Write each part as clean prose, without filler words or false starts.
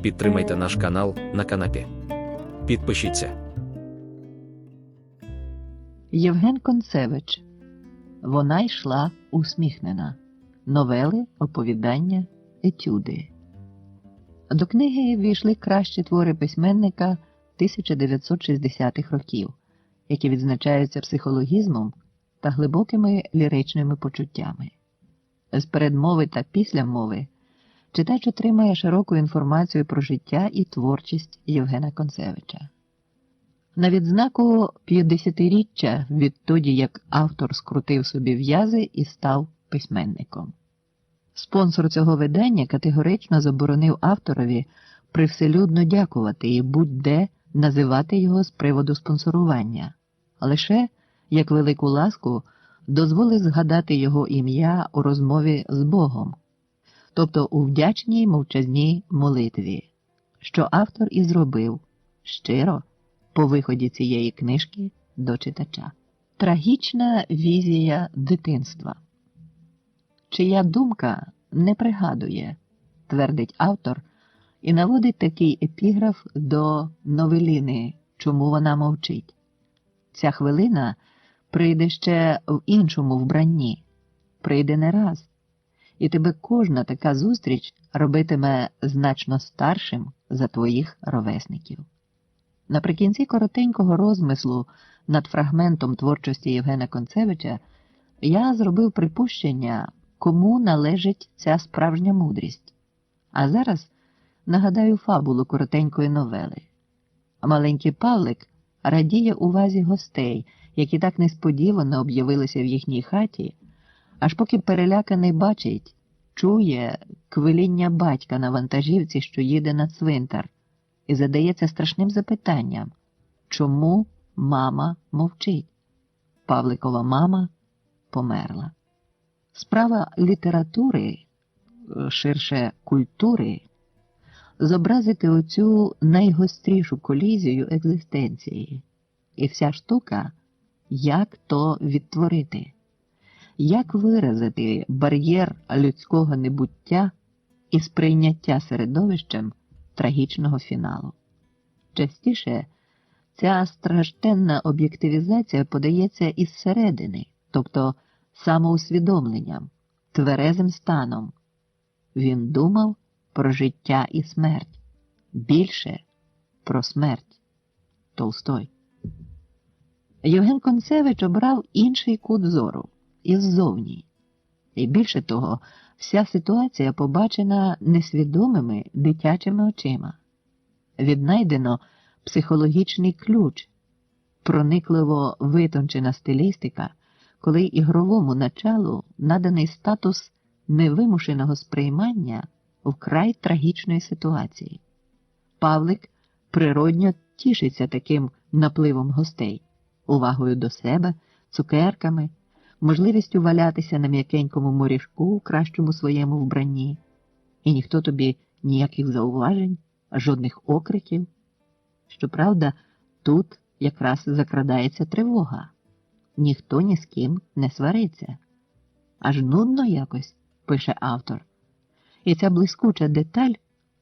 Підтримайте наш канал на канапі. Підпишіться. Євген Концевич. Вона йшла усміхнена. Новели, оповідання, етюди. До книги ввійшли кращі твори письменника 1960-х років, які відзначаються психологізмом та глибокими ліричними почуттями. З передмови та післямови читач отримає широку інформацію про життя і творчість Євгена Концевича. На відзнаку 50-річчя відтоді, як автор скрутив собі в'язи і став письменником. Спонсор цього видання категорично заборонив авторові привселюдно дякувати і будь-де називати його з приводу спонсорування, а лише, як велику ласку, дозволив згадати його ім'я у розмові з Богом, тобто у вдячній мовчазній молитві, що автор і зробив щиро по виході цієї книжки до читача. Трагічна візія дитинства. Чия думка не пригадує, твердить автор, і наводить такий епіграф до новеліни «Чому вона мовчить?». Ця хвилина прийде ще в іншому вбранні, прийде не раз, і тебе кожна така зустріч робитиме значно старшим за твоїх ровесників. Наприкінці коротенького розмислу над фрагментом творчості Євгена Концевича я зробив припущення, кому належить ця справжня мудрість. А зараз нагадаю фабулу коротенької новели. Маленький Павлик радіє увазі гостей, які так несподівано об'явилися в їхній хаті, аж поки переляканий бачить, чує квиління батька на вантажівці, що їде на цвинтар, і задається страшним запитанням, чому мама мовчить? Павликова мама померла. Справа літератури, ширше культури, зобразити оцю найгострішу колізію екзистенції. І вся штука – як то відтворити, як виразити бар'єр людського небуття і сприйняття середовищем трагічного фіналу. Частіше ця стражденна об'єктивізація подається із середини, тобто самоусвідомленням, тверезим станом. Він думав про життя і смерть, більше про смерть. Толстой. Євген Концевич обрав інший кут зору, іззовні. І більше того, вся ситуація побачена несвідомими дитячими очима. Віднайдено психологічний ключ, проникливо витончена стилістика, коли ігровому началу наданий статус невимушеного сприймання вкрай трагічної ситуації. Павлик природньо тішиться таким напливом гостей, увагою до себе, цукерками, можливістю валятися на м'якенькому морішку у кращому своєму вбранні. І ніхто тобі ніяких зауважень, жодних окриків. Щоправда, тут якраз закрадається тривога. Ніхто ні з ким не свариться. Аж нудно якось, пише автор. І ця блискуча деталь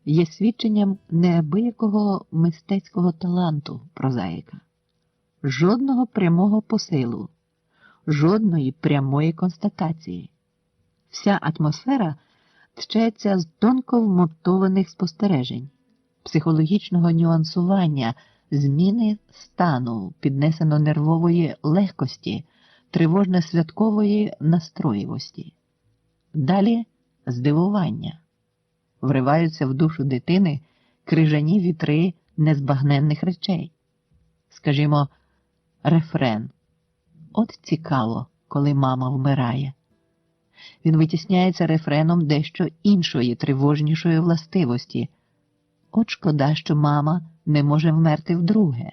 є свідченням неабиякого мистецького таланту прозаїка. Жодного прямого посилу, жодної прямої констатації. Вся атмосфера тчеться з тонко вмотованих спостережень, психологічного нюансування, зміни стану, піднесено-нервової легкості, тривожно-святкової настроївості. Далі здивування. Вриваються в душу дитини крижані вітри незбагненних речей. Скажімо, рефрен. От цікаво, коли мама вмирає. Він витісняється рефреном дещо іншої тривожнішої властивості. От шкода, що мама не може вмерти вдруге.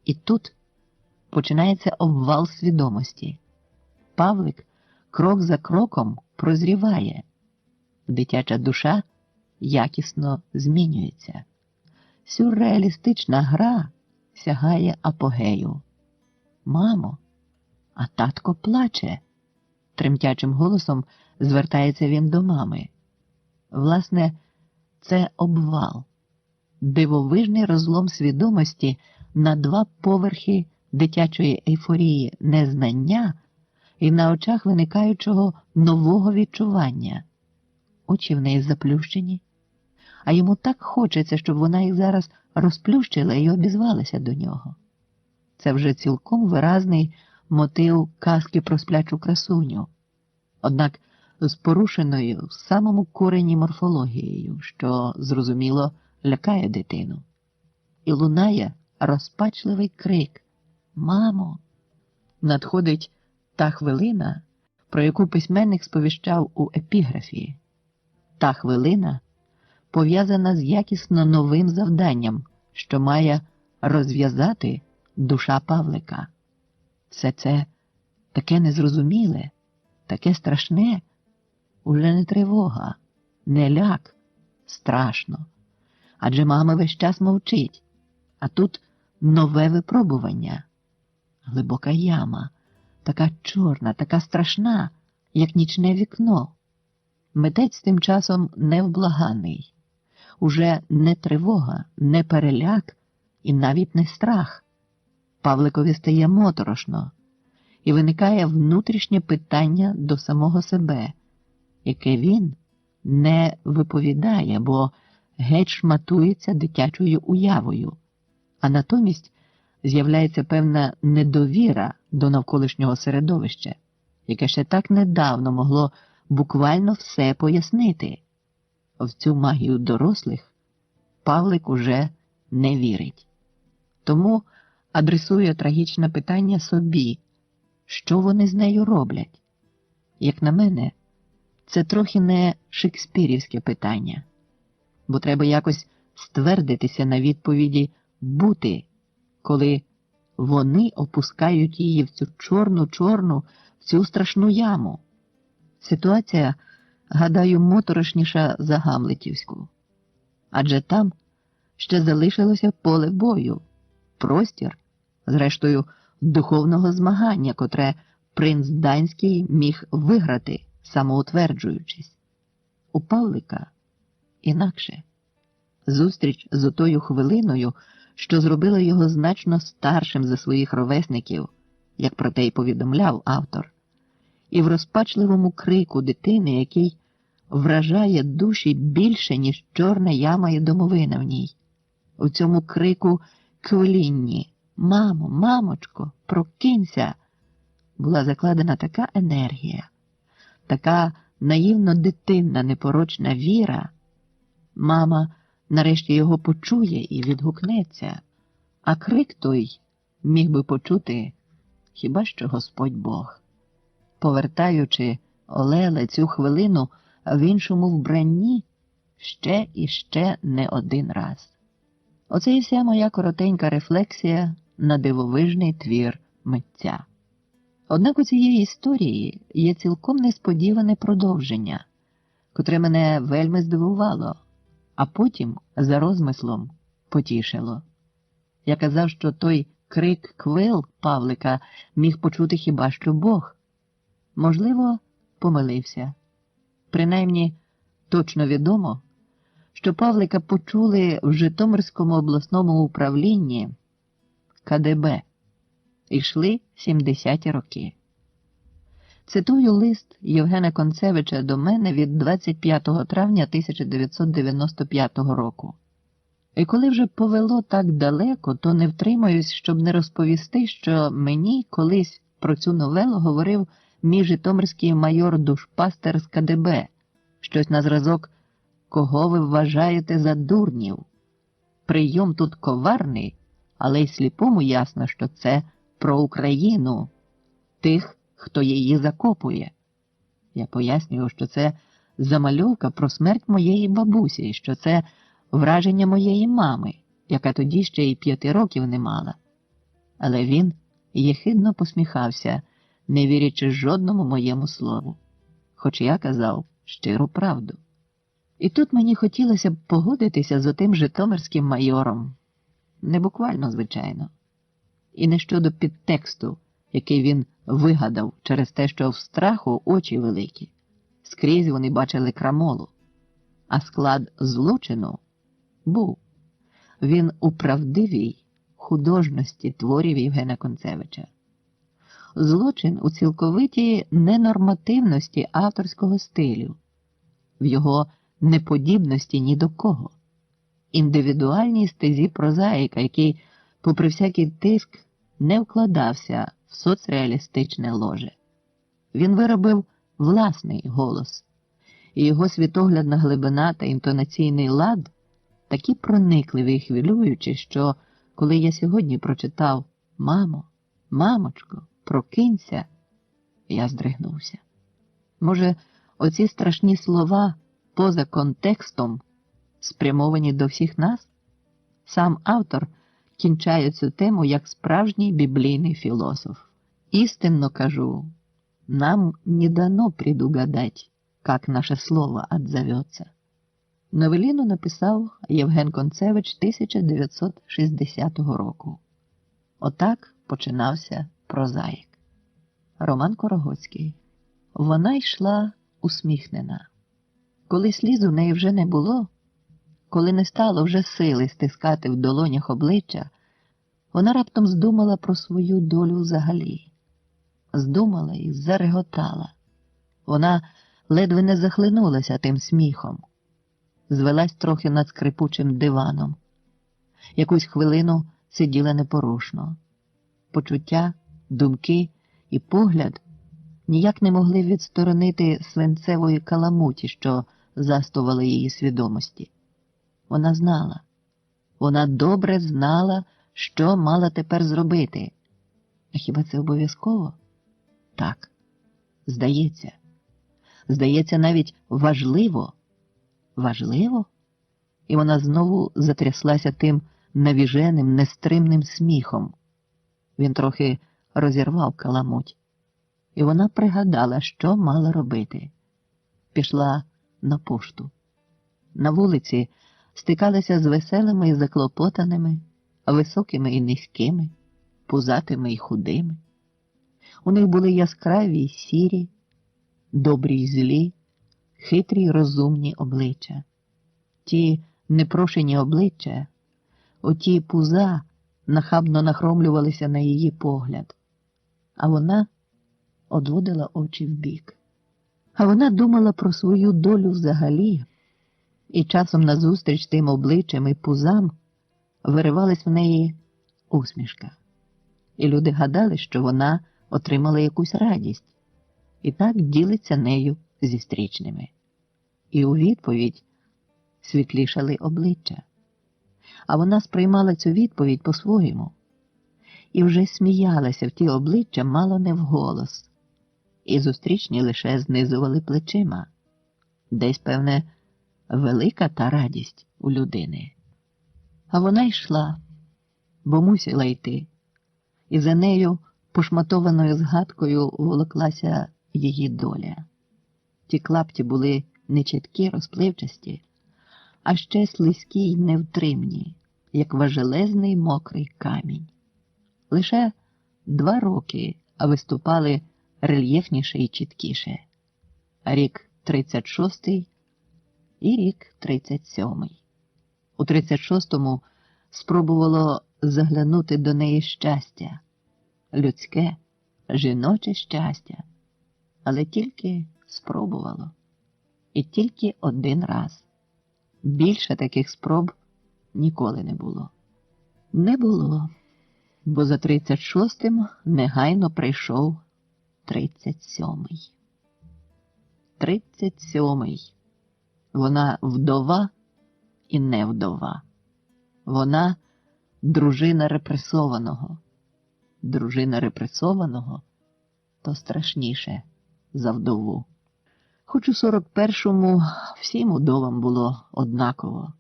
І тут починається обвал свідомості. Павлик крок за кроком прозріває. Дитяча душа якісно змінюється. Сюрреалістична гра сягає апогею. Мамо, а татко плаче. Тремтячим голосом звертається він до мами. Власне, це обвал. дивовижний розлом свідомості на два поверхи дитячої ейфорії незнання і на очах виникаючого нового відчування. Очі в неї заплющені, а йому так хочеться, щоб вона їх зараз розплющила і обізвалася до нього. Це вже цілком виразний мотив казки про сплячу красуню, однак з порушеною в самому корені морфологією, що, зрозуміло, лякає дитину. І лунає розпачливий крик «Мамо!». Надходить та хвилина, про яку письменник сповіщав у епіграфії. Та хвилина пов'язана з якісно новим завданням, що має розв'язати душа Павлика. Все це таке незрозуміле, таке страшне, уже не тривога, не ляк, страшно. Адже мама весь час мовчить, а тут нове випробування. Глибока яма, така чорна, така страшна, як нічне вікно. Митець тим часом невблаганий. Уже не тривога, не переляк і навіть не страх. Павликові стає моторошно, і виникає внутрішнє питання до самого себе, яке він не виповідає, бо геть шматується дитячою уявою, а натомість з'являється певна недовіра до навколишнього середовища, яке ще так недавно могло буквально все пояснити. В цю магію дорослих Павлик уже не вірить. Тому адресує трагічне питання собі, що вони з нею роблять. Як на мене, це трохи не шекспірівське питання, бо треба якось ствердитися на відповіді «бути», коли вони опускають її в цю чорну-чорну, в цю страшну яму. Ситуація, гадаю, моторошніша за гамлетівську. Адже там ще залишилося поле бою, простір, зрештою, духовного змагання, котре принц Данський міг виграти, самоутверджуючись. У Павлика інакше. Зустріч з отою хвилиною, що зробила його значно старшим за своїх ровесників, як про те й повідомляв автор, і в розпачливому крику дитини, який вражає душі більше, ніж чорна яма і домовина в ній. У цьому крику квилінні «Мамо, мамочко, прокинься!» була закладена така енергія, така наївно дитинна непорочна віра. Мама нарешті його почує і відгукнеться, а крик той міг би почути хіба що Господь Бог. Повертаючи Олеле цю хвилину в іншому вбранні ще і ще не один раз. Оце і вся моя коротенька рефлексія на дивовижний твір митця. Однак у цієї історії є цілком несподіване продовження, котре мене вельми здивувало, а потім, за розмислом, потішило. Я казав, що той крик квил Павлика міг почути хіба що Бог. Можливо, помилився. Принаймні, точно відомо, що Павлика почули в Житомирському обласному управлінні КДБ. Ішли 70-ті роки. Цитую лист Євгена Концевича до мене від 25 травня 1995 року. І коли вже повело так далеко, то не втримаюсь, щоб не розповісти, що мені колись про цю новелу говорив мій житомирський майор-душпастер з КДБ, щось на зразок «Кого ви вважаєте за дурнів? Прийом тут коварний, але й сліпому ясно, що це про Україну, тих, хто її закопує». Я пояснюю, що це замальовка про смерть моєї бабусі, що це враження моєї мами, яка тоді ще й 5 років не мала. Але він єхидно посміхався, не вірячи жодному моєму слову, хоч я казав щиру правду. І тут мені хотілося б погодитися з отим житомирським майором. Не буквально, звичайно. І не щодо підтексту, який він вигадав через те, що в страху очі великі. Скрізь вони бачили крамолу. А склад злочину був. він у правдивій художності творів Євгена Концевича. Злочин у цілковитій ненормативності авторського стилю, в його неподібності ні до кого, індивідуальній стезі прозаїка, який, попри всякий тиск, не вкладався в соцреалістичне ложе. Він виробив власний голос, і його світоглядна глибина та інтонаційний лад такі проникливі і хвилюючі, що, коли я сьогодні прочитав «Мамо, мамочко, прокинься», я здригнувся. Може, оці страшні слова поза контекстом спрямовані до всіх нас? Сам автор кінчає цю тему як справжній біблійний філософ. «Истинно кажу, нам не дано предугадать, как наше слово отзовется». Новеліну написав Євген Концевич 1960 року. Отак починався прозаїк. Роман Корогоцький. Вона йшла усміхнена. Коли сліз у неї вже не було, коли не стало вже сили стискати в долонях обличчя, вона раптом здумала про свою долю взагалі. Здумала і зареготала. Вона ледве не захлинулася тим сміхом. Звелась трохи над скрипучим диваном. Якусь хвилину сиділа непорушно. Почуття, думки і погляд ніяк не могли відсторонити свинцевої каламуті, що застували її свідомості. Вона знала. Вона добре знала, що мала тепер зробити. А хіба це обов'язково? Так. Здається. Здається, навіть важливо. Важливо? І вона знову затряслася тим навіженим, нестримним сміхом. Він трохи розірвав каламуть. І вона пригадала, що мала робити. Пішла на пошту. На вулиці стикалася з веселими і заклопотаними, високими і низькими, пузатими і худими. У них були яскраві й сірі, добрі й злі, хитрі й розумні обличчя. Ті непрошені обличчя, оті пуза нахабно нахромлювалися на її погляд. А вона одводила очі вбік. А вона думала про свою долю взагалі, і часом назустріч тим обличчям і пузам виривалась в неї усмішка. І люди гадали, що вона отримала якусь радість, і так ділиться нею зі стрічними. І у відповідь світлішали обличчя. А вона сприймала цю відповідь по-своєму. І вже сміялася в ті обличчя мало не вголос. І зустрічні лише знизували плечима. Десь, певне, велика та радість у людини. А вона йшла, бо мусила йти. І за нею пошматованою згадкою волоклася її доля. Ті клапті були не чіткі, розпливчасті, а ще слизькі й невтримні, як важелезний мокрий камінь. Лише 2 роки виступали рельєфніше і чіткіше. Рік 36-й і рік 37-й. У 36-му спробувало заглянути до неї щастя, людське, жіноче щастя, але тільки спробувало. І тільки 1 раз. Більше таких спроб ніколи не було. Не було, бо за 36-м негайно прийшов 37-й. 37-й. Вона вдова і не вдова. Вона дружина репресованого. Дружина репресованого то страшніше за вдову. Хоч у 41-му всім удовам було однаково.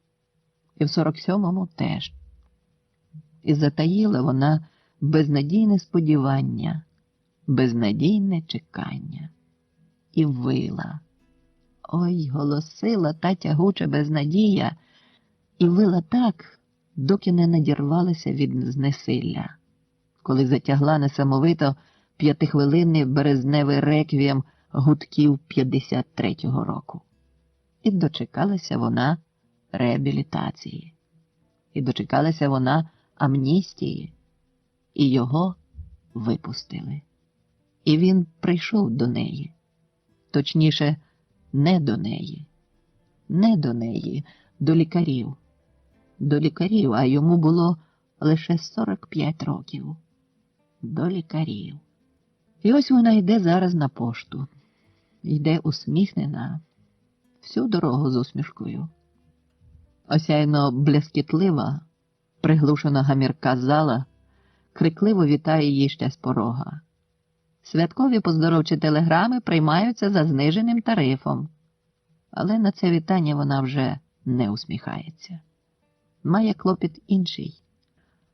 І в 47-му теж. І затаїла вона безнадійне сподівання, безнадійне чекання. І вила. Ой, голосила та тягуча безнадія, і вила так, доки не надірвалася від знесилля. Коли затягла несамовито 5-хвилинний березневий реквієм гудків 53-го року. І дочекалася вона реабілітації. і дочекалася вона амністії, і його випустили. І він прийшов до неї. Точніше, не до неї. Не до неї, до лікарів. До лікарів, а йому було лише 45 років. До лікарів. І ось вона йде зараз на пошту. Йде усміхнена, всю дорогу з усмішкою. Осяйно блескітлива, приглушена гамірка зала, крикливо вітає її ще з порога. Святкові поздоровчі телеграми приймаються за зниженим тарифом. Але на це вітання вона вже не усміхається. Має клопіт інший.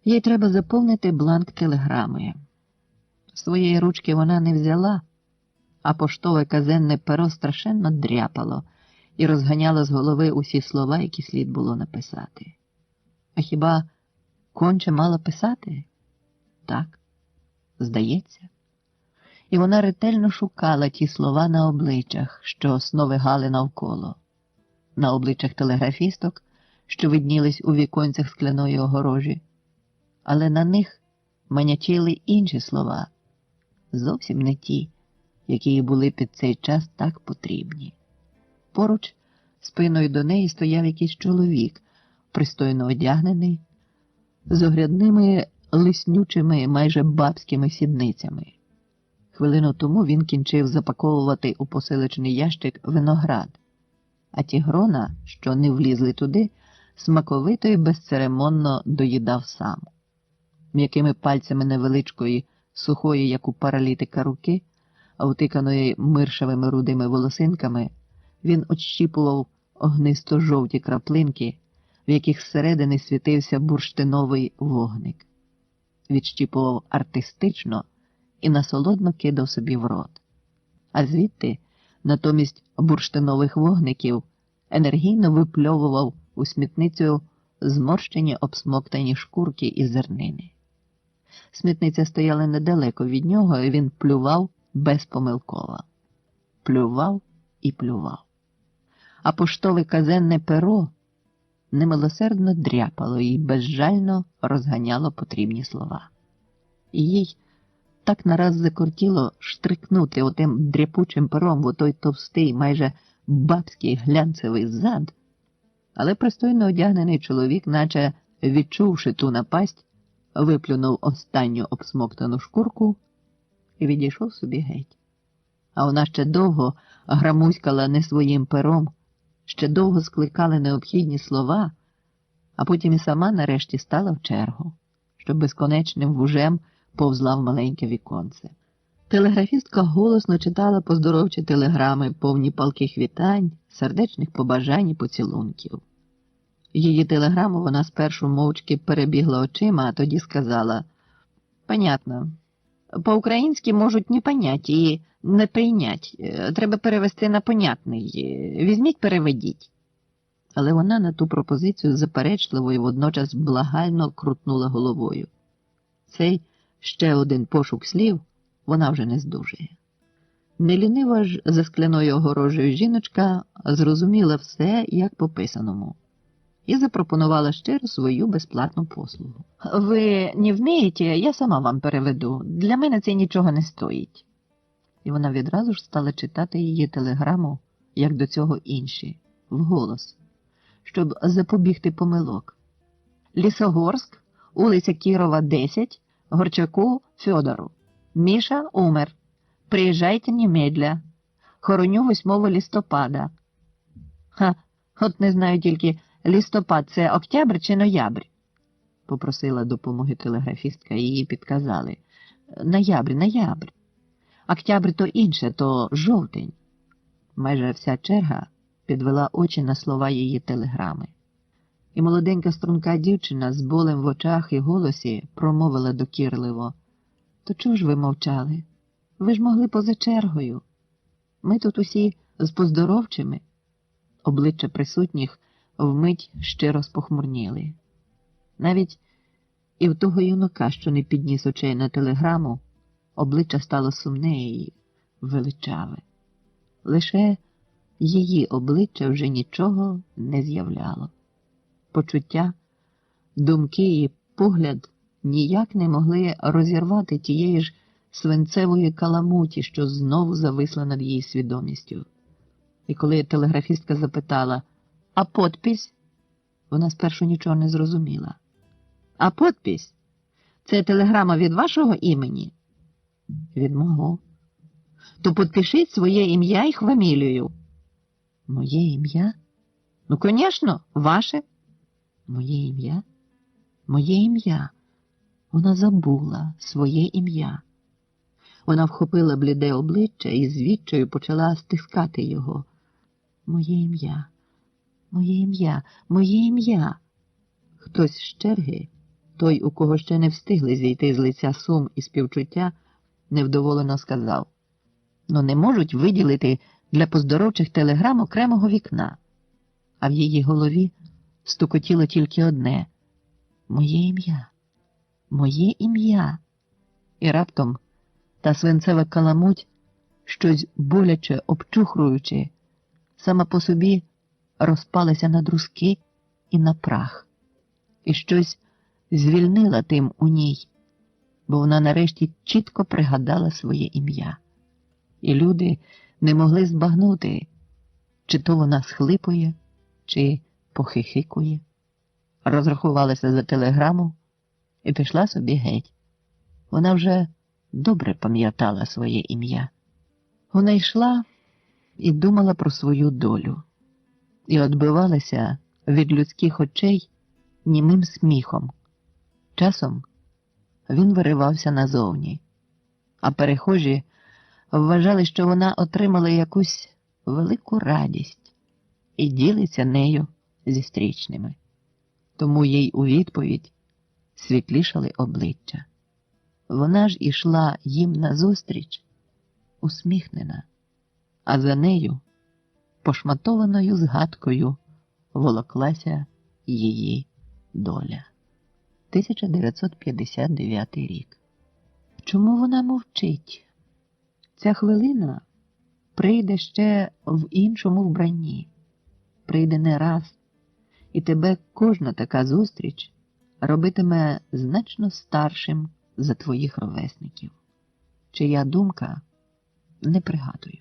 Їй треба заповнити бланк телеграми. Своєї ручки вона не взяла, а поштове казенне перо страшенно дряпало і розганяло з голови усі слова, які слід було написати. А хіба конче мала писати? Так, здається. І вона ретельно шукала ті слова на обличчях, що сновигали навколо. На обличчях телеграфісток, що виднілись у віконцях скляної огорожі. Але на них манячили інші слова, зовсім не ті, які їй були під цей час так потрібні. Поруч, спиною до неї, стояв якийсь чоловік, пристойно одягнений, з огрядними лиснючими, майже бабськими сідницями. Хвилину тому він кінчив запаковувати у посилочний ящик виноград, а ті грона, що не влізли туди, смаковито і безцеремонно доїдав сам. М'якими пальцями невеличкої, сухої, як у паралітика, руки, а утиканої миршавими рудими волосинками, він отщіпував огнисто-жовті краплинки, в яких зсередини світився бурштиновий вогник. Відщіпував артистично і насолодно кидав собі в рот. А звідти, натомість бурштинових вогників, енергійно випльовував у смітницю зморщені обсмоктані шкурки і зернини. Смітниця стояла недалеко від нього, і він плював безпомилково. Плював і плював. А поштове казенне перо немилосердно дряпало і безжально розганяло потрібні слова. І їй так нараз закортіло штрикнути отим дряпучим пером в отой товстий, майже бабський глянцевий зад, але пристойно одягнений чоловік, наче відчувши ту напасть, виплюнув останню обсмоктану шкурку і відійшов собі геть. А вона ще довго грамуськала не своїм пером, ще довго скликали необхідні слова, а потім і сама нарешті стала в чергу, щоб безконечним вужем повзла в маленьке віконце. Телеграфістка голосно читала поздоровчі телеграми, повні палких вітань, сердечних побажань і поцілунків. Її телеграму вона спершу мовчки перебігла очима, а тоді сказала: «Понятно. По-українськи можуть не понять і не прийнять. Треба перевести на понятний. Візьміть, переведіть». Але вона на ту пропозицію заперечливо і водночас благально крутнула головою. Цей ще один пошук слів вона вже не здужує. Нелінива ж за скляною огорожею жіночка зрозуміла все, як по писаному, і запропонувала щиро свою безплатну послугу. «Ви не вмієте, я сама вам переведу. Для мене це нічого не стоїть». І вона відразу ж стала читати її телеграму, як до цього інші, вголос, щоб запобігти помилок. «Лісогорськ, вулиця Кірова, 10, Горчаку Федору. Міша умер. Приїжджайте немедля. Хороню 8 листопада». «Ха, от не знаю тільки, листопад – це октябрь чи ноябрь?» Попросила допомоги телеграфістка, і їй підказали. Ноябрь. Октябрь – то інше, то жовтень». Майже вся черга підвела очі на слова її телеграми. І молоденька струнка дівчина з болем в очах і голосі промовила докірливо: «То чого ж ви мовчали? Ви ж могли поза чергою. Ми тут усі з поздоровчими». Обличчя присутніх вмить щиро спохмурніли. Навіть і в того юнака, що не підніс очей на телеграму, обличчя стало сумне і величаве. Лише її обличчя вже нічого не з'являло. Почуття Думки і погляд ніяк не могли розірвати тієї ж свинцевої каламуті, що знову зависла над її свідомістю. І коли телеграфістка запитала: «А подпись?» Вона спершу нічого не зрозуміла. «А подпись? Це телеграма від вашого імені?» «Від мого». «То підпишіть своє ім'я і фамілію». «Моє ім'я?» «Ну, звісно, ваше». «Моє ім'я? Моє ім'я». Вона забула своє ім'я. Вона вхопила бліде обличчя і з відчаю почала стискати його. «Моє ім'я, моє ім'я, моє ім'я». Хтось з черги, той, у кого ще не встигли зійти з лиця сум і співчуття, невдоволено сказав: «Ну не можуть виділити для поздоровчих телеграм окремого вікна». А в її голові стукотіло тільки одне: «Моє ім'я, моє ім'я». І раптом та свинцева каламуть, щось боляче обчухруючи, сама по собі розпалася на друзки і на прах. І щось звільнила тим у ній, бо вона нарешті чітко пригадала своє ім'я. І люди не могли збагнути, чи то вона схлипує, чи похихикує. Розрахувалася за телеграму і пішла собі геть. Вона вже добре пам'ятала своє ім'я. Вона йшла і думала про свою долю. І відбивалася від людських очей німим сміхом. Часом він виривався назовні, а перехожі вважали, що вона отримала якусь велику радість і ділиться нею зі стрічними. Тому їй у відповідь світлішали обличчя. Вона ж ішла їм назустріч, усміхнена, а за нею пошматованою згадкою волоклася її доля. 1959 рік. Чому вона мовчить? Ця хвилина прийде ще в іншому вбранні. Прийде не раз, і тебе кожна така зустріч робитиме значно старшим за твоїх ровесників. Чия думка – не пригадую.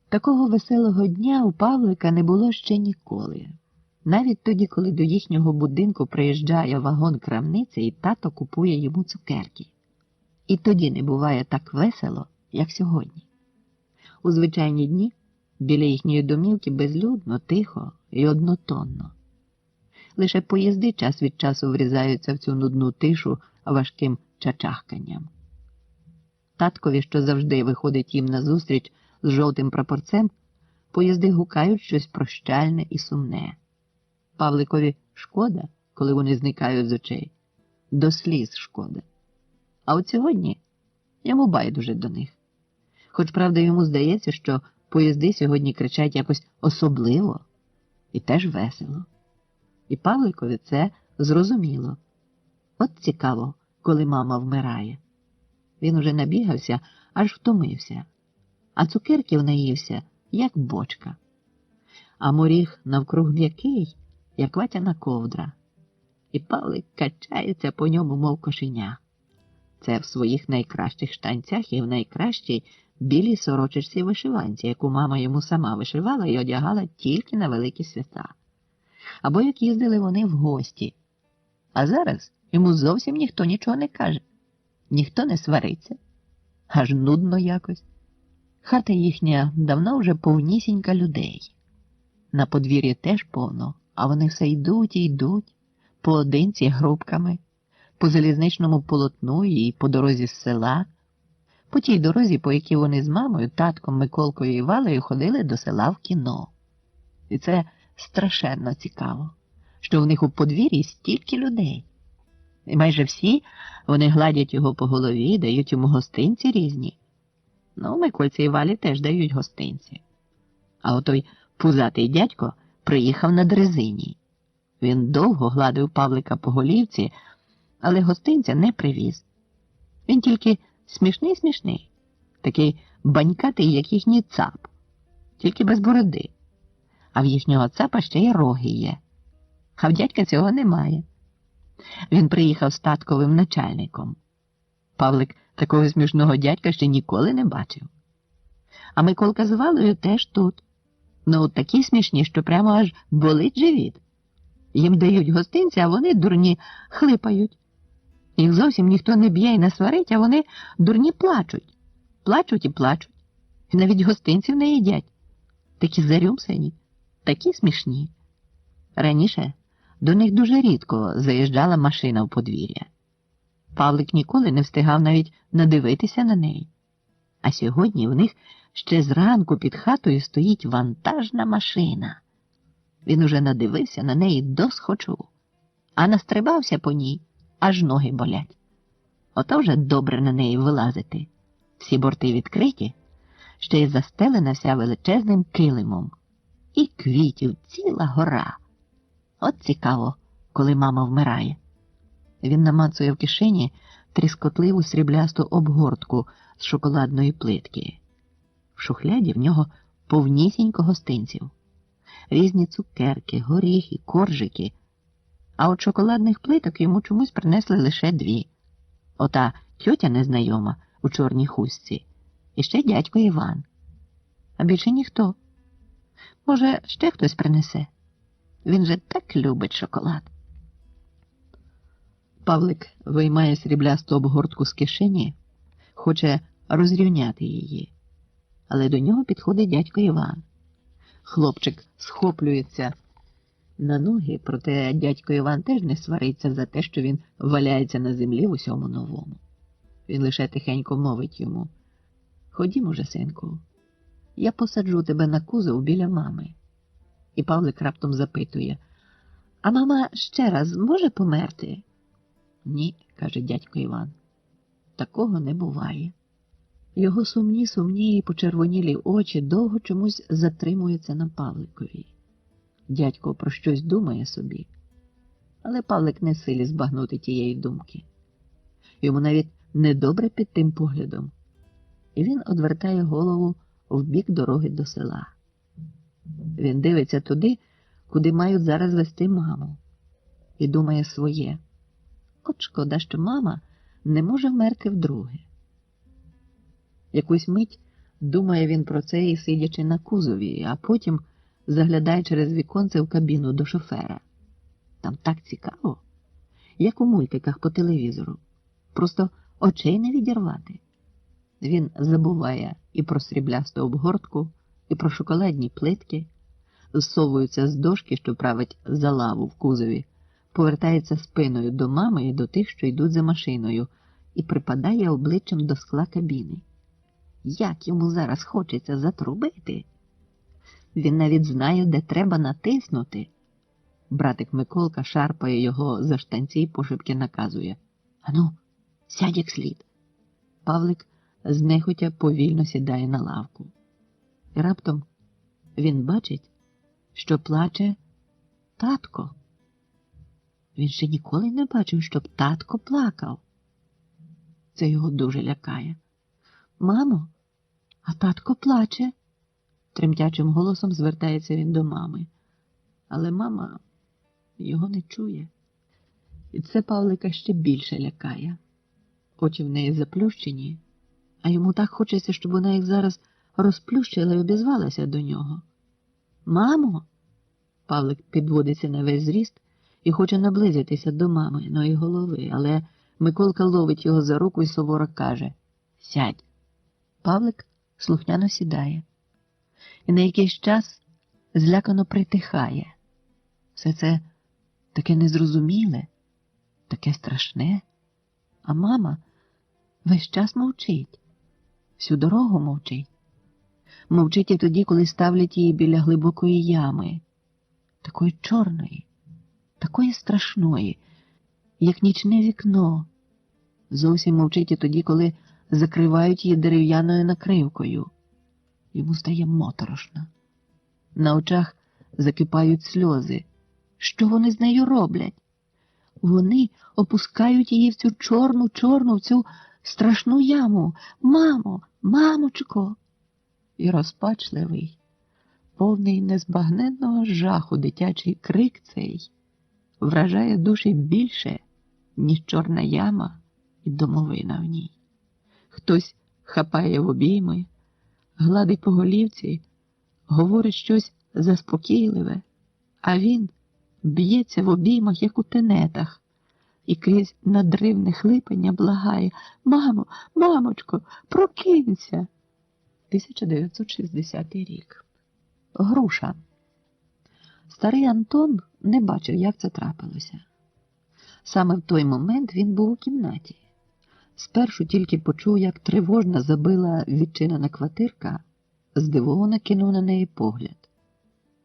Такого веселого дня у Павлика не було ще ніколи. Навіть тоді, коли до їхнього будинку приїжджає вагон-крамниця і тато купує йому цукерки. І тоді не буває так весело, як сьогодні. У звичайні дні біля їхньої домівки безлюдно, тихо і однотонно. Лише поїзди час від часу врізаються в цю нудну тишу важким чачахканням. Таткові, що завжди виходить їм назустріч з жовтим прапорцем, поїзди гукають щось прощальне і сумне. Павликові шкода, коли вони зникають з очей. До сліз шкода. А от сьогодні йому байдуже до них. Хоч, правда, йому здається, що поїзди сьогодні кричать якось особливо і теж весело. І Павликові це зрозуміло. От цікаво, коли мама вмирає. Він уже набігався, аж втомився. А цукерків наївся, як бочка. А моріг навкруг м'який, як ватяна ковдра. І Павлик качається по ньому, мов кошеня. Це в своїх найкращих штанцях і в найкращій білій сорочечці вишиванці, яку мама йому сама вишивала і одягала тільки на великі свята. Або як їздили вони в гості. А зараз йому зовсім ніхто нічого не каже. Ніхто не свариться. Аж нудно якось. Хата їхня давно вже повнісінька людей. На подвір'ї теж повно, а вони все йдуть і йдуть, поодинці групками, по залізничному полотну і по дорозі з села, по тій дорозі, по якій вони з мамою, татком, Миколкою і Валею ходили до села в кіно. І це страшенно цікаво, що в них у подвір'ї стільки людей. І майже всі вони гладять його по голові, дають йому гостинці різні. Ну, Микольці і Валі теж дають гостинці. А отой пузатий дядько приїхав на дрезині. Він довго гладив Павлика по голівці, але гостинця не привіз. Він тільки смішний-смішний, такий банькатий, як їхній цап, тільки без бороди. А в їхнього цапа ще й роги є. А в дядька цього немає. Він приїхав з татковим начальником. Павлик такого смішного дядька ще ніколи не бачив. А Миколка з Валею теж тут. Ну, такі смішні, що прямо аж болить живіт. Їм дають гостинці, а вони, дурні, хлипають. Їх зовсім ніхто не б'є і не сварить, а вони, дурні, плачуть. Плачуть і плачуть. І навіть гостинців не їдять. Такі зарюмсані, такі смішні. Раніше до них дуже рідко заїжджала машина в подвір'я. Павлик ніколи не встигав навіть надивитися на неї. А сьогодні в них ще зранку під хатою стоїть вантажна машина. Він уже надивився на неї досхочу, а настрибався по ній, аж ноги болять. Ото вже добре на неї вилазити. Всі борти відкриті, ще й застелена вся величезним килимом. І квітів ціла гора. От цікаво, коли мама вмирає. Він намацує в кишені тріскотливу сріблясту обгортку з шоколадної плитки. В шухляді в нього повнісінько гостинців. Різні цукерки, горіхи, коржики. А от шоколадних плиток йому чомусь принесли лише 2. Ота тьотя незнайома у чорній хустці. І ще дядько Іван. А більше ніхто. Може, ще хтось принесе? Він же так любить шоколад. Павлик виймає сріблясту обгортку з кишені, хоче розрівняти її. Але до нього підходить дядько Іван. Хлопчик схоплюється на ноги, проте дядько Іван теж не свариться за те, що він валяється на землі в усьому новому. Він лише тихенько мовить йому: «Ходім уже, синку, я посаджу тебе на кузов біля мами». І Павлик раптом запитує: «А мама ще раз може померти?» «Ні», – каже дядько Іван, – «такого не буває». Його сумні і почервонілі очі довго чомусь затримуються на Павликові. Дядько про щось думає собі, але Павлик не в силі збагнути тієї думки. Йому навіть недобре під тим поглядом, і він одвертає голову в бік дороги до села. Він дивиться туди, куди мають зараз вести маму, і думає своє. От шкода, що мама не може вмерти вдруге. Якусь мить думає він про це і сидячи на кузові, а потім заглядає через віконце в кабіну до шофера. Там так цікаво, як у мультиках по телевізору. Просто очей не відірвати. Він забуває і про сріблясту обгортку, і про шоколадні плитки, зсовується з дошки, що править за лаву в кузові, повертається спиною до мами і до тих, що йдуть за машиною, і припадає обличчям до скла кабіни. Як йому зараз хочеться затрубити? Він навіть знає, де треба натиснути. Братик Миколка шарпає його за штанці й пошепки наказує: «Ану, сядь як слід». Павлик знехотя повільно сідає на лавку. І раптом він бачить, що плаче татко. Він ще ніколи не бачив, щоб татко плакав. Це його дуже лякає. «Мамо, а татко плаче», – тремтячим голосом звертається він до мами. Але мама його не чує. І це Павлика ще більше лякає. Очі в неї заплющені, а йому так хочеться, щоб вона їх зараз розплющила і обізвалася до нього. «Мамо!» Павлик підводиться на весь зріст і хоче наблизитися до маминої голови, але Миколка ловить його за руку і суворо каже: «Сядь». Павлик слухняно сідає і на якийсь час злякано притихає. Все це таке незрозуміле, таке страшне, а мама весь час мовчить, всю дорогу мовчить. Мовчить і тоді, коли ставлять її біля глибокої ями, такої чорної, такої страшної, як нічне вікно. Зовсім мовчить і тоді, коли закривають її дерев'яною накривкою. Йому стає моторошно. На очах закипають сльози. Що вони з нею роблять? Вони опускають її в цю чорну, в цю страшну яму. «Мамо! Мамочко!» І розпачливий, повний незбагненного жаху дитячий крик цей вражає душі більше, ніж чорна яма і домовина в ній. Хтось хапає в обійми, гладить по голівці, говорить щось заспокійливе, а він б'ється в обіймах, як у тенетах, і крізь надривне хлипання благає: «Мамо, мамочко, прокинься!» 1960 рік. Груша. Старий Антон не бачив, як це трапилося. Саме в той момент він був у кімнаті. Спершу тільки почув, як тривожно забила відчинена квартирка, здивовано кинув на неї погляд.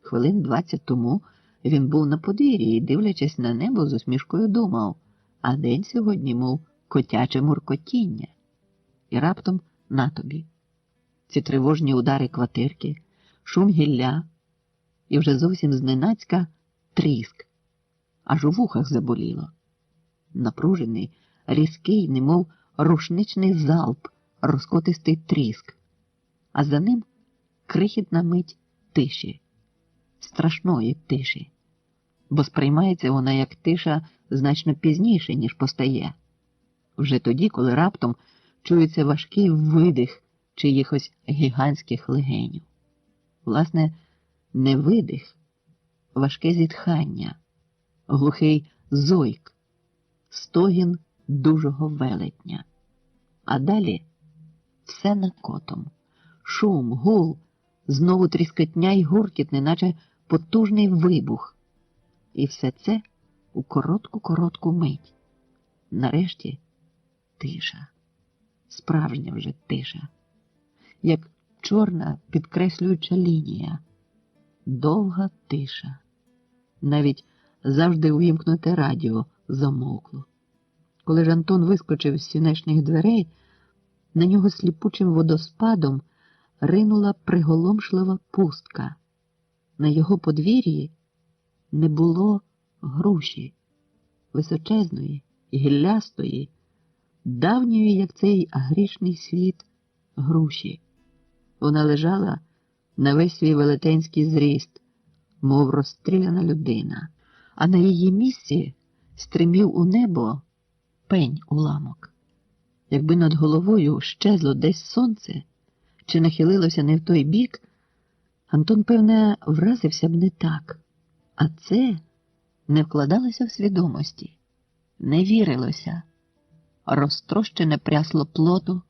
Хвилин 20 тому він був на подвір'ї і, дивлячись на небо, з усмішкою думав: а день сьогодні, мов котяче муркотіння. І раптом на тобі. Ці тривожні удари квартирки, шум гілля і вже зовсім зненацька тріск. Аж у вухах заболіло. Напружений, різкий, немов рушничний залп, розкотистий тріск. А за ним крихітна мить тиші. Страшної тиші. Бо сприймається вона як тиша значно пізніше, ніж постає. Вже тоді, коли раптом чується важкий видих чиїхось гігантських легенів. Власне, не видих, важке зітхання, глухий зойк, стогін дужого велетня. А далі все накотом. Шум, гул, знову тріскотня й гуркіт, неначе потужний вибух. І все це у коротку мить. Нарешті тиша. Справжня вже тиша. Як чорна підкреслююча лінія. Довга тиша. Навіть завжди увімкнуте радіо замовкло. Коли ж Антон вискочив з сінешних дверей, на нього сліпучим водоспадом ринула приголомшлива пустка. На його подвір'ї не було груші, височезної, гіллястої, давньої, як цей грішний світ, груші. Вона лежала на весь свій велетенський зріст, мов розстріляна людина, а на її місці стримів у небо пень уламок. Якби над головою щезло десь сонце, чи нахилилося не в той бік, Антон, певне, вразився б не так. А це не вкладалося в свідомості, не вірилося. Розтрощене прясло плоту,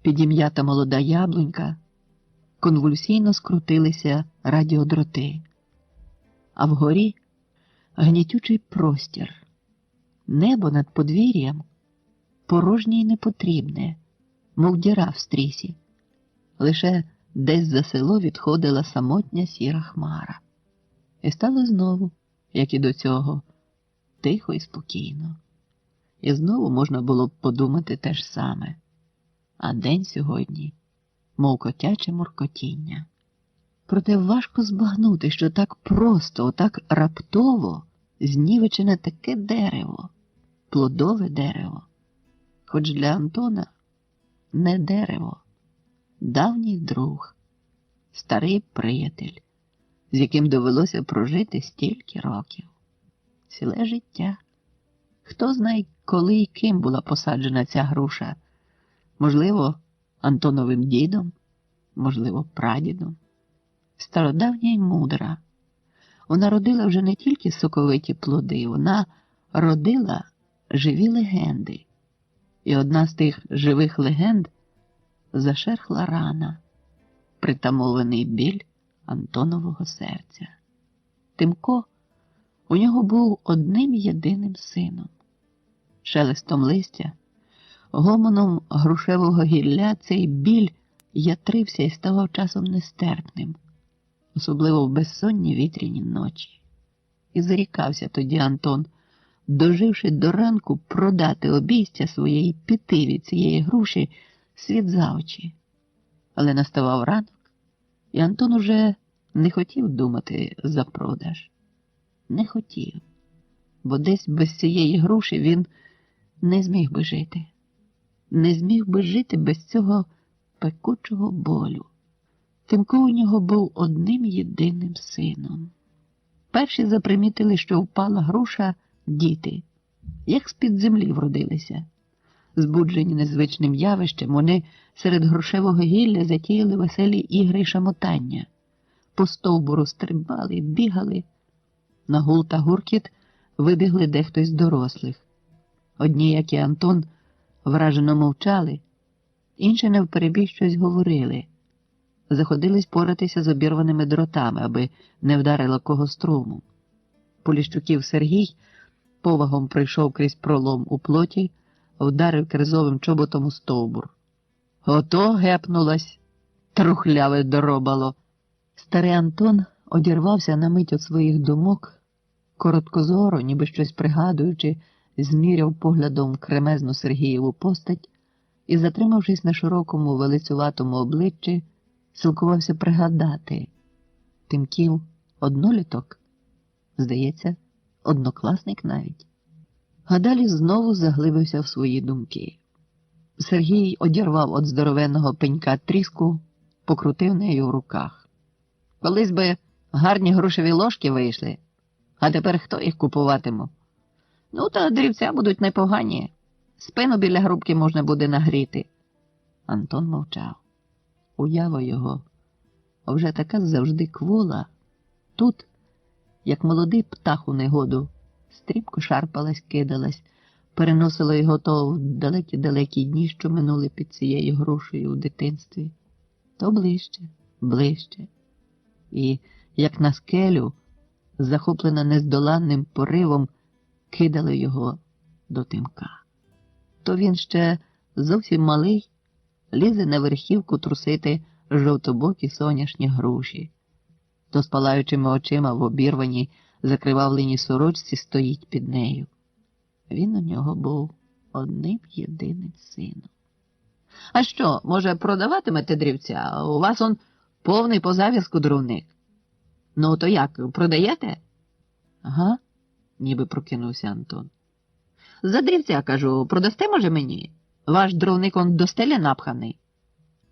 підім'ята молода яблунька, конвульсійно скрутилися радіодроти. А вгорі гнітючий простір. Небо над подвір'ям порожнє й непотрібне, мов діра в стрісі. Лише десь за село відходила самотня сіра хмара. І стало знову, як і до цього, тихо і спокійно. І знову можна було б подумати те ж саме. А день сьогодні, мов котяче муркотіння. Проте важко збагнути, що так просто, так раптово знівечене таке дерево, плодове дерево. Хоч для Антона не дерево, давній друг, старий приятель, з яким довелося прожити стільки років. Ціле життя. Хто знає, коли і ким була посаджена ця груша. Можливо, Антоновим дідом, можливо, прадідом. Стародавня й мудра. Вона родила вже не тільки соковиті плоди, вона родила живі легенди. І одна з тих живих легенд зашерхла рана, притамований біль Антонового серця. Тимко у нього був одним єдиним сином. Шелестом листя, гомоном грушевого гілля цей біль ятрився і ставав часом нестерпним, особливо в безсонні вітряні ночі. І зарікався тоді Антон, доживши до ранку, продати обійстя своєї піти від цієї груші світ за очі. Але наставав ранок, і Антон уже не хотів думати за продаж. Не хотів, бо десь без цієї груші він не зміг би жити. Не зміг би жити без цього пекучого болю. Тимко у нього був одним єдиним сином. Перші запримітили, що впала груша, діти. як з-під землі вродилися. Збуджені незвичним явищем, вони серед грушевого гілля затіяли веселі ігри й шамотання. По стовбуру стрибали, бігали. На гул та гуркіт вибігли дехто з дорослих. Одні, як і Антон, вражено мовчали, інші навперебіг щось говорили. Заходились поратися з обірваними дротами, аби не вдарило кого струму. Поліщуків Сергій повагом прийшов крізь пролом у плоті, вдарив кирзовим чоботом у стовбур. Ото гепнулась, трухляве доробало. Старий Антон одірвався на мить від своїх думок, короткозоро, ніби щось пригадуючи, зміряв поглядом кремезну Сергієву постать і, затримавшись на широкому велицюватому обличчі, силкувався пригадати. Тимків одноліток? Здається, однокласник навіть. А далі знову заглибився в свої думки. Сергій одірвав від здоровенного пенька тріску, покрутив нею в руках. Колись би гарні грушеві ложки вийшли, а тепер хто їх купуватиме? Ну, та дрівця будуть непогані. Спину біля грубки можна буде нагріти. Антон мовчав. Уява його вже така завжди квола. Тут, як молодий птах у негоду, стрімко шарпалась, кидалась, переносила його то в далекі-далекі дні, що минули під цією грушею у дитинстві, то ближче, ближче. І, як на скелю, захоплена нездоланним поривом, кидали його до Тимка. То він ще зовсім малий, лізе на верхівку трусити жовтобокі соняшні груші. То з палаючими очима в обірваній, закривавленій сорочці стоїть під нею. Він у нього був одним єдиним сином. А що, може, продаватимете дрівця? У вас он повний по зав'язку дровник. Ну, то як, продаєте? Ага, ніби прокинувся Антон. За дрівця, кажу, продасте, може, мені? Ваш дровник он до стеля напханий.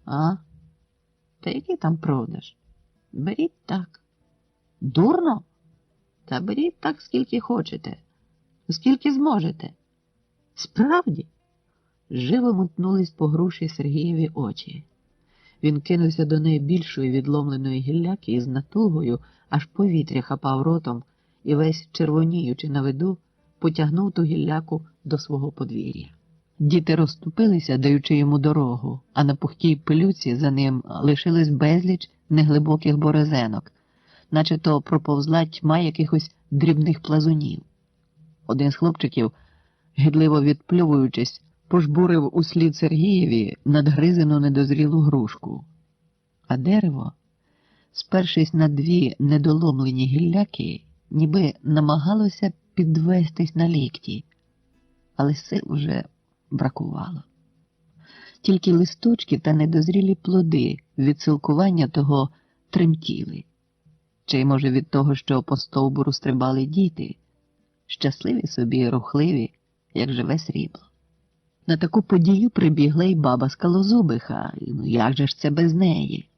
А? Та який там продаж? Беріть так. Дурно? Та беріть так, скільки хочете. Скільки зможете. Справді? Живо мутнулись по груші Сергієві очі. Він кинувся до неї більшої відломленої гілляки і з натугою аж повітря хапав ротом і весь червоніючи на виду, потягнув ту гілляку до свого подвір'я. Діти розступилися, даючи йому дорогу, а на пухкій пилюці за ним лишилось безліч неглибоких борозенок, наче то проповзла тьма якихось дрібних плазунів. Один з хлопчиків, гидливо відпльовуючись, пожбурив услід Сергієві надгризену недозрілу грушку. А дерево, спершись на дві недоломлені гілляки, ніби намагалося підвестись на лікті, але сил вже бракувало. Тільки листочки та недозрілі плоди від силкування того тремтіли. Чи, може, від того, що по стовбуру стрибали діти, щасливі собі, рухливі, як живе срібло. На таку подію прибігла й баба Скалозубиха, ну як же ж це без неї?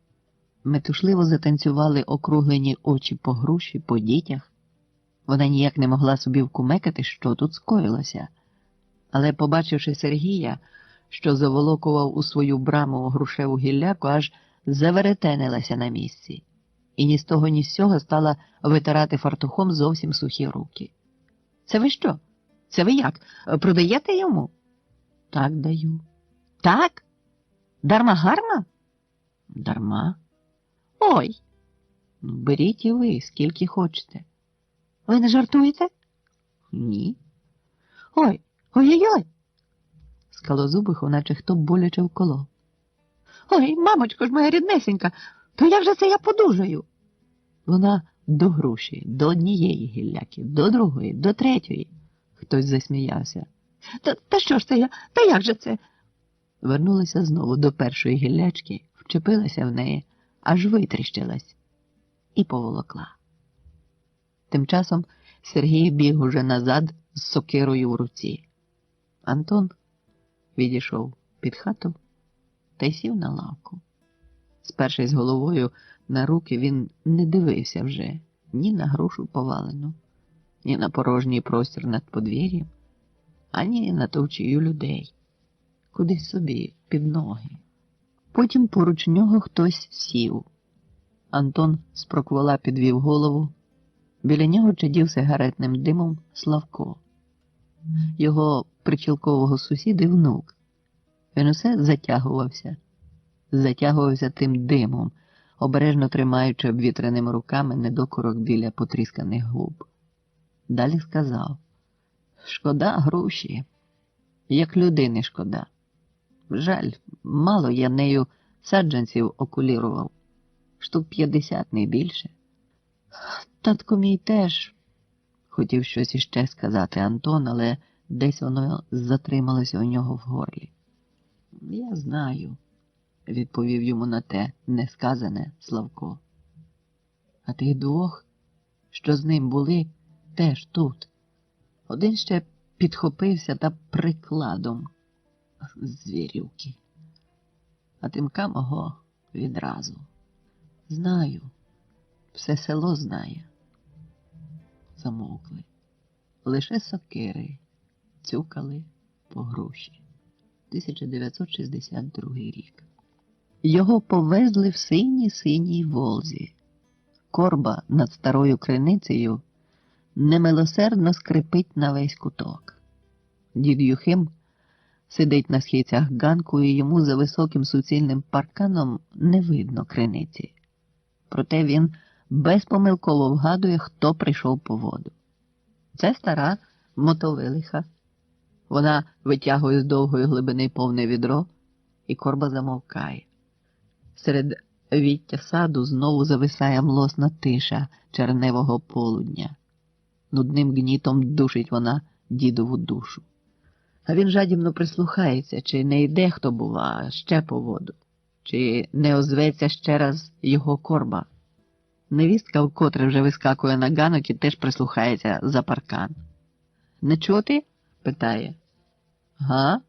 Метушливо затанцювали округлені очі по груші, по дітях. Вона ніяк не могла собі вкумекати, що тут скоїлося. Але, побачивши Сергія, що заволокував у свою браму грушеву гілляку, аж заверетенилася на місці. І ні з того, ні з сього стала витирати фартухом зовсім сухі руки. Це ви що? Це ви як? Продаєте йому? Так даю. Так? Дарма гарма? Дарма. Ой! Ну, беріть і ви, скільки хочете. Ви не жартуєте? Ні. Ой, ой-ой-ой! Скалозубиху, наче хто боляче вколов. Ой, мамочко ж моя ріднесенька, то як же це я подужаю? Вона до груші, до однієї гілляки, до другої, до третьої. Хтось засміявся. Та що ж це я? Та як же це? Вернулася знову до першої гіллячки, вчепилася в неї, аж витріщилась і поволокла. Тим часом Сергій біг уже назад з сокирою в руці. Антон відійшов під хату та й сів на лавку. Спершись головою на руки, він не дивився вже ні на грушу повалену, ні на порожній простір над подвір'ям. ані на товчію людей. Кудись собі під ноги. Потім поруч нього хтось сів. Антон з проквола підвів голову. Біля нього чадів сигаретним димом Славко. Його причілкового сусіда внук. Він усе затягувався тим димом, обережно тримаючи обвітреними руками недокурок біля потрісканих губ. Далі сказав: «Шкода груші, як людини шкода. Жаль, мало я нею саджанців окулірував. Штук 50, не більше. Татко мій теж», – хотів щось іще сказати Антон, але десь воно затрималося у нього в горлі. «Я знаю», – відповів йому на те несказане Славко. «А тих двох, що з ним були, теж тут. Один ще підхопився та прикладом. Звірюки. А Тимка мого відразу. Знаю. Все село знає». Замовкли. Лише сокири цюкали по груші. 1962 рік. Його повезли в синій Волзі. Корба над старою криницею немилосердно скрипить на весь куток. Дід Юхим сидить на схицях ганку, і йому за високим суцільним парканом не видно криниці. Проте він безпомилково вгадує, хто прийшов по воду. Це стара мотовилиха. Вона витягує з довгої глибини повне відро, і корба замовкає. Серед віття саду знову зависає млосна тиша черневого полудня. Нудним гнітом душить вона дідову душу. А він жадібно прислухається, чи не йде хто, бува, ще по воду, чи не озветься ще раз його корба. Невістка вкотре вже вискакує на ганок і теж прислухається за паркан. «Не чути?» – питає. «Га?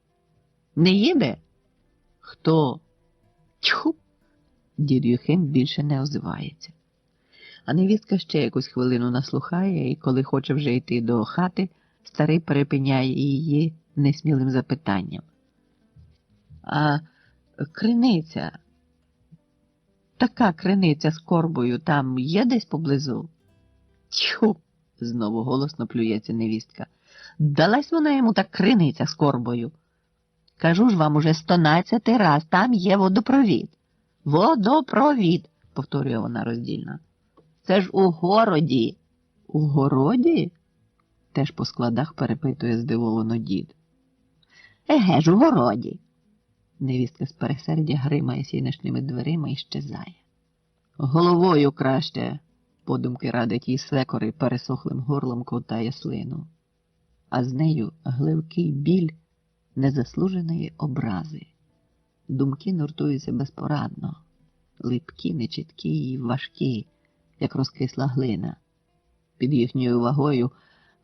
Не їде?» «Хто?» «Тьху!» Дід Юхим більше не озивається. А невістка ще якусь хвилину наслухає, і коли хоче вже йти до хати, старий перепиняє її несмілим запитанням. «А криниця? Така криниця з корбою там є десь поблизу?» «Тьху!» – знову голосно плюється невістка. «Далась вона йому та криниця з корбою. Кажу ж вам уже 112-й раз, там є водопровід». «Водопровід», – повторює вона роздільно. «Це ж у городі». «У городі?» – теж по складах перепитує здивовано дід. «Еге ж, у городі». Невістка з пересердя гримає сінешними дверима і щезає. «Головою краще», – подумки радить їй свекор і пересохлим горлом ковтає слину. А з нею гливкий біль незаслуженої образи. Думки нуртуються безпорадно, липкі, нечіткі і важкі, як розкисла глина. Під їхньою вагою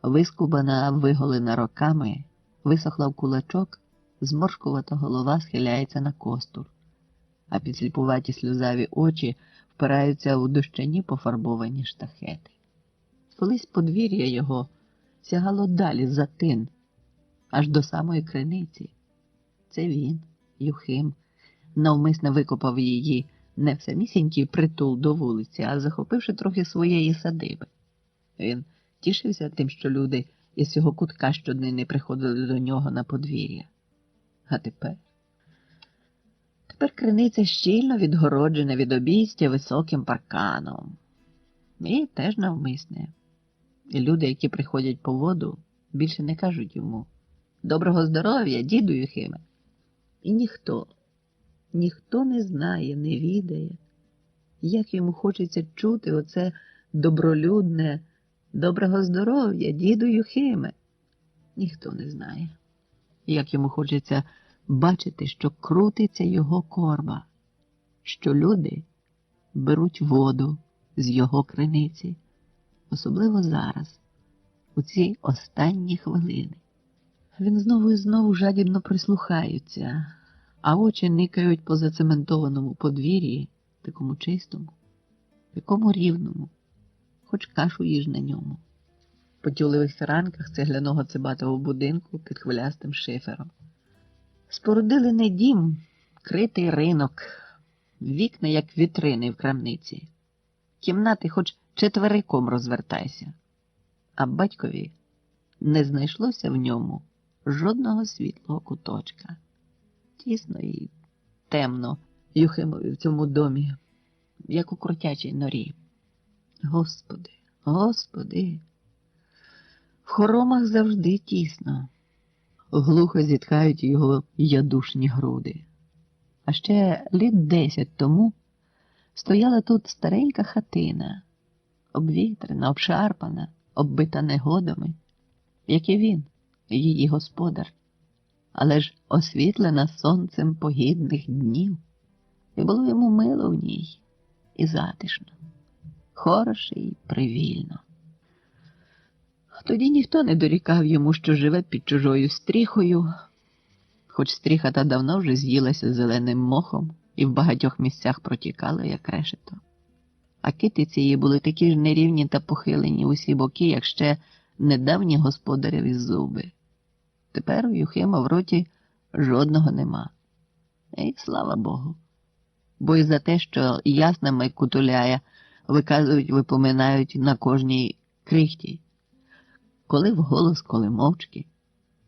вискубана, виголена роками, висохла в кулачок, зморшкувата голова схиляється на костур, а підсліпуваті сльозаві очі впираються у дощані пофарбовані штахети. Колись подвір'я його сягало далі за тин, аж до самої криниці. Це він, Юхим, навмисно викопав її не в самісінький притул до вулиці, а захопивши трохи своєї садиби. Він тішився тим, що люди із цього кутка щоднини приходили до нього на подвір'я. А тепер криниця щільно відгороджена від обійстя високим парканом. І теж навмисне. І люди, які приходять по воду, більше не кажуть йому «Доброго здоров'я, діду Юхиме». І ніхто не знає, не відає, як йому хочеться чути оце добролюдне «Доброго здоров'я, діду Юхиме». Ніхто не знає, як йому хочеться бачити, що крутиться його корба, що люди беруть воду з його криниці, особливо зараз, у ці останні хвилини. Він знову і знову жадібно прислухається, а очі никають по зацементованому подвір'ї, такому чистому, такому рівному, хоч кашу їж на ньому. розпотюливих фіранках цегляного цибатого будинку під хвилястим шифером. Спорудили не дім, критий ринок, вікна, як вітрини в крамниці. Кімнати хоч четвериком розвертайся. А батькові не знайшлося в ньому жодного світлого куточка. Тісно і темно Юхимові в цьому домі, як у кротячій норі. Господи, Господи, в хоромах завжди тісно. Глухо зітхають його ядушні груди. А ще літ 10 тому стояла тут старенька хатина, обвітрена, обшарпана, оббита негодами, як і він, її господар, але ж освітлена сонцем погідних днів, і було йому мило в ній, і затишно, хороше і привільно. Тоді ніхто не дорікав йому, що живе під чужою стріхою, хоч стріха та давно вже з'їлася зеленим мохом і в багатьох місцях протікала, як решето. А китиці її були такі ж нерівні та похилені усі боки, як ще недавні господареві зуби. Тепер у Юхима в роті жодного нема. І слава Богу. Бо й за те, що яснами кутуляє, виказують, випоминають на кожній крихті. Коли вголос, коли мовчки,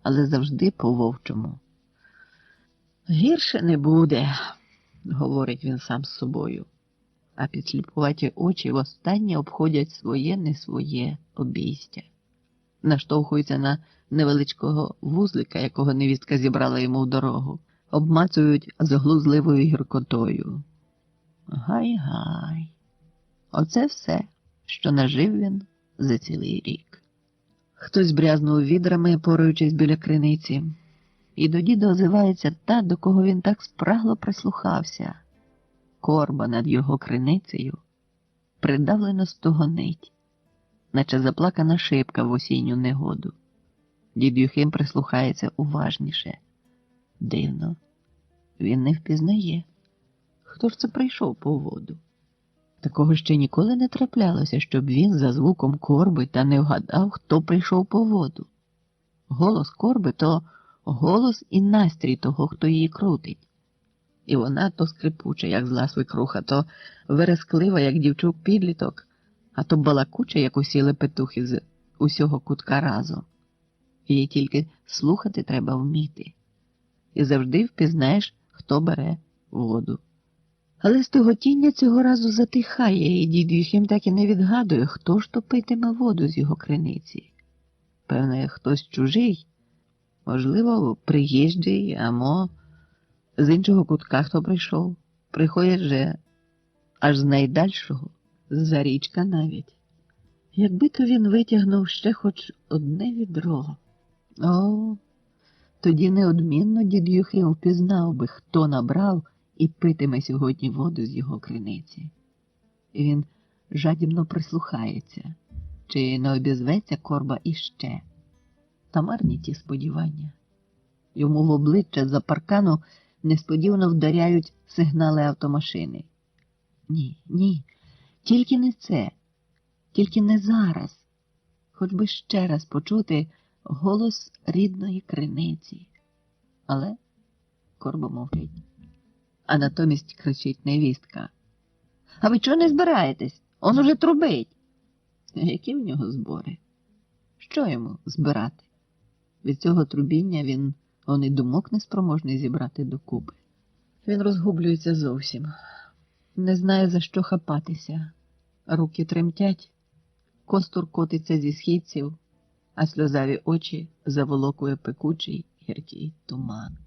але завжди по-вовчому. «Гірше не буде», – говорить він сам з собою, а підсліпуваті очі востаннє обходять своє не своє обійстя. Наштовхуються на невеличкого вузлика, якого невістка зібрала йому в дорогу, обмацують з глузливою гіркотою. Гай-гай. Оце все, що нажив він за цілий рік. Хтось брязнув відрами, поруючись біля криниці, і до діда озивається та, до кого він так спрагло прислухався. Корба над його криницею придавлено стогонить, наче заплакана шибка в осінню негоду. Дід Юхим прислухається уважніше. Дивно, він не впізнає. Хто ж це прийшов по воду? Такого ще ніколи не траплялося, щоб він за звуком корби та не вгадав, хто прийшов по воду. Голос корби – то голос і настрій того, хто її крутить. І вона то скрипуча, як зла свекруха, то вересклива, як дівчук-підліток, а то балакуча, як усі лепетухи з усього кутка разом. Її тільки слухати треба вміти. І завжди впізнаєш, хто бере воду. Але стоготіння цього разу затихає, і дід Юхим так і не відгадує, хто ж то питиме воду з його криниці. Певне, хтось чужий, можливо, приїжджий, амо з іншого кутка хто прийшов. Приходять же аж з найдальшого, з-за річка навіть. Якби то він витягнув ще хоч одне відро. О, тоді неодмінно дід Юхим впізнав би, хто набрав і питиме сьогодні воду з його криниці. І він жадібно прислухається, чи не обізветься корба іще. Та марні ті сподівання. Йому в обличчя за паркану несподівано вдаряють сигнали автомашини. Ні, ні, тільки не це, тільки не зараз. Хоч би ще раз почути голос рідної криниці. Але корба мовчить. А натомість кричить невістка. «А ви чого не збираєтесь? Он уже трубить!» Які в нього збори? Що йому збирати? Від цього трубіння він он і думок неспроможний зібрати докупи. Він розгублюється зовсім. Не знає, за що хапатися. Руки тремтять, костур котиться зі східців, а сльозаві очі заволокує пекучий гіркий туман.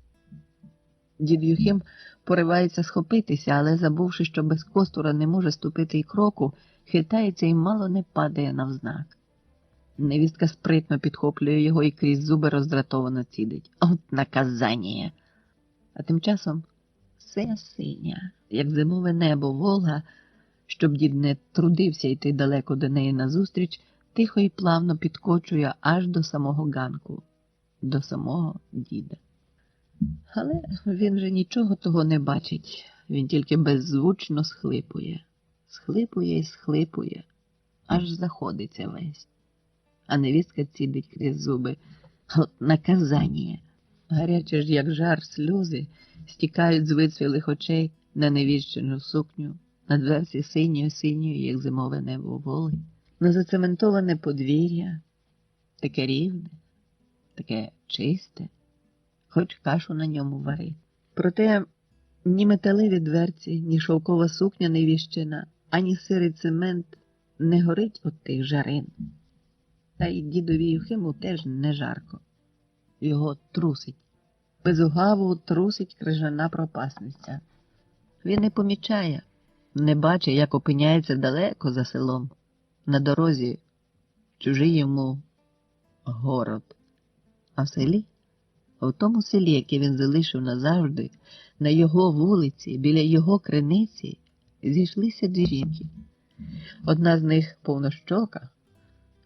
Дід Юхим поривається схопитися, але, забувши, що без костура не може ступити й кроку, хитається і мало не падає навзнак. Невістка спритно підхоплює його і крізь зуби роздратовано цідить. От наказання! А тим часом синя, як зимове небо Волга, щоб дід не трудився йти далеко до неї назустріч, тихо і плавно підкочує аж до самого ганку, до самого діда. Але він же нічого того не бачить, він тільки беззвучно схлипує. Схлипує і схлипує, аж заходиться весь. а невістка цідить крізь зуби. От наказання. Гарячі ж, як жар, сльози стікають з вицвілих очей на невіщену сукню, на дверці синьою, як зимове небо воли, на зацементоване подвір'я, таке рівне, таке чисте, хоч кашу на ньому вари. Проте ні металеві дверці, ні шовкова сукня невіщена, ані сирий цемент не горить от тих жарин. Та й дідові Юхиму теж не жарко. Його трусить. Безугаву трусить крижана пропасниця. Він не помічає, не бачить, як опиняється далеко за селом, на дорозі, чужий йому город. А в селі, в тому селі, яке він залишив назавжди, на його вулиці, біля його криниці, зійшлися дві жінки. Одна з них повнощока,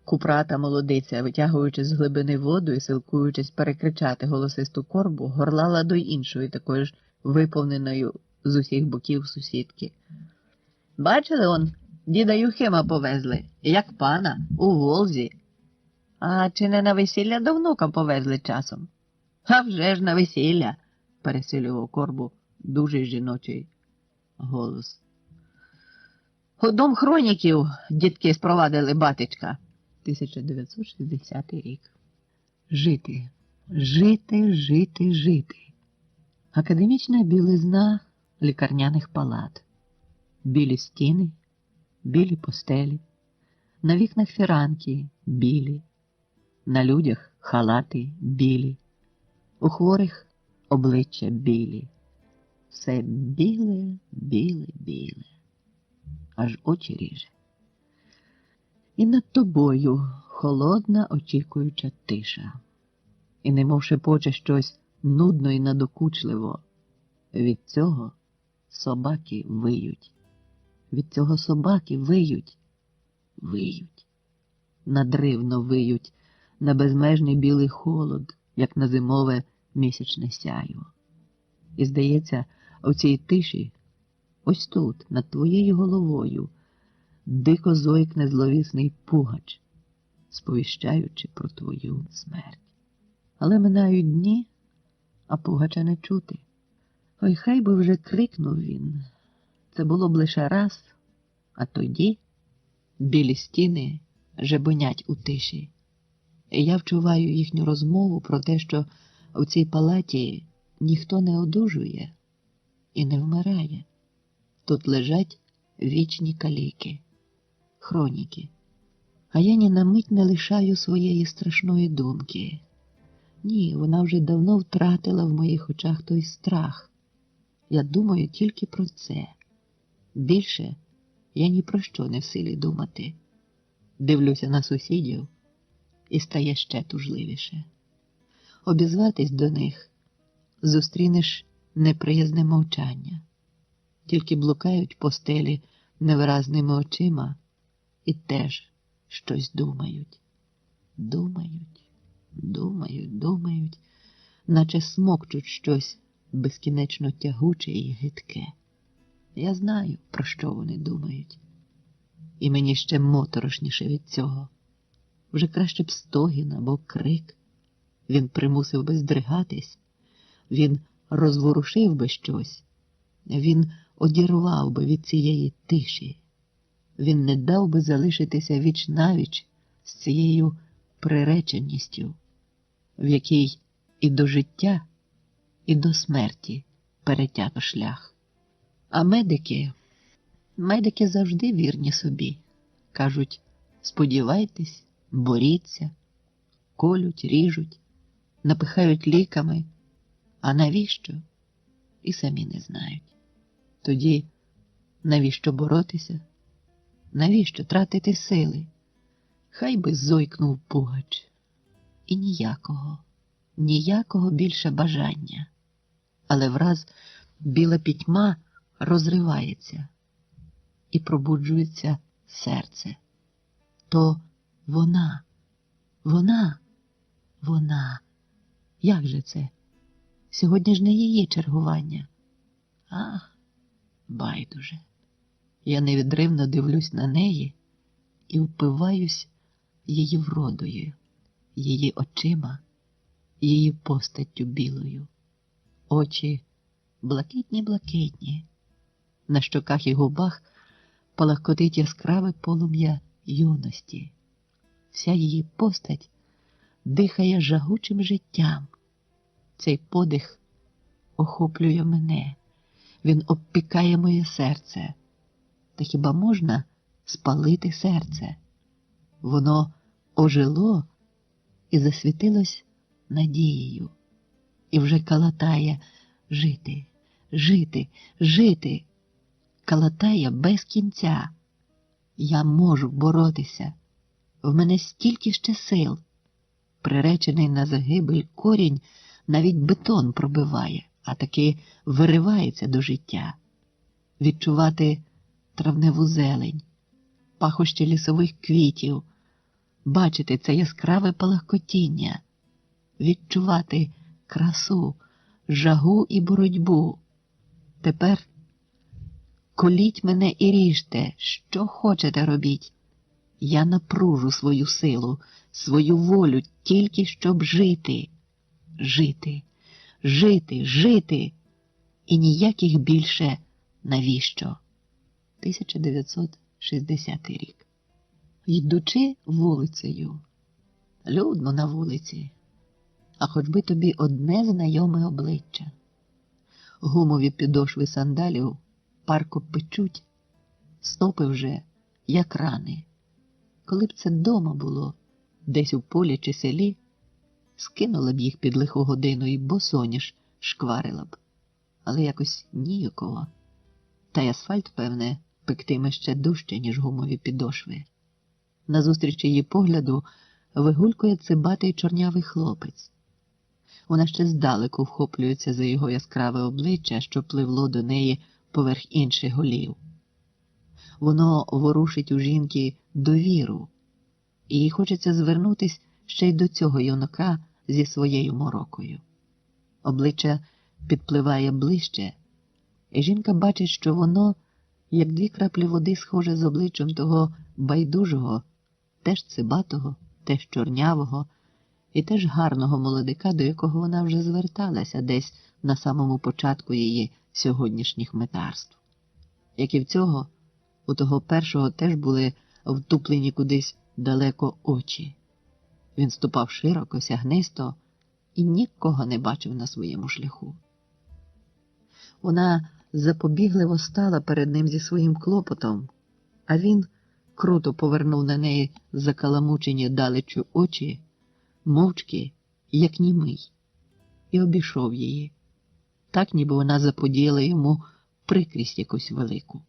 купрата молодиця, витягуючи з глибини воду і силкуючись перекричати голосисту корбу, горлала до іншої, такої ж виповненою з усіх боків сусідки. Бачили он, діда Юхима повезли, як пана, у Волзі. А чи не на весілля до внука повезли часом? А вже ж на весілля, пересилював корбу дуже жіночий голос. У дом хроніків дітки спровадили батечка. 1960 рік. Жити, жити, жити, жити. Академічна білизна лікарняних палат. Білі стіни, білі постелі. На вікнах фіранки білі. На людях халати білі. У хворих обличчя білі. Все біле, біле, біле. Аж очі ріже. І над тобою холодна, очікуюча тиша. І немов шепоче щось нудно і надокучливо. Від цього собаки виють. Від цього собаки виють. Виють. Надривно виють на безмежний білий холод, як на зимове місячне сяйво. І, здається, у цій тиші, ось тут, над твоєю головою, дико зойкне зловісний пугач, сповіщаючи про твою смерть. Але минають дні, а пугача не чути. Ой, хай би вже крикнув він. Це було б лише раз, а тоді білі стіни жебонять у тиші. І я вчуваю їхню розмову про те, що у цій палаті ніхто не одужує і не вмирає. Тут лежать вічні каліки, хроніки. А я ні на мить не лишаю своєї страшної думки. Ні, вона вже давно втратила в моїх очах той страх. Я думаю тільки про це. Більше я ні про що не в силі думати. Дивлюся на сусідів і стає ще тужливіше. Обізватись до них зустрінеш неприязне мовчання. Тільки блукають по стелі невиразними очима і теж щось думають. Думають, думають, думають, наче смокчуть щось безкінечно тягуче і гидке. Я знаю, про що вони думають. І мені ще моторошніше від цього. Вже краще б стогін або крик. Він примусив би здригатись, він розворушив би щось, він одірвав би від цієї тиші, він не дав би залишитися віч-навіч з цією приреченістю, в якій і до життя, і до смерті перетято шлях. А медики завжди вірні собі. Кажуть, сподівайтесь, боріться, колють, ріжуть, напихають ліками. А навіщо? І самі не знають. Тоді навіщо боротися? Навіщо тратити сили? Хай би зойкнув пугач. І ніякого більше бажання. Але враз біла пітьма розривається і пробуджується серце. То вона. Як же це? Сьогодні ж не її чергування. Ах, байдуже. Я невідривно дивлюсь на неї і впиваюсь її вродою, її очима, її постаттю білою. Очі блакитні-блакитні. На щоках і губах палахкотить яскраве полум'я юності. Вся її постать дихає жагучим життям. Цей подих охоплює мене, він обпікає моє серце. Та хіба можна спалити серце? Воно ожило і засвітилось надією, і вже калатає жити, жити, жити. Калатає без кінця. Я можу боротися. В мене стільки ще сил. Приречений на загибель корінь навіть бетон пробиває, а таки виривається до життя. Відчувати травневу зелень, пахощі лісових квітів, бачити це яскраве палахкотіння, відчувати красу, жагу і боротьбу. Тепер коліть мене і ріжте, що хочете робіть. Я напружу свою силу, свою волю тільки щоб жити. Жити, жити, жити. І ніяких більше навіщо. 1960 рік. Йдучи вулицею, людно на вулиці, а хоч би тобі одне знайоме обличчя. Гумові підошви сандалів парко печуть, стопи вже, як рани. Коли б це дома було, десь у полі чи селі, скинула б їх під лиху годину і босоніж шкварила б. Але якось ніяково. Та й асфальт, певне, пектиме ще дужче, ніж гумові підошви. Назустріч її погляду вигулькує цибатий чорнявий хлопець. Вона ще здалеку вхоплюється за його яскраве обличчя, що пливло до неї поверх інших голів. Воно ворушить у жінки довіру, і їй хочеться звернутись ще й до цього юнака зі своєю морокою. Обличчя підпливає ближче, і жінка бачить, що воно, як дві краплі води, схоже з обличчям того байдужого, теж цибатого, теж чорнявого і теж гарного молодика, до якого вона вже зверталася десь на самому початку її сьогоднішніх метарств. Як і в цього, у того першого теж були втуплені кудись далеко очі. Він ступав широко, сягнисто і нікого не бачив на своєму шляху. Вона запобігливо стала перед ним зі своїм клопотом, а він круто повернув на неї закаламучені далечу очі, мовчки, як німий, і обійшов її, так ніби вона заподіяла йому прикрість якусь велику.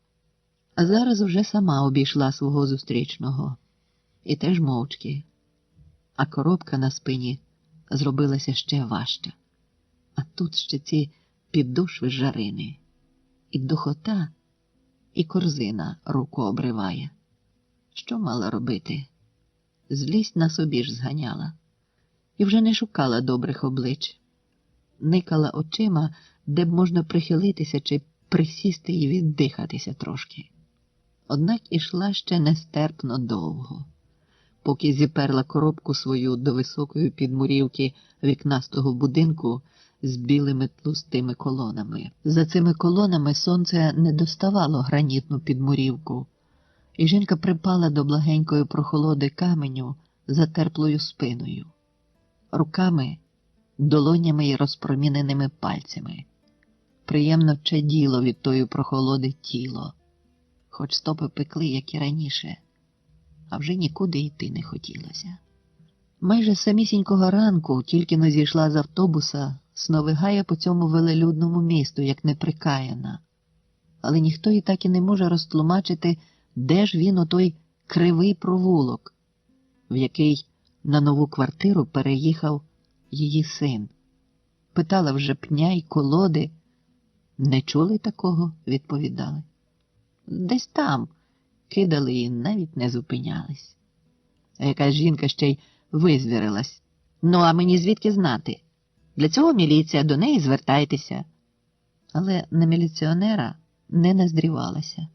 А зараз вже сама обійшла свого зустрічного, і теж мовчки, а коробка на спині зробилася ще важча. А тут ще ці підошви жарини, і духота, і корзина руку обриває. Що мала робити? Злість на собі ж зганяла. І вже не шукала добрих облич. Никала очима, де б можна прихилитися чи присісти і віддихатися трошки. Однак ішла ще нестерпно довго, поки зіперла коробку свою до високої підмурівки вікнастого будинку з білими тлустими колонами. За цими колонами сонце не доставало гранітну підмурівку, і жінка припала до благенької прохолоди каменю за терплою спиною, руками, долонями й розпроміненими пальцями. Приємно чаділо від тої прохолоди тіло, хоч стопи пекли, як і раніше, а вже нікуди йти не хотілося. Майже з самісінького ранку, тільки но зійшла з автобуса, сновигає по цьому велелюдному місту, як неприкаяна. Але ніхто і так і не може розтлумачити, де ж він отой кривий провулок, в який на нову квартиру переїхав її син. Питала вже пня й колоди. Не чули такого, відповідали. Десь там, кидали і навіть не зупинялись. А якась жінка ще й визвірилась. Ну, а мені звідки знати? Для цього міліція, до неї звертайтеся. Але на міліціонера не наздрівалася.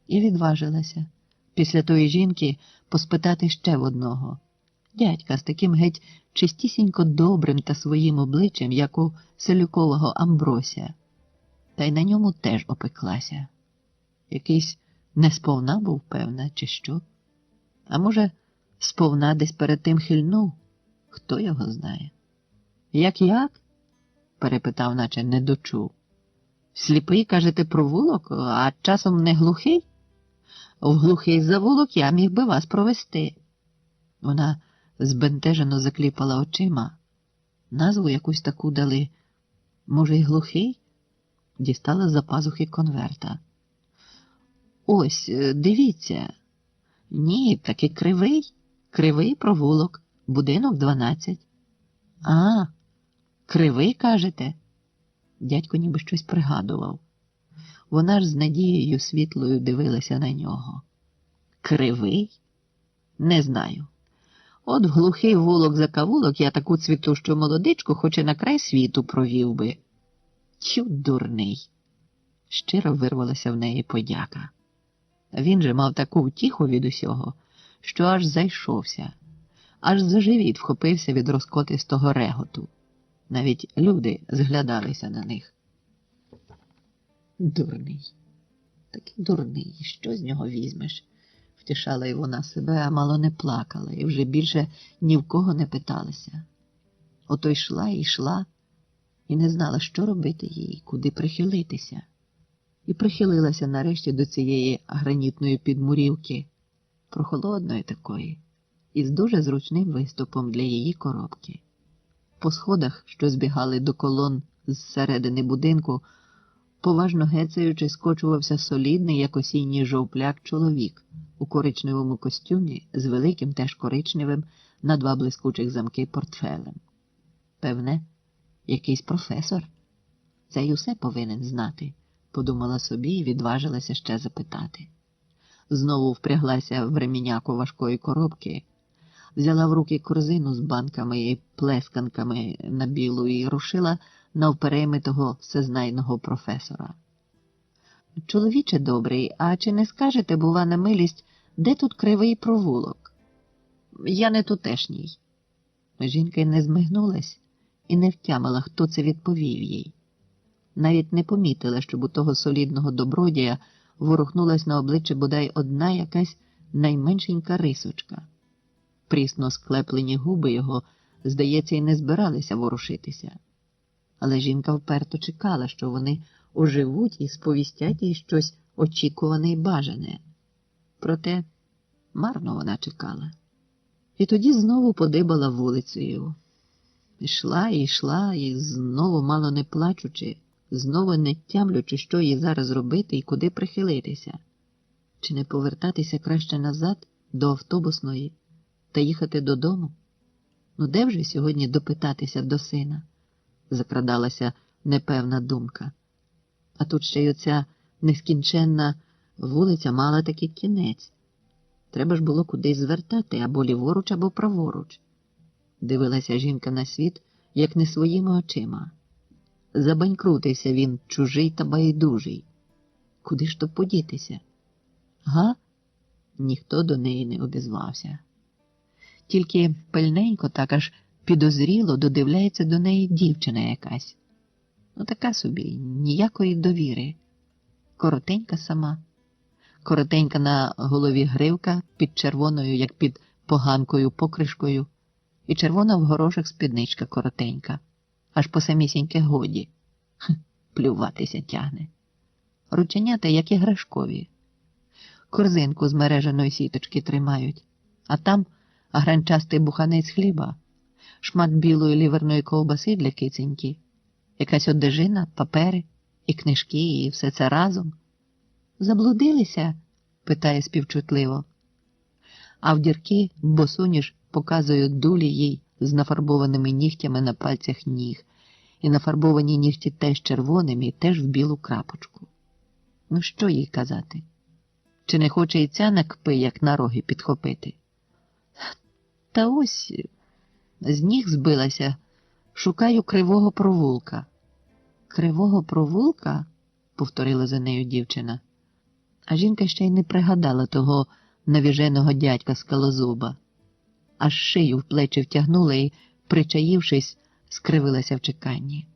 І відважилася Після тої жінки поспитати ще в одного. Дядька з таким геть чистісінько добрим та своїм обличчям, як у селюкового Амброся. Та й на ньому теж опеклася. Якийсь несповна був, певна, чи що? А може, сповна десь перед тим хильнув? Хто його знає? Як? Перепитав, наче не дочув. Сліпий, кажете, провулок, а часом не глухий? В глухий завулок я міг би вас провести. Вона збентежено закліпала очима. Назву якусь таку дали. Може, й глухий? Дістала з-за пазухи конверта. Ось, дивіться. Ні, таки кривий. Кривий провулок. Будинок 12. А, кривий, кажете? Дядько ніби щось пригадував. Вона ж з надією світлою дивилася на нього. Кривий? Не знаю. От в глухий вулок за кавулок я таку цвітущу молодичку хоч і на край світу провів би. Тю, дурний. Щиро вирвалася в неї подяка. Він же мав таку втіху від усього, що аж зайшовся, аж за живіт вхопився від розкотистого реготу. Навіть люди зглядалися на них. Дурний. Такий дурний, що з нього візьмеш? Втішала й вона себе, а мало не плакала, і вже більше ні в кого не питалася. Ото йшла і йшла, і не знала, що робити їй, куди прихилитися. І прихилилася нарешті до цієї гранітної підмурівки, прохолодної такої, із дуже зручним виступом для її коробки. По сходах, що збігали до колон зсередини будинку, поважно гецаючи, скочувався солідний, як осінній жовпляк, чоловік у коричневому костюмі з великим, теж коричневим, на 2 блискучих замки портфелем. Певне, якийсь професор. Цей усе повинен знати, подумала собі і відважилася ще запитати. Знову впряглася в реміняку важкої коробки, взяла в руки корзину з банками і плесканками на білу і рушила навперейми того всезнайного професора. Чоловіче добрий, а чи не скажете, бува на милість, де тут кривий провулок? Я не тутешній. Жінка й не змигнулась і не втямила, хто це відповів їй. Навіть не помітила, щоб у того солідного добродія ворухнулась на обличчі бодай одна якась найменшенька рисочка. Прісно склеплені губи його, здається, й не збиралися ворушитися. Але жінка вперто чекала, що вони оживуть і сповістять їй щось очікуване й бажане. Проте марно вона чекала. І тоді знову подибала вулицею. Ішла і йшла, і знову мало не плачучи, знову не тямлючи, що їй зараз робити і куди прихилитися. Чи не повертатися краще назад, до автобусної, та їхати додому? Ну де вже сьогодні допитатися до сина? Закрадалася непевна думка. А тут ще й оця нескінченна вулиця мала таки кінець. Треба ж було кудись звертати, або ліворуч, або праворуч. Дивилася жінка на світ, як не своїми очима. Забанькрутився він, чужий та байдужий. Куди ж то подітися? Га? Ніхто до неї не обізвався. Тільки пильненько, так аж підозріло додивляється до неї дівчина якась. Ну така собі, ніякої довіри. Коротенька сама. Коротенька на голові гривка під червоною, як під поганкою покришкою, і червона в горошах спідничка коротенька, аж по самісіньке годі. Плюватися тягне. Рученята, як іграшкові. Корзинку з мережаної сіточки тримають, а там гранчастий буханець хліба, шмат білої ліверної ковбаси для киценьки, якась одежина, папери і книжки, і все це разом. «Заблудилися?» – питає співчутливо. А в дірки босоніж показують дулі їй з нафарбованими нігтями на пальцях ніг, і нафарбовані нігті теж червоними, і теж в білу крапочку. Ну що їй казати? Чи не хоче і ця на кпи, як на роги, підхопити? Та ось з ніг збилася, шукаю кривого провулка. Кривого провулка? Повторила за нею дівчина. А жінка ще й не пригадала того навіженого дядька Скалозуба. Аж шию в плечі втягнула і, причаївшись, скривилася в чеканні.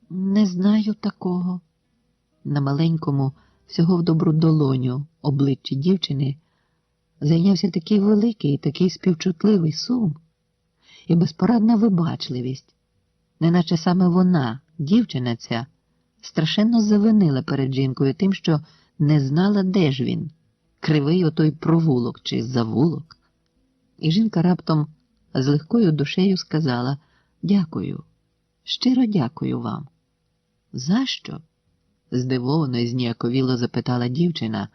Не знаю такого. На маленькому, всього в добру долоню обличчі дівчини зайнявся такий великий і такий співчутливий сум і безпорадна вибачливість, неначе саме вона, дівчина ця, страшенно завинила перед жінкою тим, що не знала, де ж він, кривий отой провулок чи завулок. І жінка раптом з легкою душею сказала: «Дякую, щиро дякую вам». «За що?» – здивовано і зніяковіло запитала дівчина,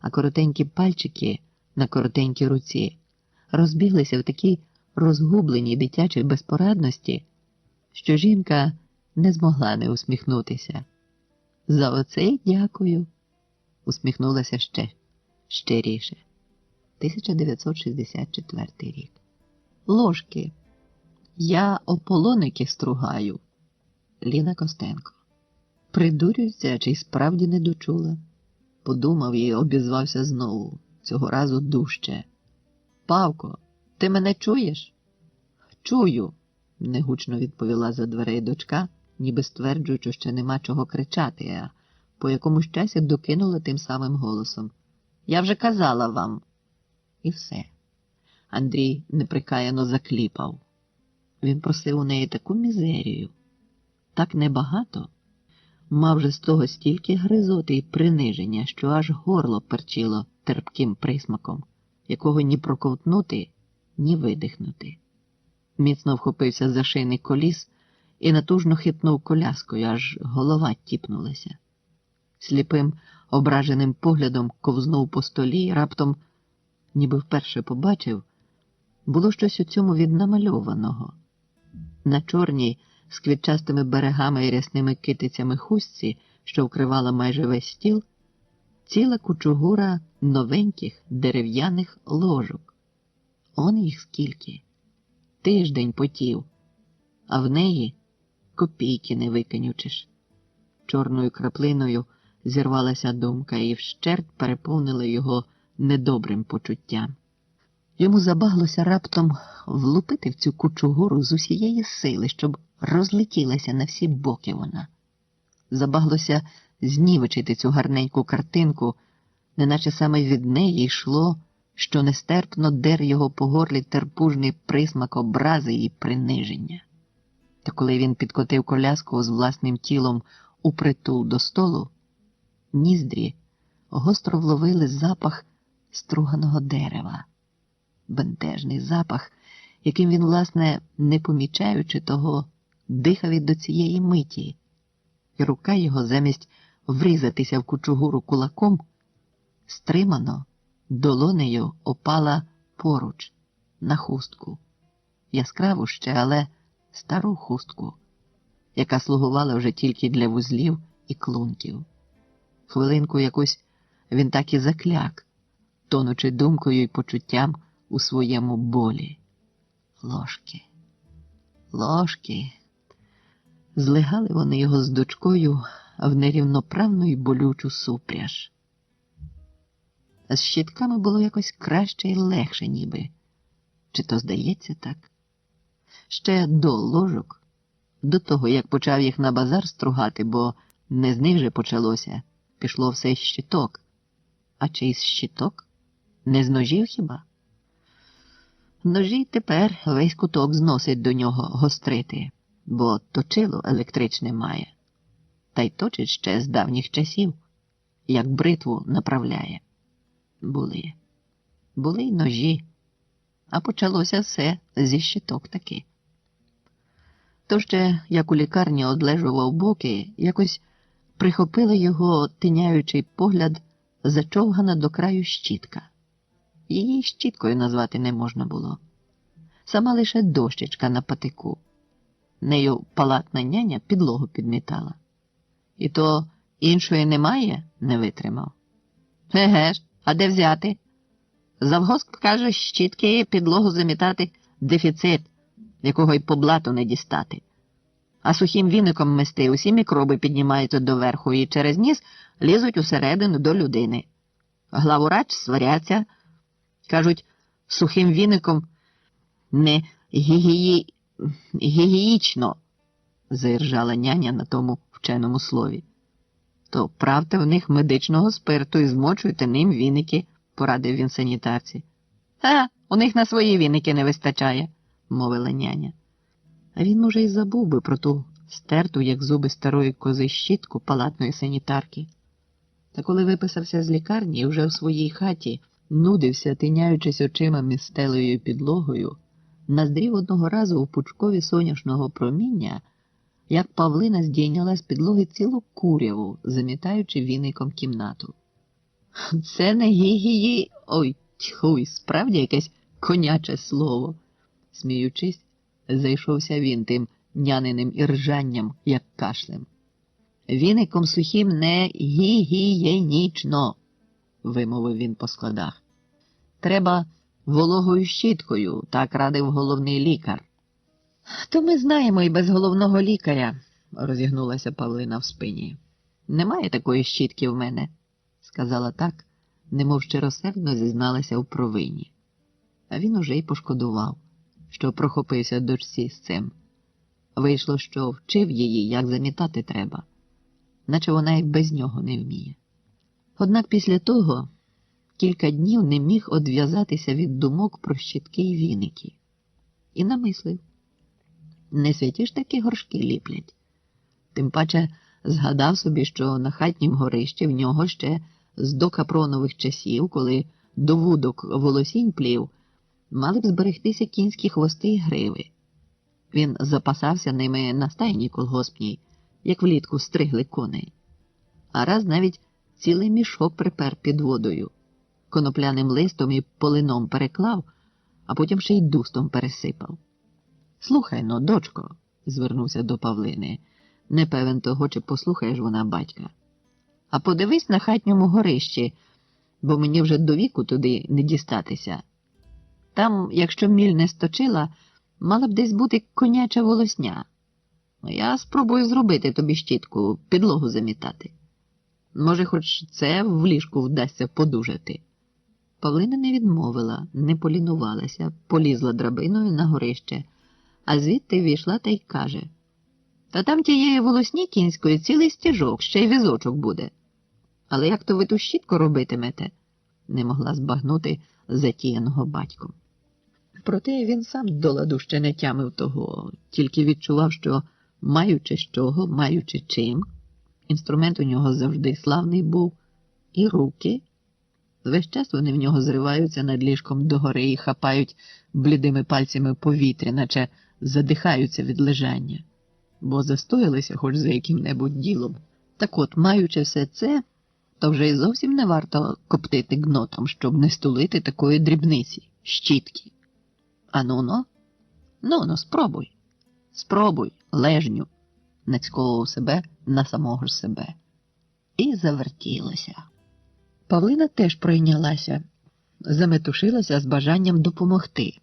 а коротенькі пальчики на коротенькій руці розбіглися в такій розгубленій дитячій безпорадності, що жінка не змогла не усміхнутися. «За оце й дякую», – усміхнулася ще щиріше. 1964 рік. Ложки. Я ополоники стругаю. Ліна Костенко. Придурюється, чи й справді не дочула. Подумав і обізвався знову, цього разу дужче. Павко, ти мене чуєш? Чую, негучно відповіла за дверей дочка, ніби стверджуючи, що нема чого кричати, а по якомусь часі докинула тим самим голосом. Я вже казала вам. І все. Андрій неприкаяно закліпав. Він просив у неї таку мізерію. Так небагато. Мав же з того стільки гризоти і приниження, що аж горло перчило терпким присмаком, якого ні проковтнути, ні видихнути. Міцно вхопився за шийний коліс і натужно хитнув коляскою, аж голова тіпнулася. Сліпим, ображеним поглядом ковзнув по столі і раптом, ніби вперше побачив, було щось у цьому віднамальованого. На чорній, з квітчастими берегами і рясними китицями хустці, що вкривала майже весь стіл, ціла кучугура новеньких дерев'яних ложок. Он їх скільки. Тиждень потів, а в неї копійки не викинючиш. Чорною краплиною зірвалася думка і вщерть переповнила його недобрим почуттям. Йому забаглося раптом влупити в цю кучугуру з усієї сили, щоб розлетілася на всі боки вона. Забаглося знівечити цю гарненьку картинку, неначе саме від неї йшло, що нестерпно дер його по горлі терпужний присмак образи і приниження. Та коли він підкотив коляску з власним тілом у притул до столу, ніздрі гостро вловили запах струганого дерева. Бентежний запах, яким він, власне, не помічаючи того, дихав і до цієї миті, і рука його, замість врізатися в кучугуру кулаком, стримано долонею опала поруч, на хустку. Яскраву ще, але стару хустку, яка слугувала вже тільки для вузлів і клунків. Хвилинку якусь він так і закляк, тонучи думкою і почуттям у своєму болі. Ложки. Ложки. Злигали вони його з дочкою в нерівноправну й болючу супряж. З щітками було якось краще й легше ніби. Чи то здається так? Ще до ложок, до того, як почав їх на базар стругати, бо не з них же почалося, пішло все з щиток. А чи із щиток? Не з ножів хіба? Ножі тепер весь куток зносить до нього гострити, бо точило електричне має. Та й точить ще з давніх часів, як бритву направляє. Були й ножі, а почалося все зі щиток таки. То ще, як у лікарні одлежував боки, якось прихопила його тиняючий погляд зачовгана до краю щітка. Її щіткою назвати не можна було. Сама лише дощечка на патику. Нею палатна няня підлогу підмітала. І то іншої немає, не витримав. Еге ж, а де взяти? Завгосп каже, щітки підлогу замітати дефіцит, якого й по блату не дістати. А сухим віником мести усі мікроби піднімаються доверху і через ніс лізуть усередину до людини. Главврач сваряться, Кажуть, сухим віником не гігієчно, заіржала няня на тому вченому слові. То правте в них медичного спирту і змочуйте ним віники, порадив він санітарці. У них на свої віники не вистачає, мовила няня. А він, може, й забув би про ту стерту, як зуби старої кози, щітку палатної санітарки. Та коли виписався з лікарні і вже в своїй хаті нудився, тиняючись очима між стелею і підлогою, наздрів одного разу у пучкові соняшного проміння, як Павлина здійняла з підлоги цілу куряву, замітаючи віником кімнату. Це не гігії... Ой, тьхуй, справді якесь коняче слово. Сміючись, зайшовся він тим няниним іржанням, як кашлем. Віником сухим не гігієнічно, вимовив він по складах. Треба вологою щіткою, так радив головний лікар. То ми знаємо і без головного лікаря, розігнулася Павлина в спині. Немає такої щітки в мене, сказала так, немов щиросердно зізналася в провині. А він уже й пошкодував, що прохопився дочці з цим. Вийшло, що вчив її, як замітати треба, наче вона й без нього не вміє. Однак після того кілька днів не міг одв'язатися від думок про щітки й віники. І намислив. Не святі ж такі горшки ліплять. Тим паче згадав собі, що на хатнім горищі в нього ще з докапронових часів, коли до вудок волосінь плів, мали б зберегтися кінські хвости й гриви. Він запасався ними на стайні колгоспній, як влітку стригли коней. А раз навіть цілий мішок припер під водою, конопляним листом і полином переклав, а потім ще й дустом пересипав. «Слухай, но, дочко», – звернувся до Павлини, не певен того, чи послухаєш вона батька. «А подивись на хатньому горищі, бо мені вже до віку туди не дістатися. Там, якщо міль не сточила, мала б десь бути коняча волосня. Я спробую зробити тобі щітку, підлогу замітати. Може, хоч це в ліжку вдасться подужати». Павлина не відмовила, не полінувалася, полізла драбиною на горище, а звідти війшла та й каже: «Та там тієї волосні кінської цілий стіжок, ще й візочок буде. Але як то ви ту щітку робитимете?» Не могла збагнути затіяного батьком. Проте він сам до ладу ще не тямив того, тільки відчував, що маючи з чого, маючи чим, інструмент у нього завжди славний був, і руки. Весь час вони в нього зриваються над ліжком догори і хапають блідими пальцями повітря, наче задихаються від лежання, бо застоялися хоч за яким-небудь ділом. Так от, маючи все це, то вже й зовсім не варто коптити гнотом, щоб не стулити такої дрібниці, щітки. А ну-но, спробуй. Спробуй, лежню, нацьковував себе на самого ж себе. І завертілося. Павлина теж пройнялася, заметушилася з бажанням допомогти.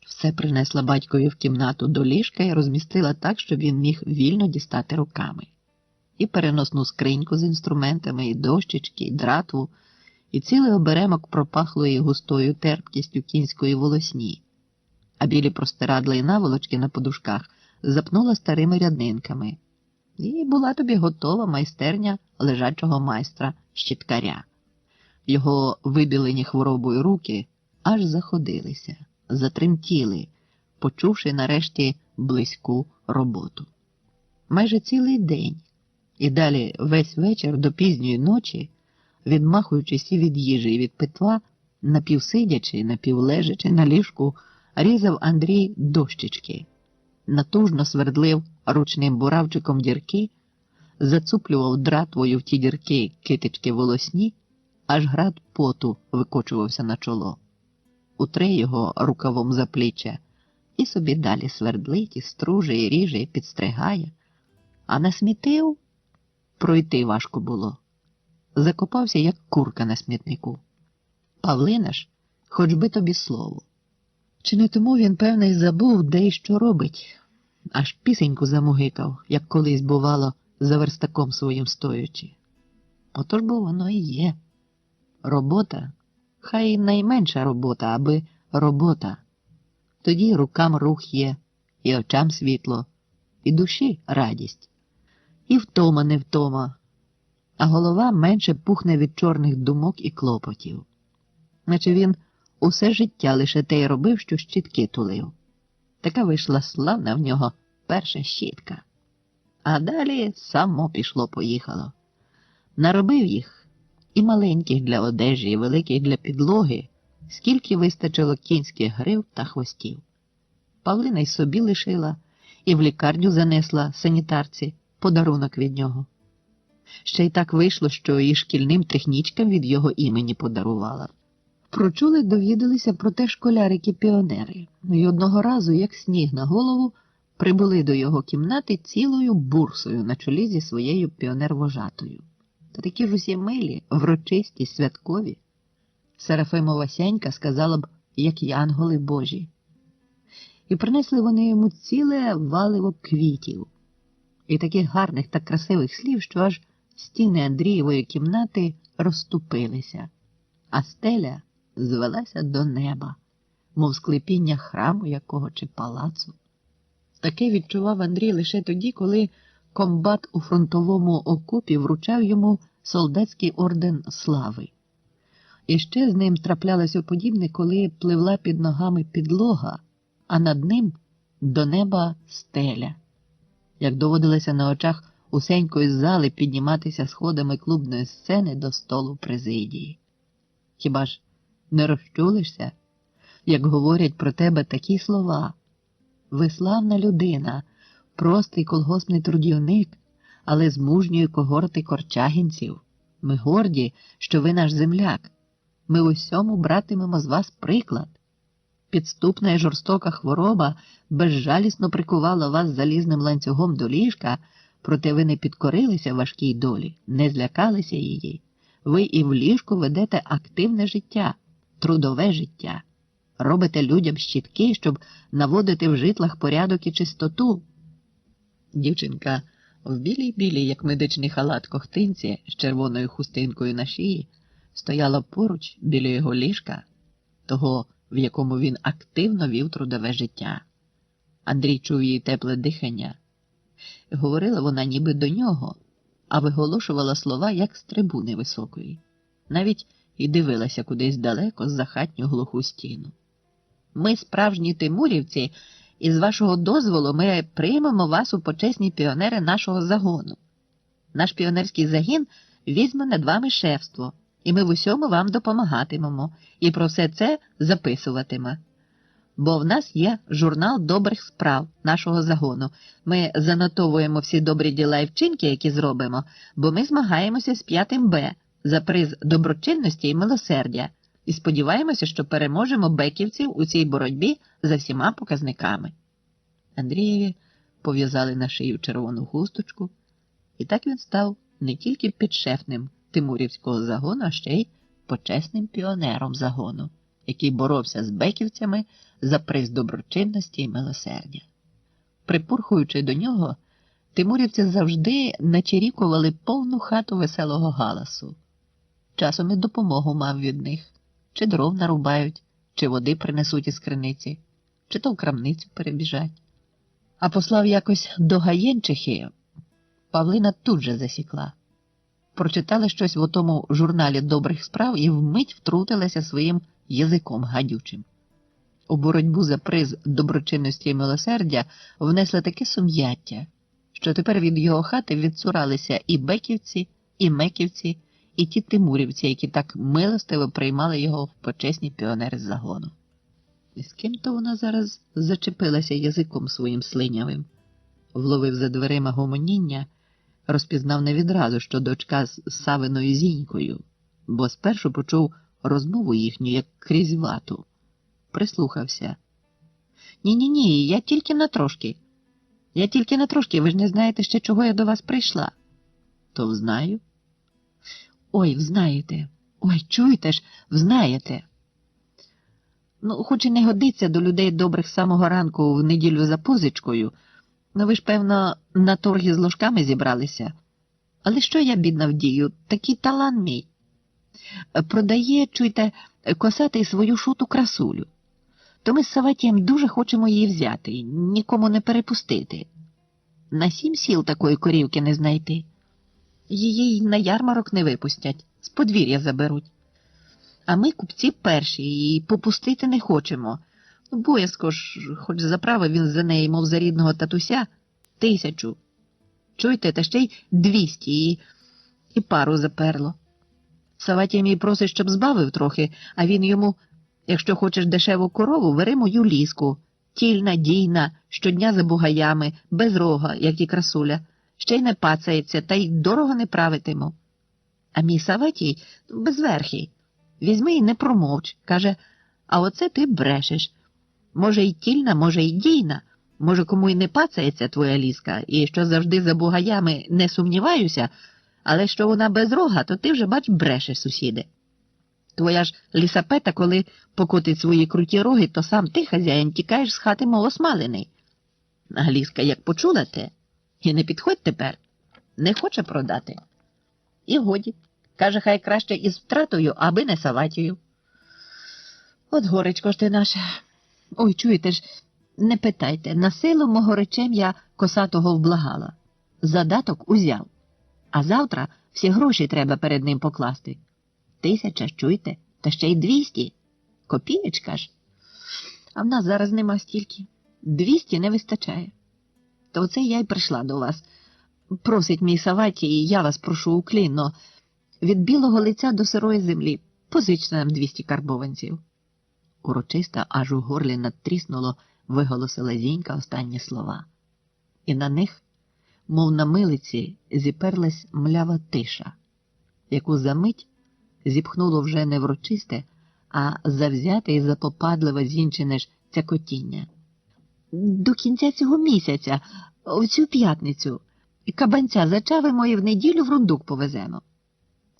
Все принесла батькові в кімнату до ліжка і розмістила так, щоб він міг вільно дістати руками. І переносну скриньку з інструментами, і дощечки, і дратву, і цілий оберемок пропахлої густою терпкістю кінської волосні, а білі простирадла і наволочки на подушках запнула старими ряднинками. І була тобі готова майстерня лежачого майстра-щіткаря. Його вибілені хворобою руки аж заходилися, затремтіли, почувши нарешті близьку роботу. Майже цілий день і далі весь вечір до пізньої ночі, відмахуючись і від їжі, і від питва, напівсидячи, напівлежачи на ліжку, різав Андрій дощечки, натужно свердлив ручним буравчиком дірки, зацуплював дратвою в ті дірки китички волосні, аж град поту викочувався на чоло. Утре його рукавом за плече і собі далі свердлить, і струже, і ріже, і підстригає. А насмітив – пройти важко було. Закопався, як курка на смітнику. Павлина ж, хоч би тобі слово. Чи не тому він, певний, забув, де й що робить? Аж пісеньку замугикав, як колись бувало, за верстаком своїм стоячи. Отож бо воно і є. Робота Хай найменша робота, аби робота. Тоді рукам рух є, і очам світло, і душі радість, і втома не втома, а голова менше пухне від чорних думок і клопотів. Наче він усе життя лише те й робив, що щітки тулив. Така вийшла славна в нього перша щітка. А далі само пішло-поїхало. Наробив їх і маленьких для одежі, і великих для підлоги, скільки вистачило кінських грив та хвостів. Павлина й собі лишила, і в лікарню занесла санітарці подарунок від нього. Ще й так вийшло, що і шкільним технічкам від його імені подарувала. Прочули, довідалися про те школярики-піонери. І одного разу, як сніг на голову, прибули до його кімнати цілою бурсою на чолі зі своєю піонер-вожатою. Та такі ж усі милі, врочисті, святкові. Серафимова сянька сказала б, як янголи божі. І принесли вони йому ціле валиво квітів. І таких гарних та красивих слів, що аж стіни Андрієвої кімнати розступилися, а стеля звелася до неба, мов склепіння храму якого чи палацу. Таке відчував Андрій лише тоді, коли комбат у фронтовому окопі вручав йому солдатський орден слави. І ще з ним траплялося подібне, коли пливла під ногами підлога, а над ним до неба стеля. Як доводилося на очах усенької зали підніматися сходами клубної сцени до столу президії. Хіба ж не розчулишся, як говорять про тебе такі слова? Ви славна людина, простий колгоспний трудівник, але з мужньої когорти корчагінців. Ми горді, що ви наш земляк. Ми в усьому братимемо з вас приклад. Підступна і жорстока хвороба безжалісно прикувала вас залізним ланцюгом до ліжка, проте ви не підкорилися важкій долі, не злякалися її. Ви і в ліжку ведете активне життя, трудове життя. Робите людям щітки, щоб наводити в житлах порядок і чистоту. Дівчинка в білій-білій, як медичний халат кохтинці з червоною хустинкою на шиї, стояла поруч біля його ліжка, того, в якому він активно вів трудове життя. Андрій чув її тепле дихання. Говорила вона ніби до нього, а виголошувала слова, як з трибуни високої. Навіть і дивилася кудись далеко з-за хатню глуху стіну. Ми справжні тимурівці, і з вашого дозволу ми приймемо вас у почесні піонери нашого загону. Наш піонерський загін візьме над вами шефство, і ми в усьому вам допомагатимемо, і про все це записуватиме. Бо в нас є журнал добрих справ нашого загону. Ми занотовуємо всі добрі діла і вчинки, які зробимо, бо ми змагаємося з 5-м Б за приз доброчинності і милосердя, і сподіваємося, що переможемо беківців у цій боротьбі за всіма показниками. Андрієві пов'язали на шию червону хусточку, і так він став не тільки підшефним тимурівського загону, а ще й почесним піонером загону, який боровся з беківцями за приз доброчинності і милосердя. Припурхуючи до нього, тимурівці завжди начерікували повну хату веселого галасу. Часом і допомогу мав від них. Чи дров нарубають, чи води принесуть із криниці, чи то в крамницю перебіжать. А послав якось до Гаєнчихи, Павлина тут же засікла. Прочитала щось в отому журналі добрих справ і вмить втрутилася своїм язиком гадючим. У боротьбу за приз доброчинності і милосердя внесли таке сум'яття, що тепер від його хати відцуралися і беківці, і меківці, і ті тимурівці, які так милостиво приймали його в почесні піонери з загону. І з ким то вона зараз зачепилася язиком своїм слинявим? Вловив за дверима гомоніння, розпізнав не відразу, що дочка з Савиною Зінькою, бо спершу почув розмову їхню, як крізь вату. Прислухався. Ні, я тільки на трошки. Ви ж не знаєте ще, чого я до вас прийшла. То взнаю. Ой, взнаєте. Ой, чуєте ж, взнаєте. Ну, хоч і не годиться до людей добрих з самого ранку в неділю за позичкою, ну ви ж, певно, на торги з ложками зібралися. Але що я, бідна, вдію? Такий талант мій. Продає, чуйте, косатий свою шуту красулю. То ми з Саватієм дуже хочемо її взяти, нікому не перепустити. На 7 сіл такої корівки не знайти. Її й на ярмарок не випустять, з подвір'я заберуть. А ми, купці, перші, і попустити не хочемо. Боязко ж, хоч заправив він за неї, мов за рідного татуся, 1000. Чуєте, та ще й 200, і пару заперло. Саватій мій просить, щоб збавив трохи, а він йому: якщо хочеш дешеву корову, бери мою ліску. Тільна, дійна, щодня за бугаями, без рога, як і красуля. Ще й не пацається, та й дорого не правитиму. А мій Саватій безверхий. Візьми і не промовч. Каже: а оце ти брешеш. Може й тільна, може й дійна. Може, кому й не пацається твоя ліска, і що завжди за бугаями не сумніваюся, але що вона без рога, то ти вже, бач, брешеш, сусіде. Твоя ж лісапета, коли покотить свої круті роги, то сам ти, хазяїн, тікаєш з хати, мов осмалений. А ліска, як почула те, і не підходь тепер, не хоче продати. І годі. Каже, хай краще із втратою, аби не Саватію. От горечко ж ти наша. Ой, чуєте ж, не питайте, на силу мого речем я косатого вблагала. Задаток узяв. А завтра всі гроші треба перед ним покласти. 1000, чуєте, та ще й 200. Копієчка ж. А в нас зараз нема стільки. 200 не вистачає. То оце я й прийшла до вас. Просить мій Саватій, і я вас прошу уклінно. Від білого лиця до сирої землі позичте нам 200 карбованців. Урочисто аж у горлі надтріснуло, виголосила Зінька останні слова. І на них, мов на милиці, зіперлась млява тиша, яку за мить зіпхнуло вже не врочисте, а завзяте і запопадливе зінчине ж цякотіння. До кінця цього місяця, в цю п'ятницю, кабанця зачавимо і в неділю в рундук повеземо.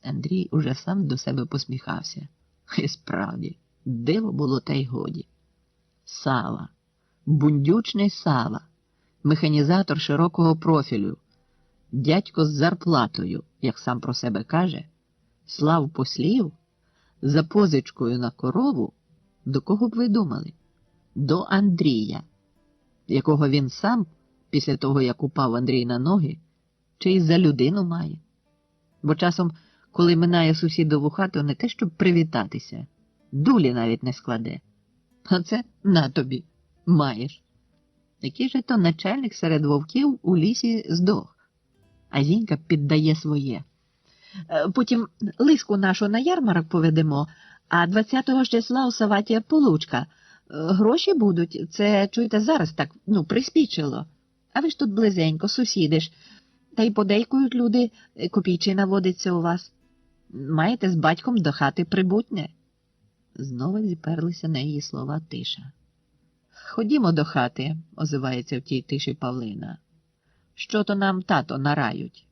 Андрій уже сам до себе посміхався. І справді, диво було та й годі. Сава, бундючний Сава, механізатор широкого профілю, дядько з зарплатою, як сам про себе каже, слав послів, за позичкою на корову, до кого б ви думали? До Андрія, якого він сам, після того, як упав Андрій на ноги, чи й за людину має. Бо часом, коли минає сусідову хату, не те, щоб привітатися, дулі навіть не складе. А це на тобі, маєш. Який же то начальник серед вовків у лісі здох. А Зінька піддає своє. Потім лиску нашу на ярмарок поведемо, а 20-го числа у Саватія получка. Гроші будуть, це, чуєте, зараз так, приспічило. А ви ж тут близенько, сусіди ж. Та й подейкують люди, копійчина водиться у вас. Маєте з батьком до хати прибутне. Знову зіперлися на її слова тиша. Ходімо до хати, озивається в тій тиші Павлина. Що то нам, тато, нарають?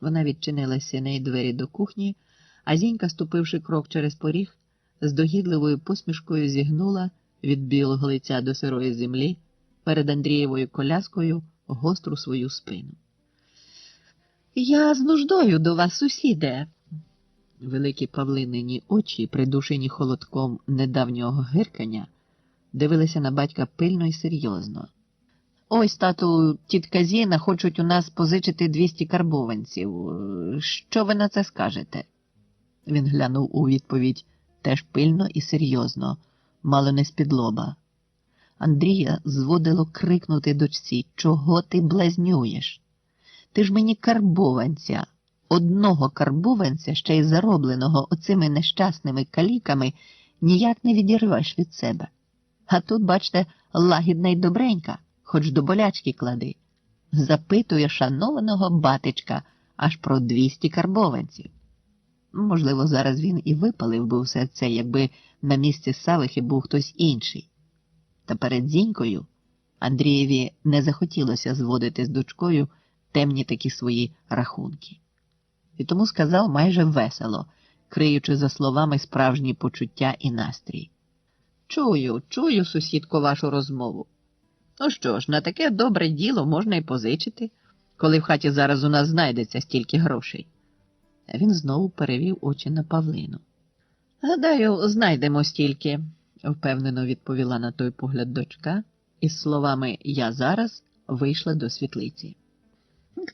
Вона відчинила сіней двері до кухні, а Зінька, ступивши крок через поріг, з догідливою посмішкою зігнула від білого лиця до сирої землі перед Андрієвою коляскою гостру свою спину. Я з нуждою до вас, сусіде. Великі Павлинині очі, придушені холодком недавнього гиркання, дивилися на батька пильно і серйозно. Ось, тату, тітка Зіна хочуть у нас позичити 200 карбованців. Що ви на це скажете? Він глянув у відповідь теж пильно і серйозно, мало не з-під лоба. Андрія зводило крикнути дочці: чого ти блазнюєш? Ти ж мені карбованця, одного карбованця, ще й заробленого оцими нещасними каліками, ніяк не відірвеш від себе. А тут, бачте, лагідна й добренька, хоч до болячки клади. Запитує шанованого батечка аж про 200 карбованців. Можливо, зараз він і випалив би все це, якби на місці Савихи був хтось інший. Та перед Зінькою Андрієві не захотілося зводити з дочкою темні такі свої рахунки. І тому сказав майже весело, криючи за словами справжні почуття і настрій. Чую, сусідко, вашу розмову. Ну що ж, на таке добре діло можна й позичити, коли в хаті зараз у нас знайдеться стільки грошей. Він знову перевів очі на Павлину. Гадаю, знайдемо стільки, впевнено відповіла на той погляд дочка, і з словами «я зараз» вийшла до світлиці.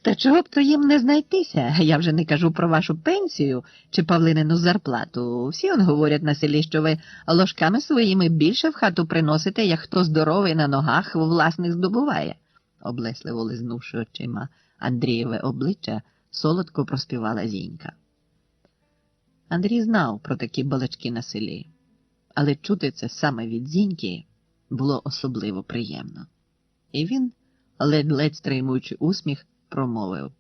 Та чого б то їм не знайтися? Я вже не кажу про вашу пенсію чи Павлинину зарплату. Всі он говорять на селі, що ви ложками своїми більше в хату приносите, як хто здоровий на ногах власних здобуває. Облесливо лизнувши очима Андрієве обличчя, солодко проспівала Зінька. Андрій знав про такі балачки на селі, але чути це саме від Зіньки було особливо приємно. І він, ледь-ледь стримуючи усміх, промовив: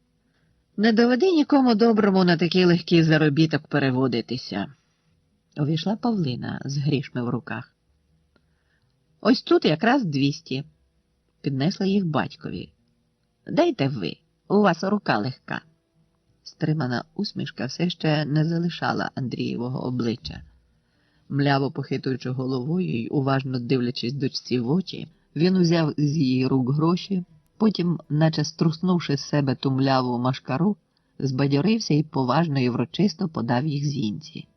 «Не доведи нікому доброму на такий легкий заробіток переводитися». Увійшла Павлина з грішми в руках. «Ось тут якраз 200. Піднесла їх батькові. «Дайте ви, у вас рука легка». Стримана усмішка все ще не залишала Андрієвого обличчя. Мляво похитуючи головою й уважно дивлячись дочці в очі, він узяв з її рук гроші, потім, наче струснувши з себе ту мляву машкару, збадьорився і поважно і врочисто подав їх Зінці.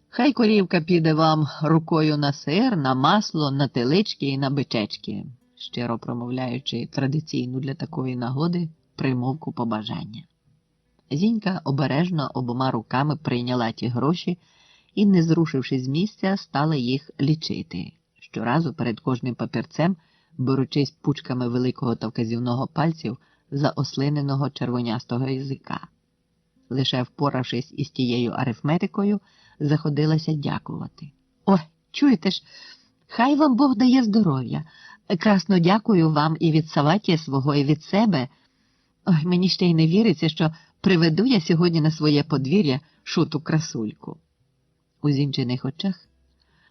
«Хай корівка піде вам рукою на сир, на масло, на телички і на бичечки», щиро промовляючи традиційну для такої нагоди примовку побажання. Зінька обережно обома руками прийняла ті гроші і, не зрушивши з місця, стала їх лічити, щоразу перед кожним папірцем беручись пучками великого та вказівного пальців за ослиненого червонястого язика. Лише впоравшись із тією арифметикою, заходилася дякувати. «Ой, чуєте ж, хай вам Бог дає здоров'я. Красно дякую вам і від Саватія свого, і від себе. Ой, мені ще й не віриться, що приведу я сьогодні на своє подвір'я шуту красульку». У Зінчиних очах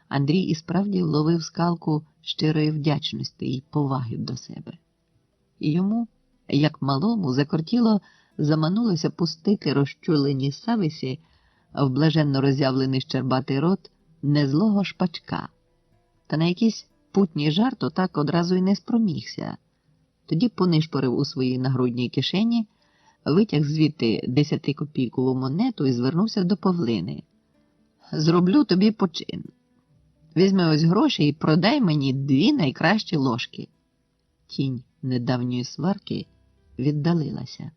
Андрій і справді вловив скалку щирої вдячності і поваги до себе. І йому, як малому, закортіло заманулося пустити розчулені сависі в блаженно роззявлений щербатий рот незлого шпачка. Та на якийсь путній жарт отак одразу й не спромігся. Тоді понишпорив у своїй нагрудній кишені, витяг звідти 10-копійкову монету і звернувся до Павлини. «Зроблю тобі почин. Візьми ось гроші і продай мені 2 найкращі ложки». Тінь недавньої сварки віддалилася.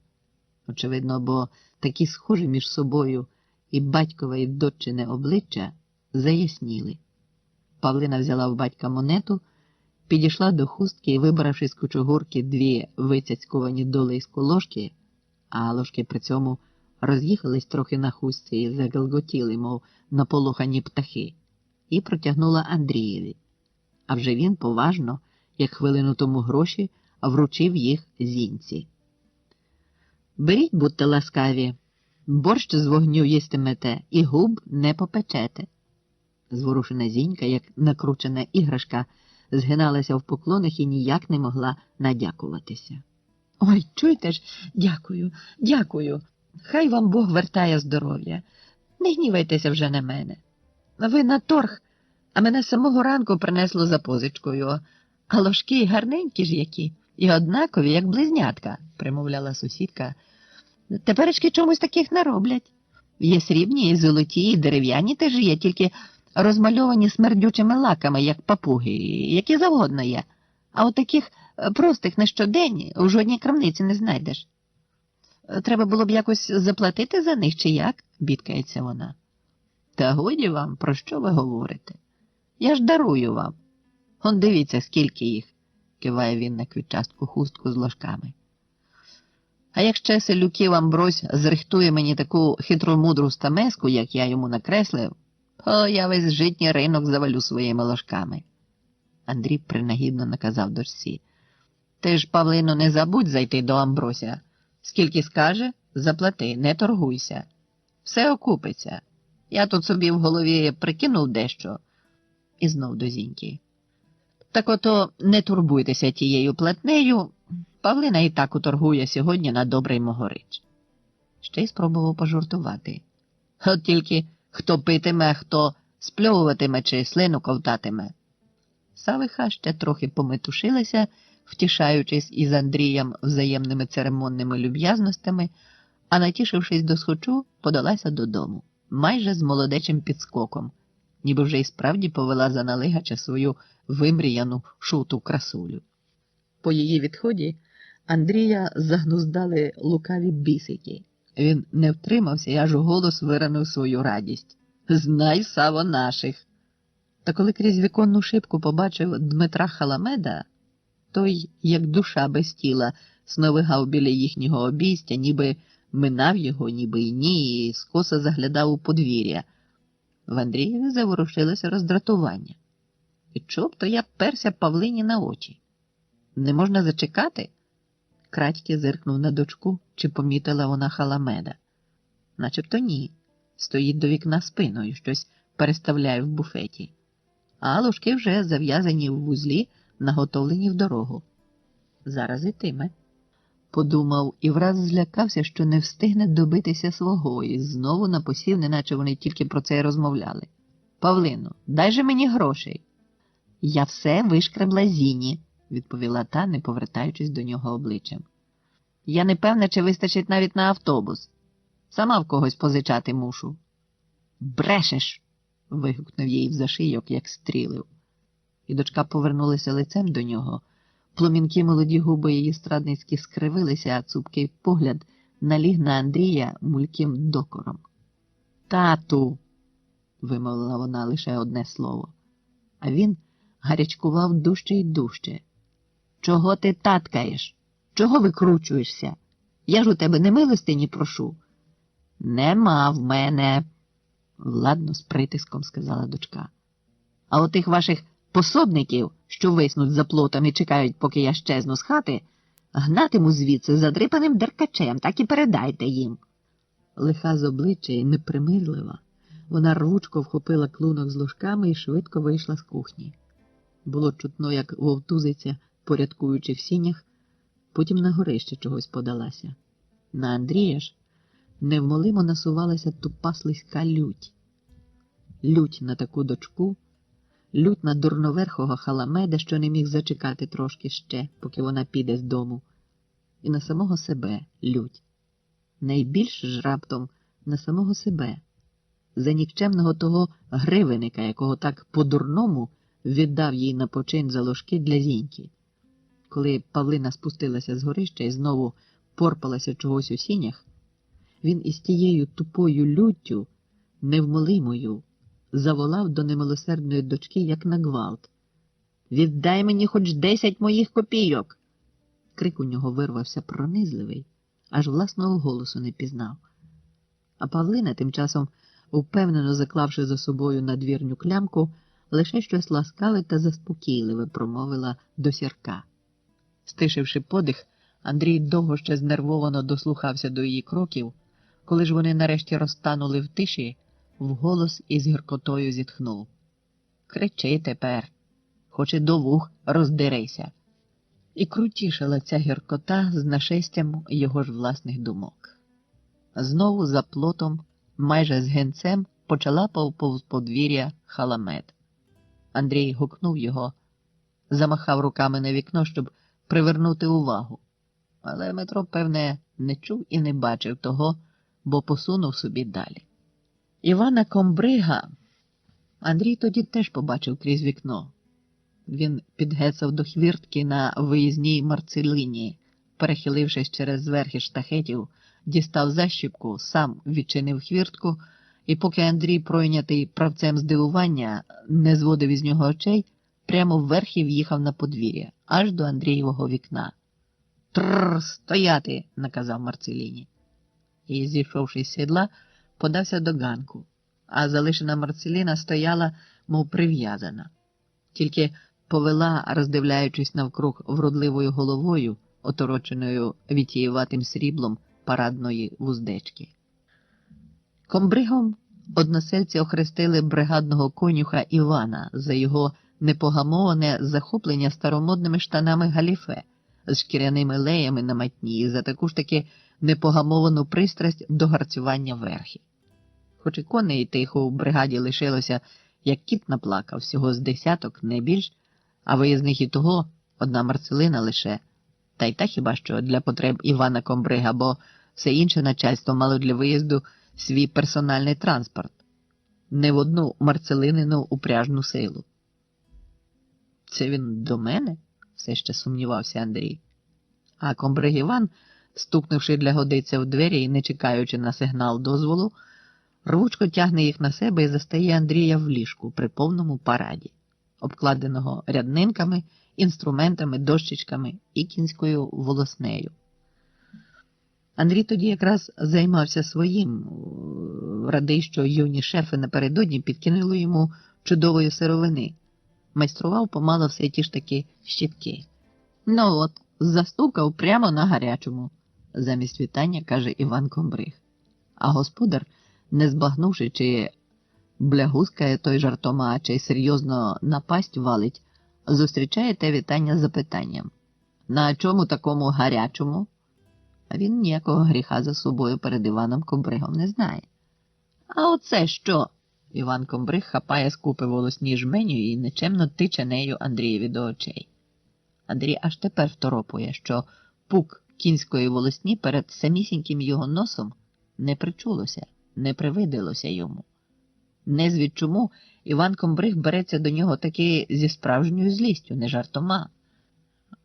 Очевидно, бо такі схожі між собою і батькове, і доччине обличчя заясніли. Павлина взяла в батька монету, підійшла до хустки і, вибравши з кучугурки 2 вицяцькувані долейську ложки, а ложки при цьому роз'їхались трохи на хустці і загалготіли, мов наполохані птахи, і протягнула Андрієві. А вже він поважно, як хвилину тому гроші, вручив їх Зінці. «Беріть, будьте ласкаві, борщ з вогню їстимете і губ не попечете». Зворушена Зінька, як накручена іграшка, згиналася в поклонах і ніяк не могла надякуватися. «Ой, чуєте ж, дякую, дякую. Хай вам Бог вертає здоров'я. Не гнівайтеся вже на мене. Ви на торг, а мене з самого ранку принесло за позичкою. А ложки гарненькі ж які, і однакові, як близнятка», примовляла сусідка. «Теперечки чомусь таких не роблять. Є срібні, і золоті, і дерев'яні теж є, тільки розмальовані смердючими лаками, як папуги, які завгодно є. А от таких простих на щодень у жодній крамниці не знайдеш». «Треба було б якось заплатити за них, чи як?» – бідкається вона. «Та годі вам, про що ви говорите? Я ж дарую вам. Он дивіться, скільки їх», – киває він на квітчастку хустку з ложками. «А як ще селюків Амбрось зрихтує мені таку хитромудру стамеску, як я йому накреслив, то я весь житній ринок завалю своїми ложками». Андрій принагідно наказав дочці. «Ти ж, Павлино, не забудь зайти до Амброся. Скільки скаже, заплати, не торгуйся. Все окупиться. Я тут собі в голові прикинув дещо». І знов до Зіньки. «Так ото не турбуйтеся тією платнею. Павлина і так уторгує сьогодні на добрий Могорич». Ще й спробував пожартувати. «От тільки хто питиме, а хто спльовуватиме чи слину ковтатиме». Савиха ще трохи пометушилася, втішаючись із Андрієм взаємними церемонними люб'язностями, а натішившись досхочу, подалася додому, майже з молодечим підскоком, ніби вже й справді повела за налигача свою вимріяну шуту красулю. По її відході Андрія загнуздали лукаві бісики. Він не втримався і аж у голос виранив свою радість. «Знай, Саво, наших!» Та коли крізь віконну шибку побачив Дмитра Халамеда, той, як душа без тіла, сновигав біля їхнього обійстя, ніби минав його, ніби й ні, і скоса заглядав у подвір'я. В Андрієві заворушилося роздратування. І чоб то я перся Павлині на очі? Не можна зачекати? Крадьки зиркнув на дочку, чи помітила вона Халамеда. Начебто ні. Стоїть до вікна спиною, щось переставляє в буфеті. А ложки вже зав'язані в вузлі, наготовлені в дорогу. Зараз ітиме. Подумав і враз злякався, що не встигне добитися свого, і знову напосів, неначе вони тільки про це й розмовляли. «Павлино, дай же мені грошей». «Я все вишкребла Зіні», – відповіла та, не повертаючись до нього обличчям. «Я не певна, чи вистачить навіть на автобус. Сама в когось позичати мушу». «Брешеш!» – вигукнув їй в зашийок, як стрілив. І дочка повернулася лицем до нього. Пломінкі молоді губи її страдницькі скривилися, а цупкий погляд наліг на Андрія мульким докором. «Тату!» – вимовила вона лише одне слово. А він гарячкував дужче й дужче. «Чого ти таткаєш? Чого викручуєшся? Я ж у тебе не милостині прошу». «Нема в мене», – владно з притиском сказала дочка. «А отих ваших пособників, що виснуть за плотом і чекають, поки я щезну з хати, гнатиму звідси задрипаним деркачем, так і передайте їм». Лиха з обличчя і непримирлива, вона рвучко вхопила клунок з ложками і швидко вийшла з кухні. Було чутно, як вовтузиця, порядкуючи в сінях, потім на горище чогось подалася. На Андрія ж невмолимо насувалася тупа слизька лють. Лють на таку дочку, лють на дурноверхого Халамеда, що не міг зачекати трошки ще, поки вона піде з дому, і на самого себе лють. Найбільш ж раптом на самого себе, за нікчемного того гривенника, якого так по-дурному віддав їй на почин за ложки для Зіньки. Коли Павлина спустилася з горища і знову порпалася чогось у сінях, він із тією тупою люттю, невмолимою, заволав до немилосердної дочки, як на гвалт. «Віддай мені хоч 10 моїх копійок!» Крик у нього вирвався пронизливий, аж власного голосу не пізнав. А Павлина, тим часом, впевнено заклавши за собою надвірню клямку, лише щось ласкаве та заспокійливе промовила до Сірка. Стишивши подих, Андрій довго ще знервовано дослухався до її кроків, коли ж вони нарешті розтанули в тиші, вголос із гіркотою зітхнув. «Кричи тепер, хоч і до вух роздерися». І крутішала ця гіркота з нашестям його ж власних думок. Знову за плотом, майже з генцем, почала повз подвір'я Халамед. Андрій гукнув його, замахав руками на вікно, щоб привернути увагу. Але Метро, певне, не чув і не бачив того, бо посунув собі далі. Івана Комбрига Андрій тоді теж побачив крізь вікно. Він підгецав до хвіртки на виїзній Марцелині, перехилившись через верхи штахетів, дістав защіпку, сам відчинив хвіртку, і поки Андрій, пройнятий правцем здивування, не зводив із нього очей, прямо вверх і в'їхав на подвір'я, аж до Андрієвого вікна. «Трррр, стояти!» – наказав Марцеліні. І, зійшовши з сідла, подався до ганку, а залишена Марцеліна стояла, мов прив'язана. Тільки повела, роздивляючись навкруг вродливою головою, отороченою вітієватим сріблом парадної вуздечки. Комбригом односельці охрестили бригадного конюха Івана за його непогамоване захоплення старомодними штанами галіфе з шкіряними леями на матні і за таку ж таки непогамовану пристрасть до гарцювання верхи. Хоч і коней тихо у бригаді лишилося, як кіт наплакав, всього з десяток, не більш, а виїзних і того одна Марцелина лише, та й та хіба що для потреб Івана Комбрига, бо Все інше начальство мало для виїзду свій персональний транспорт. Не в одну Марцелинину упряжну силу. Це він до мене? Все ще сумнівався Андрій. А комбриг Іван, стукнувши для годиця в двері і не чекаючи на сигнал дозволу, рвучко тягне їх на себе і застає Андрія в ліжку при повному параді, обкладеного ряднинками, інструментами, дощечками і кінською волоснею. Андрій тоді якраз займався своїм, радий, що юні шефи напередодні підкинули йому чудової сировини. Майстрував помало все ті ж таки щітки. Ну от, застукав прямо на гарячому, замість вітання, каже Іван Комбриг. А господар, не збагнувши, чи блягускає той жартома, чи серйозно напасть валить, зустрічає те вітання запитанням. На чому такому гарячому? А він ніякого гріха за собою перед Іваном Комбригом не знає. А оце що? Іван Комбриг хапає з купи волосні жменю і нечемно тиче нею Андрієві до очей. Андрій аж тепер второпує, що пук кінської волосні перед самісіньким його носом не причулося, не привидилося йому. Незвідчому Іван Комбриг береться до нього таки зі справжньою злістю, не жартома.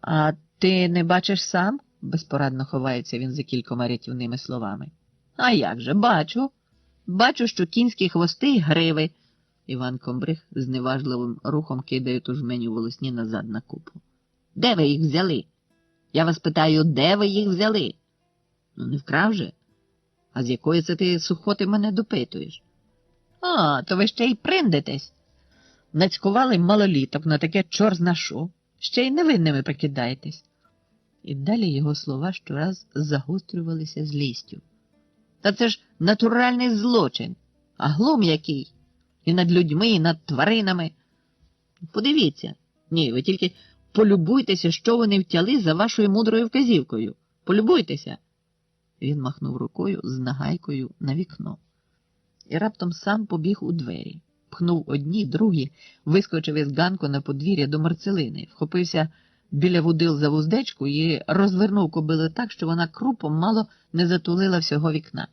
А ти не бачиш сам? Безпорадно ховається він за кількома рятівними словами. А як же, бачу. Бачу, що кінські хвости й гриви. Іван Комбриг зневажливим рухом кидає ту жменю волосні назад на купу. Де ви їх взяли? Я вас питаю, де ви їх взяли? Ну, не вкрав же? А з якої це ти сухоти мене допитуєш? А, то ви ще й приндитесь. Нацькували малоліток на таке чорт-зна що. Ще й невинними прикидаєтесь. І далі його слова щораз загострювалися злістю. Та це ж натуральний злочин. А глум який? І над людьми, і над тваринами. Подивіться. Ні, ви тільки полюбуйтеся, що вони втяли за вашою мудрою вказівкою. Полюбуйтеся. Він махнув рукою з нагайкою на вікно. І раптом сам побіг у двері. Пхнув одні, другі, вискочив із ганку на подвір'я до Марцелини, вхопився біля вудил за вуздечку і розвернув кобилу так, що вона крупом мало не затулила всього вікна.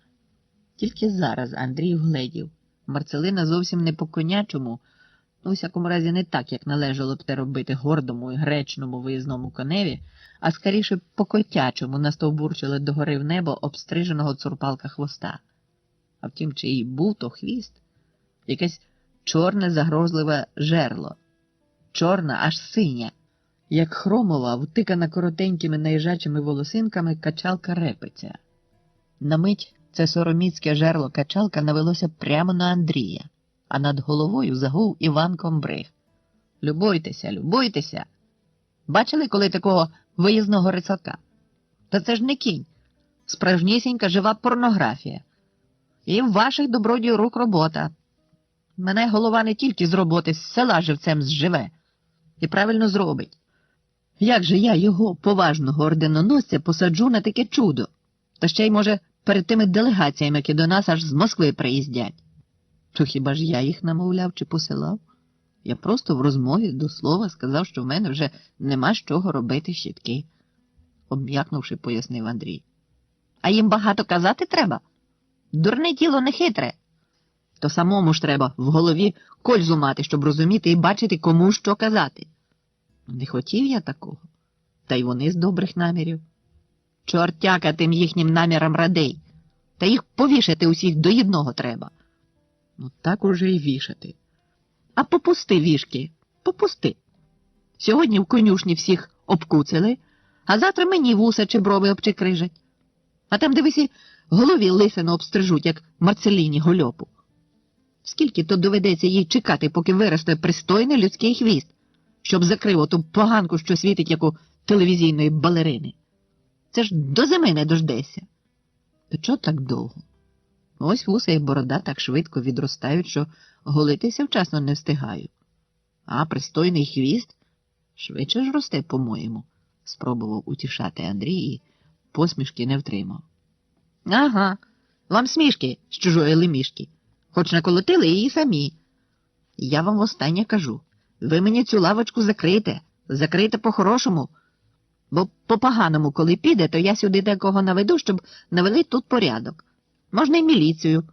Тільки зараз Андрій вгледів. Марцелина зовсім не по-конячому, у всякому разі не так, як належало б те робити гордому і гречному виїзному коневі, а скоріше по-котячому настовбурчили догори в небо обстриженого цурпалка хвоста. А втім, чиї був то хвіст, якесь чорне загрозливе жерло, чорна аж синя, як хромова, втикана коротенькими наїжачими волосинками качалка репиця. На мить це сороміцьке жерло качалка навелося прямо на Андрія, а над головою загув Іван Комбриг. Любуйтеся, любуйтеся! Бачили коли такого виїзного рисака? Та це ж не кінь, справжнісінька жива порнографія. І в ваших добродію рук робота. Мене голова не тільки з роботи, з села живцем зживе. І правильно зробить. Як же я його, поважного орденоносця, посаджу на таке чудо? Та ще й, може, перед тими делегаціями, які до нас аж з Москви приїздять. То хіба ж я їх намовляв чи посилав? Я просто в розмові до слова сказав, що в мене вже нема з чого робити щітки. Обм'якнувши, пояснив Андрій. А їм багато казати треба? Дурне тіло не хитре. То самому ж треба в голові кользу мати, щоб розуміти і бачити, кому що казати. Не хотів я такого. Та й вони з добрих намірів. Чортяка тим їхнім намірам радей. Та їх повішати усіх до єдного треба. Ну так уже й вішати. А попусти вішки, попусти. Сьогодні в конюшні всіх обкуцили, а завтра мені вуса чи брови обчекрижать. А там, дивись, голові лисину обстрижуть, як Марцеліні гольопу. Скільки то доведеться їй чекати, поки виросте пристойний людський хвіст, щоб закрив оту поганку, що світить, як у телевізійної балерини. Це ж до зими не дождешся. То чого так довго? Ось вуса і борода так швидко відростають, що голитися вчасно не встигаю. А пристойний хвіст швидше ж росте, по-моєму, спробував утішати Андрій і посмішки не втримав. Ага, вам смішки з чужої лемішки. Хоч наколотили її самі. Я вам востаннє кажу. Ви мені цю лавочку закрийте. Закрийте по-хорошому. Бо по-поганому, коли піде, то я сюди декого наведу, щоб навели тут порядок. Можна і міліцію.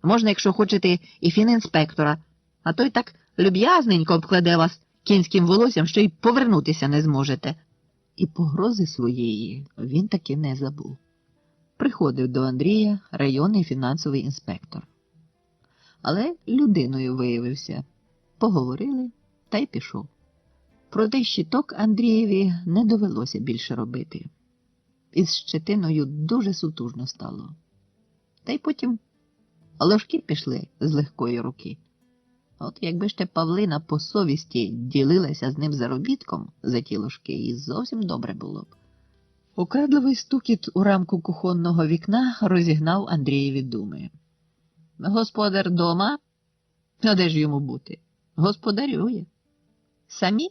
Можна, якщо хочете, і фінінспектора. А той так люб'язненько обкладе вас кінським волоссям, що й повернутися не зможете. І погрози своєї він таки не забув. Приходив до Андрія районний фінансовий інспектор. Але людиною виявився. Поговорили, та й пішов. Проте щиток Андрієві не довелося більше робити. Із щетиною дуже сутужно стало. Та й потім ложки пішли з легкої руки. От якби ще Павлина по совісті ділилася з ним заробітком за ті ложки, і зовсім добре було б. Украдливий стукіт у рамку кухонного вікна розігнав Андрієві думи. Господар дома? А де ж йому бути? Господарює. Самі?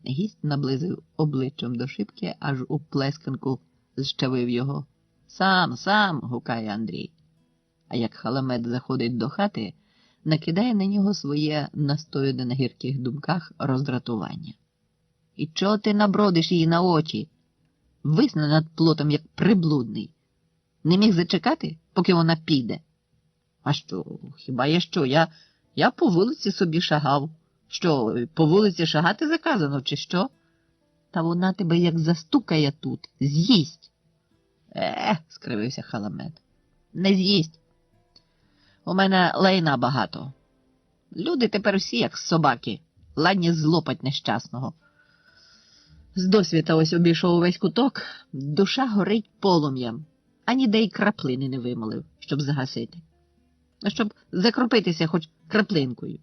Гість наблизив обличчям до шибки, аж у плесканку зчавив його. Сам, гукає Андрій. А як Халамед заходить до хати, накидає на нього своє настояне на гірких думках роздратування. І чого ти набродиш її на очі? Висне над плотом, як приблудний. Не міг зачекати, поки вона піде? А що, хіба я що? Я по вулиці собі шагав. Що, по вулиці шагати заказано, чи що? Та вона тебе як застукає тут, з'їсть. Скривився Халамед. Не з'їсть. У мене лайна багато. Люди тепер всі, як собаки, ладні злопать нещасного. З досвіта ось обійшов увесь куток, душа горить полум'ям, а ніде й краплини не вимолив, щоб загасити. Щоб закропитися хоч краплинкою.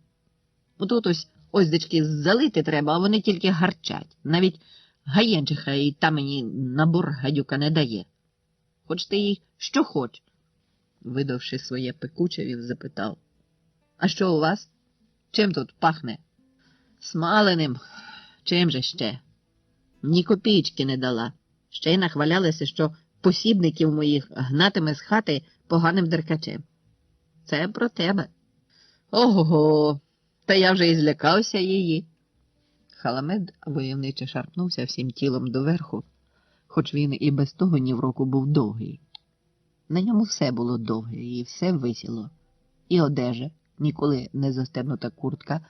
Тут ось дечки залити треба, а вони тільки гарчать. Навіть гаєнчиха і та мені набор гадюка не дає. Хоч ти їй що хоч. Видавши своє пекуче, він запитав. А що у вас? Чим тут пахне? Смаленим. Чим же ще? Ні копійки не дала. Ще й нахвалялися, що посібників моїх гнатиме з хати поганим деркачем. Це про тебе. Ого, та я вже і злякався її. Халамед войовниче шарпнувся всім тілом доверху, хоч він і без того ні в року був довгий. На ньому все було довге і все висіло. І одежа, ніколи не застебнута куртка,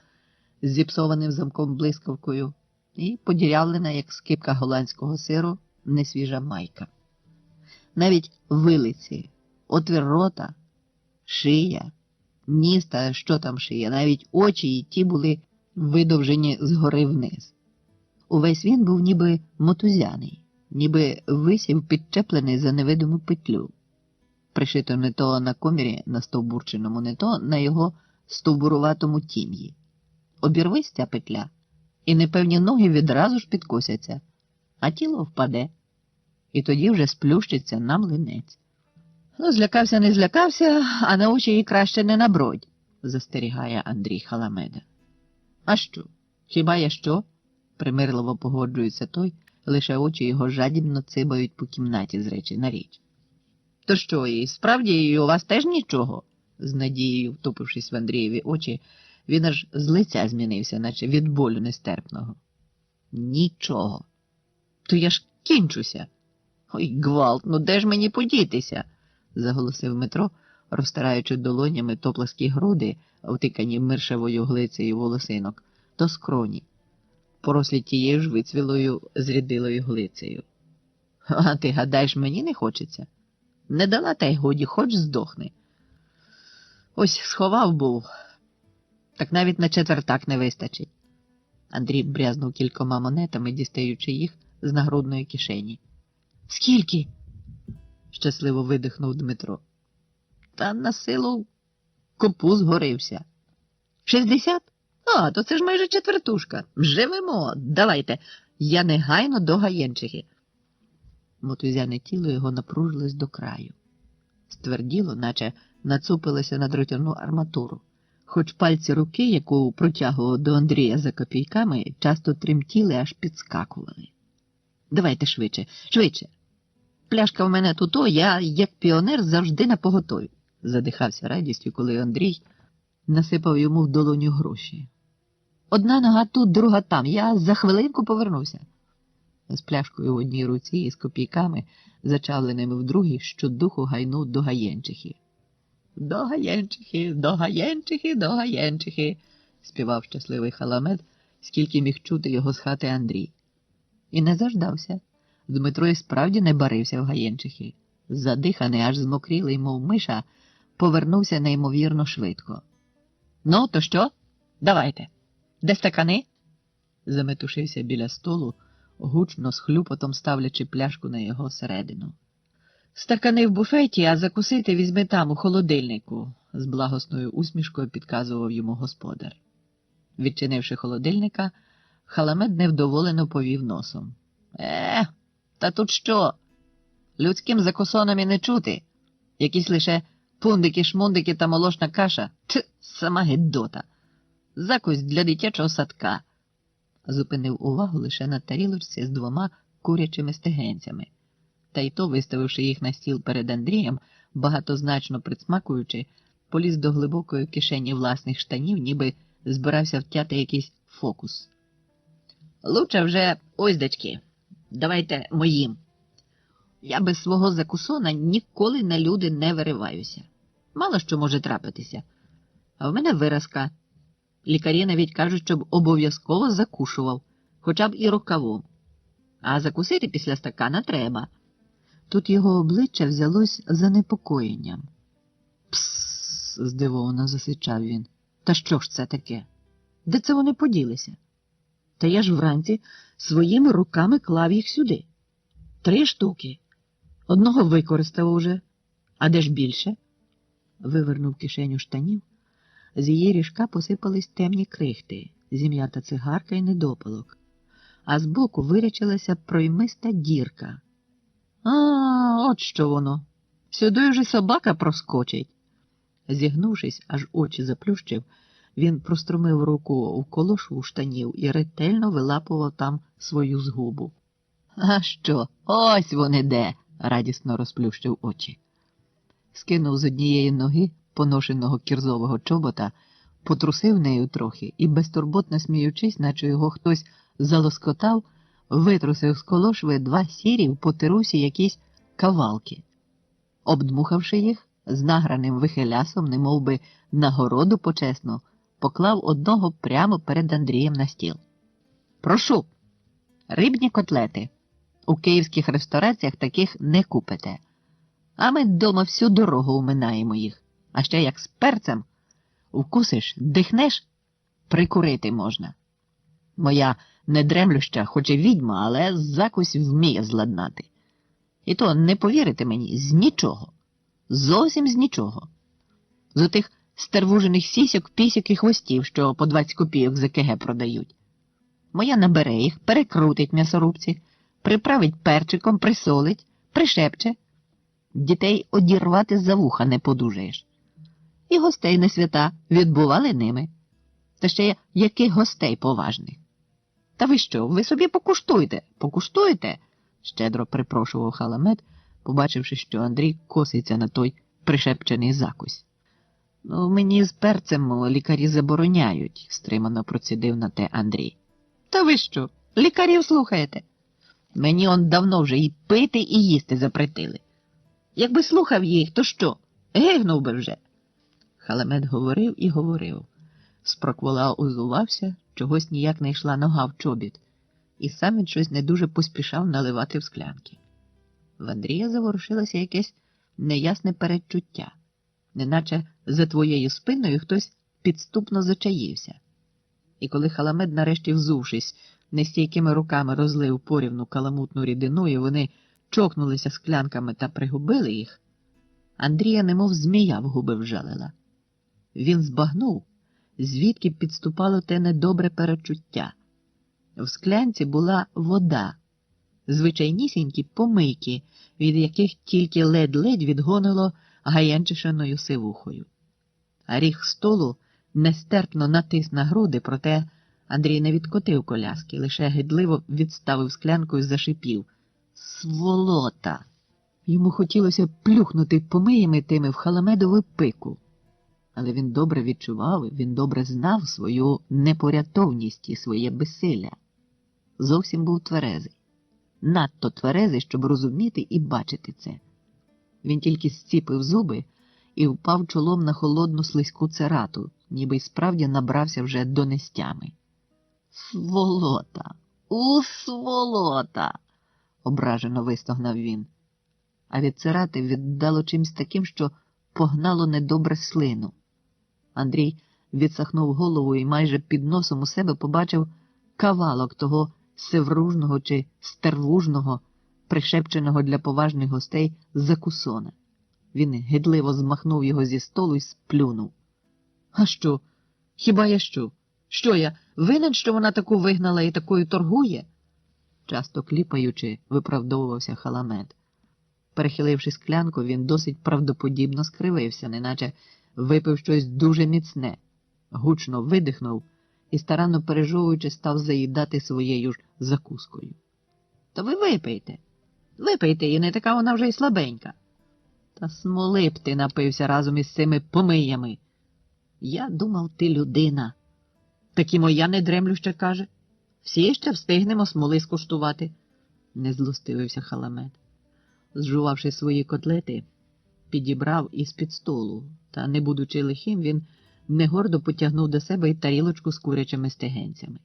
з зіпсованим замком блискавкою, і подірявлена, як скипка голландського сиру, несвіжа майка. Навіть вилиці, отвір рота, шия, ніс та що там шия, навіть очі і ті були видовжені згори вниз. Увесь він був ніби мотузяний, ніби висів підчеплений за невидиму петлю. Пришито не то на комірі на стовбурченому, не то на його стовбуруватому тім'ї. Обірвись ця петля, і непевні ноги відразу ж підкосяться, а тіло впаде, і тоді вже сплющиться на млинець. Ну, злякався, не злякався, а на очі їй краще не набродь, застерігає Андрій Халамеда. А що? Хіба я що? Примирливо погоджується той, лише очі його жадібно цибають по кімнаті з речі на річ. То що, і справді у вас теж нічого? З надією, втупившись в Андрієві очі, він аж з лиця змінився, наче від болю нестерпного. Нічого. То я ж кінчуся. Ой, гвалт, ну де ж мені подітися? Заголосив Метро, розтираючи долонями то пласкі груди, втикані миршевою глицею волосинок, то скроні, порослі тією ж вицвілою зрідилою глицею. А ти гадаєш, мені не хочеться? Не дала, та й годі, хоч здохни. Ось сховав був, так навіть на четвертак не вистачить. Андрій брязнув кількома монетами, дістаючи їх з нагрудної кишені. Скільки? Щасливо видихнув Дмитро. Та на силу копу згорився. 60? А, то це ж майже четвертушка. Живемо, давайте. Я негайно до гаєнчихи. Мотузяне тіло його напружилось до краю. Стверділо, наче нацупилося на дротяну арматуру, хоч пальці руки, яку протягував до Андрія за копійками, часто тремтіли, аж підскакували. Давайте швидше, швидше. Пляшка в мене тут, я, як піонер, завжди напоготові, задихався радістю, коли Андрій насипав йому в долоню гроші. Одна нога тут, друга там, я за хвилинку повернуся. з пляшкою в одній руці і з копійками, зачавленими в другій, щодуху гайнув до Гаєнчихи. «До Гаєнчихи, до Гаєнчихи, до Гаєнчихи», – співав щасливий Халамед, скільки міг чути його з хати Андрій. І не заждався. Дмитро і справді не барився в Гаєнчихи. Задиханий, аж змокрілий, мов миша, повернувся неймовірно швидко. «Ну, то що? Давайте. Де стакани?» Заметушився біля столу, гучно з хлюпотом ставлячи пляшку на його середину. «Стакани в буфеті, а закусити візьми там, у холодильнику», – з благосною усмішкою підказував йому господар. Відчинивши холодильника, Халамед невдоволено повів носом. Та тут що? Людським закусоном і не чути. Якісь лише пундики-шмундики та молочна каша. Сама гидота. Закусь для дитячого садка. Зупинив увагу лише на тарілочці з 2 курячими стегенцями. Та й то, виставивши їх на стіл перед Андрієм, багатозначно присмакуючи, поліз до глибокої кишені власних штанів, ніби збирався втяти якийсь фокус. «Лучше вже ось, дочки, давайте моїм. Я без свого закусона ніколи на люди не вириваюся. Мало що може трапитися. А в мене виразка. Лікарі навіть кажуть, щоб обов'язково закушував, хоча б і рукавом. А закусити після стакана треба». Тут його обличчя взялось занепокоєнням. «Псс!» – здивовано засичав він. «Та що ж це таке? Де це вони поділися? Та я ж вранці своїми руками клав їх сюди. 3 штуки. Одного використав уже. А де ж більше?» Вивернув кишеню штанів. З її ріжка посипались темні крихти, зім'ята цигарка і недопалок. А збоку вирячилася проймиста дірка. От що воно. Сюди вже собака проскочить. Зігнувшись, аж очі заплющив, він простромив руку в колошу штанів і ретельно вилапував там свою згубу. «А що? Ось вони де!» – радісно розплющив очі. Скинув з однієї ноги поношеного кірзового чобота, потрусив нею трохи і, безтурботно сміючись, наче його хтось залоскотав, витрусив з колошви 2 сірі в потирусі якісь кавалки. Обдмухавши їх, з награним вихилясом, немов би нагороду почесну, поклав одного прямо перед Андрієм на стіл. «Прошу, рибні котлети. У київських рестораціях таких не купите. А ми дома всю дорогу уминаємо їх. А ще як з перцем. Вкусиш, дихнеш, прикурити можна. Моя недремлюща, хоч і відьма, але закусь вміє зладнати. І то, не повірите мені, з нічого. Зовсім з нічого. З отих стервужених сісьок, пісьок і хвостів, що по 20 копійок за КГ продають. Моя набере їх, перекрутить м'ясорубці, приправить перчиком, присолить, пришепче. Дітей одірвати за вуха не подужаєш. І гостей на свята відбували ними. Та ще яких гостей поважних. Та ви що, ви собі покуштуйте, покуштуйте, щедро припрошував Халамед, побачивши, що Андрій коситься на той пришепчений закусь. «Ну, мені з перцем лікарі забороняють», – стримано процідив на те Андрій. «Та ви що, лікарів слухаєте? Мені он давно вже і пити, і їсти запретили. Якби слухав їх, то що, гигнув би вже». Халамед говорив і говорив. Спроквола озувався, чогось ніяк не йшла нога в чобіт, і сам він щось не дуже поспішав наливати в склянки. В Андрія заворушилося якесь неясне передчуття, неначе за твоєю спиною хтось підступно зачаївся. І коли Халамед, нарешті взувшись, нестійкими руками розлив порівну каламутну рідину, і вони чокнулися склянками та пригубили їх, Андрія немов змія в губи вжалила. Він збагнув, звідки підступало те недобре перечуття. В склянці була вода, звичайнісінькі помийки, від яких тільки ледь-ледь відгонило гаянчишиною сивухою. А ріг столу нестерпно натис на груди, проте Андрій не відкотив коляски, лише гидливо відставив склянку і зашипів. «Сволота!» Йому хотілося плюхнути помиями тими в Халамедову пику. Але він добре відчував, він добре знав свою непорятовність і своє безсилля. Зовсім був тверезий. надто тверезий, щоб розуміти і бачити це. Він тільки зціпив зуби і впав чолом на холодну слизьку церату, ніби й справді набрався вже до нестями. «Сволота! Сволота!» – ображено вистогнав він. А від церати віддало чимсь таким, що погнало недобре слину. Андрій відсахнув голову і майже під носом у себе побачив кавалок того севружного чи стервужного, пришепченого для поважних гостей закусона. Він гидливо змахнув його зі столу і сплюнув. «А що? Хіба я що? Що я, винен, що вона таку вигнала і такою торгує?» Часто кліпаючи, виправдовувався Халамед. Перехиливши склянку, він досить правдоподібно скривився, неначе випив щось дуже міцне, гучно видихнув і, старанно пережовуючи, став заїдати своєю ж закускою. «То ви випийте, випийте, і не така вона вже й слабенька. Та смоли б ти напився разом із цими помиями. Я думав, ти людина. Так і моя не дремлю ще каже. Всі ще встигнемо смоли скуштувати», – не злостивився Халамед. Зжувавши свої котлети, підібрав із-під столу, та, не будучи лихим, він негордо потягнув до себе й тарілочку з курячими стегенцями.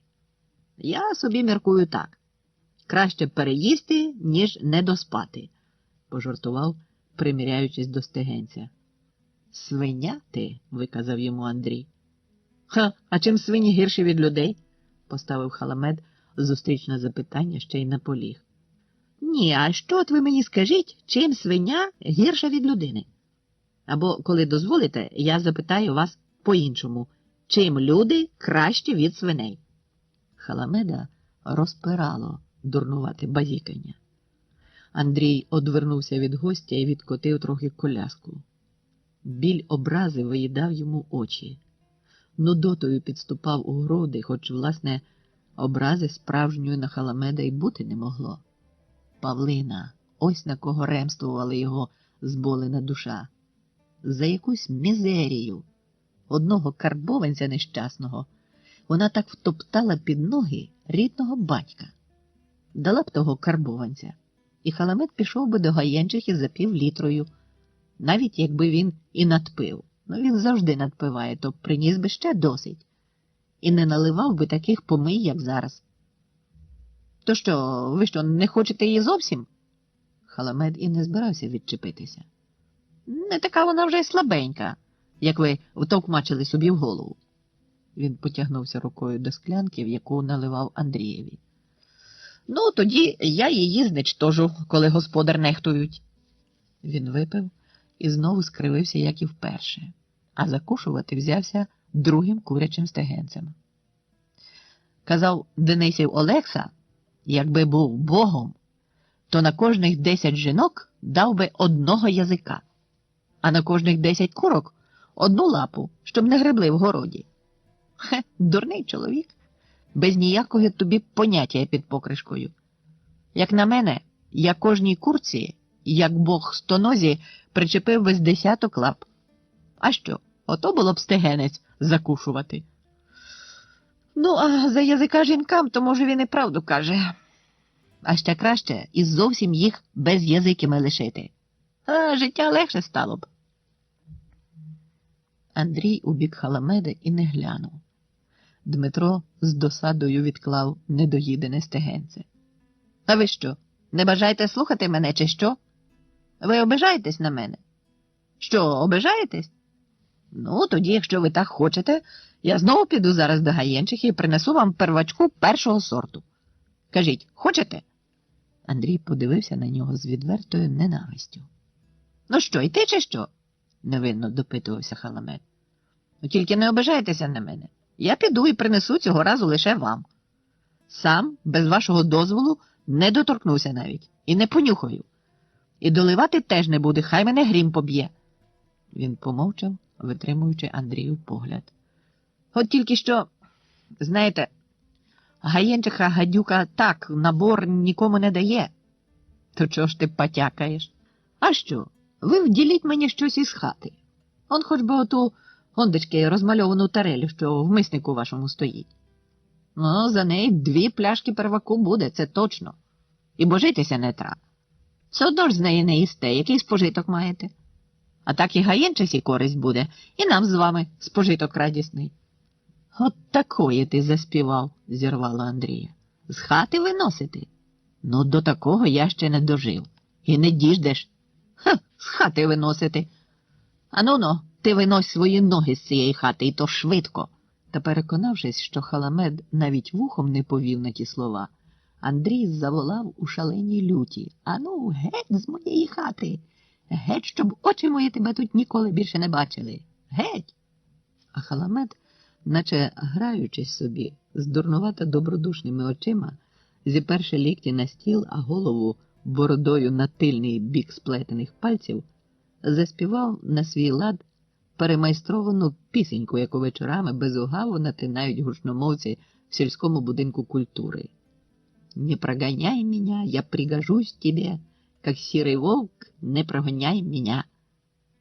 «Я собі міркую так. Краще переїсти, ніж не доспати», – пожартував, приміряючись до стегенця. «Свиня ти?» – виказав йому Андрій. «Ха, а чим свині гірші від людей?» – поставив Халамед зустрічне запитання, ще й наполіг. «Ні, а що от ви мені скажіть, чим свиня гірша від людини? Або, коли дозволите, я запитаю вас по-іншому, чим люди кращі від свиней?» Халамеда розпирало дурнувате базікання. Андрій одвернувся від гостя і відкотив трохи коляску. Біль образи виїдав йому очі. Нудотою підступав у груди, хоч, власне, образи справжньої на Халамеда й бути не могло. Павлина, ось на кого ремствувала його зболена душа. За якусь мізерію, одного карбованця нещасного, вона так втоптала під ноги рідного батька. Дала б того карбованця, і Халамед пішов би до Гаєнчихи за півлітрою, навіть якби він і надпив. Ну, він завжди надпиває, то приніс би ще досить. І не наливав би таких помий, як зараз. «То що, ви що, не хочете її зовсім?» Халамед і не збирався відчепитися. «Не така вона вже й слабенька, як ви втовкмачили собі в голову». Він потягнувся рукою до склянки, в яку наливав Андрієві. «Ну, тоді я її зничтожу, коли господар нехтують». Він випив і знову скривився, як і вперше, а закушувати взявся другим курячим стегенцем. Казав Денисів Олекса, якби був богом, то на кожних 10 жінок дав би одного язика, а на кожних 10 курок одну лапу, щоб не гребли в городі. Хе, дурний чоловік, без ніякого тобі поняття під покришкою. Як на мене, я кожній курці, як бог стонозі, причепив би з 10 лап. А що, ото було б стегенець закушувати. Ну, а за язика жінкам, то, може, він і правду каже. А ще краще і зовсім їх без язиками лишити. А життя легше стало б. Андрій у бік Халамеда і не глянув. Дмитро з досадою відклав недоїдене стегенце. А ви що, не бажаєте слухати мене, чи що? Ви обижаєтесь на мене? Що, обижаєтесь? Ну, тоді, якщо ви так хочете, я знову піду зараз до Гаєнчихи і принесу вам первачку першого сорту. Кажіть, хочете? Андрій подивився на нього з відвертою ненавистю. Ну що, йти чи що? Невинно допитувався Халамед. Ну, тільки не обижайтеся на мене. Я піду і принесу цього разу лише вам. Сам, без вашого дозволу, не доторкнуся навіть і не понюхаю. І доливати теж не буде, хай мене грім поб'є. Він помовчав, витримуючи Андрію погляд. От тільки що, знаєте, Гаєнчиха гадюка так набор нікому не дає. То чого ж ти потякаєш? А що, ви вділіть мені щось із хати. Он хоч би оту, ондечки, розмальовану тарелю, що в миснику вашому стоїть. Ну, за неї 2 пляшки перваку буде, це точно. і божитися не тра. Все одно ж з неї не їсте, який спожиток маєте. А так і гаєнчасі користь буде, і нам з вами спожиток радісний. От такої ти заспівав, зірвала Андрія. З хати виносити? Ну, до такого я ще не дожив. І не діждеш. Ха, з хати виносити. Ану-но, ти винось свої ноги з цієї хати, і то швидко. Та переконавшись, що Халамед навіть вухом не повів на ті слова, Андрій заволав у шаленій люті. Ану, геть з моєї хати. Геть, щоб очі мої тебе тут ніколи більше не бачили. Геть. А Халамед, наче граючись собі, з дурнувато добродушними очима, зіперши лікті на стіл, а голову бородою на тильний бік сплетених пальців, заспівав на свій лад перемайстровану пісеньку, яку вечорами безугаву натинають гучномовці в сільському будинку культури. «Не прогоняй меня, я пригожусь тебе, как сірий вовк, не прогоняй меня».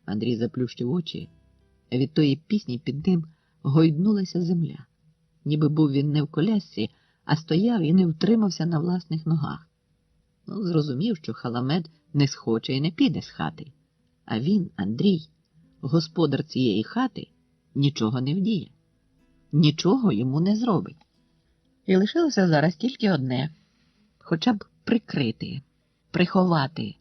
Андрій заплющив очі, а від тої пісні під ним гойднулася земля. Ніби був він не в колясці, а стояв і не втримався на власних ногах. Ну, зрозумів, що Халамед не схоче і не піде з хати. А він, Андрій, господар цієї хати, нічого не вдіє. Нічого йому не зробить. І лишилося зараз тільки одне – хоча б прикрити, приховати,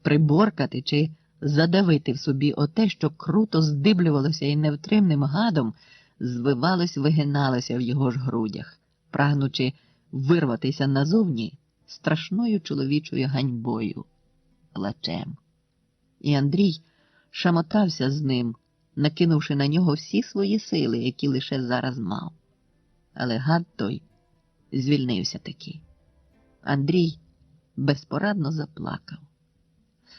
приборкати чи задавити в собі оте, що круто здиблювалося і невтримним гадом звивалось, вигиналося в його ж грудях, прагнучи вирватися назовні страшною чоловічою ганьбою, плачем. І Андрій шамотався з ним, накинувши на нього всі свої сили, які лише зараз мав. Але гад той звільнився таки. Андрій безпорадно заплакав.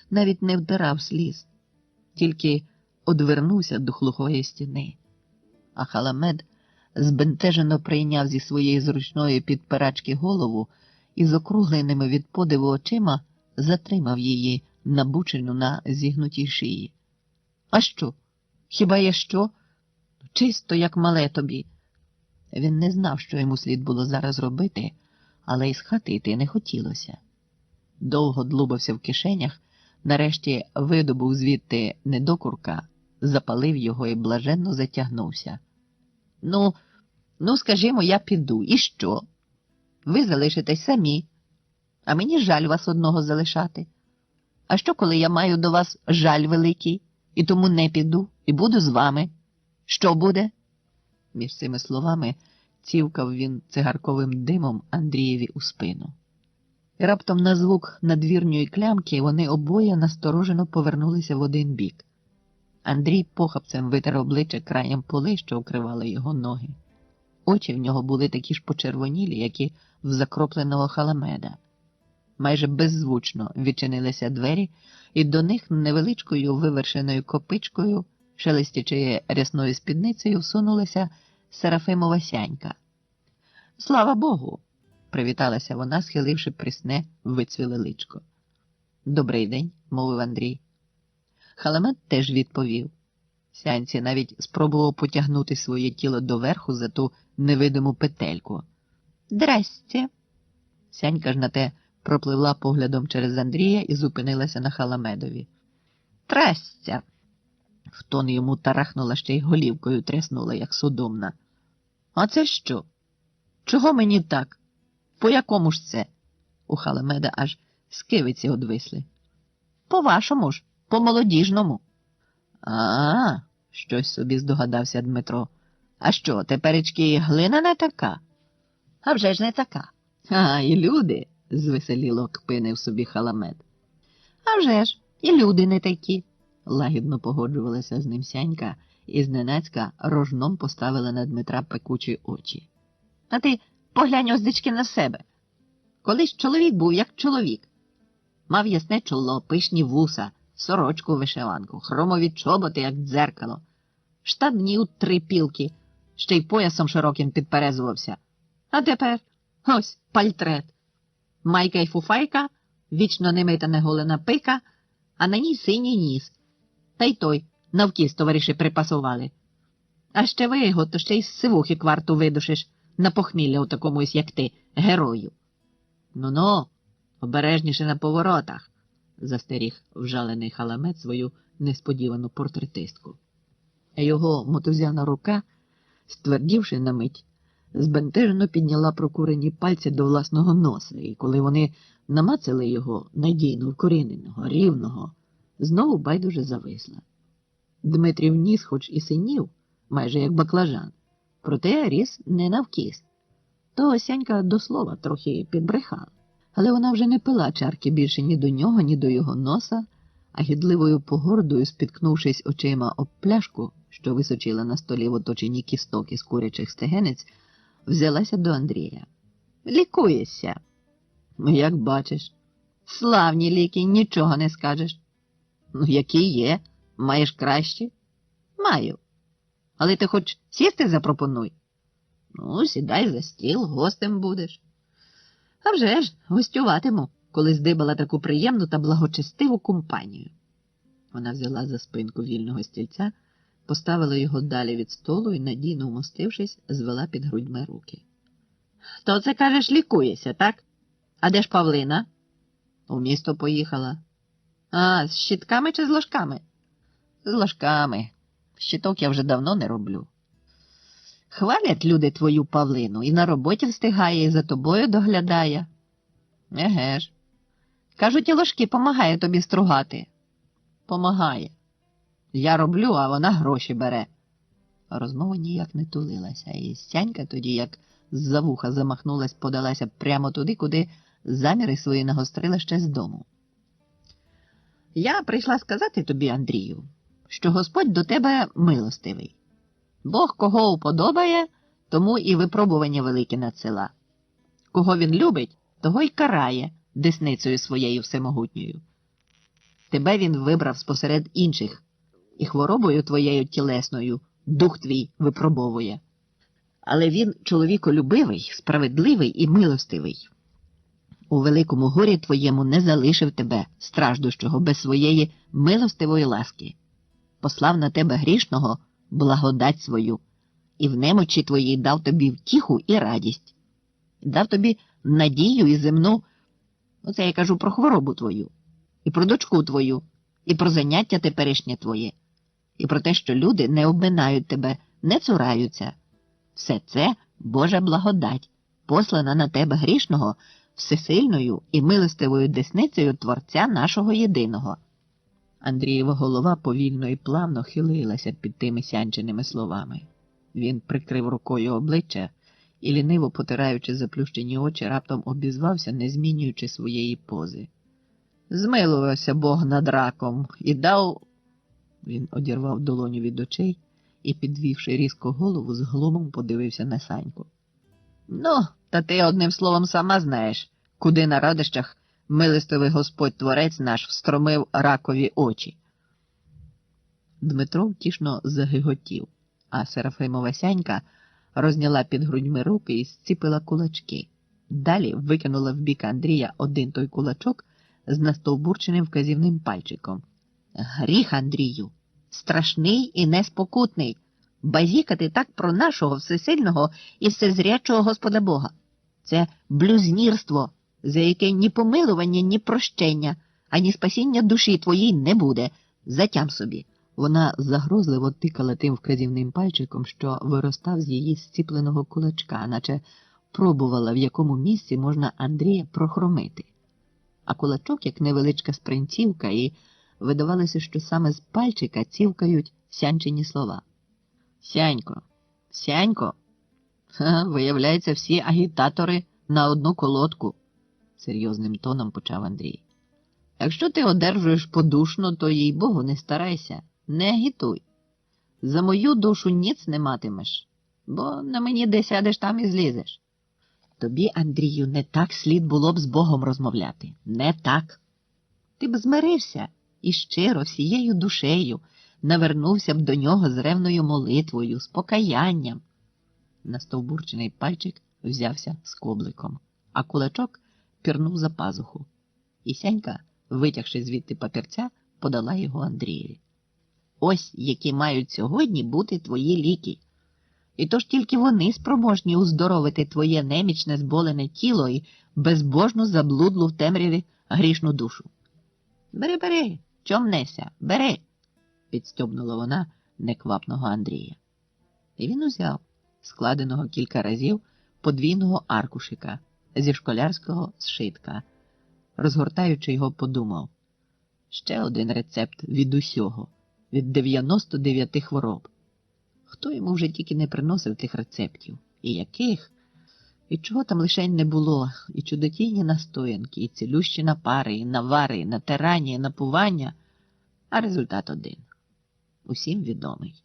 Навіть не вдирав сліз, тільки одвернувся до глухої стіни. А Халамед збентежено прийняв зі своєї зручної підпирачки голову і з округленими від подиву очима затримав її, набучену на зігнутій шиї. А що? Хіба є що? Чисто, як мале тобі. Він не знав, що йому слід було зараз робити, але із хати йти не хотілося. Довго длубався в кишенях, нарешті видобув звідти недокурка, запалив його і блаженно затягнувся. Ну, скажімо, я піду. І що? Ви залишитесь самі, а мені жаль вас одного залишати. А що, коли я маю до вас жаль великий, і тому не піду, і буду з вами? Що буде? Між цими словами цівкав він цигарковим димом Андрієві у спину. І раптом на звук надвірньої клямки вони обоє насторожено повернулися в один бік. Андрій похапцем витер обличчя краєм поли, що укривали його ноги. Очі в нього були такі ж почервонілі, як і в закропленого Халамеда. Майже беззвучно відчинилися двері, і до них невеличкою вивершеною копичкою, шелестячи рясною спідницею, всунулася Серафимова Сянька. «Слава Богу!» – привіталася вона, схиливши прісне вицвіле личко. «Добрий день», – мовив Андрій. Халамед теж відповів. Сянці навіть спробував потягнути своє тіло доверху за ту невидиму петельку. «Здрасте!» Сянька ж на те пропливла поглядом через Андрія і зупинилася на Халамедові. «Трастя!» В тон йому тарахнула, ще й голівкою тряснула, як судомна. «А це що? Чого мені так? По якому ж це?» У Халамеда аж скивиці одвисли. «По-вашому ж, по-молодіжному». «А-а-а!» – щось собі здогадався Дмитро. «А що, теперечки глина не така?» «А вже ж не така». «А, і люди!» – звеселіло кпинив собі Халамед. «А вже ж, і люди не такі!» – лагідно погоджувалася з ним Сянька і зненацька рожном поставила на Дмитра пекучі очі. «А ти поглянь оздечки на себе. Колись чоловік був як чоловік. Мав ясне чоло, пишні вуса, сорочку вишиванку, хромові чоботи, як дзеркало, штанні у 3 пілки, ще й поясом широким підперезувався. А тепер ось пальтрет. Майка й фуфайка, вічно немита неголена пика, а на ній синій ніс. Та й той навкіз товариші припасували. А ще ви його, то ще й з сивухи кварту видушиш на похмілля у такомусь, як ти, герою. Ну-ну, Обережніше на поворотах, застеріг вжалений халамет свою несподівану портретистку. Його мотузяна рука, ствердівши на мить, збентежено підняла прокурені пальці до власного носа, і коли вони намацали його надійно вкоріненого, рівного, знову байдуже зависла. Дмитрів ніс хоч і синів, майже як баклажан, проте ріс не навкіст. То Осянька до слова трохи підбрехала. Але вона вже не пила чарки більше ні до нього, ні до його носа, а гідливою погордою, спіткнувшись очима об пляшку, що височила на столі в оточенні кісток із курячих стегенець, взялася до Андрія. Лікуєшся. Як бачиш. Славні ліки, нічого не скажеш. Які є? Маєш кращі? Маю. Але ти хоч сісти запропонуй. Сідай за стіл, гостем будеш. А вже ж, гостюватиму, коли здибала таку приємну та благочестиву компанію. Вона взяла за спинку вільного стільця, поставила його далі від столу і, надійно вмостившись, звела під грудьми руки. То це, кажеш, лікуєшся, так? А де ж Павлина? У місто поїхала. А, з щітками чи з ложками? З ложками. Щиток я вже давно не роблю. Хвалять люди твою Павлину, і на роботі встигає, і за тобою доглядає. Еге ж. Кажуть, і ложки помагає тобі стругати. Помагає. Я роблю, а вона гроші бере. Розмова ніяк не тулилася, і Сянька тоді, як з-за вуха замахнулась, подалася прямо туди, куди заміри свої нагострила ще з дому. Я прийшла сказати тобі, Андрію, що Господь до тебе милостивий. Бог кого уподобає, тому і випробування великі надсила. Кого він любить, того й карає десницею своєю всемогутньою. Тебе він вибрав спосеред інших, і хворобою твоєю тілесною дух твій випробовує. Але він чоловіколюбивий, справедливий і милостивий. У великому горі твоєму не залишив тебе, страждущого, без своєї милостивої ласки. Послав на тебе грішного благодать свою, і в немочі твоїй дав тобі втіху і радість. Дав тобі надію і земну, оце я кажу про хворобу твою, і про дочку твою, і про заняття теперішнє твоє, і про те, що люди не обминають тебе, не цураються. Все це Божа благодать, послана на тебе грішного, всесильною і милостивою десницею Творця нашого єдиного. Андрієва голова повільно і плавно хилилася під тими сянченими словами. Він прикрив рукою обличчя і, ліниво потираючи заплющені очі, раптом обізвався, не змінюючи своєї пози. Змилувався Бог над раком і дав... Він одірвав долоню від очей і, підвівши різко голову, з глумом подивився на Саньку. Та ти одним словом сама знаєш, куди на радощах милостивий Господь Творець наш встромив ракові очі. Дмитро втішно загиготів, а Серафимова Сянька розняла під грудьми руки і зціпила кулачки. Далі викинула в бік Андрія один той кулачок з настовбурченим вказівним пальчиком. Гріх, Андрію, страшний і неспокутний, базікати так про нашого всесильного і всезрячого Господа Бога. Це блюзнірство, за яке ні помилування, ні прощення, ані спасіння душі твоїй не буде. Затям собі. Вона загрозливо тикала тим вказівним пальчиком, що виростав з її зціпленого кулачка, наче пробувала, в якому місці можна Андрія прохромити. А кулачок, як невеличка спринцівка, і видавалося, що саме з пальчика цівкають сянчені слова. Сянько, Сянько, виявляється, всі агітатори на одну колодку, серйозним тоном почав Андрій. Якщо ти одержуєш подушно, то, їй Богу, не старайся, не агітуй. За мою душу ніц не матимеш, бо на мені де сядеш, там і злізеш. Тобі, Андрію, не так слід було б з Богом розмовляти, не так. Ти б змирився і щиро, всією душею навернувся б до нього з ревною молитвою, з покаянням. Настовбурчений пальчик взявся з кобликом, а кулачок пірнув за пазуху. І Сянька, витягши звідти папірця, подала його Андрієві. Ось які мають сьогодні бути твої ліки. І то ж тільки вони спроможні уздоровити твоє немічне зболене тіло і безбожну заблудлу в темряві грішну душу. Бери, бери, чомнеся, бери, підстьобнула вона неквапного Андрія. І він узяв складеного кілька разів подвійного аркушика зі школярського зшитка. Розгортаючи його, подумав: ще один рецепт від усього, від 99 хвороб. Хто йому вже тільки не приносив тих рецептів? І яких? І чого там лишень не було? І чудотійні настоянки, і цілющі напари, і навари, і натирання, і напування. А результат один. Усім відомий.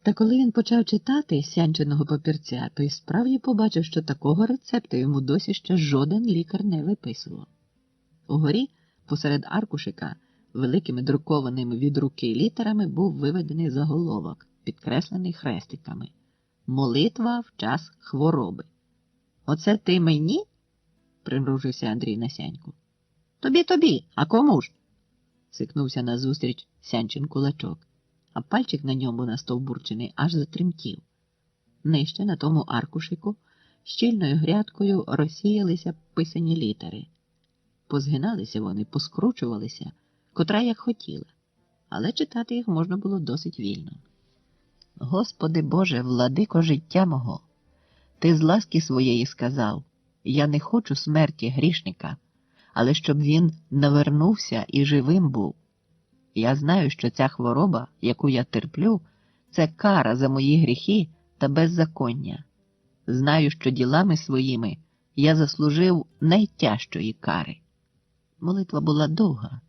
Та коли він почав читати сянченого папірця, то й справді побачив, що такого рецепту йому досі ще жоден лікар не виписував. Угорі, посеред аркушика, великими друкованими від руки літерами був виведений заголовок, підкреслений хрестиками: «Молитва в час хвороби». «Оце ти мені?» – примружився Андрій на Сяньку. «Тобі, а кому ж?» – сикнувся назустріч Сянчин кулачок, а пальчик на ньому настовбурчений аж затремтів. Нижче на тому аркушику щільною грядкою розсіялися писані літери. Позгиналися вони, поскручувалися, котра як хотіла, але читати їх можна було досить вільно. «Господи Боже, владико життя мого, ти з ласки своєї сказав: я не хочу смерті грішника, але щоб він навернувся і живим був. Я знаю, що ця хвороба, яку я терплю, це кара за мої гріхи та беззаконня. Знаю, що ділами своїми я заслужив найтяжчої кари». Молитва була довга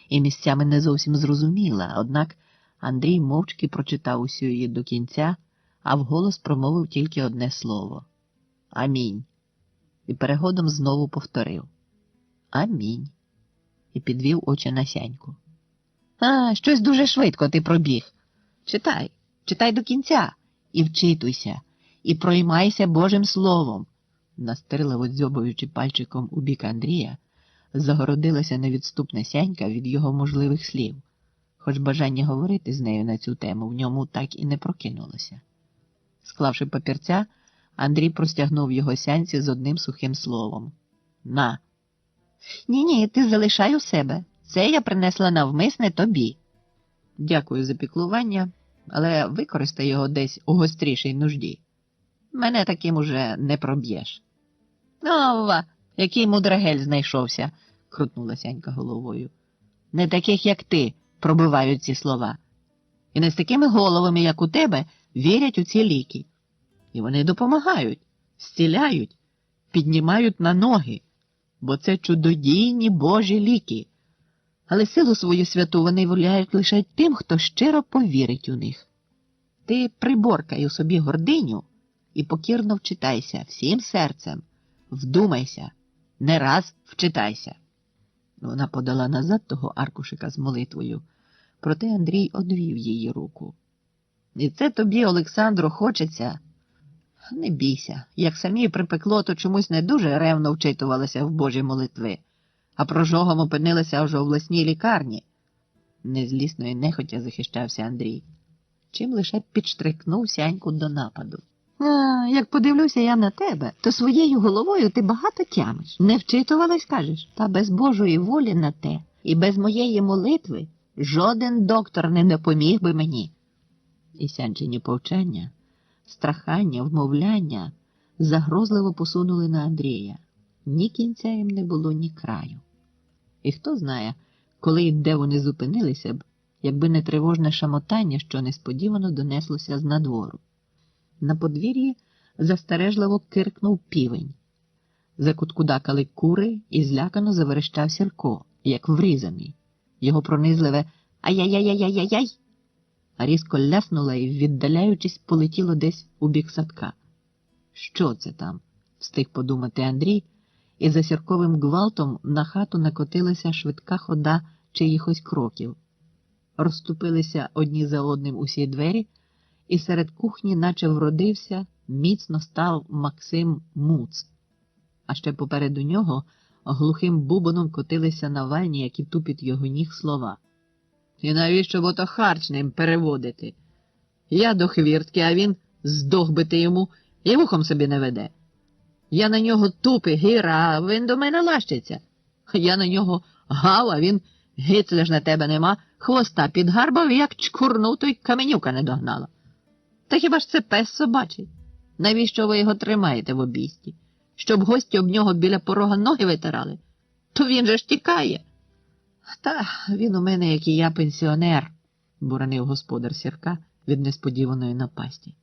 і місцями не зовсім зрозуміла, однак Андрій мовчки прочитав усю її до кінця, а вголос промовив тільки одне слово: «Амінь». І перегодом знову повторив: «Амінь». І підвів очі на Сяньку. Щось дуже швидко ти пробіг. Читай до кінця і вчитуйся, і проймайся Божим Словом». Настирливо дзьобаючи пальчиком у бік Андрія, загородилася невідступна Сянька від його можливих слів, хоч бажання говорити з нею на цю тему в ньому так і не прокинулося. Склавши папірця, Андрій простягнув його Сянці з одним сухим словом: «На». «Ні, ти залишай у себе. Це я принесла навмисне тобі». «Дякую за піклування, але використай його десь у гострішій нужді. Мене таким уже не проб'єш». «Ова, який мудрагель знайшовся», – крутнула Сянька головою. «Не таких, як ти, пробивають ці слова. І не з такими головами, як у тебе, вірять у ці ліки. І вони допомагають, зціляють, піднімають на ноги, бо це чудодійні Божі ліки. Але силу свою святу вони виявляють лише тим, хто щиро повірить у них. Ти приборкай у собі гординю і покірно вчитайся всім серцем, вдумайся, не раз вчитайся». Вона подала назад того аркушика з молитвою, проте Андрій одвів її руку. «І це тобі, Олександро, хочеться? Не бійся, як самі припекло, то чомусь не дуже ревно вчитувалася в Божі молитви, а прожогом опинилася вже у власній лікарні». Незлісно і нехотя захищався Андрій, чим лише підштрикнув Сяньку до нападу. «Як подивлюся я на тебе, то своєю головою ти багато тямиш. Не вчитувалась, кажеш? Та без Божої волі на те і без моєї молитви жоден доктор не допоміг би мені». І Сянчині повчання, страхання, вмовляння загрозливо посунули на Андрія. Ні кінця їм не було, ні краю. І хто знає, коли і де вони зупинилися б, якби не тривожне шамотання, що несподівано донеслося з надвору. На подвір'ї застережливо киркнув півень. Закуткудакали кури і злякано заверещав Сірко, як врізаний. Його пронизливе «ай-яй-яй-яй-яй-яй» а різко ляснула і, віддаляючись, полетіло десь у бік садка. Що це там? Встиг подумати Андрій, і за Сірковим гвалтом на хату накотилася швидка хода чиїхось кроків. Розступилися одні за одним усі двері, і серед кухні наче вродився, міцно став Максим Муц. А ще попереду нього глухим бубоном котилися Навальні, які тупіт його ніг слова. «І навіщо б ото харч ним переводити? Я до хвіртки, а він Здох би ти йому, і вухом собі не веде. Я на нього тупий гір, а він до мене лащиться. Я на нього гав, а він гицля ж на тебе нема, хвоста підгарбав, і як чкурнув, то й каменюка не догнала. Та хіба ж це пес собачий? Навіщо ви його тримаєте в обійсті? Щоб гості об нього біля порога ноги витирали? То він же ж тікає. Та він у мене, як і я, пенсіонер, буранив господар Сірка від несподіваної напасті.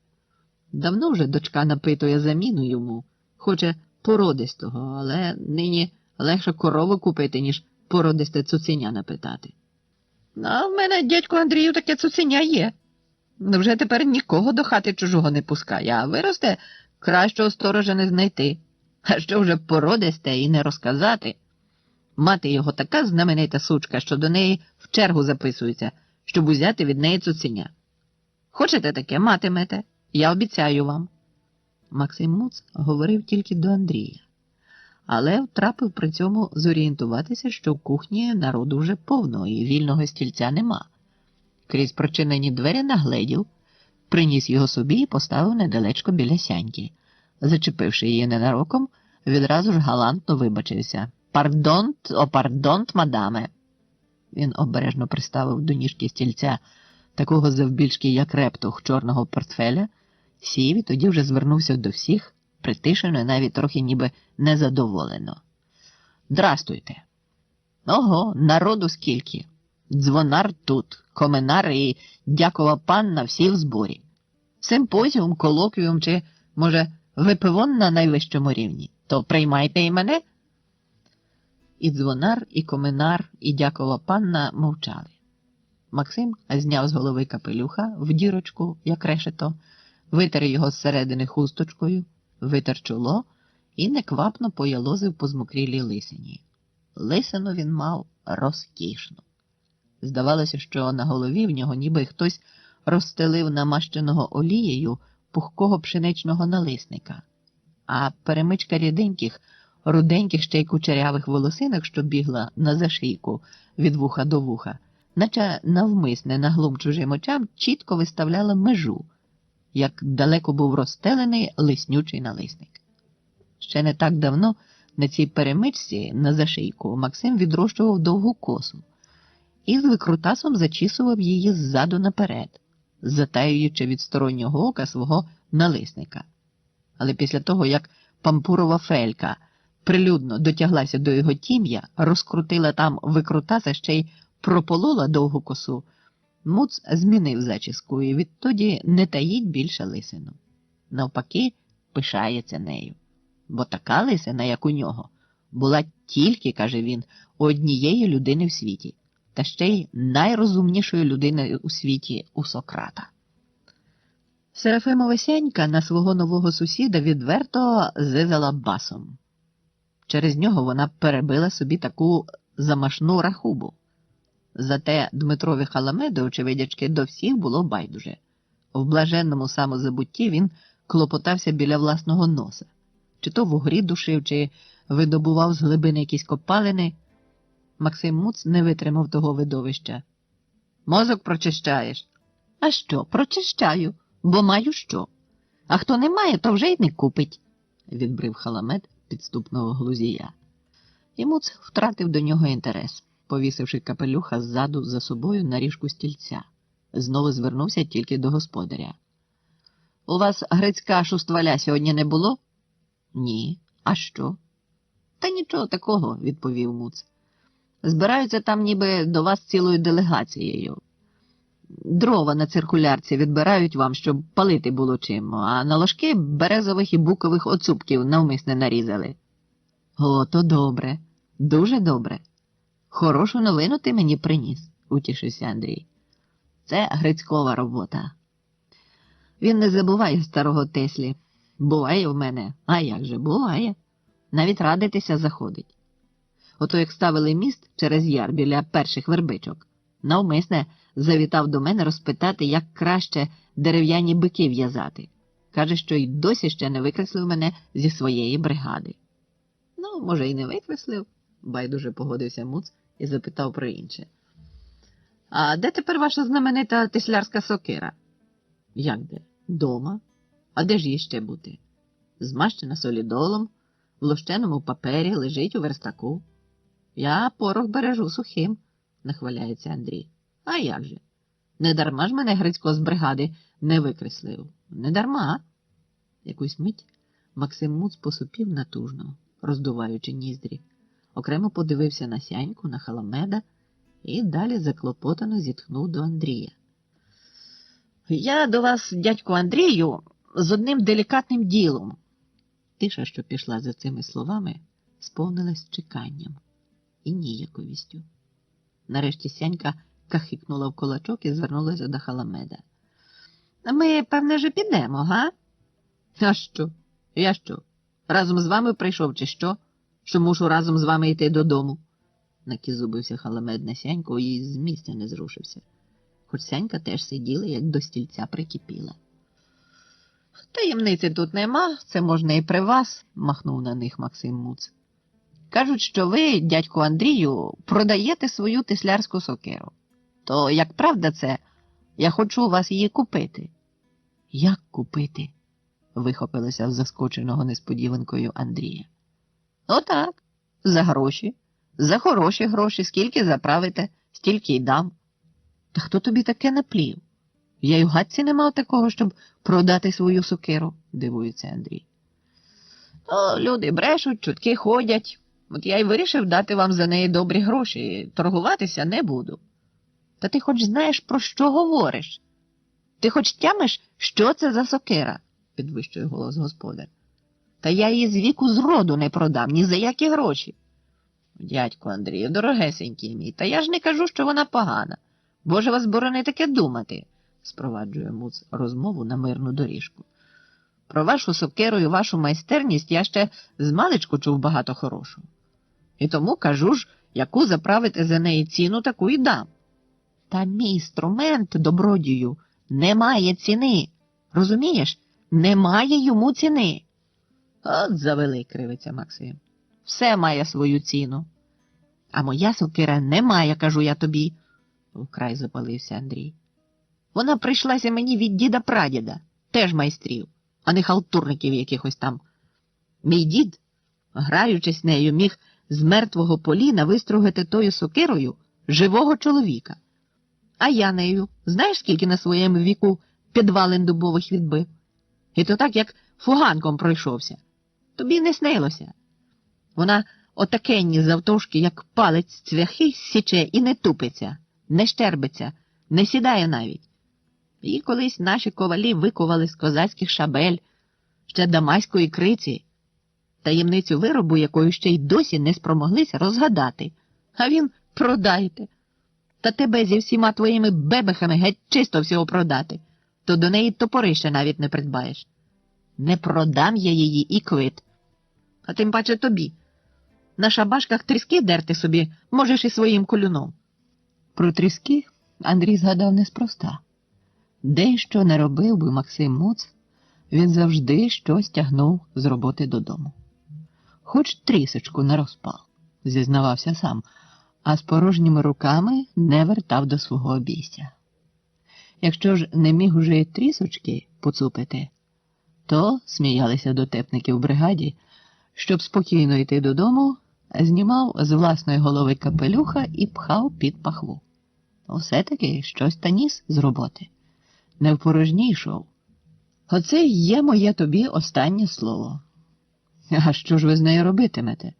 Давно вже дочка напитує заміну йому, хоче породистого, але нині легше корову купити, ніж породисте цуценя напитати. А в мене, дядьку Андрію, таке цуценя є. Вже тепер нікого до хати чужого не пускає, а виросте, кращого сторожа не знайти. А що вже породисте і не розказати. Мати його така знаменита сучка, що до неї в чергу записується, щоб узяти від неї цуценя. Хочете таке, матимете? Я обіцяю вам. Максим Муц говорив тільки до Андрія, але втрапив при цьому зорієнтуватися, що в кухні народу вже повно і вільного стільця нема. Крізь прочинені двері нагледів, приніс його собі і поставив недалечко біля сяньки. Зачепивши її ненароком, відразу ж галантно вибачився. «Пардонт, о пардонт, мадаме!» Він обережно приставив до ніжки стільця такого завбільшки, як рептух чорного портфеля, сів і тоді вже звернувся до всіх, притишено і навіть трохи ніби незадоволено. «Здрастуйте!» «Ого, народу скільки! Дзвонар тут, коменар і дякова панна всі в зборі. Симпозіум, колоквіум чи, може, випивон на найвищому рівні. То приймайте і мене?» І дзвонар, і коменар, і дякова панна мовчали. Максим зняв з голови капелюха в дірочку, як решето, витер його зсередини хусточкою, витер чоло і неквапно поялозив по змокрілій лисині. Лисину він мав розкішну. Здавалося, що на голові в нього ніби хтось розстелив намащеного олією пухкого пшеничного налисника, а перемичка ріденьких, руденьких ще й кучерявих волосинок, що бігла на зашийку від вуха до вуха, наче навмисне на глум чужим очам чітко виставляла межу, як далеко був розстелений лиснючий налисник. Ще не так давно на цій перемичці на зашийку Максим відрощував довгу косу і з викрутасом зачісував її ззаду наперед, затаюючи від стороннього ока свого налисника. Але після того, як пампурова фелька прилюдно дотяглася до його тім'я, розкрутила там викрутаса, ще й прополола довгу косу, Муц змінив зачіску і відтоді не таїть більше лисину. Навпаки, пишається нею. Бо така лисина, як у нього, була тільки, каже він, у однієї людини в світі, та ще й найрозумнішої людини у світі у Сократа. Серафимова сянька на свого нового сусіда відверто зизала басом. Через нього вона перебила собі таку замашну рахубу. Зате Дмитрові Халамеду, очевидячки, до всіх було байдуже. В блаженному самозабутті він клопотався біля власного носа. Чи то в угрі душив, чи видобував з глибини якісь копалини. Максим Муц не витримав того видовища. «Мозок прочищаєш?» «А що, прочищаю, бо маю що. А хто не має, то вже й не купить», – відбрив Халамед підступного глузія. І Муц втратив до нього інтерес, повісивши капелюха ззаду за собою на ріжку стільця. Знову звернувся тільки до господаря. «У вас грецька шустваля сьогодні не було?» «Ні. А що?» «Та нічого такого», – відповів Муц. «Збираються там ніби до вас цілою делегацією. Дрова на циркулярці відбирають вам, щоб палити було чим, а на ложки березових і букових оцупків навмисне нарізали». «О, то добре, дуже добре. Хорошу новину ти мені приніс», – утішився Андрій. «Це Грицькова робота. Він не забуває старого Теслі. Буває в мене, а як же, буває. Навіть радитися заходить. Ото як ставили міст через яр біля перших вербичок, навмисне завітав до мене розпитати, як краще дерев'яні бики в'язати. Каже, що й досі ще не викреслив мене зі своєї бригади». «Ну, може, і не викреслив», – байдуже погодився Муц і запитав про інше. «А де тепер ваша знаменита теслярська сокира?» «Як де? Дома. А де ж їй ще бути? Змащена солідолом, в лущеному папері лежить у верстаку. Я порох бережу сухим, нахваляється Андрій. А як же? Недарма ж мене Грицько з бригади не викреслив. Недарма. Якусь мить Максим Муц посупів натужно, роздуваючи ніздрі. Окремо подивився на Сяньку, на Халамеда і далі заклопотано зітхнув до Андрія. Я до вас, дядьку Андрію, з одним делікатним ділом. Тиша, що пішла за цими словами, сповнилась чеканням і ніяковістю. Нарешті Сянька кахикнула в кулачок і звернулася до Халамеда. Ми, певне, же підемо, га? А що? Я що? Разом з вами прийшов, чи що? Що мушу разом з вами йти додому? Накізубився Халамед на Сяньку і з місця не зрушився. Хоч Сянька теж сиділа, як до стільця прикипіла. Таємниці тут нема, це можна і при вас, махнув на них Максим Муц. Кажуть, що ви, дядьку Андрію, продаєте свою тислярську сокиру. То, як правда це, я хочу у вас її купити. Як купити? Вихопилося в заскоченого несподіванкою Андрія. Отак, за гроші. За хороші гроші, скільки заправите, стільки й дам. Та хто тобі таке наплів? Я й у гадці не мав такого, щоб продати свою сокиру, дивується Андрій. О, люди брешуть, чутки ходять. От я й вирішив дати вам за неї добрі гроші, торгуватися не буду. Та ти хоч знаєш, про що говориш? Ти хоч тямиш, що це за сокира? Підвищує голос господар. Та я її з віку зроду не продам, ні за які гроші. Дядько Андрію, дорогесенький мій, та я ж не кажу, що вона погана. Боже вас борони таке думати, спроваджує Муц розмову на мирну доріжку. Про вашу сокиру і вашу майстерність я ще змалечку чув багато хорошого. І тому кажу ж, яку заправити за неї ціну, таку і дам. Та мій інструмент, добродію, не має ціни. Розумієш? Немає йому ціни. От завели, кривиться Максим. Все має свою ціну. А моя сокира не має, кажу я тобі, вкрай запалився Андрій. Вона прийшлася мені від діда-прадіда, теж майстрів, а не халтурників якихось там. Мій дід, граючись нею, міг з мертвого поліна вистругати тою сокирою живого чоловіка. А я нею, знаєш, скільки на своєму віку підвалин дубових відбив? І то так, як фуганком пройшовся. Тобі не снилося. Вона отакенні завтовшки, як палець цвяхи, січе і не тупиться, не щербиться, не сідає навіть. І колись наші ковалі викували з козацьких шабель, ще дамаської криці, таємницю виробу, якою ще й досі не спромоглися розгадати. А він продайте. Та тебе зі всіма твоїми бебехами геть чисто всього продати, то до неї топорище навіть не придбаєш. Не продам я її і квит. А тим паче тобі. На шабашках тріски дерти собі можеш і своїм колюном. Про тріски Андрій згадав неспроста. Де й що не робив би Максим Муц, він завжди щось тягнув з роботи додому. Хоч трісочку не розпал, зізнавався сам, а з порожніми руками не вертав до свого обійстя. Якщо ж не міг уже й трісочки поцупити, то сміялися дотепники в бригаді, щоб спокійно йти додому, знімав з власної голови капелюха і пхав під пахву. Все-таки щось та ніс з роботи. Не в порожній йшов. Оце й є моє тобі останнє слово. А що ж ви з нею робитимете?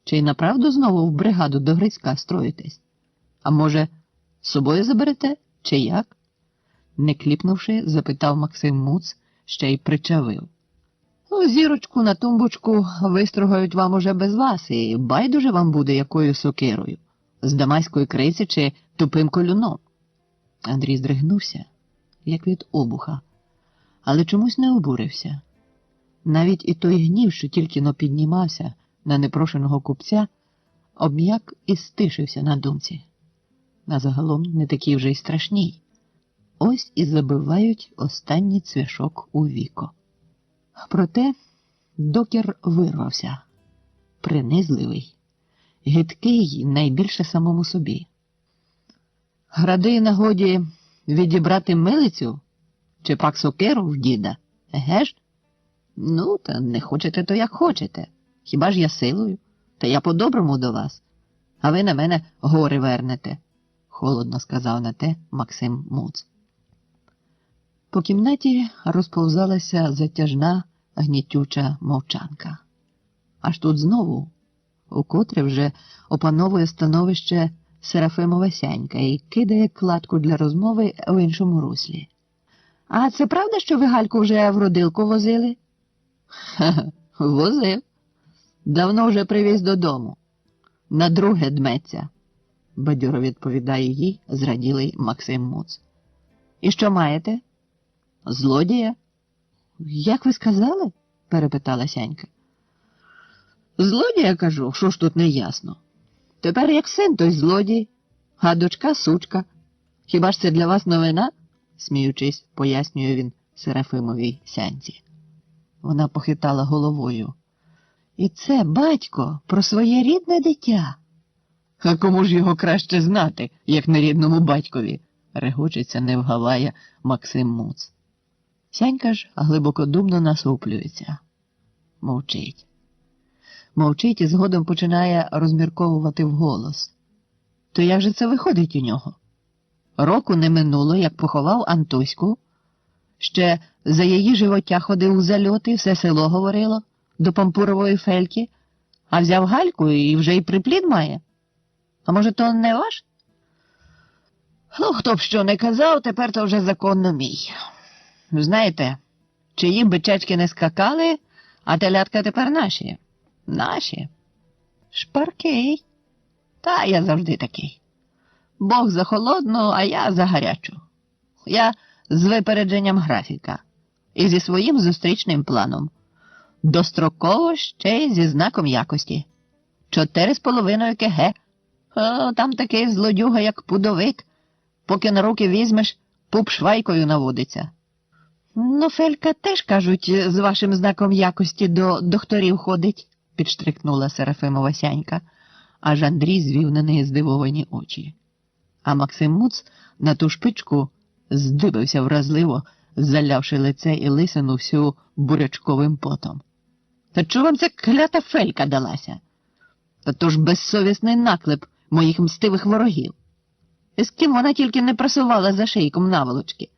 Чи й направду знову в бригаду до Грицька строїтесь? А може, з собою заберете, чи як? Не кліпнувши, запитав Максим Муц, ще й причавив. Зірочку на тумбочку вистругають вам уже без вас, і байдуже вам буде якою сокирою, з дамаської криці чи тупим колюном. Андрій здригнувся, як від обуха, але чомусь не обурився. Навіть і той гнів, що тільки-но піднімався на непрошеного купця, обм'як і стишився на думці. А загалом не такі вже й страшні. Ось і забивають останній цвяшок у віко. Проте докір вирвався. Принизливий, гидкий найбільше самому собі. Гради нагоді відібрати милицю чи пак сокиру в діда, еге ж? Ну, та не хочете, то як хочете. Хіба ж я силою? Та я по-доброму до вас. А ви на мене гори вернете, холодно сказав на те Максим Муц. По кімнаті розповзалася затяжна, гнітюча мовчанка. Аж тут знову, укотре вже опановує становище Серафимова Сянька і кидає кладку для розмови в іншому руслі. А це правда, що ви Гальку вже в родилку возили? Ха-ха, возив. Давно вже привіз додому. На друге дметься, бадьоро відповідає їй зраділий Максим Муц. І що маєте? Злодія? Як ви сказали? Перепитала Сянька. Злодія, кажу, що ж тут не ясно. Тепер як син, той злодій, а дочка сучка. Хіба ж це для вас новина? Сміючись, пояснює він Серафимовій Сянці. Вона похитала головою. І це, батько, про своє рідне дитя. А кому ж його краще знати, як не рідному батькові? Регочеться, не вгаває Максим Муц. Сянька ж глибокодумно насуплюється. Мовчить. Мовчить і згодом починає розмірковувати вголос. То як же це виходить у нього? Року не минуло, як поховав Антоську. Ще за її живоття ходив у зальоти, все село говорило, до пампурової фельки, а взяв Гальку і вже й приплід має. А може, то не ваш? Ну, хто б що не казав, тепер то вже законно мій. Знаєте, чиї бичачки не скакали, а телятка тепер наші. Наші. Шпаркий. Та я завжди такий. Бог за холодну, а я за гарячу. Я з випередженням графіка і зі своїм зустрічним планом. Достроково ще й зі знаком якості. 4,5 кг. О, там такий злодюга, як пудовик. Поки на руки візьмеш, пуп швайкою наводиться. Ну, Фелька теж, кажуть, з вашим знаком якості до докторів ходить, підштрикнула Серафимова Сянька, аж Андрій звів на неї здивовані очі. А Максим Муц на ту шпичку здибився вразливо, залявши лице і лисину всю бурячковим потом. Та чого вам ця клята Фелька далася? Та то ж безсовісний наклеп моїх мстивих ворогів. І з ким вона тільки не просувала за шийком наволочки.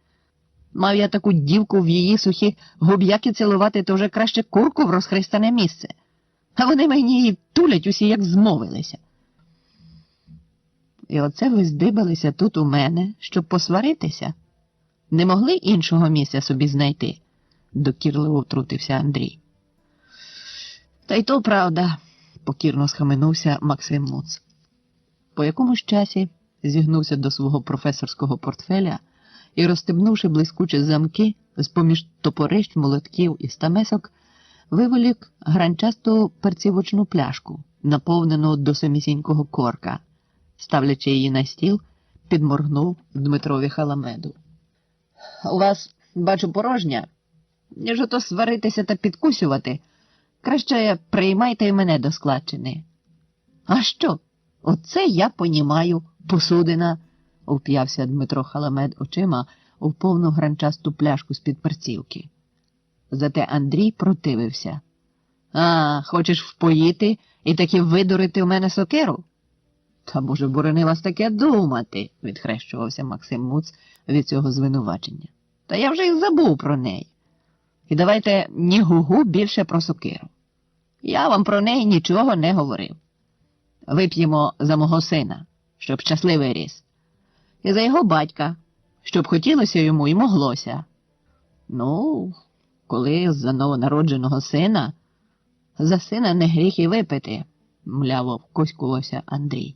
Мав я таку дівку в її сухі губ'яки цілувати, то вже краще курку в розхристане місце. А вони мені її тулять усі, як змовилися. І оце ви здибалися тут у мене, щоб посваритися? Не могли іншого місця собі знайти? Докірливо втрутився Андрій. Та й то правда, покірно схаменувся Максим Муц. По якомусь часі зігнувся до свого професорського портфеля і, розстебнувши блискучі замки, з-поміж топорищ, молотків і стамесок, виволік гранчасту перцівочну пляшку, наповнену до самісінького корка. Ставлячи її на стіл, підморгнув Дмитрові Халамеду. У вас, бачу, порожня. Ніж ото сваритися та підкусювати, краще приймайте й мене до складчини. А що? Оце я понімаю, посудина, уп'явся Дмитро Халамед очима у повну гранчасту пляшку з-під перцівки. Зате Андрій противився. А, хочеш впоїти і таки видурити в мене сокиру? Та, Боже, борони вас таке думати, відхрещувався Максим Муц від цього звинувачення. Та я вже й забув про неї. І давайте ні гугу більше про сокиру. Я вам про неї нічого не говорив. Вип'ємо за мого сина, щоб щасливий ріс. І за його батька, щоб хотілося йому і моглося. Ну, коли за новонародженого сина, за сина не гріх і випити, мляво вкоськувався Андрій.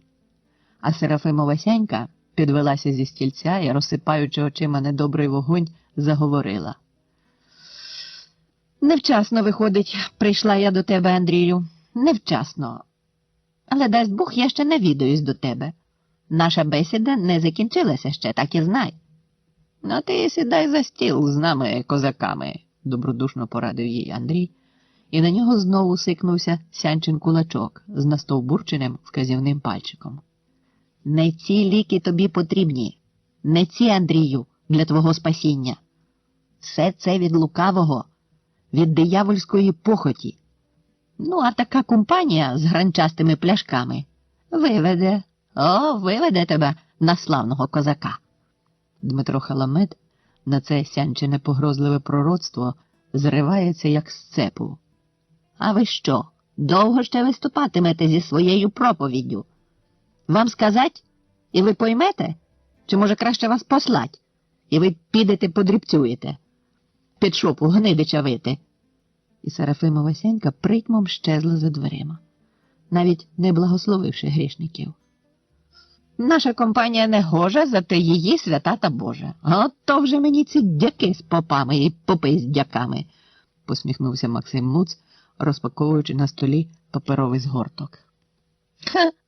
А Серафимова Сянька підвелася зі стільця і, розсипаючи очима недобрий вогонь, заговорила. Невчасно, виходить, прийшла я до тебе, Андрію. Невчасно. Але, дасть Бог, я ще навідаюсь до тебе. Наша бесіда не закінчилася ще, так і знай. Ну, ти сідай за стіл з нами, козаками, добродушно порадив їй Андрій, і на нього знову сикнувся Сянчин кулачок з настовбурченим вказівним пальчиком. Не ці ліки тобі потрібні, не ці, Андрію, для твого спасіння. Все це від лукавого. від диявольської похоті. Ну, а така компанія з гранчастими пляшками виведе тебе на славного козака. Дмитро Халамед на це сянчене погрозливе пророцтво зривається, як з цепу. А ви що, довго ще виступатимете зі своєю проповіддю? Вам сказать, і ви поймете? Чи, може, краще вас послать, і ви підете подрібцюєте? Під шопу гнидича вити. І Серафимова Сенька притьмом щезла за дверима, навіть не благословивши грішників. Наша компанія не гожа, зате її свята та Божа. От то вже мені ці дяки з попами і попи з дяками, посміхнувся Максим Муц, розпаковуючи на столі паперовий згорток.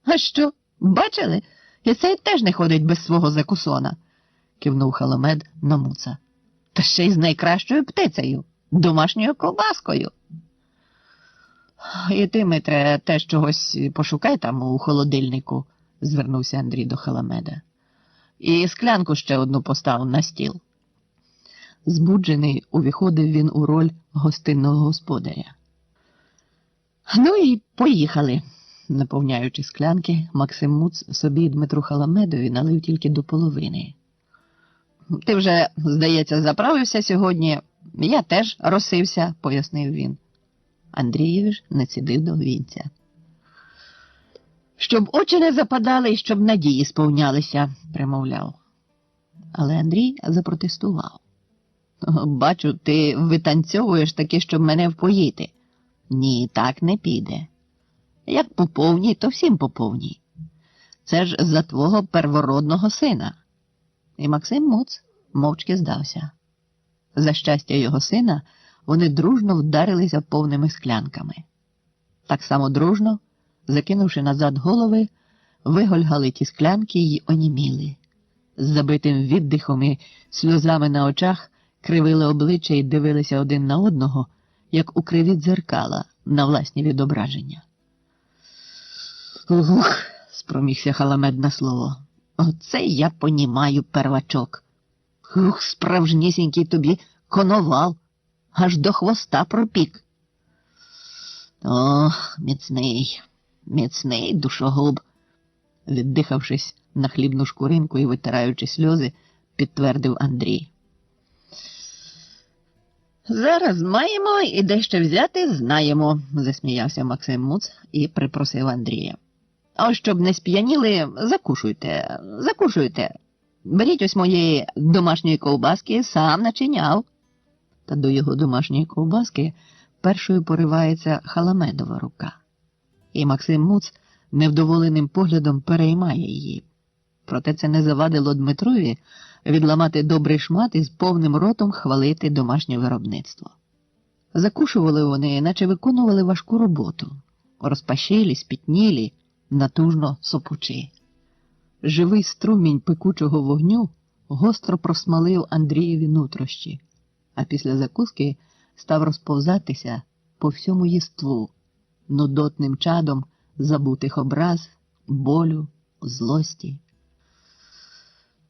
А що, бачили? І цей теж не ходить без свого закусона, кивнув Халамед на Муца. Та ще й з найкращою птицею, домашньою ковбаскою. І ти, Митре, теж чогось пошукай там у холодильнику, звернувся Андрій до Халамеда. І склянку ще одну постав на стіл. Збуджений, увіходив він у роль гостинного господаря. Ну і поїхали. Наповняючи склянки, Максим Муц собі і Дмитру Халамедові налив тільки до половини. Ти вже, здається, заправився сьогодні. Я теж розсився, пояснив він. Андрійович націдив до вінця. Щоб очі не западали і щоб надії сповнялися, примовляв. Але Андрій запротестував. Бачу, ти витанцьовуєш таки, щоб мене впоїти. Ні, так не піде. Як по повній, то всім по повній. Це ж за твого первородного сина. І Максим Муц мовчки здався. За щастя його сина, вони дружно вдарилися повними склянками. Так само дружно, закинувши назад голови, вигольгали ті склянки й оніміли. З забитим віддихом і сльозами на очах кривили обличчя і дивилися один на одного, як у криві дзеркала на власні відображення. «Ух!» – спромігся Халамед на слово. «Оце я понімаю, первачок. Ух, справжнісінький тобі коновал, аж до хвоста пропік». «Ох, міцний душогуб», – віддихавшись на хлібну шкуринку і витираючи сльози, підтвердив Андрій. «Зараз маємо і дещо взяти знаємо», – засміявся Максим Муц і припросив Андрія. «А щоб не сп'яніли, закушуйте. Беріть ось моєї домашньої ковбаски, сам начиняв». Та до його домашньої ковбаски першою поривається Халамедова рука. І Максим Муц невдоволеним поглядом переймає її. Проте це не завадило Дмитрові відламати добрий шмат і з повним ротом хвалити домашнє виробництво. Закушували вони, наче виконували важку роботу, розпашілі, спітнілі, натужно сопучи. Живий струмінь пекучого вогню гостро просмалив Андрієві нутрощі, а після закуски став розповзатися по всьому єству, нудотним чадом забутих образ, болю, злості.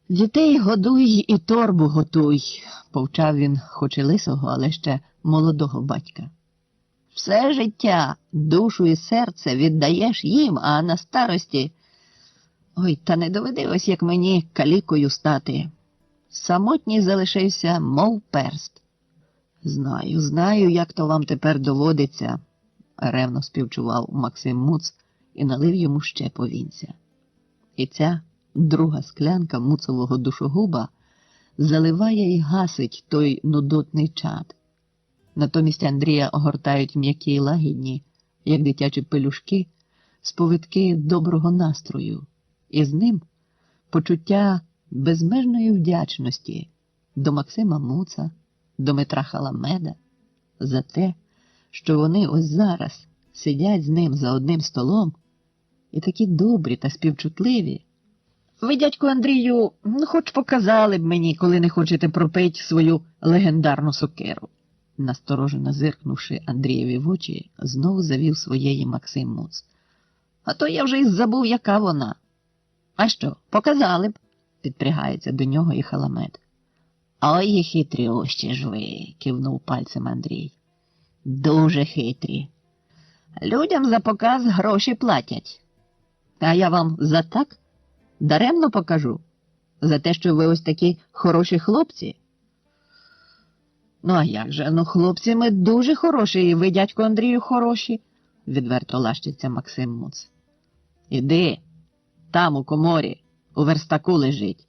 «Дітей годуй і торбу готуй», – повчав він хоч і лисого, але ще молодого батька. «Все життя, душу і серце віддаєш їм, а на старості... Ой, та не доведи ось, як мені калікою стати. Самотній залишився, мов перст». Знаю, як то вам тепер доводиться», – ревно співчував Максим Муц і налив йому ще повінця. І ця друга склянка муцового душогуба заливає і гасить той нудотний чад. Натомість Андрія огортають м'які й лагідні, як дитячі пелюшки, сповитки доброго настрою, і з ним почуття безмежної вдячності до Максима Муца, до Дмитра Халамеда за те, що вони ось зараз сидять з ним за одним столом і такі добрі та співчутливі. «Ви, дядьку Андрію, хоч показали б мені, коли не хочете пропить свою легендарну сокиру». Насторожено зиркнувши Андрієві в очі, знову завів своєї Максим Муц. «А то я вже й забув, яка вона». «А що, показали б?» – підпрягається до нього і Халамед. «Ой, хитрющі ж ви!» – кивнув пальцем Андрій. Дуже хитрі. Людям за показ гроші платять. А я вам за так даремно покажу. За те, що ви ось такі хороші хлопці. Ну, а як же? Ну, хлопці ми дуже хороші, і ви, дядько Андрію, хороші, відверто лащиться Максим Муц. Іди, там у коморі, у верстаку лежить,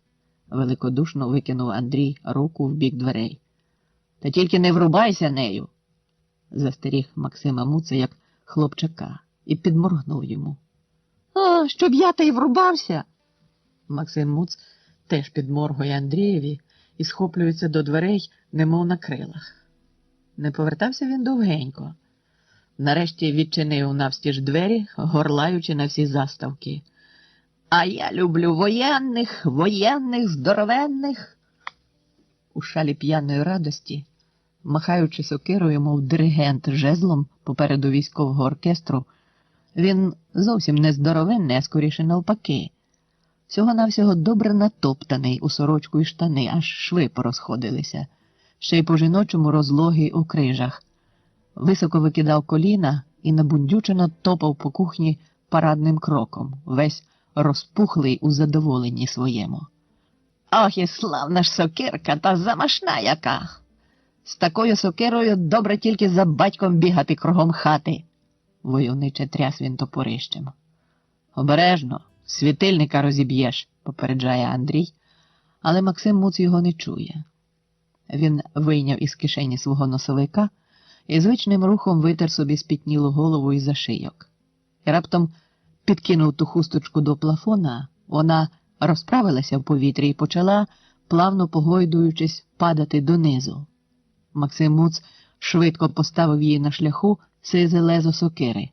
великодушно викинув Андрій руку в бік дверей. Та тільки не врубайся нею, застеріг Максима Муца як хлопчака і підморгнув йому. А, щоб я та й врубався. Максим Муц теж підморгує Андрієві і схоплюється до дверей, немов на крилах. Не повертався він довгенько. Нарешті відчинив навстіж двері, горлаючи на всі заставки. А я люблю воєнних, здоровенних. У шалі п'яної радості, махаючи сокирою, мов диригент жезлом попереду військового оркестру, він зовсім не здоровенний, а скоріше навпаки. Всього-навсього добре натоптаний у сорочку і штани, аж шви порозходилися, ще й по-жіночому розлогий у крижах. Високо викидав коліна і набундючено топав по кухні парадним кроком, весь розпухлий у задоволенні своєму. Ох, і славна ж сокирка, та замашна яка! З такою сокирою добре тільки за батьком бігати кругом хати, войовниче тряс він топорищем. Обережно, світильника розіб'єш, попереджає Андрій, але Максим Муц його не чує. Він вийняв із кишені свого носовика і звичним рухом витер собі спітнілу голову із зашийок. І раптом підкинув ту хусточку до плафона, вона розправилася в повітрі і почала, плавно погойдуючись, падати донизу. Максим Муц швидко поставив її на шляху сизе лезо сокири.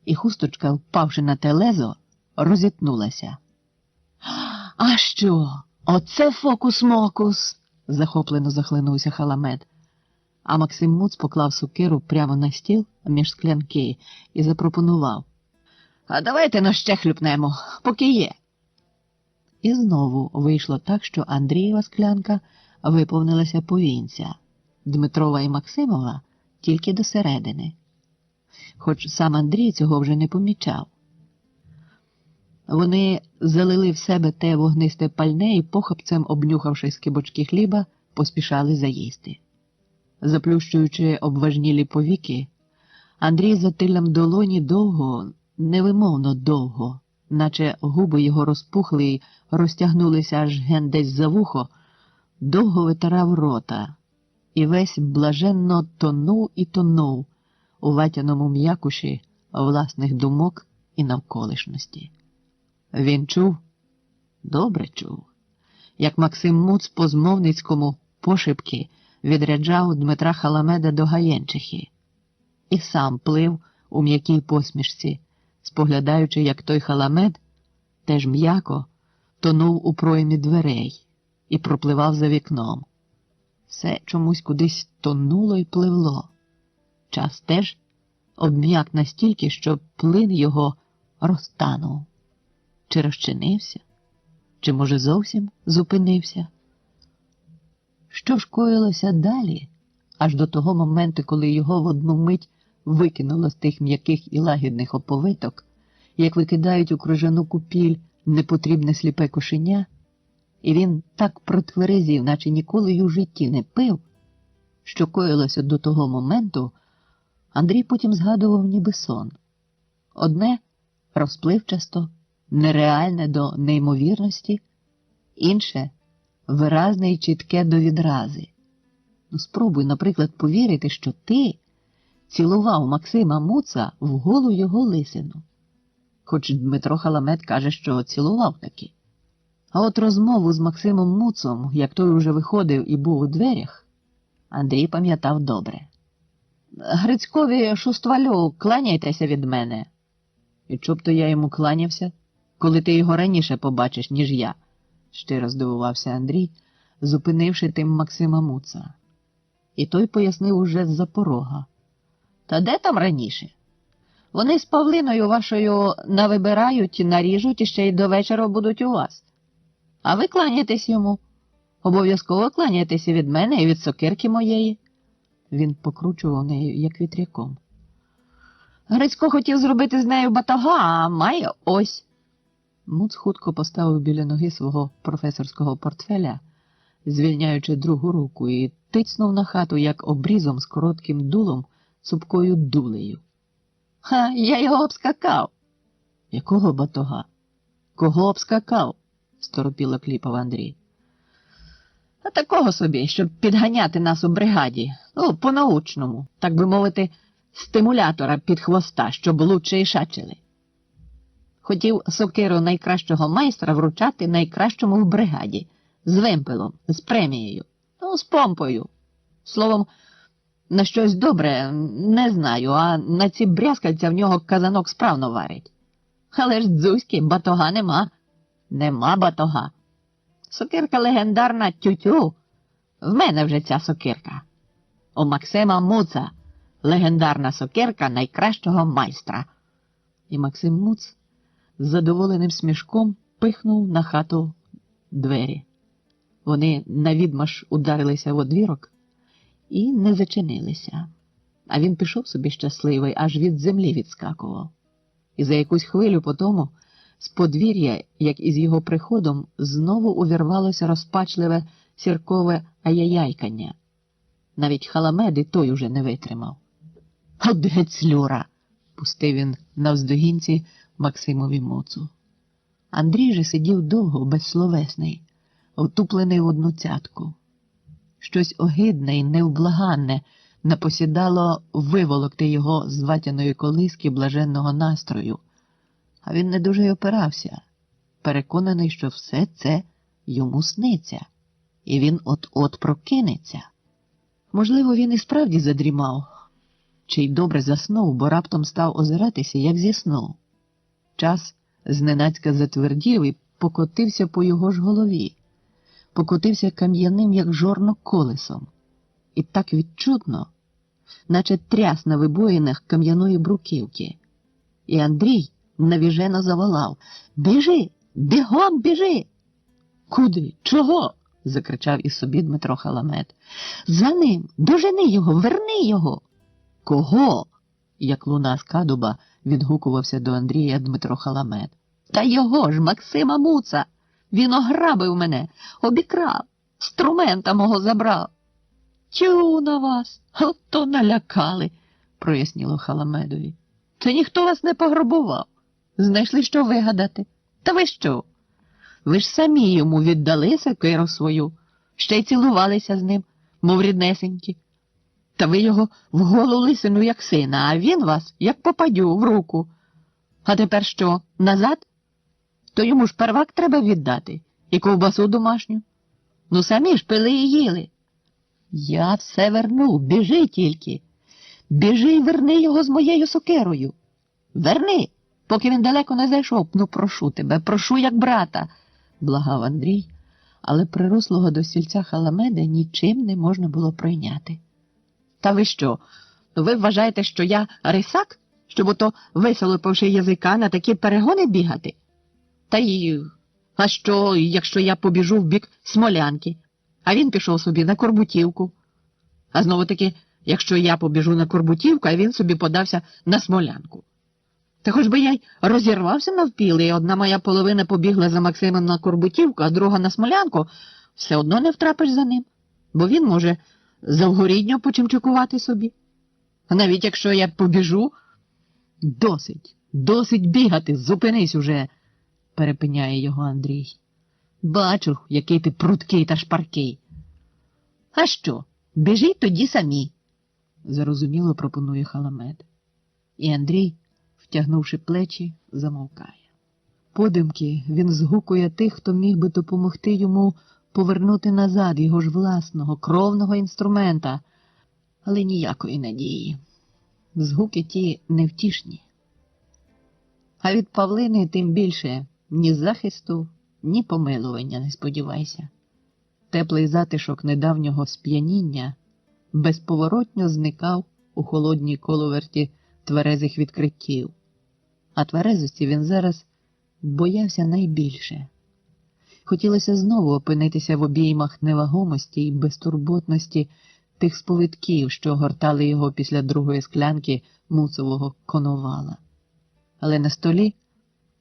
І хусточка, впавши на те лезо, розітнулася. «А що? Оце фокус-мокус!» – захоплено захлинувся Халамед. А Максим Муц поклав сокиру прямо на стіл між склянки і запропонував. «А давайте ще хлюпнемо, поки є». І знову вийшло так, що Андрієва склянка виповнилася повінця, Дмитрова і Максимова тільки до середини. Хоч сам Андрій цього вже не помічав. Вони залили в себе те вогнисте пальне і, похапцем обнюхавши скибочки хліба, поспішали заїсти. Заплющуючи обважнілі повіки, Андрій затиллям долоні довго, невимовно довго, наче губи його розпухли й розтягнулися аж ген десь за вухо, довго витирав рота і весь блаженно тонув і тонув у ватяному м'якуші власних думок і навколишності. Він чув, добре чув, як Максим Муц по змовницькому пошепки відряджав Дмитра Халамеда до Гаєнчихи. І сам плив у м'якій посмішці, споглядаючи, як той Халамед, теж м'яко, тонув у проймі дверей і пропливав за вікном. Все чомусь кудись тонуло і пливло. Час теж обм'як настільки, що плин його розтанув. Чи розчинився? Чи, може, зовсім зупинився? Що ж коїлося далі, аж до того моменту, коли його в одну мить викинуло з тих м'яких і лагідних оповиток, як викидають у крижану купіль непотрібне сліпе кошеня, і він так протверезів, наче ніколи й у житті не пив, що коїлося до того моменту, Андрій потім згадував ніби сон. Одне розпливчасто, нереальне до неймовірності, інше виразне і чітке до відрази. Ну, спробуй, наприклад, повірити, що ти цілував Максима Муца в голу його лисину. Хоч Дмитро Халамед каже, що цілував таки. А от розмову з Максимом Муцом, як той уже виходив і був у дверях, Андрій пам'ятав добре. «Грицькові Шуствалю, кланяйтеся від мене». «І чоб то я йому кланявся, коли ти його раніше побачиш, ніж я», – щиро здивувався Андрій, зупинивши тим Максима Муца. І той пояснив уже з-за порога. «Та де там раніше? Вони з Павлиною вашою навибирають, наріжуть і ще й до вечора будуть у вас. А ви кланяйтесь йому. Обов'язково кланяйтеся від мене і від сокирки моєї. Він покручував нею, як вітряком. Грицько хотів зробити з нею батога, а має ось. Муц хутко поставив біля ноги свого професорського портфеля, звільняючи другу руку, і тицнув на хату, як обрізом з коротким дулом, цупкою дулею. Ха, я його обскакав. Якого батога? Кого обскакав? Сторопіло кліпав Андрій. А такого собі, щоб підганяти нас у бригаді. По-научному, так би мовити, стимулятора під хвоста, щоб лучше і шачили. Хотів сокиру найкращого майстра вручати найкращому в бригаді. З вимпелом, з премією, з помпою. Словом, на щось добре, не знаю, а на ці брязкальця в нього казанок справно варить. Але ж дзузьки, батога нема. Нема батога. Сокирка легендарна тютю. В мене вже ця сокирка. У Максима Муца легендарна сокирка найкращого майстра. І Максим Муц з задоволеним смішком пихнув на хату двері. Вони навідмаш ударилися в одвірок і не зачинилися. А він пішов собі щасливий, аж від землі відскакував. І за якусь хвилю потому з подвір'я, як із його приходом, знову увірвалося розпачливе сіркове аяяйкання. Навіть Халамед і той уже не витримав. «От гецлюра!» – пустив він навздогінці Максимові Муцу. Андрій же сидів довго, безсловесний, втуплений в одну цятку. Щось огидне і невблаганне напосідало виволокти його з ватяної колиски блаженного настрою, а він не дуже й опирався, переконаний, що все це йому сниться, і він от-от прокинеться. Можливо, він і справді задрімав, чи й добре заснув, бо раптом став озиратися, як зі сну. Час зненацька затвердів і покотився по його ж голові, покотився кам'яним, як жорно, колесом. І так відчутно, наче тряс на вибоїнах кам'яної бруківки. І Андрій навіжено заволав: «Біжи! Бігом біжи!» «Куди? Чого?» – закричав із собі Дмитро Халамед. «За ним! Дожени його! Верни його!» «Кого?» – як луна з кадуба відгукувався до Андрія Дмитро Халамед. «Та його ж, Максима Муца! Він ограбив мене, обікрав, струмента мого забрав!» «Тю на вас! Ото налякали!» – проясніло Халамедові. «Та ніхто вас не пограбував. Знайшли, що вигадати. Та ви що? Ви ж самі йому віддали сокиру свою, ще й цілувалися з ним, мов ріднесенькі. Та ви його в голу лисину, як сина, а він вас, як попадю, в руку. А тепер що, назад? То йому ж первак треба віддати і ковбасу домашню. Ну самі ж пили і їли. Я все верну, біжи тільки. Біжи й верни його з моєю сокирою. Верни, поки він далеко не зайшов. Ну, прошу тебе, прошу як брата, благав Андрій, але прирослого до стільця Халамеда нічим не можна було прийняти. Та ви що? Ви вважаєте, що я рисак, щоб ото висолопивши язика на такі перегони бігати? Та й... А що, якщо я побіжу в бік Смолянки, а він пішов собі на Корбутівку? А знову-таки, якщо я побіжу на Корбутівку, а він собі подався на Смолянку? Та хоч би я й розірвався навпіл, і одна моя половина побігла за Максимом на Корбутівку, а друга на Смолянку, все одно не втрапиш за ним, бо він може завгорідньо почимчикувати собі. А навіть якщо я побіжу... Досить бігати, зупинись уже, перепиняє його Андрій. Бачу, який ти пруткий та шпаркий. А що, біжіть тоді самі, зарозуміло пропонує Халамед. І Андрій, втягнувши плечі, замовкає. Подумки він згукує тих, хто міг би допомогти йому повернути назад його ж власного, кровного інструмента, але ніякої надії. Згуки ті невтішні. А від Павлини тим більше ні захисту, ні помилування не сподівайся. Теплий затишок недавнього сп'яніння безповоротньо зникав у холодній коловерті тверезих відкриттів. А тверезості він зараз боявся найбільше. Хотілося знову опинитися в обіймах невагомості і безтурботності тих сповидків, що гортали його після другої склянки муцового коновала. Але на столі,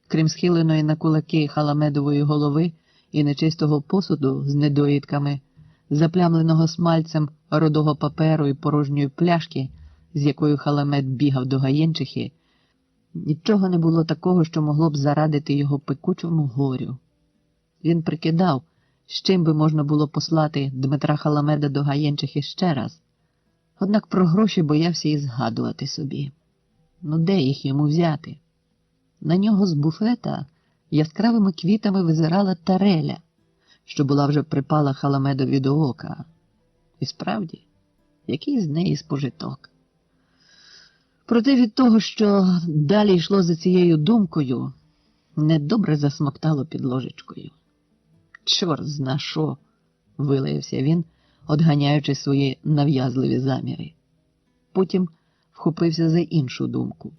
крім схиленої на кулаки халамедової голови і нечистого посуду з недоїдками, заплямленого смальцем рудого паперу і порожньої пляшки, з якою халамед бігав до гаєнчихи, нічого не було такого, що могло б зарадити його пекучому горю. Він прикидав, з чим би можна було послати Дмитра Халамеда до гаєнчихи ще раз. Однак про гроші боявся і згадувати собі. Ну де їх йому взяти? На нього з буфета яскравими квітами визирала тареля, що була вже припала Халамедові до ока. І справді, який з неї спожиток. Проте від того, що далі йшло за цією думкою, недобре засмоктало під ложечкою. «Чорт зна що!» – вилаявся він, одганяючи свої нав'язливі заміри. Потім вхопився за іншу думку.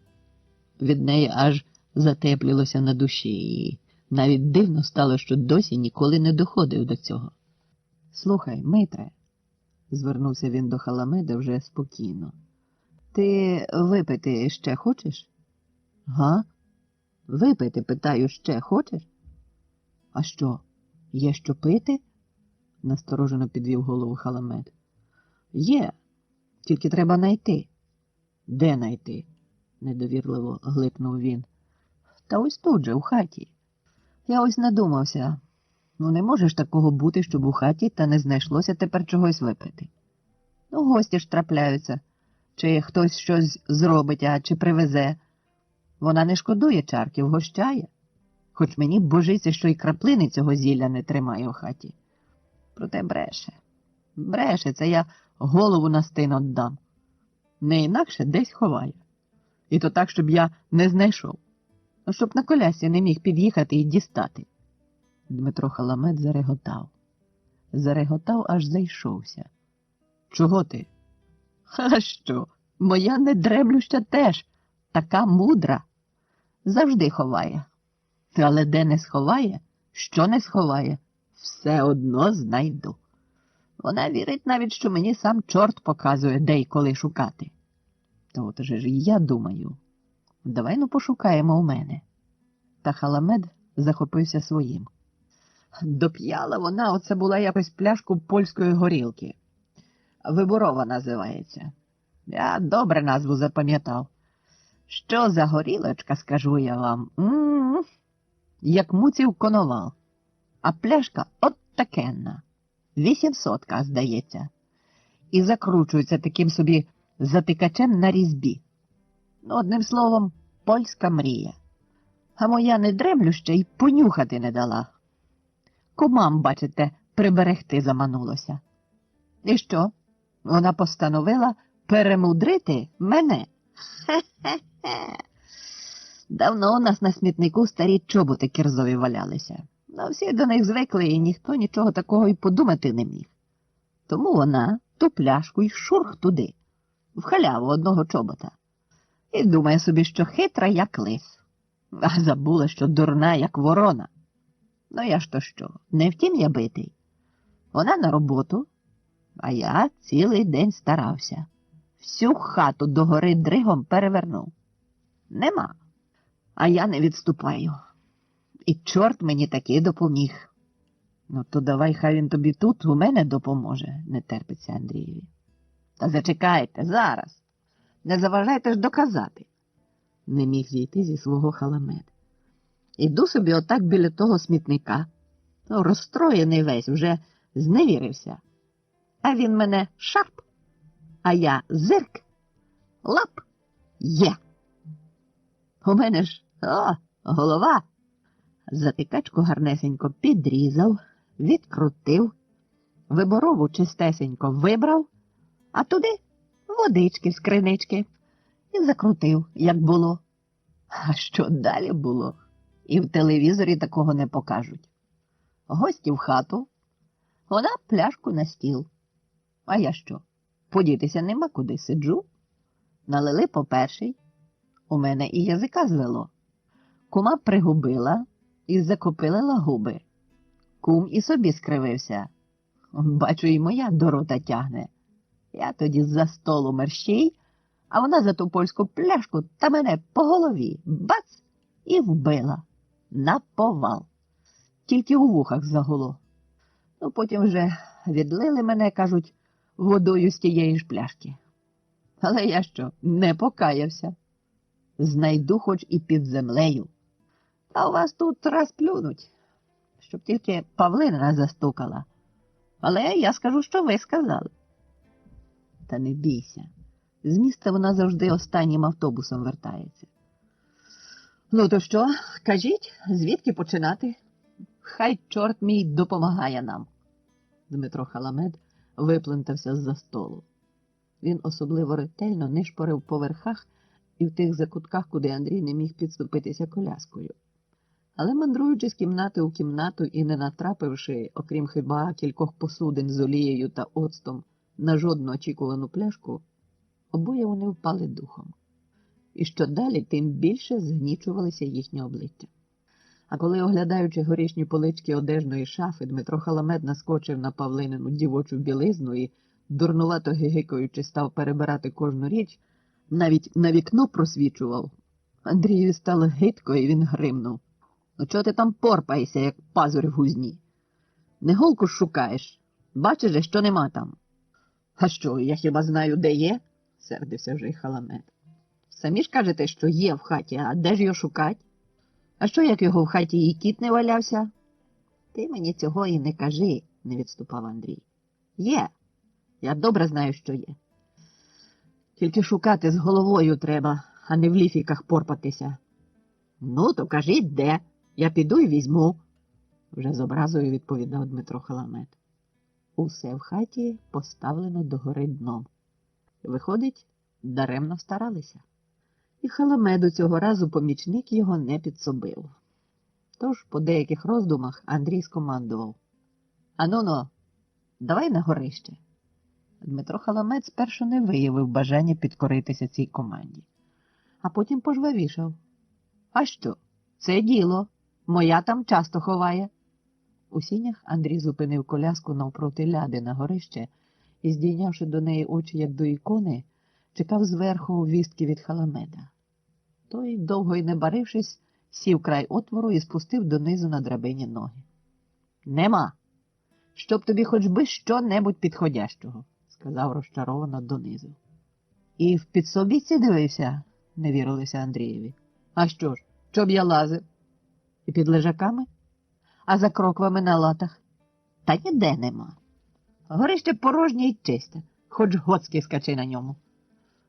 Від неї аж затеплілося на душі, і навіть дивно стало, що досі ніколи не доходив до цього. «Слухай, Митре», – звернувся він до Халамеда вже спокійно, – «ти випити ще хочеш?» «Га? Випити, питаю, ще хочеш?» «А що, є що пити?» – насторожено підвів голову Халамед. «Є, тільки треба найти». «Де найти?» – недовірливо глипнув він. «Та ось тут же, у хаті. Я ось надумався. Ну не може ж такого бути, щоб у хаті та не знайшлося тепер чогось випити. Ну гості ж трапляються. Чи хтось щось зробить, а чи привезе. Вона не шкодує чарки, вгощає. Хоч мені божиться, що й краплини цього зілля не тримає у хаті. Проте бреше. Бреше, це я голову на стин отдам. Не інакше десь ховає. І то так, щоб я не знайшов. Ну, щоб на колясі не міг під'їхати і дістати. Дмитро Халамед зареготав. Зареготав, аж зайшовся. Чого ти? А що? Моя недремлюща теж така мудра. Завжди ховає. Але де не сховає, що не сховає, все одно знайду. Вона вірить навіть, що мені сам чорт показує, де й коли шукати. То от же ж і я думаю, давай ну пошукаємо у мене. Та Халамед захопився своїм. Доп'яла вона, оце була якось пляшку польської горілки. Виборова називається. Я добре назву запам'ятав. Що за горілочка, скажу я вам. Як муців коновал. А пляшка от такенна. 800-ка, здається. І закручується таким собі затикачем на різьбі. Ну, одним словом, польська мрія. А моя недремлюща й понюхати не дала. Кумам, бачите, приберегти заманулося. І що? Вона постановила перемудрити мене. Хе-хе-хе. Давно у нас на смітнику старі чоботи кірзові валялися. Ну, всі до них звикли, і ніхто нічого такого й подумати не міг. Тому вона ту пляшку й шурх туди, в халяву одного чобота. І думає собі, що хитра, як лис. А забула, що дурна, як ворона. Ну я ж то що, не втім я битий. Вона на роботу, а я цілий день старався. Всю хату догори дригом перевернув. Нема. А я не відступаю. І чорт мені таки допоміг. Ну, то давай, хай він тобі тут у мене допоможе, не терпиться Андрієві. Та зачекайте, зараз. Не заважайте ж доказати. Не міг зійти зі свого Халамед. Іду собі отак біля того смітника. Ну, розстроєний весь, вже зневірився. А він мене шарп, а я зирк, лап, є. У мене ж, голова. Затикачку гарнесенько підрізав, відкрутив, виборову чистесенько вибрав, а туди водички з кринички і закрутив, як було. А що далі було? І в телевізорі такого не покажуть. Гості в хату, вона пляшку на стіл. А я що? Подітися нема куди, сиджу. Налили по перший. У мене і язика звело. Кума пригубила і закопилила губи. Кум і собі скривився. Бачу, і моя до рота тягне. Я тоді з-за столу мерщій, а вона за ту польську пляшку та мене по голові бац і вбила. Наповал. Тільки у вухах загуло. Ну, потім вже відлили мене, кажуть, водою з тієї ж пляшки. Але я що, не покаявся. Знайду хоч і під землею. Та у вас тут раз плюнуть, щоб тільки Павлина застукала. Але я скажу, що ви сказали. Та не бійся. З міста вона завжди останнім автобусом вертається. Ну то що, кажіть, звідки починати? Хай чорт мій допомагає нам. Дмитро Халамед виплентався з-за столу. Він особливо ретельно нишпорив по верхах і в тих закутках, куди Андрій не міг підступитися коляскою. Але, мандруючи з кімнати у кімнату і не натрапивши, окрім хіба кількох посудин з олією та оцтом, на жодну очікувану пляшку, обоє вони впали духом. І що далі, тим більше згнічувалися їхні обличчя. А коли, оглядаючи горішні полички одежної шафи, Дмитро Халамед наскочив на Павлинину дівочу білизну і, дурнувато гигикаючи, став перебирати кожну річ, навіть на вікно просвічував, Андрію стало гидко, і він гримнув. Ну чого ти там порпаєшся, як пазурь в гузні? Не голку ж шукаєш. Бачиш же, що нема там. А що, я хіба знаю, де є? Сердився вже й Халамед. Самі ж кажете, що є в хаті, а де ж його шукать? А що, як його в хаті і кіт не валявся? Ти мені цього і не кажи, не відступав Андрій. Є. Я добре знаю, що є. Тільки шукати з головою треба, а не в ліфіках порпатися. Ну, то кажіть, де? Я піду і візьму, вже з образою відповідав Дмитро Халамед. Усе в хаті поставлено догори дном. Виходить, даремно старалися. І Халамеду цього разу помічник його не підсобив. Тож, по деяких роздумах, Андрій скомандував. «Ану-но, давай на горище». Дмитро Халамед спершу не виявив бажання підкоритися цій команді, а потім пожвавішав. «А що? Це діло. Моя там часто ховає». У сінях Андрій зупинив коляску навпроти ляди на горище і, здійнявши до неї очі, як до ікони, чекав зверху вістки від Халамеда. Той, довго й не барившись, сів край отвору і спустив донизу на драбині ноги. «Нема. Щоб тобі хоч би що-небудь підходящого», – сказав розчаровано донизу. «І в підсобіці дивився?» – не вірилися Андрієві. «А що ж, щоб я лазив? І під лежаками? А за кроквами на латах? Та ніде нема. Горище порожнє й чисте, хоч гоцький скачи на ньому.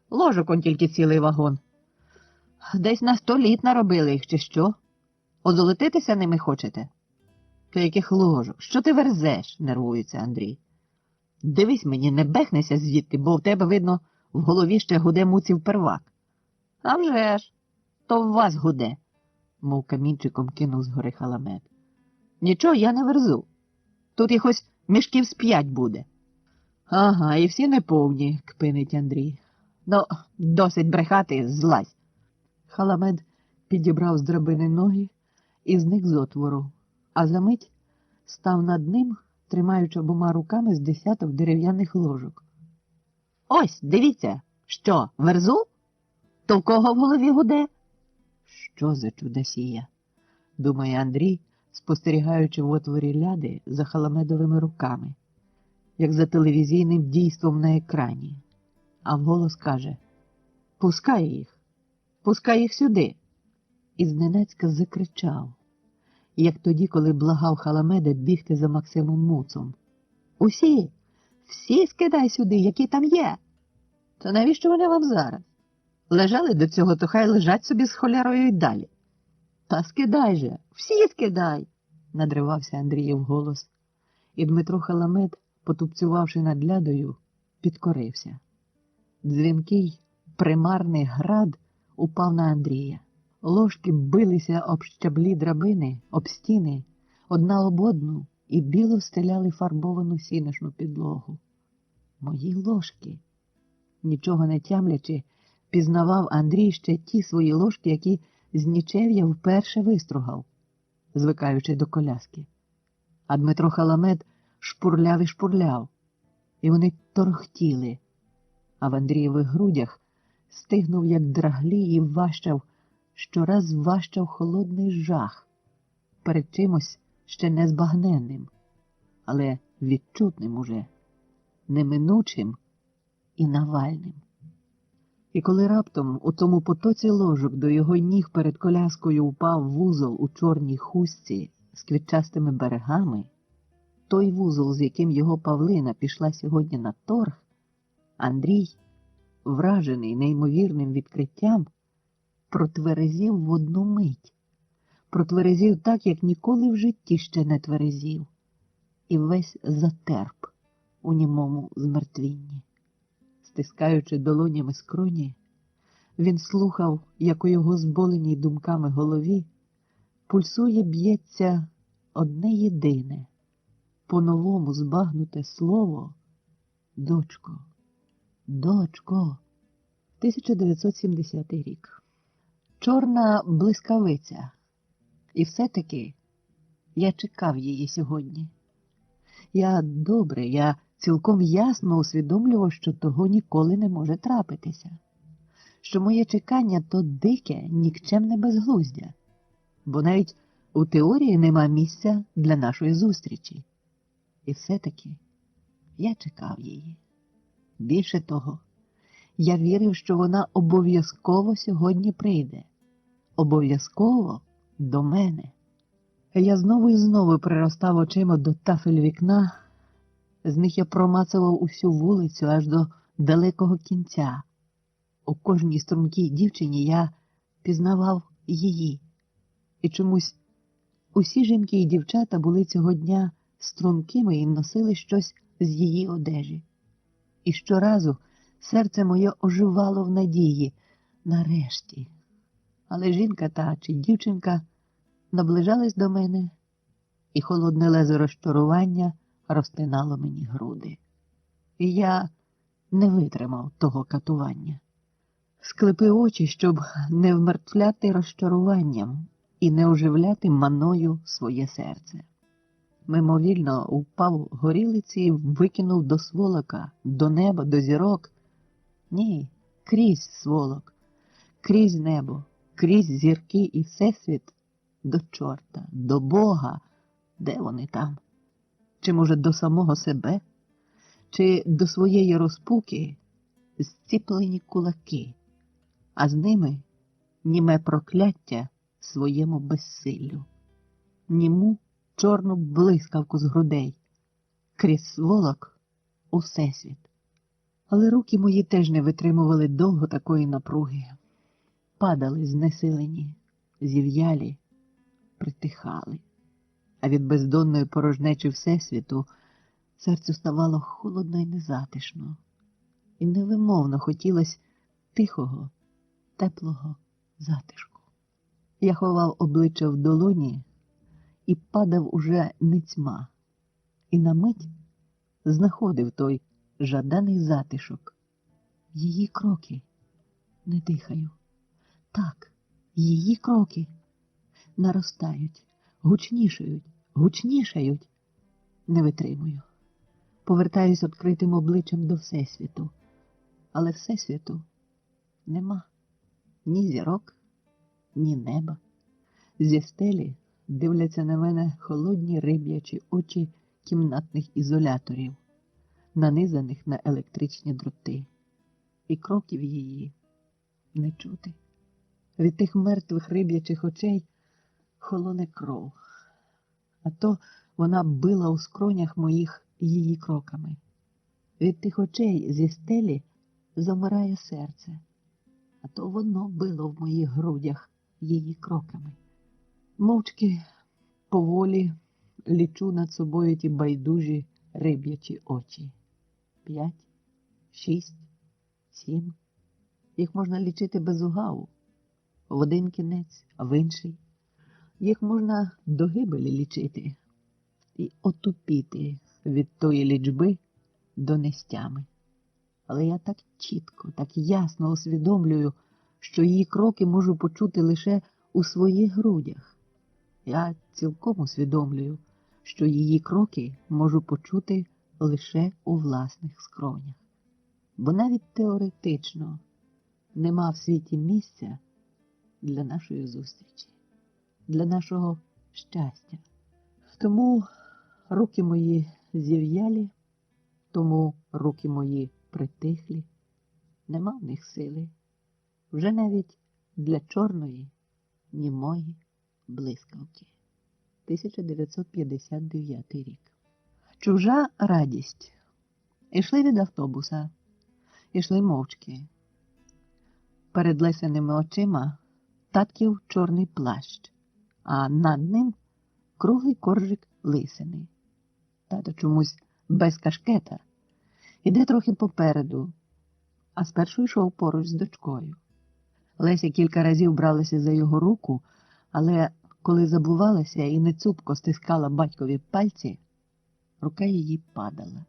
Ложок он тільки цілий вагон. Десь на 100 літ наробили їх, чи що? Озолотитися ними хочете?» «Та яких ложок? Що ти верзеш?» – нервується Андрій. «Дивись мені, не бехнися звідти, бо в тебе, видно, в голові ще гуде муців первак». «А вже ж, то в вас гуде», – мов камінчиком кинув згори Халамед. «Нічого, я не верзу. Тут їх ось мішків з 5 буде». «Ага, і всі неповні», – кпинить Андрій. «Ну, досить брехати, злазь». Халамед підібрав з драбини ноги і зник з отвору, а за мить став над ним, тримаючи обома руками з десяток дерев'яних ложок. «Ось, дивіться, що, верзу? То в кого в голові гуде?» «Що за чудосія?» – думає Андрій, спостерігаючи в отворі ляди за Халамедовими руками, як за телевізійним дійством на екрані. А вголос каже: пускай їх сюди!» І зненацька закричав, як тоді, коли благав Халамеда бігти за Максимом Муцом. Всі скидай сюди, які там є!» «То навіщо вони вам зараз? Лежали до цього, то хай лежать собі з холярою й далі». «Та скидай же, всі скидай!» – надривався Андріїв голос. І Дмитро Халамед, потупцювавши над лядою, підкорився. Дзвінкий, примарний град упав на Андрія. Ложки билися об щаблі драбини, об стіни, одна об одну, і біло стеляли фарбовану сінешну підлогу. Мої ложки. Нічого не тямлячи, пізнавав Андрій ще ті свої ложки, які з нічев'я вперше вистругав, звикаючи до коляски. А Дмитро Халамед шпурляв і шпурляв, і вони торохтіли, а в Андрієвих грудях стигнув, як драглі, і важчав, щораз важчав холодний жах перед чимось ще незбагненним, але відчутним уже, неминучим і навальним. І коли раптом у тому потоці ложок до його ніг перед коляскою упав вузол у чорній хустці з квітчастими берегами, той вузол, з яким його Павлина пішла сьогодні на торг, Андрій, вражений неймовірним відкриттям, протверезів в одну мить. Протверезів так, як ніколи в житті ще не тверезів, і весь затерп у німому змертвінні. Стискаючи долонями скроні, він слухав, як у його зболеній думками голові пульсує, б'ється одне єдине, по-новому збагнуте слово «Дочко, дочко». 1970 рік. Чорна блискавиця. І все-таки я чекав її сьогодні. Я цілком ясно усвідомлював, що того ніколи не може трапитися. Що моє чекання то дике, нікчемне безглуздя. Бо навіть у теорії нема місця для нашої зустрічі. І все-таки я чекав її. Більше того, я вірив, що вона обов'язково сьогодні прийде. Обов'язково до мене. Я знову і знову приростав очима до тафель вікна, з них я промацував усю вулицю аж до далекого кінця. У кожній стрункій дівчині я пізнавав її. І чомусь усі жінки і дівчата були цього дня стрункими і носили щось з її одежі. І щоразу серце моє оживало в надії нарешті. Але жінка та чи дівчинка наближались до мене, і холодне лезо розчарування розтинало мені груди. І я не витримав того катування. Склепи очі, щоб не вмертвляти розчаруванням і не оживляти маною своє серце. Мимовільно упав горілиці і викинув до сволока, до неба, до зірок. Ні, крізь сволок, крізь небо, крізь зірки і всесвіт до чорта, до Бога. Де вони там? Чи, може, до самого себе? Чи до своєї розпуки зціплені кулаки, а з ними німе прокляття своєму безсиллю, німу чорну блискавку з грудей, крізь сволок у всесвіт. Але руки мої теж не витримували довго такої напруги. Падали знесилені, зів'ялі, притихали. А від бездонної порожнечі всесвіту серцю ставало холодно і незатишно. І невимовно хотілося тихого, теплого затишку. Я ховав обличчя в долоні і падав уже ницьма. І на мить знаходив той жаданий затишок. Її кроки. Не дихаю. Так, її кроки наростають, гучнішають, гучнішають. Не витримую. Повертаюсь відкритим обличчям до Всесвіту. Але Всесвіту нема. Ні зірок, ні неба. Зі стелі дивляться на мене холодні риб'ячі очі кімнатних ізоляторів, нанизаних на електричні дроти. І кроків її не чути. Від тих мертвих риб'ячих очей холоне кров. А то вона била у скронях моїх її кроками. Від тих очей зі стелі замирає серце. А то воно било в моїх грудях її кроками. Мовчки, поволі лічу над собою ті байдужі риб'ячі очі. 5, 6, 7. Їх можна лічити без угаву. В один кінець, а в інший. Їх можна до гибелі лічити і отупіти від тої лічби до нестями. Але я так чітко, так ясно усвідомлюю, що її кроки можу почути лише у своїх грудях. Я цілком усвідомлюю, що її кроки можу почути лише у власних скронях. бо навіть теоретично нема в світі місця для нашої зустрічі, для нашого щастя. Тому руки мої зів'ялі, тому руки мої притихлі, нема в них сили, вже навіть для чорної, німої блискавки. 1959 рік. Чужа радість. Ішли від автобуса, ішли мовчки. Перед Лесяними очима татків чорний плащ, а над ним круглий коржик лисини. Тато чомусь без кашкета. Іде трохи попереду, а спершу йшов поруч з дочкою. Леся кілька разів бралася за його руку, але коли забувалася і нецупко стискала батькові пальці, рука її падала.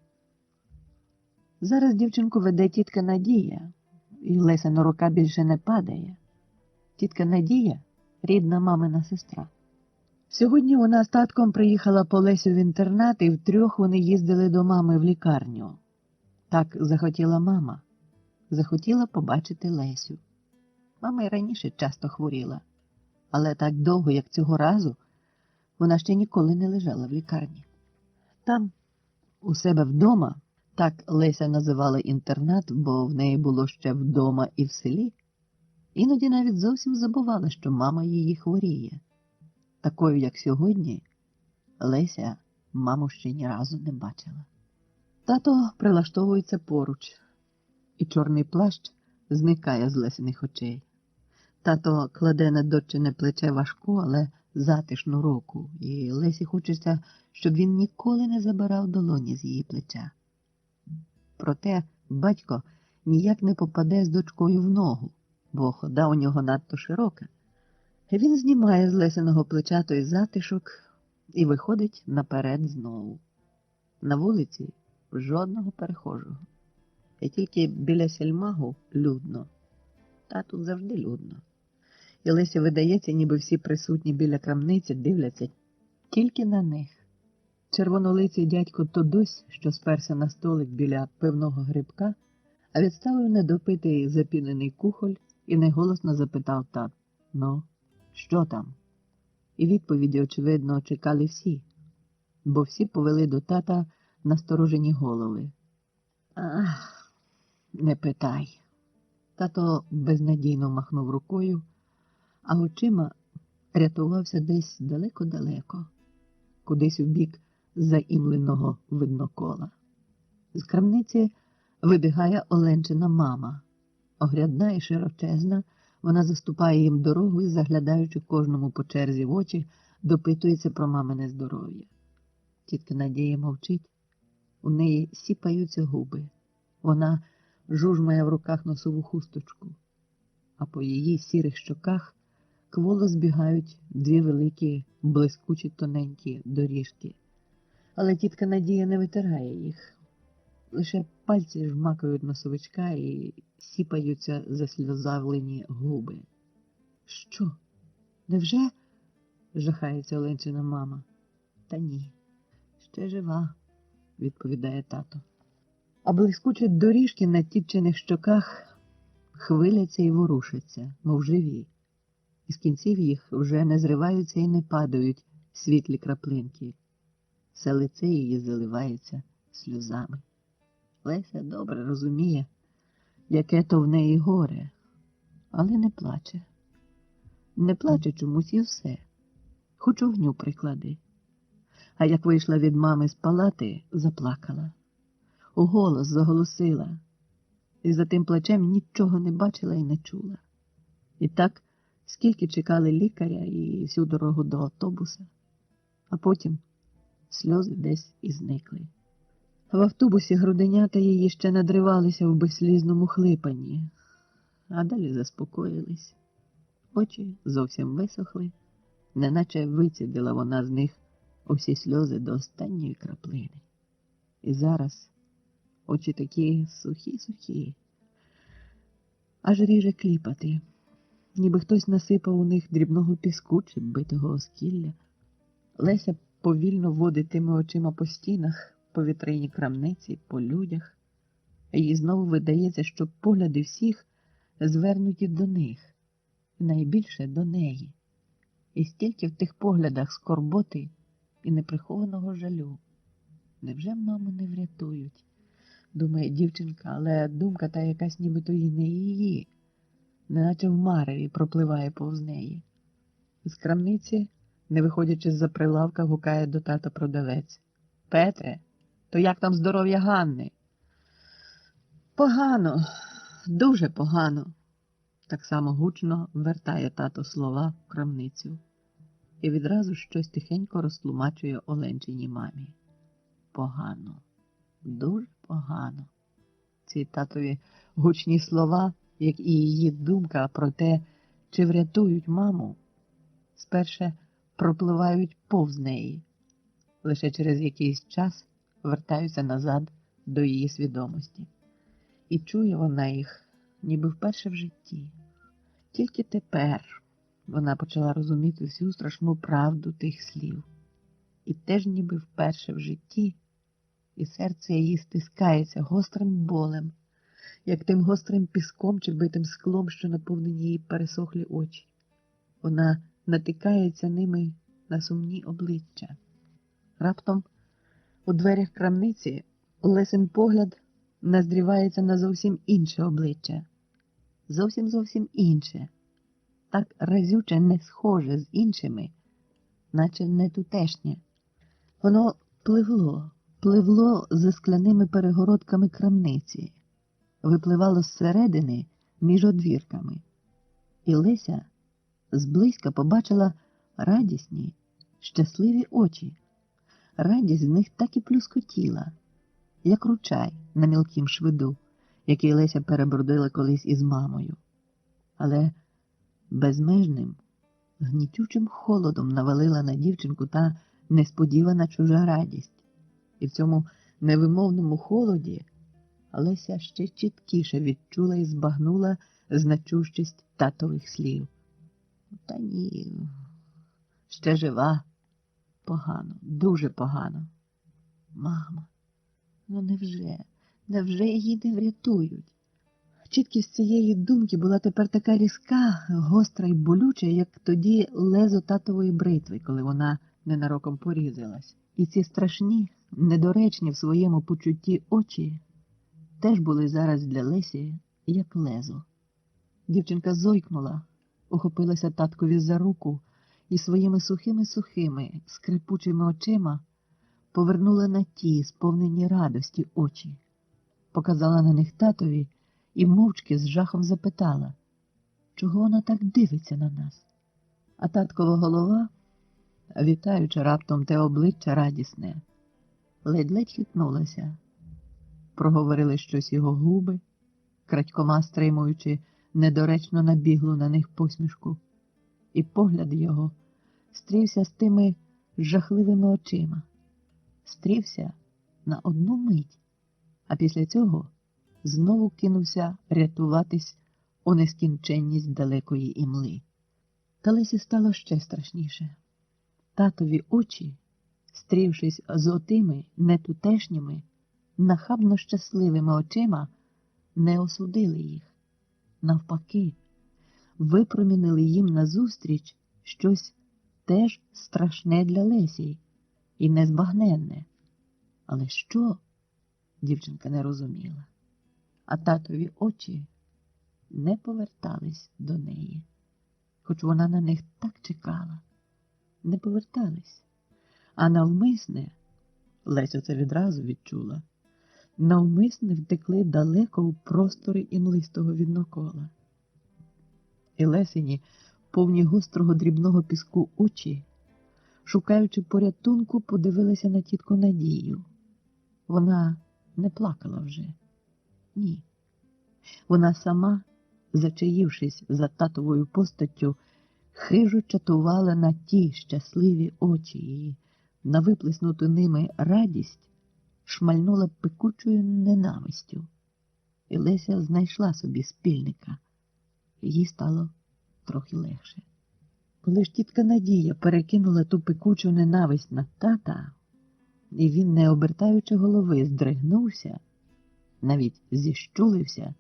Зараз дівчинку веде тітка Надія, і Лесина рука більше не падає. Тітка Надія – рідна мамина сестра. Сьогодні вона з татком приїхала по Лесю в інтернат, і втрьох вони їздили до мами в лікарню. Так захотіла мама. Захотіла побачити Лесю. Мама й раніше часто хворіла, але так довго, як цього разу, вона ще ніколи не лежала в лікарні. Там, у себе вдома, так Леся називала інтернат, бо в неї було ще вдома і в селі, іноді навіть зовсім забувала, що мама її хворіє. Такою, як сьогодні, Леся маму ще ні разу не бачила. Тато прилаштовується поруч, і чорний плащ зникає з Лесиних очей. Тато кладе на дочине плече важку, але затишну руку, і Лесі хочеться, щоб він ніколи не забирав долоні з її плеча. Проте батько ніяк не попаде з дочкою в ногу, бо хода у нього надто широка. Він знімає з Лесиного плеча той затишок і виходить наперед знову. На вулиці жодного перехожого. І тільки біля сільмагу людно. Та тут завжди людно. І Лесі видається, ніби всі присутні біля крамниці дивляться тільки на них. Червонолиций дядько Тодось, що сперся на столик біля пивного грибка, а відставив недопитий запінений кухоль і неголосно запитав тат: «Ну, що там?» І відповіді, очевидно, чекали всі, бо всі повели до тата насторожені голови. «Ах, не питай». Тато безнадійно махнув рукою, а очима рятувався десь далеко-далеко, кудись у бік заімленого виднокола. З крамниці вибігає Оленчина мама. Огрядна і широчезна, вона заступає їм дорогу і, заглядаючи кожному по черзі в очі, допитується про мамине здоров'я. Тітка Надія мовчить, у неї сіпаються губи. Вона жужмає в руках носову хусточку, а по її сірих щоках кволо збігають дві великі, блискучі тоненькі доріжки. Але тітка Надія не витирає їх. Лише пальці жмакають носовичка і сіпаються засльозавлені губи. «Що? Невже?» – жахається Оленчина мама. «Та ні, ще жива», – відповідає тато. А блискучі доріжки на тітчиних щоках хвиляться і ворушаться, мов живі. Із кінців їх вже не зриваються і не падають світлі краплинки. Все лице її заливається сльозами. Леся добре розуміє, яке то в неї горе, але не плаче. Не плаче чомусь і все, хоч огню приклади. А як вийшла від мами з палати, заплакала. Уголос заголосила, і за тим плачем нічого не бачила і не чула. І так, скільки чекали лікаря і всю дорогу до автобуса, а потім сльози десь і зникли. В автобусі груденята її ще надривалися в безслізному хлипанні, а далі заспокоїлись. Очі зовсім висохли, неначе вицідила вона з них усі сльози до останньої краплини. І зараз очі такі сухі-сухі, аж ріже кліпати, ніби хтось насипав у них дрібного піску чи битого оскілля. Леся повільно водить тими очима по стінах, по вітрині крамниці, по людях. Їй знову видається, що погляди всіх звернуті до них, і найбільше до неї. І стільки в тих поглядах скорботи і неприхованого жалю. Невже маму не врятують? Думає дівчинка, але думка та якась нібито і не її, неначе в мареві пропливає повз неї. З крамниці, не виходячи з-за прилавка, гукає до тата продавець. Петре, то як там здоров'я Ганни? Погано, дуже погано. Так само гучно вертає тато слова в крамницю. І відразу щось тихенько розтлумачує Оленчиній мамі. Погано, дуже погано. Ці татові гучні слова, як і її думка про те, чи врятують маму, сперше пропливають повз неї, лише через якийсь час вертаються назад до її свідомості. І чує вона їх, ніби вперше в житті. Тільки тепер вона почала розуміти всю страшну правду тих слів. І теж ніби вперше в житті, і серце її стискається гострим болем, як тим гострим піском чи битим склом, що наповнені її пересохлі очі. Вона натикається ними на сумні обличчя. Раптом у дверях крамниці Лесин погляд наздрівається на зовсім інше обличчя. Зовсім інше. Так разюче не схоже з іншими, наче не тутешнє. Воно пливло за скляними перегородками крамниці, випливало зсередини між одвірками. І Леся зблизька побачила радісні, щасливі очі. Радість з них так і плюскотіла, як ручай на мілкім швиду, який Леся перебродила колись із мамою. Але безмежним, гнітючим холодом навалила на дівчинку та несподівана чужа радість. І в цьому невимовному холоді Леся ще чіткіше відчула і збагнула значущість татових слів. Та ні, ще жива. Погано, дуже погано. Мама, ну невже її не врятують? Чіткість цієї думки була тепер така різка, гостра й болюча, як тоді лезо татової бритви, коли вона ненароком порізалась. І ці страшні, недоречні в своєму почутті очі теж були зараз для Лесі як лезо. Дівчинка зойкнула, ухопилася таткові за руку і своїми сухими, скрипучими очима повернула на ті, сповнені радості очі, показала на них татові і мовчки з жахом запитала, чого вона так дивиться на нас. А таткова голова, вітаючи раптом те обличчя радісне, ледь-ледь хитнулася. Проговорили щось його губи, крадькома стримуючи недоречно набіглу на них посмішку, і погляд його стрівся з тими жахливими очима. Стрівся на одну мить, а після цього знову кинувся рятуватись у нескінченність далекої імли. Та Лесі стало ще страшніше. Татові очі, стрівшись з отими нетутешніми, нахабно щасливими очима, не осудили їх. Навпаки, випромінили їм назустріч щось теж страшне для Лесі і незбагненне. Але що? Дівчинка не розуміла. А татові очі не повертались до неї, хоч вона на них так чекала. Не повертались, а навмисне, Леся це відразу відчула, навмисне втекли далеко у простори імлистого віднокола. І Лесині, повні гострого дрібного піску очі, шукаючи порятунку, подивилася на тітку Надію. Вона не плакала вже. Ні. Вона сама, зачаївшись за татовою постаттю, хижо чатувала на ті щасливі очі і, на виплеснуту ними радість, шмальнула пекучою ненавистю. І Леся знайшла собі спільника. Їй стало трохи легше. Коли ж тітка Надія перекинула ту пекучу ненависть на тата, і він, не обертаючи голови, здригнувся, навіть зіщулився,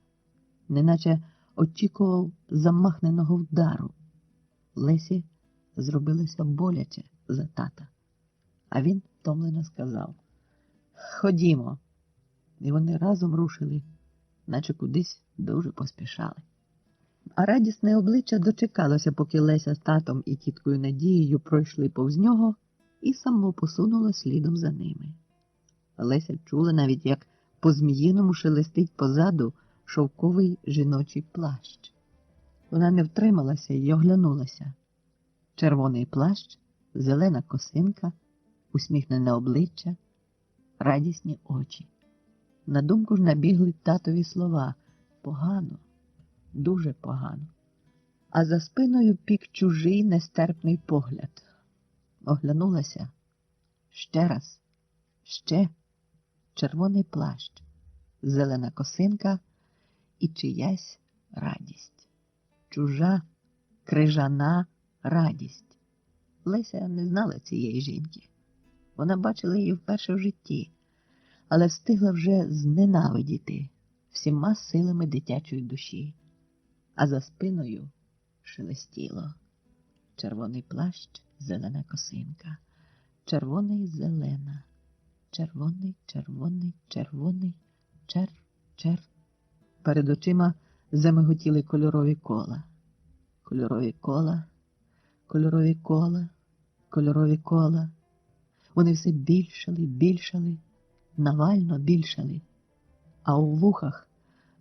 неначе очікував замахненого вдару. Лесі зробилося боляче за тата. А він втомлено сказав: «Ходімо». І вони разом рушили, наче кудись дуже поспішали. А радісне обличчя дочекалося, поки Леся з татом і тіткою Надією пройшли повз нього, і само посунуло слідом за ними. Леся чула навіть, як по-зміїному шелестить позаду шовковий жіночий плащ. Вона не втрималася й оглянулася. Червоний плащ, зелена косинка, усміхнене обличчя, радісні очі. На думку ж набігли татові слова: «Погано, дуже погано». А за спиною пік чужий нестерпний погляд. Оглянулася. Ще раз. Ще. Червоний плащ, зелена косинка і чиясь радість. Чужа, крижана радість. Леся не знала цієї жінки. Вона бачила її вперше в житті, але встигла вже зненавидіти всіма силами дитячої душі. А за спиною шелестіло. Червоний плащ, зелена косинка. Червоний, зелена. Червоний, червоний, червоний, чер. Перед очима замиготіли кольорові кола. Кольорові кола, кольорові кола, кольорові кола. Вони все більшали, навально більшали. А у вухах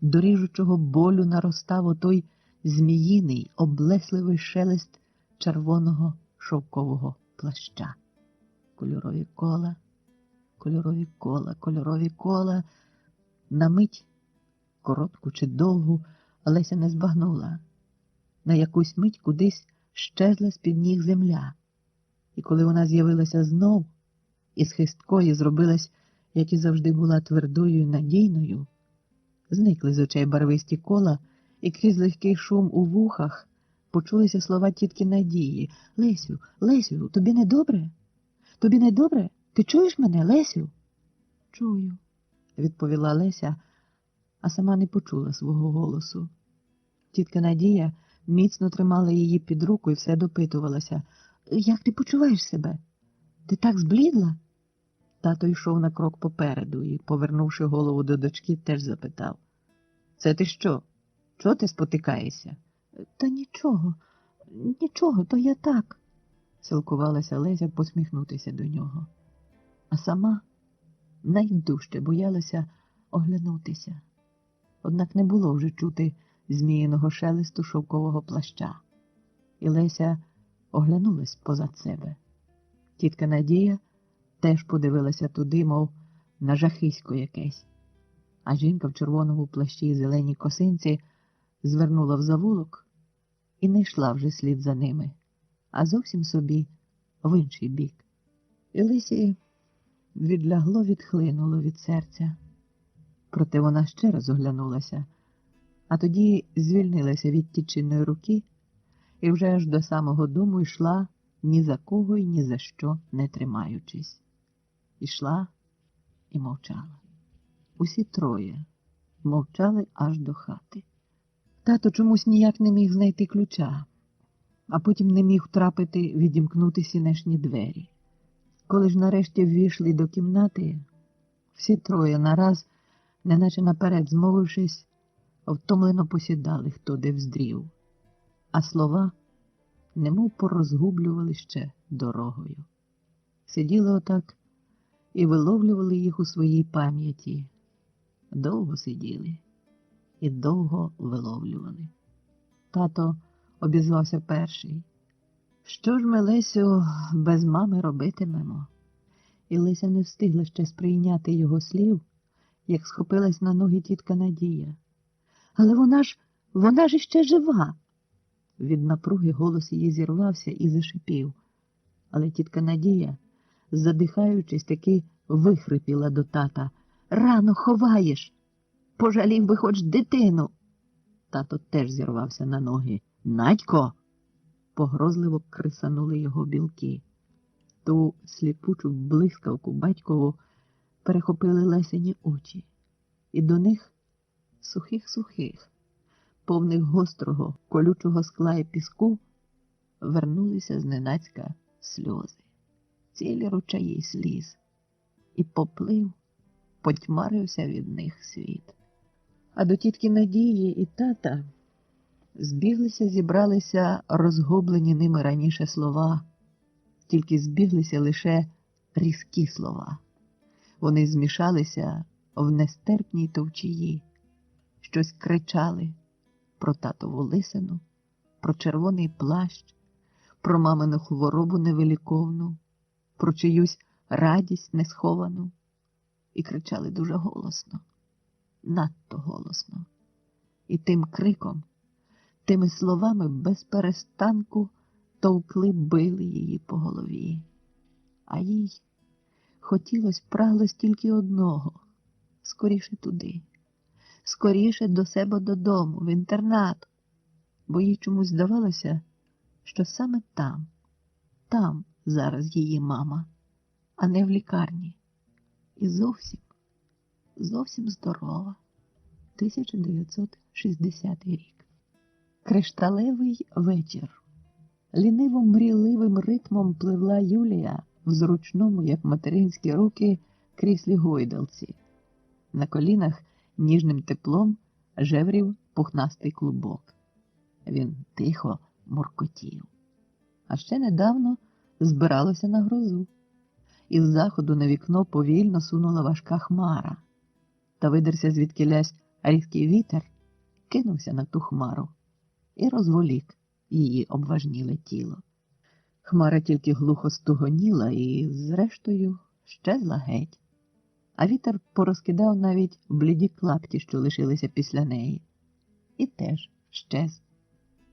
до ріжучого болю наростав отой зміїний, облесливий шелест червоного шовкового плаща. Кольорові кола, кольорові кола, кольорові кола. На мить, коротку чи довгу, Леся не збагнула. На якусь мить кудись щезла з-під ніг земля. І коли вона з'явилася знов, із хисткої зробилась, як і завжди була, твердою і надійною, зникли з очей барвисті кола, і крізь легкий шум у вухах почулися слова тітки Надії: «Лесю, Лесю, тобі не добре? Тобі не добре? Ти чуєш мене, Лесю?» «Чую», – відповіла Леся, а сама не почула свого голосу. Тітка Надія міцно тримала її під руку і все допитувалася: «Як ти почуваєш себе? Ти так зблідла?» Тато йшов на крок попереду і, повернувши голову до дочки, теж запитав: «Це ти що? Чого ти спотикаєшся?» «Та нічого, нічого, то я так», – силкувалася Леся посміхнутися до нього. А сама найдужче боялася оглянутися. Однак не було вже чути зміїного шелесту шовкового плаща. І Леся оглянулась позад себе. Тітка Надія теж подивилася туди, мов на жахисько якесь. А жінка в червоному плащі і зеленій косинці звернула в завулок і не йшла вже слід за ними, а зовсім собі в інший бік. І Лесі відлягло, відхлинуло від серця. Проте вона ще раз оглянулася, а тоді звільнилася від тітчиної руки і вже аж до самого дому йшла, ні за кого і ні за що не тримаючись. Ішла і мовчала. Усі троє мовчали аж до хати. Тато чомусь ніяк не міг знайти ключа, а потім не міг втрапити відімкнути сінешні двері. Коли ж нарешті ввійшли до кімнати, всі троє нараз, неначе наперед змовившись, втомлено посідали, хто де вздрів, а слова немов порозгублювали ще дорогою. Сиділи отак і виловлювали їх у своїй пам'яті. Довго сиділи і довго виловлювали. Тато обізвався перший: «Що ж ми, Лесю, без мами робитимемо?» І Леся не встигла ще сприйняти його слів, як схопилась на ноги тітка Надія. «Але вона ж іще жива!» Від напруги голос її зірвався і зашипів. Але тітка Надія, задихаючись, таки вихрипіла до тата: «Рано ховаєш! Пожалів би хоч дитину!» Тато теж зірвався на ноги. «Надько!» Погрозливо крисанули його білки. Ту сліпучу блискавку батькову перехопили Лесені очі. і до них сухих, повних гострого, колючого скла і піску, вернулися зненацька сльози, цілі ручаї сліз, і поплив, потьмарився від них світ. А до тітки Надії і тата зібралися розгублені ними раніше слова, тільки збіглися лише різкі слова. Вони змішалися в нестерпній товчії, щось кричали про татову лисину, про червоний плащ, про мамину хворобу невиліковну, про чиюсь радість несховану. І кричали дуже голосно, надто голосно. І тим криком, тими словами без перестанку товкли, били її по голові. А їй хотілось, праглось тільки одного – скоріше туди, скоріше до себе додому, в інтернат, бо їй чомусь здавалося, що саме там зараз її мама, а не в лікарні. І зовсім здорова. 1960 рік. Кришталевий вечір. Ліниво-мрійливим ритмом пливла Юлія в зручному, як материнські руки, кріслі-гойдалці. На колінах ніжним теплом жеврів пухнастий клубок. Він тихо муркотів. А ще недавно збиралося на грозу. Із заходу на вікно повільно сунула важка хмара. Та видерся звідкілясь різкий вітер, кинувся на ту хмару і розволік її обважніле тіло. Хмара тільки глухо стугоніла і, зрештою, щезла геть. А вітер порозкидав навіть бліді клапті, що лишилися після неї. І теж щез.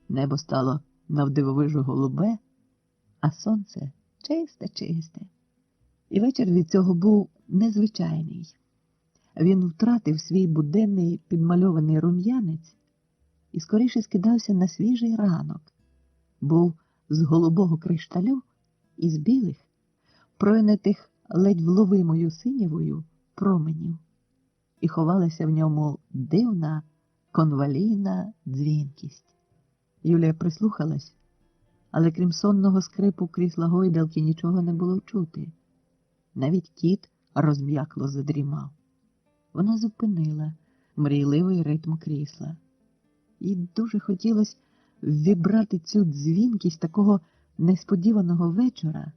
Небо стало навдивовижу голубе, а сонце чисте. І вечір від цього був незвичайний. Він втратив свій буденний підмальований рум'янець і скоріше скидався на свіжий ранок. Був з голубого кришталю і з білих, пройнятих ледь вловимою синєвою променів. І ховалася в ньому дивна конвалійна дзвінкість. Юлія прислухалась, але крім сонного скрипу крісла гойдалки нічого не було чути. Навіть кіт розм'якло задрімав. Вона зупинила мрійливий ритм крісла. Їй дуже хотілося ввібрати цю дзвінкість такого несподіваного вечора,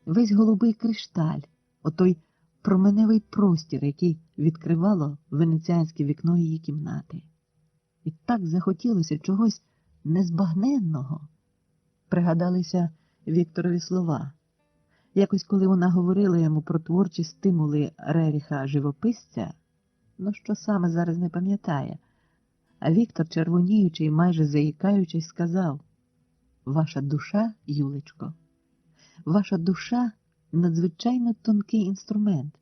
весь голубий кришталь, отой променевий простір, який відкривало венеціанське вікно її кімнати. І так захотілося чогось незбагненного. Пригадалися Вікторові слова. Якось, коли вона говорила йому про творчі стимули Реріха-живописця, що саме зараз не пам'ятає, а Віктор, червоніючи і майже заїкаючись, сказав: «Ваша душа, Юлечко, ваша душа – надзвичайно тонкий інструмент.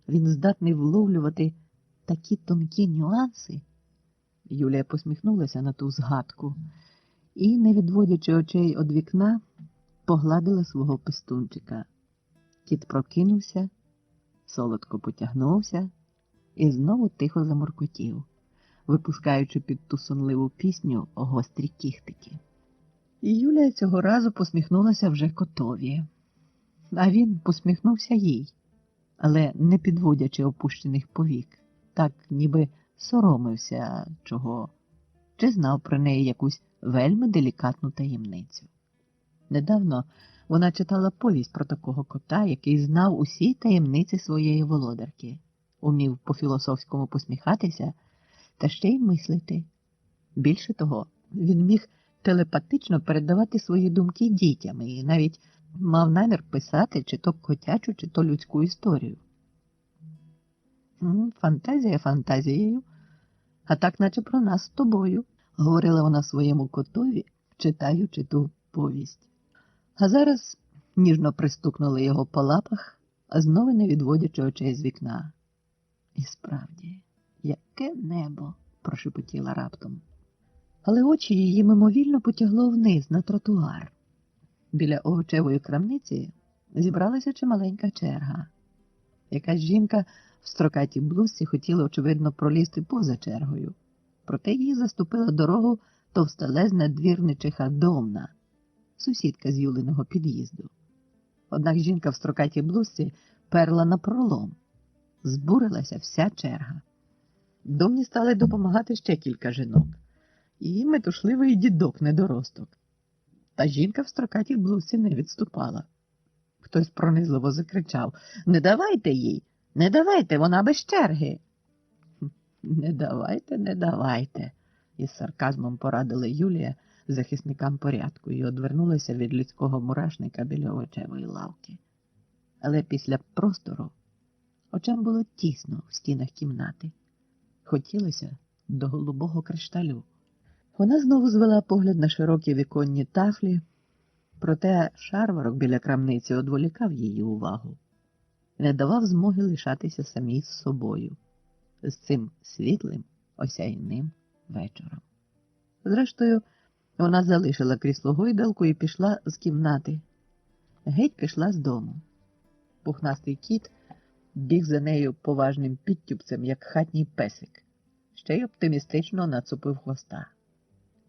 Він здатний вловлювати такі тонкі нюанси». Юлія посміхнулася на ту згадку і, не відводячи очей від вікна, погладила свого пестунчика. Кіт прокинувся, солодко потягнувся і знову тихо замуркотів, випускаючи під ту сонливу пісню гострі кіхтики. І Юлія цього разу посміхнулася вже котові. А він посміхнувся їй, але не підводячи опущених повік, так ніби соромився чого, чи знав про неї якусь вельми делікатну таємницю. Недавно вона читала повість про такого кота, який знав усі таємниці своєї володарки, умів по-філософському посміхатися та ще й мислити. Більше того, він міг телепатично передавати свої думки дітям і навіть мав намір писати чи то котячу, чи то людську історію. Фантазія фантазією, а так наче про нас з тобою, говорила вона своєму котові, читаючи ту повість. А зараз ніжно пристукнули його по лапах, а знову не відводячи очей з вікна. І справді, яке небо, прошепотіла раптом. Але очі її мимовільно потягло вниз на тротуар. Біля овочевої крамниці зібралася чималенька черга. Якась жінка в строкатій блузці хотіла, очевидно, пролізти поза чергою. Проте їй заступила дорогу товстелезна двірничиха Домна, сусідка з Юлиного під'їзду. Однак жінка в строкатій блузці перла напролом. Збурилася вся черга. Домні стали допомагати ще кілька жінок. І метушливий дідок-недоросток. Та жінка в строкатій блузці не відступала. Хтось пронизливо закричав: «Не давайте їй! Не давайте, вона без черги!» «Не давайте, не давайте!» із сарказмом порадила Юлія захисникам порядку і одвернулася від людського мурашника біля овочевої лавки. Але після простору очам було тісно в стінах кімнати. Хотілося до голубого кришталю. Вона знову звела погляд на широкі віконні тафлі, проте шарварок біля крамниці одволікав її увагу. Не давав змоги лишатися самій з собою, з цим світлим, осяйним вечором. Зрештою, вона залишила крісло гойдалку і пішла з кімнати. Геть пішла з дому. Пухнастий кіт біг за нею поважним підтюпцем, як хатній песик. Ще й оптимістично нацупив хвоста.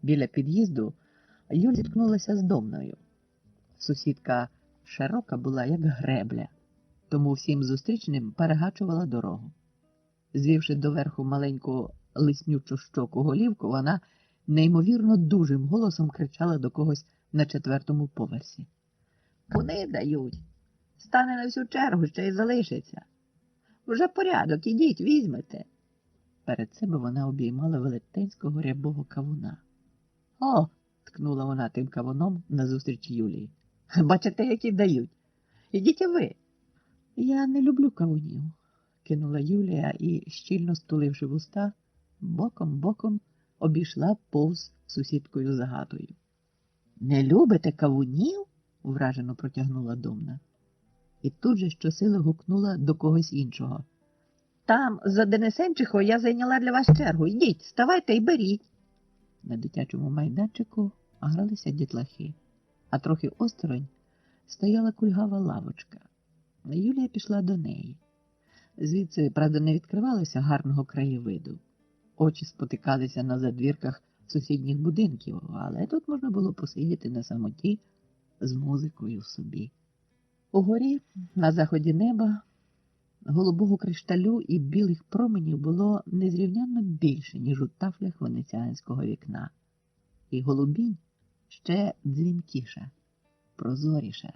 Біля під'їзду Юль зіткнулася з Домною. Сусідка широка була, як гребля, тому всім зустрічним перегачувала дорогу. Звівши доверху маленьку лиснючу щоку голівку, вона неймовірно дужим голосом кричала до когось на 4-му поверсі. «Вони дають! Стане на всю чергу, ще й залишиться! Вже порядок, ідіть, візьмете!» Перед себе вона обіймала велетенського рябого кавуна. «О!» – ткнула вона тим кавуном назустріч Юлії. «Бачите, які дають! Ідіть і ви!» «Я не люблю кавунів», – кинула Юлія і, щільно стуливши вуста, боком обійшла повз сусідкою Загатою. «Не любите кавунів?» – вражено протягнула Домна. І тут же щосили гукнула до когось іншого. «Там, за Денисенчихою, я зайняла для вас чергу. Йдіть, вставайте і беріть!» На дитячому майданчику гралися дітлахи, а трохи осторонь стояла кульгава лавочка. Юлія пішла до неї. Звідси, правда, не відкривалося гарного краєвиду. Очі спотикалися на задвірках сусідніх будинків, але тут можна було посидіти на самоті з музикою в собі. Угорі, на заході неба, голубого кришталю і білих променів було незрівнянно більше, ніж у тафлях венеціанського вікна. І голубінь ще дзвінкіша, прозоріша,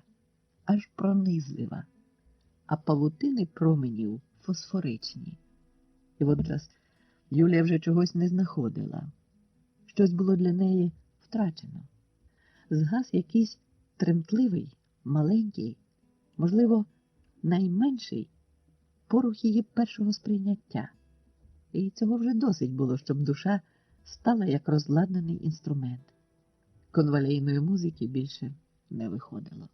аж пронизлива, а павутини променів фосфоричні. І водночас Юлія вже чогось не знаходила. Щось було для неї втрачено. Згас якийсь тремтливий, маленький, можливо, найменший порух її першого сприйняття. І цього вже досить було, щоб душа стала як розладнаний інструмент. Конвалійної музики більше не виходило.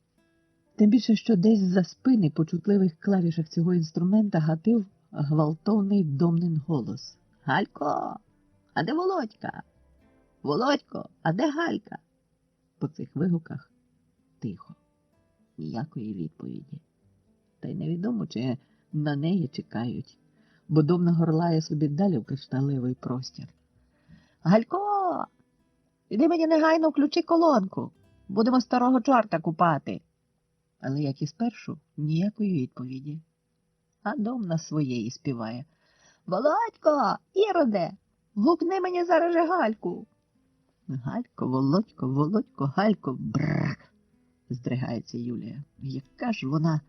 Тим більше, що десь за спини по чутливих клавішах цього інструмента гатив гвалтовний Домнин голос. «Галько, а де Володька? Володько, а де Галька?» По цих вигуках тихо, ніякої відповіді. Та й невідомо, чи на неї чекають, бо Домна горлає собі далі в кришталевий простір. «Галько, іди мені негайно включи колонку, будемо старого чорта купати!» Але, як і спершу, ніякої відповіді. А Домна своєї співає. «Володько, Іроде, гукни мені зараз же Гальку!» «Галько, Володько, Володько, Галько, бррр!» здригається Юлія. Яка ж вона?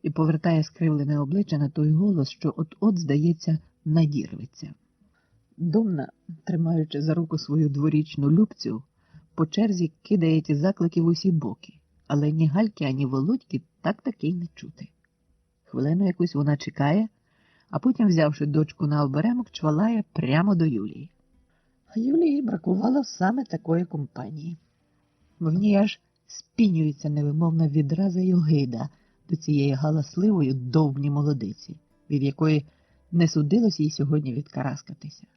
І повертає скривлене обличчя на той голос, що от-от, здається, надірветься. Домна, тримаючи за руку свою дворічну Любцю, по черзі кидає ті заклики в усі боки, але ні Гальки, ані Володьки так-таки й не чути. Хвилину якусь вона чекає, а потім, взявши дочку на оберемок, чвалає прямо до Юлії. А Юлії бракувало саме такої компанії. В ній аж спінюється невимовна відраза й огида до цієї галасливої довбні молодиці, від якої не судилось їй сьогодні відкараскатися.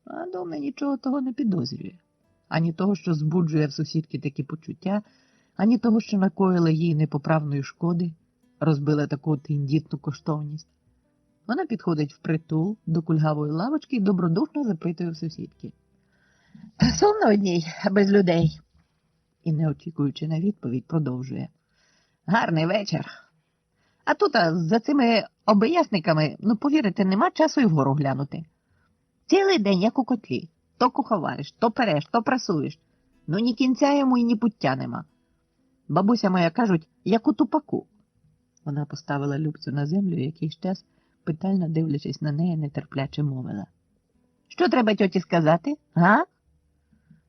А Домна нічого того не підозрює. Ані того, що збуджує в сусідки такі почуття, ані того, що накоїла їй непоправної шкоди, розбила таку тендітну коштовність. Вона підходить впритул до кульгавої лавочки і добродушно запитує в сусідки. Сумно одній, без людей. І, не очікуючи на відповідь, продовжує. Гарний вечір. А тут за цими обиясниками, повірите, нема часу й вгору глянути. Цілий день, як у котлі. То куховариш, то переш, то прасуєш. Ні кінця йому і ні пуття нема. Бабуся моя, кажуть, як у тупаку. Вона поставила Любцю на землю і якийсь час, питально дивлячись на неї, нетерпляче мовила. Що треба тьоті сказати, га?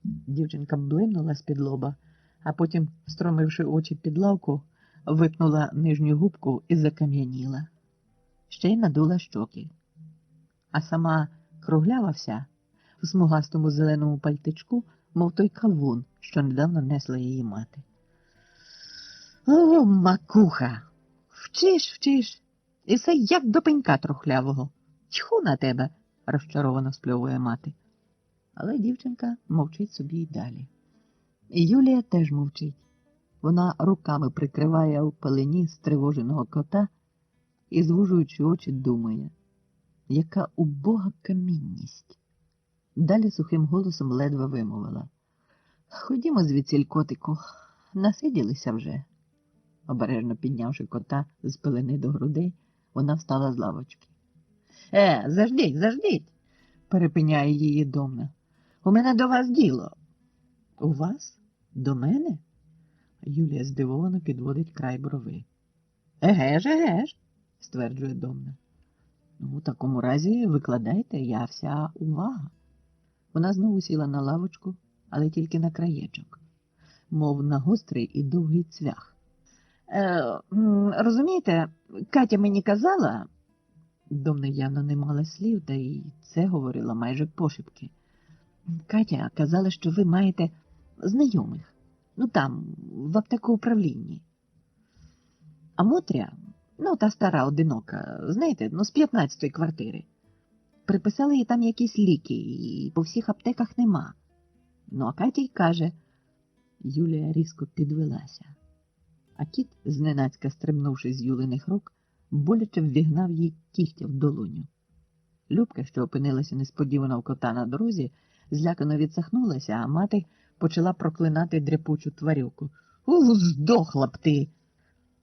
Дівчинка блимнула з-під лоба, а потім, встромивши очі під лавку, випнула нижню губку і закам'яніла. Ще й надула щоки. А сама круглява вся, в смугастому зеленому пальтичку, мов той кавун, що недавно несла її мати. О, макуха! Вчиш, і все як до пенька трухлявого. Тьху на тебе, розчаровано спльовує мати. Але дівчинка мовчить собі й далі. І Юлія теж мовчить. Вона руками прикриває у пелені стривоженого кота і, звужуючи очі, думає, яка убога камінність. Далі сухим голосом ледве вимовила. Ходімо звідсіль, котику, насиділися вже. Обережно піднявши кота з пелени до грудей, вона встала з лавочки. Заждіть, перепиняє її Домна. У мене до вас діло. У вас? До мене? Юлія здивовано підводить край брови. Еге ж, стверджує Домна. У такому разі викладайте, я вся увага. Вона знову сіла на лавочку, але тільки на краєчок, мов на гострий і довгий цвях. Розумієте, Катя мені казала, Домна явно не мала слів, та й це говорила майже пошепки. Катя казала, що ви маєте знайомих, там, в аптекоуправлінні. А Мотря, та стара одинока, знаєте, з 15-ї квартири. Приписали їй там якісь ліки, і по всіх аптеках нема. А Катя й каже, Юлія різко підвелася. А кіт, зненацька стрибнувши з Юлиних рук, боляче ввігнав їй кігтя в долоню. Любка, що опинилася несподівано в кота на дорозі, злякано відсахнулася, а мати почала проклинати дряпучу тварюку. Здохла б ти!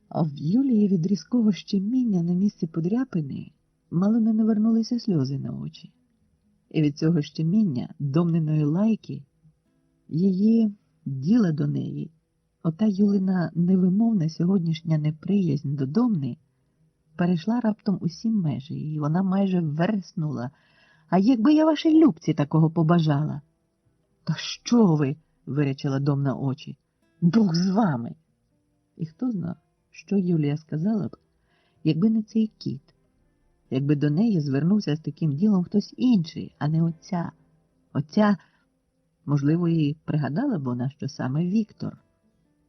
А в Юлії від різкого щеміння на місці подряпини мало не навернулися сльози на очі. І від цього щеміння, Домниної лайки, її діла до неї, ота Юлина невимовна сьогоднішня неприязнь до Домни, перейшла раптом усі межі, і вона майже вереснула. А якби я вашій Любці такого побажала? Та що ви? Вирячила Домна очі. Бог з вами. І хто знав, що Юлія сказала б, якби не цей кіт, якби до неї звернувся з таким ділом хтось інший, а не оця. Оця, можливо, і пригадала б вона, що саме Віктор.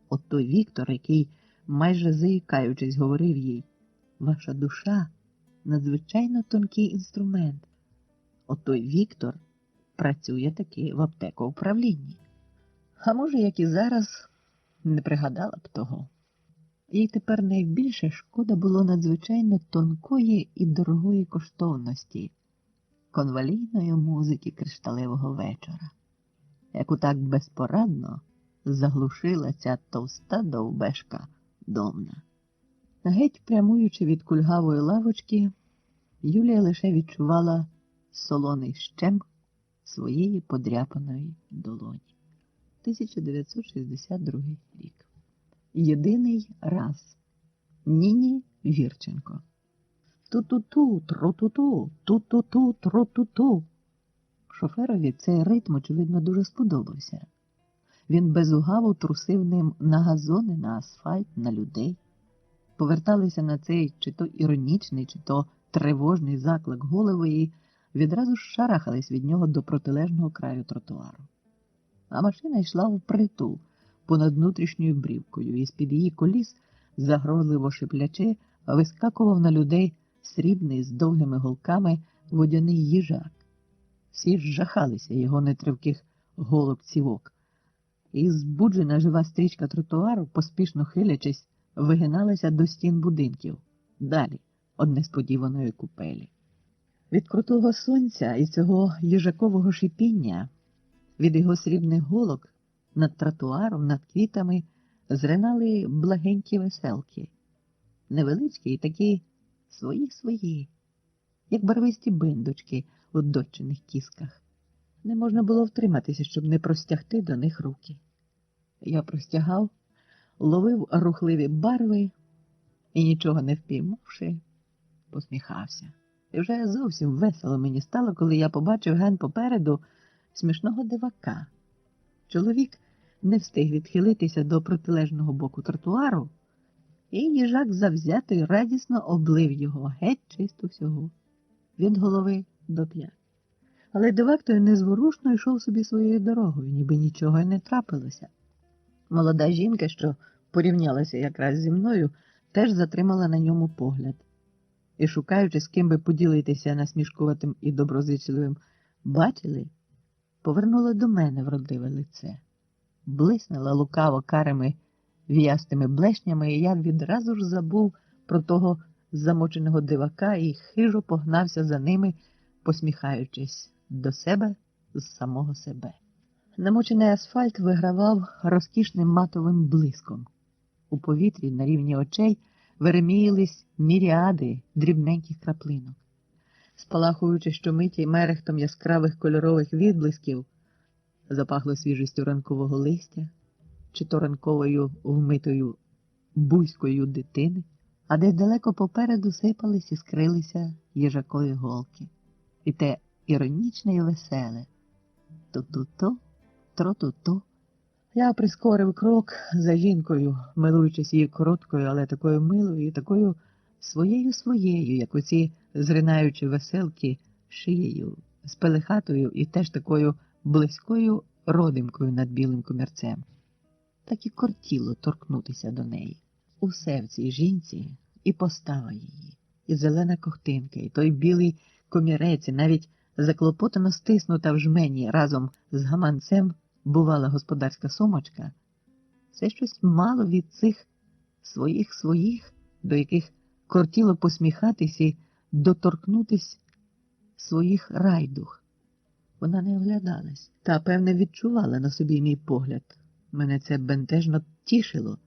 От той Віктор, який, майже заїкаючись, говорив їй, ваша душа – надзвичайно тонкий інструмент. От той Віктор працює таки в аптекоуправлінні. А може, як і зараз, не пригадала б того. Їй тепер найбільше шкода було надзвичайно тонкої і дорогої коштовності – конвалійної музики кришталевого вечора, яку так безпорадно заглушила ця товста довбешка Домна. Геть прямуючи від кульгавої лавочки, Юлія лише відчувала солоний щем своєї подряпаної долоні. 1962 рік. Єдиний раз. Ніні Вірченко. Ту-ту-ту, тру-ту-ту, ту-ту-ту, тру-ту-ту. Шоферові цей ритм, очевидно, дуже сподобався. Він безугаво трусив ним на газони, на асфальт, на людей. Поверталися на цей чи то іронічний, чи то тривожний заклик голови і відразу ж шарахались від нього до протилежного краю тротуару. А машина йшла впритул понад внутрішньою брівкою, і з-під її коліс, загрозливо шиплячи, вискакував на людей срібний з довгими голками водяний їжак. Всі ж жахалися його нетривких голубцівок. І збуджена жива стрічка тротуару, поспішно хилячись, вигиналася до стін будинків. Далі, од несподіваної купелі. Від крутого сонця і цього їжакового шипіння, від його срібних голок над тротуаром, над квітами зринали благенькі веселки. Невеличкі і такі свої, як барвисті биндочки у дочиних кісках. Не можна було втриматися, щоб не простягти до них руки. Я простягав, ловив рухливі барви і, нічого не впіймавши, посміхався. І вже зовсім весело мені стало, коли я побачив ген попереду смішного дивака. Чоловік не встиг відхилитися до протилежного боку тротуару, і їжак завзято й радісно облив його геть чисто всього, від голови до п'ят. Але дивак той незворушно йшов собі своєю дорогою, ніби нічого й не трапилося. Молода жінка, що порівнялася якраз зі мною, теж затримала на ньому погляд. І, шукаючи, з ким би поділитися насмішкуватим і доброзичливим «бачили», повернула до мене вродливе лице. Блиснула лукаво карими в'ястими блешнями, і я відразу ж забув про того замоченого дивака і хижо погнався за ними, посміхаючись до себе з самого себе. Намочений асфальт вигравав розкішним матовим блиском. У повітрі на рівні очей вереміїлись міріади дрібненьких краплинок. Спалахуючи щомиті мерехтом яскравих кольорових відблисків, запахло свіжістю ранкового листя, чи то ранковою вмитою бузькою дитини, а десь далеко попереду сипались і скрилися їжакові голки. І те іронічне і веселе ту-ту-то, тро-ту-то. Я прискорив крок за жінкою, милуючись її короткою, але такою милою і такою своєю, як оці зринаючі веселки, шиєю, з пелехатою і теж такою близькою родимкою над білим комірцем. Так і кортіло торкнутися до неї. Усе в цій жінці, і постава її, і зелена ковтинка, і той білий комірець, і навіть заклопотано стиснута в жмені разом з гаманцем бувала господарська сумочка, все щось мало від цих своїх, до яких кортіло посміхатись і доторкнутись своїх райдух. Вона не оглядалась, та, певне, відчувала на собі мій погляд. Мене це бентежно тішило,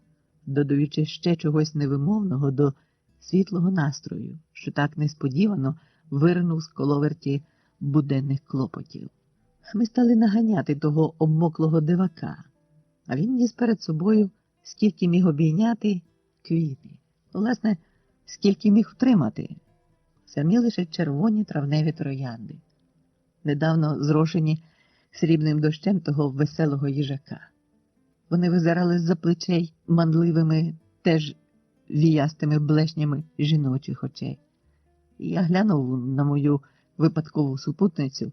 додаючи ще чогось невимовного до світлого настрою, що так несподівано виринув з коловерті буденних клопотів. Ми стали наганяти того обмоклого дивака, а він ніс перед собою, скільки міг обійняти, квіти. Власне, скільки міг втримати. Самі лише червоні травневі троянди, недавно зрошені срібним дощем того веселого їжака. Вони визирали з-за плечей манливими, теж віястими блешнями жіночих очей. І я глянув на мою випадкову супутницю,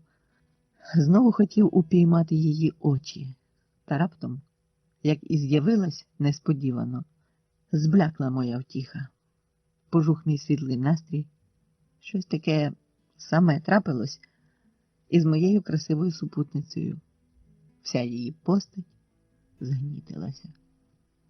знову хотів упіймати її очі. Та раптом, як і з'явилась несподівано, зблякла моя втіха. Пожух мій світлий настрій. Щось таке саме трапилось із моєю красивою супутницею. Вся її постать згнітилася.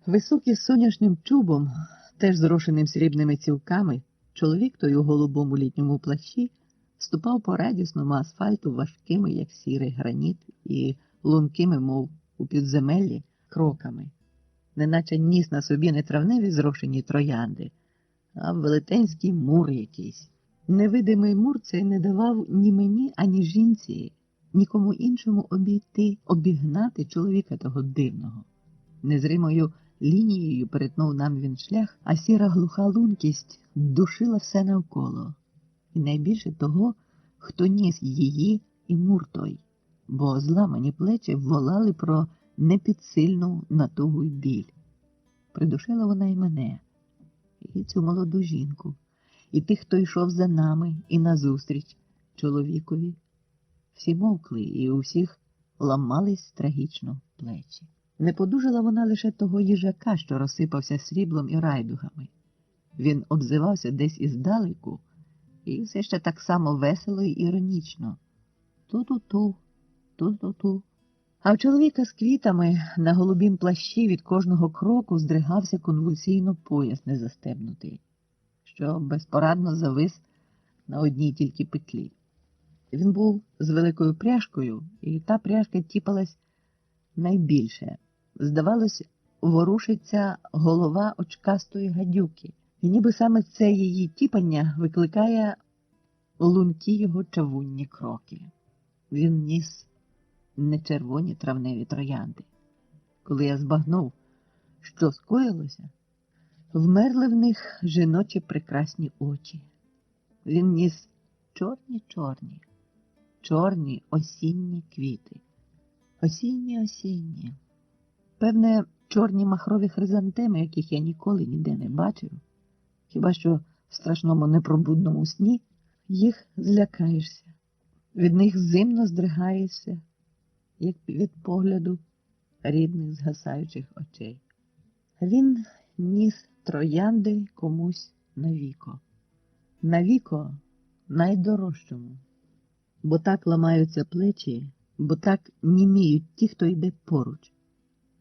Високий з соняшним чубом, теж зрошеним срібними цівками, чоловік той у голубому літньому плащі ступав по радісному асфальту важкими, як сірий граніт, і лункими, мов у підземеллі, кроками, неначе ніс на собі не травневі зрошені троянди, а велетенський мур якийсь. Невидимий мур цей не давав ні мені, ані жінці, нікому іншому обійти, обігнати чоловіка того дивного. Незримою лінією перетнув нам він шлях, а сіра глуха лункість душила все навколо. І найбільше того, хто ніс її і мур той, бо зламані плечі волали про непідсильну натугу й біль. Придушила вона і мене, і цю молоду жінку, і тих, хто йшов за нами і назустріч чоловікові. Всі мовкли, і у всіх ламались трагічно плечі. Не подужала вона лише того їжака, що розсипався сріблом і райдугами. Він обзивався десь іздалеку, і все ще так само весело і іронічно. Ту-ту-ту, ту-ту-ту. А в чоловіка з квітами на голубім плащі від кожного кроку здригався конвульсійно пояс незастебнутий. що безпорадно завис на одній тільки петлі. Він був з великою пряжкою, і та пряжка тіпалась найбільше. Здавалось, ворушиться голова очкастої гадюки, і ніби саме це її тіпання викликає лункі його чавунні кроки. Він ніс не червоні травневі троянди. Коли я збагнув, що скоїлося, вмерли в них жіночі прекрасні очі. Він ніс чорні-чорні, чорні осінні квіти. Осінні. Певне, чорні махрові хризантеми, яких я ніколи ніде не бачив, хіба що в страшному непробудному сні, їх злякаєшся. Від них зимно здригаєшся, як від погляду рідних згасаючих очей. Він ніс троянди комусь навіко. Навіко найдорожчому. Бо так ламаються плечі, бо так німіють ті, хто йде поруч,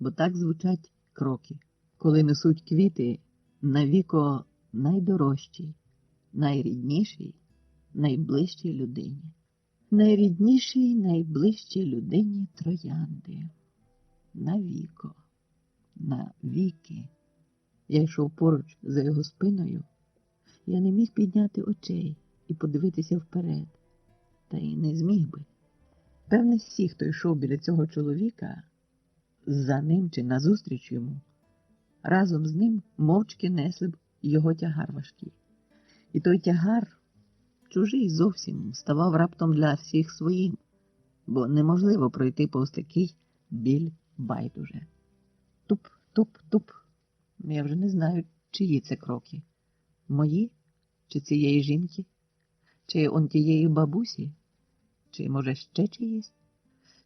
бо так звучать кроки, коли несуть квіти навіко найдорожчій, найріднішій, найближчій людині. Найріднішій, найближчій людині троянди. Навіко, навіки. Я йшов поруч за його спиною. Я не міг підняти очей і подивитися вперед. Та й не зміг би. Певне, всі, хто йшов біля цього чоловіка, за ним чи назустріч йому, разом з ним мовчки несли б його тягар важкий. І той тягар, чужий зовсім, ставав раптом для всіх своїм, бо неможливо пройти повз такий біль байдуже. Туп, туп, туп. Я вже не знаю, чиї це кроки. Мої? Чи цієї жінки? Чи он тієї бабусі? Чи, може, ще чиїсь?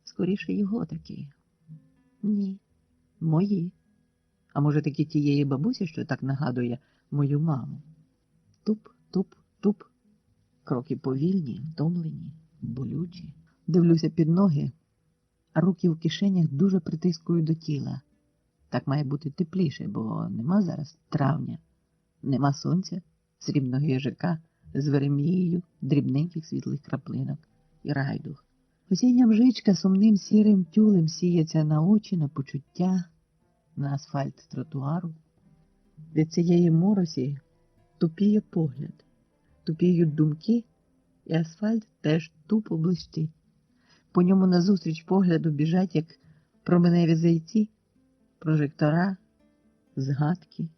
Скоріше його такі. Ні, мої. А може, таки тієї бабусі, що так нагадує мою маму? Туп, туп, туп. Кроки повільні, втомлені, болючі. Дивлюся під ноги, а руки в кишенях дуже притискую до тіла. Так має бути тепліше, бо нема зараз травня, нема сонця, срібного їжака з веремією дрібненьких світлих краплинок і райдух. Осіння мжичка сумним сірим тюлем сіється на очі, на почуття, на асфальт тротуару. Від цієї моросі тупіє погляд, тупіють думки, і асфальт теж тупо блищить. По ньому назустріч погляду біжать, як променеві зайці, прожектора, згадки.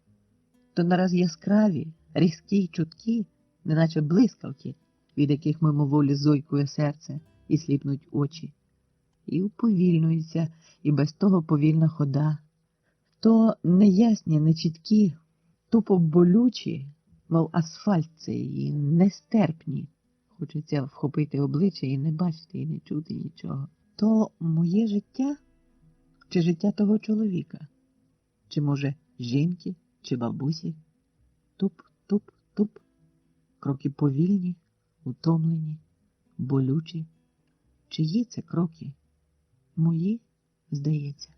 То нараз яскраві, різкі й чуткі, неначе блискавки, від яких мимоволі зойкує серце і сліпнуть очі. І уповільнюється, і без того повільна хода. То неясні, нечіткі, тупо болючі, мов асфальт цей, і нестерпні. Хочеться вхопити обличчя і не бачити, і не чути нічого. То моє життя? Чи життя того чоловіка? Чи, може, жінки, чи бабусі? Туп, туп, туп. Кроки повільні, утомлені, болючі. Чиї це кроки? Мої, здається.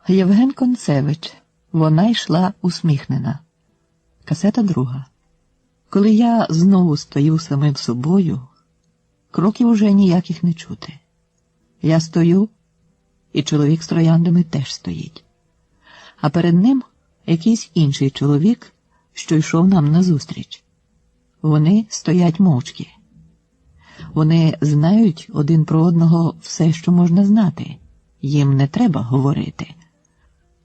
Євген Концевич. Вона йшла усміхнена. Касета 2. Коли я знову стою самим собою, кроків уже ніяких не чути. Я стою, і чоловік з трояндами теж стоїть. А перед ним якийсь інший чоловік, що йшов нам назустріч. Вони стоять мовчки. Вони знають один про одного все, що можна знати. Їм не треба говорити.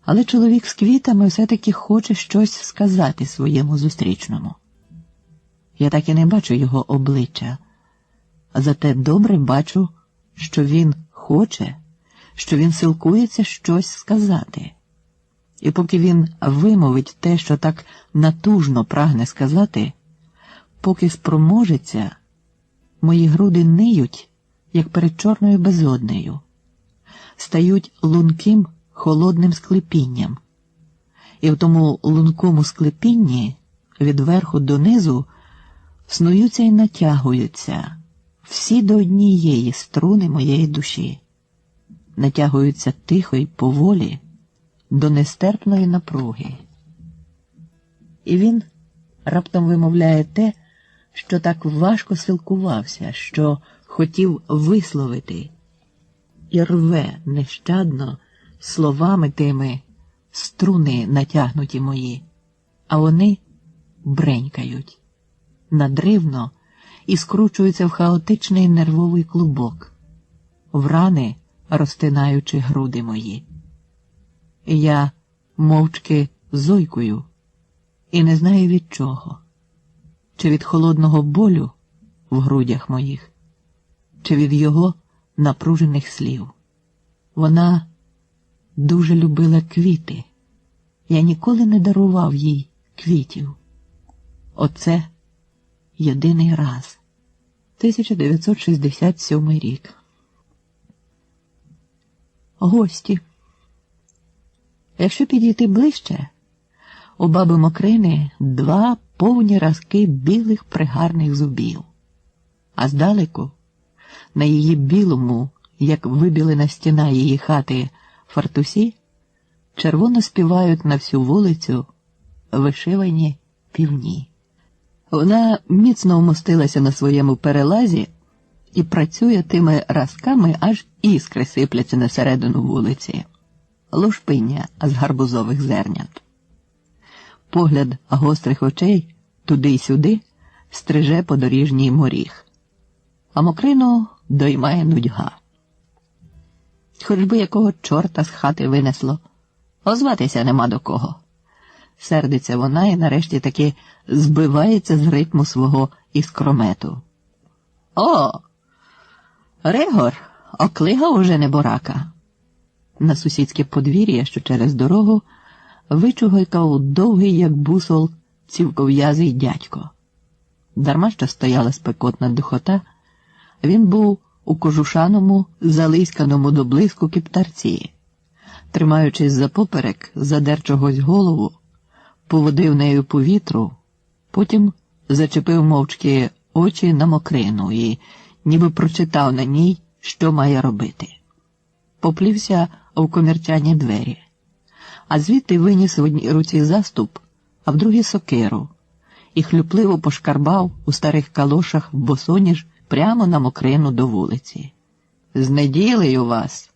Але чоловік з квітами все-таки хоче щось сказати своєму зустрічному. Я так і не бачу його обличчя, а зате добре бачу, що він хоче, що він силкується щось сказати. І поки він вимовить те, що так натужно прагне сказати, поки спроможеться, мої груди ниють, як перед чорною безоднею, стають лунким, холодним склепінням. І в тому лункому склепінні від верху до низу снуються і натягуються всі до однієї струни моєї душі. Натягуються тихо й поволі до нестерпної напруги. І він раптом вимовляє те, що так важко силкувався, що хотів висловити, і рве нещадно словами тими струни натягнуті мої, а вони бренькають, надривно і скручуються в хаотичний нервовий клубок, в рани розтинаючи груди мої. І я мовчки зойкую і не знаю від чого, чи від холодного болю в грудях моїх, чи від його напружених слів. Вона дуже любила квіти. Я ніколи не дарував їй квітів. Оце єдиний раз. 1967 рік. Гості. Якщо підійти ближче, у баби Мокрини 2 повні разки білих пригарних зубів, а здалеку, на її білому, як вибілена стіна її хати, фартусі, червоно співають на всю вулицю вишивані півні. Вона міцно вмостилася на своєму перелазі і працює тими разками, аж іскри сипляться на середину вулиці. Лушпиння з гарбузових зернят. Погляд гострих очей туди й сюди стриже подоріжній моріг. А Мокрину доймає нудьга. Хоч би якого чорта з хати винесло. Озватися нема до кого. Сердиться вона і нарешті таки збивається з ритму свого іскромету. О! Ригор, оклигав уже неборака. На сусідське подвір'я, що через дорогу, вичугайкав довгий, як бусол, цівков'язий дядько. Дарма що стояла спекотна духота, він був у кожушаному, залисканому до блиску кіптарці. Тримаючись за поперек, задер чогось голову, поводив нею по вітру, потім зачепив мовчки очі на Мокрину і ніби прочитав на ній, що має робити. Поплівся в комірчані двері, а звідти виніс в одній руці заступ, а в другій сокиру, і хлюпливо пошкарбав у старих калошах босоніж прямо на Мокрину до вулиці. «З неділею вас!»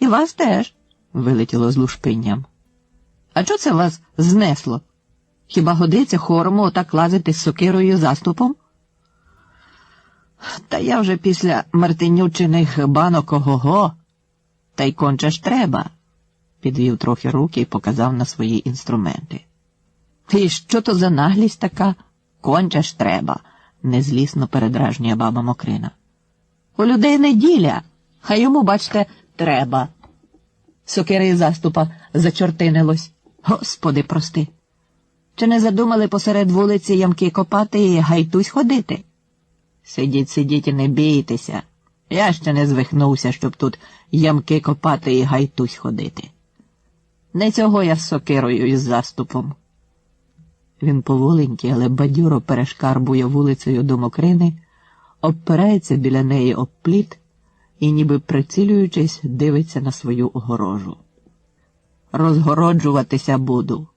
«І вас теж!» – вилетіло з лушпинням. «А чого це вас знесло? Хіба годиться хорому отак лазити з сокирою і заступом?» «Та я вже після Мартинючиних банок ого-го, та й конче ж треба», – підвів трохи руки і показав на свої інструменти. «І що то за наглість така? Конче ж треба», – незлісно передражнює баба Мокрина. «У людей неділя, а йому, бачте, треба». Сокири і заступа зачортинилось. Господи, прости. Чи не задумали посеред вулиці ямки копати і гайтусь ходити? Сидіть, сидіть і не бійтеся. Я ще не звихнувся, щоб тут ямки копати і гайтусь ходити. Не цього я з сокирою і з заступом. Він поволеньки, але бадьоро перешкарбує вулицею до Мокрини, обпирається біля неї об пліт і, ніби прицілюючись, дивиться на свою огорожу. «Розгороджуватися буду».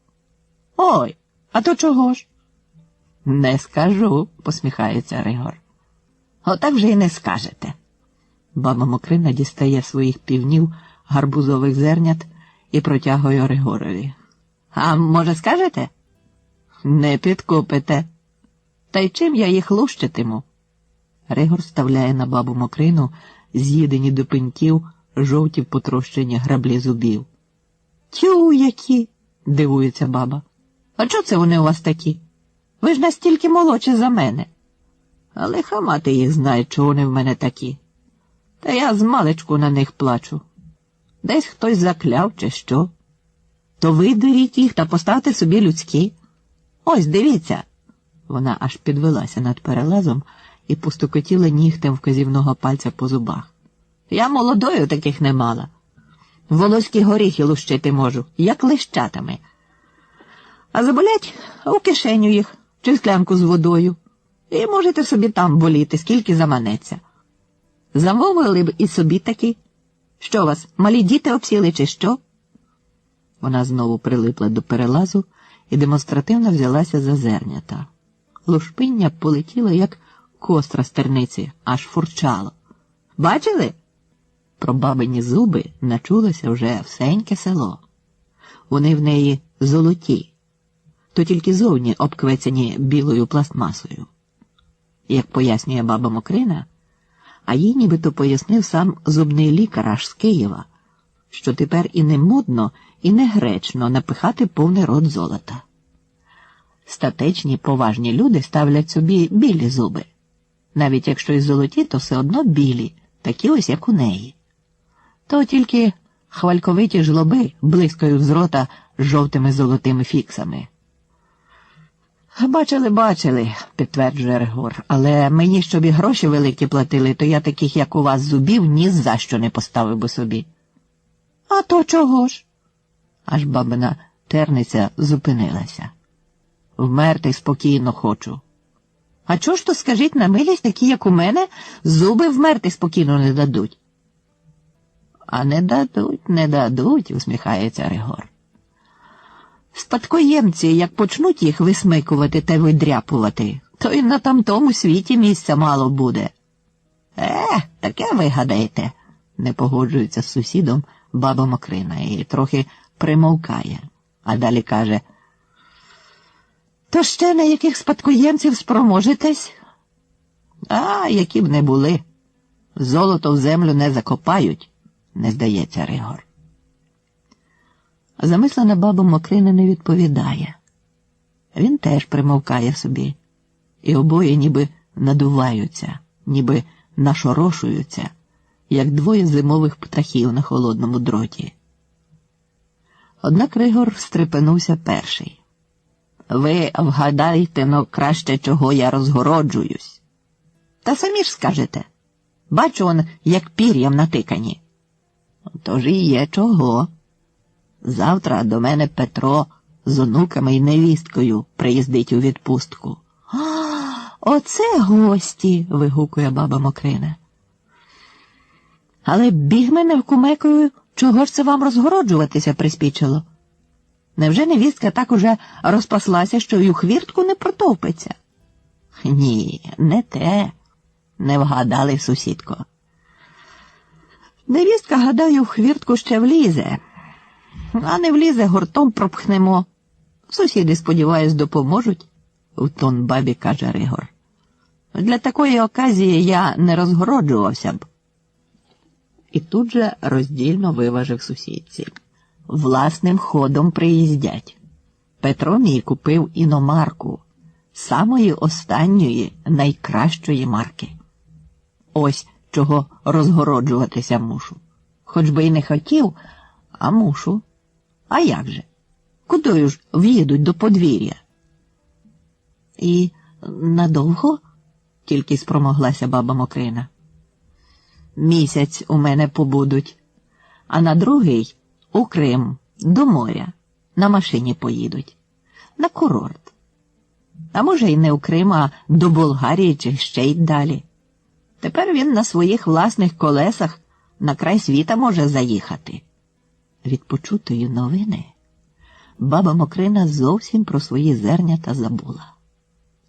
«Ой, а то чого ж?» «Не скажу», – посміхається Ригор. «Отак вже й не скажете». Баба Мокрина дістає своїх півнів гарбузових зернят і протягує Ригорові. «А може скажете?» «Не підкупите. Та й чим я їх лущитиму?» Ригор ставляє на бабу Мокрину з'їдені до пеньків жовті потрощені граблі зубів. «Тю, які!» – дивується баба. «А чого це вони у вас такі? Ви ж настільки молодші за мене». «А лиха мати їх знає, чого вони в мене такі. Та я змалечку на них плачу. Десь хтось закляв чи що. То видеріть їх та поставте собі людські. Ось, дивіться!» Вона аж підвелася над перелазом і постукотіла нігтем вказівного пальця по зубах. «Я молодою таких не мала. Волоські горіхи лущити можу, як лищатами. А заболять у кишеню їх, чи склянку з водою. І можете собі там боліти, скільки заманеться. Замовили б і собі такі. Що вас, малі діти обсіли, чи що?» Вона знову прилипла до перелазу і демонстративно взялася за зернята. Лушпиння полетіло, як костра з терниці, аж фурчало. Бачили? Про бабині зуби начулося вже всеньке село. Вони в неї золоті, то тільки зовні обквецяні білою пластмасою. Як пояснює баба Мокрина, а їй нібито пояснив сам зубний лікар аж з Києва, що тепер і не модно, і не гречно напихати повний рот золота. Статечні, поважні люди ставлять собі білі зуби. Навіть якщо й золоті, то все одно білі, такі ось, як у неї. То тільки хвальковиті жлоби блискають з рота жовтими золотими фіксами. Бачили, підтверджує Ригор, але мені, щоб і гроші великі платили, то я таких, як у вас, зубів ні за що не поставив би собі. А то чого ж? Аж бабина терниця зупинилася. Вмерти спокійно хочу. А чого ж то, скажіть на милість, такі, як у мене, зуби вмерти спокійно не дадуть? А не дадуть, усміхається Ригор. Спадкоємці, як почнуть їх висмикувати та видряпувати, то й на тамтому світі місця мало буде. Таке вигадаєте, не погоджується з сусідом баба Мокрина і трохи примовкає, а далі каже: то ще на яких спадкоємців спроможетесь? Які б не були. Золото в землю не закопають, не здається Ригор. Замислена баба Мокрина не відповідає. Він теж примовкає собі. І обоє ніби надуваються, ніби нашорошуються, як двоє зимових птахів на холодному дроті. Однак Ригор стрепенувся перший. Ви вгадайте, но краще, чого я розгороджуюсь. Та самі ж скажете. Бачу он, як пір'ям натикані. Тож і є чого. Завтра до мене Петро з онуками й невісткою приїздить у відпустку. Оце гості, вигукує баба Мокрина. Але біг мене вкумекою, чого ж це вам розгороджуватися приспічило? Невже невістка так уже розпаслася, що й у хвіртку не протовпиться? Ні, не те. Не вгадали, сусідко. Невістка, гадаю, в хвіртку ще влізе. А не влізе, гуртом пропхнемо. Сусіди, сподіваюсь, допоможуть, в тон бабі каже Ригор. Для такої оказії я не розгороджувався б. І тут же роздільно виважив сусідці. Власним ходом приїздять. Петро мій купив іномарку, самої останньої, найкращої марки. Ось чого розгороджуватися мушу. Хоч би й не хотів, а мушу. А як же? Кудою ж в'їдуть до подвір'я? І надовго? Тільки спромоглася баба Мокрина. Місяць у мене побудуть, а на другий у Крим, до моря, на машині поїдуть, на курорт. А може й не у Крим, а до Болгарії чи ще й далі. Тепер він на своїх власних колесах на край світа може заїхати. Від почутої новини баба Мокрина зовсім про свої зернята забула.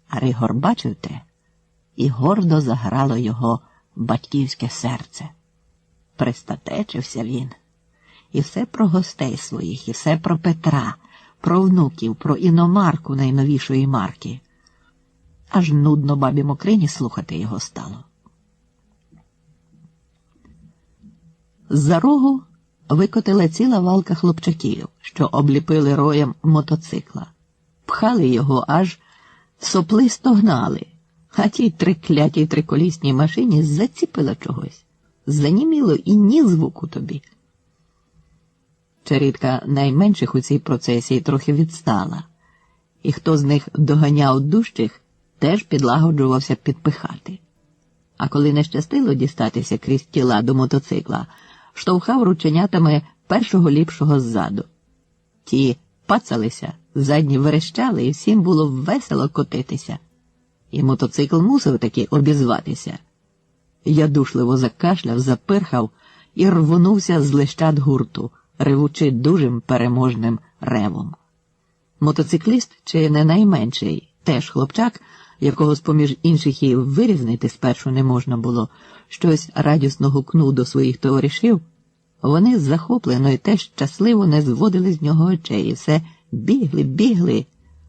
А Ригор бачив те, і гордо заграло його батьківське серце. Пристатечився він. І все про гостей своїх, і все про Петра, про внуків, про іномарку найновішої марки. Аж нудно бабі Мокрині слухати його стало. З-за рогу викотила ціла валка хлопчаків, що обліпили роєм мотоцикла. Пхали його, аж сопли стогнали, а тій триклятій триколісній машині заціпило чогось. Заніміло і ні звуку тобі. Черідка найменших у цій процесії трохи відстала, і хто з них доганяв дужчих, теж підлагоджувався підпихати. А коли не щастило дістатися крізь тіла до мотоцикла, штовхав рученятами першого ліпшого ззаду. Ті пацалися, задні верещали, і всім було весело котитися. І мотоцикл мусив таки обізватися. Я душливо закашляв, запирхав і рвонувся з лещат гурту, ревучи дужим переможним ревом. Мотоцикліст, чи не найменший, теж хлопчак, якого з-поміж інших і вирізнити спершу не можна було, щось радісно гукнув до своїх товаришів, вони захоплено і теж щасливо не зводили з нього очей, і все бігли.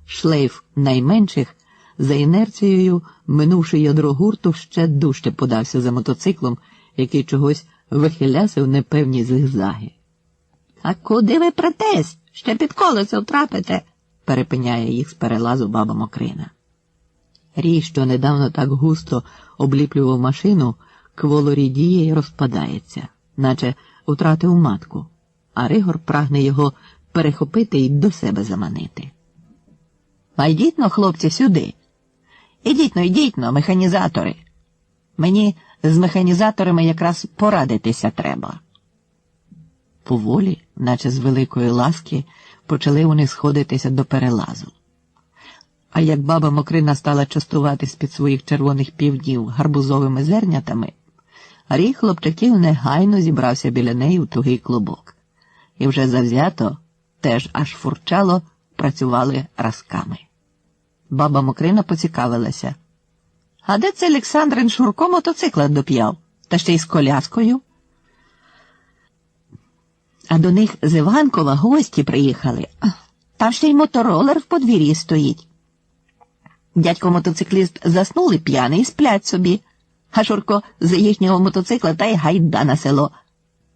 Шлейф найменших, за інерцією, минувши ядро гурту, ще дужче подався за мотоциклом, який чогось вихилясив непевні зигзаги. «А куди ви претесь? Ще під колесо втрапите!» – перепиняє їх з перелазу баба Мокрина. Рій, що недавно так густо обліплював машину, кволо рідіє й розпадається, наче втратив матку, а Ригор прагне його перехопити й до себе заманити. «А йдіть-но, хлопці, сюди! Ідіть-но, механізатори! Мені з механізаторами якраз порадитися треба!» Поволі, наче з великої ласки, почали вони сходитися до перелазу. А як баба Мокрина стала частувати з-під своїх червоних півднів гарбузовими зернятами, Рій хлопчаків негайно зібрався біля неї у тугий клубок. І вже завзято, теж аж фурчало, працювали разками. Баба Мокрина поцікавилася. «А де це Олександрин Шурко мотоцикла доп'яв? Та ще й з коляскою?» «А до них з Іванкова гості приїхали. Там ще й моторолер в подвір'ї стоїть. Дядько-мотоцикліст заснули п'яний і сплять собі, а Шурко з їхнього мотоцикла та й гайда на село.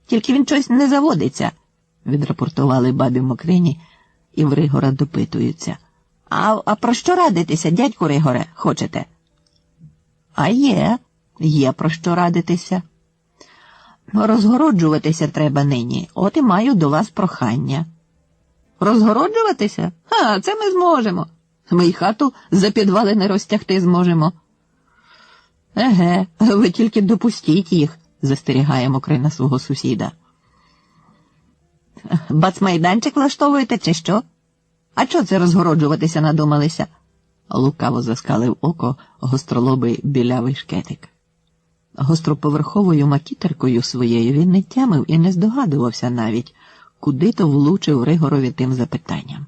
Тільки він щось не заводиться», – відрапортували бабі Мокрині і в Ригора допитуються. А про що радитися, дядьку Ригоре, хочете?» «А є про що радитися. Розгороджуватися треба нині, от і маю до вас прохання». «Розгороджуватися? Це ми зможемо. Ми й хату за підвали не розтягти зможемо». «Еге, ви тільки допустіть їх», – застерігає Мокрина свого сусіда. «Бацмайданчик влаштовуєте, чи що? А чого це розгороджуватися надумалися?» Лукаво заскалив око гостролобий білявий шкетик. Гостроповерховою макітеркою своєю він не тямив і не здогадувався навіть, куди то влучив Ригорові тим запитанням.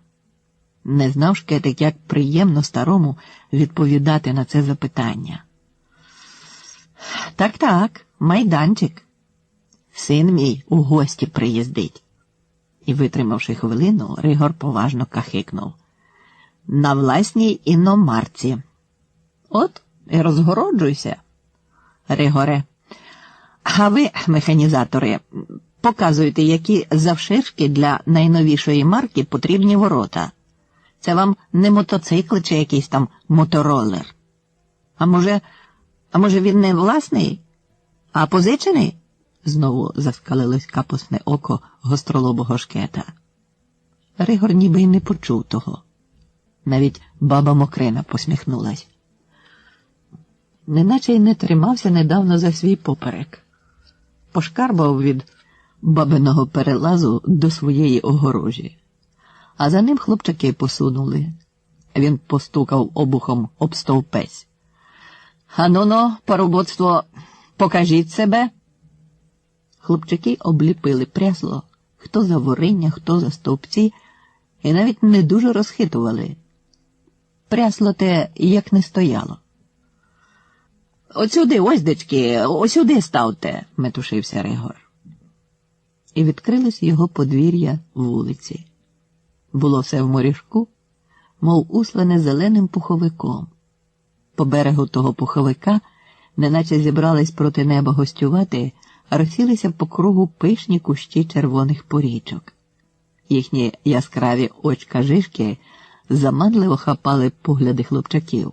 Не знав шкетик, як приємно старому відповідати на це запитання. «Так, майданчик. Син мій у гості приїздить». І, витримавши хвилину, Ригор поважно кахикнув. «На власній іномарці. От і розгороджуйся, Ригоре. А ви, механізатори, показуйте, які завширшки для найновішої марки потрібні ворота. Це вам не мотоцикл чи якийсь там моторолер. А може він не власний, а позичений?» Знову заскалилось капусне око гостролобого шкета. Ригор ніби й не почув того. Навіть баба Мокрина посміхнулась. Неначе й не тримався недавно за свій поперек. Пошкарбав від бабиного перелазу до своєї огорожі. А за ним хлопчаки посунули. Він постукав обухом об стовпець. «Ану-но, парубоцтво, покажіть себе!» Хлопчаки обліпили прясло, хто за вориння, хто за стовпці, і навіть не дуже розхитували. Прясло те як не стояло. «Оцюди, ось, дечки, осюди ставте!» – метушився Ригор. І відкрилось його подвір'я вулиці. Було все в морішку, мов услане зеленим пуховиком. По берегу того пуховика, неначе зібрались проти неба гостювати, розсілися по кругу пишні кущі червоних порічок. Їхні яскраві очка-жишки заманливо хапали погляди хлопчаків,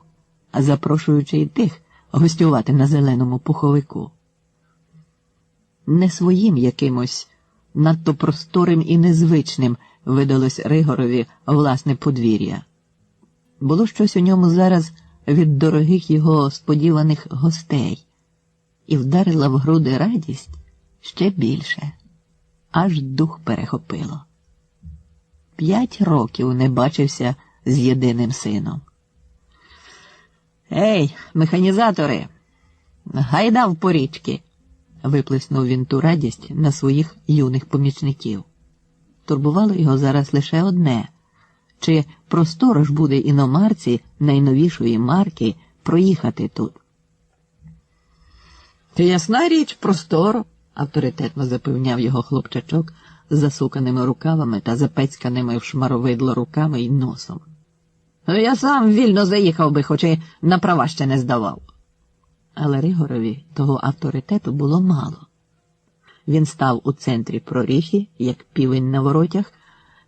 запрошуючи й тих гостювати на зеленому пуховику. Не своїм якимось, надто просторим і незвичним видалось Ригорові власне подвір'я. Було щось у ньому зараз від дорогих його сподіваних гостей, і вдарила в груди радість ще більше, аж дух перехопило. 5 років не бачився з єдиним сином. «Ей, механізатори, гайда в порічки!» – виплеснув він ту радість на своїх юних помічників. Турбувало його зараз лише одне – чи просторо ж буде іномарці найновішої марки проїхати тут. «Ясна річ, просторо», – авторитетно запевняв його хлопчачок з засуканими рукавами та запецьканими в шмаровидло руками й носом. «Я сам вільно заїхав би, хоч і на права ще не здавав». Але Ригорові того авторитету було мало. Він став у центрі проріхи, як півень на воротях,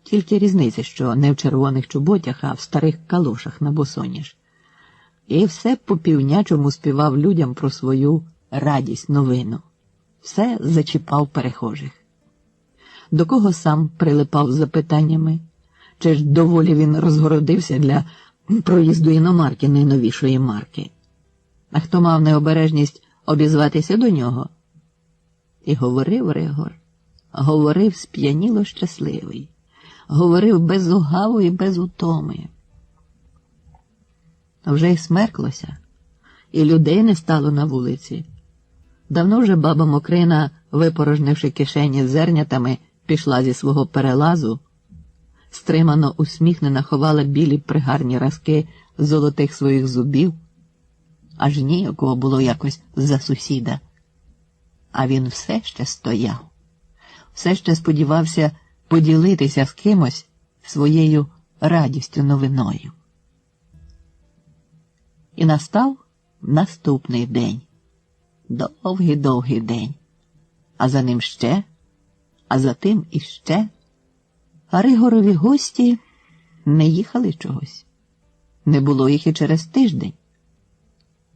тільки різниця, що не в червоних чоботях, а в старих калошах на босоніж. І все по півнячому співав людям про свою радість новину. Все зачіпав перехожих. До кого сам прилипав з запитаннями, чи ж доволі він розгородився для проїзду іномарки найновішої марки. А хто мав необережність обізватися до нього? І говорив Ригор, говорив сп'яніло щасливий, говорив без угаву і без утоми. Вже й смерклося, і людей не стало на вулиці. Давно вже баба Мокрина, випорожнивши кишені зернятами, пішла зі свого перелазу, стримано усміхнена ховала білі пригарні разки золотих своїх зубів, аж ніякого було якось за сусіда. А він все ще стояв, все ще сподівався поділитися з кимось своєю радістю новиною. І настав наступний день. Довгий-довгий день. А за ним ще, а за тим іще. А Ригорові гості не їхали чогось. Не було їх і через тиждень.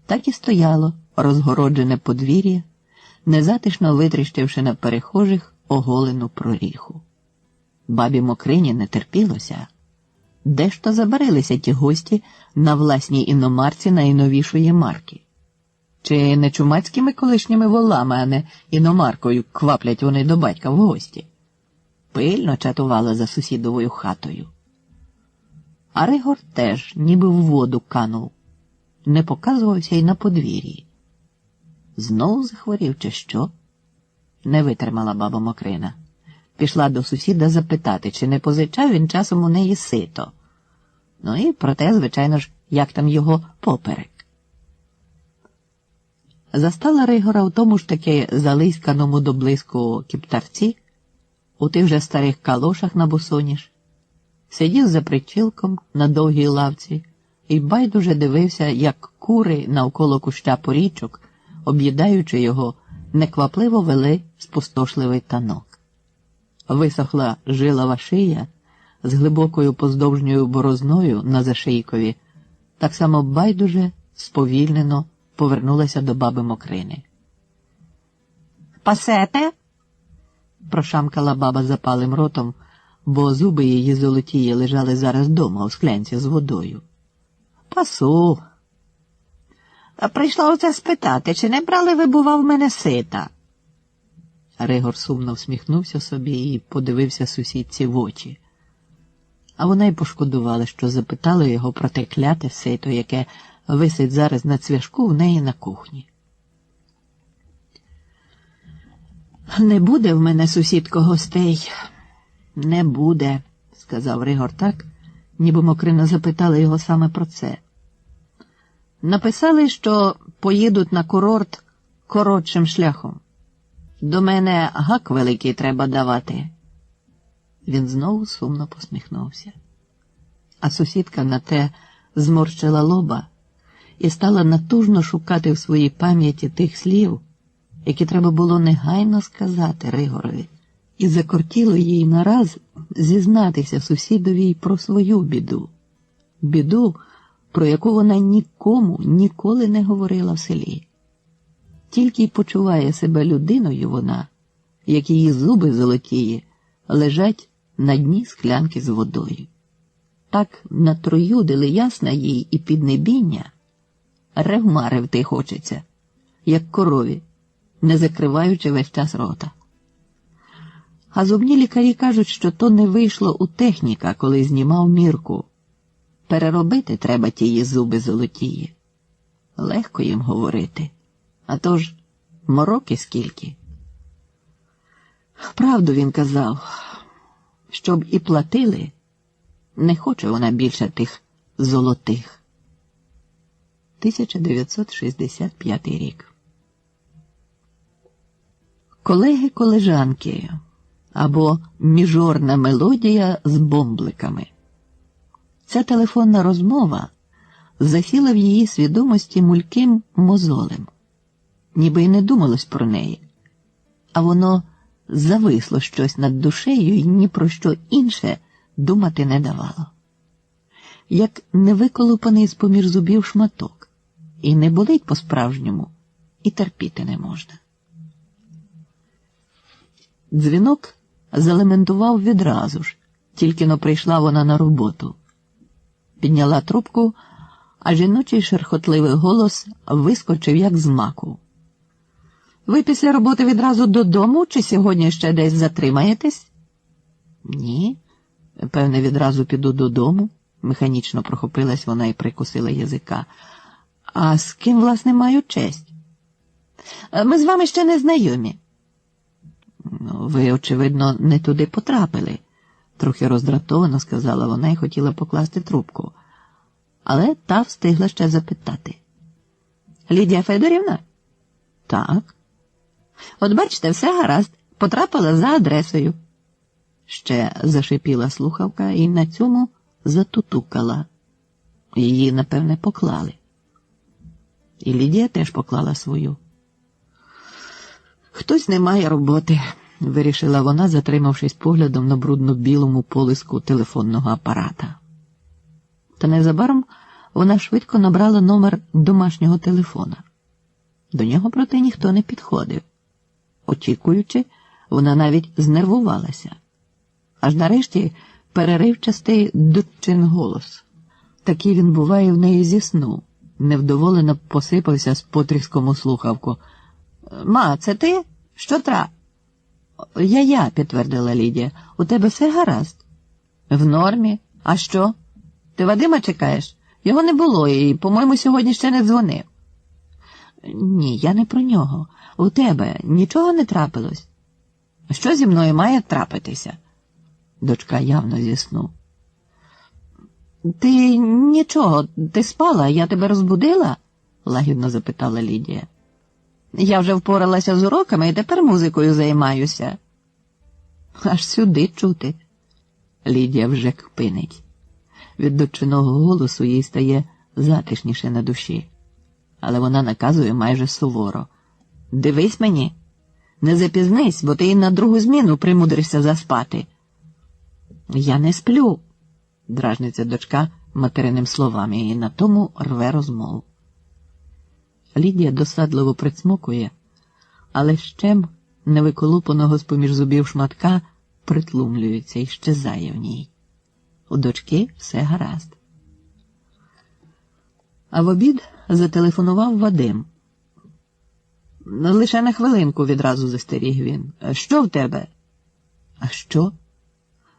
Так і стояло розгороджене подвір'я, незатишно витріщивши на перехожих оголену проріху. Бабі Мокрині не терпілося. Де ж то забарилися ті гості на власній іномарці найновішої марки? Чи не чумацькими колишніми волами, а не іномаркою кваплять вони до батька в гості? Пильно чатувала за сусідовою хатою. А Ригор теж ніби в воду канув. Не показувався й на подвір'ї. Знову захворів чи що? Не витримала баба Мокрина. Пішла до сусіда запитати, чи не позичав він часом у неї сито. Ну і про те, звичайно ж, як там його поперек. Застала Ригора у тому ж таки залисканому до блиску кіптарці, у тих же старих калошах на босоніж, сидів за причілком на довгій лавці і байдуже дивився, як кури навколо куща порічок, об'їдаючи його, неквапливо вели спустошливий танок. Висохла жилава шия з глибокою поздовжньою борозною на зашийкові, так само байдуже, сповільнено повернулася до баби Мокрини. «Пасете?» – прошамкала баба запалим ротом, бо зуби її золотії лежали зараз дома у склянці з водою. «Пасу. А прийшла оце спитати, чи не брали ви, бува, в мене сита?» Ригор сумно всміхнувся собі і подивився сусідці в очі. А вона й пошкодувала, що запитала його про те кляте сито, яке висить зараз на цвяшку в неї на кухні. «Не буде в мене, сусідко, гостей. Не буде», – сказав Ригор так, ніби Мокрина запитала його саме про це. «Написали, що поїдуть на курорт коротшим шляхом. До мене гак великий треба давати». Він знову сумно посміхнувся. А сусідка на те зморщила лоба і стала натужно шукати в своїй пам'яті тих слів, які треба було негайно сказати Ригорові, і закортіло їй нараз зізнатися сусідові про свою біду. Біду, про яку вона нікому ніколи не говорила в селі. Тільки й почуває себе людиною вона, як її зуби золотії лежать на дні склянки з водою. Так натроюдили ясна їй і піднебіння, ревма ревти хочеться, як корові, не закриваючи весь час рота. А зубні лікарі кажуть, що то не вийшло у техніка, коли знімав мірку. Переробити треба тії зуби золотії. Легко їм говорити. А то ж мороки скільки. Правду він казав, щоб і платили, Не хоче вона більше тих золотих. 1965 рік. Колеги-колежанки або міжорна мелодія з бомбликами. Ця телефонна розмова засіла в її свідомості мульким мозолем. Ніби й не думалось про неї, а воно зависло щось над душею і ні про що інше думати не давало. Як невиколупаний з-поміж зубів шматок. І не болить по-справжньому, і терпіти не можна. Дзвінок залементував відразу ж, тільки-но прийшла вона на роботу. Підняла трубку, а жіночий шерхотливий голос вискочив як з маку. «Ви після роботи відразу додому, чи сьогодні ще десь затримаєтесь?» «Ні, певне, відразу піду додому», – механічно прохопилась вона і прикусила язика. «А з ким, власне, маю честь?» «Ми з вами ще не знайомі». «Ви, очевидно, не туди потрапили», – трохи роздратовано сказала вона і хотіла покласти трубку. Але та встигла ще запитати. «Лідія Федорівна?» «Так». «От бачите, все гаразд, потрапила за адресою». Ще зашипіла слухавка і на цьому затутукала. Її, напевне, поклали. І Лідія теж поклала свою. «Хтось не має роботи», – вирішила вона, затримавшись поглядом на брудно-білому полиску телефонного апарата. Та незабаром вона швидко набрала номер домашнього телефона. До нього, проте, ніхто не підходив. Очікуючи, вона навіть знервувалася. Аж нарешті переривчастий дудчин голос. Такий він буває в неї зі сну. Невдоволено посипався з потріском у слухавку. «Ма, це ти? Що тра?» Я, підтвердила Лідія. «У тебе все гаразд?» «В нормі. А що? Ти Вадима чекаєш? Його не було і, по-моєму, сьогодні ще не дзвонив». «Ні, я не про нього. У тебе нічого не трапилось?» «Що зі мною має трапитися?» Дочка явно зі сну. «Ти нічого, ти спала, я тебе розбудила?» лагідно запитала Лідія. «Я вже впоралася з уроками і тепер музикою займаюся». «Аж сюди чути». Лідія вже кпинить. Від дочиного голосу їй стає затишніше на душі. Але вона наказує майже суворо. «Дивись мені, не запізнись, бо ти і на другу зміну примудришся заспати». «Я не сплю», – дражниться дочка материним словами, і на тому рве розмову. Лідія досадливо прицмокує, але щем невиколупаного з-поміж зубів шматка притлумлюється і щезає в ній. У дочки все гаразд. А в обід зателефонував Вадим. «Лише на хвилинку», – відразу застеріг він. «Що в тебе?» «А що?»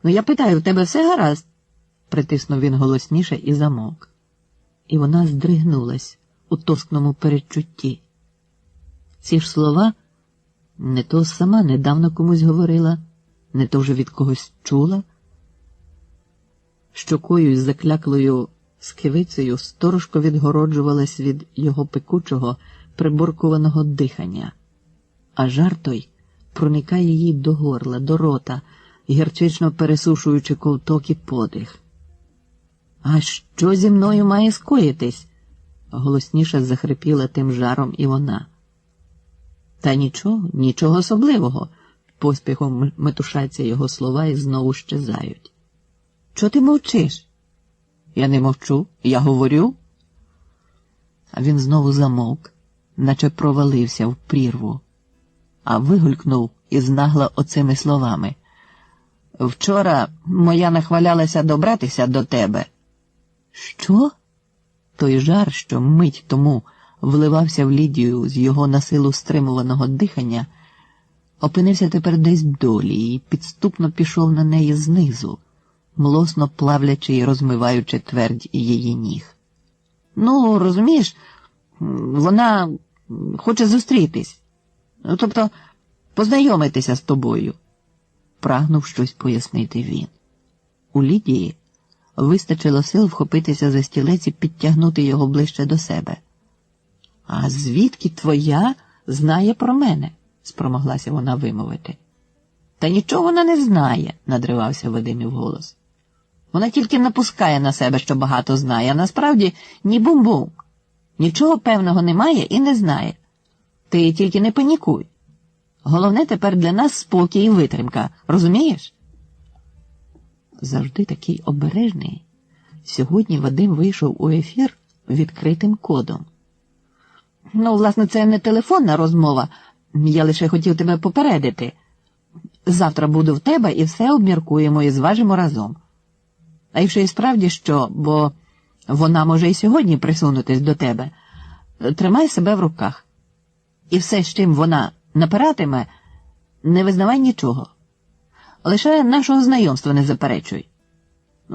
«Ну, я питаю, в тебе все гаразд?» Притиснув він голосніше і замовк. І вона здригнулась у тоскному передчутті. Ці ж слова не то сама недавно комусь говорила, не то вже від когось чула. Щокою із закляклою скивицею сторожко відгороджувалась від його пекучого, приборкуваного дихання, а жар той проникає їй до горла, до рота, гірчично пересушуючи ковток і подих. «А що зі мною має скоїтись?» – голосніше захрипіла тим жаром і вона. «Та нічого, нічого особливого», – поспіхом метушаться його слова і знову щезають. «Чого ти мовчиш?» «Я не мовчу, я говорю». А він знову замовк, наче провалився в прірву, а вигулькнув із нагла оцими словами. «Вчора моя нахвалялася добратися до тебе». «Що?» Той жар, що мить тому вливався в Лідію з його насилу стримуваного дихання, опинився тепер десь долі і підступно пішов на неї знизу, млосно плавлячи і розмиваючи твердь її ніг. «Ну, розумієш, вона хоче зустрітись, тобто познайомитися з тобою», – прагнув щось пояснити він. У Лідії вистачило сил вхопитися за стілець і підтягнути його ближче до себе. «А звідки твоя знає про мене?» – спромоглася вона вимовити. «Та нічого вона не знає», – надривався Вадимів голос. «Вона тільки напускає на себе, що багато знає, а насправді ні бум-бум. Нічого певного немає і не знає. Ти тільки не панікуй. Головне тепер для нас спокій і витримка, розумієш?» Завжди такий обережний. Сьогодні Вадим вийшов у ефір відкритим кодом. «Ну, власне, це не телефонна розмова. Я лише хотів тебе попередити. Завтра буду в тебе і все обміркуємо і зважимо разом. А якщо і справді що, бо вона може і сьогодні присунутись до тебе, тримай себе в руках. І все, з чим вона напиратиме, не визнавай нічого. Лише нашого знайомства не заперечуй.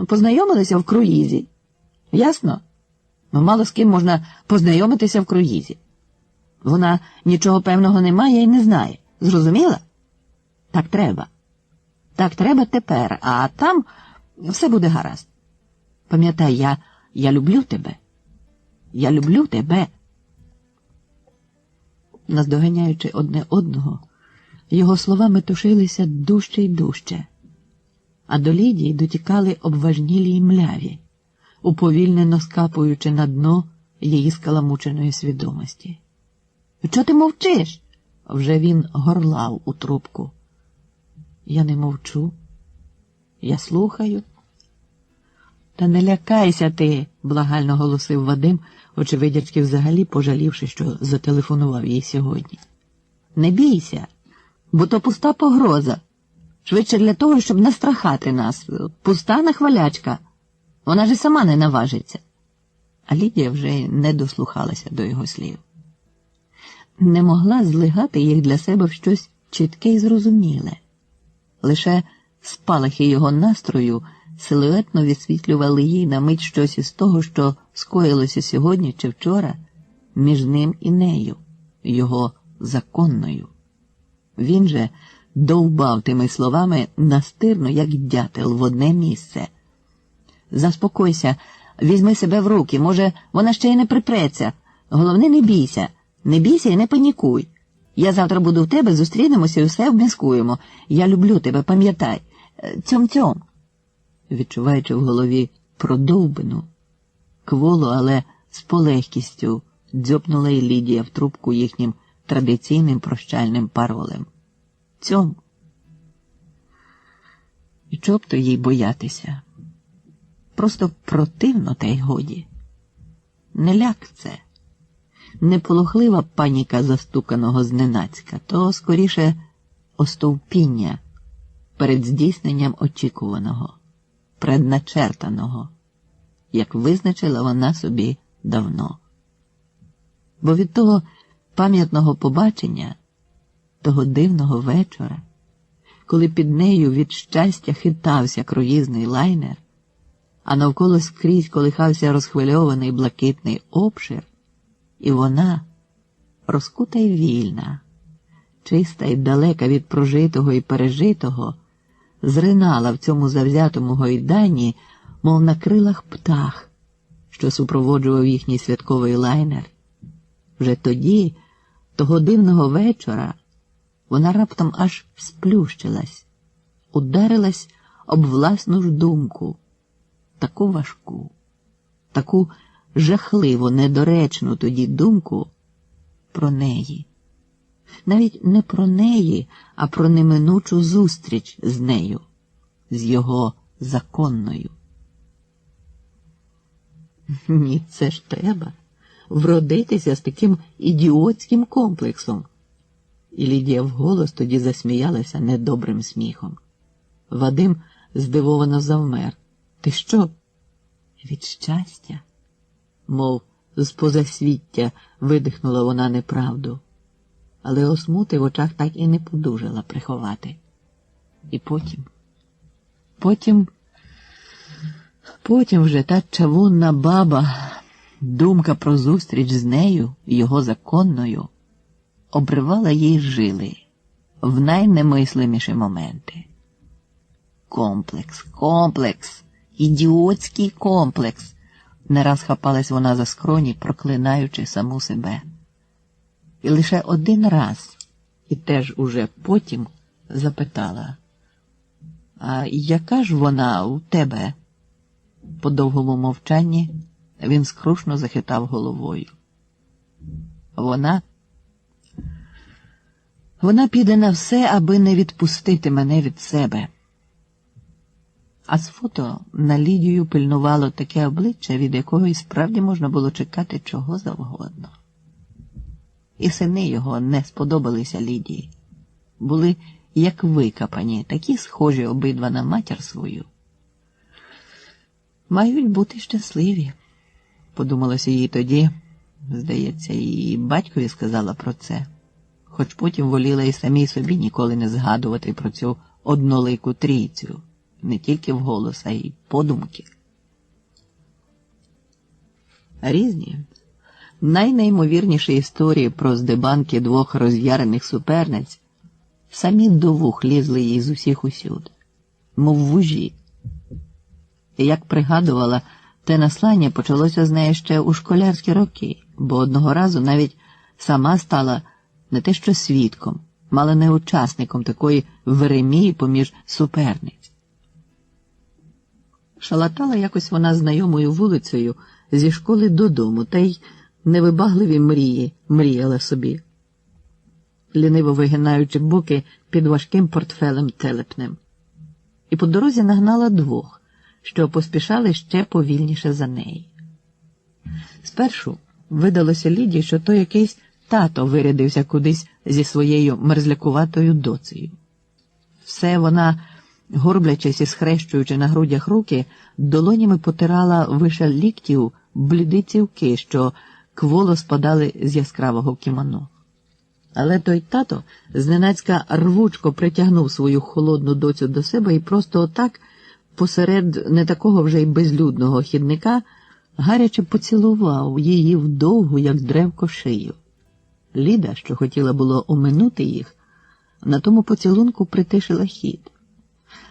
Познайомилися в круїзі. Ясно? Мало з ким можна познайомитися в круїзі. Вона нічого певного не має і не знає. Зрозуміла? Так треба. Так треба тепер, а там все буде гаразд. Пам'ятай, я люблю тебе. Я люблю тебе». Наздоганяючи одне одного, його слова метушилися дужче й дужче, а до Лідії дотікали обважнілі й мляві, уповільнено скапуючи на дно її скаламученої свідомості. «Чого ти мовчиш?» – вже він горлав у трубку. «Я не мовчу. Я слухаю». «Та не лякайся ти», – благально голосив Вадим, очевидячки взагалі пожалівши, що зателефонував їй сьогодні. «Не бійся, бо то пуста погроза. Швидше для того, щоб настрахати нас. Пуста нахвалячка. Вона ж і сама не наважиться». А Лідія вже й не дослухалася до його слів. Не могла злигати їх для себе в щось чітке й зрозуміле. Лише спалахи його настрою силуетно відсвітлювали їй на мить щось із того, що скоїлося сьогодні чи вчора між ним і нею, його законною. Він же довбав тими словами настирно, як дятел, в одне місце. «Заспокойся, візьми себе в руки, може, вона ще й не припреться. Головне, не бійся. Не бійся і не панікуй. Я завтра буду в тебе, зустрінемося і все обміскуємо. Я люблю тебе, пам'ятай. Цьом-цьом». Відчуваючи в голові продовбину, кволо, але з полегкістю дзьопнула й Лідія в трубку їхнім традиційним прощальним паролем. «Цьом». І чого б то їй боятися? Просто противно, та й годі. Не ляк це. Не полохлива паніка застуканого зненацька, то, скоріше, остовпіння перед здійсненням очікуваного, предначертаного, як визначила вона собі давно. Бо від того пам'ятного побачення, того дивного вечора, коли під нею від щастя хитався круїзний лайнер, а навколо скрізь колихався розхвильований блакитний обшир, і вона, розкута й вільна, чиста й далека від прожитого і пережитого, зринала в цьому завзятому гойданні, мов на крилах птах, що супроводжував їхній святковий лайнер. Вже тоді, того дивного вечора, вона раптом аж сплющилась, ударилась об власну ж думку, таку важку, таку жахливо недоречну тоді думку про неї. Навіть не про неї, а про неминучу зустріч з нею, з його законною. Ні, це ж треба вродитися з таким ідіотським комплексом. І Лідія вголос тоді засміялася недобрим сміхом. Вадим здивовано завмер. «Ти що?» «Від щастя?» Мов з позасвіття видихнула вона неправду, але осмути в очах так і не подужала приховати. І потім вже та чавунна баба, думка про зустріч з нею, його законною, обривала їй жили в найнемислиміші моменти. Комплекс, Ідіотський комплекс. Не раз хапалась вона за скроні, проклинаючи саму себе. І лише один раз, і теж уже потім, запитала: «А яка ж вона у тебе?» По довгому мовчанні він скрушно захитав головою. Вона піде на все, аби не відпустити мене від себе. А з фото на Лідію пильнувало таке обличчя, від якого і справді можна було чекати чого завгодно. І сини його не сподобалися Лідії. Були як викопані, такі схожі обидва на матір свою. Мають бути щасливі, подумалося їй тоді. Здається, і батькові сказала про це, хоч потім воліла і самій собі ніколи не згадувати про цю однолику трійцю, не тільки вголос, а й подумки. Різні, найнеймовірніші історії про здебанки двох роз'ярених суперниць самі до вух лізли їй з усіх усюди, мов вужі. І як пригадувала, те наслання почалося з неї ще у школярські роки, бо одного разу навіть сама стала не те що свідком, мало не учасником такої веремії поміж суперниць. Шалатала якось вона знайомою вулицею зі школи додому, та й невибагливі мрії мріяла собі, ліниво вигинаючи боки під важким портфелем телепнем. І по дорозі нагнала двох, що поспішали ще повільніше за неї. Спершу видалося Ліді, що то якийсь тато вирядився кудись зі своєю мерзлякуватою доцею. Все вона, горблячись і схрещуючи на грудях руки, долонями потирала вище ліктів бліді цівки, що кволо спадали з яскравого кімоно. Але той тато зненацька рвучко притягнув свою холодну доцю до себе і просто отак, посеред не такого вже й безлюдного хідника, гаряче поцілував її вдовгу, як древко, шию. Ліда, що хотіла було оминути їх, на тому поцілунку притишила хід,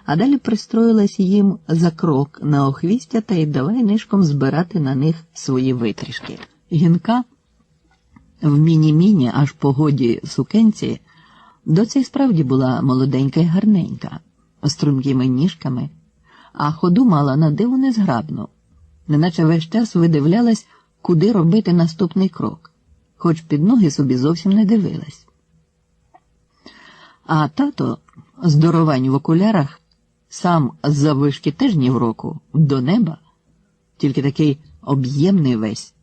а далі пристроїлась їм за крок на охвістя та й давай нишком збирати на них свої витрішки. Гінка в міні-міні аж по годі сукенці доця й справді була молоденька й гарненька, стрункими ніжками, а ходу мала на диву незграбну, неначе весь час видивлялась, куди робити наступний крок, хоч під ноги собі зовсім не дивилась. А тато, здоровань в окулярах, сам з-за вишки теж ні в року, до неба, тільки такий об'ємний весь,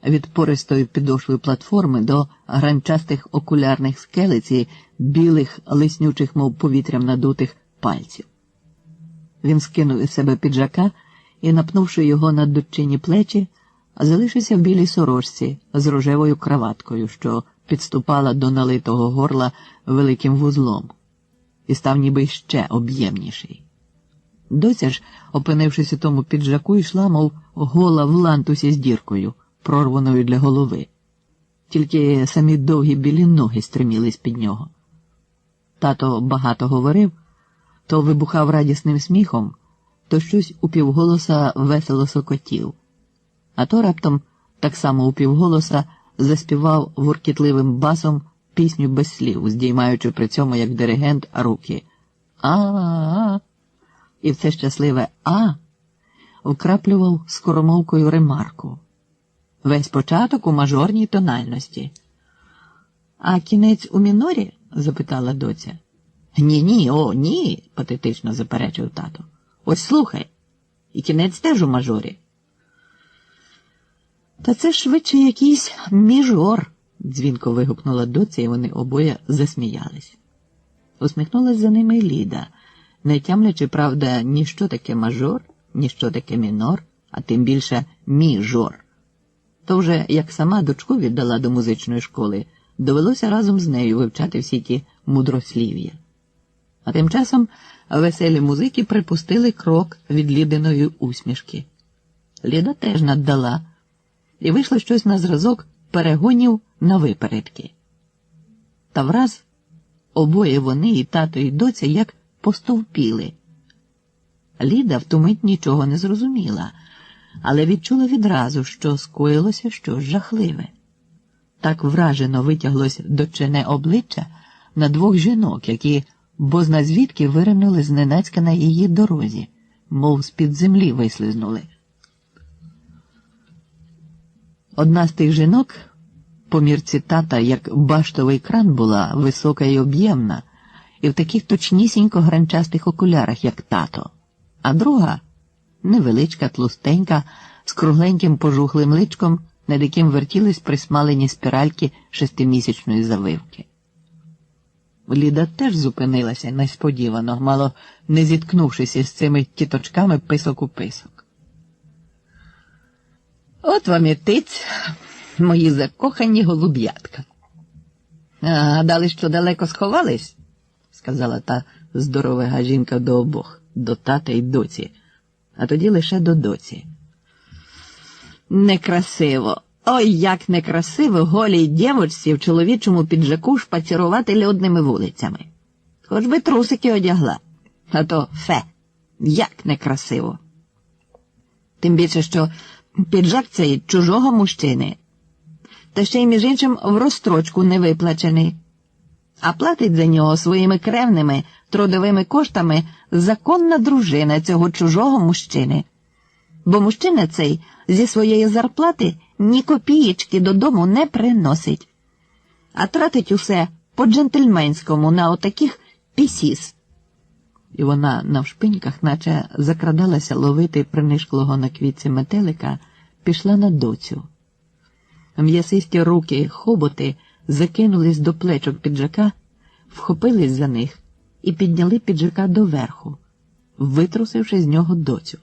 від пористої підошви платформи до гранчастих окулярних скелець і білих, лиснючих, мов повітрям надутих, пальців. Він скинув із себе піджака і, напнувши його на дочині плечі, залишився в білій сорочці з рожевою краваткою, що підступала до налитого горла великим вузлом, і став ніби ще об'ємніший. Доця ж, опинившись у тому піджаку, йшла, мов гола в лантусі з діркою, прорваною для голови. Тільки самі довгі білі ноги стримілись під нього. Тато багато говорив, то вибухав радісним сміхом, то щось упівголоса весело сокотів, а то раптом так само упівголоса заспівав гуркітливим басом пісню без слів, здіймаючи при цьому, як диригент, руки. А-а-а! І в це щасливе «а» вкраплював скоромовкою ремарку. Весь початок у мажорній тональності. «А кінець у мінорі?» – запитала доця. «Ні-ні, о, ні!» – патетично заперечив тато. «Ось слухай, і кінець теж у мажорі». «Та це швидше якийсь міжор!» – дзвінко вигукнула доця, і вони обоє засміялись. Усміхнулась за ними й Ліда, не тямлячи, правда, ні що таке мажор, ні що таке мінор, а тим більше міжор. То вже, як сама дочку віддала до музичної школи, довелося разом з нею вивчати всі ті мудрослів'я. А тим часом веселі музики припустили крок від Лідиної усмішки. Ліда теж наддала, і вийшло щось на зразок перегонів на випередки. Та враз обоє вони, і тато, і доця, як постовпіли. Ліда в ту мить нічого не зрозуміла, але відчула відразу, що скоїлося щось жахливе. Так вражено витяглось дочине обличчя на двох жінок, які бозна звідки виринули зненацька на її дорозі, мов з-під землі вислизнули. Одна з тих жінок, по мірці тата, як баштовий кран, була висока і об'ємна, і в таких точнісінько гранчастих окулярах, як тато, а друга – невеличка, тлустенька, з кругленьким пожухлим личком, над яким вертілись присмалені спіральки шестимісячної завивки. Ліда теж зупинилася несподівано, мало не зіткнувшися з цими тіточками писок у писок. «От вам і тиць, мої закохані голуб'ятка. Гадали, що далеко сховались?» – сказала та здоровега жінка до обох, до тата й доці, а тоді лише до доці. «Некрасиво, ой, як некрасиво голій дівочці в чоловічому піджаку шпацірувати людними вулицями. Хоч би трусики одягла, а то фе, як некрасиво. Тим більше, що піджак цей чужого мужчини, та ще й між іншим в розстрочку не виплачений, а платить за нього своїми кревними трудовими коштами законна дружина цього чужого мужчини. Бо мужчина цей зі своєї зарплати ні копієчки додому не приносить, а тратить усе по-джентльменському на отаких пісіс». І вона навшпиньках, наче закрадалася ловити принишклого на квітці метелика, пішла на доцю. М'ясисті руки, хоботи закинулись до плечок піджака, вхопились за них і підняли піджака доверху, витрусивши з нього доцю.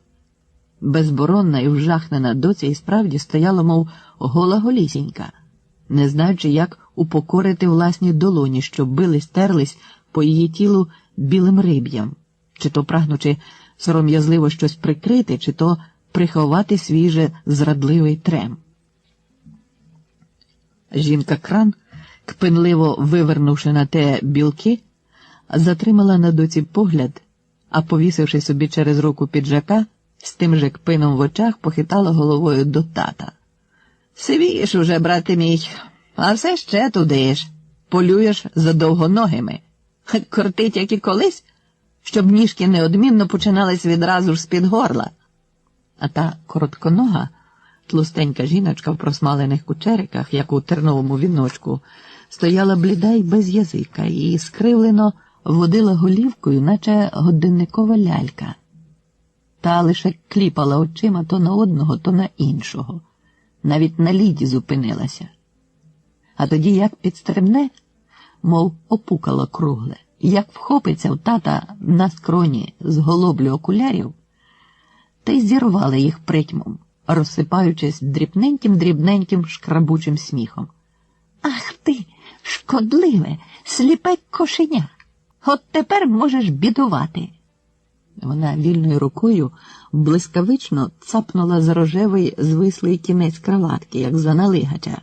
Безборонна і вжахнена доця і справді стояла, мов гола-голісінька, не знаючи, як упокорити власні долоні, що били-стерлись по її тілу білим риб'ям, чи то прагнучи сором'язливо щось прикрити, чи то приховати свій же зрадливий трем. Жінка-кран, кпинливо вивернувши на те білки, затримала на доці погляд, а повісивши собі через руку піджака, з тим же кпином в очах похитала головою до тата. «Сивієш уже, брате мій, а все ще туди ж, полюєш за довгоногими. Кортить, як і колись, щоб ніжки неодмінно починались відразу ж з-під горла». А та коротконога, тлустенька жіночка в просмалених кучериках, як у терновому віночку, стояла бліда й без язика і скривлено водила голівкою, наче годинникова лялька. Та лише кліпала очима то на одного, то на іншого. Навіть на Ліді зупинилася. А тоді як підстрибне, мов опукало кругле, як вхопиться в тата на скроні з голоблю окулярів, та й зірвали їх притьмом, розсипаючись дрібненьким шкрабучим сміхом. «Ах ти, шкодливе, сліпе кошеня! От тепер можеш бідувати!» Вона вільною рукою блискавично цапнула за рожевий звислий кінець краватки, як за налигача,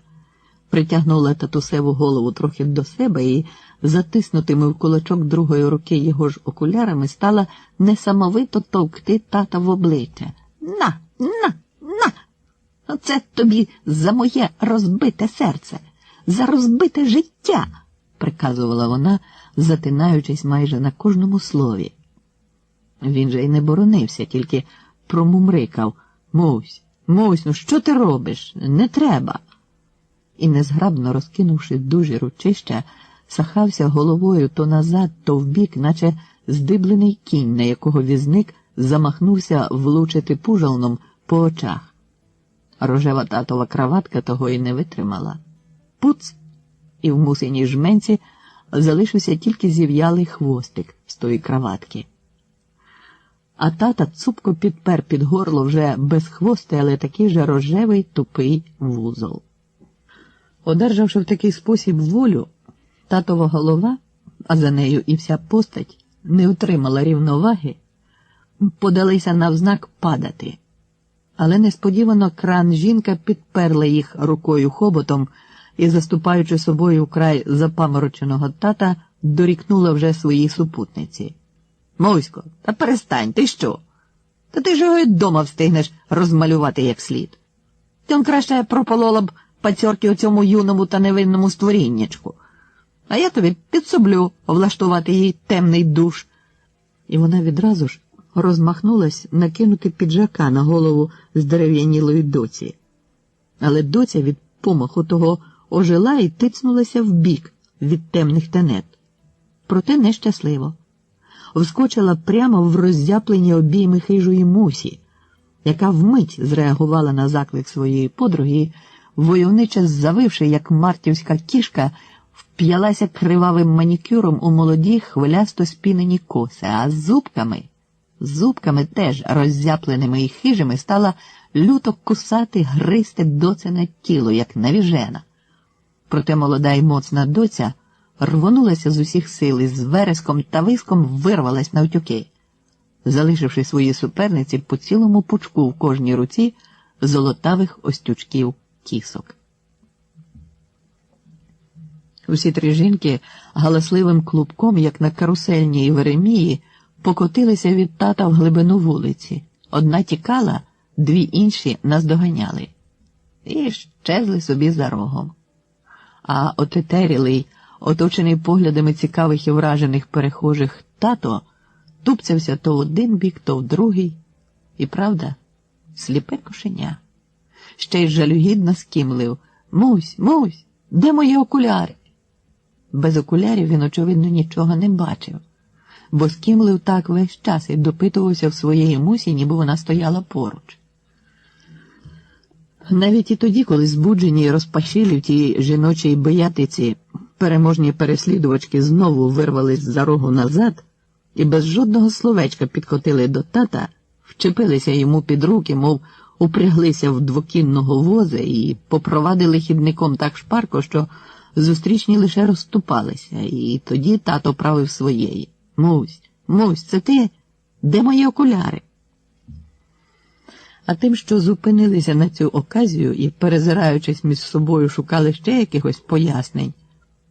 притягнула татусеву голову трохи до себе і, затиснутими в кулачок другої руки його ж окулярами, стала несамовито товкти тата в обличчя. «На! Оце тобі за моє розбите серце, за розбите життя!» – приказувала вона, затинаючись майже на кожному слові. Він же й не боронився, тільки промумрикав: «Мусь, ну що ти робиш? Не треба!» І, незграбно розкинувши дужі ручища, сахався головою то назад, то вбік, наче здиблений кінь, на якого візник замахнувся влучити пужалном по очах. Рожева татова краватка того і не витримала. Пуц! І в мусиній жменці залишився тільки зів'ялий хвостик з тої краватки. А тата цупко підпер під горло вже без хвоста, але такий же рожевий тупий вузол. Одержавши в такий спосіб волю, татова голова, а за нею і вся постать, не утримала рівноваги, подалися навзнак падати. Але несподівано кран жінка підперла їх рукою хоботом і, заступаючи собою вкрай запамороченого тата, дорікнула вже своїй супутниці: «Мусько, та перестань, ти що? Та ти ж його й дома встигнеш розмалювати як слід. Ти он краще прополола б пацьорки у цьому юному та невинному створіннячку. А я тобі підсоблю влаштувати їй темний душ. І вона відразу ж розмахнулась накинути піджака на голову здерев'янілої доці. Але доця від помаху того ожила і тицнулася вбік від темних тенет. Проте нещасливо. Вскочила прямо в роззяплені обійми хижої Мусі, яка вмить зреагувала на заклик своєї подруги і, войовниче завивши, як мартівська кішка, вп'ялася кривавим манікюром у молоді хвилясто спінені коси, а зубками теж роззяпленими і хижими стала люто кусати, гризти доцине тіло, як навіжена. Проте молода й моцна доця рвонулася з усіх сил і з вереском та виском вирвалась навтюки, залишивши своїй суперниці по цілому пучку в кожній руці золотавих остючків кісок. Усі три жінки галасливим клубком, як на карусельній Веремії, покотилися від тата в глибину вулиці. Одна тікала, дві інші наздоганяли. І щезли собі за рогом. А отетерілий, оточений поглядами цікавих і вражених перехожих тато, тупцявся то в один бік, то в другий. І правда, сліпе кошеня. Ще й жалюгідно скімлив: «Мусь, Мусь, де мої окуляри?» Без окулярів він, очевидно, нічого не бачив, бо скімлив так весь час і допитувався в своєї Мусі, ніби вона стояла поруч. Навіть і тоді, коли збуджені й розпашілі в тій жіночій биятиці переможні переслідувачки знову вирвались за рогу назад і без жодного словечка підкотили до тата, вчепилися йому під руки, мов упряглися в двокінного воза і попровадили хідником так шпарко, що зустрічні лише розступалися, і тоді тато правив своєї: «Мусь, Мусь, це ти? Де мої окуляри?» А тим, що зупинилися на цю оказію і, перезираючись між собою, шукали ще якихось пояснень,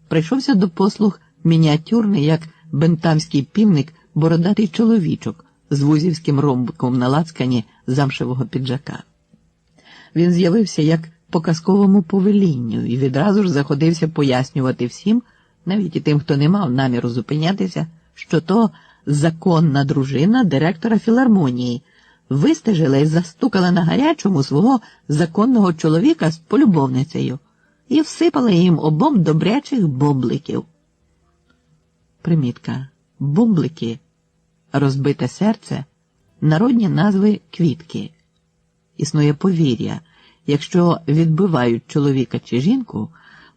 прийшовся до послуг мініатюрний, як бентамський півник, бородатий чоловічок з вузівським ромбиком на лацкані замшевого піджака. Він з'явився як по казковому повелінню і відразу ж заходився пояснювати всім, навіть і тим, хто не мав наміру зупинятися, що то законна дружина директора філармонії вистежила і застукала на гарячому свого законного чоловіка з полюбовницею і всипала їм обом добрячих бомбликів. Примітка. Бомблики, розбите серце, народні назви квітки. Існує повір'я: якщо відбивають чоловіка чи жінку,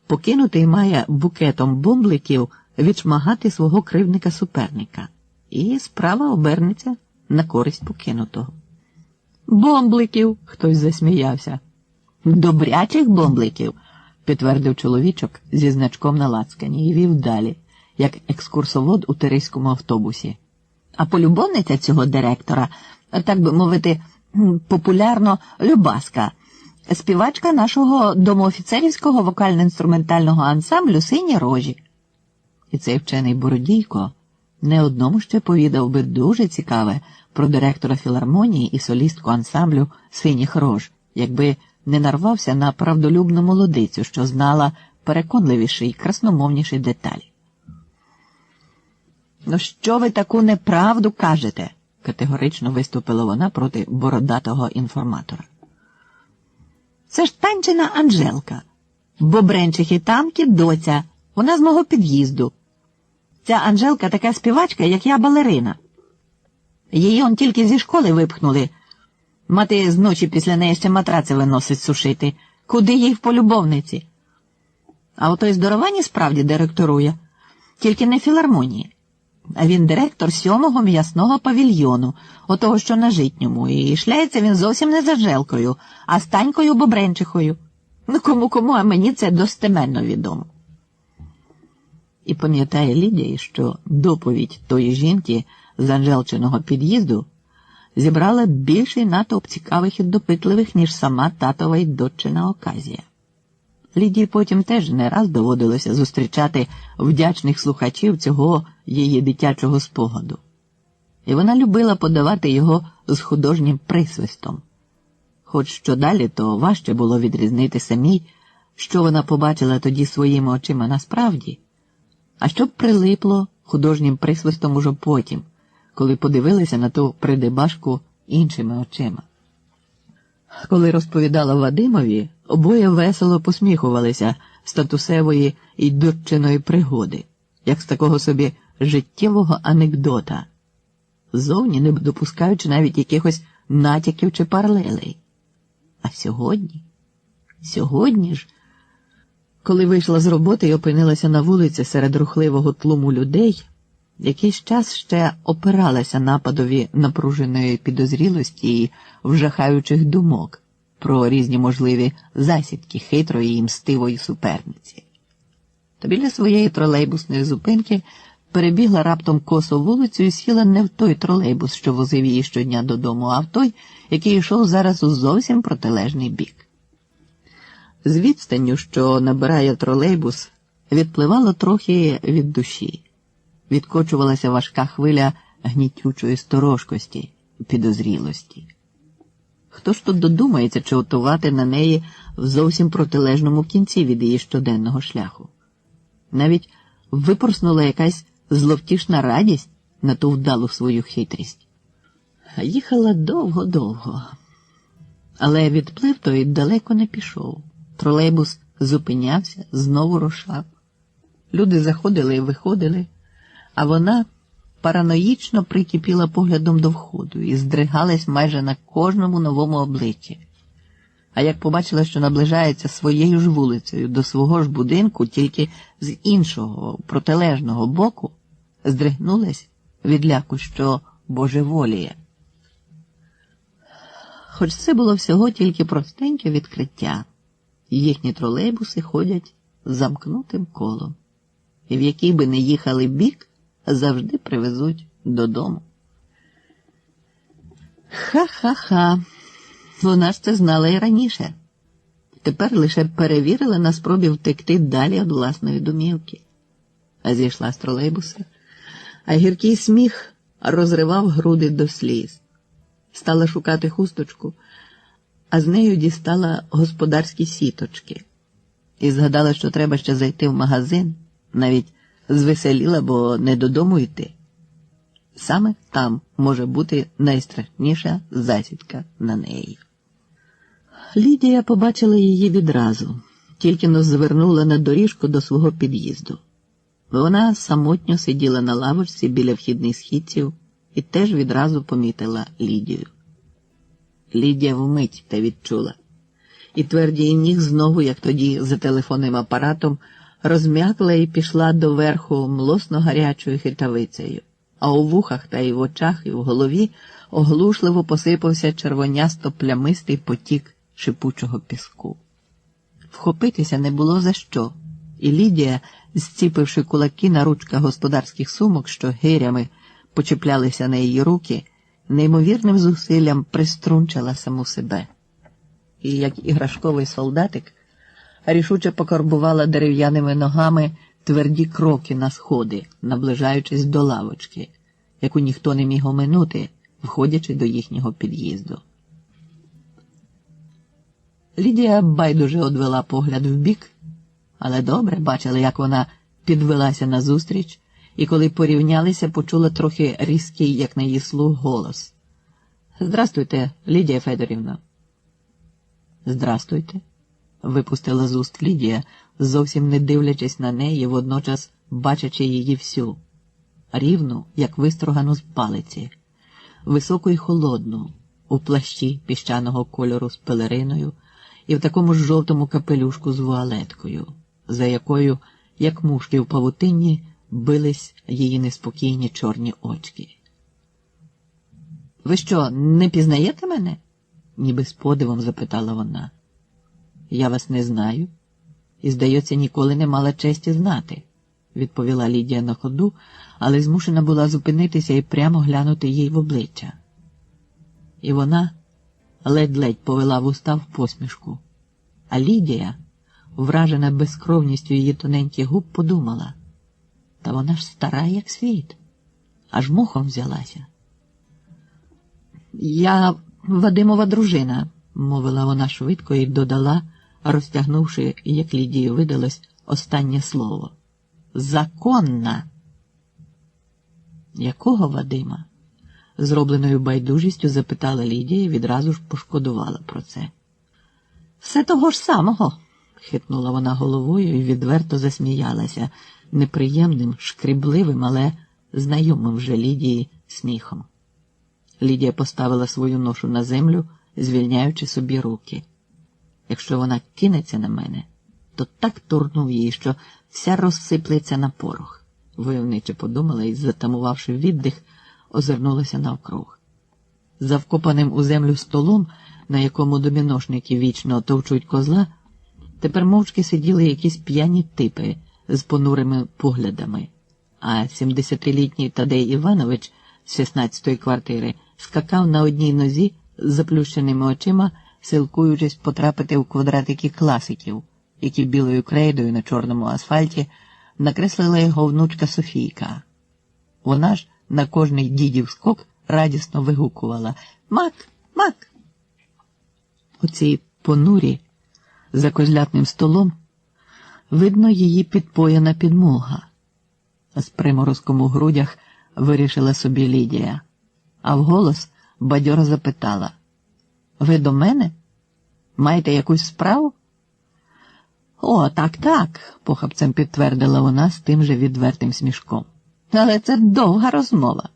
покинутий має букетом бомбликів відшмагати свого кривдника-суперника, і справа обернеться на користь покинутого. «Бомбликів!» – хтось засміявся. «Добрячих бомбликів!» – підтвердив чоловічок зі значком на лацкані і вів далі, як екскурсовод у тирийському автобусі. А полюбовниця цього директора, так би мовити, популярно Любаска, співачка нашого домоофіцерівського вокально-інструментального ансамблю «Сині рожі». І цей вчений Бородійко не одному ще повідав би дуже цікаве про директора філармонії і солістку ансамблю «Синіх рож», якби не нарвався на правдолюбну молодицю, що знала переконливіші й красномовніші деталі. «Ну що ви таку неправду кажете?» – категорично виступила вона проти бородатого інформатора. «Це ж Танчина Анжелка, Бобренчихи тамки доця, вона з мого під'їзду. Ця Анжелка така співачка, як я балерина. Її он тільки зі школи випхнули. Мати з ночі після неї ще матраци виносить сушити. Куди їй в полюбовниці? А отой здоровані справді директорує, тільки не філармонії. А він директор 7-го м'ясного павільйону, отого, що на Житньому, і шляється він зовсім не з Анжелкою, а з Танькою Бобренчихою. Ну кому-кому, а мені це достеменно відомо». І пам'ятає Лідія, що доповідь тої жінки з Анжелчиного під'їзду зібрала більший натовп цікавих і допитливих, ніж сама татова й доччина оказія. Лідії потім теж не раз доводилося зустрічати вдячних слухачів цього її дитячого спогаду. І вона любила подавати його з художнім присвистом. Хоч що далі, то важче було відрізнити самій, що вона побачила тоді своїми очима насправді, а що прилипло художнім присвистом уже потім, коли подивилися на ту придебашку іншими очима. Коли розповідала Вадимові, обоє весело посміхувалися з татусевої і доччиної пригоди, як з такого собі життєвого анекдота, зовні не допускаючи навіть якихось натяків чи паралелей. А сьогодні ж, коли вийшла з роботи і опинилася на вулиці серед рухливого тлуму людей, якийсь час ще опиралася нападові напруженої підозрілості і вжахаючих думок про різні можливі засідки хитрої і мстивої суперниці. То біля своєї тролейбусної зупинки перебігла раптом косо вулицю і сіла не в той тролейбус, що возив її щодня додому, а в той, який йшов зараз у зовсім протилежний бік. З відстанню, що набирає тролейбус, відпливало трохи від душі. Відкочувалася важка хвиля гнітючої сторожкості і підозрілості. Хто ж тут додумається чатувати на неї в зовсім протилежному кінці від її щоденного шляху? Навіть випорснула якась зловтішна радість на ту вдалу свою хитрість. Їхала довго-довго. Але відплив той далеко не пішов. Тролейбус зупинявся, знову рушав. Люди заходили і виходили, а вона параноїчно прикипіла поглядом до входу і здригалась майже на кожному новому обличчі. А як побачила, що наближається своєю ж вулицею до свого ж будинку, тільки з іншого, протилежного боку, здригнулась від ляку, що божеволіє. Хоч це було всього тільки простеньке відкриття, їхні тролейбуси ходять замкнутим колом, і в який би не їхали бік, завжди привезуть додому. Ха-ха-ха, вона ж це знала і раніше. Тепер лише перевірила на спробі втекти далі від власної домівки. А зійшла з тролейбуса, а гіркий сміх розривав груди до сліз. Стала шукати хусточку, а з нею дістала господарські сіточки. І згадала, що треба ще зайти в магазин, навіть звеселіла, бо не додому йти. Саме там може бути найстрашніша засідка на неї. Лідія побачила її відразу, тільки-но звернула на доріжку до свого під'їзду. Вона самотньо сиділа на лавочці біля вхідних східців і теж відразу помітила Лідію. Лідія вмить те відчула. І тверді її ніг знову, як тоді за телефонним апаратом, розм'якла і пішла доверху млосно гарячою хитавицею, а у вухах та й в очах, і в голові оглушливо посипався червонясто-плямистий потік шипучого піску. Вхопитися не було за що, і Лідія, зціпивши кулаки на ручках господарських сумок, що гирями почіплялися на її руки, неймовірним зусиллям приструнчила саму себе. І, як іграшковий солдатик, рішуче покорбувала дерев'яними ногами тверді кроки на сходи, наближаючись до лавочки, яку ніхто не міг оминути, входячи до їхнього під'їзду. Лідія байдуже одвела погляд вбік, але добре бачила, як вона підвелася назустріч, і коли порівнялися, почула трохи різкий, як на її слух, голос. «Здрастуйте, Лідія Федорівна». «Здрастуйте», – випустила з уст Лідія, зовсім не дивлячись на неї, водночас бачачи її всю. Рівну, як вистрогану з палиці, високу і холодну, у плащі піщаного кольору з пелериною і в такому ж жовтому капелюшку з вуалеткою, за якою, як мушки в павутинні, бились її неспокійні чорні очки. «Ви що, не пізнаєте мене?» – ніби з подивом запитала вона. «Я вас не знаю і, здається, ніколи не мала честі знати», – відповіла Лідія на ходу, але змушена була зупинитися і прямо глянути їй в обличчя. І вона ледь-ледь повела вуста в посмішку. А Лідія, вражена безкровністю її тоненьких губ, подумала: та вона ж стара, як світ, аж мухом взялася. Я Вадимова дружина, мовила вона швидко і додала, розтягнувши, як Лідії видалось, останнє слово. Законна. Якого Вадима? Зробленою байдужістю запитала Лідія і відразу ж пошкодувала про це. Все того ж самого, хитнула вона головою і відверто засміялася неприємним, шкрібливим, але знайомим вже Лідії сміхом. Лідія поставила свою ношу на землю, звільняючи собі руки. Якщо вона кинеться на мене, то так турнув її, що вся розсиплеться на порох, войовниче подумала і, затамувавши віддих, озирнулася навкруг. За вкопаним у землю столом, на якому доміношники вічно товчуть козла, тепер мовчки сиділи якісь п'яні типи з понурими поглядами, а 70-літній Тадей Іванович з 16-ї квартири скакав на одній нозі з заплющеними очима, силкуючись потрапити в квадратики класиків, які білою крейдою на чорному асфальті накреслила його внучка Софійка. Вона ж на кожний дідів скок радісно вигукувала «Мак! Мак!». У цій понурі, за козлятним столом, видно її підпояна підмога. З приморозком у грудях вирішила собі Лідія, а вголос бадьоро запитала: «Ви до мене? Маєте якусь справу?» «О, так», – похапцем підтвердила вона з тим же відвертим смішком. «Але це довга розмова».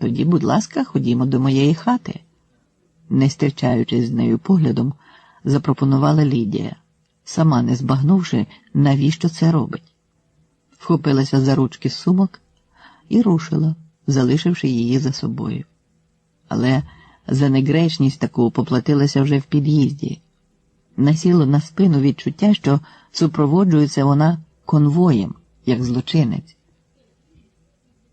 «Тоді, будь ласка, ходімо до моєї хати», – не зустрічаючись з нею поглядом, запропонувала Лідія, сама не збагнувши, навіщо це робить. Вхопилася за ручки сумок і рушила, залишивши її за собою. Але за негречність таку поплатилася вже в під'їзді. Насіло на спину відчуття, що супроводжується вона конвоєм, як злочинець.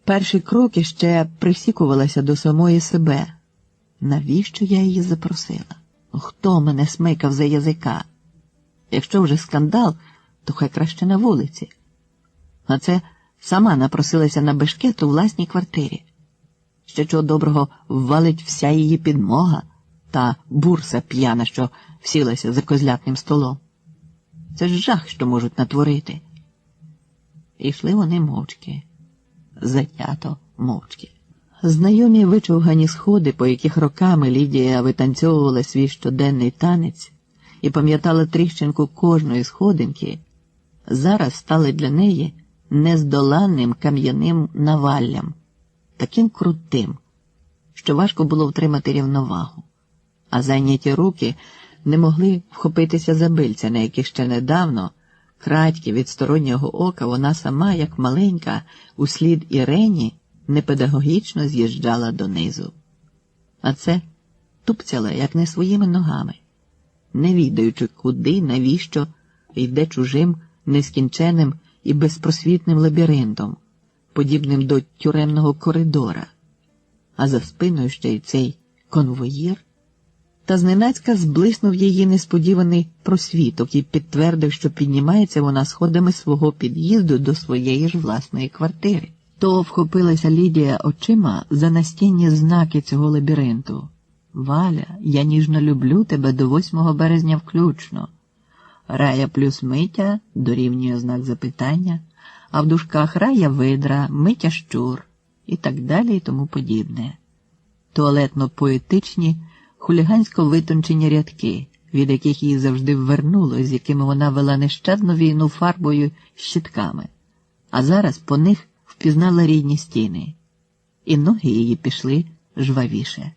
Перші кроки ще присікувалася до самої себе. Навіщо я її запросила? Хто мене смикав за язика? Якщо вже скандал, то хай краще на вулиці. А це сама напросилася на бешкет у власній квартирі. Ще чого доброго ввалить вся її підмога, та бурса п'яна, що всілася за козлятним столом. Це ж жах, що можуть натворити. І йшли вони мовчки, затято мовчки. Знайомі вичовгані сходи, по яких роками Лідія витанцьовувала свій щоденний танець і пам'ятала тріщинку кожної сходинки, зараз стали для неї нездоланним кам'яним наваллям, таким крутим, що важко було втримати рівновагу, а зайняті руки не могли вхопитися за бильця, на яких ще недавно, крадьки від стороннього ока, вона сама, як маленька, услід Ірені, непедагогічно з'їжджала донизу. А це тупцяла, як не своїми ногами, не відаючи куди, навіщо, йде чужим, нескінченним і безпросвітним лабіринтом, подібним до тюремного коридора, а за спиною ще й цей конвоїр. Та зненацька зблиснув її несподіваний просвіток і підтвердив, що піднімається вона сходами свого під'їзду до своєї ж власної квартири. То вхопилася Лідія очима за настінні знаки цього лабіринту. «Валя, я ніжно люблю тебе до 8 березня включно». Рая плюс Митя дорівнює знак запитання, а в дужках Рая видра, Митя щур і так далі і тому подібне. Туалетно-поетичні, хулігансько витончені рядки, від яких її завжди ввернуло, з якими вона вела нещадну війну фарбою й щитками, а зараз по них впізнала рідні стіни, і ноги її пішли жвавіше.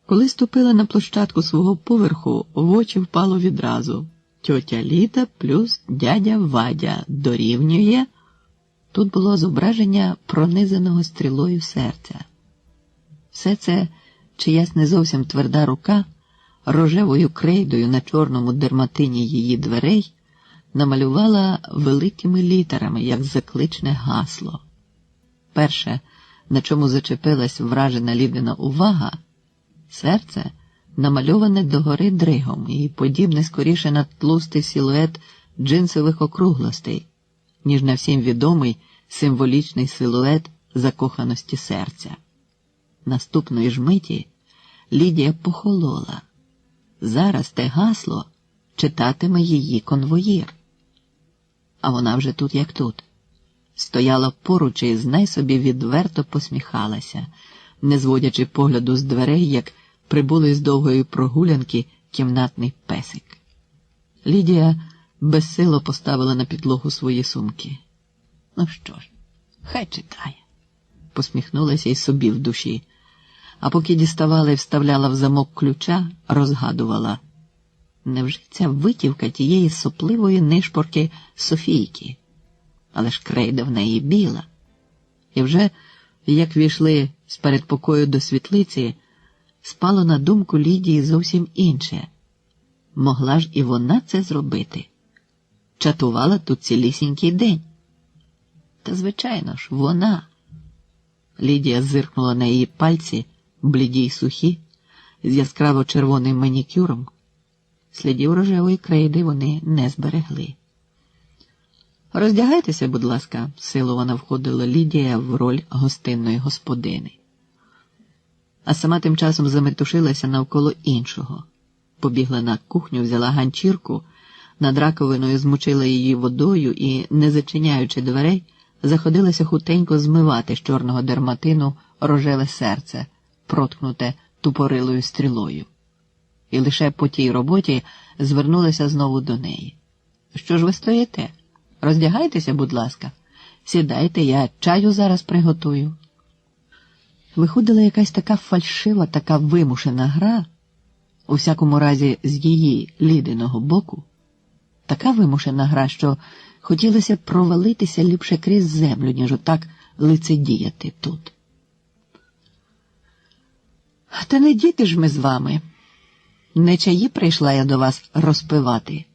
Коли ступила на площадку свого поверху, в очі впало відразу: тьотя Ліда плюс дядя Вадя дорівнює. Тут було зображення пронизаного стрілою серця. Все це чиясь не зовсім тверда рука рожевою крейдою на чорному дерматині її дверей намалювала великими літерами, як закличне гасло. Перше, на чому зачепилась вражена Лідина увага – серце, намальоване догори дригом і подібне скоріше на тлустий силует джинсових округлостей, ніж на всім відомий символічний силует закоханості серця. Наступної ж миті Лідія похолола. Зараз те гасло читатиме її конвоїр. А вона вже тут як тут. Стояла поруч і знай собі відверто посміхалася, не зводячи погляду з дверей, як прибулий з довгої прогулянки кімнатний песик. Лідія безсило поставила на підлогу свої сумки. Ну що ж, хай читає. Посміхнулася й собі в душі. А поки діставала і вставляла в замок ключа, розгадувала. Невже ця витівка тієї сопливої нишпорки Софійки? Але ж крейда в неї біла. І вже, як війшли з передпокою до світлиці, спало на думку Лідії зовсім інше. Могла ж і вона це зробити. Чатувала тут цілісінький день. Та, звичайно ж, вона. Лідія зиркнула на її пальці, бліді й сухі, з яскраво червоним манікюром. Слідів рожевої крейди вони не зберегли. «Роздягайтеся, будь ласка», – силовано входила Лідія в роль гостинної господини. А сама тим часом заметушилася навколо іншого. Побігла на кухню, взяла ганчірку, над раковиною змочила її водою і, не зачиняючи дверей, заходилася хутенько змивати з чорного дерматину рожеве серце, проткнуте тупорилою стрілою. І лише по тій роботі звернулася знову до неї. «Що ж ви стоїте? Роздягайтеся, будь ласка. Сідайте, я чаю зараз приготую». Виходила якась така фальшива, така вимушена гра, у всякому разі з її, Лідиного боку, така вимушена гра, що хотілося провалитися ліпше крізь землю, ніж отак лицедіяти тут. «Та не діти ж ми з вами. Не чаї прийшла я до вас розпивати».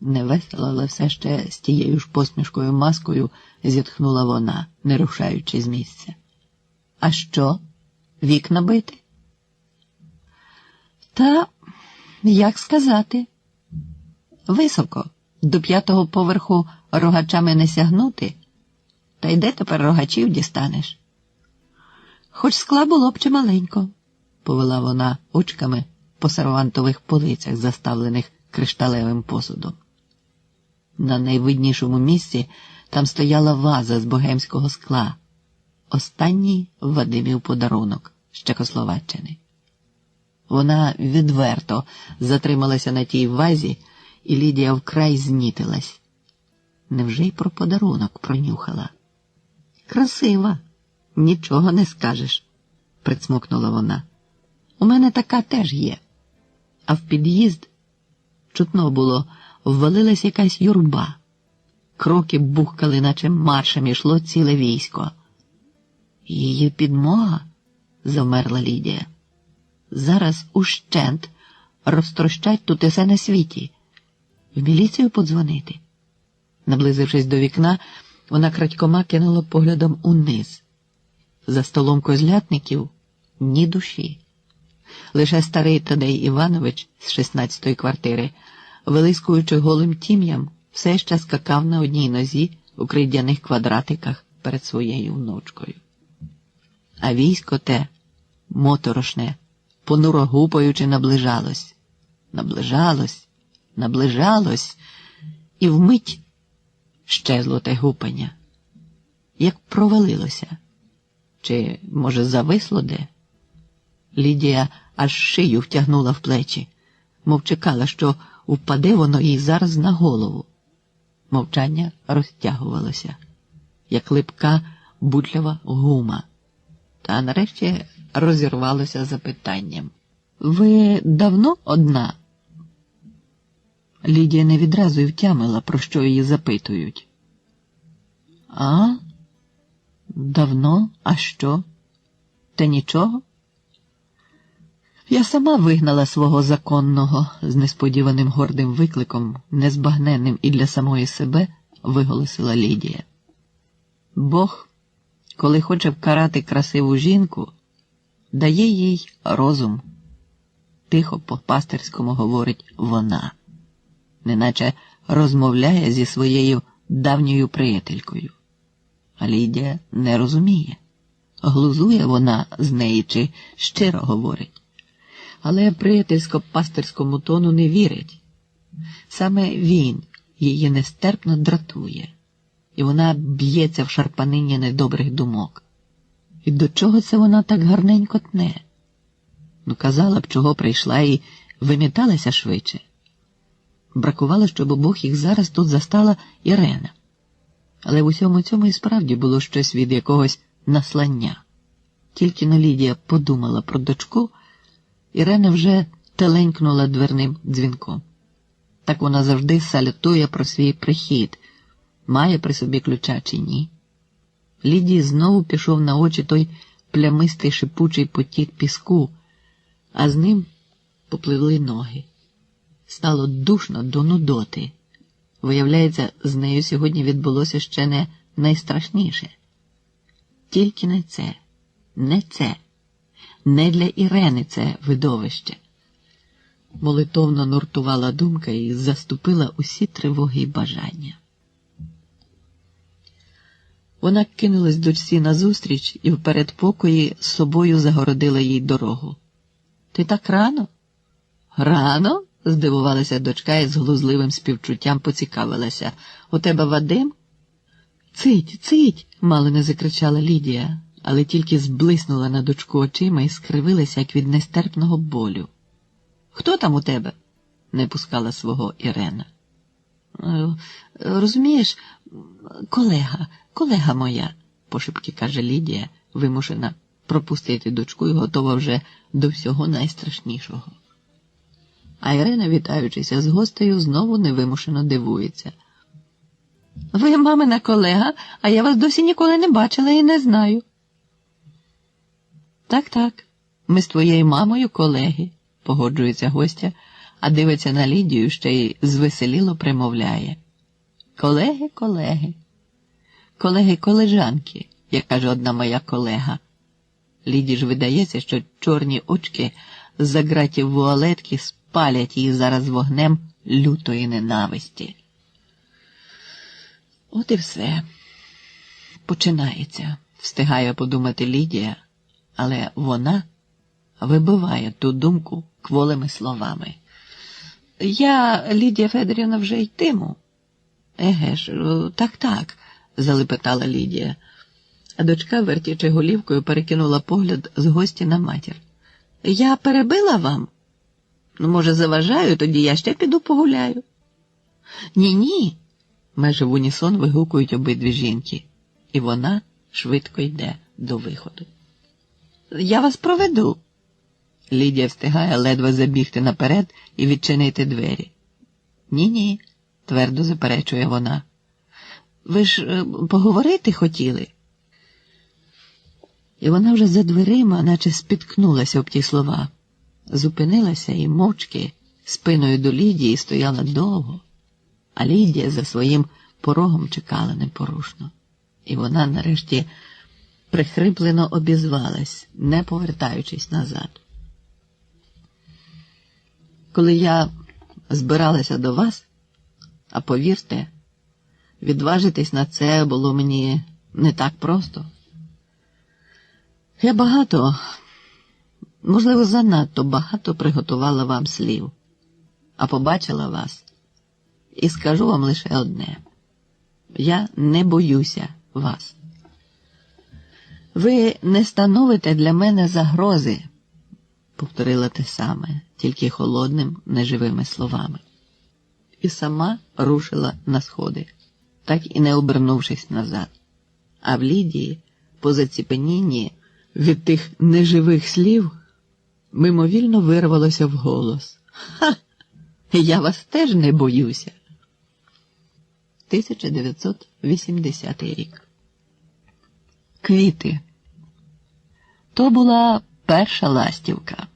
Невесело, але все ще з тією ж посмішкою маскою зітхнула вона, не рушаючи з місця. «А що? Вікна бити?» «Та, як сказати? Високо, до 5-го поверху рогачами не сягнути, та й де тепер рогачів дістанеш? Хоч скла було б чималенько», – повела вона очками по сервантових полицях, заставлених кришталевим посудом. На найвиднішому місці там стояла ваза з богемського скла, останній Вадимів подарунок з Чехословаччини. Вона відверто затрималася на тій вазі, і Лідія вкрай знітилась. Невже й про подарунок пронюхала? «Красива, нічого не скажеш», – прицмокнула вона. «У мене така теж є». А в під'їзд, чутно було, ввалилась якась юрба. Кроки бухкали, наче маршем ішло ціле військо. «Її підмога?» – завмерла Лідія. «Зараз ущент розтрощать тут усе на світі. В міліцію подзвонити?» Наблизившись до вікна, вона крадькома кинула поглядом униз. За столом козлятників ні душі. Лише старий Тадей Іванович з 16-ї квартири, вилискуючи голим тім'ям, все ще скакав на одній нозі у кридяних квадратиках перед своєю внучкою. А військо те, моторошне, понуро гупаючи, наближалось. Наближалось, і вмить щезло те гупання. Як провалилося. Чи, може, зависло де? Лідія аж шию втягнула в плечі, мов чекала, що впаде воно їй зараз на голову. Мовчання розтягувалося, як липка бутлява гума. Та нарешті розірвалося запитанням. «Ви давно одна?» Лідія не відразу й втямила, про що її запитують. «А? Давно? А що? Та нічого? Я сама вигнала свого законного», – з несподіваним гордим викликом, незбагненним і для самої себе, виголосила Лідія. «Бог, коли хоче вкарати красиву жінку, дає їй розум», – тихо по-пастирському говорить вона, неначе розмовляє зі своєю давньою приятелькою. А Лідія не розуміє, глузує вона з неї чи щиро говорить. але приятельсько-пастирському тону не вірить. Саме він її нестерпно дратує, і вона б'ється в шарпанині недобрих думок. І до чого це вона так гарненько тне? Ну, казала б, чого прийшла і виміталася швидше. Бракувало, щоб обох їх зараз тут застала Ірена. Але в усьому цьому і справді було щось від якогось наслання. Тільки но Лідія подумала про дочку, Ірена вже теленькнула дверним дзвінком. Так вона завжди салютує про свій прихід, має при собі ключа чи ні. Лідії знову пішов на очі той плямистий шипучий потік піску, а з ним попливли ноги. Стало душно до нудоти. Виявляється, з нею сьогодні відбулося ще не найстрашніше. Тільки не це, не це, не для Ірени це видовище. Молитовно нуртувала думка і заступила усі тривоги й бажання. Вона кинулась дочці назустріч і в передпокої з собою загородила їй дорогу. «Ти так рано?» «Рано?» – здивувалася дочка і з глузливим співчуттям поцікавилася. «У тебе Вадим?» «Цить, цить!» – мало не закричала Лідія, але тільки зблиснула на дочку очима і скривилася, як від нестерпного болю. «Хто там у тебе?» – не пускала свого Ірена. «Розумієш, колега моя», – пошепки каже Лідія, вимушена пропустити дочку і готова вже до всього найстрашнішого. А Ірена, вітаючися з гостею, знову невимушено дивується. «Ви мамина колега, а я вас досі ніколи не бачила і не знаю». «Так, ми з твоєю мамою колеги», – погоджується гостя, а дивиться на Лідію, ще й звеселіло примовляє. Колеги-колежанки, як каже одна моя колега. Ліді ж видається, що чорні очки з-за ґратів вуалетки спалять її зараз вогнем лютої ненависті. От і все. Починається, встигає подумати Лідія, але вона вибиває ту думку кволими словами. «Я, Лідія Федорівна, вже йтиму». «Еге ж, так», – залепетала Лідія. А дочка, вертячи голівкою, перекинула погляд з гості на матір. «Я перебила вам? Ну, може, заважаю, тоді я ще піду погуляю». «Ні», – майже в унісон вигукують обидві жінки, і вона швидко йде до виходу. «Я вас проведу». Лідія встигає ледве забігти наперед і відчинити двері. «Ні», – твердо заперечує вона. «Ви ж поговорити хотіли?» І вона вже за дверима, наче спіткнулася об ті слова. Зупинилася і мовчки спиною до Лідії стояла довго, а Лідія за своїм порогом чекала непорушно. І вона нарешті прихриплено обізвалась, не повертаючись назад. «Коли я збиралася до вас, а повірте, відважитись на це було мені не так просто. Я багато, можливо, занадто багато приготувала вам слів, а побачила вас і скажу вам лише одне. Я не боюся вас. Ви не становите для мене загрози», – повторила те саме, тільки холодним, неживими словами. І сама рушила на сходи, так і не обернувшись назад. А в Лідії, по заціпенінні від тих неживих слів, мимовільно вирвалося вголос. «Ха! Я вас теж не боюся!» 1980 рік. Квіти. То була перша ластівка,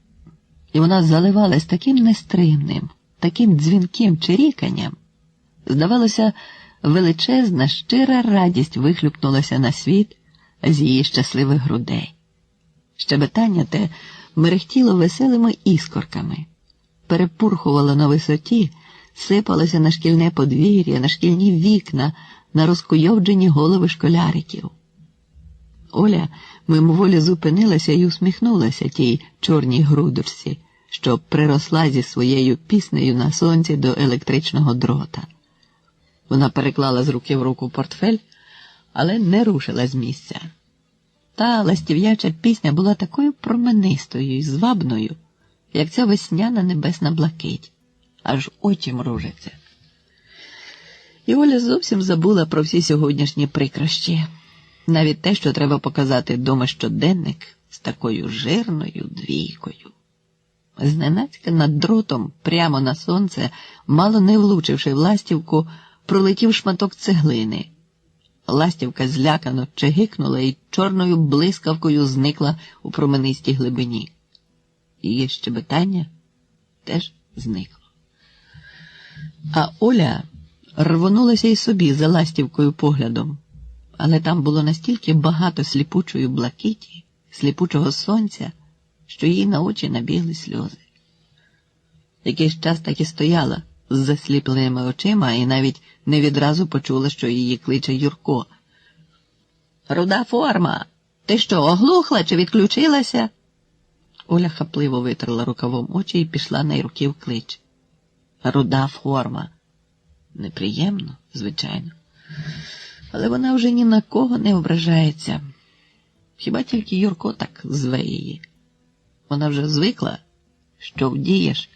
і вона заливалась таким нестримним, таким дзвінким чиріканням. Здавалося, величезна, щира радість вихлюпнулася на світ з її щасливих грудей. Щебетання те мерехтіло веселими іскорками, перепурхувало на висоті, сипалося на шкільне подвір'я, на шкільні вікна, на розкуйовджені голови школяриків. Оля мимоволі зупинилася і усміхнулася тій чорній грудочці, що приросла зі своєю піснею на сонці до електричного дрота. Вона переклала з руки в руку портфель, але не рушила з місця. Та ластів'яча пісня була такою променистою і звабною, як ця весняна небесна блакить, аж очі мружаться. І Оля зовсім забула про всі сьогоднішні прикрощі, навіть те, що треба показати дома щоденник з такою жирною двійкою. Зненацька над дротом, прямо на сонце, мало не влучивши в ластівку, пролетів шматок цеглини. Ластівка злякано чигикнула і чорною блискавкою зникла у променистій глибині. Її щебетання теж зникло. А Оля рвонулася й собі за ластівкою поглядом, але там було настільки багато сліпучої блакиті, сліпучого сонця, що їй на очі набігли сльози. Якийсь час так і стояла з засліпленими очима і навіть не відразу почула, що її кличе Юрко. «Руда форма! Ти що, оглухла чи відключилася?» Оля хапливо витерла рукавом очі і пішла на руки в клич. Руда форма. Неприємно, звичайно. Але вона вже ні на кого не ображається. Хіба тільки Юрко так зве її. Вона вже звикла, що вдієш,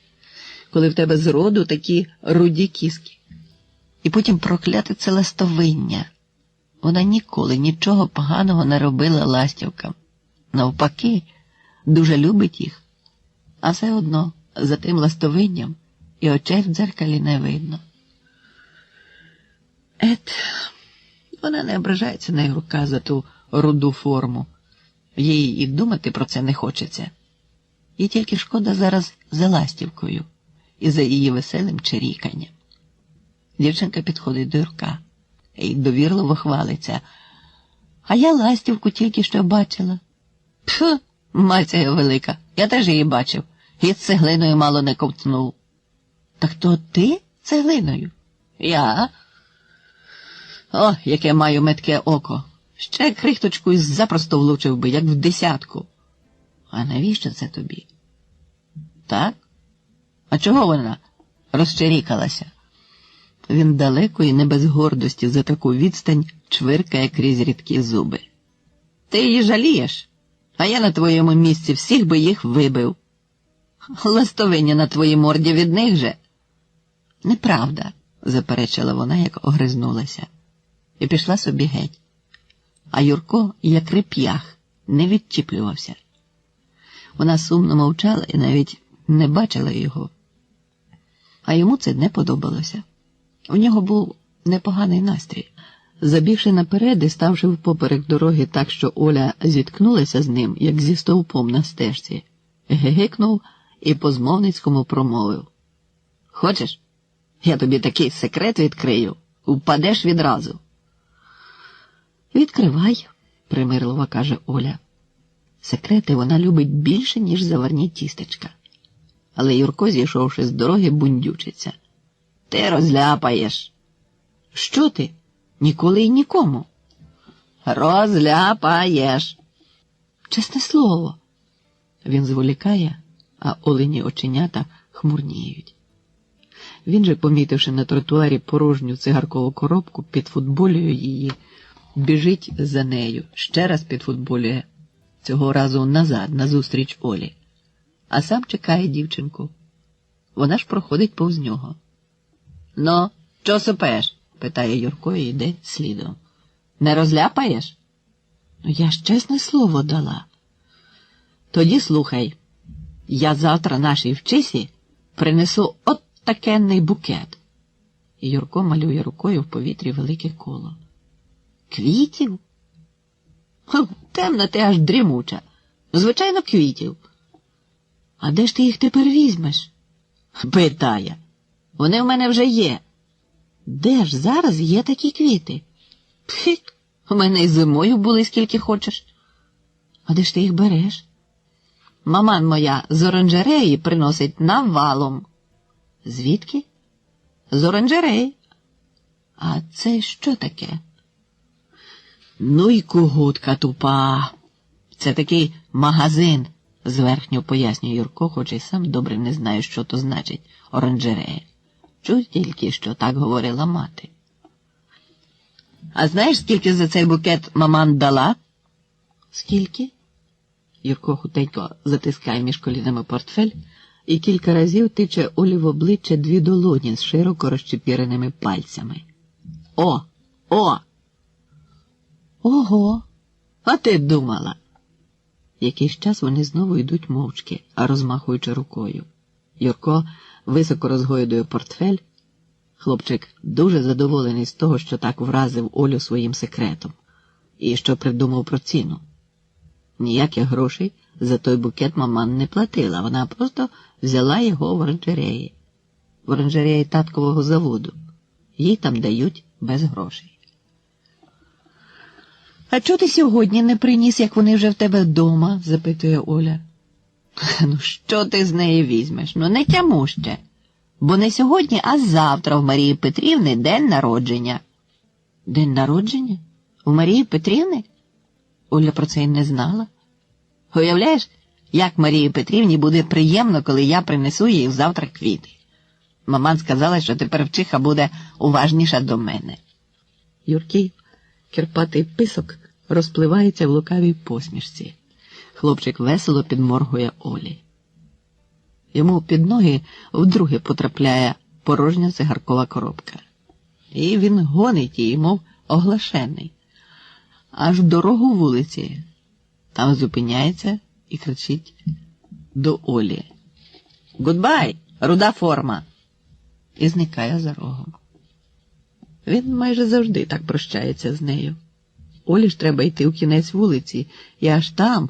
коли в тебе зроду такі руді кіски. І потім прокляти це ластовиння. Вона ніколи нічого поганого не робила ластівкам. Навпаки, дуже любить їх. А все одно за тим ластовинням і очей в дзеркалі не видно. Вона не ображається на Юрка за ту руду форму. Їй і думати про це не хочеться. Їй тільки шкода зараз за ластівкою і за її веселим чиріканням. Дівчинка підходить до Юрка і довірливо хвалиться. А я ластівку тільки що бачила. Пф, маця велика, я теж її бачив. І з цеглиною мало не ковтнув. Так то ти цеглиною? Я? О, яке маю метке око. Ще крихточку і запросто влучив би, як в десятку. А навіщо це тобі? Так? А чого вона розчерікалася? Він далеко і не без гордості за таку відстань чвиркає крізь рідкі зуби. Ти її жалієш? А я на твоєму місці всіх би їх вибив. Ластовиння на твоїй морді від них же. Неправда, заперечила вона, як огризнулася. І пішла собі геть. А Юрко, як реп'ях, не відчіплювався. Вона сумно мовчала і навіть не бачила його. А йому це не подобалося. У нього був непоганий настрій. Забігши наперед і ставши впоперек дороги так, що Оля зіткнулася з ним, як зі стовпом на стежці, гегикнув і по-змовницькому промовив. Хочеш, я тобі такий секрет відкрию, впадеш відразу. Відкривай, примирливо каже Оля. Секрети вона любить більше, ніж заварні тістечка. Але Юрко, зійшовши з дороги, бундючиться. Ти розляпаєш. Що ти? Ніколи й нікому. Розляпаєш. Чесне слово. Він зволікає, а Олені оченята хмурніють. Він же, помітивши на тротуарі порожню цигаркову коробку, підфутболює її, біжить за нею, ще раз підфутболює, цього разу назад, назустріч Олі. А сам чекає дівчинку. Вона ж проходить повз нього. «Ну, чо сопеш?» – питає Юрко і йде слідом. «Не розляпаєш?» «Я ж чесне слово дала». «Тоді слухай, я завтра нашій вчисі принесу от такенний букет». І Юрко малює рукою в повітрі велике коло. «Квітів?» «Темна ти аж дрімуча. Звичайно, квітів». «А де ж ти їх тепер візьмеш?» «Питає. Вони в мене вже є». «Де ж зараз є такі квіти?» «Пхик, у мене й зимою були скільки хочеш». «А де ж ти їх береш?» «Маман моя з оранжереї приносить навалом». «Звідки?» «З оранжереї». «А це що таке?» «Ну й кугутка тупа. Це такий магазин зверхньо пояснює Юрко, хоч і сам добре не знає, що то значить оранжерея. Чув тільки, що так говорила мати. А знаєш, скільки за цей букет маман дала? Скільки? Юрко хутенько затискає між колінами портфель і кілька разів тиче Олі в обличчя 2 долоні з широко розчепіреними пальцями. О! О! Ого! А ти думала? Якийсь час вони знову йдуть мовчки, розмахуючи рукою. Юрко високо розгойдує портфель. Хлопчик дуже задоволений з того, що так вразив Олю своїм секретом і що придумав про ціну. Ніяких грошей за той букет маман не платила, вона просто взяла його в оранжереї. В оранжереї таткового заводу. Їй там дають без грошей. «А чого ти сьогодні не приніс, як вони вже в тебе вдома?» – запитує Оля. «Ну що ти з неї візьмеш? Ну не тямуще. Бо не сьогодні, а завтра в Марії Петрівни день народження». «День народження? У Марії Петрівни?» Оля про це й не знала. «Уявляєш, як Марії Петрівні буде приємно, коли я принесу їй завтра квіти. Маман сказала, що тепер вчиха буде уважніша до мене». Юркий кирпатий писок розпливається в лукавій посмішці. Хлопчик весело підморгує Олі. Йому під ноги вдруге потрапляє порожня цигаркова коробка. І він гонить її, мов оглашений. Аж в дорогу вулиці. Там зупиняється і кричить до Олі. «Гудбай, руда форма!» І зникає за рогом. Він майже завжди так прощається з нею. Олі ж треба йти у кінець вулиці, і аж там,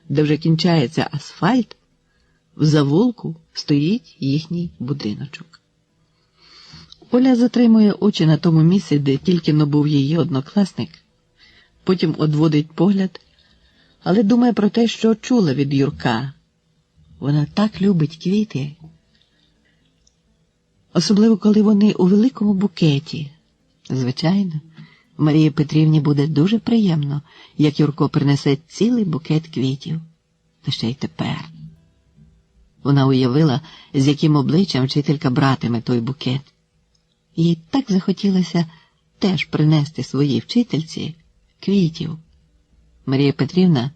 де вже кінчається асфальт, в завулку стоїть їхній будиночок. Оля затримує очі на тому місці, де тільки-но був її однокласник, потім одводить погляд, але думає про те, що чула від Юрка. Вона так любить квіти, особливо коли вони у великому букеті. Звичайно, Марії Петрівні буде дуже приємно, як Юрко принесе цілий букет квітів. Та ще й тепер. Вона уявила, з яким обличчям вчителька братиме той букет. Їй так захотілося теж принести своїй вчительці квітів. Марія Петрівна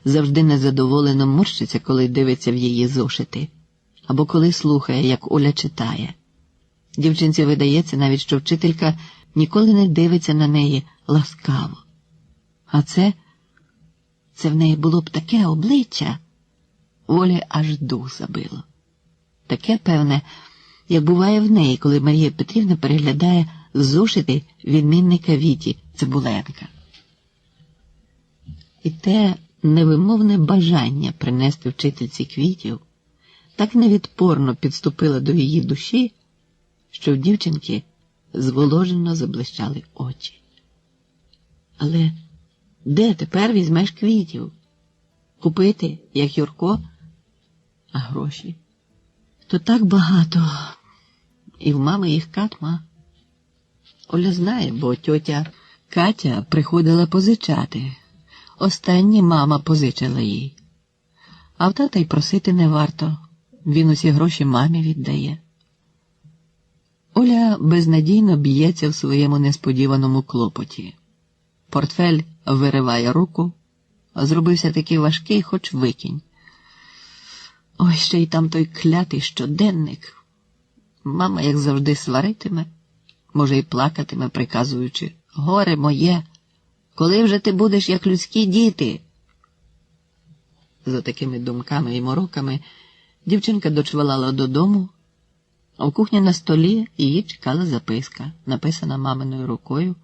завжди незадоволено морщиться, коли дивиться в її зошити, або коли слухає, як Оля читає. Дівчинці видається навіть, що вчителька ніколи не дивиться на неї ласкаво. А це в неї було б таке обличчя, Олі аж дух забило. Таке, певне, як буває в неї, коли Марія Петрівна переглядає зошити відмінника Віті Цибуленка. І те невимовне бажання принести вчительці квітів так невідпорно підступило до її душі, що в дівчинки зволожено заблищали очі. Але де тепер візьмеш квітів? Купити, як Юрко? А гроші? То так багато. І в мами їх катма. Оля знає, бо тьотя Катя приходила позичати. Останні мама позичила їй. А в тата й просити не варто. Він усі гроші мамі віддає. Оля безнадійно б'ється в своєму несподіваному клопоті. Портфель вириває руку, зробився такий важкий, хоч викинь. Ой, ще й там той клятий щоденник. Мама, як завжди, сваритиме, може, й плакатиме, приказуючи: «Горе моє, коли вже ти будеш, як людські діти?» За такими думками і мороками дівчинка дочвалала додому, а в кухні на столі її чекала записка, написана маминою рукою.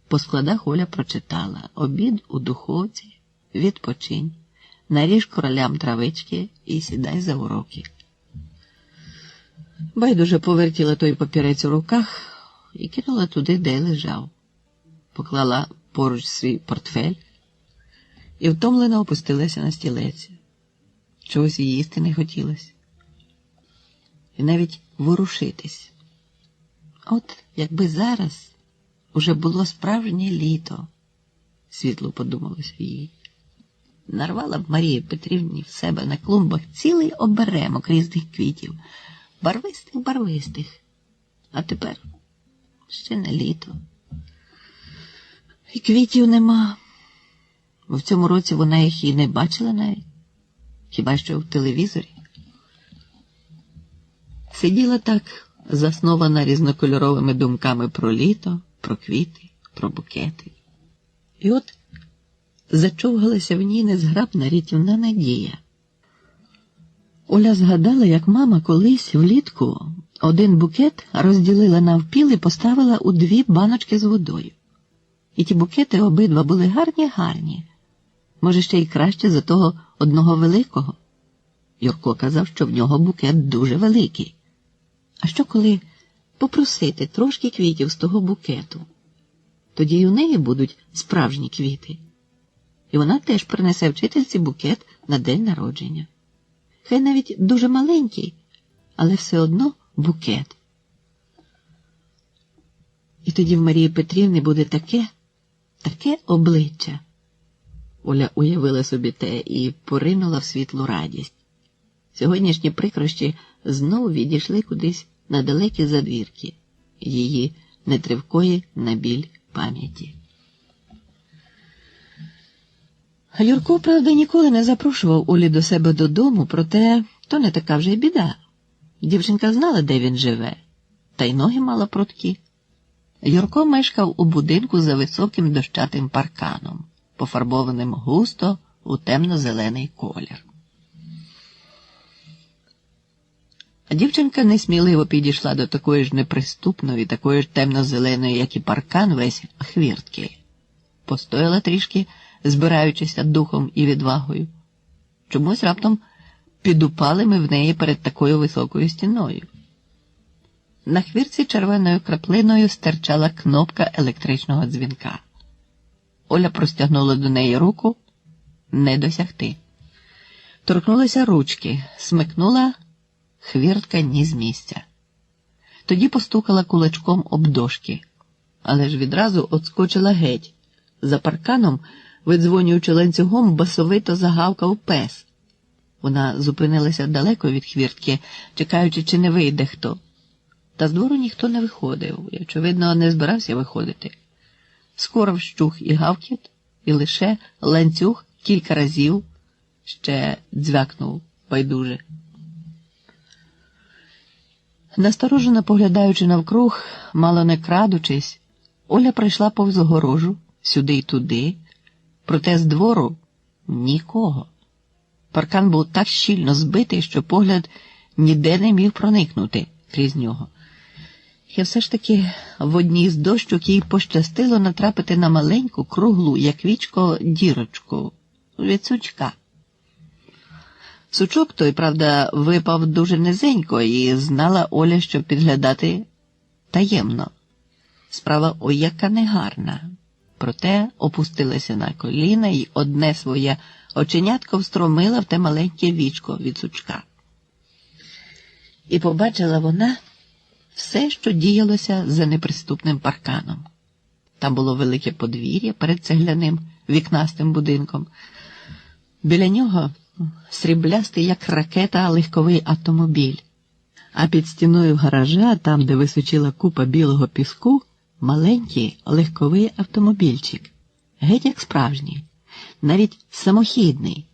По складах Оля прочитала: «Обід у духовці, відпочинь, наріж королям травички і сідай за уроки». Байдуже повертіла той папірець у руках і кинула туди, де лежав. Поклала поруч свій портфель і втомлено опустилася на стілець. Чогось їй їсти не хотілося. І навіть ворушитись. От якби зараз уже було справжнє літо, світло подумалося їй. нарвала б Марії Петрівні в себе на клумбах цілий оберемок різних квітів, барвистих. А тепер ще не літо. І квітів нема. В цьому році вона їх і не бачила навіть, хіба що в телевізорі. Сиділа так, заснована різнокольоровими думками про літо, про квіти, про букети. І от зачовгалася в ній незграбна рятівна надія. Оля згадала, як мама колись влітку один букет розділила навпіл і поставила у 2 баночки з водою. І ті букети обидва були гарні. Може, ще й краще за того одного великого. Юрко казав, що в нього букет дуже великий. А що коли попросити трошки квітів з того букету? Тоді й у неї будуть справжні квіти. І вона теж принесе вчительці букет на день народження. Хай навіть дуже маленький, але все одно букет. І тоді в Марії Петрівни буде таке обличчя. Оля уявила собі те і поринула в світлу радість. Сьогоднішні прикрощі знову відійшли кудись на далекі задвірки її нетривкої на біль пам'яті. Юрко, правда, ніколи не запрошував Олі до себе додому, проте то не така вже й біда. Дівчинка знала, де він живе, та й ноги мала прудкі. Юрко мешкав у будинку за високим дощатим парканом, пофарбованим густо у темно-зелений колір. А дівчинка несміливо підійшла до такої ж неприступної, такої ж темно-зеленої, як і паркан весь, хвіртки. Постояла трішки, збираючися духом і відвагою. Чомусь раптом підупали ми в неї перед такою високою стіною. На хвіртці червоною краплиною стирчала кнопка електричного дзвінка. Оля простягнула до неї руку – не досягти. Торкнулася ручки, смикнула – хвіртка ні з місця. Тоді постукала кулачком об дошки, але ж відразу отскочила геть. За парканом, видзвонюючи ланцюгом, басовито загавкав пес. Вона зупинилася далеко від хвіртки, чекаючи, чи не вийде хто. Та з двору ніхто не виходив, і, очевидно, не збирався виходити. Скоро вщух і гавкіт, і лише ланцюг кілька разів ще дзвякнув байдуже. Насторожено поглядаючи навкруг, мало не крадучись, Оля пройшла повз огорожу, сюди й туди, проте з двору нікого. Паркан був так щільно збитий, що погляд ніде не міг проникнути крізь нього. І все ж таки в одній з дощок їй пощастило натрапити на маленьку, круглу, як вічко, дірочку від сучка. Сучок той, правда, випав дуже низенько, і знала Оля, що підглядати таємно. Справа ой яка негарна. Проте опустилася на коліна і одне своє оченятко встромила в те маленьке вічко від сучка. І побачила вона все, що діялося за неприступним парканом. Там було велике подвір'я перед цегляним вікнастим будинком. Біля нього сріблястий, як ракета, легковий автомобіль. А під стіною гаража, там, де височила купа білого піску, маленький легковий автомобільчик. Геть як справжній, навіть самохідний,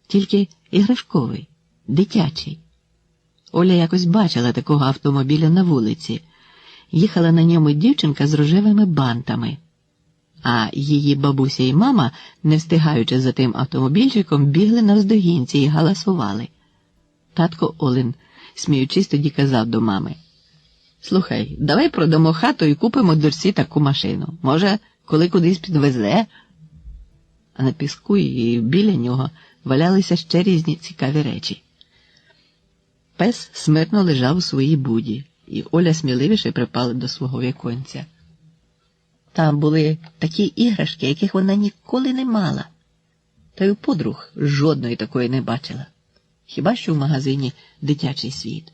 тільки іграшковий, дитячий. Оля якось бачила такого автомобіля на вулиці. Їхала на ньому дівчинка з рожевими бантами. А її бабуся і мама, не встигаючи за тим автомобільчиком, бігли навздогінці і галасували. Татко Олен, сміючись, тоді казав до мами: «Слухай, давай продамо хату і купимо дочці таку машину. Може, коли кудись підвезе?» А на піску і біля нього валялися ще різні цікаві речі. Пес смирно лежав у своїй буді, і Оля сміливіше припала до свого віконця. Там були такі іграшки, яких вона ніколи не мала. Та й у подруг жодної такої не бачила. Хіба що в магазині «Дитячий світ».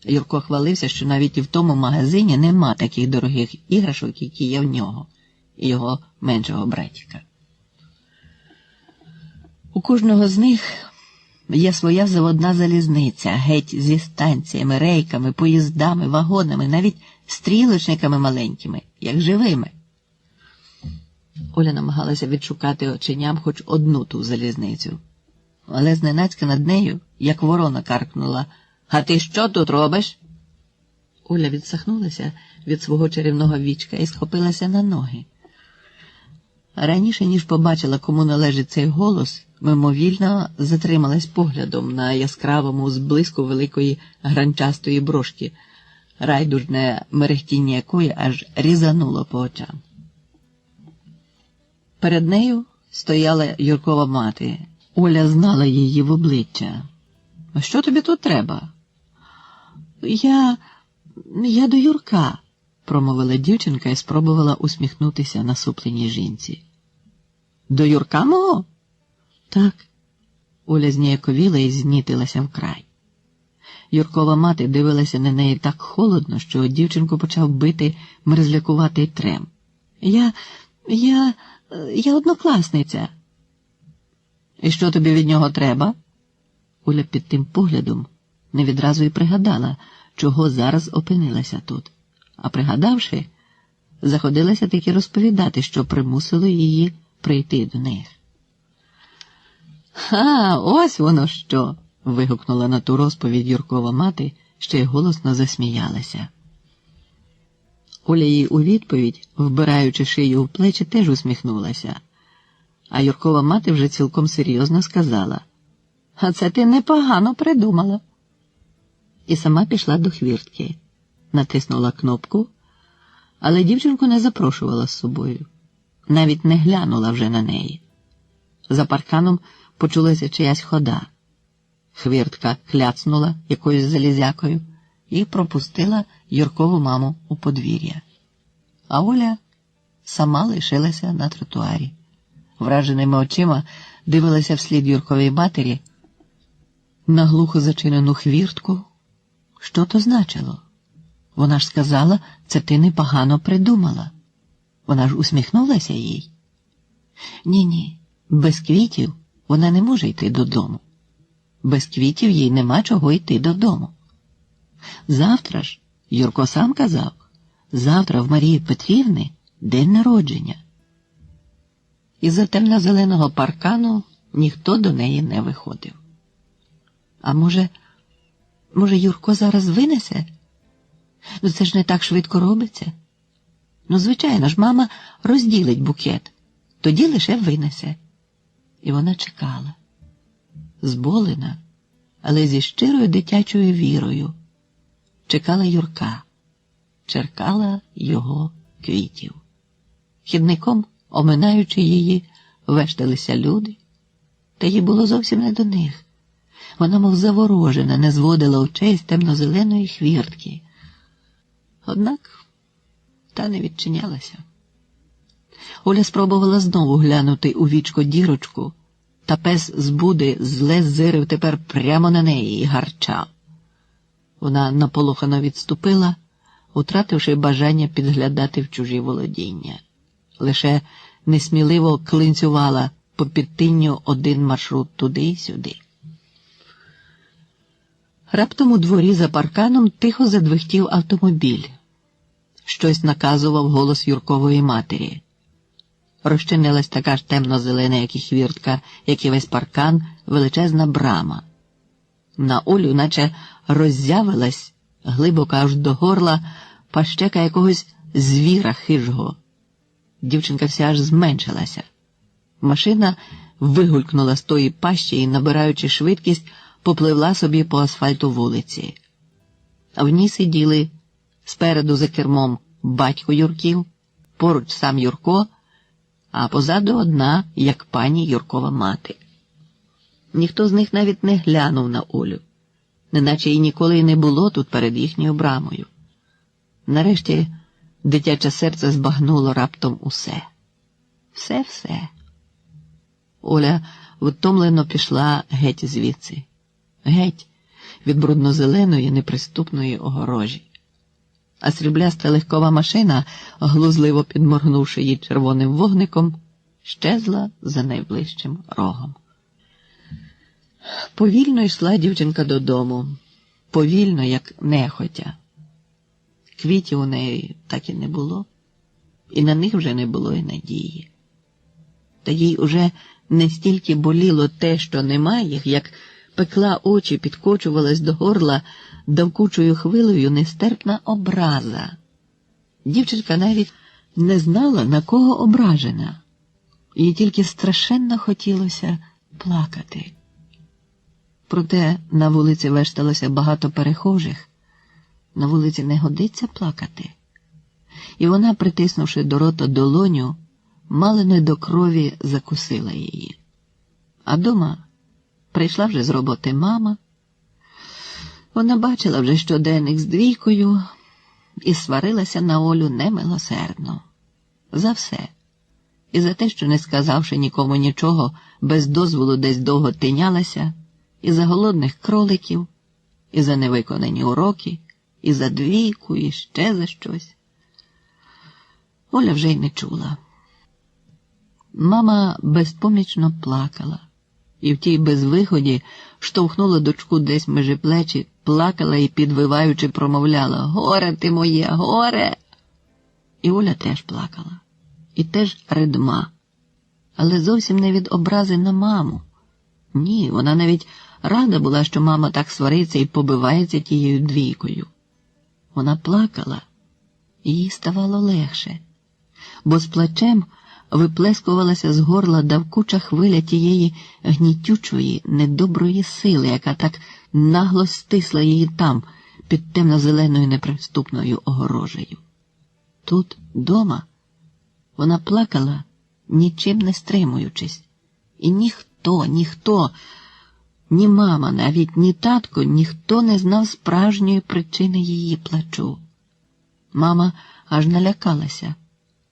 Юрко хвалився, що навіть і в тому магазині нема таких дорогих іграшок, які є в нього, і його меншого братіка. У кожного з них є своя заводна залізниця, геть зі станціями, рейками, поїздами, вагонами, навіть стрілочниками маленькими, як живими. Оля намагалася відшукати оченям хоч одну ту залізницю. Але зненацька над нею, як ворона, каркнула: «А ти що тут робиш?» Оля відсахнулася від свого чарівного вічка і схопилася на ноги. Раніше, ніж побачила, кому належить цей голос, мимовільно затрималась поглядом на яскравому зблиску великої гранчастої брошки, райдужне мерехтіння якої аж різануло по очам. Перед нею стояла Юркова мати. Оля знала її в обличчя. «Що тобі тут треба?» Я до Юрка», – промовила дівчинка і спробувала усміхнутися насупленій жінці. «До Юрка мого?» «Так». Оля зніяковіла і знітилася вкрай. Юркова мати дивилася на неї так холодно, що дівчинку почав бити мерзлякуватий трем. Я однокласниця». «І що тобі від нього треба?» Оля під тим поглядом не відразу й пригадала, чого зараз опинилася тут. А пригадавши, заходилася таки розповідати, що примусило її прийти до них. «Ха, ось воно що!» – вигукнула на ту розповідь Юркова мати, ще й голосно засміялася. Оля їй у відповідь, вбираючи шию в плечі, теж усміхнулася. А Юркова мати вже цілком серйозно сказала: «А це ти непогано придумала». І сама пішла до хвіртки, натиснула кнопку, але дівчинку не запрошувала з собою, навіть не глянула вже на неї. За парканом почулася чиясь хода. Хвіртка кляцнула якоюсь залізякою і пропустила Юркову маму у подвір'я. А Оля сама лишилася на тротуарі. Враженими очима дивилася вслід Юрковій матері на глухо зачинену хвіртку. Що то значило? Вона ж сказала, це ти непогано придумала. Вона ж усміхнулася їй. Ні, без квітів вона не може йти додому. Без квітів їй нема чого йти додому. Завтра ж, Юрко сам казав, завтра в Марії Петрівни день народження. Із-за темно-зеленого паркану ніхто до неї не виходив. А може, Юрко зараз винесе? Це ж не так швидко робиться. Звичайно ж, мама розділить букет, тоді лише винесе. І вона чекала. Зболена, але зі щирою дитячою вірою. Чекала Юрка, чекала його квітів. Хідником, оминаючи її, вешталися люди, та їй було зовсім не до них. Вона, мов заворожена, не зводила очей з темно-зеленої хвіртки. Однак та не відчинялася. Оля спробувала знову глянути у вічко дірочку, та пес з буди зле зирив тепер прямо на неї і гарчав. Вона наполохано відступила, утративши бажання підглядати в чужі володіння. Лише несміливо клинцювала по підтинню один маршрут туди й сюди. Раптом у дворі за парканом тихо задвихтів автомобіль. Щось наказував голос Юркової матері. Розчинилась така ж темно-зелена, як і хвіртка, як і весь паркан, величезна брама. На Олю наче роззявилась, глибоко аж до горла, пащека якогось звіра хижого. Дівчинка вся аж зменшилася. Машина вигулькнула з тої пащі і, набираючи швидкість, попливла собі по асфальту вулиці. А в ній сиділи спереду за кермом батько Юрків, поруч сам Юрко, а позаду одна, як пані Юркова мати. Ніхто з них навіть не глянув на Олю, неначе й ніколи й не було тут перед їхньою брамою. Нарешті дитяче серце збагнуло раптом усе. Все. Оля втомлено пішла геть звідси. Геть від брудно-зеленої неприступної огорожі. А срібляста легкова машина, глузливо підморгнувши їй червоним вогником, щезла за найближчим рогом. Повільно йшла дівчинка додому, повільно, як нехотя. Квітів у неї так і не було, і на них вже не було і надії. Та їй уже не стільки боліло те, що немає їх, як пекла очі, підкочувалась до горла давкучою хвилею нестерпна образа. Дівчинка навіть не знала, на кого ображена. Їй тільки страшенно хотілося плакати. Проте на вулиці вешталося багато перехожих. На вулиці не годиться плакати. І вона, притиснувши до рота долоню, мало не до крові закусила її. А дома прийшла вже з роботи мама. Вона бачила вже щоденник з двійкою і сварилася на Олю немилосердно. За все. І за те, що, не сказавши нікому нічого, без дозволу десь довго тинялася, і за голодних кроликів, і за невиконані уроки, і за двійку, і ще за щось. Оля вже й не чула. Мама безпомічно плакала, і в тій безвиході штовхнула дочку десь межі плечі, плакала і, підвиваючи, промовляла: «Горе ти моє, горе!» І Оля теж плакала, і теж ридма, але зовсім не від образи на маму. Ні, вона навіть рада була, що мама так свариться і побивається тією двійкою. Вона плакала, і їй ставало легше, бо з плачем виплескувалася з горла давкуча хвиля тієї гнітючої, недоброї сили, яка так нагло стисла її там, під темно-зеленою неприступною огорожею. Тут, дома, вона плакала, нічим не стримуючись, і ніхто, ні мама, навіть ні татко, ніхто не знав справжньої причини її плачу. Мама аж налякалася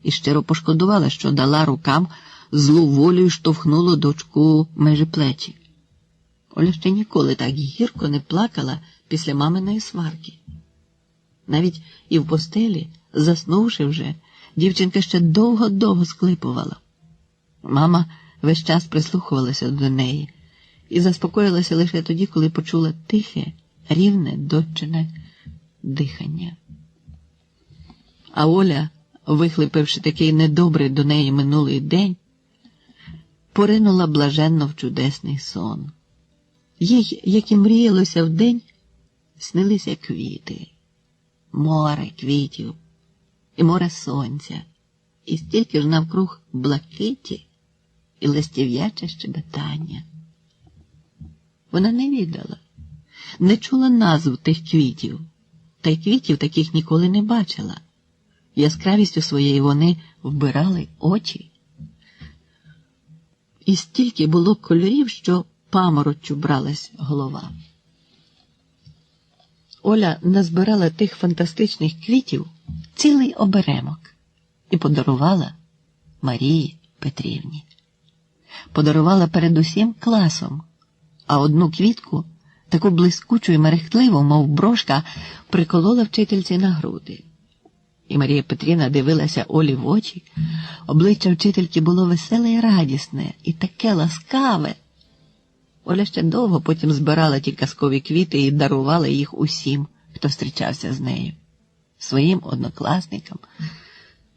і щиро пошкодувала, що дала рукам злу волю й штовхнула дочку межі плечі. Оля ще ніколи так гірко не плакала після маминої сварки. Навіть і в постелі, заснувши вже, дівчинка ще довго-довго склипувала. Мама весь час прислухувалася до неї і заспокоїлася лише тоді, коли почула тихе, рівне дочине дихання. А Оля, вихлипивши такий недобрий до неї минулий день, поринула блаженно в чудесний сон. Їй, як і мріялося вдень, снилися квіти, море квітів і море сонця, і стільки ж навкруг блакиті і листів'яче щебетання. Вона не відала, не чула назв тих квітів, та й квітів таких ніколи не бачила. Яскравістю своєї вони вбирали очі. І стільки було кольорів, що памороччю бралась голова. Оля назбирала тих фантастичних квітів цілий оберемок і подарувала Марії Петрівні. Подарувала передусім класом, а одну квітку, таку блискучу і мерехтливу, мов брошка, приколола вчительці на груди. І Марія Петрівна дивилася Олі в очі. Обличчя вчительки було веселе і радісне, і таке ласкаве. Оля ще довго потім збирала ті казкові квіти і дарувала їх усім, хто зустрічався з нею. Своїм однокласникам,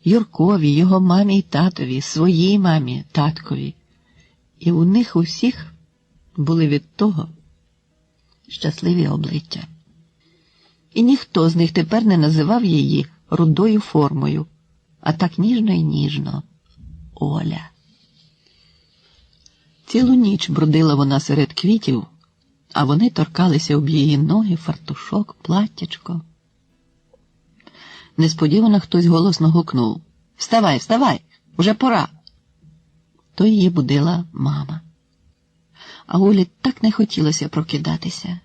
Юркові, його мамі й татові, своїй мамі, таткові. І у них усіх були від того щасливі обличчя. І ніхто з них тепер не називав її рудою формою, а так ніжно й ніжно – Оля. Цілу ніч бродила вона серед квітів, а вони торкалися об її ноги, фартушок, платтячко. Несподівано хтось голосно гукнув: «Вставай, вставай, вже пора!» То її будила мама. А Олі так не хотілося прокидатися.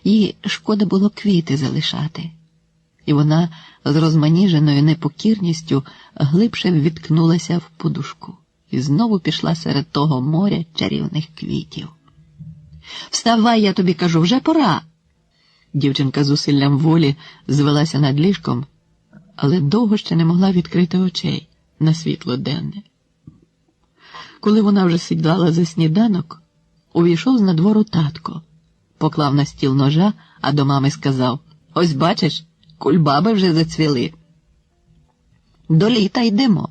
Їй шкода було квіти залишати. І вона з розманіженою непокірністю глибше відкнулася в подушку і знову пішла серед того моря чарівних квітів. «Вставай, я тобі кажу, вже пора!» Дівчинка з усиллям волі звелася над ліжком, але довго ще не могла відкрити очей на світло денне. Коли вона вже сідала за сніданок, Увійшов з надвору татко, поклав на стіл ножа, а до мами сказав: «Ось бачиш, кульбаби вже зацвіли. До літа йдемо».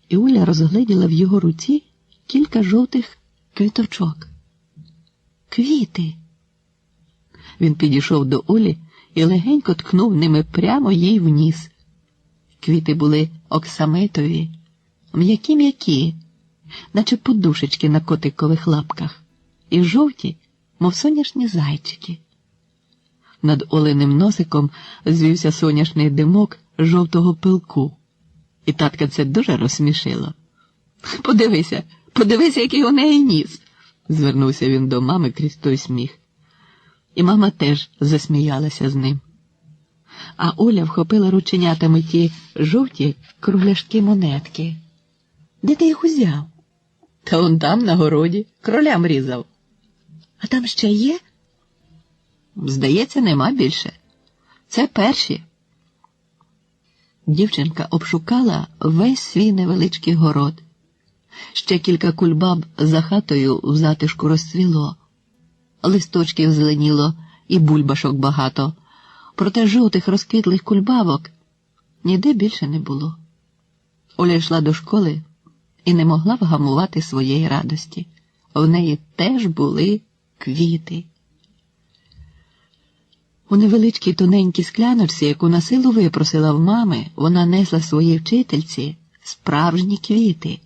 І Оля розгледіла в його руці кілька жовтих квіточок. Квіти. Він підійшов до Олі і легенько ткнув ними прямо їй в ніс. Квіти були оксамитові, м'які-м'які, наче подушечки на котикових лапках, і жовті, мов соняшні зайчики. Над Оленим носиком звівся соняшний димок жовтого пилку, і татка це дуже розсмішило. Подивися, який у неї ніс», – звернувся він до мами крізь той сміх. І мама теж засміялася з ним. А Оля вхопила рученятами ті жовті кругляшки монетки. «Де ти їх узяв?» «Та он там, на городі, кролям різав». «А там ще є?» «Здається, нема більше. Це перші». Дівчинка обшукала весь свій невеличкий город. Ще кілька кульбаб за хатою в затишку розцвіло. Листочків зеленіло і бульбашок багато. Проте жовтих розквітлих кульбабок ніде більше не було. Оля йшла до школи і не могла вгамувати своєї радості. В неї теж були квіти. У невеличкій тоненькій скляночці, яку на силу випросила в мами, вона несла своїй вчительці справжні квіти.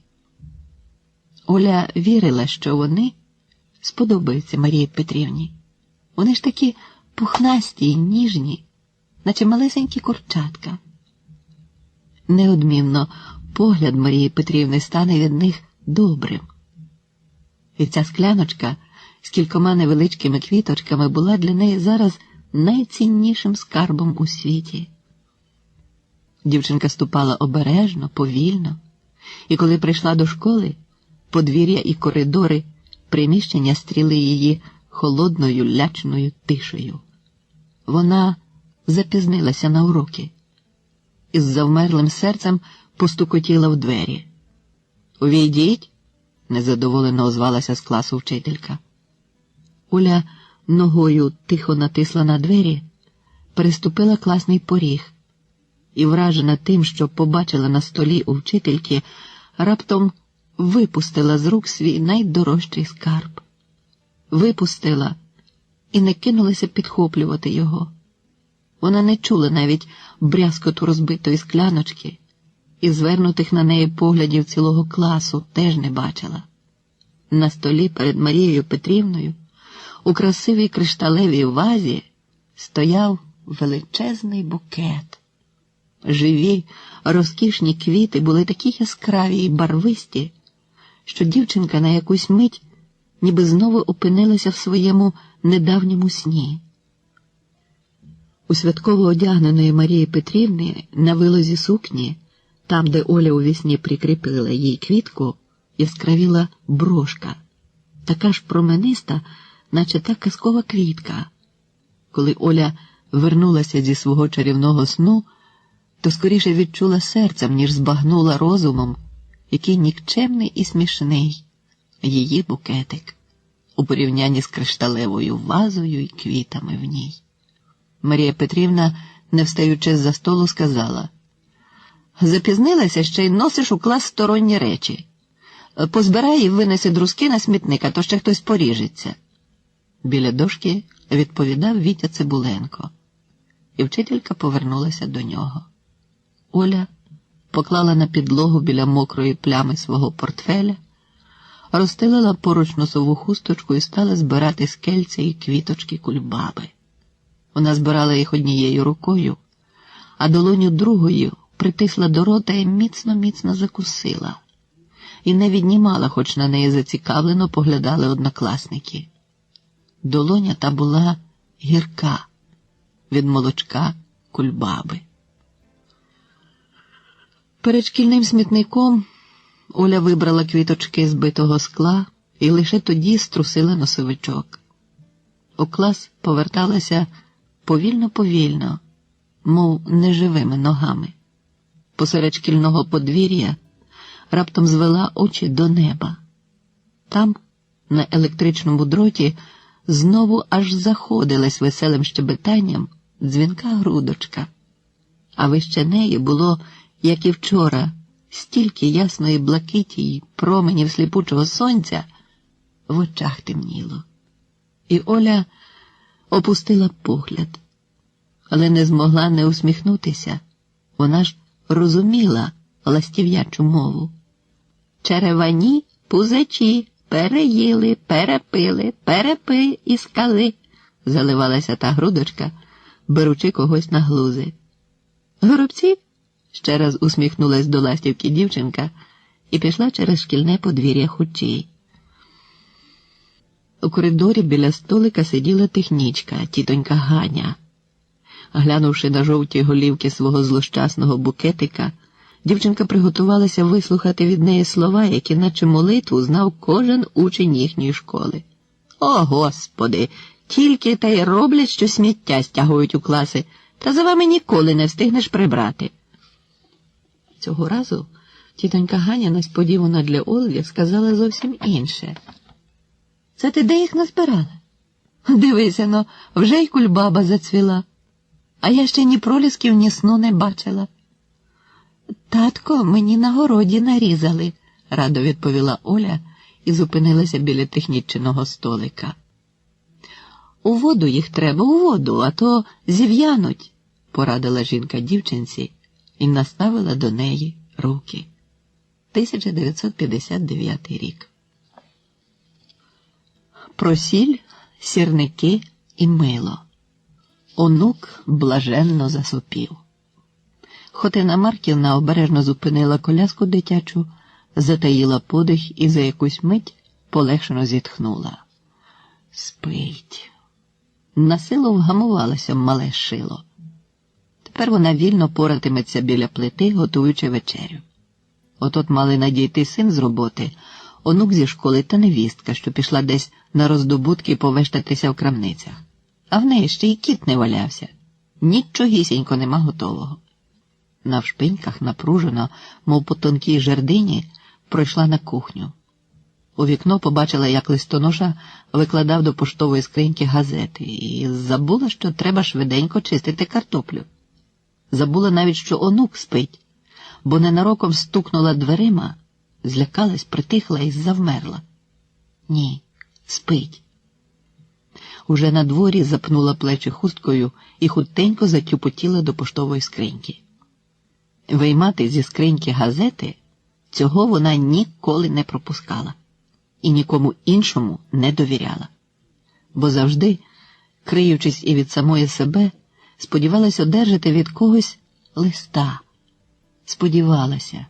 Оля вірила, що вони сподобаються Марії Петрівні. Вони ж такі пухнасті й ніжні, наче малесенькі курчатка. Неодмінно погляд Марії Петрівни стане від них добрим. І ця скляночка з кількома невеличкими квіточками була для неї зараз найціннішим скарбом у світі. Дівчинка ступала обережно, повільно, і коли прийшла до школи, подвір'я і коридори приміщення стріли її холодною лячною тишею. Вона запізнилася на уроки. Із завмерлим серцем постукотіла в двері. «Увійдіть!» – незадоволено озвалася з класу вчителька. Оля ногою тихо натисла на двері, переступила класний поріг і, вражена тим, що побачила на столі у вчительки, раптом випустила з рук свій найдорожчий скарб. Випустила і не кинулася підхоплювати його. Вона не чула навіть брязкоту розбитої скляночки і звернутих на неї поглядів цілого класу теж не бачила. На столі перед Марією Петрівною у красивій кришталевій вазі стояв величезний букет. Живі, розкішні квіти були такі яскраві й барвисті, що дівчинка на якусь мить ніби знову опинилася в своєму недавньому сні. У святково одягненої Марії Петрівни на вилозі сукні, там, де Оля у вісні прикріпила їй квітку, яскравіла брошка, така ж промениста, наче та казкова квітка. Коли Оля вернулася зі свого чарівного сну, то скоріше відчула серцем, ніж збагнула розумом, який нікчемний і смішний її букетик у порівнянні з кришталевою вазою і квітами в ній. Марія Петрівна, не встаючи з-за столу, сказала: «Запізнилася, ще й носиш у клас сторонні речі. Позбирай і винеси друзки на смітник, а то ще хтось поріжеться». Біля дошки відповідав Вітя Цибуленко, і вчителька повернулася до нього. Оля поклала на підлогу біля мокрої плями свого портфеля, розстелила поруч носову хусточку і стала збирати з кельця і квіточки кульбаби. Вона збирала їх однією рукою, а долоню другою притисла до рота і міцно-міцно закусила. І не віднімала, хоч на неї зацікавлено поглядали однокласники. Долоня та була гірка від молочка кульбаби. Перед шкільним смітником Оля вибрала квіточки з битого скла і лише тоді струсила носовичок. У клас поверталася повільно-повільно, мов неживими ногами. Посеред шкільного подвір'я раптом звела очі до неба. Там, на електричному дроті знову аж заходилась веселим щебетанням дзвінка грудочка. А вище неї було, як і вчора, стільки ясної блакиті й променів сліпучого сонця, в очах темніло. І Оля опустила погляд, але не змогла не усміхнутися. Вона ж розуміла ластів'ячу мову. Черевані пузачі переїли, перепили, перепи і скали, заливалася та грудочка, беручи когось на глузи. Горобці? Ще раз усміхнулась до ластівки дівчинка і пішла через шкільне подвір'я хутчій. У коридорі біля столика сиділа технічка, тітонька Ганя. Глянувши на жовті голівки свого злощасного букетика, дівчинка приготувалася вислухати від неї слова, які наче молитву знав кожен учень їхньої школи. О, Господи! Тільки та й роблять, що сміття стягують у класи, та за вами ніколи не встигнеш прибрати. Цього разу тітонька Ганя несподівано для Ольги сказала зовсім інше. Це ти де їх назбирала? Дивися, но, вже й кульбаба зацвіла. А я ще ні пролісків, ні сну не бачила. Татко, мені на городі нарізали, радо відповіла Оля і зупинилася біля технічного столика. У воду їх треба, у воду, а то зів'януть, порадила жінка дівчинці і наставила до неї руки. 1959 рік. Про сіль, сірники і мило. Онук блаженно засопів. Хотина Марківна обережно зупинила коляску дитячу, затаїла подих і за якусь мить полегшено зітхнула. Спить. Насилу вгамувалося мале шило. Тепер вона вільно поратиметься біля плити, готуючи вечерю. От мали надійти син з роботи, онук зі школи та невістка, що пішла десь на роздобутки повештатися в крамницях. А в неї ще й кіт не валявся. Нічогісінько нема готового. Навшпиньках напружено, мов по тонкій жердині, пройшла на кухню. У вікно побачила, як листоноша викладав до поштової скриньки газети і забула, що треба швиденько чистити картоплю. Забула навіть, що онук спить, бо ненароком стукнула дверима, злякалась, притихла і завмерла. Ні, спить. Уже на дворі запнула плечі хусткою і хутенько затюпотіла до поштової скриньки. Виймати зі скриньки газети цього вона ніколи не пропускала і нікому іншому не довіряла, бо завжди, криючись і від самої себе, сподівалась одержати від когось листа. Сподівалася,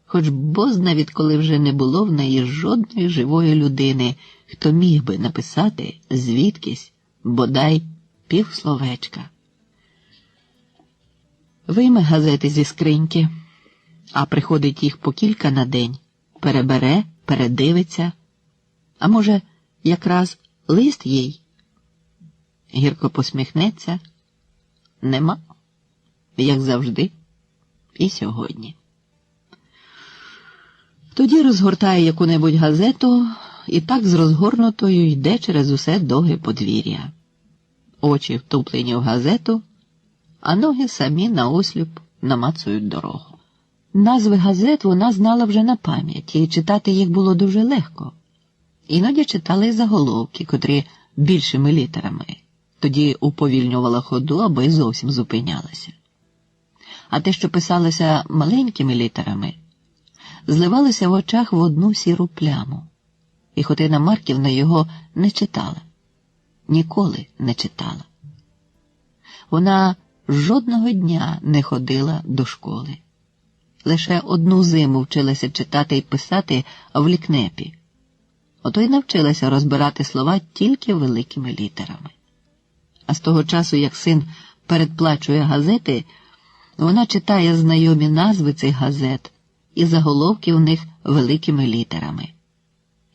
хоч бозна відколи вже не було в неї жодної живої людини, хто міг би написати звідкись, бодай півсловечка. Вийме газети зі скриньки, а приходить їх по кілька на день, перебере, передивиться, а може, якраз лист їй? Гірко посміхнеться. Нема, як завжди, і сьогодні. Тоді розгортає яку-небудь газету і так з розгорнутою йде через усе довге подвір'я. Очі втуплені в газету, а ноги самі наосліп намацують дорогу. Назви газет вона знала вже на пам'ять, і читати їх було дуже легко. Іноді читала й заголовки, котрі більшими літерами. Тоді уповільнювала ходу, або й зовсім зупинялася. А те, що писалося маленькими літерами, зливалося в очах в одну сіру пляму. І Хотина Марківна його не читала. Ніколи не читала. Вона жодного дня не ходила до школи. Лише одну зиму вчилася читати і писати в лікнепі. Ото й навчилася розбирати слова тільки великими літерами. А з того часу, як син передплачує газети, вона читає знайомі назви цих газет і заголовки в них великими літерами.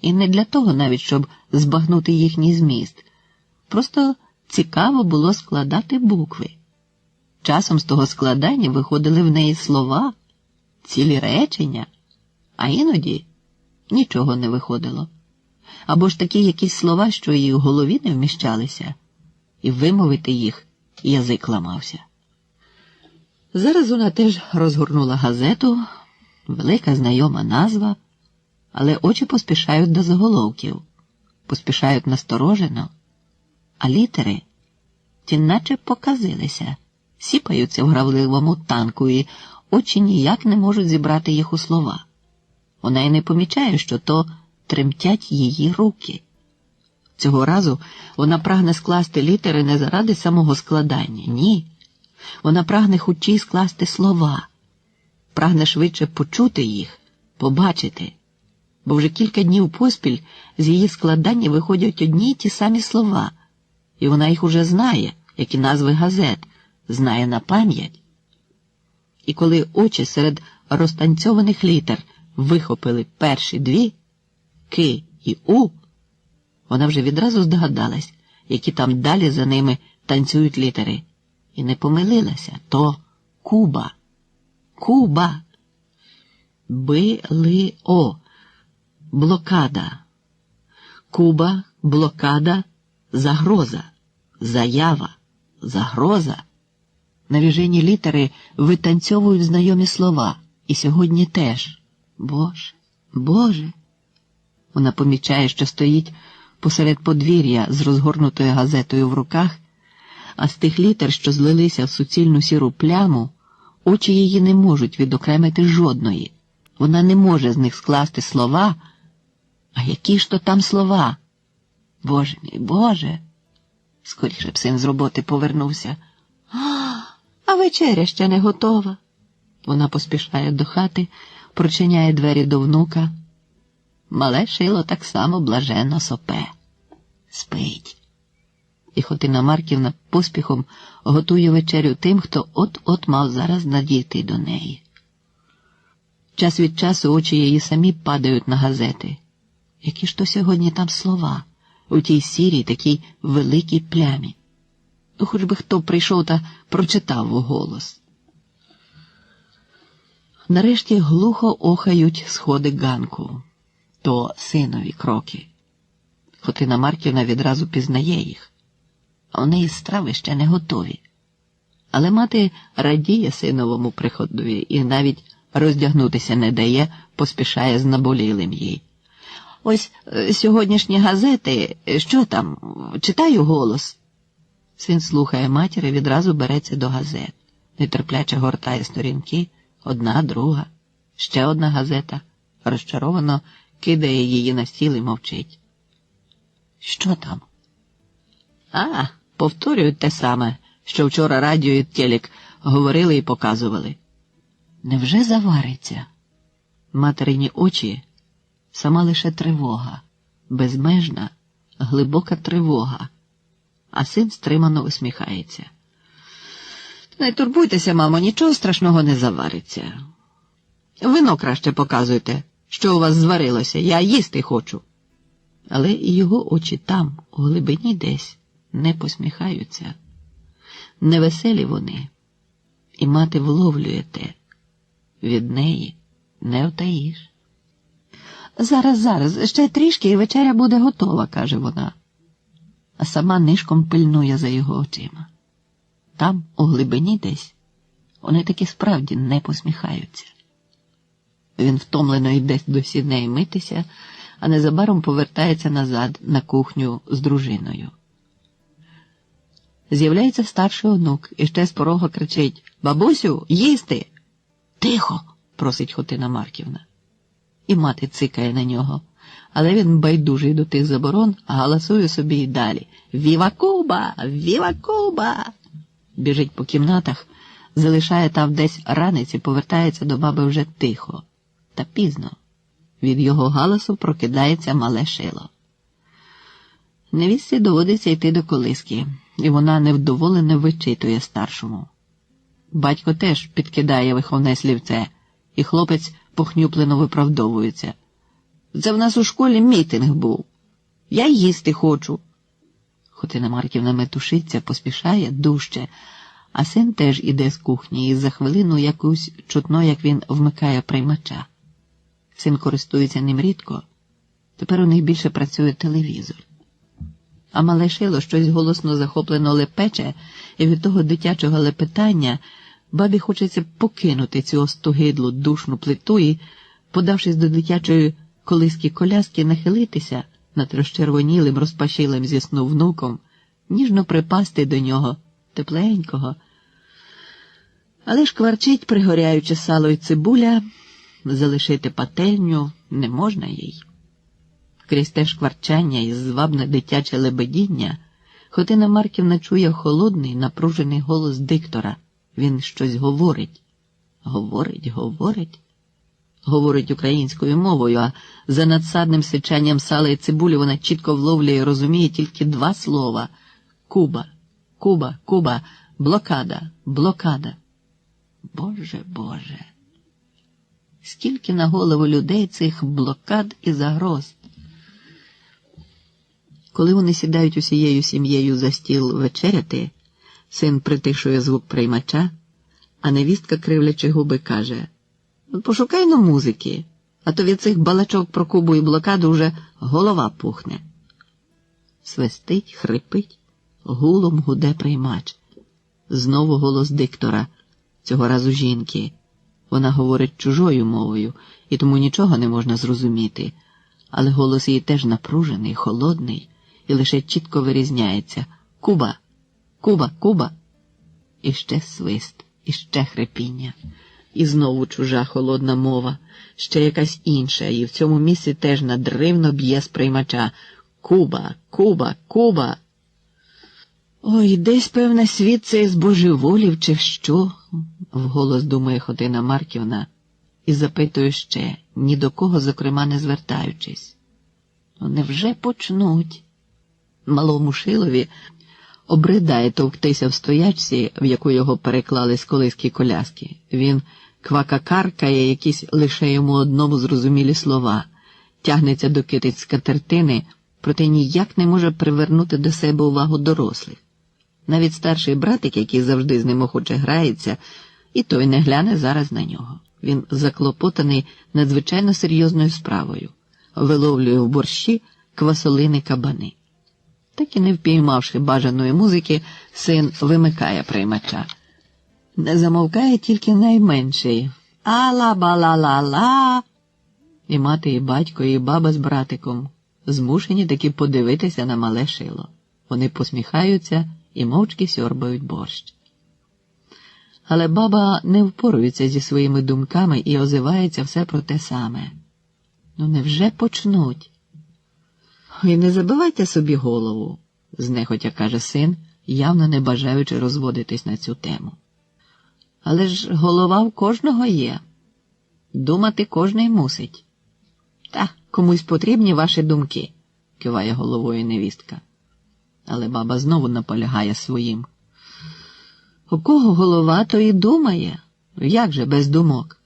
І не для того навіть, щоб збагнути їхній зміст. Просто цікаво було складати букви. Часом з того складання виходили в неї слова, цілі речення, а іноді нічого не виходило. або ж такі якісь слова, що їй у голові не вміщалися, і вимовити їх язик ламався. Зараз вона теж розгорнула газету, велика знайома назва, але очі поспішають до заголовків, поспішають насторожено, а літери ті наче показилися, сіпаються в гравливому танку, і очі ніяк не можуть зібрати їх у слова. Вона й не помічає, що то тремтять її руки. Цього разу вона прагне скласти літери не заради самого складання, ні. Вона прагне хутчій скласти слова, прагне швидше почути їх, побачити, бо вже кілька днів поспіль з її складання виходять одні й ті самі слова, і вона їх уже знає, як і назви газет, знає на пам'ять. І коли очі серед розтанцьованих літер вихопили перші дві – «Ки» і «У», вона вже відразу здогадалась, які там далі за ними танцюють літери. І не помилилася. То Куба. Куба. Б-ли-о. Блокада. Куба, блокада, загроза. Заява. Загроза. Навіжені літери витанцьовують знайомі слова. І сьогодні теж. Боже, Боже. Вона помічає, що стоїть посеред подвір'я з розгорнутою газетою в руках, а з тих літер, що злилися в суцільну сіру пляму, очі її не можуть відокремити жодної. Вона не може з них скласти слова. А які ж то там слова? Боже мій, Боже! Скоріше б син з роботи повернувся. А вечеря ще не готова. Вона поспішає до хати, прочиняє двері до внука. Мале Шило так само блаженно сопе. Спить. І Хотина Марківна поспіхом готує вечерю тим, хто от-от мав зараз надійти до неї. Час від часу очі її самі падають на газети. Які ж то сьогодні там слова у тій сірій, такій великій плямі? Ну, хоч би хто прийшов та прочитав вголос. Нарешті глухо охають сходи ганку. То синові кроки. Хотина Марківна відразу пізнає їх. А у неї страви ще не готові. Але мати радіє синовому приходові і навіть роздягнутися не дає, поспішає з наболілим їй. Ось сьогоднішні газети, що там, читаю голос. Син слухає матір і відразу береться до газет. Нетерпляче гортає сторінки, одна, друга, ще одна газета. Розчаровано кидає її на стіл і мовчить. Що там? Повторюють те саме, що вчора радіо і телек говорили і показували. Невже завариться? Материні очі сама лише тривога, безмежна, глибока тривога, а син стримано усміхається. Не турбуйтеся, мамо, нічого страшного не завариться. Вино краще показуйте, що у вас зварилося, я їсти хочу. Але і його очі там, у глибині десь, не посміхаються. Невеселі вони, і мати вловлює те. Від неї не втаїш. Зараз, ще трішки і вечеря буде готова, каже вона. А сама нишком пильнує за його очима. Там, у глибині десь, вони таки справді не посміхаються. Він втомлено йде до сіней митися, а незабаром повертається назад на кухню з дружиною. З'являється старший онук і ще з порога кричить: «Бабусю, їсти!» «Тихо!» – просить Хотина Марківна. І мати цикає на нього, але він байдужий до тих заборон, а галасує собі й далі: «Віва Куба! Віва Куба!» Біжить по кімнатах, залишає там десь ранець і повертається до баби вже тихо. Та пізно. Від його галасу прокидається мале Шило. Невістці доводиться йти до колиски, і вона невдоволено вичитує старшому. Батько теж підкидає виховне слівце, і хлопець похнюплено виправдовується. «Це в нас у школі мітинг був. Я їсти хочу». Хотина Марківна метушиться, поспішає дужче, а син теж іде з кухні, і за хвилину якусь чутно, як він вмикає приймача. Син користується ним рідко, Тепер у них більше працює телевізор. А мале Шило щось голосно захоплено лепече, і від того дитячого лепетання бабі хочеться покинути цю остогидлу душну плиту і, подавшись до дитячої колиски-коляски, нахилитися над розчервонілим, розпашілим зі сну внуком, ніжно припасти до нього, тепленького. Але ж кварчить пригоряючи сало й цибуля, залишити пательню не можна їй. Крізь те шкварчання і звабне дитяче лебедіння Хотина Марківна чує холодний, напружений голос диктора. Він щось говорить. Говорить українською мовою, а за надсадним сичанням сала і цибулі вона чітко вловлює і розуміє тільки два слова. Куба, Куба, Куба, блокада, блокада. Боже. Скільки на голову людей цих блокад і загроз. Коли вони сідають усією сім'єю за стіл вечеряти, син притишує звук приймача, а невістка, кривлячи губи, каже: «Пошукай-но музики, а то від цих балачок про Кубу і блокаду вже голова пухне». Свистить, хрипить, гулом гуде приймач. Знову голос диктора, цього разу жінки. Вона говорить чужою мовою, і тому нічого не можна зрозуміти, але голос її теж напружений, холодний, і лише чітко вирізняється: «Куба! Куба! Куба!» І ще свист, і ще хрипіння. І знову чужа холодна мова, ще якась інша, і в цьому місці теж надривно б'є з приймача: «Куба! Куба! Куба!» «Ой, десь, певне, світ цей збожеволів, чи що?» — вголос думає Хотина Марківна і запитує ще, ні до кого, зокрема, не звертаючись: «Невже почнуть?» Малому Шилові обридає товктися в стоячці, в яку його переклали з колиски коляски. Він квакакаркає якісь лише йому одному зрозумілі слова, тягнеться до китиць скатертини, проте ніяк не може привернути до себе увагу дорослих. Навіть старший братик, який завжди з ним охоче грається, і той не гляне зараз на нього. Він заклопотаний надзвичайно серйозною справою. Виловлює в борщі квасолини-кабани. Так і не впіймавши бажаної музики, син вимикає приймача. Не замовкає тільки найменший: «Ала-ба-ла-ла-ла!» І мати, і батько, і баба з братиком змушені таки подивитися на мале Шило. Вони посміхаються і мовчки сьорбають борщ. Але баба не впорується зі своїми думками і озивається все про те саме. Невже почнуть? «І не забивайте собі голову», – знехотя каже син, явно не бажаючи розводитись на цю тему. «Але ж голова в кожного є. Думати кожний мусить». «Та, комусь потрібні ваші думки», – киває головою невістка. Але баба знову наполягає своїм. «У кого голова, то і думає. Як же без думок?»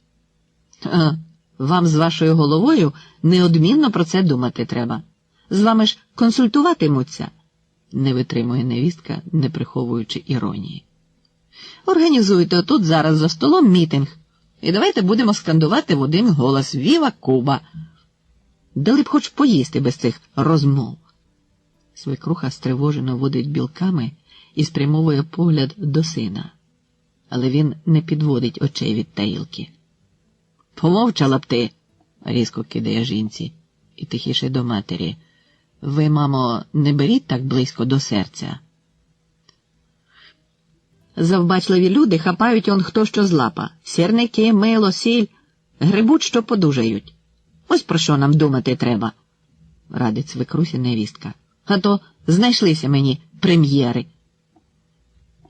«Вам з вашою головою неодмінно про це думати треба. З вами ж консультуватимуться», – не витримує невістка, не приховуючи іронії. «Організуйте тут зараз за столом мітинг, і давайте будемо скандувати в один голос: «Віва Куба!» Дали б хоч поїсти без цих розмов». Свекруха стривожено водить білками і спрямовує погляд до сина. Але він не підводить очей від тарілки. «Помовчала б ти!» – різко кидає жінці. І тихіше до матері: «Ви, мамо, не беріть так близько до серця. Завбачливі люди хапають он хто що злапа. Сірники, мило, сіль, грибуть, що подужають. Ось про що нам думати треба», – радить свекрусі невістка. «А то знайшлися мені прем'єри».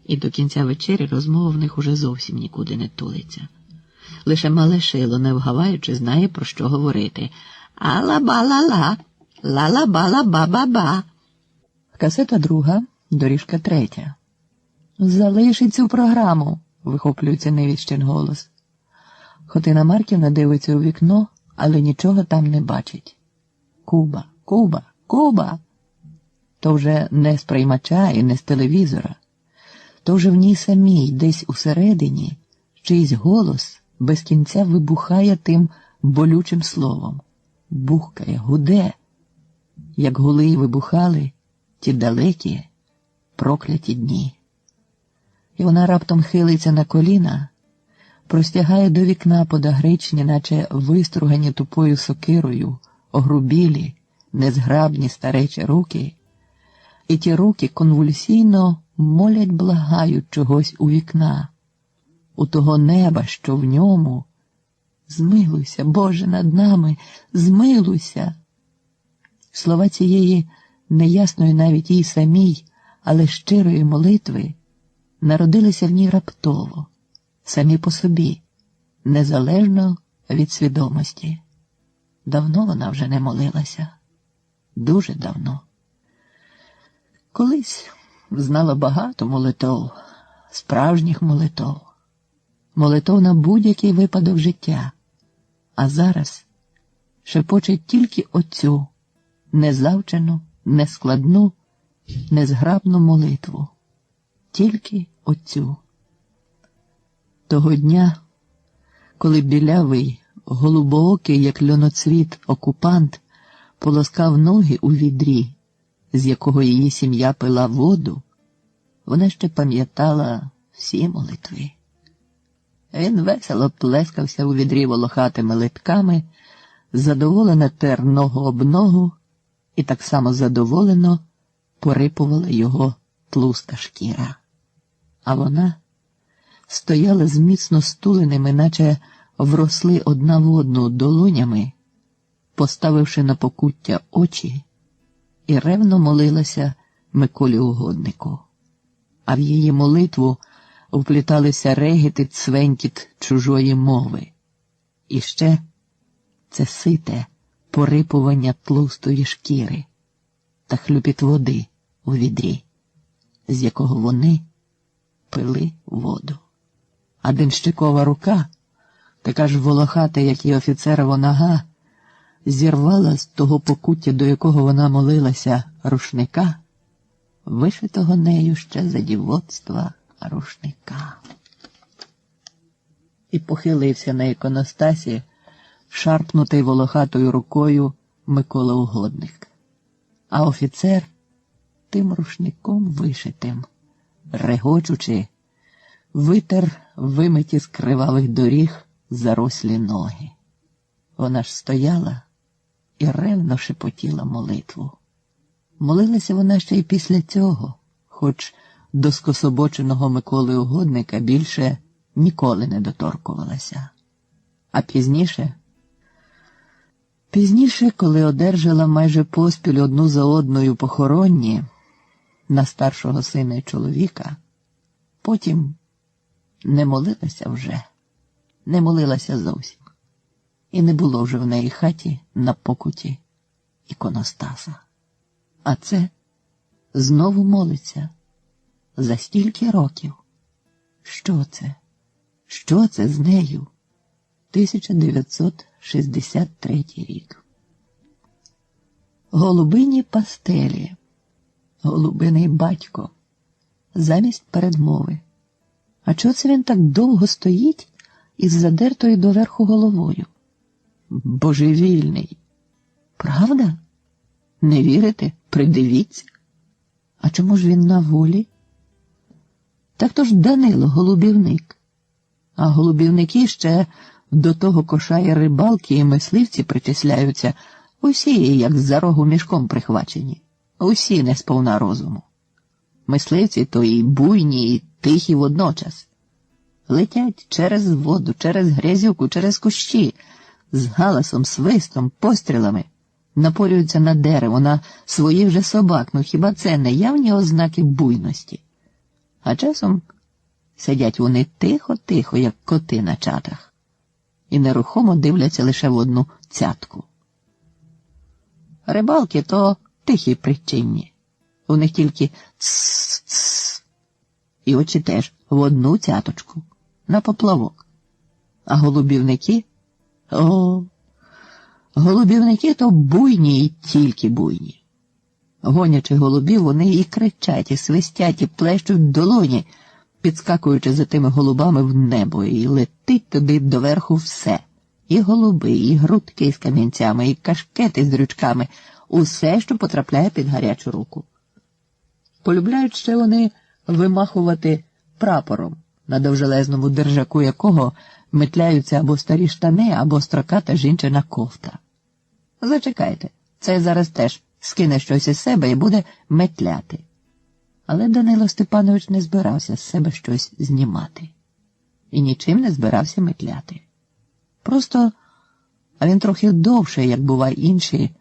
І до кінця вечері розмова в них уже зовсім нікуди не тулиться. Лише мале Шило, не вгаваючи, знає, про що говорити. «Ала-ба-ла-ла, ла-ла-ба-ла-ба-ба-ба». Касета друга, доріжка третя. «Залиши цю програму», – вихоплюється невіщен голос. Хотина Марківна дивиться у вікно, але нічого там не бачить. «Куба, Куба, Куба!» То вже не з приймача і не з телевізора. То вже в ній самій, десь усередині, чийсь голос без кінця вибухає тим болючим словом. Бухкає, гуде, як гули й вибухали ті далекі, прокляті дні. І вона раптом хилиться на коліна, простягає до вікна подагричні, наче вистругані тупою сокирою, огрубілі, незграбні старечі руки, і ті руки конвульсійно молять, благають чогось у вікна, у того неба, що в ньому. Змилуйся, Боже, над нами, змилуйся. Слова цієї неясної навіть їй самій, але щирої молитви народилися в ній раптово, самі по собі, незалежно від свідомості. Давно вона вже не молилася. Дуже давно. Колись знала багато молитов, справжніх молитов. Молитов на будь-який випадок життя. А зараз шепоче тільки оцю незавчену, нескладну, незграбну молитву. Тільки оцю. Того дня, коли білявий, голубоокий, як льоноцвіт, окупант полоскав ноги у відрі, з якого її сім'я пила воду, вона ще пам'ятала всі молитви. Він весело плескався у відрі волохатими литками, задоволено тер ногу об ногу, і так само задоволено порипувала його тлуста шкіра. А вона стояла з міцно стуленими, наче вросли одна в одну долонями, поставивши на покуття очі, і ревно молилася Миколі Угоднику. А в її молитву впліталися регіт і цвенькіт чужої мови. І ще це сите порипування тлустої шкіри та хлюпіт води у відрі, з якого вони пили воду. А Денщикова рука, така ж волохата, як і офіцерова нога, зірвала з того покуття, до якого вона молилася, рушника, вишитого нею ще за дівоцтва рушника. І похилився на іконостасі, шарпнутий волохатою рукою Микола Угодник. А офіцер тим рушником вишитим, регочучи, витер вимиті з кривавих доріг зарослі ноги. Вона ж стояла і ревно шепотіла молитву. Молилася вона ще й після цього, хоч до скособоченого Миколи Угодника більше ніколи не доторкувалася. А пізніше, коли одержала майже поспіль одну за одною похоронні на старшого сина і чоловіка, потім не молилася вже, не молилася зовсім. І не було вже в неї хаті на покуті іконостаса. А це знову молиться за стільки років. Що це? Що це з нею? 1963 рік. Голубині пастелі. Голубиний батько. Замість передмови. А чого це він так довго стоїть із задертою доверху головою? Божевільний. Правда? Не вірите? Придивіться. А чому ж він на волі? Так то ж Данило голубівник. А голубівники ще до того кошає рибалки і мисливці причисляються, усі, як за рогу мішком прихвачені, усі не сповна розуму. Мисливці то і буйні, і тихі водночас. Летять через воду, через грязюку, через кущі, з галасом, свистом, пострілами, напорюються на дерево, на своїх же собак, ну хіба це не явні ознаки буйності? А часом сидять вони тихо-тихо, як коти на чатах, і нерухомо дивляться лише в одну цятку. Рибалки то тихі причинні, у них тільки ц-ц-ц, і очі теж в одну цяточку, на поплавок. А голубівники? О, голубівники то буйні і тільки буйні. Гонячи голубів, вони і кричать, і свистять, і плещуть долоні, підскакуючи за тими голубами в небо, і летить туди доверху все. І голуби, і грудки з камінцями, і кашкети з дрючками. усе, що потрапляє під гарячу руку. Полюбляють ще вони вимахувати прапором, на довжелезному держаку якого метляються або старі штани, або строката жінчина кофта. Зачекайте, цей зараз теж скине щось із себе і буде метляти. Але Данило Степанович не збирався з себе щось знімати. І нічим не збирався метляти. Просто, а він трохи довше, як бува інші,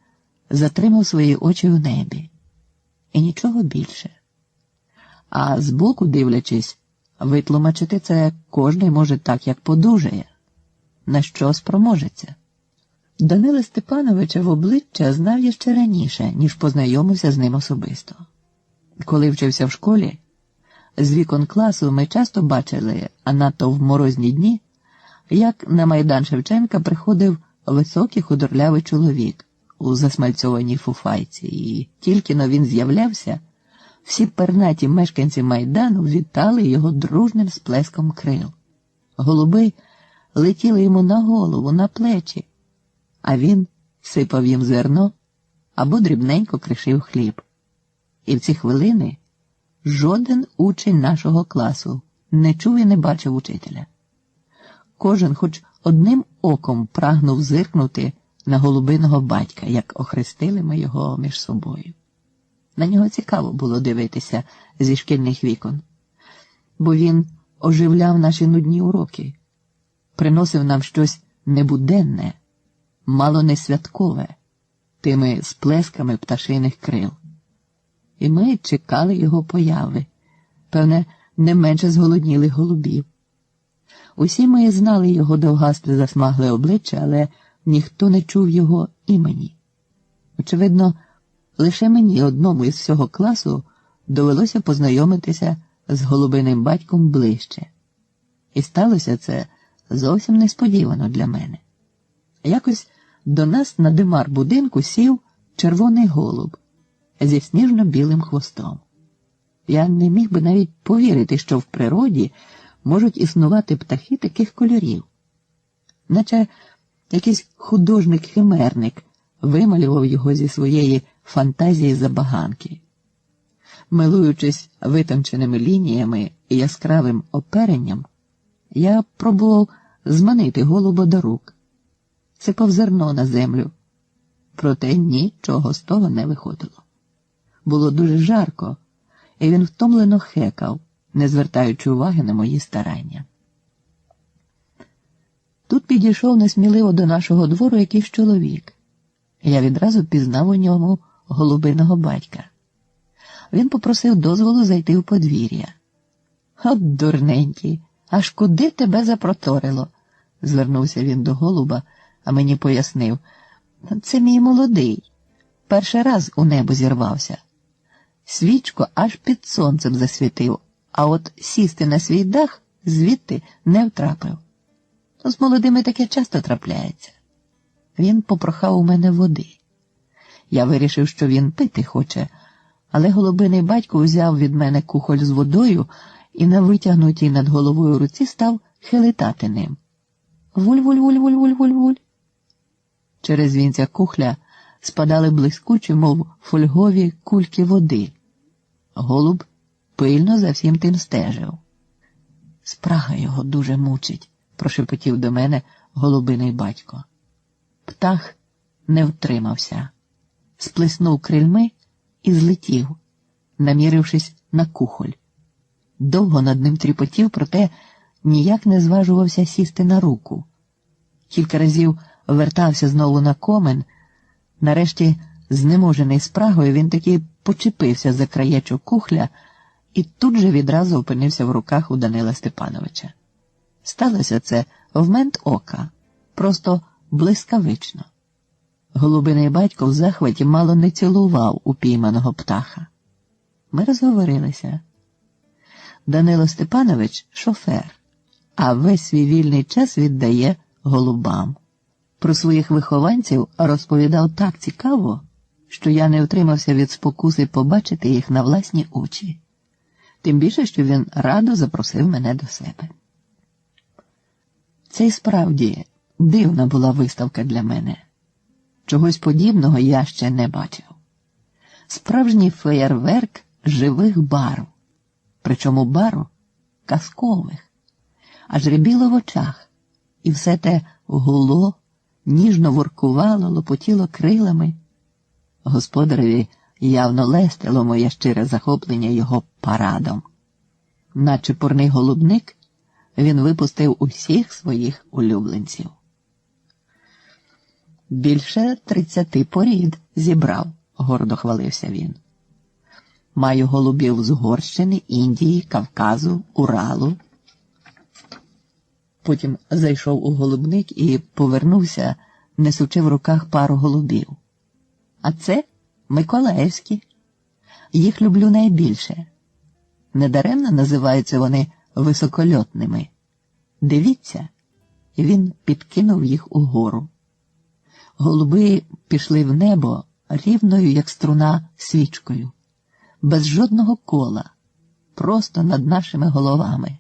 затримав свої очі в небі. І нічого більше. А збоку, дивлячись, витлумачити це кожний може так, як подужає, на що спроможеться. Данила Степановича в обличчя знав я ще раніше, ніж познайомився з ним особисто. Коли вчився в школі, з вікон класу ми часто бачили, а надто в морозні дні, як на Майдан Шевченка приходив високий худорлявий чоловік у засмальцьованій фуфайці, і тільки-но він з'являвся, всі пернаті мешканці Майдану вітали його дружним сплеском крил. Голуби летіли йому на голову, на плечі, а він сипав їм зерно або дрібненько кришив хліб. І в ці хвилини жоден учень нашого класу не чув і не бачив учителя. Кожен хоч одним оком прагнув зиркнути на голубиного батька, як охрестили ми його між собою. На нього цікаво було дивитися зі шкільних вікон, бо він оживляв наші нудні уроки, приносив нам щось небуденне, мало не святкове, тими сплесками пташиних крил. І ми чекали його появи, певне, не менше зголоднілих голубів. Усі ми знали його довгасте засмагле обличчя, але ніхто не чув його імені. Очевидно, лише мені одному із всього класу довелося познайомитися з голубиним батьком ближче. І сталося це зовсім несподівано для мене. Якось до нас на димар будинку сів червоний голуб зі сніжно-білим хвостом. Я не міг би навіть повірити, що в природі можуть існувати птахи таких кольорів. Наче якийсь художник-химерник вималював його зі своєї фантазії забаганки. Милуючись витонченими лініями і яскравим оперенням, я пробував зманити голуба до рук, сипав зерно на землю, проте нічого з того не виходило. Було дуже жарко, і він втомлено хекав, не звертаючи уваги на мої старання. Тут підійшов несміливо до нашого двору якийсь чоловік. Я відразу пізнав у ньому голубиного батька. Він попросив дозволу зайти в подвір'я. «От дурненький, аж куди тебе запроторило?» – звернувся він до голуба, а мені пояснив. «Це мій молодий. Перший раз у небо зірвався. Свічку аж під сонцем засвітив, а от сісти на свій дах звідти не втрапив. З молодими таке часто трапляється». Він попрохав у мене води. Я вирішив, що він пити хоче, але голубиний батько взяв від мене кухоль з водою і на витягнутій над головою руці став хилитати ним. Вуль-вуль-вуль-вуль-вуль-вуль-вуль. Через вінця кухля спадали блискучі, мов фольгові кульки води. Голуб пильно за всім тим стежив. «Спрага його дуже мучить», – прошепотів до мене голубиний батько. Птах не втримався, сплеснув крильми і злетів, намірившись на кухоль. Довго над ним тріпотів, проте ніяк не зважувався сісти на руку. Кілька разів вертався знову на комен. Нарешті, знеможений спрагою, він таки почепився за краєчок кухля і тут же відразу опинився в руках у Данила Степановича. Сталося це в мент ока, просто блискавично. Голубиний батько в захваті мало не цілував упійманого птаха. Ми розговорилися. Данило Степанович – шофер, а весь свій вільний час віддає голубам. Про своїх вихованців розповідав так цікаво, що я не втримався від спокуси побачити їх на власні очі. Тим більше, що він радо запросив мене до себе. Це й справді дивна була виставка для мене. Чогось подібного я ще не бачив. Справжній феєрверк живих барв, причому барв казкових, аж рябіло в очах, і все те гуло, ніжно воркувало, лопотіло крилами. Господареві явно лестило моє щире захоплення його парадом. Наче порний голубник, він випустив усіх своїх улюбленців. Більше 30 порід зібрав, гордо хвалився він. Маю голубів з Угорщини, Індії, Кавказу, Уралу. Потім зайшов у голубник і повернувся, несучи в руках пару голубів. А це миколаївські. Їх люблю найбільше. Недаремно називаються вони високольотними. Дивіться, він підкинув їх угору. Голуби пішли в небо рівною, як струна, свічкою, без жодного кола, просто над нашими головами.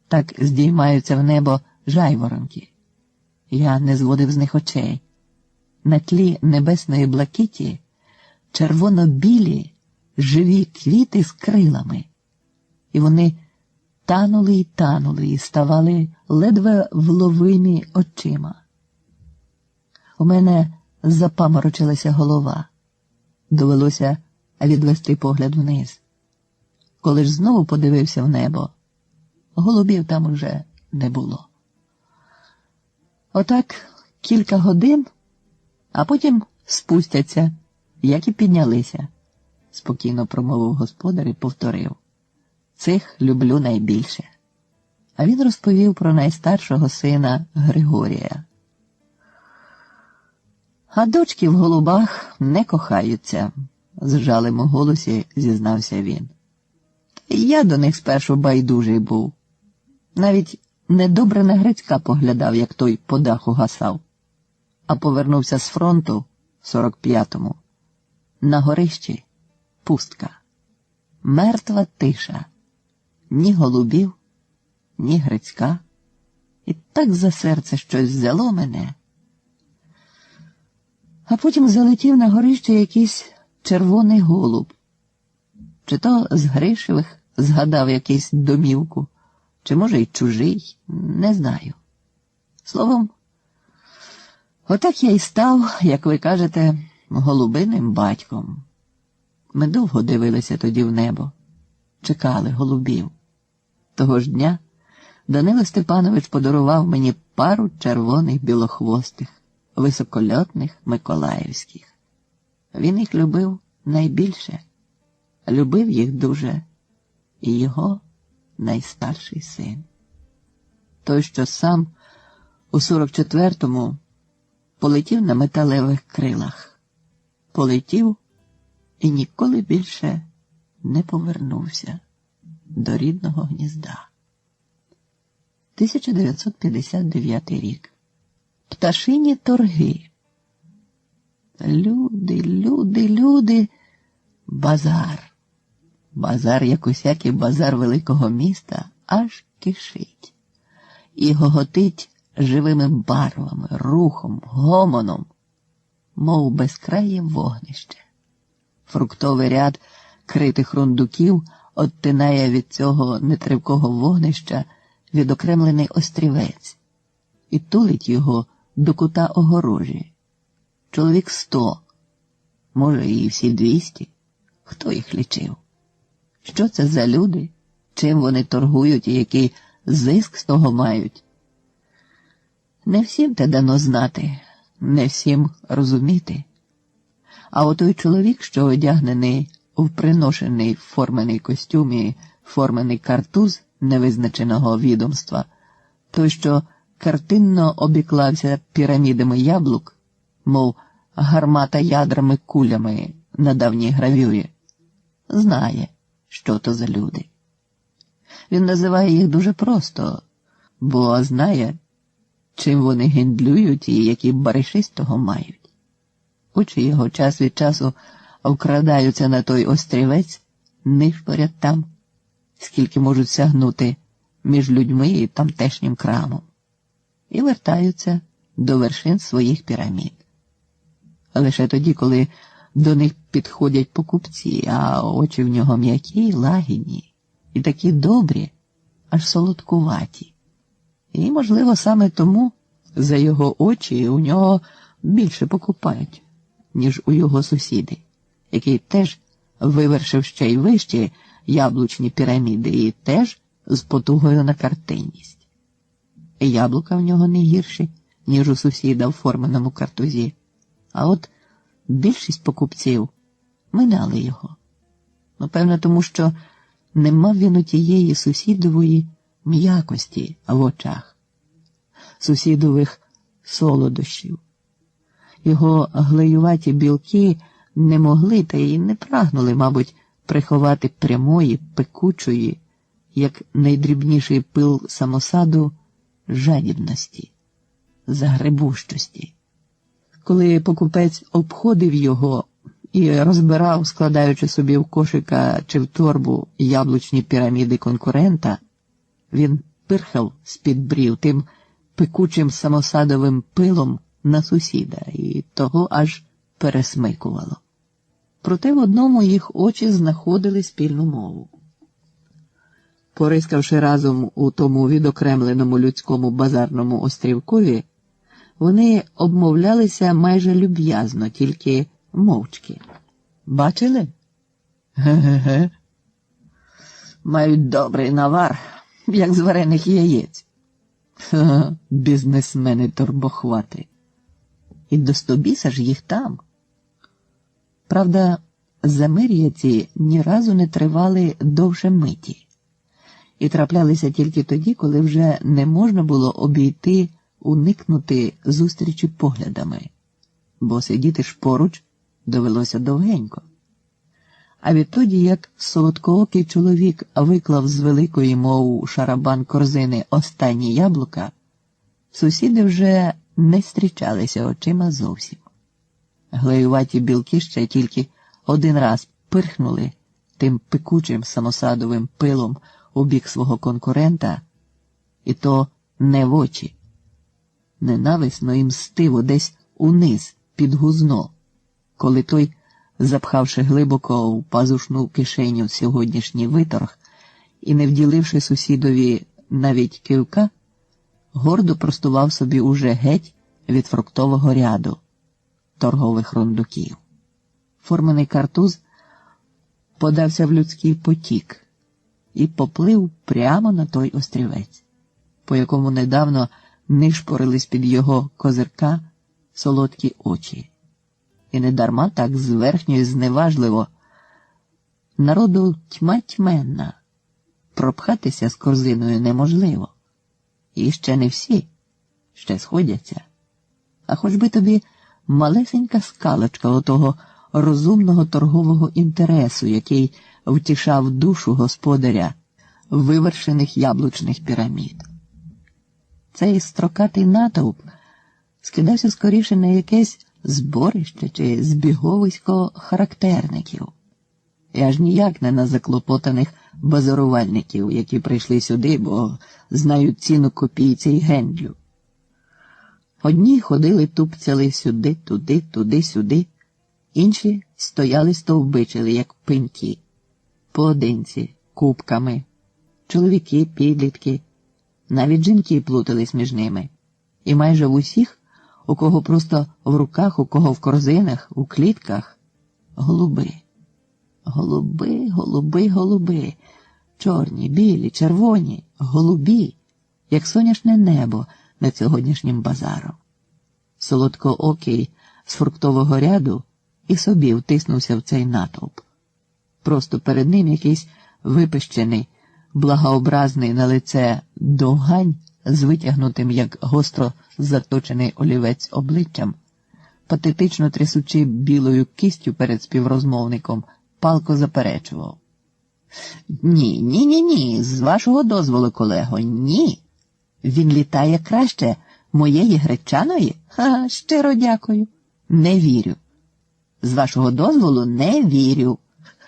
Так здіймаються в небо жайворонки. Я не зводив з них очей. На тлі небесної блакиті червоно-білі живі квіти з крилами. І вони танули і ставали ледве вловимі очима. У мене запаморочилася голова. Довелося відвести погляд вниз. Коли ж знову подивився в небо, голубів там уже не було. Отак кілька годин, а потім спустяться, як і піднялися, спокійно промовив господар і повторив. Цих люблю найбільше. А він розповів про найстаршого сина Григорія. А дочки в голубах не кохаються, з жалем у голосі зізнався він. Я до них спершу байдужий був. Навіть недобре на Грицька поглядав, як той по даху гасав. А повернувся з фронту в 45-му. На горищі пустка. Мертва тиша. Ні голубів, ні Грицька. І так за серце щось взяло мене. А потім залетів на горище якийсь червоний голуб. Чи то з Гришевих згадав якийсь домівку, чи, може, й чужий, не знаю. Словом, отак я й став, як ви кажете, голубиним батьком. Ми довго дивилися тоді в небо, чекали голубів. Того ж дня Данило Степанович подарував мені пару червоних білохвостих, високольотних миколаївських. Він їх любив найбільше, любив їх дуже і його найстарший син. Той, що сам у 44-му полетів на металевих крилах. Полетів і ніколи більше не повернувся до рідного гнізда. 1959 рік. Пташині торги. Люди. Базар. Базар, як усякий базар великого міста, аж кишить. І гоготить живими барвами, рухом, гомоном, мов безкрає вогнище. Фруктовий ряд критих рундуків оттинає від цього нетривкого вогнища відокремлений острівець і тулить його до кута огорожі. Чоловік 100, може і всі 200, хто їх лічив? Що це за люди, чим вони торгують і який зиск з того мають? Не всім те дано знати, не всім розуміти. А отой чоловік, що одягнений в приношений формений костюм і формений картуз невизначеного відомства, той, що картинно обіклався пірамідами яблук, мов гармата ядрами кулями на давній гравюрі, знає, що то за люди. Він називає їх дуже просто, бо знає, чим вони гендлюють і які бариші з того мають. Очі його час від часу вкрадаються на той острівець, нишпорять там, скільки можуть сягнути між людьми і тамтешнім крамом, і вертаються до вершин своїх пірамід. лише тоді, коли до них підходять покупці, а очі в нього м'які, лагідні і такі добрі, аж солодкуваті. І, можливо, саме тому за його очі у нього більше покупають, ніж у його сусіди, який теж вивершив ще й вище яблучні піраміди і теж з потугою на картинність. І яблука в нього не гірші, ніж у сусіда в форменому картузі. А от більшість покупців минали його. Напевно, тому що не мав він у тієї сусідової м'якості в очах, сусідових солодощів. Його глеюваті білки не могли та й не прагнули, мабуть, приховати прямої, пекучої, як найдрібніший пил самосаду, жадібності, загребущості. Коли покупець обходив його і розбирав, складаючи собі в кошика чи в торбу яблучні піраміди конкурента, він пирхав з-під брів тим пекучим самосадовим пилом на сусіда, і того аж пересмикувало. Проте в одному їх очі знаходили спільну мову. Порискавши разом у тому відокремленому людському базарному острівкові, вони обмовлялися майже люб'язно, тільки мовчки. Бачили? Ге-ге-ге. Мають добрий навар, як з варених яєць. Ха-ха, бізнесмени торбохвати. І до стобіса ж їх там. Правда, замир'я ці ні разу не тривали довше миті. І траплялися тільки тоді, коли вже не можна було обійти, уникнути зустрічі поглядами, бо сидіти ж поруч довелося довгенько. А відтоді, як солодкоокий чоловік виклав з великої, мов шарабан корзини, останні яблука, сусіди вже не зустрічалися очима зовсім. Глеюваті білки ще тільки один раз пирхнули тим пекучим самосадовим пилом у бік свого конкурента, і то не в очі. Ненависно і мстиво десь униз, під гузно, коли той, запхавши глибоко в пазушну кишеню сьогоднішній виторг і не вділивши сусідові навіть кивка, гордо простував собі уже геть від фруктового ряду торгових рундуків. Формений картуз подався в людський потік і поплив прямо на той острівець, по якому недавно нишпорились під його козирка солодкі очі. І недарма так зверхньо і зневажливо. Народу тьма тьменна, пропхатися з корзиною неможливо. І ще не всі, ще сходяться. А хоч би тобі малесенька скалочка отого розумного торгового інтересу, який втішав душу господаря вивершених яблучних пірамід. Цей строкатий натовп скидався скоріше на якесь зборище чи збіговисько характерників, і аж ніяк не на заклопотаних базарувальників, які прийшли сюди, бо знають ціну копійці й гендлю. Одні ходили тупцяли сюди, туди, туди-сюди, інші стояли стовбичили, як пеньки, поодинці, купками, чоловіки, підлітки, навіть жінки плутались між ними, і майже в усіх, у кого просто в руках, у кого в корзинах, у клітках, голуби. Голуби, голуби, голуби, чорні, білі, червоні, голубі, як соняшне небо над сьогоднішнім базаром. Солодкоокий з фруктового ряду і собі втиснувся в цей натовп. Просто перед ним якийсь випищений, благообразний на лице довгань з витягнутим, як гостро заточений олівець обличчям, патетично трясучи білою кистю перед співрозмовником, палко заперечував. Ні, з вашого дозволу, колего, ні. Він літає краще моєї гречаної? Ха, щиро дякую. Не вірю. З вашого дозволу не вірю.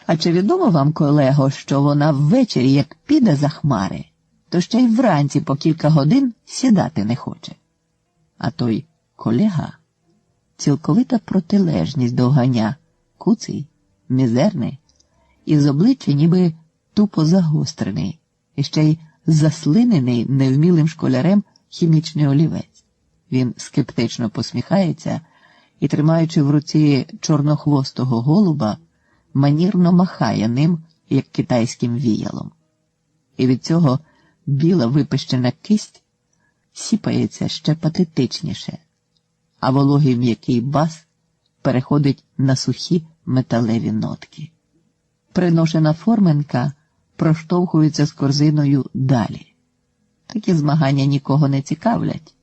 А чи відомо вам, колего, що вона ввечері, як піде за хмари, то ще й вранці по кілька годин сідати не хоче? А той колега цілковита протилежність довганя, куций, мізерний, і з обличчя ніби тупо загострений, і ще й заслинений невмілим школярем хімічний олівець. Він скептично посміхається і, тримаючи в руці чорнохвостого голуба, манірно махає ним, як китайським віялом. І від цього біла випещена кисть сіпається ще патетичніше, а вологий м'який бас переходить на сухі металеві нотки. Приношена форменка проштовхується з корзиною далі. Такі змагання нікого не цікавлять.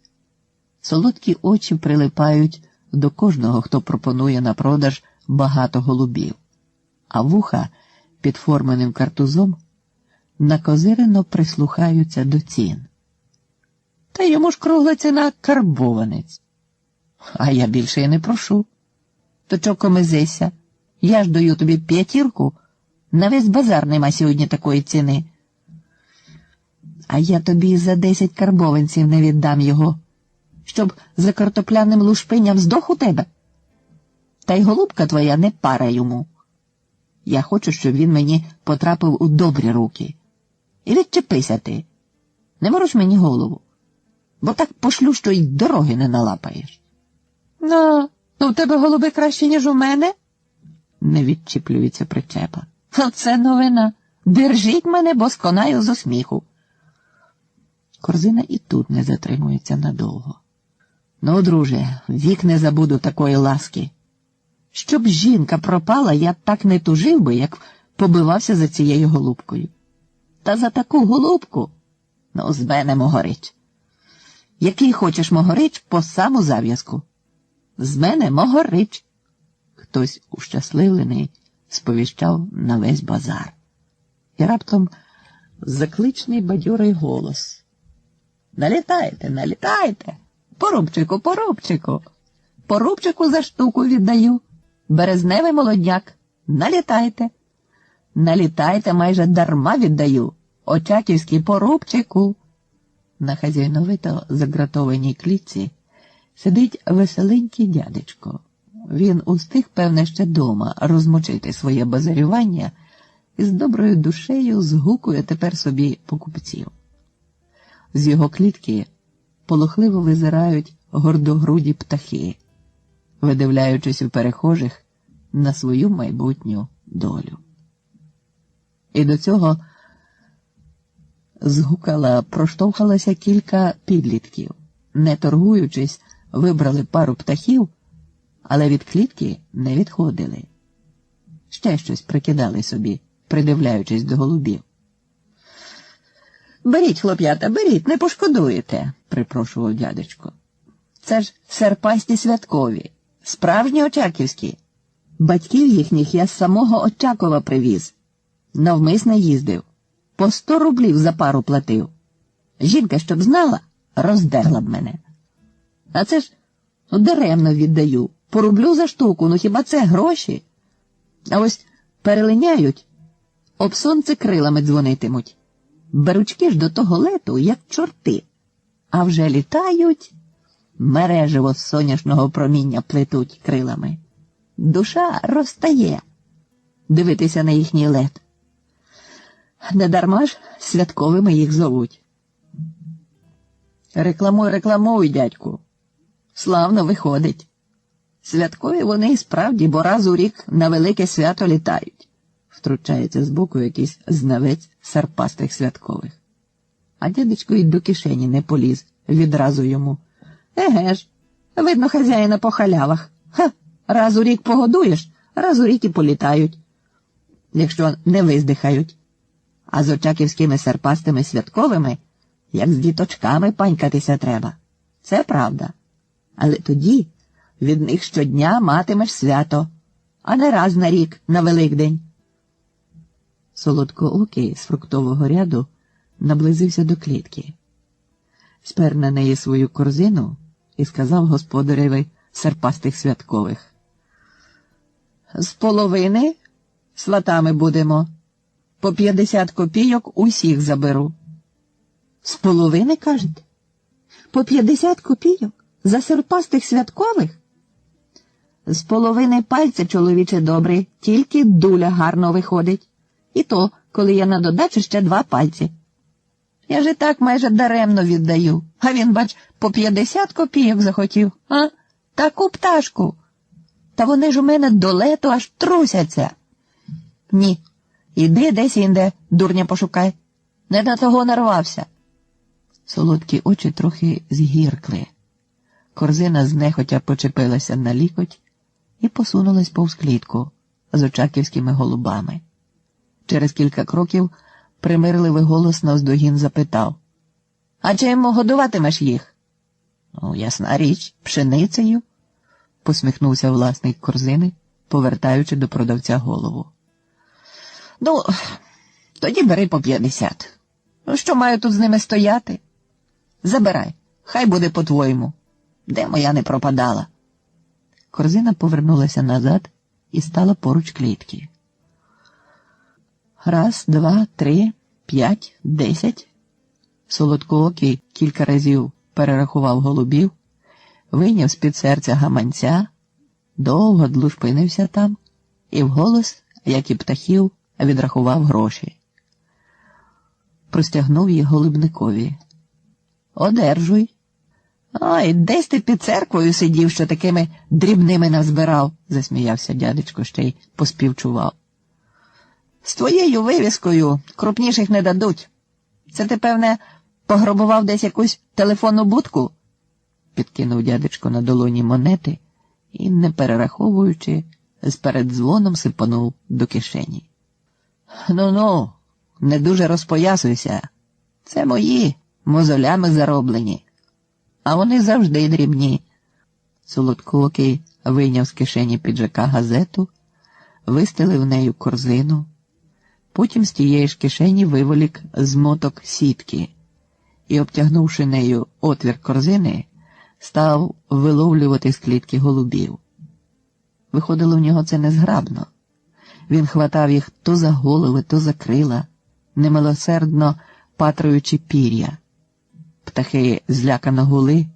Солодкі очі прилипають до кожного, хто пропонує на продаж багато голубів, а вуха під форменим картузом накозирено прислухаються до цін. Та йому ж кругла ціна карбованець. А я більше й не прошу. То чо комизися? Я ж даю тобі 5, на весь базар нема сьогодні такої ціни. А я тобі за 10 карбованців не віддам його, щоб за картопляним лушпиням здох у тебе. Та й голубка твоя не пара йому. Я хочу, щоб він мені потрапив у добрі руки. І відчепися ти. Не мороч мені голову, бо так пошлю, що й дороги не налапаєш. Ну в тебе голуби краще, ніж у мене? Не відчіплюється причепа. Оце новина. Держіть мене, бо сконаю зо сміху. Корзина і тут не затримується надовго. Ну, друже, вік не забуду такої ласки. Щоб жінка пропала, я так не тужив би, як побивався за цією голубкою. Та за таку голубку, ну, з мене могорич. Який хочеш могорич по саму зав'язку. З мене могорич. Хтось ущасливлений сповіщав на весь базар. І раптом закличний бадьорий голос. Налітайте, налітайте. Порубчику, порубчику. Порубчику за штуку віддаю. Березневий молодняк. Налітайте. Налітайте, майже дарма віддаю. Очаківський порубчику. На хазяйновито загратованій клітці сидить веселенький дядечко. Він устиг, певне, ще дома розмочити своє базарювання і з доброю душею згукує тепер собі покупців. З його клітки полохливо визирають гордогруді птахи, видивляючись у перехожих на свою майбутню долю. І до цього проштовхалося кілька підлітків. Не торгуючись, вибрали пару птахів, але від клітки не відходили. Ще щось прикидали собі, придивляючись до голубів. «Беріть, хлоп'ята, беріть, не пошкодуєте», – припрошував дядечко. «Це ж серпасті святкові, справжні очаківські. Батьків їхніх я з самого Очакова привіз. Навмисне їздив. По 100 рублів за пару платив. Жінка, щоб знала, роздерла б мене. А це ж даремно віддаю. По рублю за штуку, ну хіба це гроші? А ось перелиняють, об сонце крилами дзвонитимуть. Беручки ж до того лету, як чорти. А вже літають, мережево з соняшного проміння плетуть крилами. Душа розтає дивитися на їхній лет. Недарма ж святковими їх зовуть. Рекламуй, рекламуй, дядьку. Славно виходить. Святкові вони і справді, бо раз у рік на велике свято літають. Втручається збоку якийсь знавець серпастих святкових. А дядечко й до кишені не поліз відразу йому. Еге ж, видно хазяїна по халявах. Ха, раз у рік погодуєш, раз у рік і політають. Якщо не виздихають. А з очаківськими серпастими святковими, як з діточками панькатися треба. Це правда. Але тоді від них щодня матимеш свято, а не раз на рік, на Великдень. Солодкоокий з фруктового ряду наблизився до клітки, спер на неї свою корзину і сказав господареві серпастих святкових. З половини сватами будемо. По 50 копійок усіх заберу. З половини, кажете? По 50 копійок? За серпастих святкових? З половини пальця, чоловіче добрий, тільки дуля гарно виходить. І то, коли я на додачу ще 2 пальці. Я ж і так майже даремно віддаю, а він, бач, по 50 копійок захотів, а? Таку пташку. Та вони ж у мене до лету аж трусяться. Ні, іди десь інде, дурня пошукай. Не на того нарвався. Солодкі очі трохи згіркли. Корзина знехотя почепилася на лікоть і посунулась повз клітку з очаківськими голубами. Через кілька кроків примирливий голос навздогін запитав: «А чим годуватимеш їх?» «Ну, ясна річ, пшеницею», – посміхнувся власник корзини, повертаючи до продавця голову. Ну, тоді бери по 50. Ну, що маю тут з ними стояти? Забирай, хай буде по-твоєму. Де моя не пропадала? Корзина повернулася назад і стала поруч клітки. 1, 2, 3, 5, 10. Солодкоокий кілька разів перерахував голубів, вийняв з-під серця гаманця, довго длушпинився там і вголос, як і птахів, відрахував гроші. Простягнув їх голубникові. «Одержуй». «Ай, десь ти під церквою сидів, що такими дрібними назбирав», – засміявся дядечко, ще й поспівчував. «З твоєю вивіскою крупніших не дадуть. Це ти, певне, пограбував десь якусь телефонну будку?» Підкинув дядечко на долоні монети і, не перераховуючи, з переддзвоном сипанув до кишені. «Ну-ну, не дуже розпоясуйся. Це мої, мозолями зароблені. А вони завжди дрібні». Солодкоокий вийняв з кишені піджака газету, вистелив нею корзину, потім з тієї ж кишені виволік змоток сітки і, обтягнувши нею отвір корзини, став виловлювати з клітки голубів. Виходило в нього це незграбно. Він хватав їх то за голови, то за крила, немилосердно патруючи пір'я. Птахи злякано гули,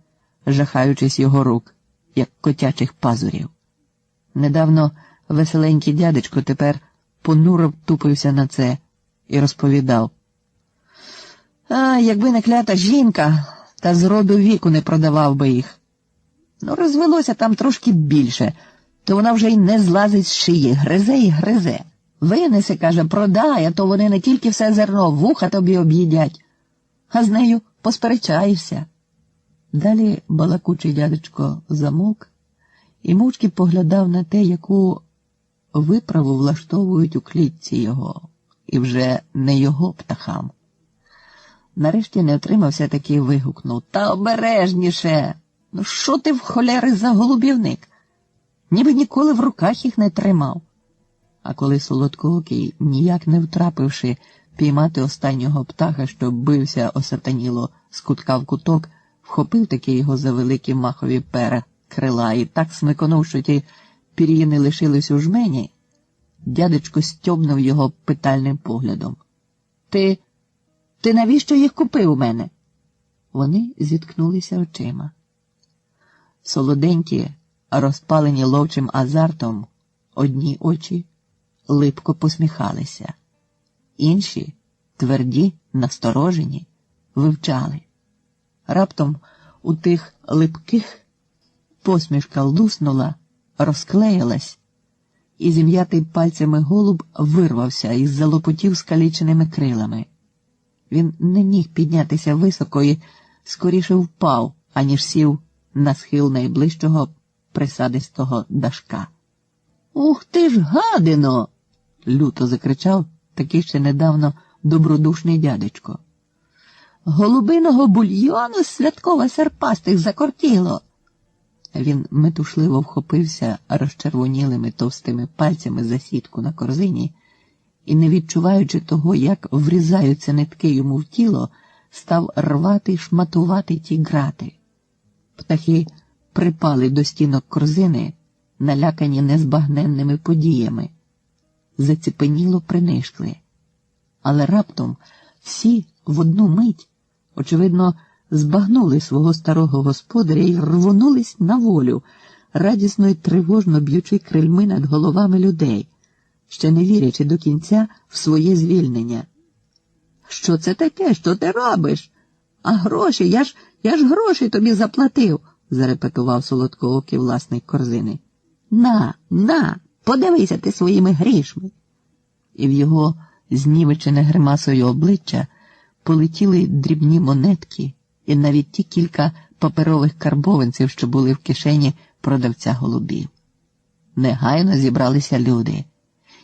жахаючись його рук, як котячих пазурів. Недавно веселенький дядечко тепер понуро втупився на це і розповідав: «А, якби не клята жінка, та з роду віку не продавав би їх. Ну, розвелося там трошки більше, то вона вже й не злазить з шиї, гризе і гризе. Винеси, каже, продай, а то вони не тільки все зерно, вуха тобі об'їдять. А з нею посперечаєшся». Далі балакучий дядечко замовк і мовчки поглядав на те, яку виправу влаштовують у клітці його, і вже не його птахам. Нарешті не отримався таки вигукнув: «Та обережніше! Ну що ти в холєри за голубівник? Ніби ніколи в руках їх не тримав». А коли Солодкоокий, ніяк не втрапивши піймати останнього птаха, що бився осатаніло з кутка в куток, вхопив таки його за великі махові пера крила і так смиконув, що ті пір'їни лишились у жмені, дядечко стьобнув його питальним поглядом. Ти навіщо їх купив у мене?» Вони зіткнулися очима. Солоденькі, розпалені ловчим азартом, одні очі липко посміхалися, інші, тверді, насторожені, вивчали. Раптом у тих липких посмішка луснула, розклеїлась, і зім'ятий пальцями голуб вирвався із залопотів скаліченими крилами. Він не міг піднятися високо і скоріше впав, аніж сів на схил найближчого присадистого дашка. «Ух ти ж, гадино!» – люто закричав такий ще недавно добродушний дядечко. «Голубиного бульйону святково серпастих закортіло!» Він метушливо вхопився розчервонілими товстими пальцями за сітку на корзині і, не відчуваючи того, як врізаються нитки йому в тіло, став рвати й шматувати ті грати. Птахи припали до стінок корзини, налякані незбагненними подіями. Заціпеніло принишкли. Але раптом всі в одну мить, очевидно, збагнули свого старого господаря і рвонулись на волю, радісно й тривожно б'ючи крильми над головами людей, ще не вірячи до кінця в своє звільнення. «Що це таке? Що ти робиш? А гроші? Я ж гроші тобі заплатив!» – зарепетував солодкоокий власник корзини. На, подивися ти своїми грішми!» І в його знівечене гримасою обличчя полетіли дрібні монетки і навіть ті кілька паперових карбованців, що були в кишені продавця голубів. Негайно зібралися люди,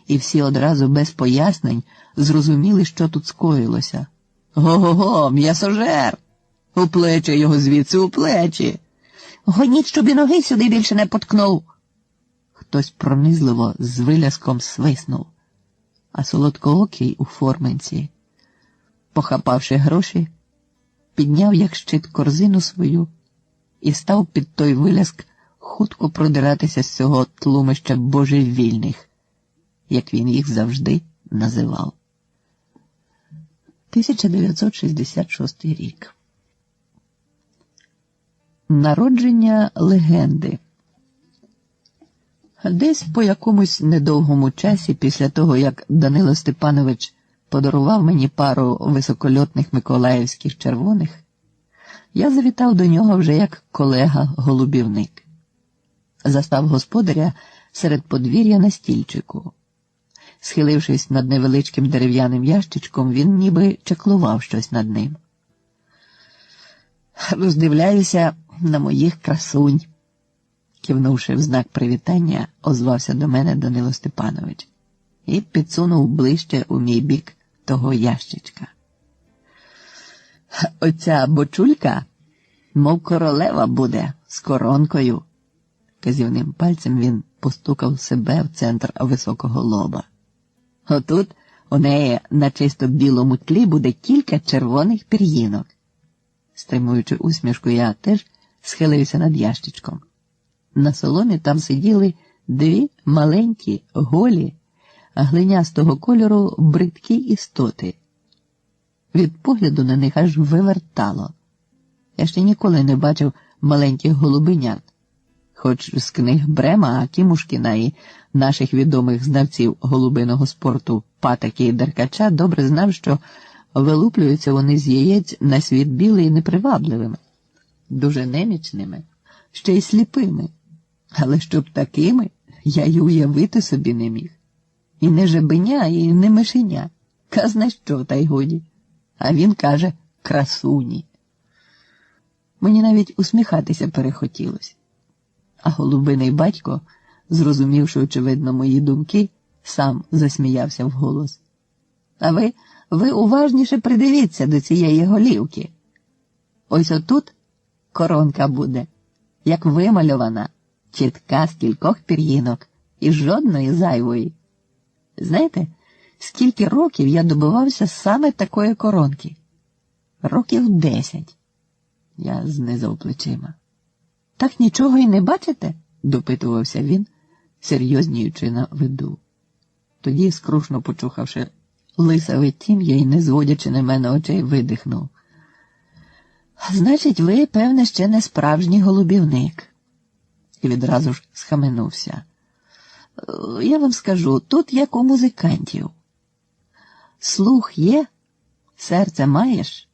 і всі одразу без пояснень зрозуміли, що тут скоїлося. «Го-го-го, м'ясожер! У плечі його звідси, у плечі! Гоніть, щоб і ноги сюди більше не поткнув!» Хтось пронизливо з виляском свиснув, а солодкоокий у форменці, похапавши гроші, підняв як щит корзину свою і став під той виляск хутко продиратися з цього тлумища божевільних, як він їх завжди називав. 1966 рік. Народження легенди. Десь по якомусь недовгому часі після того, як Данило Степанович подарував мені пару високольотних миколаївських червоних, я завітав до нього вже як колега-голубівник. Застав господаря серед подвір'я на стільчику. Схилившись над невеличким дерев'яним ящичком, він ніби чеклував щось над ним. «Роздивляюся на моїх красунь», – кивнувши в знак привітання, озвався до мене Данило Степанович і підсунув ближче у мій бік того ящичка. «Оця бочулька, мов королева буде, з коронкою», – казівним пальцем він постукав себе в центр високого лоба. «Отут у неї на чисто білому тлі буде кілька червоних пір'їнок». Стримуючи усмішку, я теж схилився над ящичком. На соломі там сиділи дві маленькі, голі, глинястого кольору бридкі істоти. Від погляду на них аж вивертало. Я ще ніколи не бачив маленьких голубенят. Хоч з книг Брема, Кімушкіна і наших відомих знавців голубиного спорту Патаки і Деркача добре знав, що вилуплюються вони з яєць на світ білий і непривабливими, дуже немічними, ще й сліпими. Але щоб такими, я й уявити собі не міг. І не жебеня, і не мишеня. Казна що, та й годі. А він каже «красуні». Мені навіть усміхатися перехотілось. А голубиний батько, зрозумівши, очевидно, мої думки, сам засміявся вголос. «А ви уважніше придивіться до цієї голівки. Ось отут коронка буде, як вимальована, чітка з кількох пір'їнок і жодної зайвої. Знаєте, скільки років я добивався саме такої коронки? Років 10. Я знизав плечима. Так нічого й не бачите? Допитувався він, серйозніючи на виду. Тоді, скрушно почухавши лисаве тім'я і не зводячи на мене очей, видихнув. Значить, ви, певне, ще не справжній голубівник. І відразу ж схаменувся. Я вам скажу, тут як у музикантів. Слух є, серце маєш,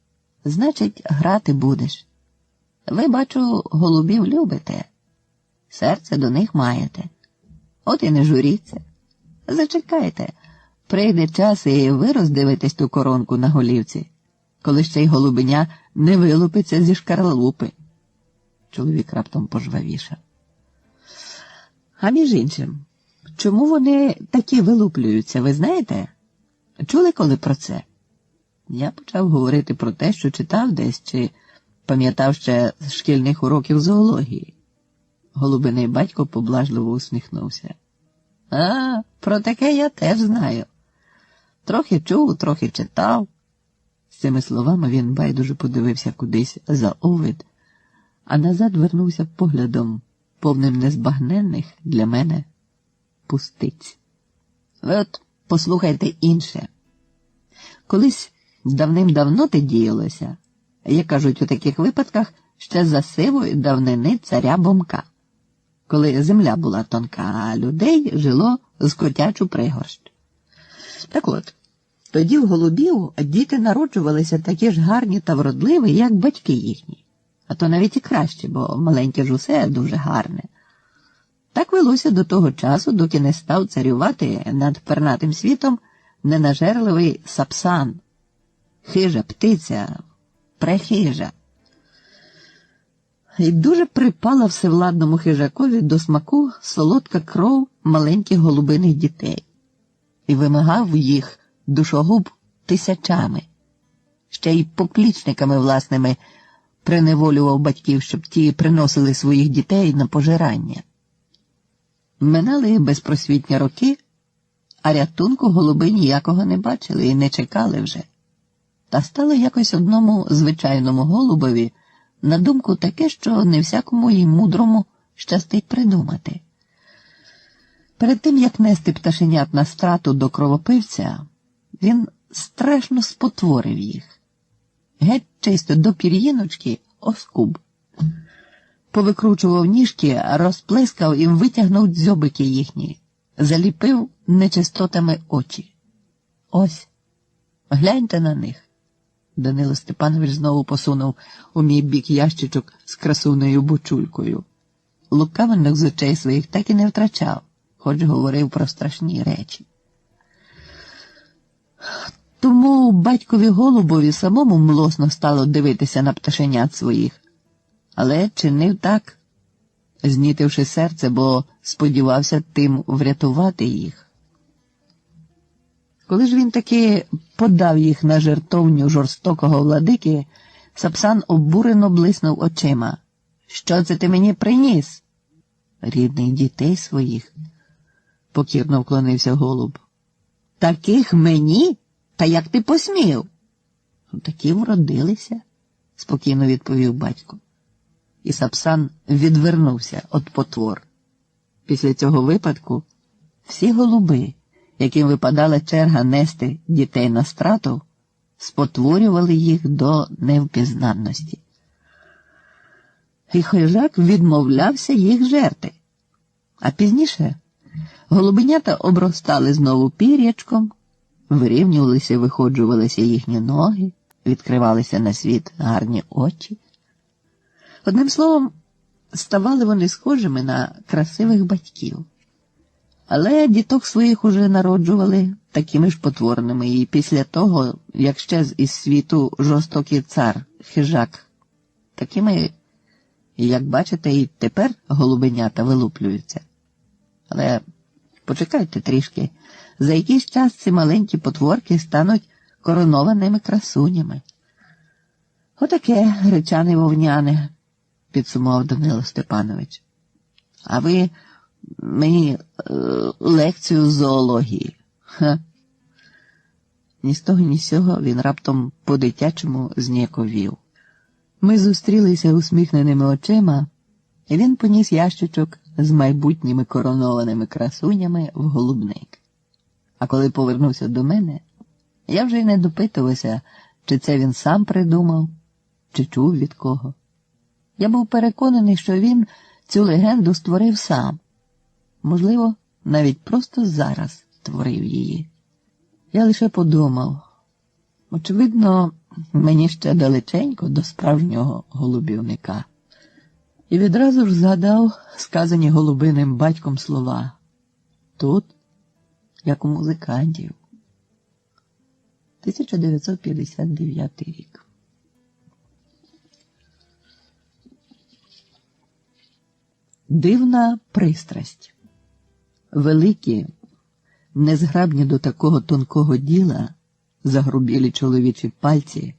значить, грати будеш. Ви, бачу, голубів любите, серце до них маєте. От і не журіться. Зачекайте, прийде час і ви роздивитесь ту коронку на голівці, коли ще й голубеня не вилупиться зі шкарлупи. Чоловік раптом пожвавішав. А між іншим, чому вони такі вилуплюються, ви знаєте? Чули коли про це? Я почав говорити про те, що читав десь, чи пам'ятав ще з шкільних уроків зоології. Голубиний батько поблажливо усміхнувся. А, про таке я теж знаю. Трохи чув, трохи читав. З цими словами він байдуже подивився кудись за овид, а назад вернувся поглядом, повним незбагненних для мене пустиць. Ви от послухайте інше. Колись давним-давно те діялося, як кажуть у таких випадках, ще за сивої давнини царя Бомка. коли земля була тонка, а людей жило з котячу пригорщ. Так от, тоді в голубів діти народжувалися такі ж гарні та вродливі, як батьки їхні. А то навіть і краще, бо маленьке ж усе дуже гарне. Так велося до того часу, доки не став царювати над пернатим світом ненажерливий Сапсан. Хижа птиця, прехижа. І дуже припала всевладному хижакові до смаку солодка кров маленьких голубиних дітей. І вимагав їх душогуб тисячами. Ще й поплічниками власними приневолював батьків, щоб ті приносили своїх дітей на пожирання. Минали безпросвітні роки, а рятунку голуби ніякого не бачили і не чекали вже. Та стало якось одному звичайному голубові на думку таке, що не всякому й мудрому щастить придумати. Перед тим, як нести пташенят на страту до кровопивця, він страшно спотворив їх. Геть чисто до пір'їночки оскуб. Повикручував ніжки, розплескав і витягнув дзьобики їхні, заліпив нечистотами очі. Ось, гляньте на них. Данило Степанович знову посунув у мій бік ящичок з красуною бочулькою. Лукавинок з очей своїх так і не втрачав, хоч говорив про страшні речі. Тому батькові голубові самому млосно стало дивитися на пташенят своїх. Але чинив так, знітивши серце, бо сподівався тим врятувати їх. Коли ж він таки подав їх на жертовню жорстокого владики, Сапсан обурено блиснув очима. «Що це ти мені приніс?» «Рідних дітей своїх», — покірно вклонився голуб. «Таких мені? Та як ти посмів?» «Такі вродилися», — спокійно відповів батько. І Сапсан відвернувся від потвор. Після цього випадку всі голуби, яким випадала черга нести дітей на страту, спотворювали їх до невпізнанності. І хижак відмовлявся їх жерти. А пізніше голубенята обростали знову пір'ячком, вирівнювалися і виходжувалися їхні ноги, відкривалися на світ гарні очі. Одним словом, ставали вони схожими на красивих батьків. Але діток своїх уже народжували такими ж потворними, і після того, як щез із світу жорстокий цар, хижак, такими, як бачите, і тепер голубенята вилуплюються. Але почекайте трішки, за якийсь час ці маленькі потворки стануть коронованими красунями. Отаке, гречане вовняне, підсумував Данило Степанович. А ви мені лекцію з зоології. Ха. Ні з того, ні з сього він раптом по-дитячому зніяковів. Ми зустрілися усміхненими очима, і він поніс ящичок з майбутніми коронованими красунями в голубник. А коли повернувся до мене, я вже й не допитувався, чи це він сам придумав, чи чув від кого. Я був переконаний, що він цю легенду створив сам. Можливо, навіть просто зараз творив її. Я лише подумав, очевидно, мені ще далеченько до справжнього голубівника. І відразу ж згадав сказані голубиним батьком слова «Тут, як у музикантів». 1959 рік. Дивна пристрасть. Великі, незграбні до такого тонкого діла, загрубілі чоловічі пальці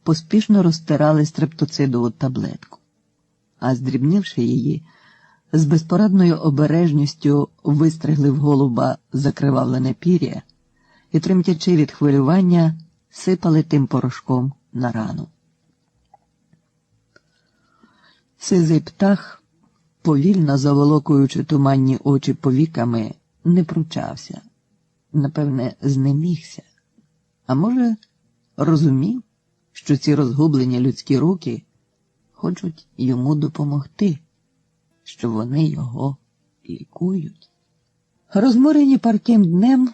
поспішно розтирали стрептоцидову таблетку, а здрібнивши її, з безпорадною обережністю вистригли в голуба закривавлене пір'я і, тремтячи від хвилювання, сипали тим порошком на рану. Сизий птах, повільно заволокуючи туманні очі повіками, не пручався, напевне, знемігся, а може, розумів, що ці розгублені людські руки хочуть йому допомогти, що вони його лікують. Розморені парким днем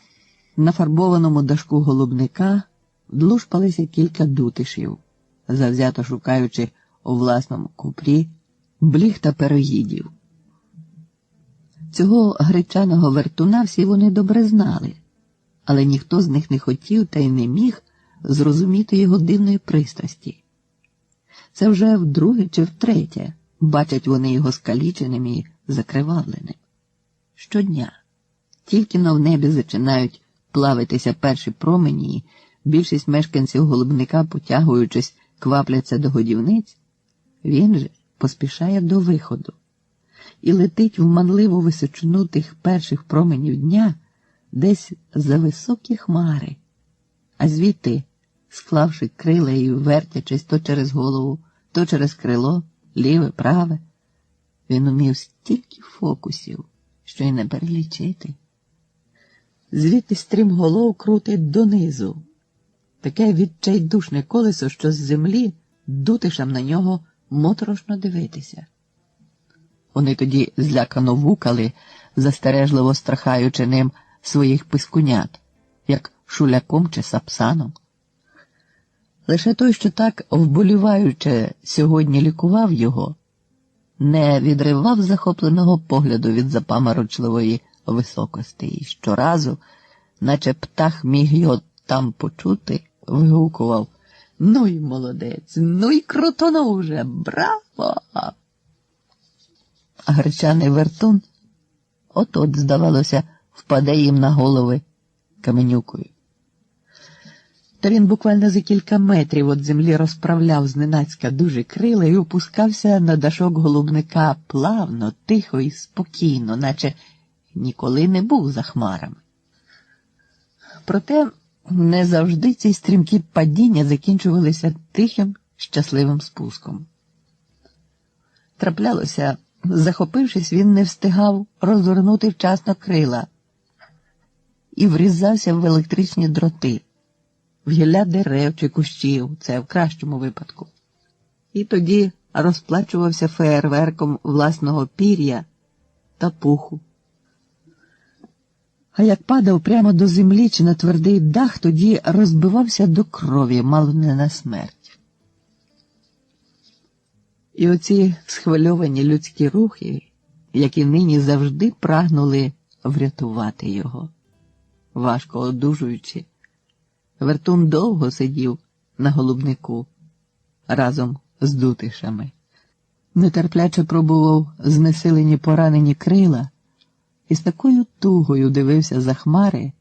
на фарбованому дашку голубника длушпалися кілька дутишів, завзято шукаючи у власному купрі бліг та пероїдів. Цього гречаного вертуна всі вони добре знали, але ніхто з них не хотів та й не міг зрозуміти його дивної пристрасті. Це вже вдруге чи втретє бачать вони його скаліченим і закривавленим. Щодня, тільки но в небі зачинають плавитися перші промені, більшість мешканців голубника, потягуючись, квапляться до годівниць, він же поспішає до виходу і летить в манливу височину тих перших променів дня десь за високі хмари, а звідти, склавши крила і вертячись то через голову, то через крило, ліве, праве, він умів стільки фокусів, що й не перелічити. Звідти стрімголов крутить донизу, таке відчайдушне колесо, що з землі дутишам на нього моторошно дивитися. Вони тоді злякано вукали, застережливо страхаючи ним своїх пискунят, як шуляком чи сапсаном. Лише той, що так вболіваючи сьогодні лікував його, не відривав захопленого погляду від запаморочливої високості і щоразу, наче птах міг його там почути, вигукував: «Ну й молодець, ну й крутону вже, браво!» А гречаний вертун от-от, здавалося, впаде їм на голови каменюкою. Та він буквально за кілька метрів від землі розправляв зненацька дуже крила і опускався на дашок голубника плавно, тихо і спокійно, наче ніколи не був за хмарами. Проте не завжди ці стрімкі падіння закінчувалися тихим, щасливим спуском. Траплялося, захопившись, він не встигав розвернути вчасно крила і врізався в електричні дроти, в гілля дерев чи кущів, це в кращому випадку. І тоді розплачувався феєрверком власного пір'я та пуху. А як падав прямо до землі чи на твердий дах, тоді розбивався до крові, мало не на смерть. І оці схвильовані людські рухи, які нині завжди прагнули врятувати його. Важко одужуючи, вертун довго сидів на голубнику разом з дутишами. Нетерпляче пробував знесилені поранені крила і з такою тугою дивився за хмари,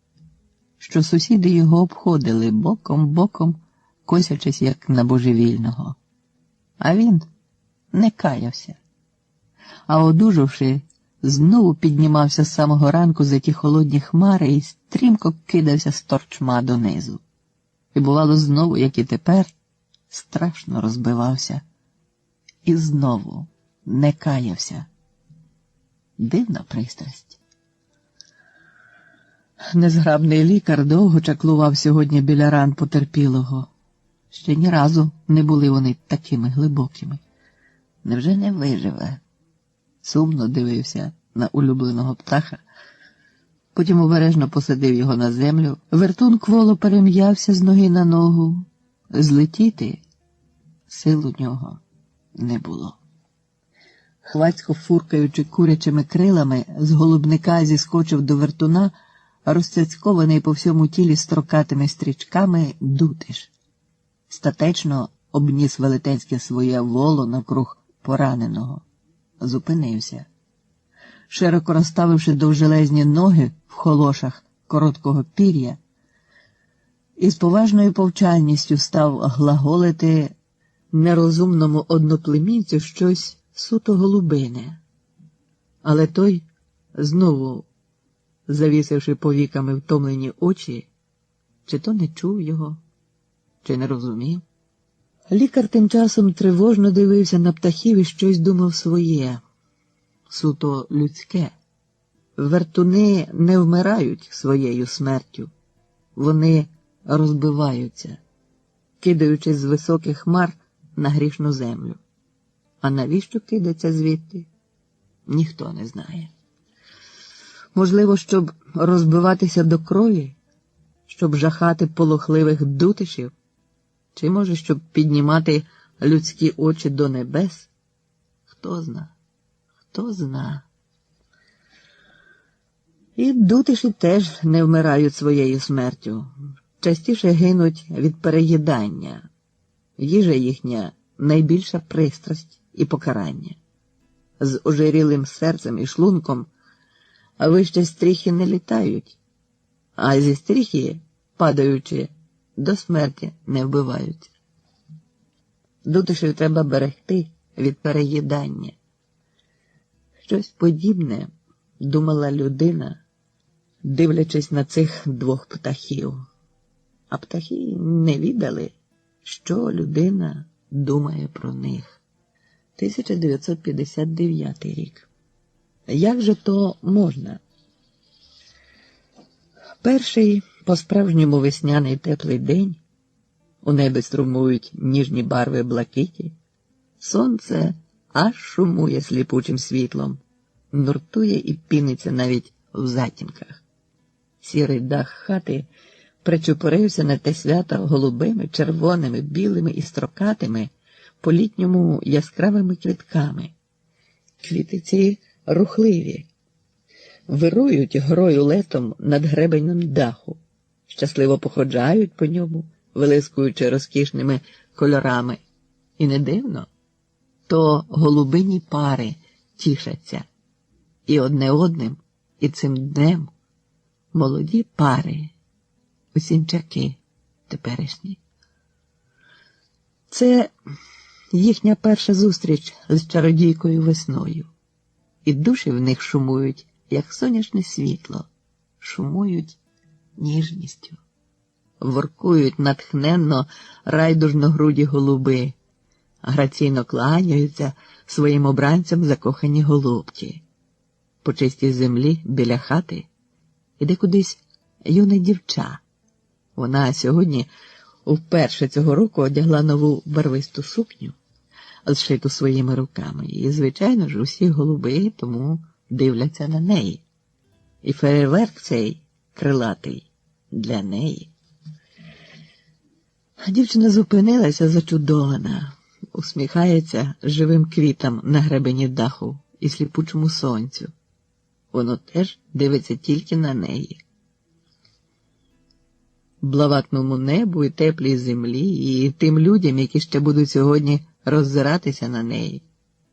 що сусіди його обходили боком, косячись як на божевільного. А він не каявся. А одужавши, знову піднімався з самого ранку за ті холодні хмари і стрімко кидався з торчма донизу. І бувало знову, як і тепер, страшно розбивався. І знову не каявся. Дивна пристрасть. Незграбний лікар довго чаклував сьогодні біля ран потерпілого. Ще ні разу не були вони такими глибокими. Невже не виживе? Сумно дивився на улюбленого птаха. Потім обережно посадив його на землю. Вертун кволо перем'явся з ноги на ногу. Злетіти сил у нього не було. Хвацько фуркаючи курячими крилами, з голубника зіскочив до вертуна, розцяцькований по всьому тілі строкатими стрічками дутиш. Статечно обніс велетенське своє воло навкруг пораненого. Зупинився. Широко розставивши довжелезні ноги в холошах короткого пір'я, і з поважною повчальністю став глаголити нерозумному одноплемінцю щось суто голубине. Але той, знову завісивши повіками втомлені очі, чи то не чув його, чи не розумів. Лікар тим часом тривожно дивився на птахів і щось думав своє, суто людське. Вертуни не вмирають своєю смертю, вони розбиваються, кидаючись з високих хмар на грішну землю. А навіщо кидаться звідти? ніхто не знає. Можливо, щоб розбиватися до крові, щоб жахати полохливих дутишів, чи, може, щоб піднімати людські очі до небес? Хто зна, хто зна. І дутиші теж не вмирають своєю смертю. Частіше гинуть від переїдання. Їжа їхня найбільша пристрасть і покарання. З ожирілим серцем і шлунком вище стріхи не літають, а зі стріхи, падаючи, до смерті не вбиваються. Дутишів треба берегти від переїдання. Щось подібне думала людина, дивлячись на цих двох птахів. А птахи не відали, що людина думає про них. 1959 рік. Як же то можна? Перший по-справжньому весняний теплий день, у небі струмують ніжні барви блакиті, сонце аж шумує сліпучим світлом, нуртує і піниться навіть в затінках. Сірий дах хати причупорився на те свято голубими, червоними, білими і строкатими, по-літньому яскравими квітками. Квіти ці рухливі, вирують грою летом над гребенем даху, щасливо походжають по ньому, вилискуючи розкішними кольорами. І не дивно, то голубині пари тішаться. І одне одним, і цим днем молоді пари, осінчаки теперішні. Це їхня перша зустріч з чародійкою весною. І душі в них шумують, як сонячне світло, шумують ніжністю. Воркують натхненно райдужно-груді голуби, граційно кланяються своїм обранцям закохані голубки. По чистій землі біля хати іде кудись юне дівча. Вона сьогодні вперше цього року одягла нову барвисту сукню, зшиту своїми руками. І, звичайно ж, усі голуби тому дивляться на неї. І феєрверк цей крилатий для неї. Дівчина зупинилася зачудована, усміхається живим квітам на гребені даху і сліпучому сонцю. Воно теж дивиться тільки на неї. Блаватному небу і теплій землі, і тим людям, які ще будуть сьогодні роззиратися на неї,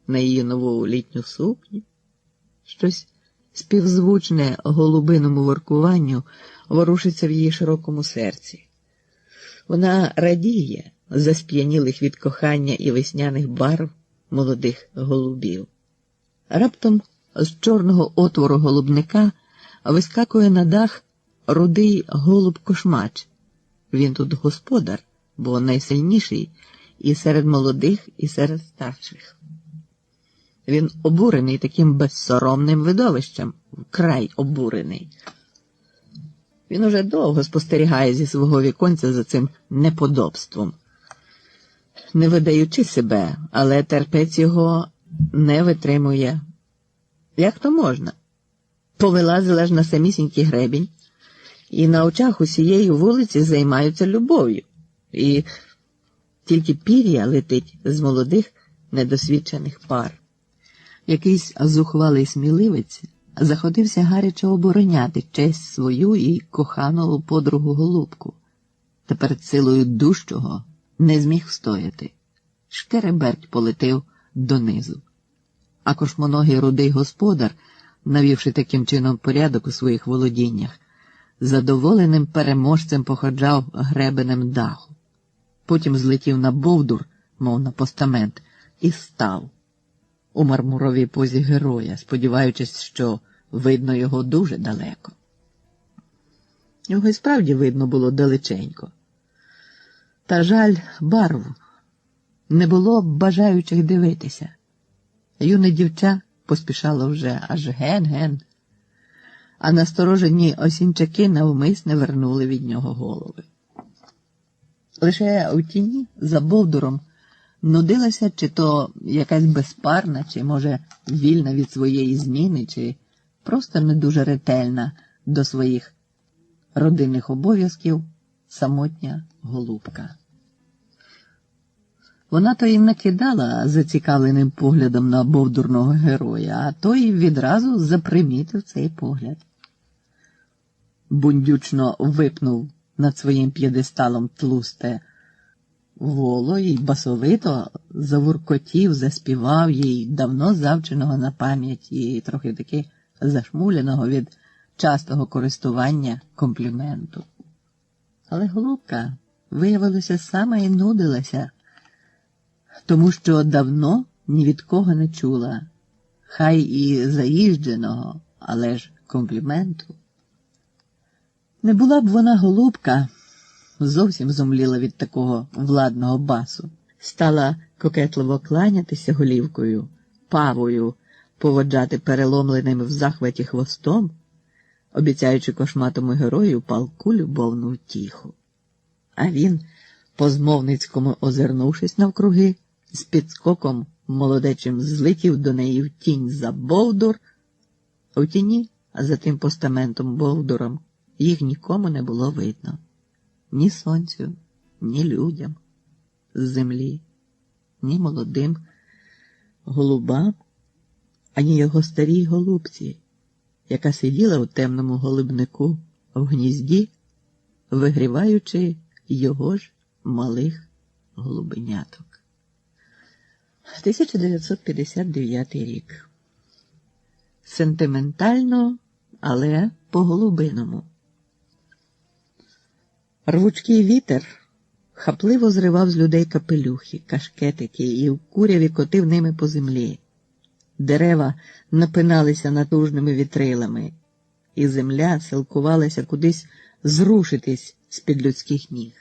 на її нову літню сукню. Щось співзвучне голубиному воркуванню ворушиться в її широкому серці. Вона радіє засп'янілих від кохання і весняних барв молодих голубів. Раптом з чорного отвору голубника вискакує на дах рудий голуб-кошмач. Він тут господар, бо найсильніший і серед молодих, і серед старших. Він обурений таким безсоромним видовищем, вкрай обурений. Він уже довго спостерігає зі свого віконця за цим неподобством. Не видаючи себе, але терпець його не витримує. Як то можна? Повилазила ж на самісінький гребінь, і на очах усієї вулиці займаються любов'ю. І тільки пір'я летить з молодих недосвідчених пар. Якийсь зухвалий сміливець заходився гаряче обороняти честь свою і кохану подругу голубку. Та перед силою дужчого не зміг встояти. Шкереберть полетів донизу. А кошмоногий рудий господар, навівши таким чином порядок у своїх володіннях, задоволеним переможцем походжав гребенем даху. Потім злетів на бовдур, мов на постамент, і став у мармуровій позі героя, сподіваючись, що видно його дуже далеко. Його і справді видно було далеченько. Та жаль барв. Не було бажаючих дивитися. Юне дівча поспішало вже аж ген-ген, а насторожені осінчаки навмисне вернули від нього голови. Лише у тіні за бовдуром нудилася чи то якась безпарна, чи, може, вільна від своєї зміни, чи просто не дуже ретельна до своїх родинних обов'язків самотня голубка. Вона то й накидала зацікавленим поглядом на бовдурного героя, а той відразу запримітив цей погляд. Бундючно випнув над своїм п'єдесталом тлусте воло і басовито завуркотів, заспівав їй давно завченого на пам'ять і трохи таки зашмуленого від частого користування компліменту. Але голубка, виявилося, сама і нудилася, тому що давно ні від кого не чула, хай і заїждженого, але ж компліменту. Не була б вона голубка, зовсім зомліла від такого владного басу, стала кокетливо кланятися голівкою, павою, поводжати переломленим в захваті хвостом, обіцяючи кошматому герою палку любовну втіху. А він, по-змовницькому озирнувшись навкруги, з підскоком молодечим злетів до неї в тінь за бовдур. У тіні, а за тим постаментом бовдуром, їх нікому не було видно. Ні сонцю, ні людям з землі, ні молодим голубам, ані його старій голубці, яка сиділа у темному голубнику в гнізді, вигріваючи його ж малих голубеняток. 1959 рік. Сентиментально, але по-голубиному. Рвучкий вітер хапливо зривав з людей капелюхи, кашкетики і в куряві котив ними по землі. Дерева напиналися натужними вітрилами, і земля силкувалася кудись зрушитись з-під людських ніг.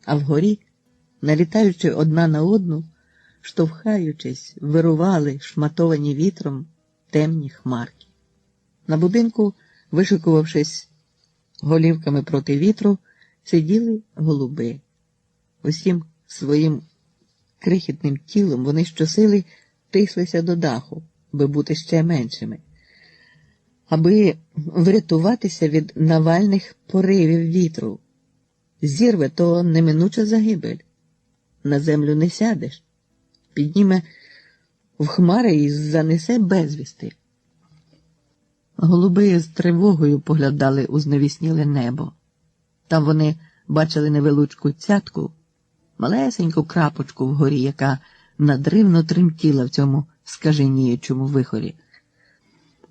А вгорі, налітаючи одна на одну, штовхаючись, вирували, шматовані вітром, темні хмарки. На будинку, вишикувавшись голівками проти вітру, сиділи голуби. Усім своїм крихітним тілом вони щосили тислися до даху, би бути ще меншими, аби врятуватися від навальних поривів вітру. Зірве то неминуча загибель. На землю не сядеш. Підніме в хмари і занесе безвісти. Голуби з тривогою поглядали у зневісніле небо. Там вони бачили невеличку цятку, малесеньку крапочку вгорі, яка надривно тремтіла в цьому скаженіючому вихорі,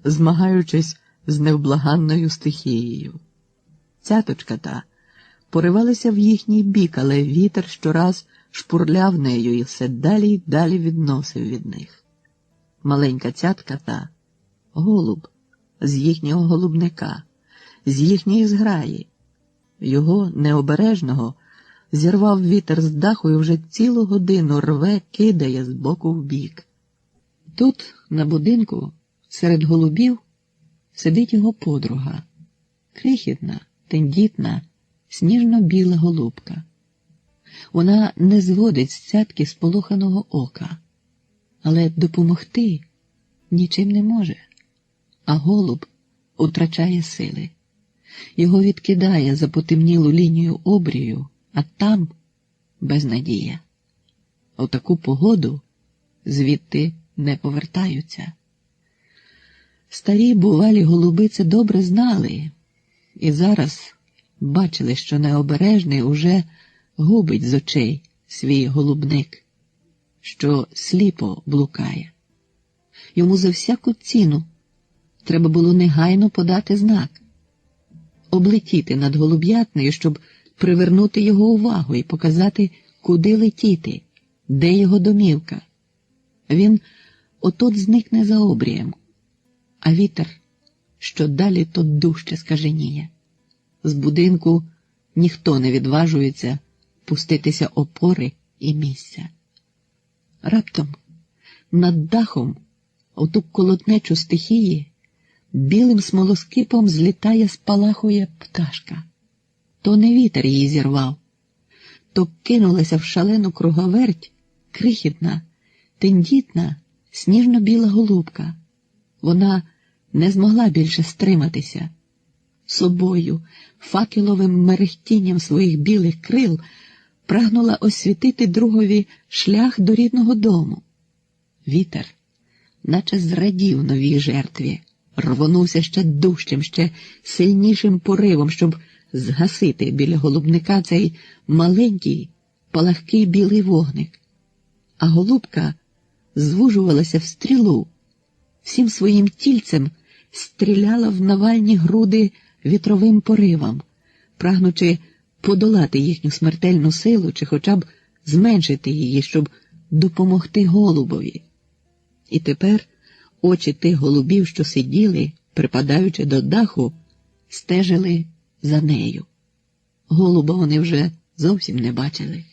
змагаючись з невблаганною стихією. Цяточка та поривалася в їхній бік, але вітер щораз шпурляв нею і все далі й далі відносив від них. Маленька цятка та голуб з їхнього голубника, з їхньої зграї. Його необережного зірвав вітер з даху і вже цілу годину рве, кидає з боку в бік. Тут, на будинку, серед голубів, сидить його подруга. Крихітна, тендітна, сніжно-біла голубка. Вона не зводить з цятки сполоханого ока, але допомогти нічим не може. А голуб втрачає сили. Його відкидає за потемнілу лінію обрію, а там безнадія. У таку погоду звідти не повертаються. Старі бувалі голуби це добре знали і зараз бачили, що необережний уже губить з очей свій голубник, що сліпо блукає. Йому за всяку ціну треба було негайно подати знак, облетіти над голуб'ятнею, щоб привернути його увагу і показати, куди летіти, де його домівка. Він отот зникне за обрієм, а вітер, що далі, то дужче скаженіє. З будинку ніхто не відважується пуститися опори і місця. Раптом над дахом у ту колотнечу стихії білим смолоскипом злітає, спалахує пташка. То не вітер її зірвав, то кинулася в шалену круговерть крихітна, тендітна, сніжно-біла голубка. Вона не змогла більше стриматися. Собою, факеловим мерехтінням своїх білих крил прагнула освітити другові шлях до рідного дому. Вітер, наче зрадів новій жертві, рвонувся ще дужчим, ще сильнішим поривом, щоб згасити біля голубника цей маленький, палахкий білий вогник. А голубка звужувалася в стрілу, всім своїм тільцем стріляла в навальні груди вітровим поривом, прагнучи подолати їхню смертельну силу чи хоча б зменшити її, щоб допомогти голубові. І тепер очі тих голубів, що сиділи, припадаючи до даху, стежили за нею. Голуба вони вже зовсім не бачили.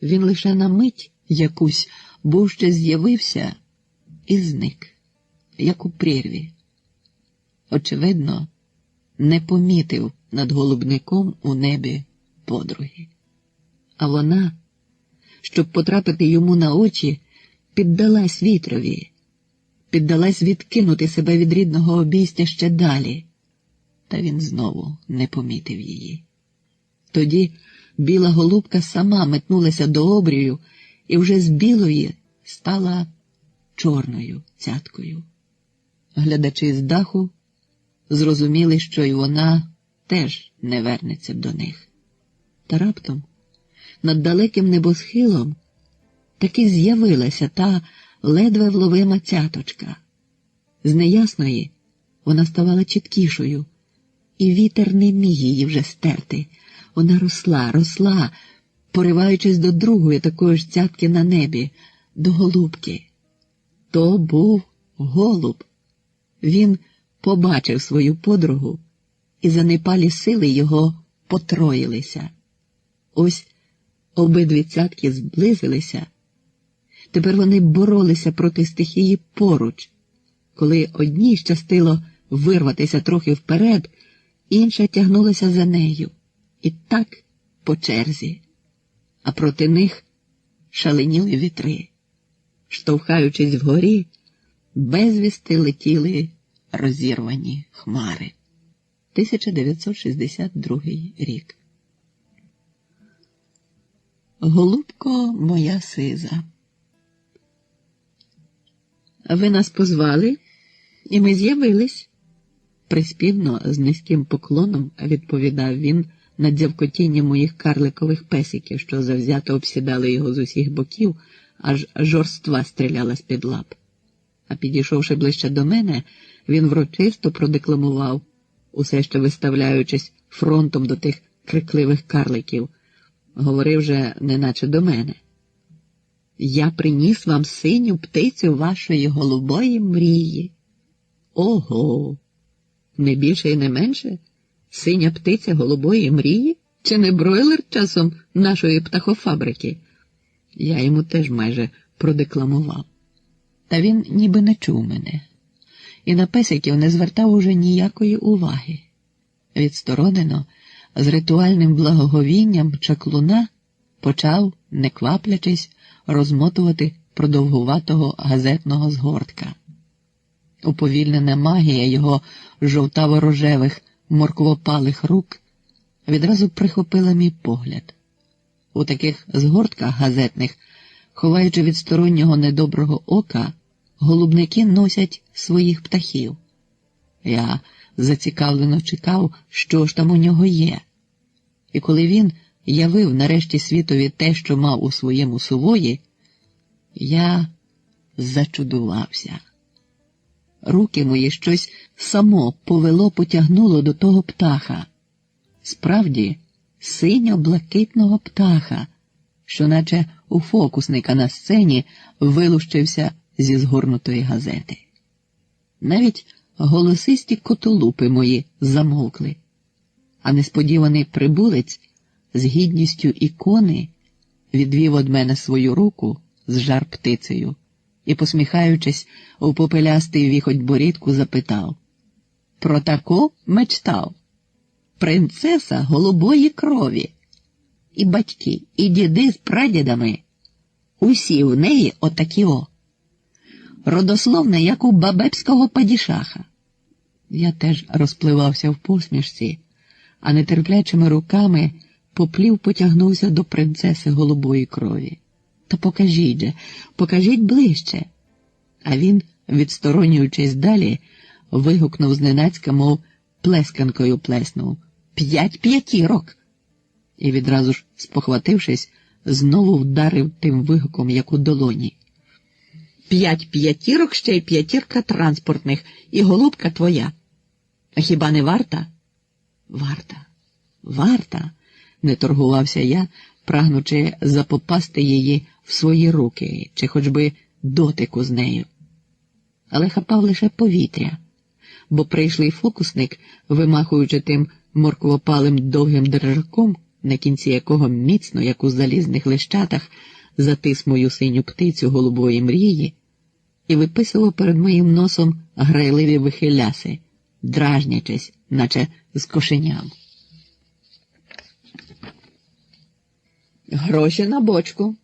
Він лише на мить якусь був ще з'явився і зник, як у прірві. Очевидно, не помітив над голубником у небі подруги. А вона, щоб потрапити йому на очі, піддалась вітрові, піддалась відкинути себе від рідного обійстя ще далі. Та він знову не помітив її. Тоді біла голубка сама метнулася до обрію і вже з білої стала чорною цяткою. Глядачі з даху зрозуміли, що й вона теж не вернеться до них. Та раптом над далеким небосхилом таки з'явилася та ледве вловима цяточка. З неясної вона ставала чіткішою, і вітер не міг її вже стерти. Вона росла, росла, пориваючись до другої такої ж цятки на небі, до голубки. То був голуб. Він побачив свою подругу, і занепалі сили його потроїлися. Ось обидві цятки зблизилися. Тепер вони боролися проти стихії поруч. Коли одній щастило вирватися трохи вперед, інша тягнулася за нею. І так по черзі. А проти них шаленіли вітри. Штовхаючись вгорі, безвісти летіли розірвані хмари. 1962 рік. Голубко моя сиза. Ви нас позвали, і ми з'явились. Приспівно, з низьким поклоном відповідав він на дзявкотіння моїх карликових песиків, що завзято обсідали його з усіх боків, аж жорства стріляла з-під лап. А підійшовши ближче до мене, він врочисто продекламував, усе ще виставляючись фронтом до тих крикливих карликів. Говорив же неначе до мене. Я приніс вам синю птицю вашої голубої мрії. Ого! Не більше і не менше? Синя птиця голубої мрії? Чи не бройлер часом нашої птахофабрики? Я йому теж майже продекламував. Та він ніби не чув мене. І на песиків не звертав уже ніякої уваги. Відсторонено, з ритуальним благоговінням чаклуна почав, не кваплячись, розмотувати продовгуватого газетного згортка. Уповільнена магія його жовтаво-рожевих, морквопалих рук відразу прихопила мій погляд. У таких згортках газетних, ховаючи від стороннього недоброго ока, голубники носять своїх птахів. Я зацікавлено чекав, що ж там у нього є. І коли він явив нарешті світові те, що мав у своєму сувої, я зачудувався. Руки мої щось само потягнуло до того птаха. Справді, синьо-блакитного птаха, що наче у фокусника на сцені вилущився зі згорнутої газети. Навіть голосисті котолупи мої замовкли, а несподіваний прибулець з гідністю ікони відвів од мене свою руку з жар-птицею і, посміхаючись, у попелястий віхоть борідку запитав: «Про таку мечтав? Принцеса голубої крові. І батьки, і діди з прадідами Усі в неї отакі о. Родословне, як у бабепського падішаха. Я теж розпливався в посмішці, а нетерплячими руками поплів потягнувся до принцеси голубої крові. Та покажіть же, покажіть ближче. А він, відсторонюючись далі, вигукнув зненацька, мов плесканкою плеснув: 5 п'ятірок! І відразу ж, спохватившись, знову вдарив тим вигуком, як у долоні. 5 п'ятірок, ще й 5 транспортних, і голубка твоя. А хіба не варта? Варта, варта, не торгувався я, прагнучи запопасти її в свої руки, чи хоч би дотику з нею. Але хапав лише повітря, бо прийшлий фокусник, вимахуючи тим морквопалим довгим держаком, на кінці якого міцно, як у залізних лещатах, затис мою синю птицю голубої мрії, і виписував перед моїм носом грайливі вихиляси, дражнячись, наче з кошеням. Гроші на бочку.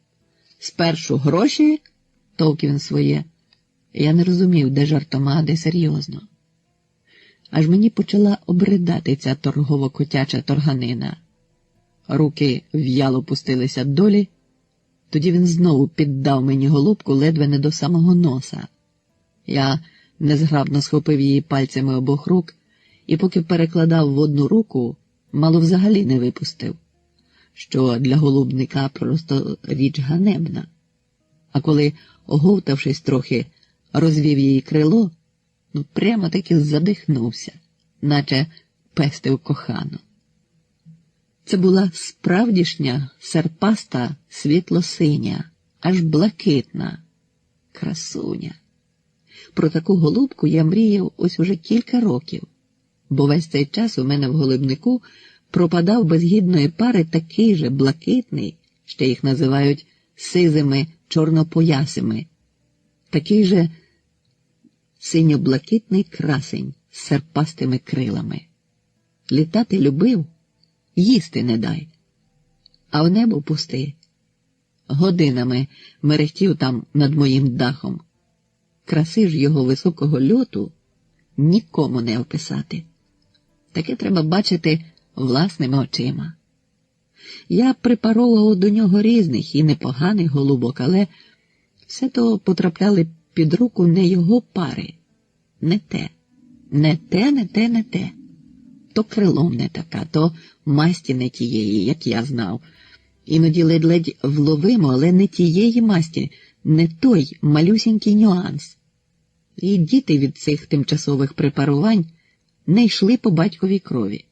Спершу гроші, товк він своє. Я не розумів, де жартома, а де серйозно. Аж мені почала обридати ця торгово-котяча торганина. Руки в'яло пустилися долі, тоді він знову піддав мені голубку ледве не до самого носа. Я незграбно схопив її пальцями обох рук і поки перекладав в одну руку, мало взагалі не випустив, що для голубника просто річ ганебна. А коли, оговтавшись трохи, розвів її крило, прямо-таки задихнувся, наче пестив кохану. Це була справдішня, серпаста, світло-синя, аж блакитна красуня. Про таку голубку я мріяв ось уже кілька років, бо весь цей час у мене в голубнику пропадав без гідної пари такий же блакитний, ще їх називають сизими чорнопоясими, такий же синьо-блакитний красень з серпастими крилами. Літати любив, їсти не дай, а в небо пусти. Годинами мерехтів там над моїм дахом. Краси ж його високого льоту нікому не описати. Таке треба бачити власними очима. Я припаровував до нього різних і непоганих голубок, але все то потрапляли під руку не його пари. Не те. То крилом не така, то масті не тієї, як я знав. Іноді ледь-ледь вловимо, але не тієї масті, не той малюсінький нюанс. І діти від цих тимчасових припарувань не йшли по батьковій крові.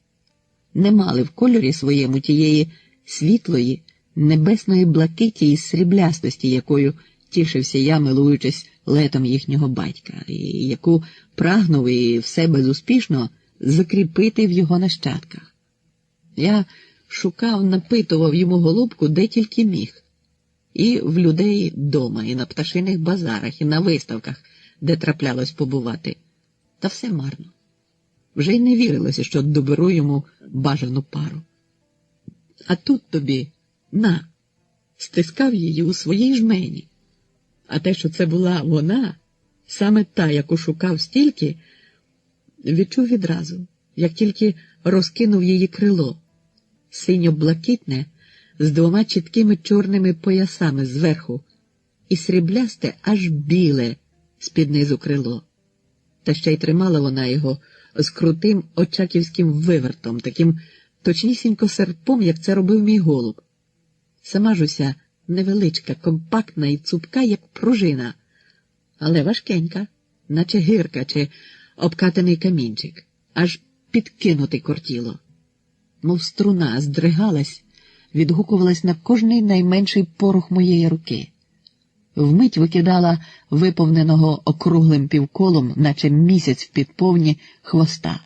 Не мали в кольорі своєму тієї світлої, небесної блакиті і сріблястості, якою тішився я, милуючись летом їхнього батька, і яку прагнув і все безуспішно закріпити в його нащадках. Я шукав, напитував йому голубку де тільки міг. І в людей дома, і на пташиних базарах, і на виставках, де траплялось побувати. Та все марно. Вже й не вірилося, що доберу йому бажану пару. А тут тобі, на, стискав її у своїй жмені. А те, що це була вона, саме та, яку шукав стільки, відчув відразу, як тільки розкинув її крило, синьо-блакитне, з 2 чіткими чорними поясами зверху, і сріблясте аж біле з-під низу крило. Та ще й тримала вона його з крутим очаківським вивертом, таким точнісінько серпом, як це робив мій голуб. Сама ж уся невеличка, компактна і цупка, як пружина, але важкенька, наче гирка чи обкатаний камінчик, аж підкинути кортіло. Мов струна здригалась, відгукувалась на кожний найменший порух моєї руки. Вмить викидала виповненого округлим півколом, наче місяць в підповні, хвоста.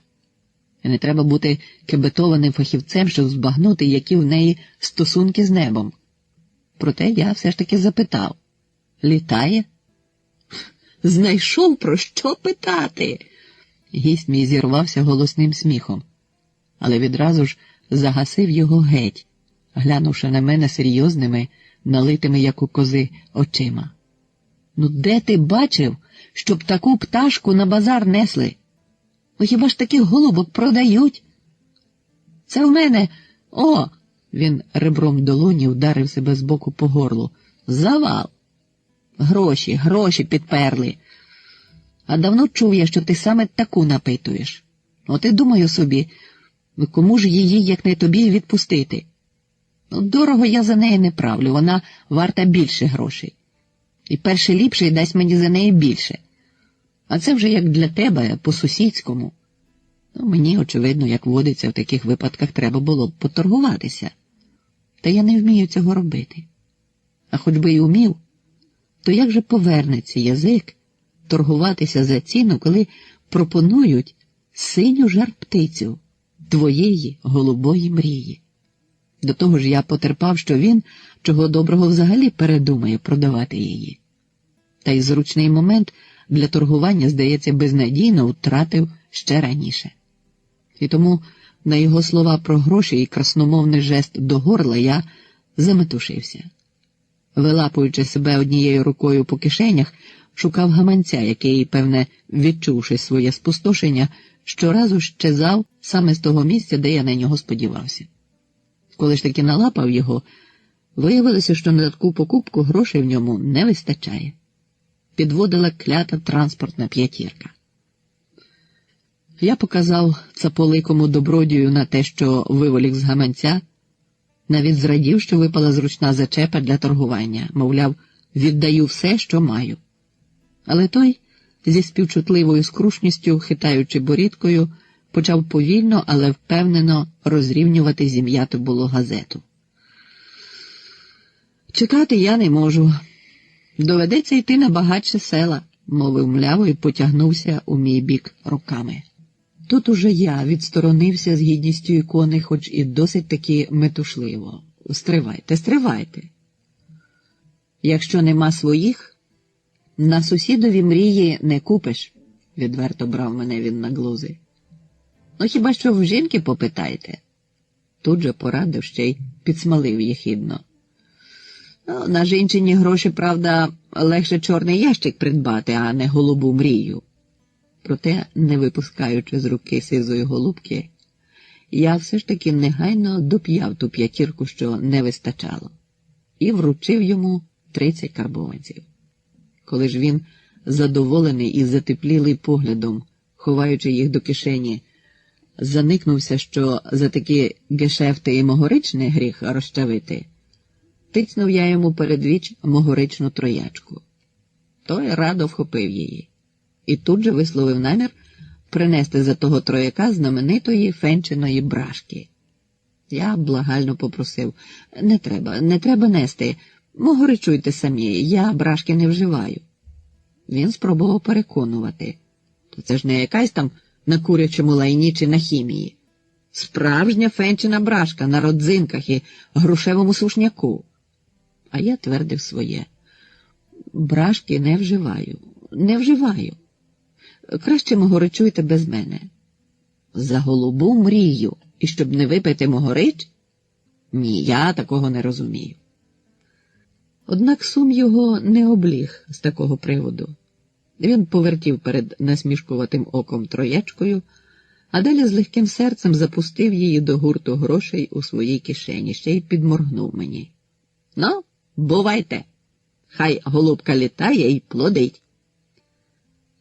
І не треба бути кебетованим фахівцем, щоб збагнути, які в неї стосунки з небом. Проте я все ж таки запитав: літає? Знайшов про що питати? Гість мій зірвався голосним сміхом, але відразу ж загасив його геть, глянувши на мене серйозними, налитими, як у кози, очима. Ну де ти бачив, щоб таку пташку на базар несли? Ну хіба ж таких голубок продають? Це в мене, о! Він ребром долоні вдарив себе з боку по горлу. Завал! Гроші підперли. А давно чув я, що ти саме таку напитуєш. От і думаю собі, кому ж її, як не тобі, відпустити? Ну, дорого я за неї не правлю, вона варта більше грошей. І перший ліпший дасть мені за неї більше. А це вже як для тебе, по-сусідському. Ну, мені, очевидно, як водиться, в таких випадках треба було б поторгуватися. Та я не вмію цього робити. А хоч би й умів, то як же повернеться язик торгуватися за ціну, коли пропонують синю жар-птицю твоєї голубої мрії? До того ж я потерпав, що він, чого доброго, взагалі передумає продавати її. Та й зручний момент для торгування, здається, безнадійно втратив ще раніше. І тому на його слова про гроші і красномовний жест до горла я заметушився. Вилапуючи себе однією рукою по кишенях, шукав гаманця, який, певне, відчувши своє спустошення, щоразу щезав саме з того місця, де я на нього сподівався. Коли ж таки налапав його, виявилося, що на таку покупку грошей в ньому не вистачає. Підводила клята транспортна п'ятірка. Я показав цаполикому добродію на те, що виволік з гаманця, навіть зрадів, що випала зручна зачепа для торгування, мовляв, віддаю все, що маю. Але той, зі співчутливою скрушністю, хитаючи борідкою, почав повільно, але впевнено розрівнювати зім'яту було газету. Чекати я не можу. Доведеться йти на багатші села, мовив мляво і потягнувся у мій бік руками. Тут уже я відсторонився з гідністю ікони, хоч і досить таки метушливо. Стривайте. Якщо нема своїх, на сусідові мрії не купиш, відверто брав мене він на глузи. Ну хіба що в жінки попитайте? Тут же порадив, ще й підсмалив єхідно. Ну, на жінчині гроші, правда, легше чорний ящик придбати, а не голубу мрію. Проте, не випускаючи з руки сизої голубки, я все ж таки негайно доп'яв ту п'ятірку, що не вистачало, і вручив йому 30 карбованців. Коли ж він, задоволений і затеплілий поглядом, ховаючи їх до кишені, заникнувся, що за такі гешефти і могорич не гріх розчавити, тицнув я йому перед віч могоричну троячку. Той радо вхопив її і тут же висловив намір принести за того трояка знаменитої фенчиної брашки. Я благально попросив: не треба нести, могоричуйте самі, я брашки не вживаю. Він спробував переконувати: то це ж не якась там на курячому лайні чи на хімії. Справжня фенчина брашка на родзинках і грушевому сушняку. А я твердив своє: брашки не вживаю. Краще могоричуйте без мене. За голубу мрію, і щоб не випити могорич? Ні, я такого не розумію. Однак сум його не обліг з такого приводу. Він повертів перед насмішкуватим оком троячкою, а далі з легким серцем запустив її до гурту грошей у своїй кишені, ще й підморгнув мені. Ну, бувайте! Хай голубка літає і плодить.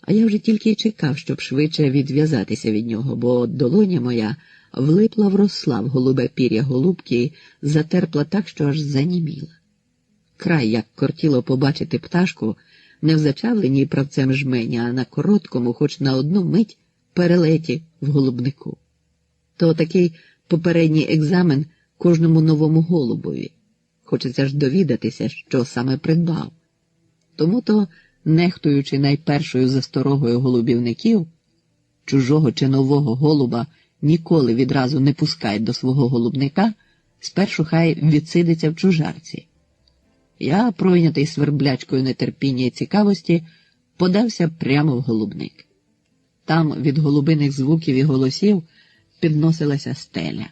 А я вже тільки й чекав, щоб швидше відв'язатися від нього, бо долоня моя влипла вросла в голубе пір'я голубки і затерпла так, що аж заніміла. Край, як кортіло побачити пташку, не в зачавленій правцем жмені, а на короткому, хоч на одну мить, перелеті в голубнику. То такий попередній екзамен кожному новому голубові. Хочеться ж довідатися, що саме придбав. Тому-то, нехтуючи найпершою засторогою голубівників, чужого чи нового голуба ніколи відразу не пускай до свого голубника, спершу хай відсидиться в чужарці. Я, пройнятий сверблячкою нетерпіння і цікавості, подався прямо в голубник. Там від голубиних звуків і голосів підносилася стеля.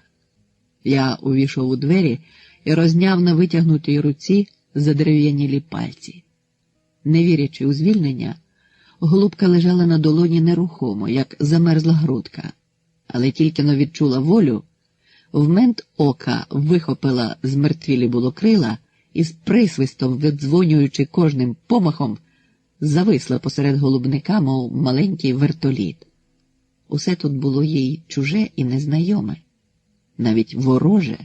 Я увійшов у двері і розняв на витягнутій руці задерев'янілі пальці. Не вірячи у звільнення, голубка лежала на долоні нерухомо, як замерзла грудка, але тільки-но відчула волю, в мент ока вихопила змертвілі булокрила і з присвистом, видзвонюючи кожним помахом, зависла посеред голубника, мов маленький вертоліт. Усе тут було їй чуже і незнайоме, навіть вороже,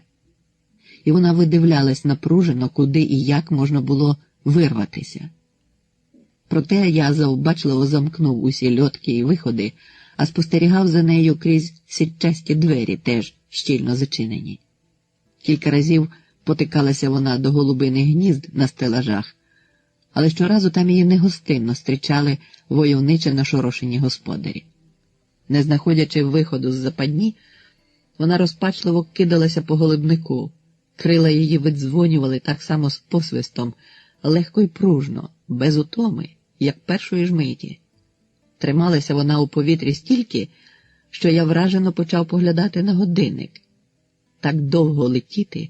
і вона видивлялась напружено, куди і як можна було вирватися. Проте я завбачливо замкнув усі льотки і виходи, а спостерігав за нею крізь сітчасті двері, теж щільно зачинені. Кілька разів потикалася вона до голубиних гнізд на стелажах, але щоразу там її негостинно зустрічали войовниче нашорошені господарі. Не знаходячи виходу з западні, вона розпачливо кидалася по голубнику, крила її видзвонювали так само з посвистом, легко й пружно, без утоми, як першої ж миті. Трималася вона у повітрі стільки, що я вражено почав поглядати на годинник. Так довго летіти,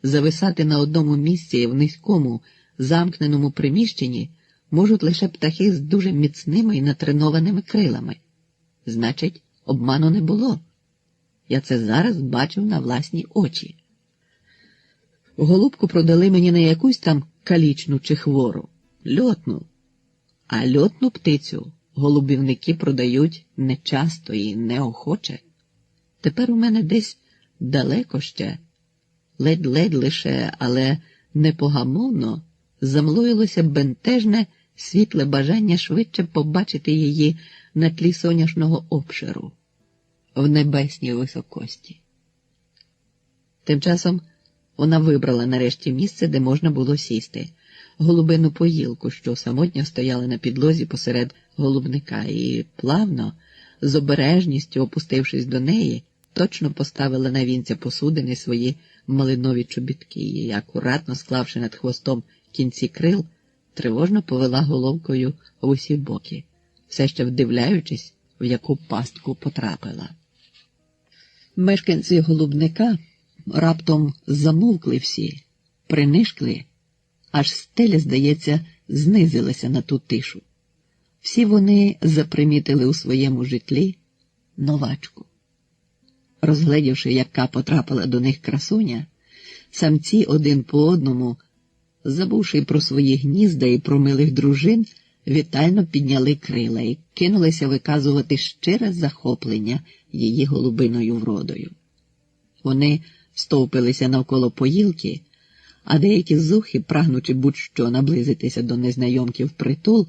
зависати на одному місці в низькому, замкненому приміщенні можуть лише птахи з дуже міцними і натренованими крилами. Значить, обману не було. Я це зараз бачив на власні очі. Голубку продали мені не якусь там калічну чи хвору, льотну. А льотну птицю голубівники продають нечасто і неохоче. Тепер у мене десь далеко ще, ледь-ледь лише, але непогамовно, замлоїлося бентежне, світле бажання швидше побачити її на тлі соняшного обширу, в небесній високості. Тим часом вона вибрала нарешті місце, де можна було сісти, голубину поїлку, що самотньо стояла на підлозі посеред голубника, і плавно, з обережністю опустившись до неї, точно поставила на вінця посудини свої малинові чобітки і, акуратно склавши над хвостом кінці крил, тривожно повела головкою в усі боки, все ще вдивляючись, в яку пастку потрапила. Мешканці голубника раптом замовкли всі, принишкли, аж стеля, здається, знизилася на ту тишу. Всі вони запримітили у своєму житлі новачку. Розгледівши, яка потрапила до них красуня, самці один по одному, забувши про свої гнізда і про милих дружин, вітально підняли крила і кинулися виказувати щире захоплення її голубиною вродою. Вони стовпилися навколо поїлки, а деякі зухи, прагнучи будь-що наблизитися до незнайомки впритул,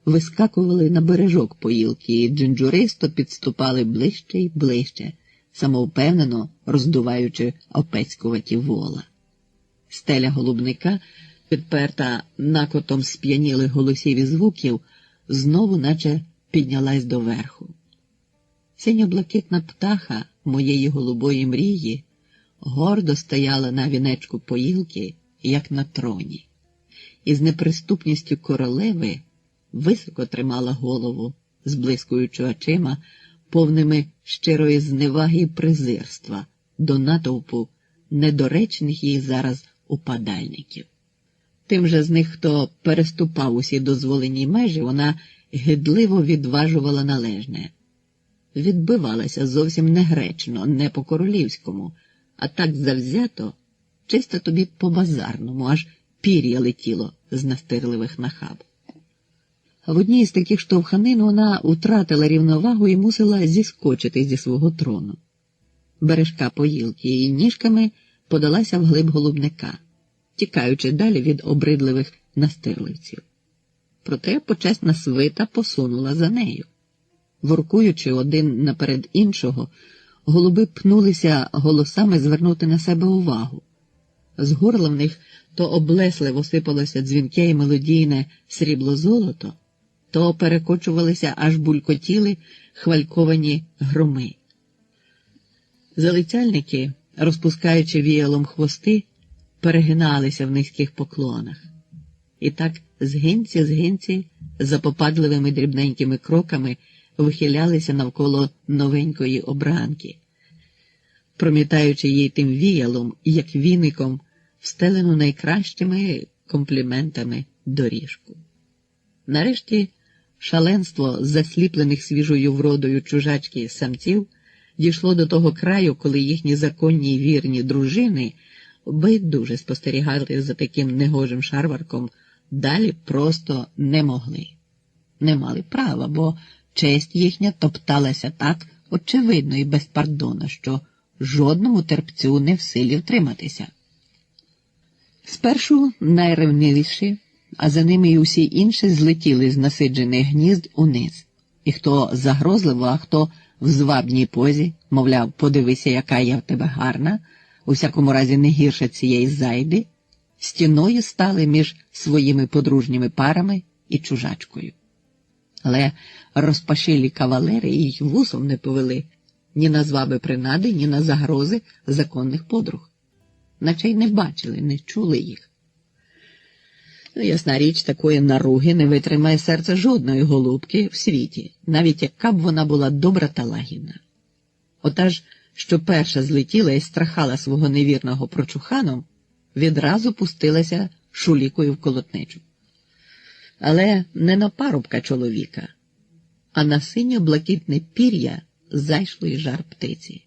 вискакували на бережок поїлки і джинджуристо підступали ближче й ближче, самовпевнено роздуваючи опецькуваті вола. Стеля голубника, підперта накотом сп'янілих голосів і звуків, знову наче піднялась доверху. Синьо-блакитна птаха моєї голубої мрії гордо стояла на вінечку поїлки, як на троні, і з неприступністю королеви високо тримала голову, зблискуючи очима, повними щирої зневаги і презирства до натовпу недоречних їй зараз упадальників. Тим же з них, хто переступав усі дозволені межі, вона гидливо відважувала належне. Відбивалася зовсім не гречно, не по-королівському, а так завзято, чисто тобі по-базарному, аж пір'я летіло з настирливих нахаб. В одній з таких штовханин вона втратила рівновагу і мусила зіскочити зі свого трону. Бережка поїлки і ніжками подалася вглиб голубника, тікаючи далі від обридливих настирливців. Проте почесна свита посунула за нею. Воркуючи один наперед іншого, голуби пнулися голосами звернути на себе увагу. З горла в них то облесливо сипалося дзвінке і мелодійне срібло-золото, то перекочувалися, аж булькотіли хвальковані громи. Залицяльники, розпускаючи віялом хвости, перегиналися в низьких поклонах. І так згинці, запопадливими дрібненькими кроками вихилялися навколо новенької обранки, промітаючи їй тим віялом, як віником, встелену найкращими компліментами доріжку. Нарешті шаленство засліплених свіжою вродою чужачки самців дійшло до того краю, коли їхні законні й вірні дружини байдуже спостерігали за таким негожим шарварком, далі просто не могли. Не мали права, бо честь їхня топталася так очевидно і безпардонно, що жодному терпцю не в силі втриматися. Спершу найревнивіші, а за ними й усі інші злетіли з насиджених гнізд униз. І хто загрозливо, а хто в звабній позі, мовляв, подивися, яка я в тебе гарна, у всякому разі не гірше цієї зайди, стіною стали між своїми подружніми парами і чужачкою. Але розпашилі кавалери їх вусом не повели ні на зваби принади, ні на загрози законних подруг. Наче й не бачили, не чули їх. Ясна річ, такої наруги не витримає серце жодної голубки в світі, навіть яка б вона була добра та лагідна. Ота ж, що перша злетіла і страхала свого невірного прочуханом, відразу пустилася шулікою в колотничу. Але не на парубка чоловіка, а на синьо-блакитне пір'я зайшлої жар птиці.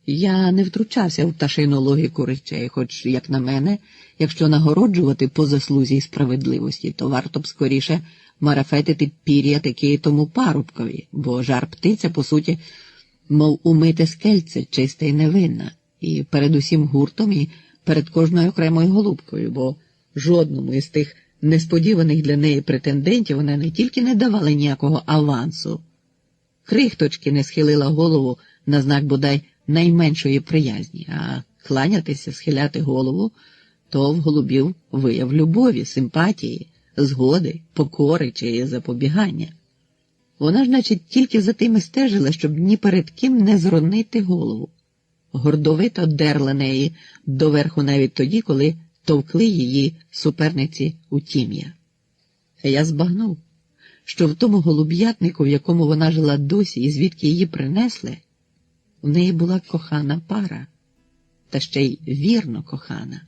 Я не втручався в пташину логіку речей, хоч, як на мене, якщо нагороджувати по заслузі й справедливості, то варто б скоріше марафетити пір'я таки тому парубкові, бо жар птиця, по суті, мов умите скельце, чиста й невинна, і перед усім гуртом, і перед кожною окремою голубкою, бо жодному із тих несподіваних для неї претендентів вона не тільки не давала ніякого авансу, крихточки не схилила голову на знак бодай найменшої приязні, а кланятися, схиляти голову – то в голубів вияв любові, симпатії, згоди, покори чи запобігання. Вона ж, значить, тільки за тим і стежила, щоб ні перед ким не зронити голову. Гордовито дерла неї доверху навіть тоді, коли товкли її суперниці у тім'я. Я збагнув, що в тому голуб'ятнику, в якому вона жила досі і звідки її принесли, в неї була кохана пара, та ще й вірно кохана.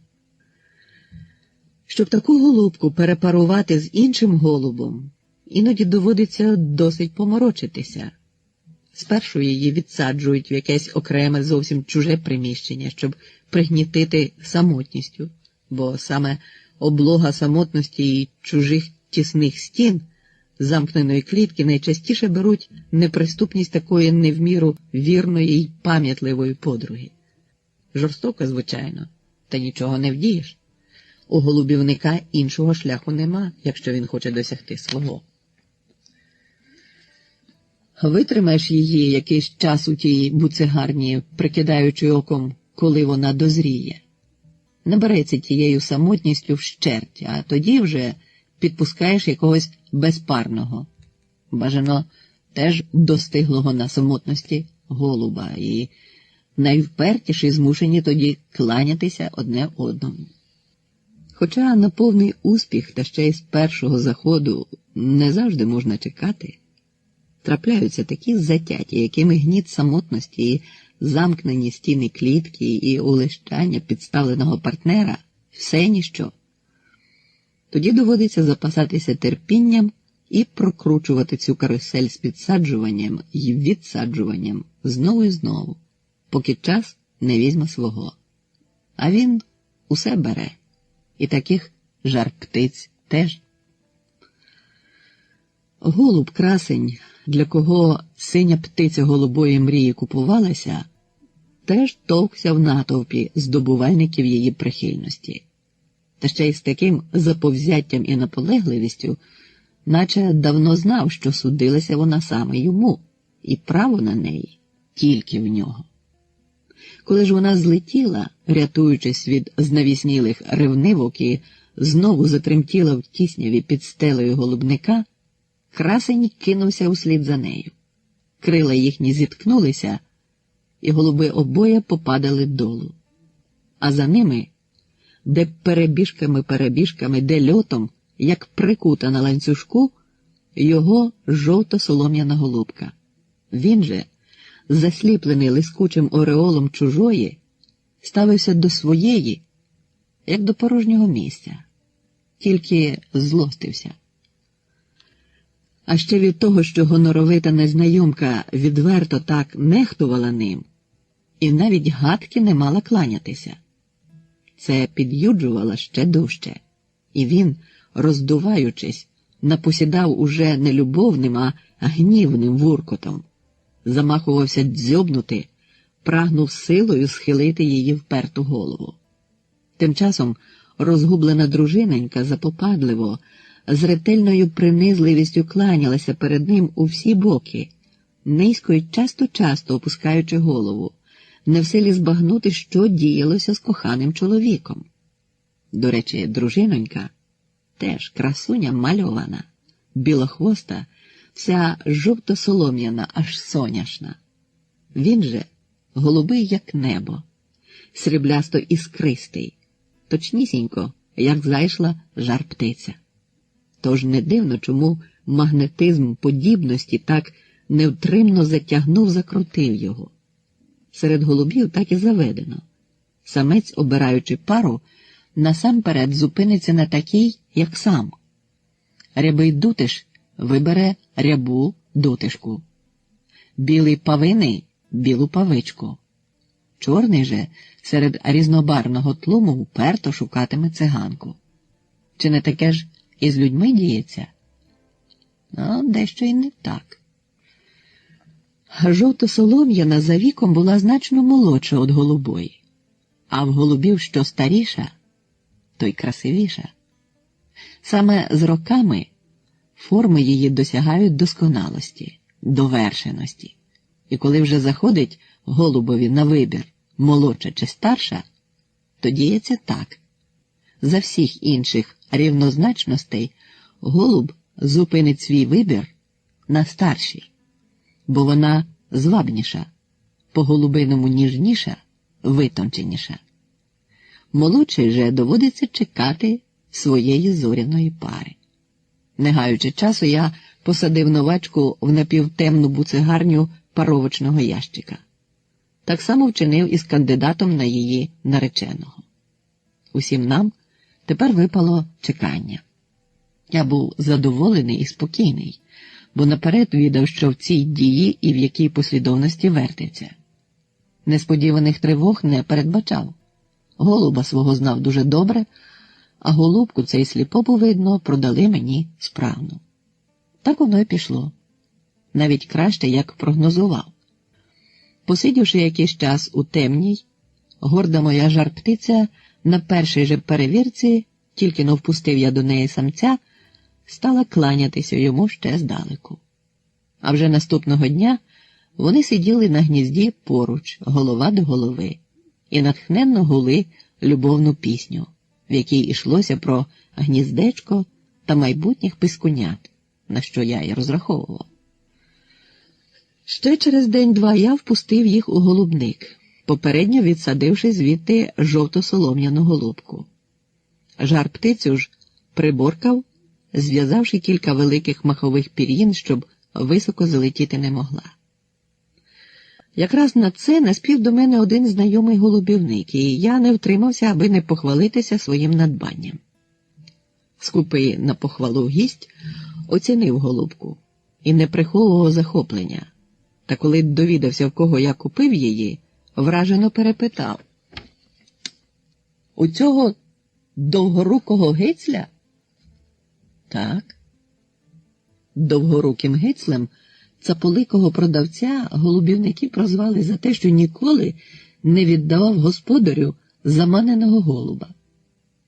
Щоб таку голубку перепарувати з іншим голубом, іноді доводиться досить поморочитися. Спершу її відсаджують в якесь окреме, зовсім чуже приміщення, щоб пригнітити самотністю, бо саме облога самотності і чужих тісних стін замкненої клітки найчастіше беруть неприступність такої невміру вірної й пам'ятливої подруги. Жорстоко, звичайно, та нічого не вдієш. У голубівника іншого шляху нема, якщо він хоче досягти свого. Витримаєш її якийсь час у тій буцегарні, прикидаючи оком, коли вона дозріє. Набереться тією самотністю вщерть, а тоді вже підпускаєш якогось безпарного, бажано теж достиглого на самотності голуба, і найвпертіші змушені тоді кланятися одне одному. Хоча на повний успіх та ще й з першого заходу не завжди можна чекати, трапляються такі затяті, якими гніт самотності і замкнені стіни клітки і улещання підставленого партнера – все ніщо. Тоді доводиться запасатися терпінням і прокручувати цю карусель з підсаджуванням і відсаджуванням знову і знову, поки час не візьме свого. А він усе бере. І таких жар птиць теж. Голуб красень, для кого синя птиця голубої мрії купувалася, теж товкся в натовпі здобувальників її прихильності. Та ще й з таким заповзяттям і наполегливістю, наче давно знав, що судилася вона саме йому, і право на неї тільки в нього. Коли ж вона злетіла, рятуючись від знавіснілих ревнивок і знову затремтіла в тісняві під стелею голубника, красень кинувся услід за нею. Крила їхні зіткнулися, і голуби обоє попадали долу. А за ними, де перебіжками, де льотом, як прикута на ланцюжку, його жовто-солом'яна голубка. Він же, засліплений лискучим ореолом чужої, ставився до своєї, як до порожнього місця. тільки злостився. А ще від того, що гоноровита незнайомка відверто так нехтувала ним, і навіть гадки не мала кланятися. Це під'юджувало ще дужче, і він, роздуваючись, напосідав уже не любовним, а гнівним вуркотом, замахувався дзьобнути, прагнув силою схилити її вперту голову. Тим часом розгублена дружиненька запопадливо, з ретельною принизливістю кланялася перед ним у всі боки, низько й часто-часто опускаючи голову, не в силі збагнути, що діялося з коханим чоловіком. До речі, дружинонька, теж красуня мальована, білохвоста, вся жовто-солом'яна, аж соняшна. Він же голубий, як небо, сріблясто іскристий, точнісінько, як зайшла жар-птиця. Тож не дивно, чому магнетизм подібності так невтримно закрутив його. Серед голубів так і заведено. Самець, обираючи пару, насамперед зупиниться на такій, як сам. Рябий дутиш вибере рябу дутишку. Білий павиний – білу павичку. Чорний же серед різнобарвного тлуму уперто шукатиме циганку. Чи не таке ж і з людьми діється? Дещо й не так. Жовто-солом'яна за віком була значно молодша від голубої, а в голубів що старіша, то й красивіша. Саме з роками форми її досягають досконалості, довершеності, і коли вже заходить голубові на вибір молодша чи старша, то діється так. За всіх інших рівнозначностей голуб зупинить свій вибір на старшій, бо вона звабніша, по-голубиному ніжніша, витонченіша. Молодший же доводиться чекати своєї зоряної пари. Не гаючи часу, я посадив новачку в напівтемну буцегарню паровочного ящика. Так само вчинив і з кандидатом на її нареченого. Усім нам тепер випало чекання. Я був задоволений і спокійний, бо наперед відав, що в цій дії і в якій послідовності вертиться. Несподіваних тривог не передбачав. Голуба свого знав дуже добре, а голубку цей сліпопу, видно, продали мені справно. Так воно й пішло. Навіть краще, як прогнозував. Посидівши якийсь час у темній, горда моя жар-птиця на першій же перевірці, тільки но впустив я до неї самця, стала кланятися йому ще здалеку. А вже наступного дня вони сиділи на гнізді поруч, голова до голови, і натхненно гули любовну пісню, в якій ішлося про гніздечко та майбутніх пискунят, на що я й розраховував. Ще через день-два я впустив їх у голубник, попередньо відсадивши звідти жовто-солом'яну голубку. Жар-птицю ж приборкав, зв'язавши кілька великих махових пір'їн, щоб високо залетіти не могла. Якраз на це наспів до мене один знайомий голубівник, і я не втримався, аби не похвалитися своїм надбанням. Скупий на похвалу гість оцінив голубку і не приховував захоплення, та коли довідався, в кого я купив її, вражено перепитав: «У цього довгорукого гицля?» «Так». Довгоруким гицлем цаполикого продавця голубівники прозвали за те, що ніколи не віддавав господарю заманеного голуба.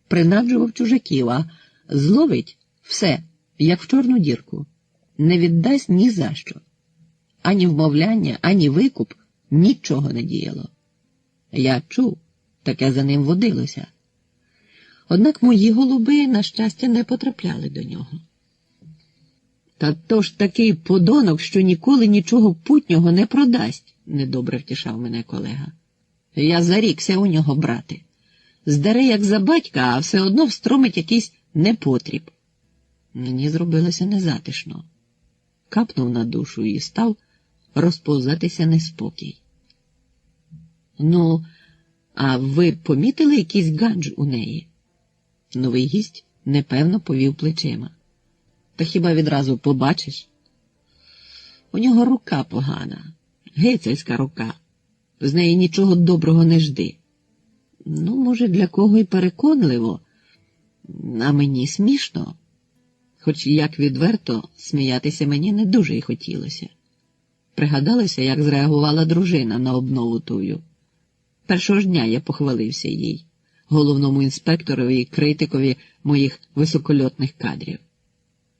Принаджував чужаків, а зловить все, як в чорну дірку. Не віддасть ні за що. Ані вмовляння, ані викуп нічого не діяло. Я чув, таке за ним водилося. Однак мої голуби, на щастя, не потрапляли до нього. «Та то ж такий подонок, що ніколи нічого путнього не продасть», – недобре втішав мене колега. «Я зарікся у нього брати. Здере, як за батька, а все одно встромить якийсь непотріб». Мені зробилося незатишно. Капнув на душу і став розповзатися неспокій. «Ну, а ви помітили якийсь ганж у неї?» Новий гість непевно повів плечима. Та хіба відразу побачиш? У нього рука погана, гецельська рука. З неї нічого доброго не жди. Ну, може, для кого й переконливо, а мені смішно. Хоч як відверто, сміятися мені не дуже й хотілося. Пригадалося, як зреагувала дружина на обнову тую. Першого ж дня я похвалився їй, головному інспекторові і критикові моїх високольотних кадрів.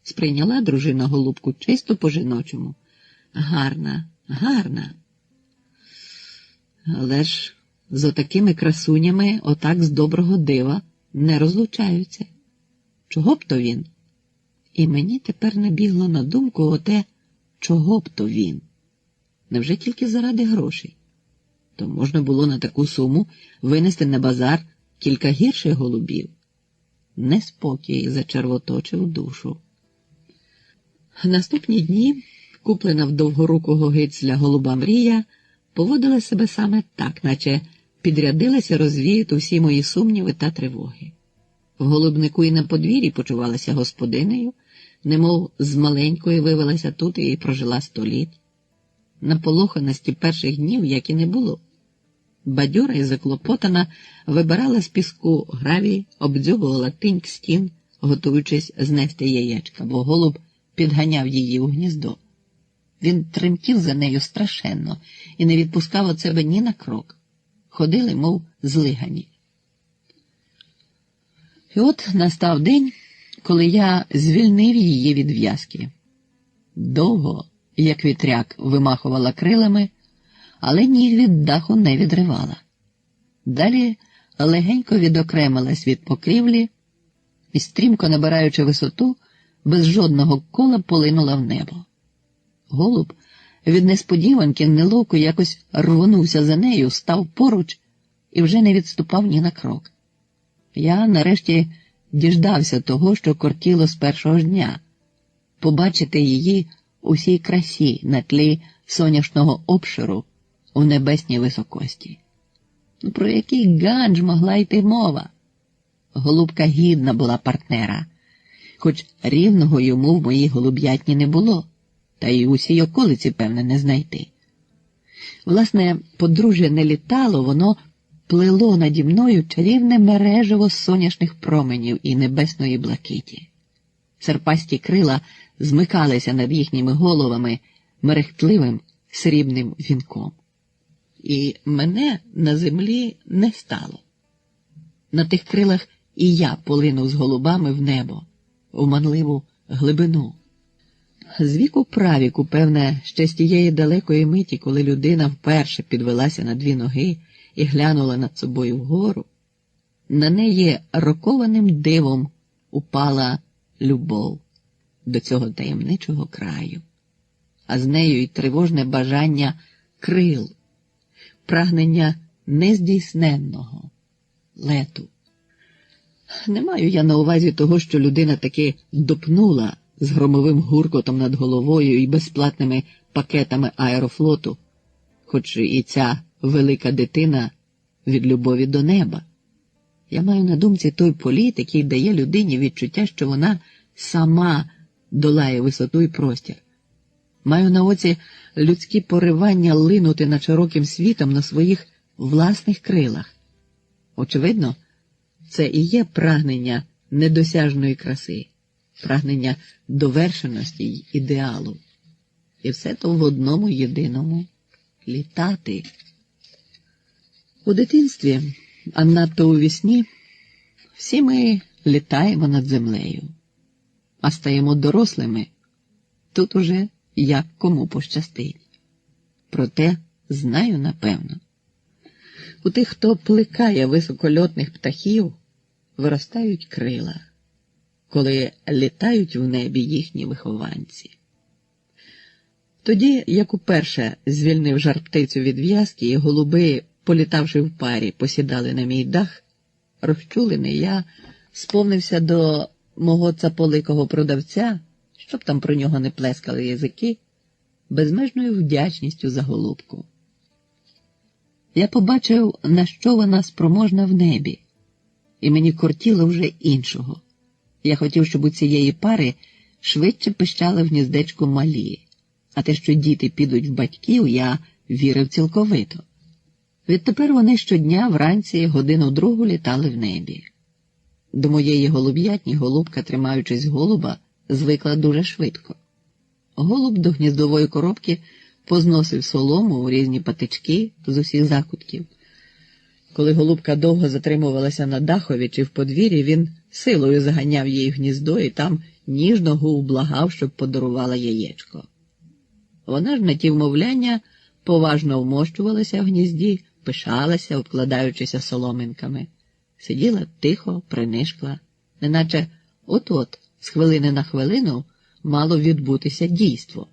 Сприйняла дружина голубку чисто по-жіночому. Гарна, гарна. Але ж з отакими красунями отак з доброго дива не розлучаються. Чого б то він? І мені тепер набігло на думку оте, чого б то він? Невже тільки заради грошей? То можна було на таку суму винести на базар кілька гірших голубів. Неспокій зачервоточив душу. Наступні дні куплена в довгорукого гицля голуба Мрія поводила себе саме так, наче підрядилася розвіяти всі мої сумніви та тривоги. В голубнику і на подвір'ї почувалася господинею, немов з маленької вивелася тут і прожила 100 літ. Наполоханості перших днів як і не було. Бадьора і заклопотана вибирала з піску гравій, обдзьобувала тиньк стін, готуючись знести яєчка, бо голуб підганяв її у гніздо. Він тремтів за нею страшенно і не відпускав від себе ні на крок. Ходили, мов злигані. І от настав день, коли я звільнив її від в'язки. Довго, як вітряк, вимахувала крилами, але ніг від даху не відривала. Далі легенько відокремилась від покрівлі і, стрімко набираючи висоту, без жодного кола полинула в небо. Голуб від несподіванки неловко якось рвонувся за нею, став поруч і вже не відступав ні на крок. Я нарешті діждався того, що кортіло з першого ж дня – побачити її у всій красі на тлі соняшного обширу у небесній високості. Про який ганж могла йти мова? Голубка гідна була партнера, хоч рівного йому в моїй голуб'ятні не було, та й усій околиці, певне, не знайти. Власне, подружжя не літало, воно плело наді мною чарівне мережево соняшних променів і небесної блакиті. Серпасті крила змикалися над їхніми головами мерехтливим срібним вінком. І мене на землі не стало. На тих крилах і я полинув з голубами в небо, в манливу глибину. З віку правіку, певне, ще з тієї далекої миті, коли людина вперше підвелася на 2 ноги і глянула над собою вгору, на неї рокованим дивом упала любов до цього таємничого краю, а з нею й тривожне бажання крил, прагнення нездійсненного лету. Не маю я на увазі того, що людина таки допнула з громовим гуркотом над головою і безплатними пакетами аерофлоту, хоч і ця велика дитина від любові до неба. Я маю на думці той політ, який дає людині відчуття, що вона сама долає висоту і простір. Маю на оці людські поривання линути над широким світом на своїх власних крилах. Очевидно, це і є прагнення недосяжної краси, прагнення довершеності й ідеалу. І все то в одному єдиному – літати. У дитинстві, а надто у вісні, всі ми літаємо над землею, а стаємо дорослими. Тут уже як кому пощастить. Проте знаю напевно. У тих, хто плекає високольотних птахів, виростають крила, коли літають в небі їхні вихованці. Тоді, як уперше звільнив жар-птицю від в'язки, і голуби, політавши в парі, посідали на мій дах, розчулений я сповнився до мого цаполикого продавця, щоб там про нього не плескали язики, безмежною вдячністю за голубку. Я побачив, на що вона спроможна в небі, і мені кортіло вже іншого. Я хотів, щоб у цієї пари швидше пищали в гніздечку малі, а те, що діти підуть в батьків, я вірив цілковито. Відтепер вони щодня вранці годину-другу літали в небі. До моєї голуб'ятні голубка, тримаючись голуба, звикла дуже швидко. Голуб до гніздової коробки позносив солому у різні патички з усіх закутків. Коли голубка довго затримувалася на дахові чи в подвір'ї, він силою заганяв її в гніздо і там ніжно благав, щоб подарувала яєчко. Вона ж на ті вмовляння поважно вмощувалася в гнізді, пишалася, обкладаючися соломинками. Сиділа тихо, принишкла, неначе от-от, з хвилини на хвилину, мало відбутися дійство.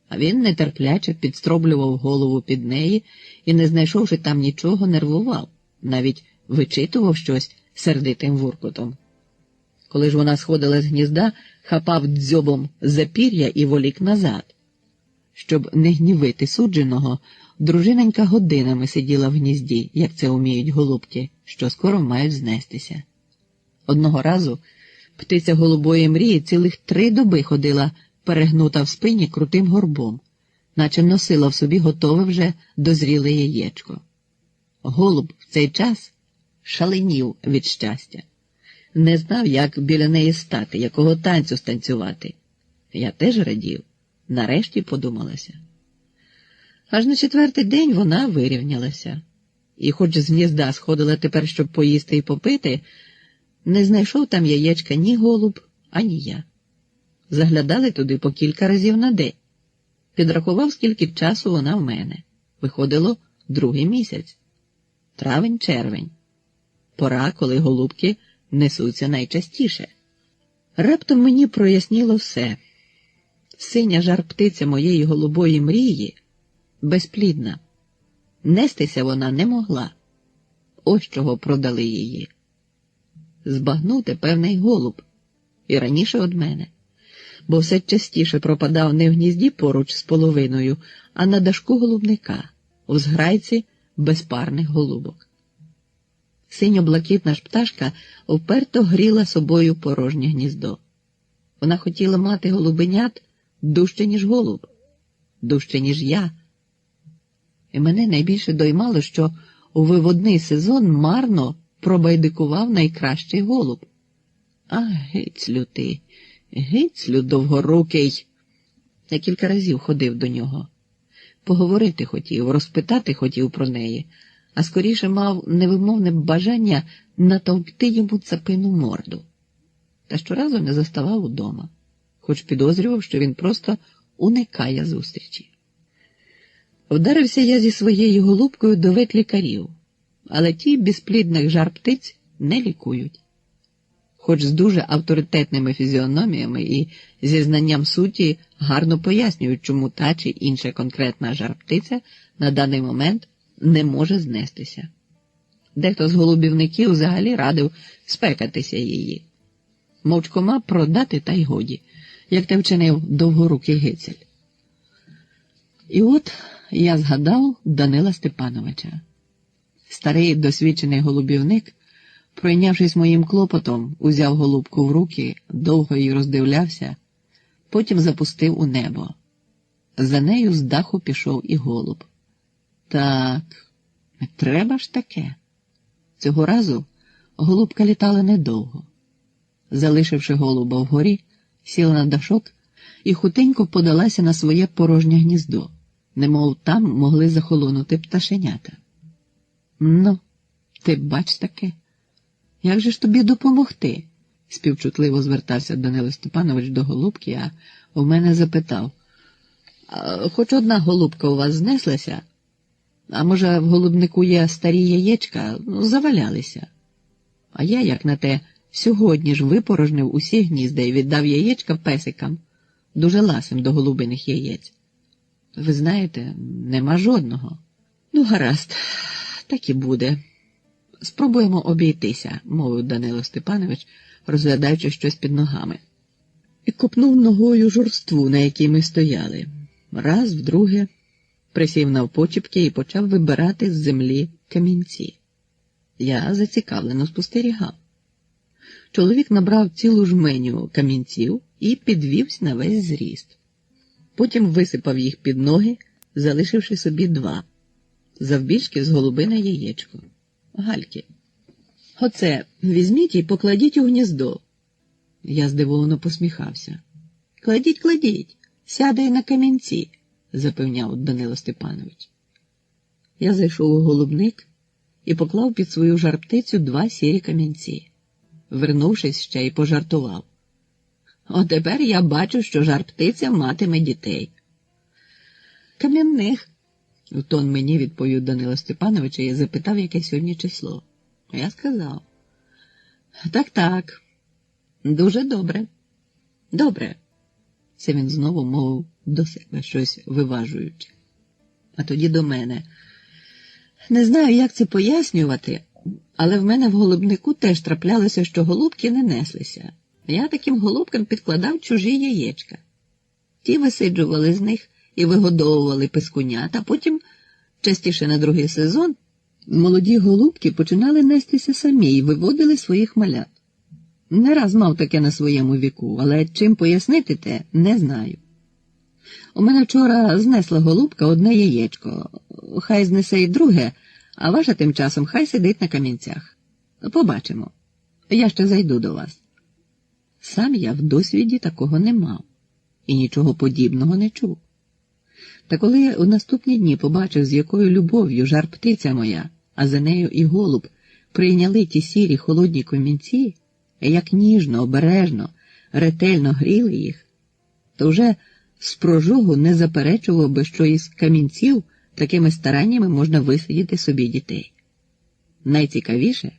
А він нетерпляче підстроблював голову під неї і, не знайшовши там нічого, нервував, навіть вичитував щось сердитим вуркотом. Коли ж вона сходила з гнізда, хапав дзьобом за пір'я і волік назад. Щоб не гнівити судженого, дружиненька годинами сиділа в гнізді, як це уміють голубки, що скоро мають знестися. Одного разу птиця голубої мрії цілих 3 доби ходила перегнута в спині крутим горбом, наче носила в собі готове вже дозріле яєчко. Голуб в цей час шаленів від щастя. Не знав, як біля неї стати, якого танцю станцювати. Я теж радів. Нарешті подумалася. Аж на 4-й день вона вирівнялася. І хоч з гнізда сходила тепер, щоб поїсти і попити, не знайшов там яєчка ні голуб, ані я. Заглядали туди по кілька разів на день. Підрахував, скільки часу вона в мене. Виходило 2-й місяць. Травень-червень. Пора, коли голубки несуться найчастіше. Раптом мені проясніло все. Синя жар-птиця моєї голубої мрії безплідна. Нестися вона не могла. Ось чого продали її. Збагнути певний голуб. І раніше од мене. Бо все частіше пропадав не в гнізді поруч з половиною, а на дашку голубника, у зграйці безпарних голубок. Синьо-блакитна ж пташка вперто гріла собою порожнє гніздо. Вона хотіла мати голубенят дужче, ніж голуб, дужче, ніж я. І мене найбільше доймало, що у виводний сезон марно пробайдикував найкращий голуб. А гицлю ти, гицлю довгорукий. Я кілька разів ходив до нього. Поговорити хотів, розпитати хотів про неї, а скоріше мав невимовне бажання натовкти йому цапину морду. Та щоразу не заставав удома, хоч підозрював, що він просто уникає зустрічі. Вдарився я зі своєю голубкою до ветлікарів, але ті безплідних жар-птиць не лікують. Хоч з дуже авторитетними фізіономіями і зі знанням суті гарно пояснюють, чому та чи інша конкретна жар-птиця на даний момент не може знестися. Дехто з голубівників взагалі радив спекатися її. Мовчкома продати та й годі, як те вчинив довгорукий гицель. І от я згадав Данила Степановича. Старий досвідчений голубівник, пройнявшись моїм клопотом, узяв голубку в руки, довго її роздивлявся, потім запустив у небо. За нею з даху пішов і голуб. Так, треба ж таке. Цього разу голубка літала недовго. Залишивши голуба вгорі, сіла на дашок і хутенько подалася на своє порожнє гніздо, немов там могли захолонути пташенята. Ну, ти бач таке. Як же ж тобі допомогти? Співчутливо звертався Данило Степанович до голубки, а в мене запитав. Хоч одна голубка у вас знеслася? А може, в голубнику є старі яєчка? Завалялися. А я, як на те, сьогодні ж випорожнив усі гнізда і віддав яєчка песикам, дуже ласим до голубиних яєць. Ви знаєте, нема жодного. Ну, гаразд, так і буде. Спробуємо обійтися, мовив Данило Степанович, розглядаючи щось під ногами. І копнув ногою жорству, на якій ми стояли. Раз, вдруге, присів навпочіпки і почав вибирати з землі камінці. Я зацікавлено спостерігав. Чоловік набрав цілу жменю камінців і підвівся на весь зріст. Потім висипав їх під ноги, залишивши собі 2. Завбільшки з голубине яєчко. Гальки. Оце візьміть і покладіть у гніздо. Я здивовано посміхався. Кладіть, кладіть, сяде на камінці, запевняв Данило Степанович. Я зайшов у голубник і поклав під свою жар-птицю 2 сірі камінці. Вернувшись, ще й пожартував. Отепер я бачу, що жар-птиця матиме дітей. Кам'яних, у тон мені відповів Данило Степанович і запитав, яке сьогодні число. Я сказав. Так, дуже добре. Добре. Це він знову мовив до себе, щось виважуючи. А тоді до мене. Не знаю, як це пояснювати, але в мене в голубнику теж траплялося, що голубки не неслися. Я таким голубкам підкладав чужі яєчка. Ті висиджували з них і вигодовували пискунят, а потім, частіше на другий сезон, молоді голубки починали нестися самі і виводили своїх малят. Не раз мав таке на своєму віку, але чим пояснити те, не знаю. У мене вчора знесла голубка 1 яєчко. Хай знесе і друге, а ваша тим часом хай сидить на камінцях. Побачимо. Я ще зайду до вас. Сам я в досвіді такого не мав і нічого подібного не чув. Та коли у наступні дні побачив, з якою любов'ю жар-птиця моя, а за нею і голуб, прийняли ті сірі холодні камінці, як ніжно, обережно, ретельно гріли їх, то вже з прожогу не заперечував би, що із камінців такими стараннями можна висидіти собі дітей. Найцікавіше,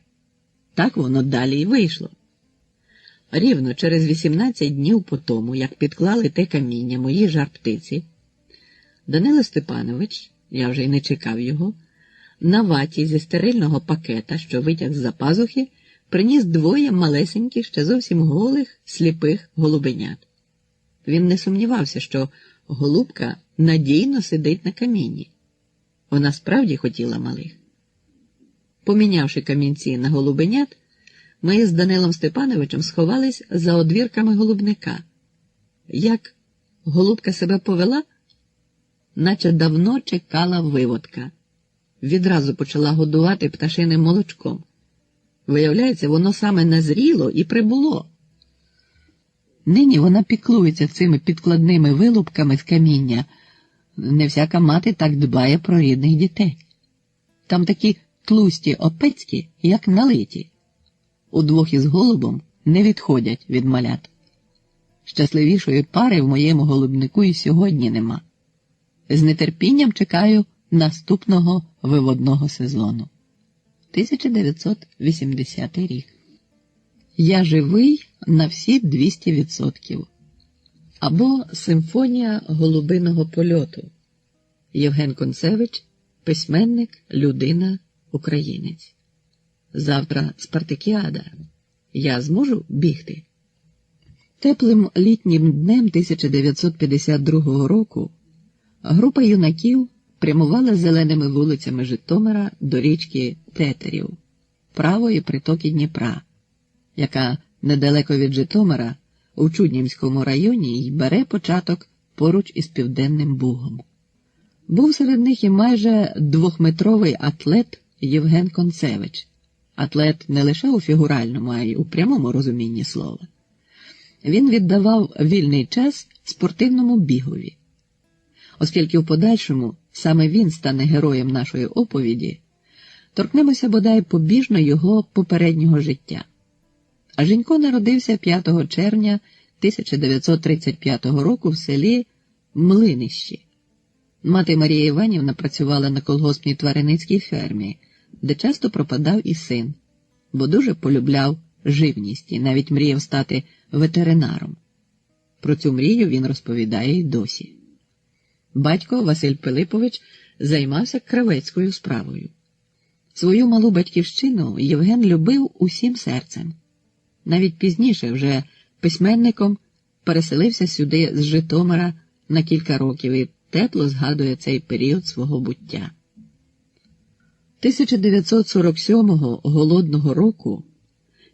так воно далі й вийшло. Рівно через 18 днів по тому, як підклали те каміння моїй жар-птиці, Данило Степанович, я вже й не чекав його, на ваті зі стерильного пакета, що витяг з-за пазухи, приніс 2 малесеньких, ще зовсім голих, сліпих голубенят. Він не сумнівався, що голубка надійно сидить на камінні. Вона справді хотіла малих. Помінявши камінці на голубенят, ми з Данилом Степановичем сховались за одвірками голубника. Як голубка себе повела, наче давно чекала виводка. Відразу почала годувати пташиним молочком. Виявляється, воно саме назріло і прибуло. Нині вона піклується цими підкладними вилупками з каміння. Не всяка мати так дбає про рідних дітей. Там такі тлусті опецькі, як налиті. Удвох із голубом не відходять від малят. Щасливішої пари в моєму голубнику і сьогодні нема. З нетерпінням чекаю наступного виводного сезону. 1980 рік. Я живий на всі 200%. Або Симфонія голубиного польоту. Євген Концевич, письменник, людина, українець. Завтра спартакіада. Я зможу бігти? Теплим літнім днем 1952 року група юнаків прямувала зеленими вулицями Житомира до річки Тетерів, правої притоки Дніпра, яка недалеко від Житомира у Чуднівському районі й бере початок поруч із Південним Бугом. Був серед них і майже 2-метровий атлет Євген Концевич. Атлет не лише у фігуральному, а й у прямому розумінні слова. Він віддавав вільний час спортивному бігові. Оскільки в подальшому саме він стане героєм нашої оповіді, торкнемося бодай побіжно його попереднього життя. А Женько народився 5 червня 1935 року в селі Млинищі. Мати Марія Іванівна працювала на колгоспній тваринницькій фермі, де часто пропадав і син, бо дуже полюбляв живність і навіть мріяв стати ветеринаром. Про цю мрію він розповідає й досі. Батько Василь Пилипович займався кравецькою справою. Свою малу батьківщину Євген любив усім серцем. Навіть пізніше, вже письменником, переселився сюди з Житомира на кілька років і тепло згадує цей період свого буття. 1947 голодного року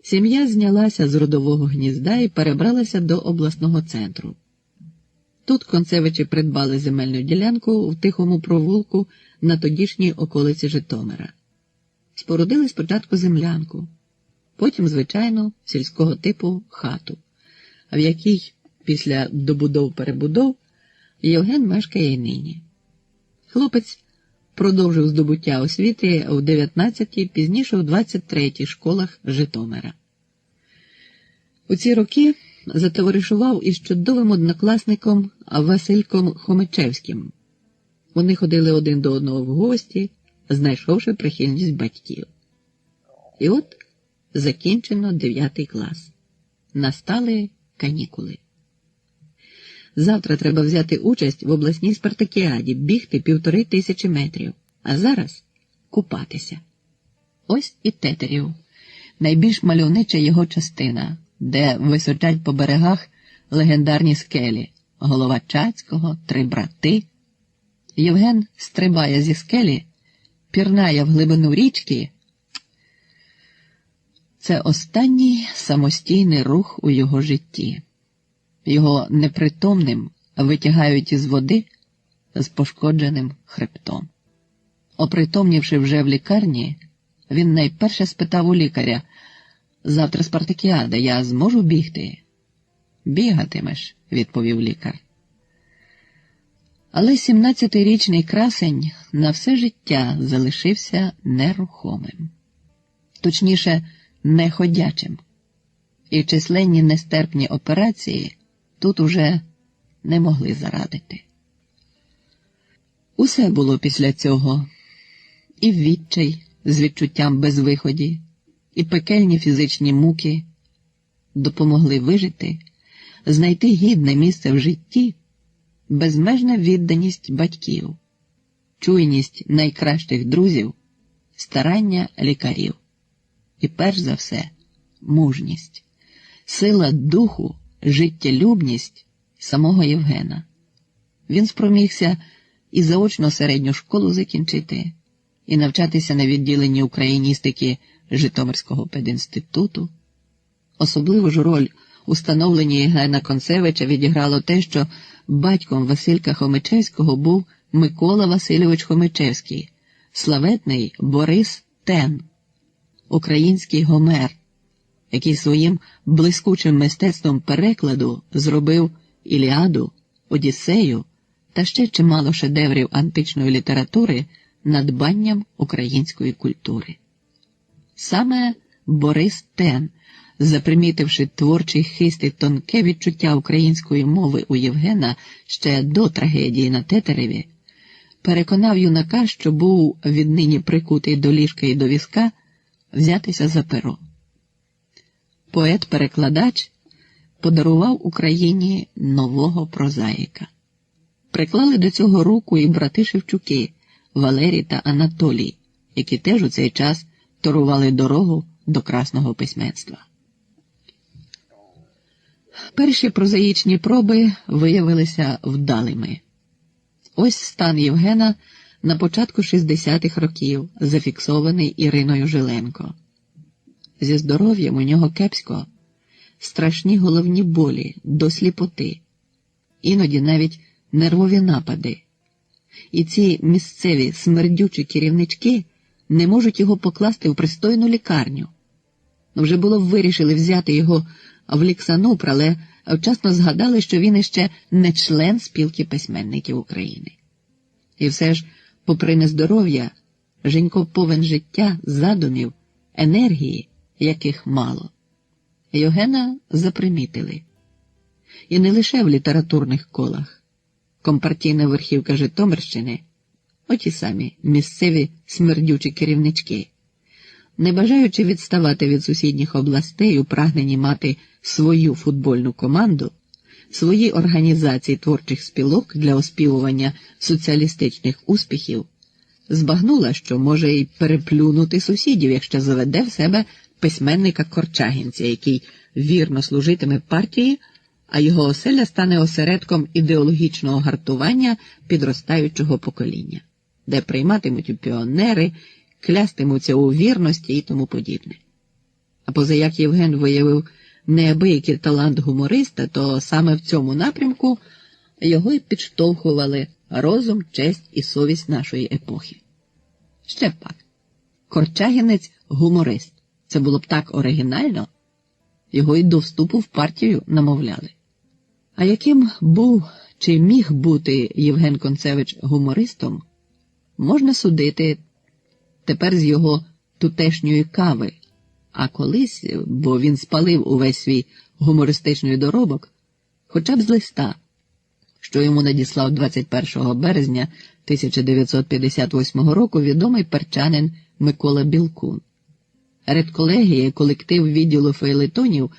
Сім'я знялася з родового гнізда і перебралася до обласного центру. Тут Концевичі придбали земельну ділянку в тихому провулку на тодішній околиці Житомира. Спорудили спочатку землянку, потім, звичайно, сільського типу хату, в якій після добудов-перебудов Євген мешкає й нині. Хлопець продовжив здобуття освіти в 19-й, пізніше в 23-й школах Житомира. У ці роки затоваришував із чудовим однокласником Васильком Хомичевським. Вони ходили один до одного в гості, знайшовши прихильність батьків. І от закінчено 9 клас. Настали канікули. Завтра треба взяти участь в обласній спартакіаді, бігти 1500 метрів, а зараз купатися. Ось і Тетерів, найбільш мальовнича його частина, де височать по берегах легендарні скелі Голова Чацького, 3 брати. Євген стрибає зі скелі, пірнає в глибину річки. Це останній самостійний рух у його житті. Його непритомним витягають із води з пошкодженим хребтом. Опритомнівши вже в лікарні, він найперше спитав у лікаря: «Завтра спартакіада, я зможу бігти?» «Бігатимеш», – відповів лікар. Але 17-річний красень на все життя залишився нерухомим. Точніше, неходячим. І численні нестерпні операції тут уже не могли зарадити. Усе було після цього. І відчай з відчуттям безвиході, і пекельні фізичні муки допомогли вижити, знайти гідне місце в житті, безмежна відданість батьків, чуйність найкращих друзів, старання лікарів. І перш за все мужність, сила духу, життєлюбність самого Євгена. Він спромігся і заочно середню школу закінчити, і навчатися на відділенні україністики Житомирського педінституту. Особливу ж роль у становленні Євгена Концевича відіграло те, що батьком Василька Хомичевського був Микола Васильович Хомичевський, славетний Борис Тен, український Гомер, який своїм блискучим мистецтвом перекладу зробив Іліаду, Одіссею та ще чимало шедеврів античної літератури надбанням української культури. Саме Борис Тен, запримітивши творчий хист і тонке відчуття української мови у Євгена ще до трагедії на Тетереві, переконав юнака, що був віднині прикутий до ліжка і до візка, взятися за перо. Поет-перекладач подарував Україні нового прозаїка. Приклали до цього руку і брати Шевчуки Валерій та Анатолій, які теж у цей час торували дорогу до красного письменства. Перші прозаїчні проби виявилися вдалими. Ось стан Євгена на початку 60-х років, зафіксований Іриною Жиленко. Зі здоров'ям у нього кепсько, страшні головні болі, до сліпоти, іноді навіть нервові напади. І ці місцеві смердючі керівнички не можуть його покласти в пристойну лікарню. Вже було вирішили взяти його в Ліксанупр, але вчасно згадали, що він іще не член спілки письменників України. І все ж, попри нездоров'я, Женько повен життя, задумів, енергії, яких мало. Євгена запримітили. І не лише в літературних колах. Компартійна верхівка Житомирщини, оті самі місцеві смердючі керівнички, не бажаючи відставати від сусідніх областей у прагненні мати свою футбольну команду, свої організації творчих спілок для оспівування соціалістичних успіхів, збагнула, що може й переплюнути сусідів, якщо заведе в себе письменника-корчагінця, який вірно служитиме партії, а його оселя стане осередком ідеологічного гартування підростаючого покоління, де прийматимуть піонери, клястимуться у вірності і тому подібне. А позаяк Євген виявив неабиякий талант гумориста, то саме в цьому напрямку його й підштовхували розум, честь і совість нашої епохи. Ще пак. Корчагінець – гуморист. Це було б так оригінально. Його й до вступу в партію намовляли. А яким був чи міг бути Євген Концевич гумористом, можна судити тепер з його тутешньої кави, а колись, бо він спалив увесь свій гумористичний доробок, хоча б з листа, що йому надіслав 21 березня 1958 року відомий перчанин Микола Білкун. Редколегія і колектив відділу фейлетонів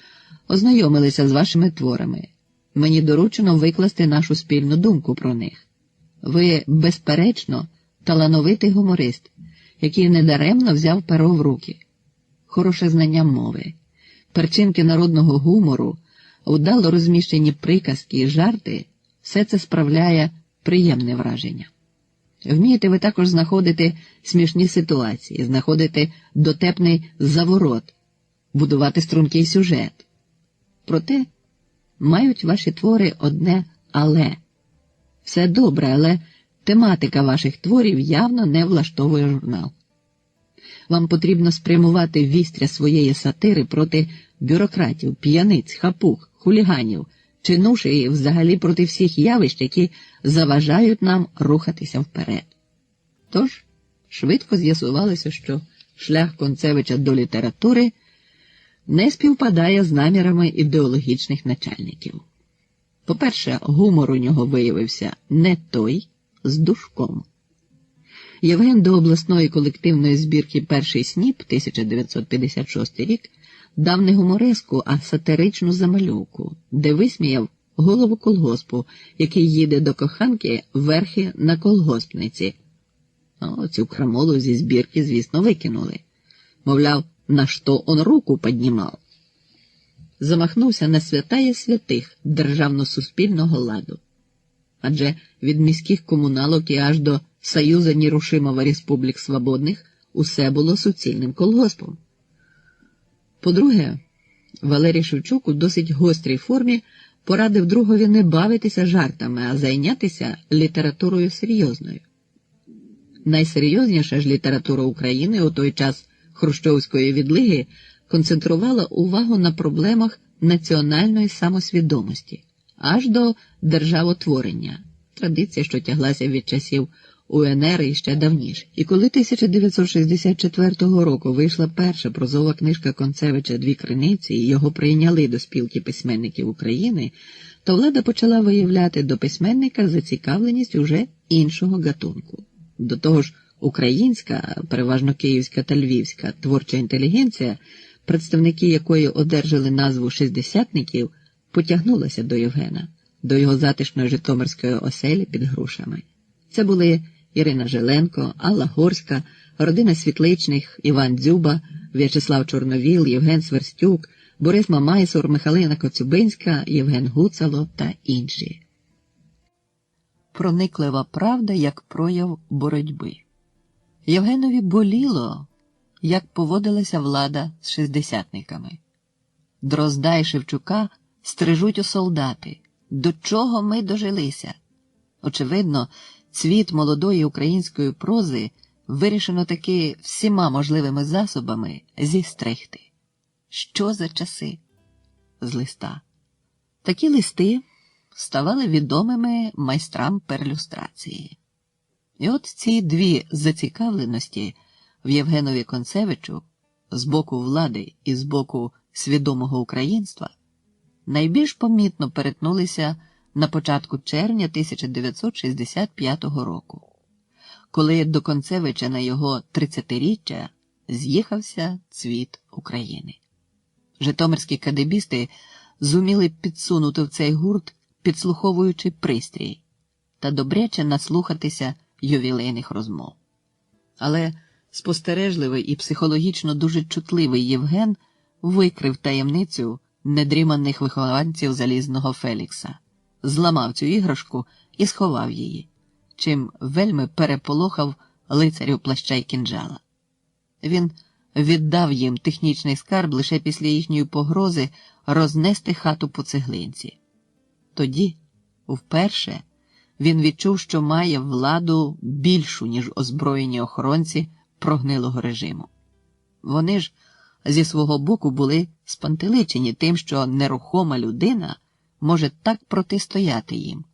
ознайомилися з вашими творами. Мені доручено викласти нашу спільну думку про них. Ви, безперечно, талановитий гуморист, який недаремно взяв перо в руки. Хороше знання мови, перчинки народного гумору, вдало розміщені приказки і жарти – все це справляє приємне враження. Вмієте ви також знаходити смішні ситуації, знаходити дотепний заворот, будувати стрункий сюжет. Проте мають ваші твори одне «але». Все добре, але тематика ваших творів явно не влаштовує журнал. Вам потрібно спрямувати вістря своєї сатири проти бюрократів, п'яниць, хапуг, хуліганів, чинуш і взагалі проти всіх явищ, які заважають нам рухатися вперед. Тож, швидко з'ясувалося, що шлях Концевича до літератури не співпадає з намірами ідеологічних начальників. По-перше, гумор у нього виявився не той, з душком. Євген до обласної колективної збірки «Перший сніп» 1956 рік дав не гумореску, а сатиричну замальовку, де висміяв голову колгоспу, який їде до коханки верхи на колгоспниці. Цю крамолу зі збірки, звісно, викинули. Мовляв, на що он руку піднімав. Замахнувся на святая святих державно-суспільного ладу. Адже від міських комуналок і аж до Союза Нерушимого Республік Свободних усе було суцільним колгоспом. По-друге, Валерій Шевчук у досить гострій формі порадив другові не бавитися жартами, а зайнятися літературою серйозною. Найсерйозніша ж література України у той час хрущовської відлиги концентрувала увагу на проблемах національної самосвідомості, аж до державотворення, традиція, що тяглася від часів УНР і ще давніше. І коли 1964 року вийшла перша прозова книжка Концевича «Дві криниці» і його прийняли до спілки письменників України, то влада почала виявляти до письменника зацікавленість уже іншого гатунку. До того ж, українська, переважно київська та львівська творча інтелігенція, представники якої одержали назву «шістдесятників», потягнулася до Євгена, до його затишної житомирської оселі під Грушами. Це були Ірина Желенко, Алла Горська, родина Світличних, Іван Дзюба, В'ячеслав Чорновіл, Євген Сверстюк, Борис Мамайсур, Михайлина Коцюбинська, Євген Гуцало та інші. Прониклива правда як прояв боротьби. Євгенові боліло, як поводилася влада з шістдесятниками. Дрозда і Шевчука стрижуть у солдати. До чого ми дожилися? Очевидно, цвіт молодої української прози вирішено таки всіма можливими засобами зістригти. Що за часи? З листа. Такі листи ставали відомими майстрам перлюстрації. І от ці дві зацікавленості в Євгенові Концевичу з боку влади і з боку свідомого українства найбільш помітно перетнулися на початку червня 1965 року, коли до Концевича на його 30-річчя з'їхався цвіт України. Житомирські кадебісти зуміли підсунути в цей гурт підслуховуючий пристрій та добряче наслухатися ювілейних розмов. Але спостережливий і психологічно дуже чутливий Євген викрив таємницю недріманих вихованців Залізного Фелікса, зламав цю іграшку і сховав її, чим вельми переполохав лицарів плаща й кінджала. Він віддав їм технічний скарб лише після їхньої погрози рознести хату по цеглинці. Тоді, вперше, він відчув, що має владу більшу, ніж озброєні охоронці прогнилого режиму. Вони ж зі свого боку були спантеличені тим, що нерухома людина може так протистояти їм,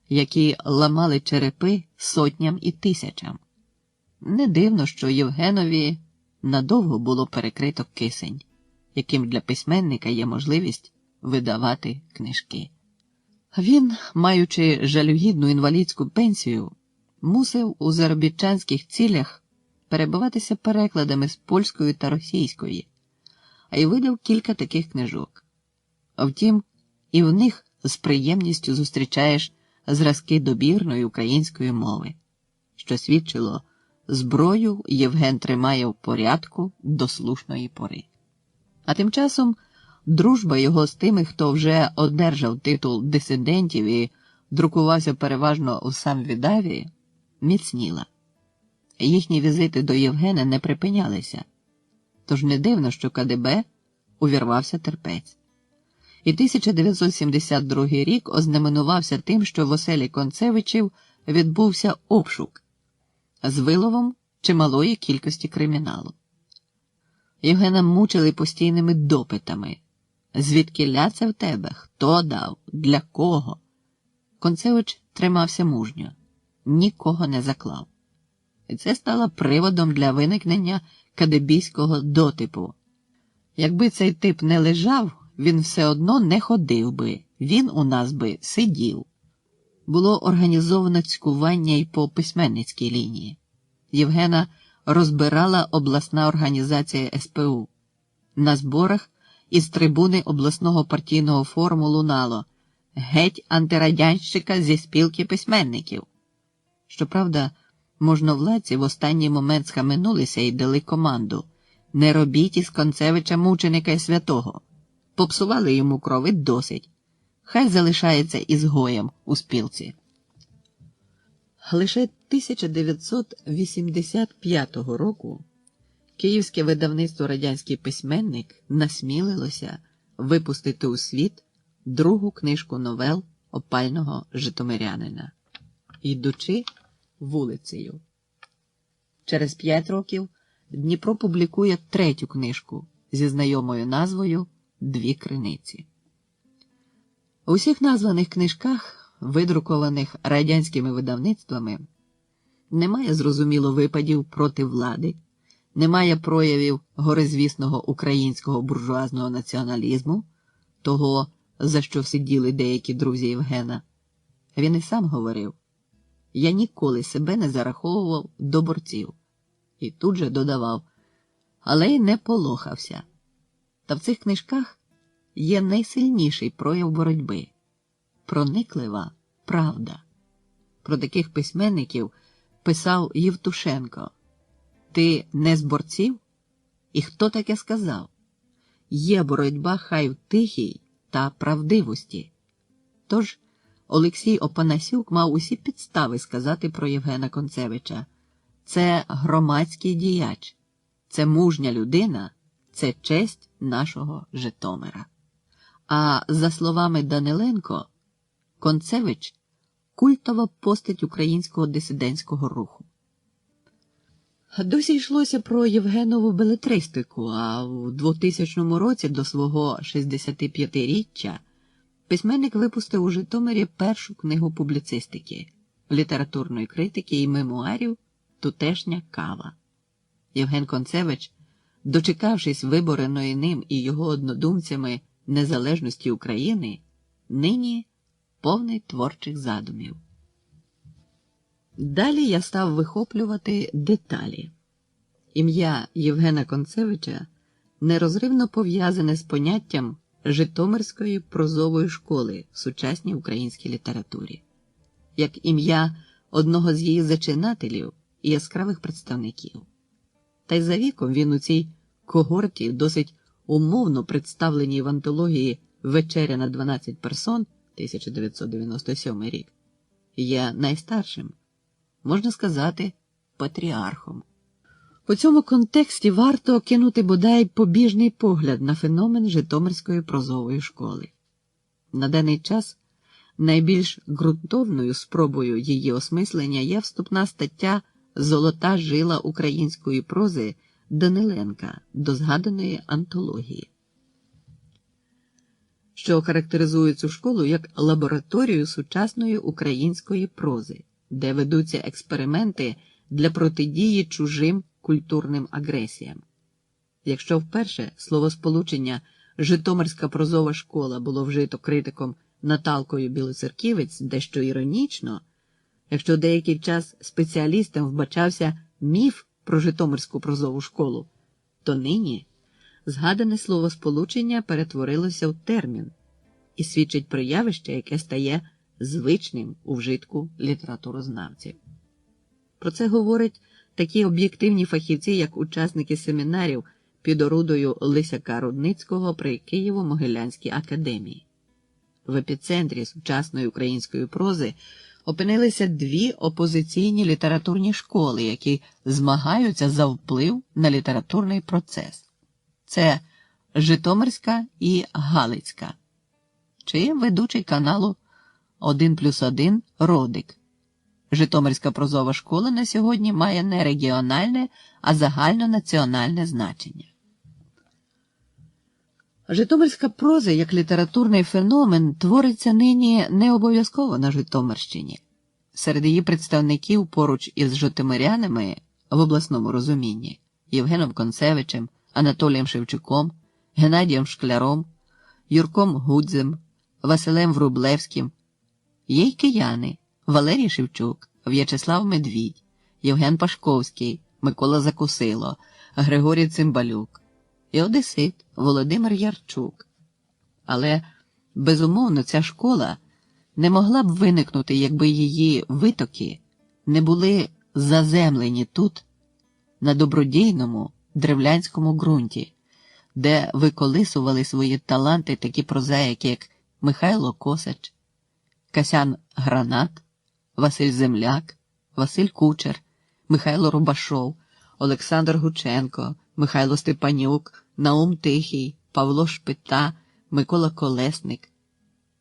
які ламали черепи сотням і тисячам. Не дивно, що Євгенові надовго було перекрито кисень, яким для письменника є можливість видавати книжки. Він, маючи жалюгідну інвалідську пенсію, мусив у заробітчанських цілях перебиватися перекладами з польської та російської, а й видав кілька таких книжок. Втім, і в них з приємністю зустрічаєш зразки добірної української мови, що свідчило, зброю Євген тримає в порядку до слушної пори. А тим часом дружба його з тими, хто вже одержав титул дисидентів і друкувався переважно у Самвідаві, міцніла. Їхні візити до Євгена не припинялися, тож не дивно, що КДБ увірвався терпець. І 1972 рік ознаменувався тим, що в оселі Концевичів відбувся обшук з виловом чималої кількості криміналу. Євгена мучили постійними допитами. Звідкіля це в тебе? Хто дав? Для кого? Концевич тримався мужньо. Нікого не заклав. І це стало приводом для виникнення кадебійського дотипу. Якби цей тип не лежав, він все одно не ходив би, він у нас би сидів. Було організовано цькування й по письменницькій лінії. Євгена розбирала обласна організація СПУ. На зборах із трибуни обласного партійного форуму лунало «Геть антирадянщика зі спілки письменників». Щоправда, можновладці в останній момент схаменулися і дали команду «Не робіть із Концевича мученика й святого». Попсували йому кров і досить. Хай залишається ізгоєм у спілці. Лише 1985 року київське видавництво «Радянський письменник» насмілилося випустити у світ другу книжку новел опального житомирянина «Йдучи вулицею». Через 5 років Дніпро публікує третю книжку зі знайомою назвою «Дві криниці». У всіх названих книжках, видрукованих радянськими видавництвами, немає зрозуміло випадів проти влади, немає проявів горизвісного українського буржуазного націоналізму, того, за що всиділи деякі друзі Євгена. Він і сам говорив: «Я ніколи себе не зараховував до борців». І тут же додавав: «Але й не полохався». Та в цих книжках є найсильніший прояв боротьби – прониклива правда. Про таких письменників писав Євтушенко: «Ти не з борців? І хто таке сказав? Є боротьба хай в тихій та правдивості». Тож Олексій Опанасюк мав усі підстави сказати про Євгена Концевича: «Це громадський діяч, це мужня людина, це честь нашого Житомира». А за словами Даниленко, Концевич – культова постать українського дисидентського руху. Досі йшлося про Євгенову белетристику, а в 2000 році до свого 65-річчя письменник випустив у Житомирі першу книгу публіцистики, літературної критики і мемуарів «Тутешня кава». Євген Концевич, дочекавшись вибореної ним і його однодумцями незалежності України, нині повний творчих задумів. Далі я став вихоплювати деталі. Ім'я Євгена Концевича нерозривно пов'язане з поняттям Житомирської прозової школи в сучасній українській літературі, як ім'я одного з її зачинателів і яскравих представників. Та й за віком він у цій когорті, досить умовно представленій в антології «Вечеря на 12 персон» 1997 рік, є найстаршим, можна сказати, патріархом. У цьому контексті варто кинути бодай побіжний погляд на феномен Житомирської прозової школи. На даний час найбільш ґрунтовною спробою її осмислення є вступна стаття «Золота жила української прози» Даниленка до згаданої антології, що характеризує цю школу як лабораторію сучасної української прози, де ведуться експерименти для протидії чужим культурним агресіям. Якщо вперше словосполучення «Житомирська прозова школа» було вжито критиком Наталкою Білоцерківець дещо іронічно, якщо деякий час спеціалістам вбачався міф про Житомирську прозову школу, то нині згадане словосполучення перетворилося в термін і свідчить про явище, яке стає звичним у вжитку літературознавців. Про це говорять такі об'єктивні фахівці, як учасники семінарів під орудою Лисяка Рудницького при Києво-Могилянській академії. В епіцентрі сучасної української прози опинилися дві опозиційні літературні школи, які змагаються за вплив на літературний процес. Це Житомирська і Галицька, чи ведучий каналу 1+1 Родик. Житомирська прозова школа на сьогодні має не регіональне, а загальнонаціональне значення. Житомирська проза як літературний феномен твориться нині не обов'язково на Житомирщині. Серед її представників поруч із житомирянами в обласному розумінні Євгеном Концевичем, Анатолієм Шевчуком, Геннадієм Шкляром, Юрком Гудзем, Василем Врублевським. Є й кияни Валерій Шевчук, В'ячеслав Медвідь, Євген Пашковський, Микола Закусило, Григорій Цимбалюк і одесит Володимир Ярчук. Але, безумовно, ця школа не могла б виникнути, якби її витоки не були заземлені тут, на добродійному древлянському ґрунті, де виколисували свої таланти такі прозаїки, як Михайло Косач, Касян Гранат, Василь Земляк, Василь Кучер, Михайло Рубашов, Олександр Гученко, Михайло Степанюк, Наум Тихий, Павло Шпита, Микола Колесник.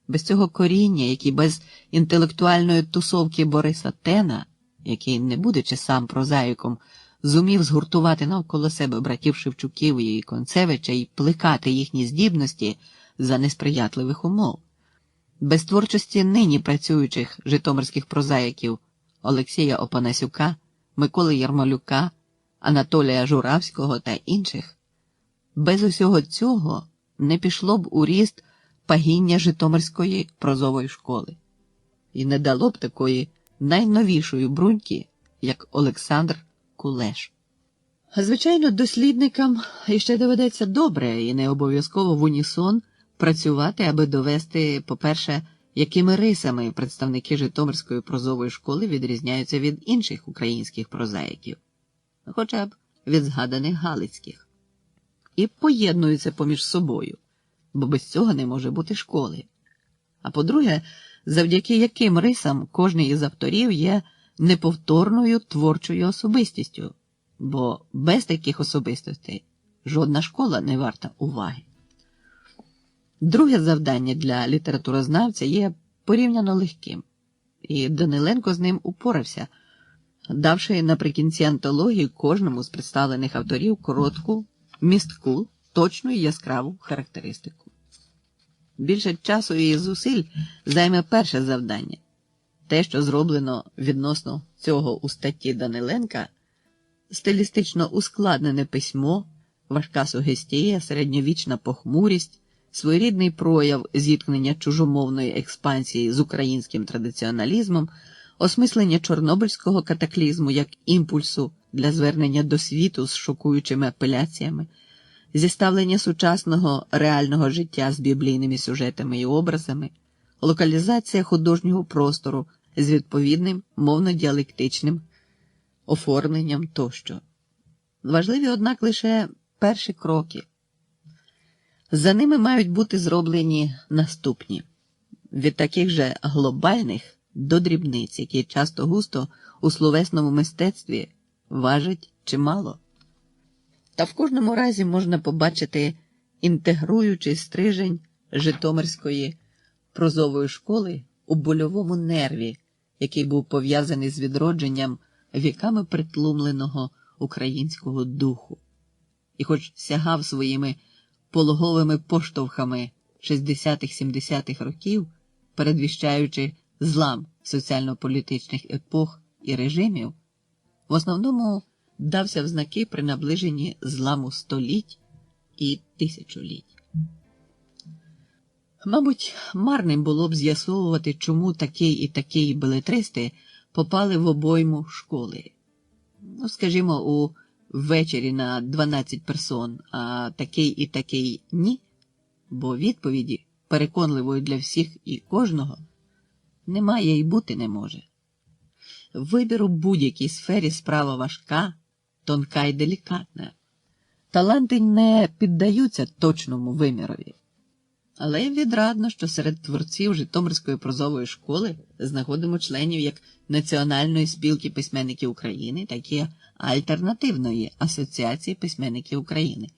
Без цього коріння, як і без інтелектуальної тусовки Бориса Тена, який, не будучи сам прозаїком, зумів згуртувати навколо себе братів Шевчуків і Концевича і плекати їхні здібності за несприятливих умов. Без творчості нині працюючих житомирських прозаїків Олексія Опанасюка, Миколи Ярмолюка, Анатолія Журавського та інших, без усього цього не пішло б у ріст пагіння Житомирської прозової школи і не дало б такої найновішої бруньки, як Олександр Кулеш. Звичайно, дослідникам іще доведеться добре і не обов'язково в унісон працювати, аби довести, по-перше, якими рисами представники Житомирської прозової школи відрізняються від інших українських прозаїків, хоча б від згаданих галицьких, і поєднуються поміж собою, бо без цього не може бути школи. А по-друге, завдяки яким рисам кожний із авторів є неповторною творчою особистістю, бо без таких особистостей жодна школа не варта уваги. Друге завдання для літературознавця є порівняно легким, і Даниленко з ним упорався, давши наприкінці антології кожному з представлених авторів коротку, містку, точну і яскраву характеристику. Більше часу і зусиль займе перше завдання. Те, що зроблено відносно цього у статті Даниленка, стилістично ускладнене письмо, важка сугестія, середньовічна похмурість, своєрідний прояв зіткнення чужомовної експансії з українським традиціоналізмом, осмислення чорнобильського катаклізму як імпульсу для звернення до світу з шокуючими апеляціями, зіставлення сучасного реального життя з біблійними сюжетами і образами, локалізація художнього простору з відповідним мовно-діалектичним оформленням тощо. Важливі, однак, лише перші кроки. За ними мають бути зроблені наступні. Від таких же глобальних до дрібниць, які часто густо у словесному мистецтві важать чимало. Та в кожному разі можна побачити інтегруючий стрижень Житомирської прозової школи у больовому нерві, який був пов'язаний з відродженням віками притлумленого українського духу. І хоч сягав своїми пологовими поштовхами 60-70-х років, передвіщаючи злам соціально-політичних епох і режимів, в основному дався в знаки при наближенні зламу століть і тисячоліть. Мабуть, марним було б з'ясовувати, чому такий і такий белетристи попали в обойму школи. Ну, скажімо, у ввечері на 12 персон, а такий і такий ні, бо відповіді, переконливої для всіх і кожного, немає і бути не може. Вибір у будь-якій сфері справа важка, тонка і делікатна. Таланти не піддаються точному вимірові. Але відрадно, що серед творців Житомирської прозової школи знаходимо членів як Національної спілки письменників України, так і Альтернативної асоціації письменників України.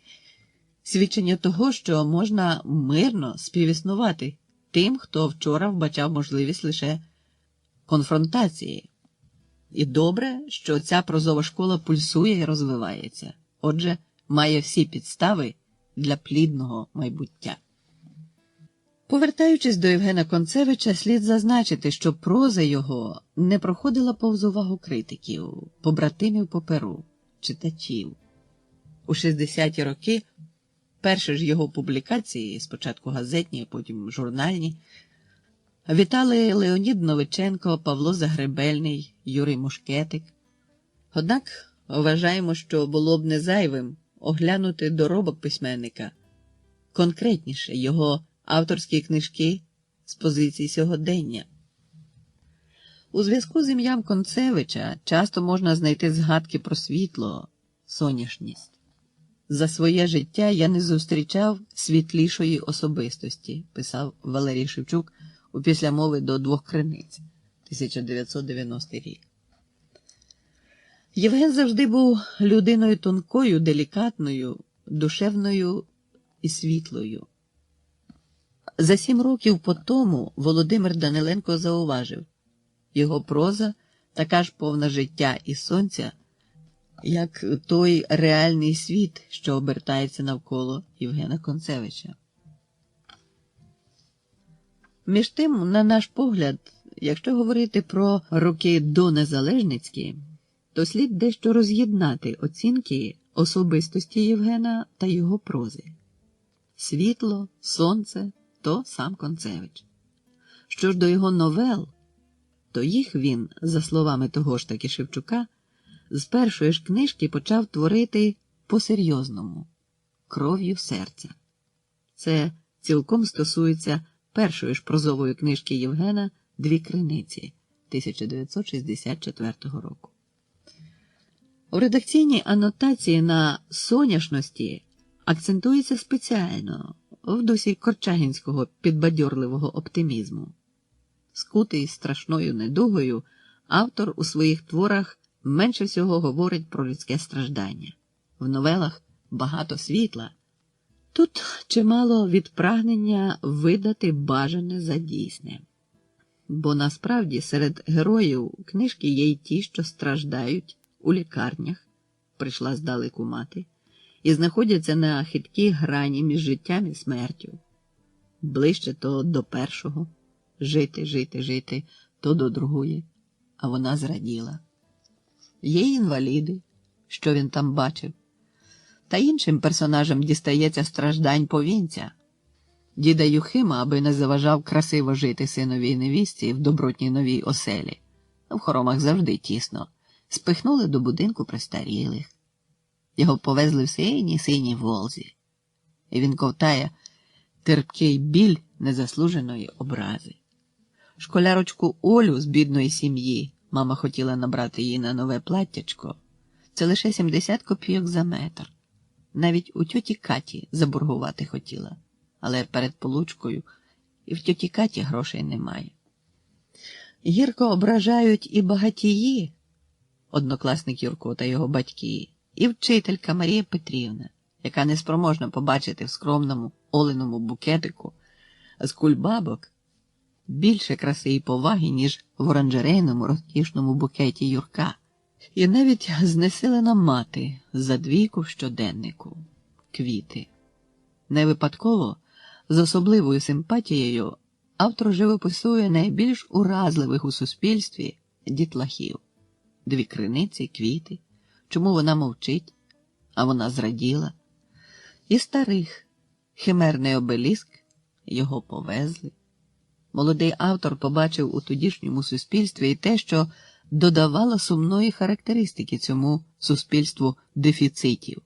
Свідчення того, що можна мирно співіснувати тим, хто вчора вбачав можливість лише конфронтації. І добре, що ця прозова школа пульсує і розвивається. Отже, має всі підстави для плідного майбуття. Повертаючись до Євгена Концевича, слід зазначити, що проза його не проходила повз увагу критиків, побратимів по перу, читачів. У 60-ті роки перші ж його публікації, спочатку газетні, а потім журнальні, вітали Леонід Новиченко, Павло Загребельний, Юрій Мушкетик. Однак вважаємо, що було б не зайвим оглянути доробок письменника, конкретніше його авторські книжки з позицій сьогодення. У зв'язку з ім'ям Концевича часто можна знайти згадки про світло, соняшність. За своє життя я не зустрічав світлішої особистості, писав Валерій Шевчук у післямови до «Двох криниць», 1990 рік. Євген завжди був людиною тонкою, делікатною, душевною і світлою. За 7 років по тому Володимир Даниленко зауважив, його проза така ж повна життя і сонця, як той реальний світ, що обертається навколо Євгена Концевича. Між тим, на наш погляд, якщо говорити про роки донезалежницькі, то слід дещо роз'єднати оцінки особистості Євгена та його прози. Світло, сонце – то сам Концевич. Що ж до його новел, то їх він, за словами того ж таки Шевчука, з першої ж книжки почав творити по-серйозному – кров'ю серця. Це цілком стосується першої ж прозової книжки Євгена «Дві криниці» 1964 року. У редакційній анотації на соняшності акцентується спеціально, в дусі корчагінського підбадьорливого оптимізму. Скутий страшною недугою, автор у своїх творах менше всього говорить про людське страждання. В новелах багато світла. Тут чимало від прагнення видати бажане за дійсне. Бо насправді серед героїв книжки є й ті, що страждають у лікарнях, прийшла здалеку мати, і знаходяться на хиткій грані між життям і смертю. Ближче то до першого, жити, то до другої, а вона зраділа. Є інваліди, що він там бачив, та іншим персонажам дістається страждань повінця. Діда Юхима, аби не заважав красиво жити синові й невістці в добротній новій оселі, в хоромах завжди тісно, спихнули до будинку престарілих. Його повезли в синій Волзі, і він ковтає терпкий біль незаслуженої образи. Школярочку Олю з бідної сім'ї, мама хотіла набрати їй на нове платтячко, це лише 70 копійок за метр. Навіть у тьоті Каті заборгувати хотіла, але перед получкою і в тьоті Каті грошей немає. Гірко ображають і багатії, однокласник Юрко та його батьки, і вчителька Марія Петрівна, яка неспроможна побачити в скромному оленому букетику з кульбабок більше краси і поваги, ніж в оранжерейному розкішному букеті Юрка. І навіть знесилена мати за 2 в щоденнику – квіти. Не випадково, з особливою симпатією, автор живописує найбільш уразливих у суспільстві дітлахів. 2 криниці, квіти, чому вона мовчить, а вона зраділа. І старих, химерний обеліск, його повезли. Молодий автор побачив у тодішньому суспільстві і те, що додавало сумної характеристики цьому суспільству дефіцитів,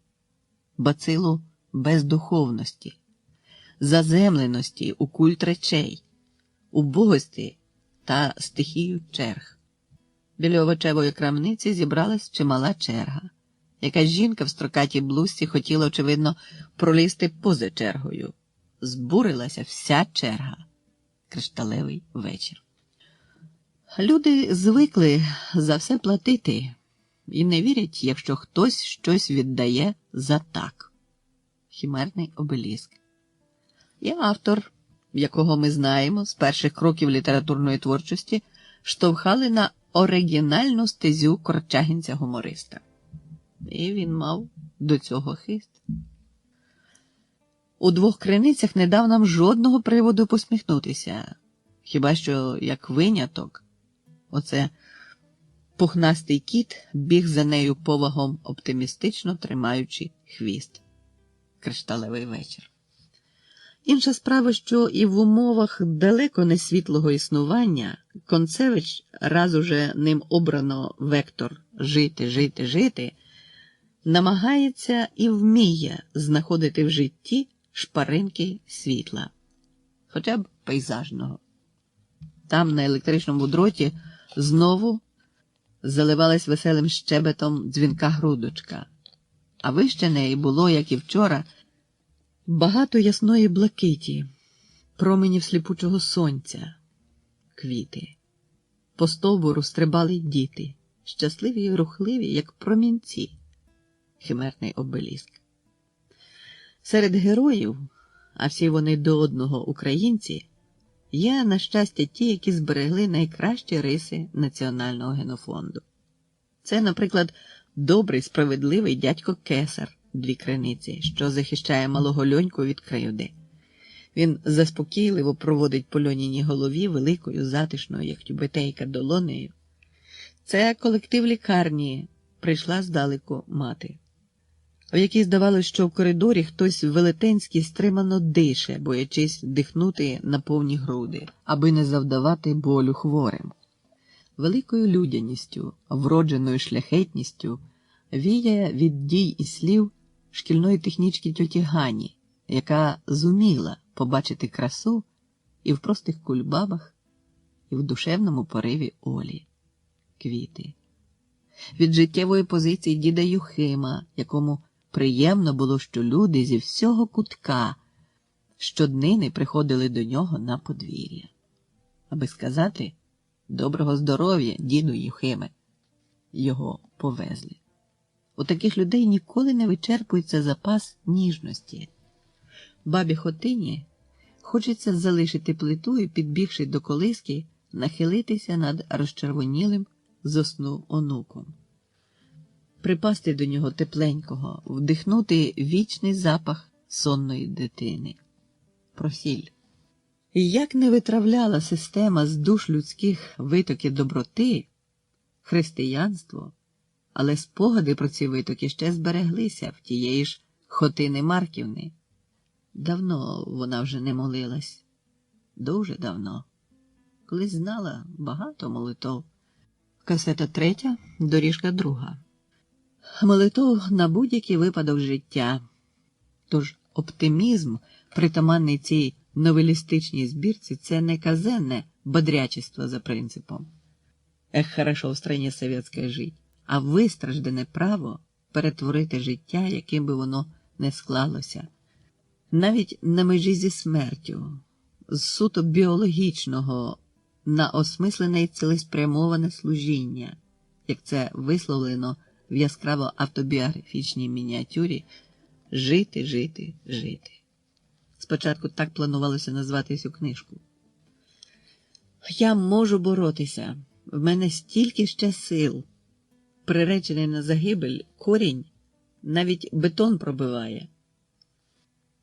бацилу бездуховності, заземленості у культ речей, убогості та стихію черг. Біля овочевої крамниці зібралась чимала черга. Якась жінка в строкатій блузці хотіла, очевидно, пролізти поза чергою. Збурилася вся черга. Кришталевий вечір. Люди звикли за все платити і не вірять, якщо хтось щось віддає за так. Химерний обеліск. І автор, якого ми знаємо з перших кроків літературної творчості, штовхали на оригінальну стезю корчагінця-гумориста. І він мав до цього хист. У 2 криницях не дав нам жодного приводу посміхнутися. Хіба що, як виняток, оце пухнастий кіт біг за нею повагом, оптимістично тримаючи хвіст. Кришталевий вечір. Інша справа, що і в умовах далеко не світлого існування Концевич, раз уже ним обрано вектор «жити, жити, жити», намагається і вміє знаходити в житті шпаринки світла, хоча б пейзажного. Там, на електричному дроті, знову заливалась веселим щебетом дзвінка грудочка, а вище неї було, як і вчора, багато ясної блакиті, променів сліпучого сонця, квіти. По стовбуру стрибали діти, щасливі й рухливі, як промінці. Химерний обеліск. Серед героїв, а всі вони до одного українці, є, на щастя, ті, які зберегли найкращі риси національного генофонду. Це, наприклад, добрий, справедливий дядько Кесар, 2 криниці, що захищає малого Льоньку від кривди. Він заспокійливо проводить по Льоніній голові великою, затишною, як тюбетейка, долонею. Це колектив лікарні, прийшла здалеку мати, в якій здавалось, що в коридорі хтось велетенський стримано дише, боячись дихнути на повні груди, аби не завдавати болю хворим. Великою людяністю, вродженою шляхетністю віє від дій і слів шкільної технічки тьоті Гані, яка зуміла побачити красу і в простих кульбабах, і в душевному пориві Олі. Квіти. Від життєвої позиції діда Юхима, якому приємно було, що люди зі всього кутка щоднини приходили до нього на подвір'я. Аби сказати «доброго здоров'я, діду Юхиме», його повезли. У таких людей ніколи не вичерпується запас ніжності. Бабі Хотині хочеться залишити плиту і, підбігши до колиски, нахилитися над розчервонілим зо сну онуком. Припасти до нього тепленького, вдихнути вічний запах сонної дитини. Просіль. І як не витравляла система з душ людських витоки доброти, християнство, але спогади про ці витоки ще збереглися в тієї ж Хотини Марківни. Давно вона вже не молилась. Дуже давно. Колись знала багато молитов. Касета 3, доріжка 2. Молитов на будь-який випадок життя. Тож оптимізм, притаманний цій новелістичній збірці, це не казенне бодрячество за принципом «Эх, хорошо в стране советской жить», а вистраждене право перетворити життя, яким би воно не склалося. Навіть на межі зі смертю, з суто біологічного на осмислене й цілеспрямоване служіння, як це висловлено в яскраво автобіографічній мініатюрі «Жити, жити, жити». Спочатку так планувалося назвати цю книжку. Я можу боротися, в мене стільки ще сил. Приречений на загибель корінь навіть бетон пробиває.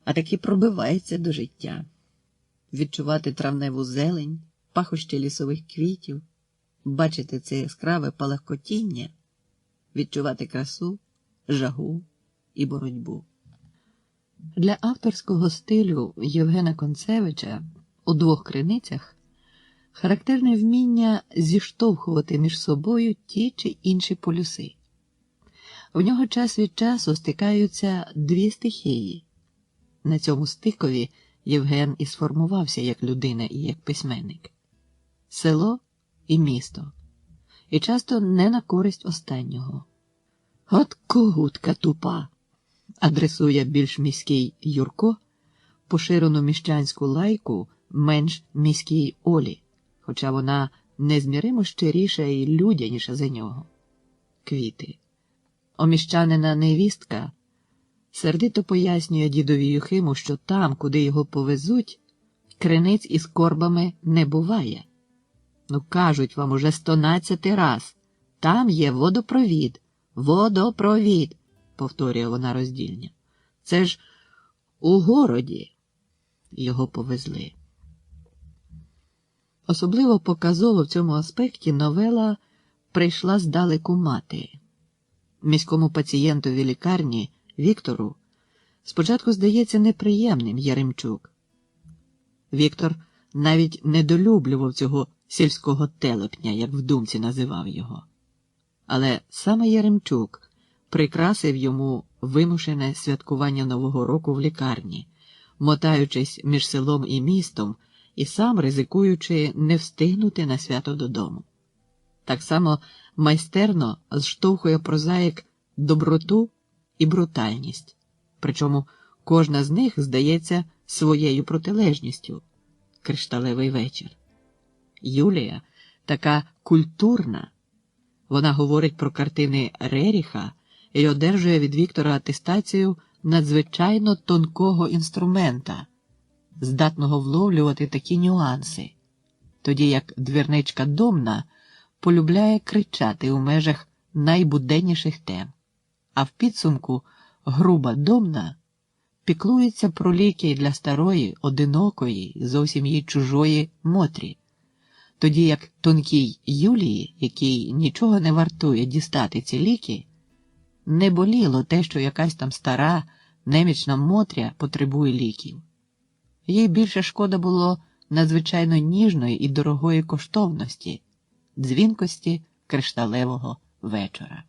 А таки пробивається до життя. Відчувати травневу зелень, пахощі лісових квітів, бачити це яскраве палахкотіння, відчувати красу, жагу і боротьбу. Для авторського стилю Євгена Концевича у «Двох криницях» характерне вміння зіштовхувати між собою ті чи інші полюси. В нього час від часу стикаються дві стихії. На цьому стикові Євген і сформувався як людина і як письменник. Село і місто. І часто не на користь останнього. «От когутка тупа!» адресує більш міський Юрко поширену міщанську лайку менш міській Олі, хоча вона незміримо щиріша і людяніша за нього. Квіти. Оміщанина невістка сердито пояснює дідові Юхиму, що там, куди його повезуть, криниць із корбами не буває. Ну, кажуть вам уже 112 раз, там є водопровід, водопровід, повторює вона роздільня. Це ж у городі. Його повезли. Особливо показово в цьому аспекті новела «Прийшла здалеку мати». Міському пацієнтові лікарні Віктору спочатку здається неприємним Яремчук. Віктор навіть недолюблював цього сільського телепня, як в думці називав його. Але саме Яремчук прикрасив йому вимушене святкування Нового року в лікарні, мотаючись між селом і містом і сам ризикуючи не встигнути на свято додому. Так само майстерно зштовхує прозаїк доброту і брутальність, причому кожна з них здається своєю протилежністю. Кришталевий вечір. Юлія така культурна. Вона говорить про картини Реріха і одержує від Віктора атестацію надзвичайно тонкого інструмента, здатного вловлювати такі нюанси, тоді як двірничка Домна полюбляє кричати у межах найбуденніших тем, а в підсумку груба Домна піклується про ліки для старої, одинокої, зовсім їй чужої Мотрі, тоді як тонкій Юлії, якій нічого не вартує дістати ці ліки, не боліло те, що якась там стара, немічна Мотря потребує ліків. Їй більше шкода було надзвичайно ніжної і дорогої коштовності, дзвінкості кришталевого вечора.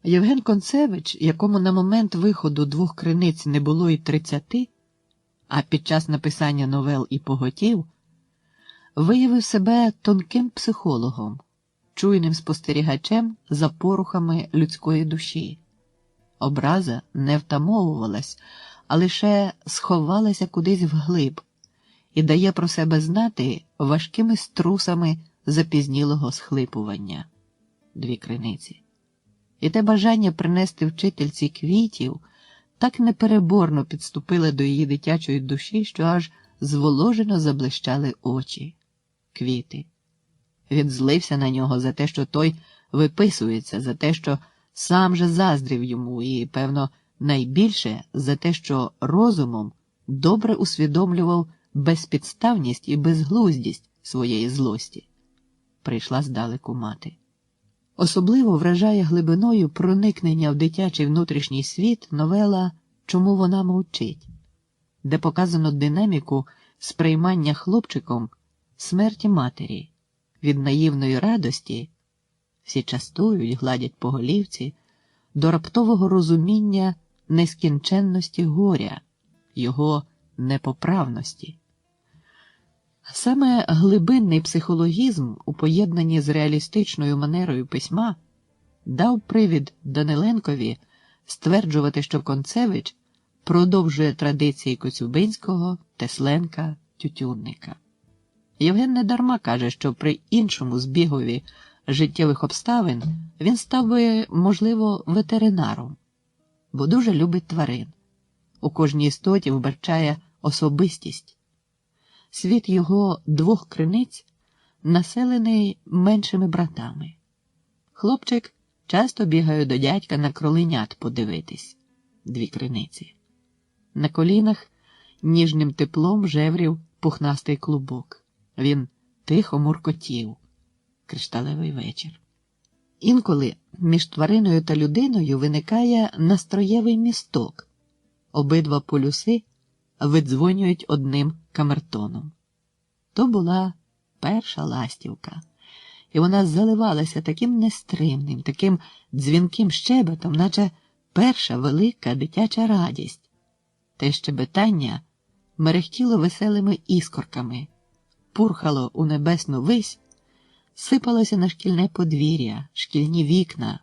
Євген Концевич, якому на момент виходу «Двох криниць» не було й 30, а під час написання новел і поготів, виявив себе тонким психологом, чуйним спостерігачем за порухами людської душі. Образа не втамовувалась, а лише сховалася кудись вглиб і дає про себе знати важкими струсами запізнілого схлипування. Дві криниці. І те бажання принести вчительці квітів так непереборно підступило до її дитячої душі, що аж зволожено заблищали очі. Квіти. Він злився на нього за те, що той виписується, за те, що сам же заздрив йому і, певно, найбільше за те, що розумом добре усвідомлював безпідставність і безглуздість своєї злості. Прийшла здалеку мати. Особливо вражає глибиною проникнення в дитячий внутрішній світ новела «Чому вона мовчить», де показано динаміку сприймання хлопчиком смерті матері, від наївної радості, всі частують, гладять по голівці, до раптового розуміння нескінченності горя, його непоправності. Саме глибинний психологізм у поєднанні з реалістичною манерою письма дав привід Даниленкові стверджувати, що Концевич продовжує традиції Коцюбинського, Тесленка, Тютюнника. Євген недарма каже, що при іншому збігові життєвих обставин він став би, можливо, ветеринаром, бо дуже любить тварин. У кожній істоті вбачає особистість. Світ його двох криниць населений меншими братами. Хлопчик часто бігає до дядька на кроленят подивитись. Дві криниці. На колінах ніжним теплом жеврів пухнастий клубок. Він тихо муркотів. Кришталевий вечір. Інколи між твариною та людиною виникає настроєвий місток. Обидва полюси видзвонюють одним камертоном. То була перша ластівка, і вона заливалася таким нестримним, таким дзвінким щебетом, наче перша велика дитяча радість. Те щебетання мерехтіло веселими іскорками, пурхало у небесну вись, сипалося на шкільне подвір'я, шкільні вікна,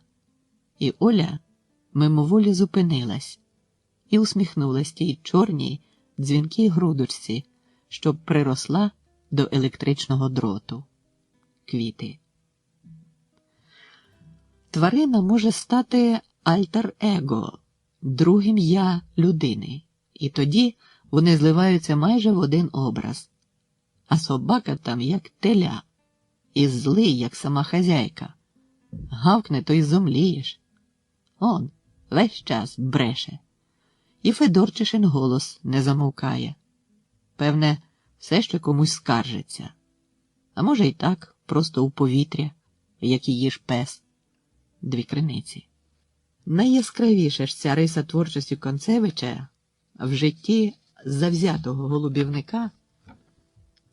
і Оля мимоволі зупинилась і усміхнулась тій чорній, дзвінкій грудочці, що приросла до електричного дроту. Квіти. Тварина може стати альтер-его, другим «я» людини, і тоді вони зливаються майже в один образ. А собака там як теля, і злий, як сама хазяйка. Гавкне, то й зомлієш. Он весь час бреше. І Федорчишин голос не замовкає. Певне, все ще комусь скаржиться. А може й так, просто у повітря, як її ж пес. Дві криниці. Найяскравіша ж ця риса творчості Концевича в житті завзятого голубівника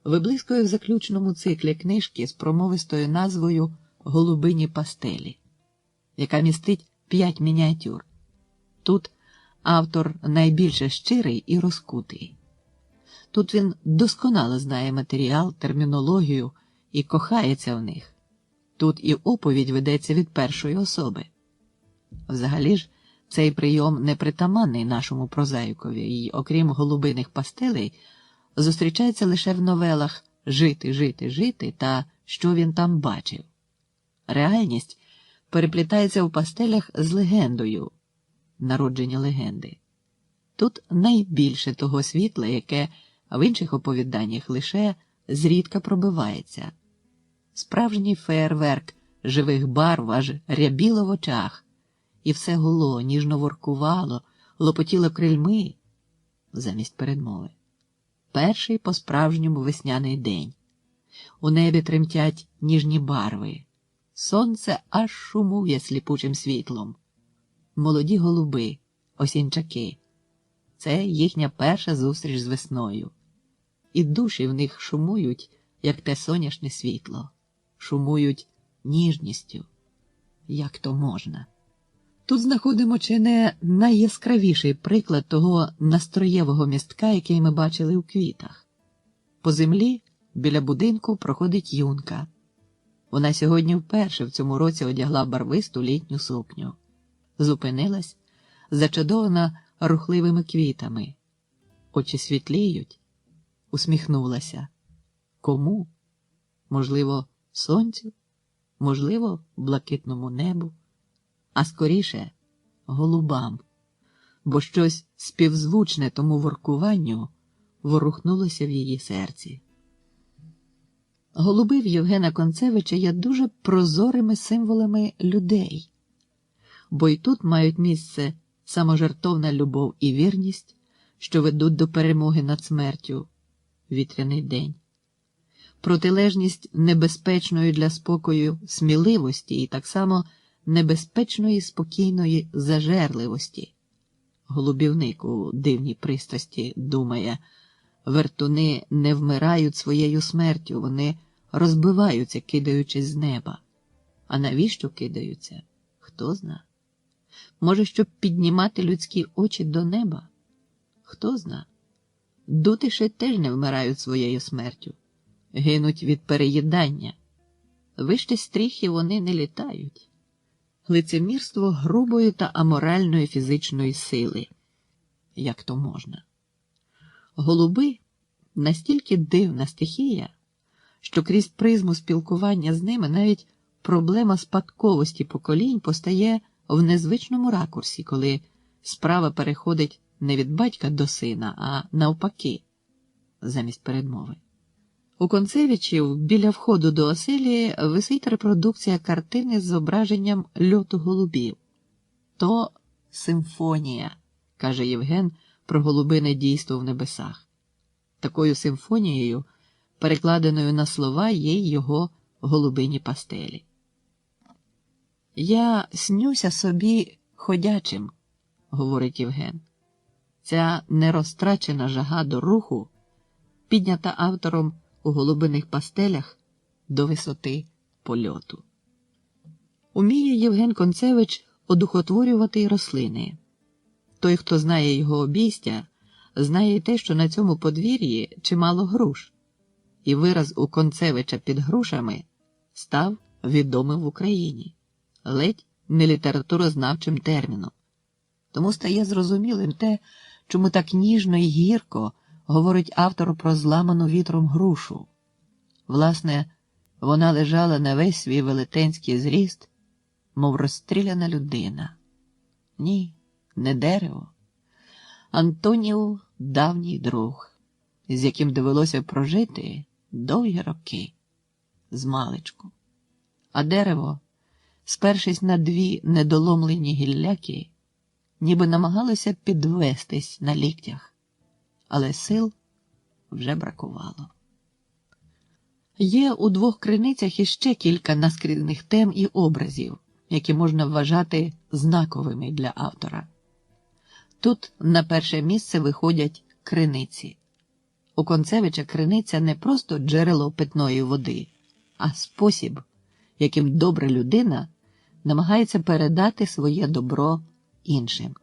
виблискує в заключному циклі книжки з промовистою назвою «Голубині пастелі», яка містить 5 мініатюр. Тут автор найбільше щирий і розкутий. Тут він досконало знає матеріал, термінологію і кохається в них. Тут і оповідь ведеться від першої особи. Взагалі ж, цей прийом непритаманний нашому прозаїкові, і, окрім голубиних пастелей, зустрічається лише в новелах «Жити, жити, жити» та «Що він там бачив». Реальність переплітається в пастелях з легендою, народження легенди. Тут найбільше того світла, яке в інших оповіданнях лише зрідка пробивається. Справжній феєрверк живих барв аж рябіло в очах, і все гуло, ніжно воркувало, лопотіло крильми замість передмови. Перший по-справжньому весняний день. У небі тремтять ніжні барви. Сонце аж шумує сліпучим світлом. Молоді голуби, осінчаки. Це їхня перша зустріч з весною. І душі в них шумують, як те соняшне світло. Шумують ніжністю. Як то можна? Тут знаходимо чи не найяскравіший приклад того настроєвого містка, який ми бачили у квітах. По землі біля будинку проходить юнка. Вона сьогодні вперше в цьому році одягла барвисту літню сукню. Зупинилась, зачудована рухливими квітами. Очі світліють. Усміхнулася. Кому? Можливо, сонцю? Можливо, блакитному небу? А скоріше голубам, бо щось співзвучне тому воркуванню ворухнулося в її серці. Голуби в Євгена Концевича є дуже прозорими символами людей, бо й тут мають місце саможертовна любов і вірність, що ведуть до перемоги над смертю, вітряний день, протилежність небезпечної для спокою сміливості і так само небезпечної спокійної зажерливості. Голубівник у дивній пристрасті думає, вертуни не вмирають своєю смертю, вони розбиваються, кидаючись з неба. А навіщо кидаються? Хто зна? Може, щоб піднімати людські очі до неба? Хто зна? Дутиші теж не вмирають своєю смертю, гинуть від переїдання. Вище стріхи вони не літають. Лицемірство грубої та аморальної фізичної сили. Як то можна? Голуби – настільки дивна стихія, що крізь призму спілкування з ними навіть проблема спадковості поколінь постає в незвичному ракурсі, коли справа переходить не від батька до сина, а навпаки, замість передмови. У Концевичів біля входу до оселі висить репродукція картини з зображенням льоту голубів. То симфонія, каже Євген про голубине дійство в небесах. Такою симфонією, перекладеною на слова, є й його голубині пастелі. «Я снюся собі ходячим», – говорить Євген. Ця нерозтрачена жага до руху піднята автором у голубиних пастелях до висоти польоту. Уміє Євген Концевич одухотворювати й рослини. Той, хто знає його обійстя, знає й те, що на цьому подвір'ї чимало груш, і вираз у Концевича під грушами став відомим в Україні, ледь не літературознавчим терміном. Тому стає зрозумілим те, чому так ніжно і гірко говорить автор про зламану вітром грушу. Власне, вона лежала на весь свій велетенський зріст, мов розстріляна людина. Ні, не дерево. Антонів давній друг, з яким довелося прожити довгі роки, змалечку. А дерево, спершись на дві недоломлені гілляки, ніби намагалося підвестись на ліктях, але сил вже бракувало. Є у двох криницях іще кілька наскрізних тем і образів, які можна вважати знаковими для автора. Тут на перше місце виходять криниці. У Концевича криниця не просто джерело питної води, а спосіб, яким добра людина намагається передати своє добро іншим.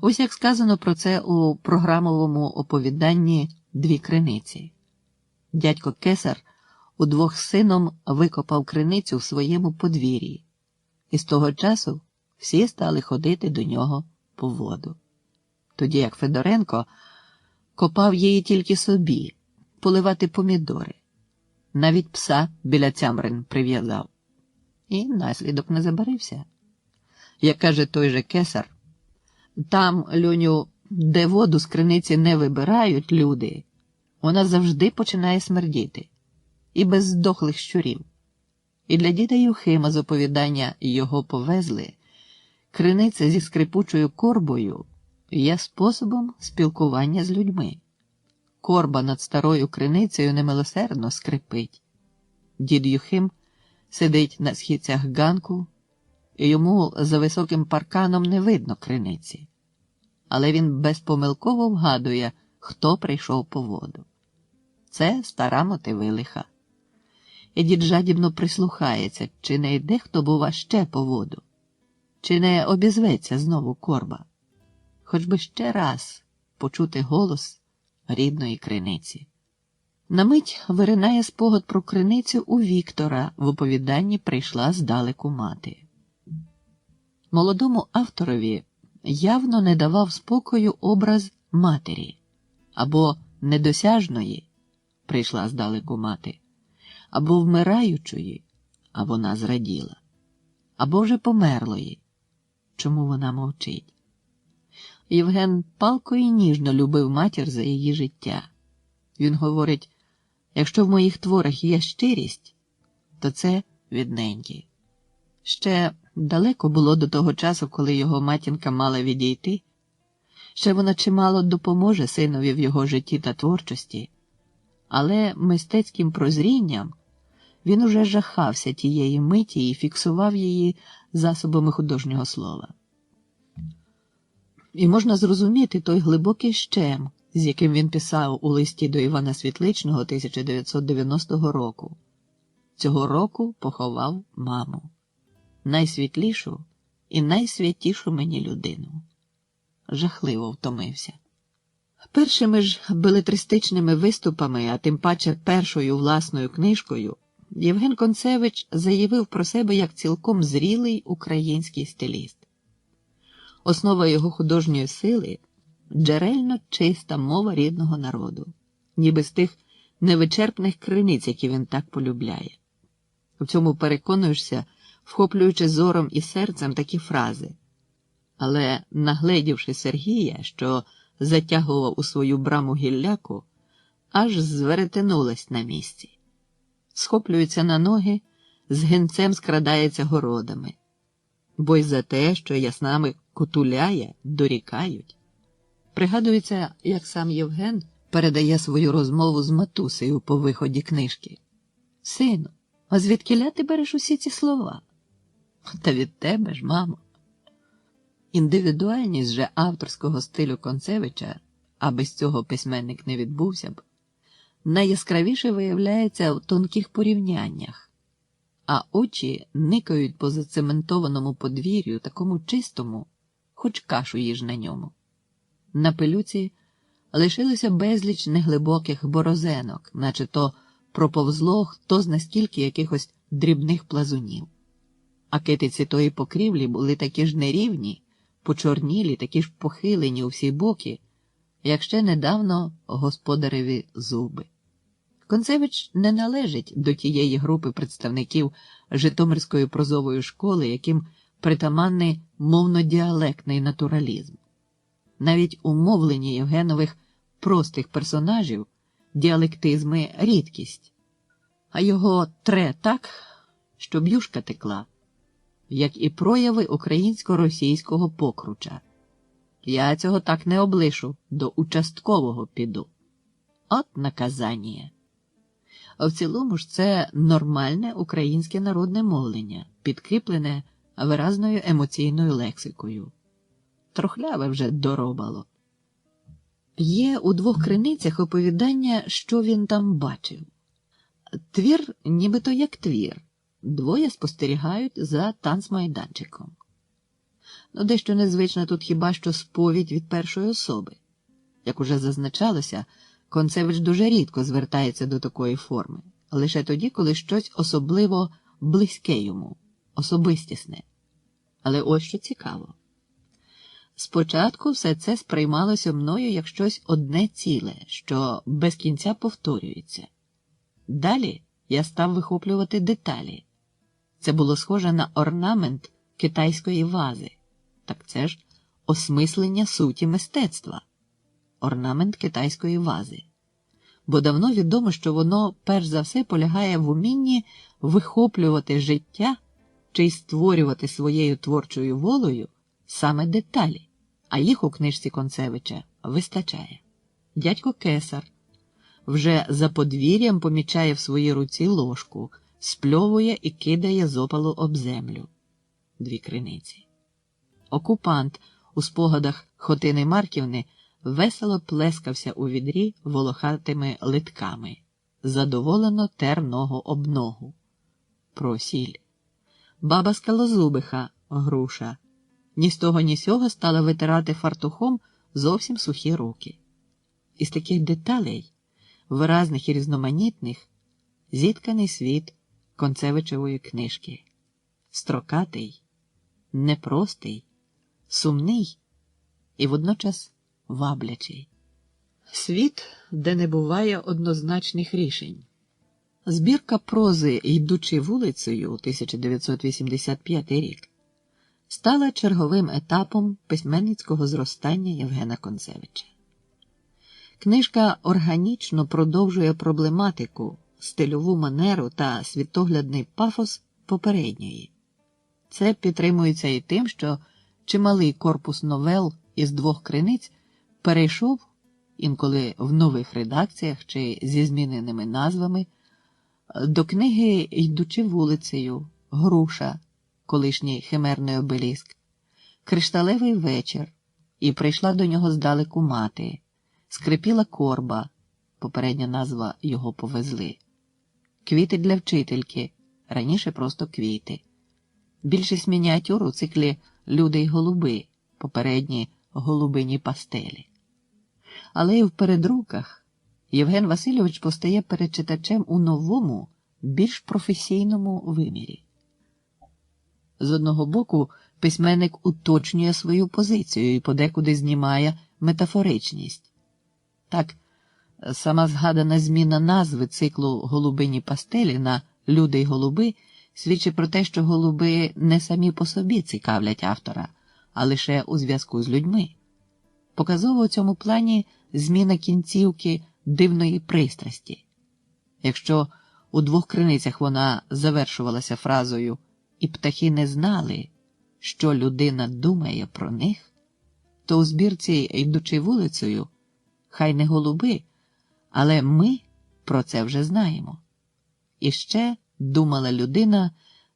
Ось як сказано про це у програмовому оповіданні «Дві криниці». Дядько Кесар удвох з сином викопав криницю в своєму подвір'ї, і з того часу всі стали ходити до нього по воду. Тоді як Федоренко копав її тільки собі, поливати помідори. Навіть пса біля цямрин прив'язав. І наслідок не забарився. Як каже той же Кесар, там, Льоню, де воду з криниці не вибирають люди, вона завжди починає смердіти. І без здохлих щурів. І для діда Юхима з оповідання «Його повезли» криниця зі скрипучою корбою є способом спілкування з людьми. Корба над старою криницею немилосердно скрипить. Дід Юхим сидить на східцях ганку, і йому за високим парканом не видно криниці. Але він безпомилково вгадує, хто прийшов по воду. Це стара Мотивилиха. І дід жадібно прислухається, чи не йде хто, бува, ще по воду, чи не обізветься знову корба. Хоч би ще раз почути голос рідної криниці. На мить виринає спогад про криницю у Віктора в оповіданні «Прийшла здалеку мати». Молодому авторові явно не давав спокою образ матері, або недосяжної «Прийшла здалеку мати», або вмираючої, а вона зраділа, або вже померлої, чому вона мовчить. Євген палко і ніжно любив матір за її життя. Він говорить, якщо в моїх творах є щирість, то це від неньки. Ще далеко було до того часу, коли його матінка мала відійти. Ще вона чимало допоможе синові в його житті та творчості, але мистецьким прозрінням він уже жахався тієї миті і фіксував її засобами художнього слова. І можна зрозуміти той глибокий щем, з яким він писав у листі до Івана Світличного 1990 року. Цього року поховав маму. Найсвітлішу і найсвятішу мені людину. Жахливо втомився. Першими ж белетристичними виступами, а тим паче першою власною книжкою, Євген Концевич заявив про себе як цілком зрілий український стиліст. Основа його художньої сили – джерельно чиста мова рідного народу, ніби з тих невичерпних криниць, які він так полюбляє. В цьому переконуєшся, вхоплюючи зором і серцем такі фрази. Але, нагледівши Сергія, що затягував у свою браму гілляку, аж зверетенулась на місці. Схоплюється на ноги, з гинцем скрадається городами. Бо й за те, що яснами кутуляє, дорікають. Пригадується, як сам Євген передає свою розмову з матусею по виході книжки. «Сину, а звідкіля ти береш усі ці слова?» «Та від тебе ж, мамо». Індивідуальність же авторського стилю Концевича, а без цього письменник не відбувся б, найяскравіше виявляється в тонких порівняннях, а очі никають по зацементованому подвір'ю, такому чистому, хоч кашу їж на ньому. На пилюці лишилося безліч неглибоких борозенок, наче то проповзло хто зна скільки якихось дрібних плазунів. А китиці тої покрівлі були такі ж нерівні, почорнілі, такі ж похилені у всі боки, як ще недавно господареві зуби. Концевич не належить до тієї групи представників Житомирської прозової школи, яким притаманний мовно-діалектний натуралізм. Навіть у мовленні Євгенових простих персонажів діалектизми – рідкість, а його тре так, щоб юшка текла, як і прояви українсько-російського покруча. Я цього так не облишу, до участкового піду. От наказання. А в цілому ж це нормальне українське народне мовлення, підкріплене виразною емоційною лексикою. Трохляве вже доробало. Є у двох криницях оповідання, що він там бачив. Твір нібито як твір. Двоє спостерігають за танцмайданчиком. Дещо незвично тут хіба що сповідь від першої особи. Як уже зазначалося, Концевич дуже рідко звертається до такої форми, лише тоді, коли щось особливо близьке йому, особистісне. Але ось що цікаво. Спочатку все це сприймалося мною як щось одне ціле, що без кінця повторюється. Далі я став вихоплювати деталі. Це було схоже на орнамент китайської вази. Так це ж осмислення суті мистецтва. Орнамент китайської вази. Бо давно відомо, що воно перш за все полягає в умінні вихоплювати життя чи й створювати своєю творчою волею саме деталі, а їх у книжці Концевича вистачає. Дядько Кесар вже за подвір'ям помічає в своїй руці ложку, спльовує і кидає з опалу об землю. Дві криниці. Окупант у спогадах Хотини Марківни весело плескався у відрі волохатими литками, задоволено тер ногу об ногу. Про сіль. Баба Скалозубиха, Груша, ні з того ні сього стала витирати фартухом зовсім сухі руки. Із таких деталей, виразних і різноманітних, зітканий світ Концевичевої книжки. Строкатий, непростий, сумний і водночас ваблячий. Світ, де не буває однозначних рішень. Збірка прози «Йдучи вулицею» 1985 рік стала черговим етапом письменницького зростання Євгена Концевича. Книжка органічно продовжує проблематику, стильову манеру та світоглядний пафос попередньої. Це підтримується і тим, що чималий корпус новел із двох криниць перейшов, інколи в нових редакціях чи зі зміненими назвами, до книги «Йдучи вулицею», «Груша», колишній химерний обеліск, «Кришталевий вечір», і прийшла до нього здалеку мати, «Скрипіла корба», попередня назва «Його повезли», «Квіти для вчительки», раніше просто «Квіти», більшість мініатюр у циклі «Люди й голуби», попередні «Голубині пастелі». Але і в передруках Євген Васильович постає перед читачем у новому, більш професійному вимірі. З одного боку, письменник уточнює свою позицію і подекуди знімає метафоричність. Так, сама згадана зміна назви циклу «Голубині пастелі» на люди й голуби свідчить про те, що голуби не самі по собі цікавлять автора, а лише у зв'язку з людьми. Показово у цьому плані зміна кінцівки дивної пристрасті. Якщо у двох криницях вона завершувалася фразою «і птахи не знали, що людина думає про них», то у збірці «Йдучи вулицею» хай не голуби, але ми про це вже знаємо. І ще думала людина,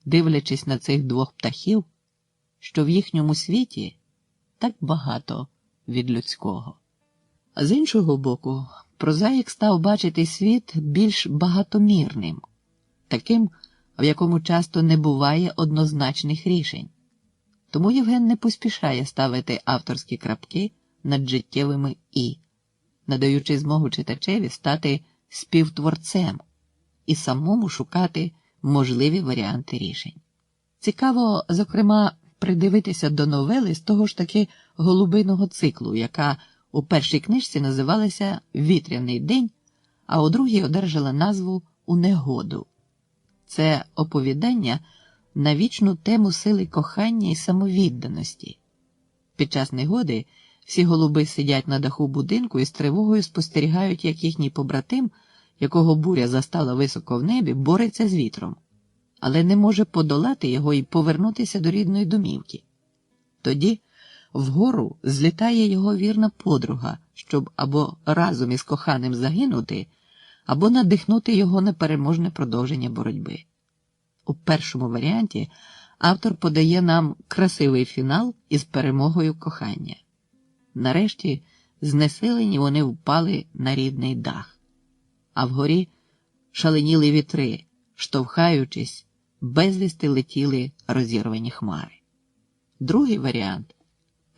дивлячись на цих двох птахів, що в їхньому світі так багато від людського. А з іншого боку, прозаїк став бачити світ більш багатомірним, таким, в якому часто не буває однозначних рішень. Тому Євген не поспішає ставити авторські крапки над життєвими «і», надаючи змогу читачеві стати співтворцем і самому шукати можливі варіанти рішень. Цікаво, зокрема, придивитися до новели з того ж таки голубиного циклу, яка у першій книжці називалася «Вітряний день», а у другій одержала назву «У негоду». Це оповідання на вічну тему сили кохання і самовідданості. Під час негоди всі голуби сидять на даху будинку і з тривогою спостерігають, як їхній побратим, якого буря застала високо в небі, бореться з вітром, але не може подолати його і повернутися до рідної домівки. Тоді вгору злітає його вірна подруга, щоб або разом із коханим загинути, або надихнути його на переможне продовження боротьби. У першому варіанті автор подає нам красивий фінал із перемогою кохання. Нарешті, знесилені, вони впали на рідний дах, а вгорі шаленіли вітри, штовхаючись, безвісти летіли розірвані хмари. Другий варіант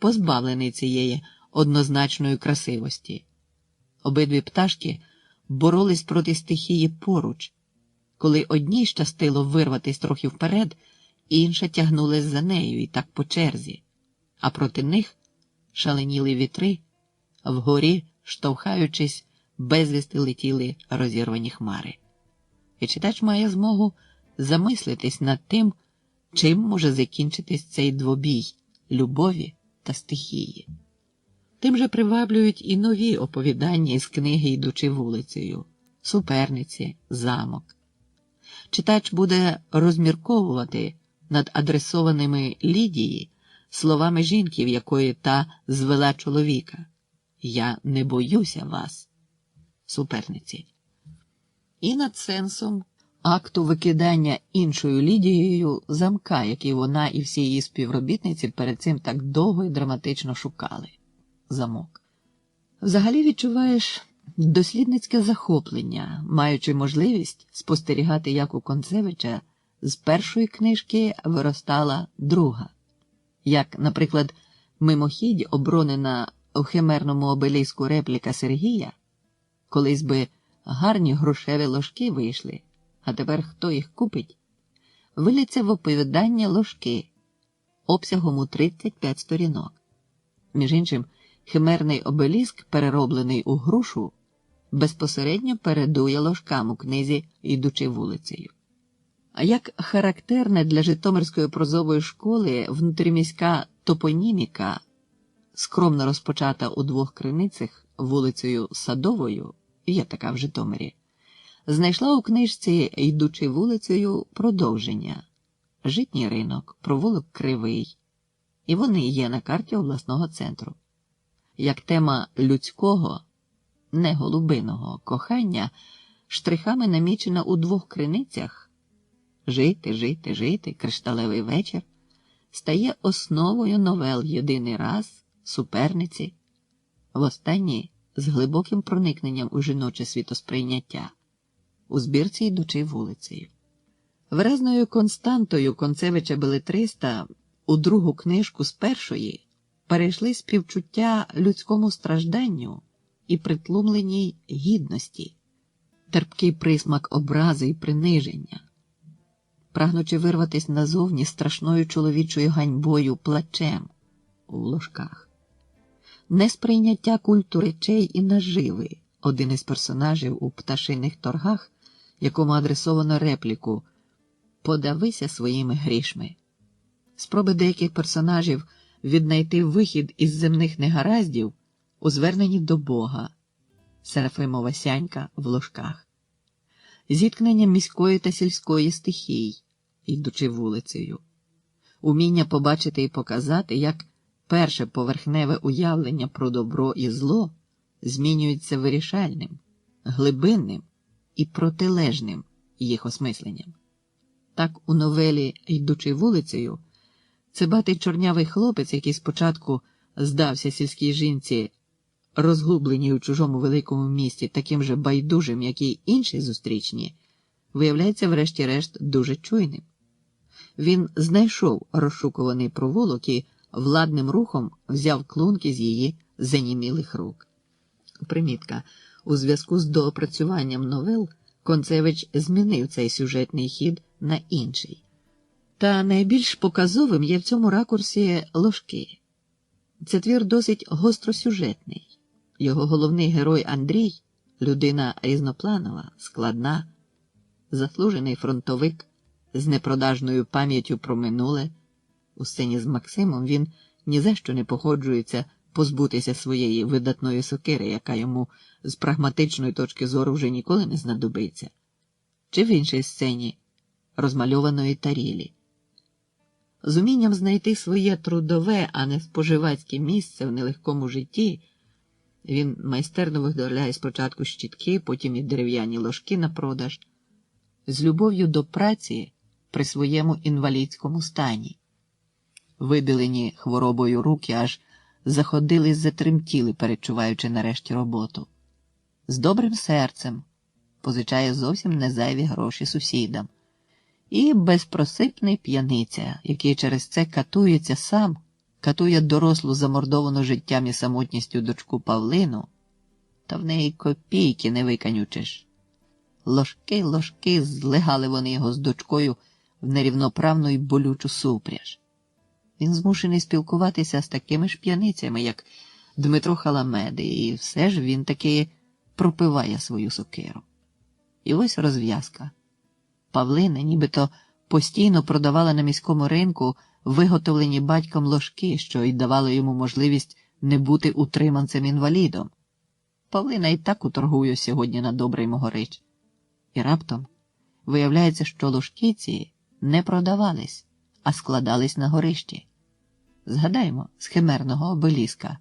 позбавлений цієї однозначної красивості. Обидві пташки боролись проти стихії поруч. Коли одній щастило вирватись трохи вперед, інша тягнулась за нею і так по черзі, а проти них шаленіли вітри, вгорі, штовхаючись, безвісти летіли розірвані хмари. І читач має змогу замислитись над тим, чим може закінчитись цей двобій любові та стихії. Тим же приваблюють і нові оповідання із книги «Йдучи вулицею», «Суперниці», «Замок». Читач буде розмірковувати над адресованими Лідії словами жінки, в якої та звела чоловіка «Я не боюся вас», суперниці. І над сенсом акту викидання іншою Лідією замка, який вона і всі її співробітниці перед цим так довго і драматично шукали. Замок. Взагалі відчуваєш дослідницьке захоплення, маючи можливість спостерігати, як у Концевича з першої книжки виростала друга. Як, наприклад, мимохідь оборонена в химерному обеліску репліка Сергія, колись би гарні грушеві ложки вийшли, а тепер хто їх купить, виліться в оповідання ложки обсягом у 35 сторінок. Між іншим, химерний обеліск, перероблений у грушу, безпосередньо передує ложкам у книзі «Йдучи вулицею». А як характерне для Житомирської прозової школи внутріміська топоніміка, скромно розпочата у двох криницях вулицею Садовою, є така в Житомирі, знайшла у книжці «Йдучи вулицею» продовження «Житній ринок», «Провулок Кривий», і вони є на карті обласного центру. Як тема людського, не голубиного, кохання штрихами намічена у двох криницях «Жити, жити, жити», «Кришталевий вечір» стає основою новел «Єдиний раз», «Суперниці», в останній з глибоким проникненням у жіноче світосприйняття, у збірці «Йдучи вулицею». Виразною константою Концевича-белетриста у другу книжку з першої перейшли співчуття людському стражданню і притлумленій гідності, терпкий присмак образи і приниження, прагнучи вирватися назовні страшною чоловічою ганьбою плачем у ложках. Несприйняття культу речей і наживи – один із персонажів у «Пташиних торгах», якому адресовано репліку «Подавися своїми грішми». Спроби деяких персонажів віднайти вихід із земних негараздів у зверненні до Бога, Серафимова сянька в ложках, зіткнення міської та сільської стихій, йдучи вулицею, уміння побачити і показати, як перше поверхневе уявлення про добро і зло змінюється вирішальним, глибинним і протилежним їх осмисленням. Так у новелі «Йдучи вулицею» цибатий чорнявий хлопець, який спочатку здався сільській жінці, розгубленій у чужому великому місті, таким же байдужим, як і інші зустрічні, виявляється врешті-решт дуже чуйним. Він знайшов розшукуваний провулок і владним рухом взяв клунки з її занімілих рук. Примітка. У зв'язку з доопрацюванням новел Концевич змінив цей сюжетний хід на інший. Та найбільш показовим є в цьому ракурсі «Ложки». Це твір досить гостросюжетний. Його головний герой Андрій – людина різнопланова, складна, заслужений фронтовик з непродажною пам'яттю про минуле. У сцені з Максимом він ні за що не погоджується позбутися своєї видатної сокири, яка йому з прагматичної точки зору вже ніколи не знадобиться. Чи в іншій сцені розмальованої Тарілі. З умінням знайти своє трудове, а не споживацьке місце в нелегкому житті він майстерно виготовляє спочатку щітки, потім і дерев'яні ложки на продаж, з любов'ю до праці при своєму інвалідському стані. Виділені хворобою руки аж заходились, затремтіли, перечуваючи нарешті роботу. З добрим серцем позичає зовсім незайві гроші сусідам. І безпросипний п'яниця, який через це катується сам, катує дорослу замордовану життям і самотністю дочку Павлину, та в неї копійки не виканючиш. Ложки, злегали вони його з дочкою в нерівноправну й болючу супряж. Він змушений спілкуватися з такими ж п'яницями, як Дмитро Халамеди, і все ж він таки пропиває свою сокиру. І ось розв'язка. Павлина нібито постійно продавала на міському ринку виготовлені батьком ложки, що й давало йому можливість не бути утриманцем-інвалідом. Павлина і так уторгує сьогодні на добрий Могорич. І раптом виявляється, що ложки ці не продавались, а складались на горищі. Згадаємо з химерного обеліска.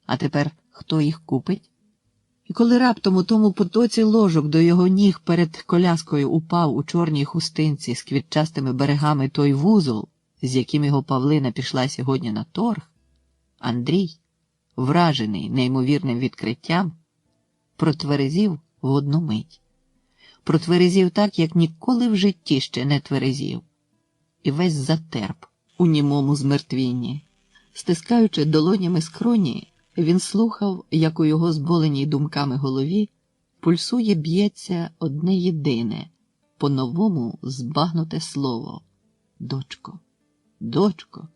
А тепер хто їх купить? І коли раптом у тому потоці ложок до його ніг перед коляскою упав у чорній хустинці з квітчастими берегами той вузол, з яким його Павлина пішла сьогодні на торг, Андрій, вражений неймовірним відкриттям, протверезів в одну мить. Протверезів так, як ніколи в житті ще не тверезів. І весь затерп у німому змертвінні. Стискаючи долонями скроні, він слухав, як у його зболеній думками голові пульсує, б'ється одне єдине, по-новому збагнуте слово «Дочко, дочко».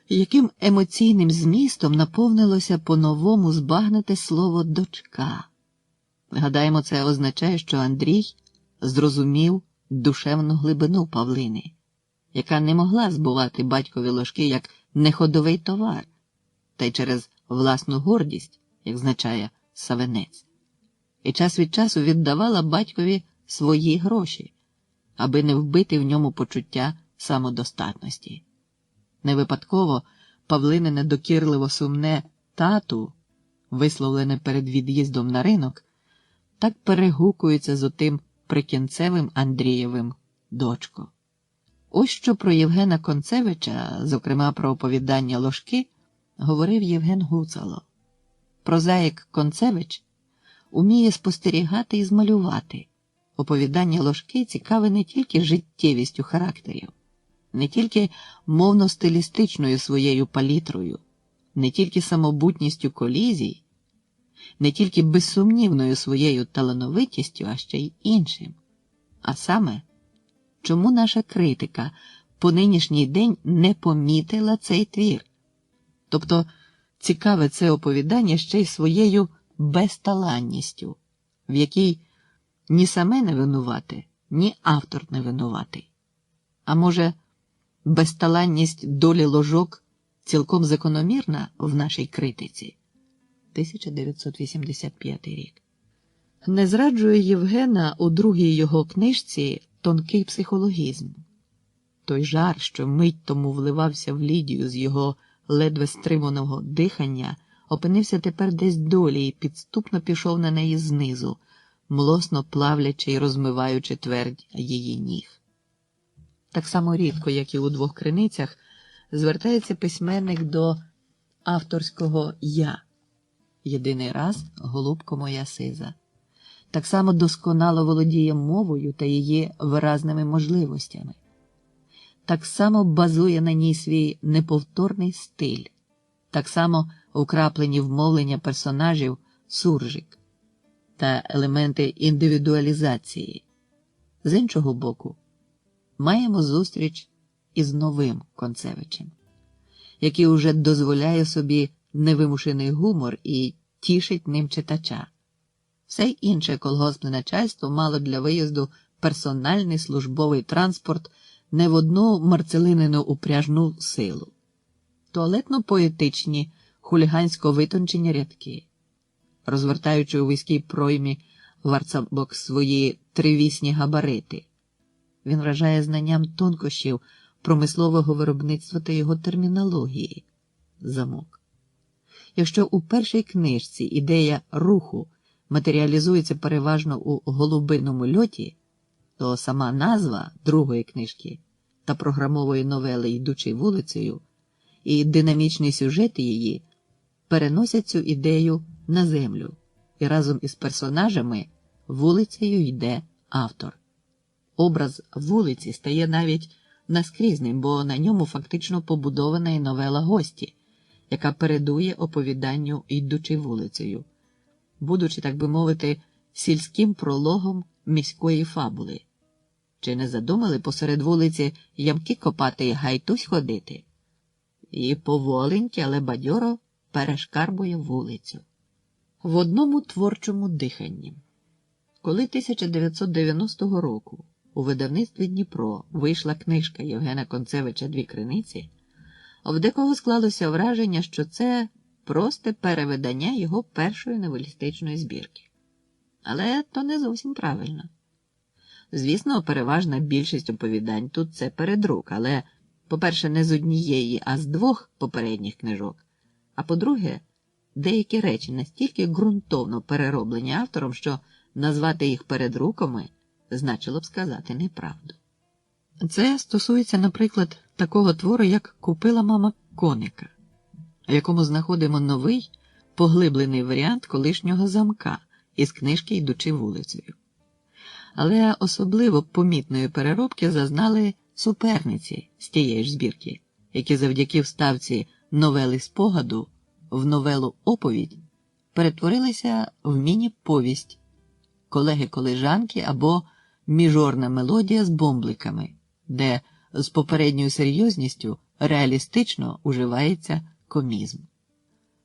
Яким емоційним змістом наповнилося по-новому збагнуте слово «дочка». Гадаємо, це означає, що Андрій зрозумів душевну глибину Павлини, яка не могла збувати батькові ложки як неходовий товар, та й через власну гордість, як значає Савенець, і час від часу віддавала батькові свої гроші, аби не вбити в ньому почуття самодостатності. Не випадково Павлинине докірливо сумне «тату», висловлене перед від'їздом на ринок, так перегукується з отим прикінцевим Андрієвим «дочко». Ось що про Євгена Концевича, зокрема про оповідання «Ложки», говорив Євген Гуцало. Прозаїк Концевич уміє спостерігати і змалювати. Оповідання «Ложки» цікаве не тільки життєвістю характерів, не тільки мовно-стилістичною своєю палітрою, не тільки самобутністю колізій, не тільки безсумнівною своєю талановитістю, а ще й іншим. А саме, чому наша критика по нинішній день не помітила цей твір? Тобто, цікаве це оповідання ще й своєю безталанністю, в якій ні саме не винувате, ні автор не винуватий. А може, безталанність долі ложок цілком закономірна в нашій критиці? 1985 рік. Не зраджує Євгена у другій його книжці тонкий психологізм. Той жар, що мить тому вливався в Лідію з його ледве стриманого дихання, опинився тепер десь долі і підступно пішов на неї знизу, млосно плавлячи й розмиваючи твердь її ніг. Так само рідко, як і у двох криницях, звертається письменник до авторського «я». Єдиний раз, голубко моя сиза. Так само досконало володіє мовою та її виразними можливостями. Так само базує на ній свій неповторний стиль. Так само вкраплені вмовлення персонажів суржик та елементи індивідуалізації. З іншого боку, маємо зустріч із новим Концевичем, який уже дозволяє собі невимушений гумор і тішить ним читача. Все інше колгоспне начальство мало для виїзду персональний службовий транспорт не в одну марцелинину упряжну силу. Туалетно-поетичні, хулігансько-витончені рядки. Розвертаючи у вузькій проймі Варцабок свої тривісні габарити. Він вражає знанням тонкощів промислового виробництва та його термінології. Замок. Якщо у першій книжці ідея руху матеріалізується переважно у голубиному льоті, то сама назва другої книжки та програмової новели «Йдучи вулицею» і динамічний сюжет її переносять цю ідею на землю, і разом із персонажами вулицею йде автор. Образ вулиці стає навіть наскрізним, бо на ньому фактично побудована і новела «Гості», яка передує оповіданню «Йдучи вулицею», будучи, так би мовити, сільським прологом міської фабули. Чи не задумали посеред вулиці ямки копати і гайтусь ходити? І поволеньки, але бадьоро перешкарбує вулицю. В одному творчому диханні. Коли 1990 року у видавництві «Дніпро» вийшла книжка Євгена Концевича «Дві криниці», в декого склалося враження, що це просте перевидання його першої новелістичної збірки. Але то не зовсім правильно. Звісно, переважна більшість оповідань тут це передрук, але, по-перше, не з однієї, а з двох попередніх книжок, а по-друге, деякі речі настільки ґрунтовно перероблені автором, що назвати їх передруками значило б сказати неправду. Це стосується, наприклад, такого твору, як «Купила мама коника», в якому знаходимо новий, поглиблений варіант колишнього замка із книжки «Йдучи вулицею». Але особливо помітної переробки зазнали суперниці з тієї ж збірки, які завдяки вставці новели спогаду в новелу «Оповідь» перетворилися в міні-повість «Колеги-колежанки» або «Міжорна мелодія з бомбликами», де з попередньою серйозністю реалістично уживається комізм.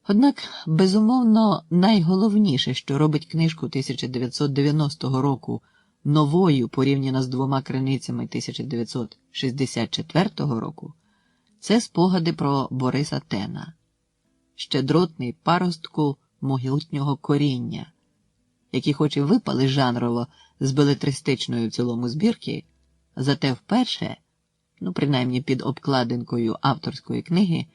Однак, безумовно, найголовніше, що робить книжку 1990 року новою порівняно з двома криницями 1964 року, це спогади про Бориса Тена, щедротний паростку могутнього коріння, який хоч і випали жанрово з белетристичної в цілому збірки, зате вперше, принаймні під обкладинкою авторської книги,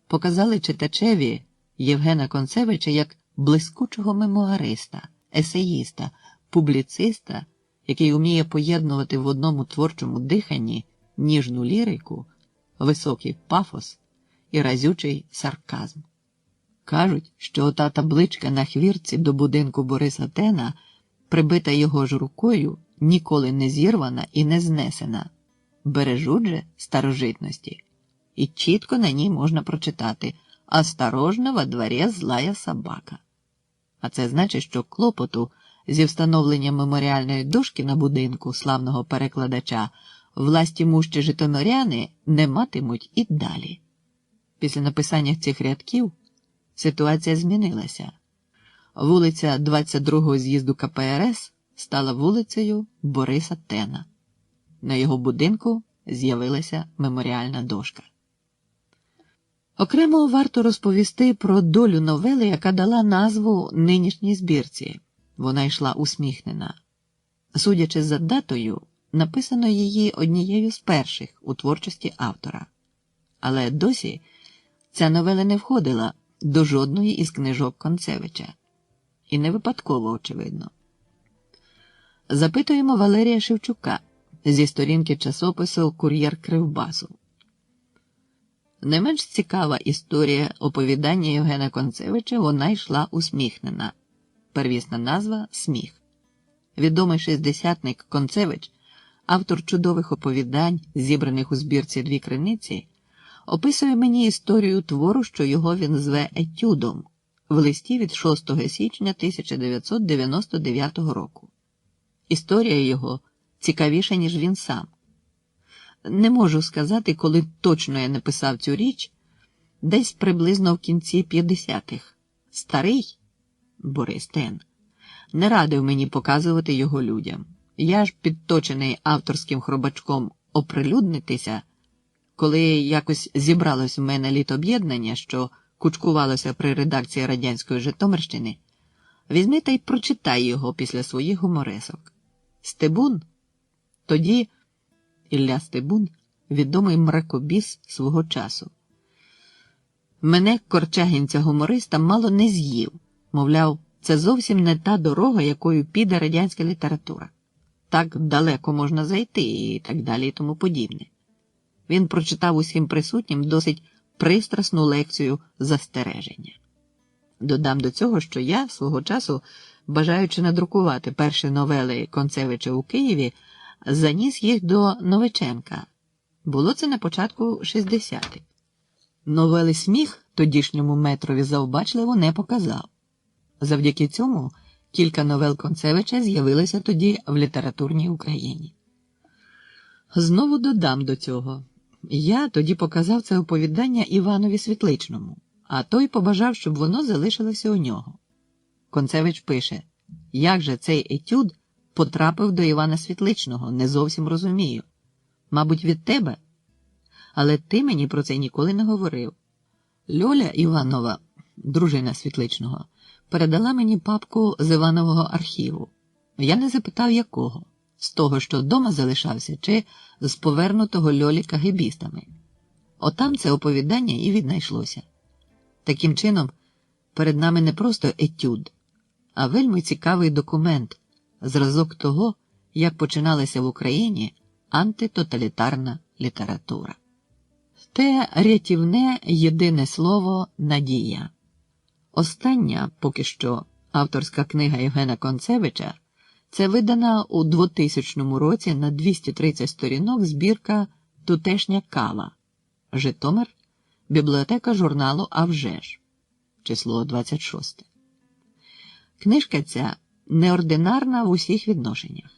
показали читачеві Євгена Концевича як блискучого мемуариста, есеїста, публіциста, який уміє поєднувати в одному творчому диханні ніжну лірику, високий пафос і разючий сарказм. Кажуть, що ота табличка на хвіртці до будинку Бориса Тена, прибита його ж рукою, ніколи не зірвана і не знесена. Бережуть же старожитності. І чітко на ній можна прочитати «Осторожно, во дворі злая собака». А це значить, що клопоту зі встановленням меморіальної дошки на будинку славного перекладача властімущі житомиряни не матимуть і далі. Після написання цих рядків ситуація змінилася. Вулиця 22-го з'їзду КПРС стала вулицею Бориса Тена. На його будинку з'явилася меморіальна дошка. Окремо варто розповісти про долю новели, яка дала назву нинішній збірці. Вона йшла усміхнена. Судячи за датою, написано її однією з перших у творчості автора. Але досі ця новела не входила до жодної із книжок Концевича. І не випадково, очевидно. Запитуємо Валерія Шевчука зі сторінки часопису «Кур'єр Кривбасу». Не менш цікава історія оповідання Євгена Концевича, вона йшла усміхнена. Первісна назва «Сміх». Відомий шістдесятник Концевич, автор чудових оповідань, зібраних у збірці «Дві криниці», описує мені історію твору, що його він зве етюдом, в листі від 6 січня 1999 року. Історія його цікавіша, ніж він сам. Не можу сказати, коли точно я написав цю річ, десь приблизно в кінці 50-х. Старий Борис Тен не радив мені показувати його людям. Я ж, підточений авторським хробачком оприлюднитися, коли якось зібралось в мене літоб'єднання, що кучкувалося при редакції радянської Житомирщини, візьми та й прочитай його після своїх гуморесок. Стебун, тоді Ілля Стебун, відомий мракобіс свого часу. Мене, корчагінця-гумориста, мало не з'їв. Мовляв, це зовсім не та дорога, якою піде радянська література. Так далеко можна зайти і так далі і тому подібне. Він прочитав усім присутнім досить пристрасну лекцію застереження. Додам до цього, що я свого часу, бажаючи надрукувати перші новели Концевича у Києві, заніс їх до Новиченка. Було це на початку 60-х. Новели «Сміх» тодішньому метрові завбачливо не показав. Завдяки цьому кілька новел Концевича з'явилися тоді в літературній Україні. Знову додам до цього. Я тоді показав це оповідання Іванові Світличному, а той побажав, щоб воно залишилося у нього. Концевич пише: «Як же цей етюд потрапив до Івана Світличного, не зовсім розумію. Мабуть, від тебе? Але ти мені про це ніколи не говорив. Льоля Іванова, дружина Світличного, передала мені папку з Іванового архіву. Я не запитав, якого. З того, що вдома залишався, чи з повернутого Льолі кагебістами. Отам це оповідання і віднайшлося. Таким чином, перед нами не просто етюд, а вельми цікавий документ, зразок того, як починалася в Україні антитоталітарна література. Те рятівне єдине слово «надія». Остання, поки що, авторська книга Євгена Концевича – це видана у 2000 році на 230 сторінок збірка «Тутешня кава», Житомир, бібліотека журналу «А вже ж», число 26. Книжка ця неординарна в усіх відношеннях.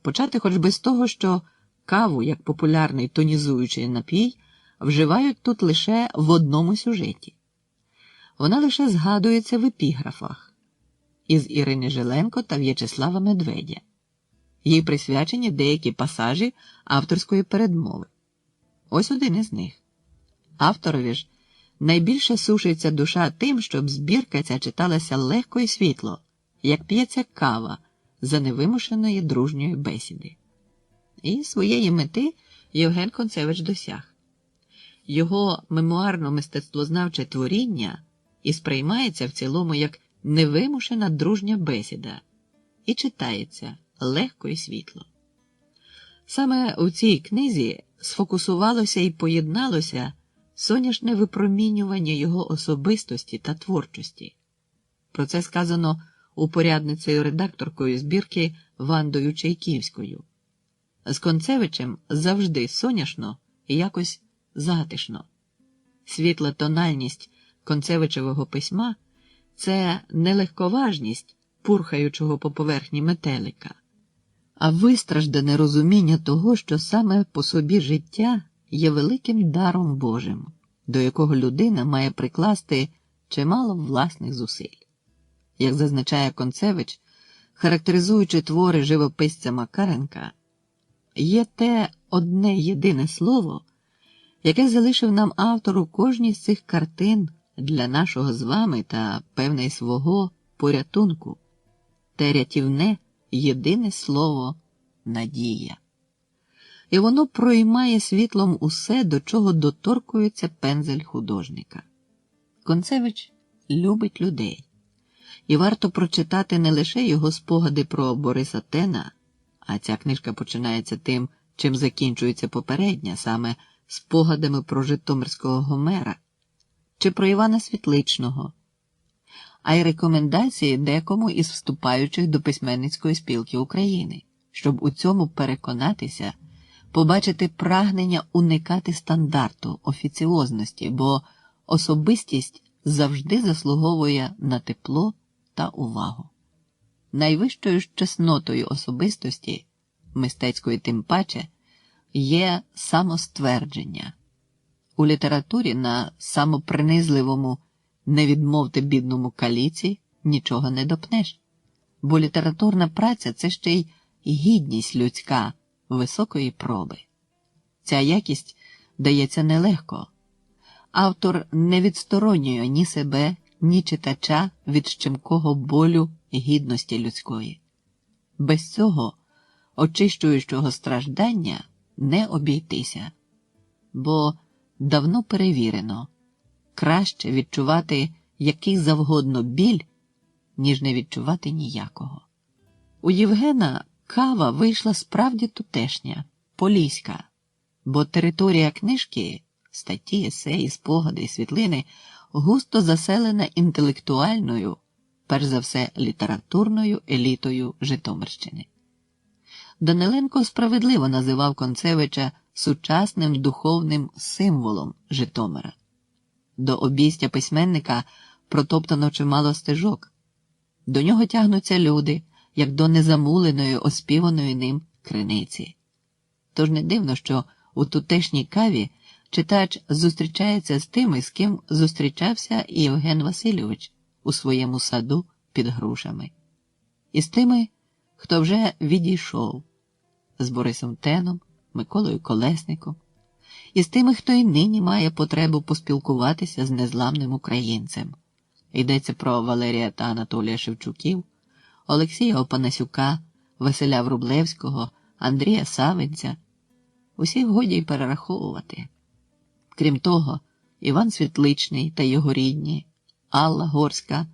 Почати хоч би з того, що каву, як популярний тонізуючий напій, вживають тут лише в одному сюжеті. Вона лише згадується в епіграфах із Ірини Жиленко та В'ячеслава Медведя. Їй присвячені деякі пасажі авторської передмови. Ось один із них. Авторові ж найбільше сушиться душа тим, щоб збірка ця читалася легко і світло, як п'ється кава за невимушеної дружньої бесіди. І своєї мети Євген Концевич досяг. Його мемуарно-мистецтвознавче творіння і сприймається в цілому як невимушена дружня бесіда і читається легко і світло. Саме у цій книзі сфокусувалося і поєдналося соняшне випромінювання його особистості та творчості. Про це сказано упорядницею-редакторкою збірки Вандою Чайківською. З Концевичем завжди соняшно і якось затишно. Світла тональність Концевичевого письма – це не легковажність пурхаючого по поверхні метелика, а вистраждане розуміння того, що саме по собі життя є великим даром Божим, до якого людина має прикласти чимало власних зусиль. Як зазначає Концевич, характеризуючи твори живописця Макаренка, є те одне єдине слово, яке залишив нам автор у кожній з цих картин для нашого з вами та, певне, й свого порятунку. Те рятівне єдине слово «надія». І воно проймає світлом усе, до чого доторкується пензель художника. Концевич любить людей. І варто прочитати не лише його спогади про Бориса Тена, а ця книжка починається тим, чим закінчується попередня, саме спогадами про житомирського Гомера, чи про Івана Світличного, а й рекомендації декому із вступаючих до письменницької спілки України, щоб у цьому переконатися, побачити прагнення уникати стандарту, офіціозності, бо особистість завжди заслуговує на тепло та увагу. Найвищою ж чеснотою особистості, мистецької тим паче, є самоствердження. У літературі на самопринизливому «не відмовте бідному каліці» нічого не допнеш, бо літературна праця – це ще й гідність людська високої проби. Ця якість дається нелегко. Автор не відсторонює ні себе, ні читача від щемкого болю гідності людської. Без цього очищуючого страждання не обійтися, бо давно перевірено, краще відчувати який завгодно біль, ніж не відчувати ніякого. У Євгена кава вийшла справді тутешня, поліська, бо територія книжки, статті, есеї, спогади і світлини густо заселена інтелектуальною, перш за все літературною елітою Житомирщини. Даниленко справедливо називав Концевича сучасним духовним символом Житомира. До обійстя письменника протоптано чимало стежок. До нього тягнуться люди, як до незамуленої, оспіваної ним криниці. Тож не дивно, що у тутешній каві читач зустрічається з тими, з ким зустрічався і Євген Васильович у своєму саду під грушами. І з тими, хто вже відійшов, з Борисом Теном, Миколою Колесником, і з тими, хто й нині має потребу поспілкуватися з незламним українцем. Йдеться про Валерія та Анатолія Шевчуків, Олексія Опанасюка, Василя Врублевського, Андрія Савинця. Усіх годі й перераховувати. Крім того, Іван Світличний та його рідні, Алла Горська,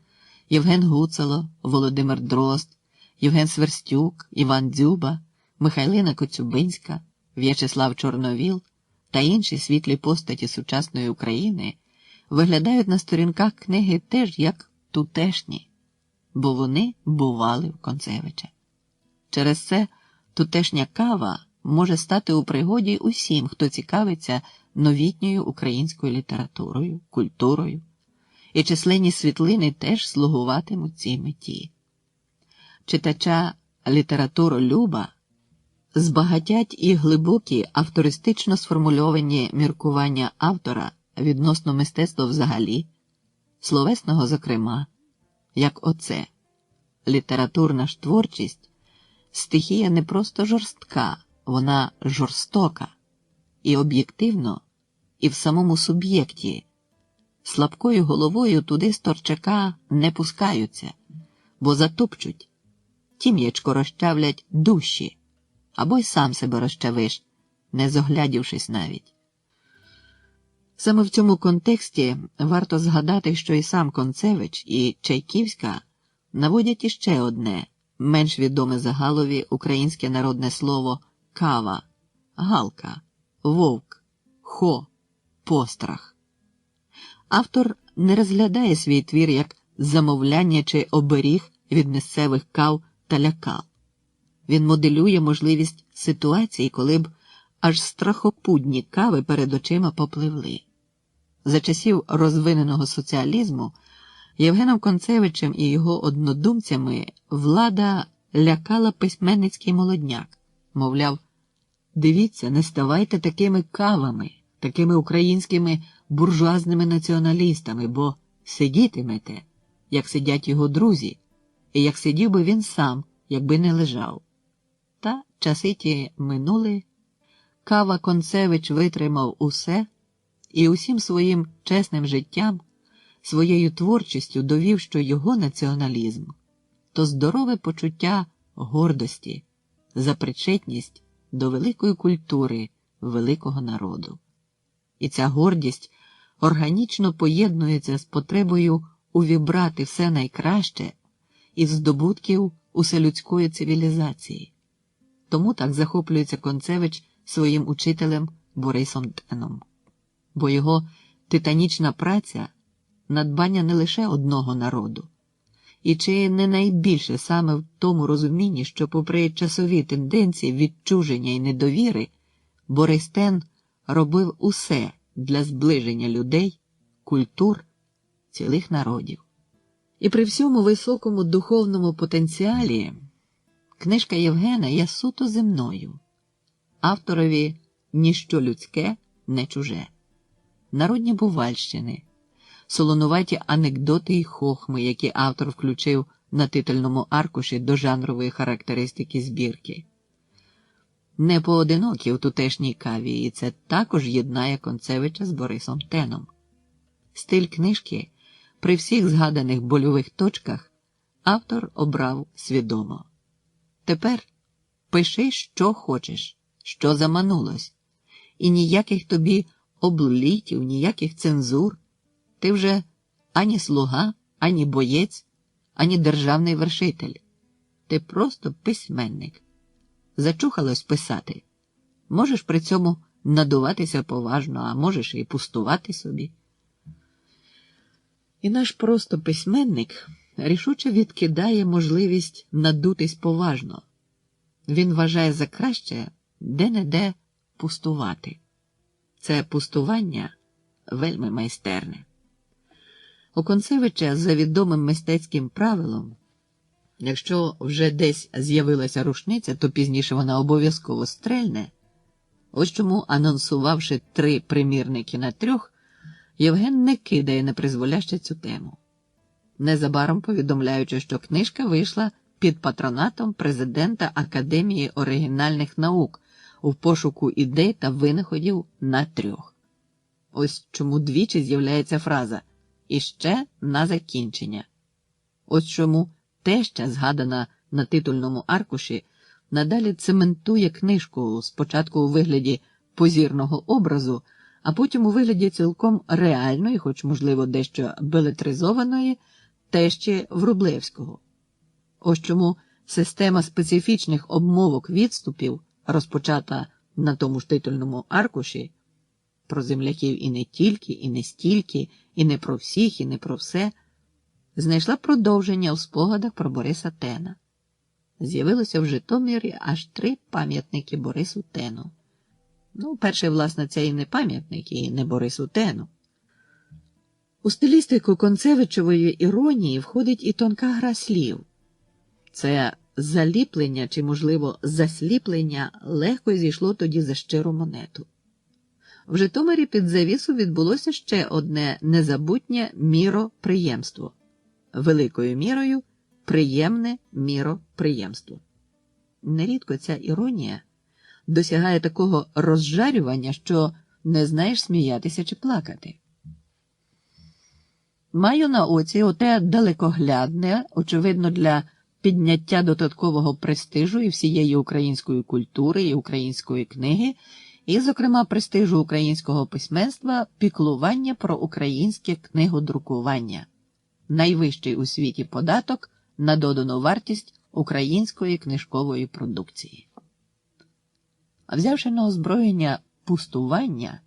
Євген Гуцало, Володимир Дрозд, Євген Сверстюк, Іван Дзюба, Михайлина Коцюбинська, В'ячеслав Чорновіл та інші світлі постаті сучасної України виглядають на сторінках книги теж як тутешні, бо вони бували в Концевича. Через це тутешня кава може стати у пригоді усім, хто цікавиться новітньою українською літературою, культурою, і численні світлини теж слугуватимуть цій меті. Читача літературолюба збагатять і глибокі автористично сформульовані міркування автора відносно мистецтва взагалі, словесного зокрема, як оце. Літературна ж творчість – стихія не просто жорстка, вона жорстока, і об'єктивно, і в самому суб'єкті. Слабкою головою туди з торчака не пускаються, бо затопчуть, тім'ячко розчавлять душі, або й сам себе розчавиш, не зоглядівшись навіть. Саме в цьому контексті варто згадати, що і сам Концевич, і Чайківська наводять іще одне, менш відоме загалові українське народне слово «кава», «галка», «вовк», «хо», «пострах». Автор не розглядає свій твір як замовляння чи оберіг від місцевих кав та лякал. Він моделює можливість ситуації, коли б аж страхопудні кави перед очима попливли. За часів розвиненого соціалізму Євгеном Концевичем і його однодумцями влада лякала письменницький молодняк. Мовляв, дивіться, не ставайте такими кавами, такими українськими буржуазними націоналістами, бо сидітимете, як сидять його друзі, і як сидів би він сам якби не лежав. Та часи ті минули, Кава Концевич витримав усе і усім своїм чесним життям, своєю творчістю довів, що його націоналізм – то здорове почуття гордості за причетність до великої культури великого народу. І ця гордість органічно поєднується з потребою увібрати все найкраще із здобутків уселюдської цивілізації. Тому так захоплюється Концевич своїм учителем Борисом Теном. Бо його титанічна праця – надбання не лише одного народу. І чи не найбільше саме в тому розумінні, що попри часові тенденції відчуження і недовіри, Борис Тен робив усе для зближення людей, культур, цілих народів. І при всьому високому духовному потенціалі книжка Євгена є суто земною. Авторові ніщо людське, не чуже. Народні бувальщини, солонуваті анекдоти і хохми, які автор включив на титульному аркуші до жанрової характеристики збірки. Не поодинокі у тутешній каві, і це також єднає Концевича з Борисом Теном. Стиль книжки при всіх згаданих больових точках автор обрав свідомо. Тепер пиши, що хочеш, що заманулось, і ніяких тобі облітів, ніяких цензур. Ти вже ані слуга, ані боєць, ані державний вершитель. Ти просто письменник. Зачухалось писати. Можеш при цьому надуватися поважно, а можеш і пустувати собі. І наш просто письменник рішуче відкидає можливість надутись поважно. Він вважає за краще де-не-де пустувати. Це пустування вельми майстерне. У Концевича за відомим мистецьким правилом, якщо вже десь з'явилася рушниця, то пізніше вона обов'язково стрельне. Ось чому, анонсувавши 3 примірники на 3, Євген не кидає непризволяще цю тему. Незабаром повідомляючи, що книжка вийшла під патронатом президента Академії оригінальних наук у пошуку ідей та винаходів на 3. Ось чому двічі з'являється фраза «І ще на закінчення». Ось чому теща, згадана на титульному аркуші, надалі цементує книжку спочатку у вигляді позірного образу, а потім у вигляді цілком реальної, хоч, можливо, дещо белетризованої, тещі Врублевського. Ось чому система специфічних обмовок відступів, розпочата на тому ж титульному аркуші, про земляків і не тільки, і не стільки, і не про всіх, і не про все, знайшла продовження у спогадах про Бориса Тена. З'явилося в Житомирі аж 3 пам'ятники Борису Тену. Перший, власне, це і не пам'ятник, і не Борису Тену. У стилістику Концевичової іронії входить і тонка гра слів. Це заліплення чи, можливо, засліплення легко зійшло тоді за щиру монету. В Житомирі під завісу відбулося ще одне незабутнє міроприємство. Великою мірою приємне міроприємство. Нерідко ця іронія досягає такого розжарювання, що не знаєш, сміятися чи плакати. Маю на оці оте далекоглядне, очевидно, для підняття додаткового престижу і всієї української культури і української книги, і, зокрема, престижу українського письменства, піклування про українське книгодрукування. Найвищий у світі податок на додану вартість української книжкової продукції. А взявши на озброєння пустування,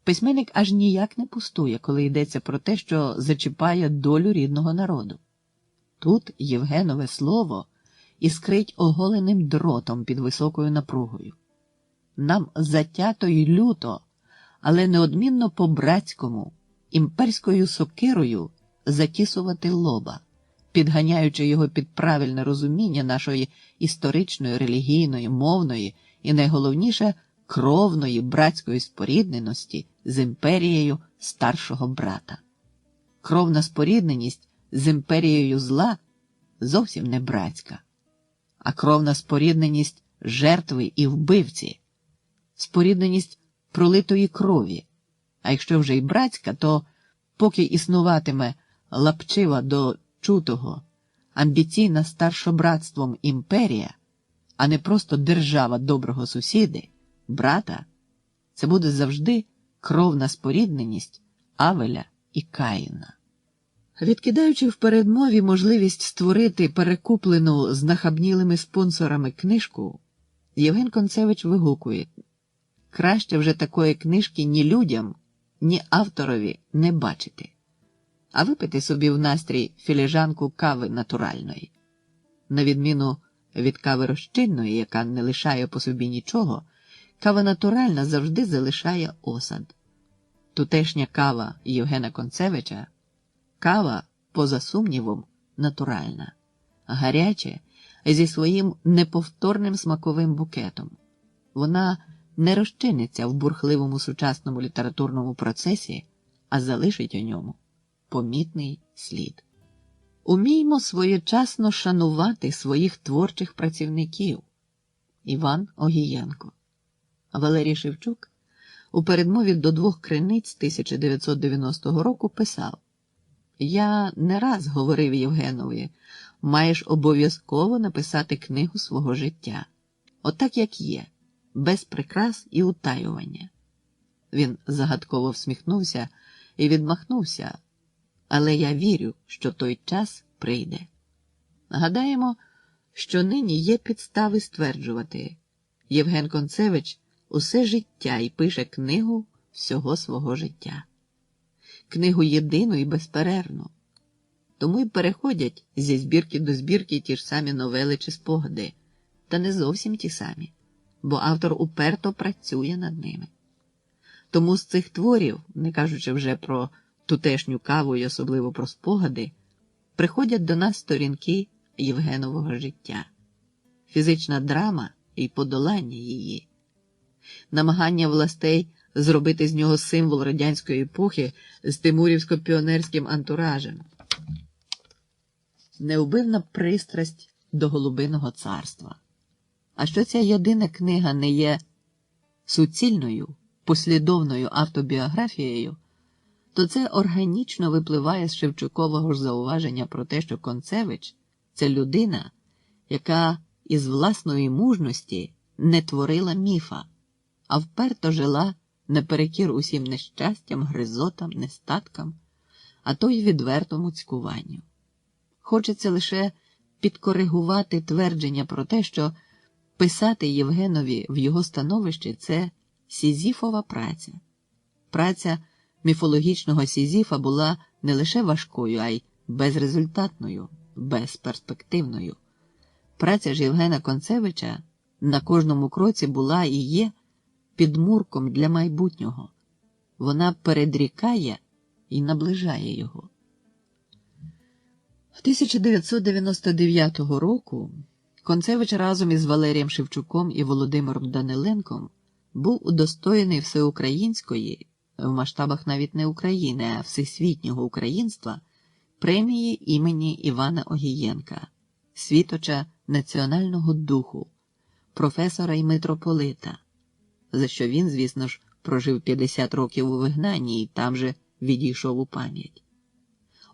письменник аж ніяк не пустує, коли йдеться про те, що зачіпає долю рідного народу. Тут Євгенове слово іскрить оголеним дротом під високою напругою. Нам затято й люто, але неодмінно по-братському, імперською сокирою затісувати лоба, підганяючи його під правильне розуміння нашої історичної, релігійної, мовної і, найголовніше, кровної братської спорідненості з імперією старшого брата. Кровна спорідненість з імперією зла зовсім не братська. а кровна спорідненість жертви і вбивці, спорідненість пролитої крові, а якщо вже й братська, то поки існуватиме лапчива до чутого, амбіційна старшобратством імперія, а не просто держава доброго сусіди, брата, це буде завжди кровна спорідненість Авеля і Каїна. Відкидаючи в передмові можливість створити перекуплену знахабнілими спонсорами книжку, Євген Концевич вигукує: краще вже такої книжки ні людям, ні авторові не бачити, а випити собі в настрій філіжанку кави натуральної. На відміну від кави розчинної, яка не лишає по собі нічого, кава натуральна завжди залишає осад. Тутешня кава Євгена Концевича – кава, поза сумнівом, натуральна, гаряча, зі своїм неповторним смаковим букетом. Вона не розчиниться в бурхливому сучасному літературному процесі, а залишить у ньому помітний слід. Уміймо своєчасно шанувати своїх творчих працівників. Іван Огієнко. Валерій Шевчук у передмові до двох криниць 1990 року писав: «Я не раз говорив Євгенові, маєш обов'язково написати книгу свого життя. Отак, як є, без прикрас і утаювання». Він загадково всміхнувся і відмахнувся: «Але я вірю, що той час прийде». Гадаємо, що нині є підстави стверджувати: Євген Концевич усе життя і пише книгу всього свого життя. Книгу єдину і безперервну. Тому й переходять зі збірки до збірки ті ж самі новели чи спогади, та не зовсім ті самі, бо автор уперто працює над ними. Тому з цих творів, не кажучи вже про тутешню каву і особливо про спогади, приходять до нас сторінки Євгенового життя. Фізична драма і подолання її. Намагання властей зробити з нього символ радянської епохи з тимурівсько-піонерським антуражем. Неубивна пристрасть до Голубиного царства. А що ця єдина книга не є суцільною, послідовною автобіографією, то це органічно випливає з Шевчукового ж зауваження про те, що Концевич – це людина, яка із власної мужності не творила міфа, а вперто жила наперекір усім нещастям, гризотам, нестаткам, а то й відвертому цькуванню. Хочеться лише підкоригувати твердження про те, що писати Євгенові в його становищі – це сізіфова праця. Праця міфологічного Сізіфа була не лише важкою, а й безрезультатною, безперспективною. Праця ж Євгена Концевича на кожному кроці була і є підмурком для майбутнього. Вона передрікає і наближає його. 1999 року Концевич разом із Валерієм Шевчуком і Володимиром Даниленком був удостоєний всеукраїнської, в масштабах навіть не України, а всесвітнього українства, премії імені Івана Огієнка, світоча національного духу, професора і митрополита, за що він, звісно ж, прожив 50 років у вигнанні і там же відійшов у пам'ять.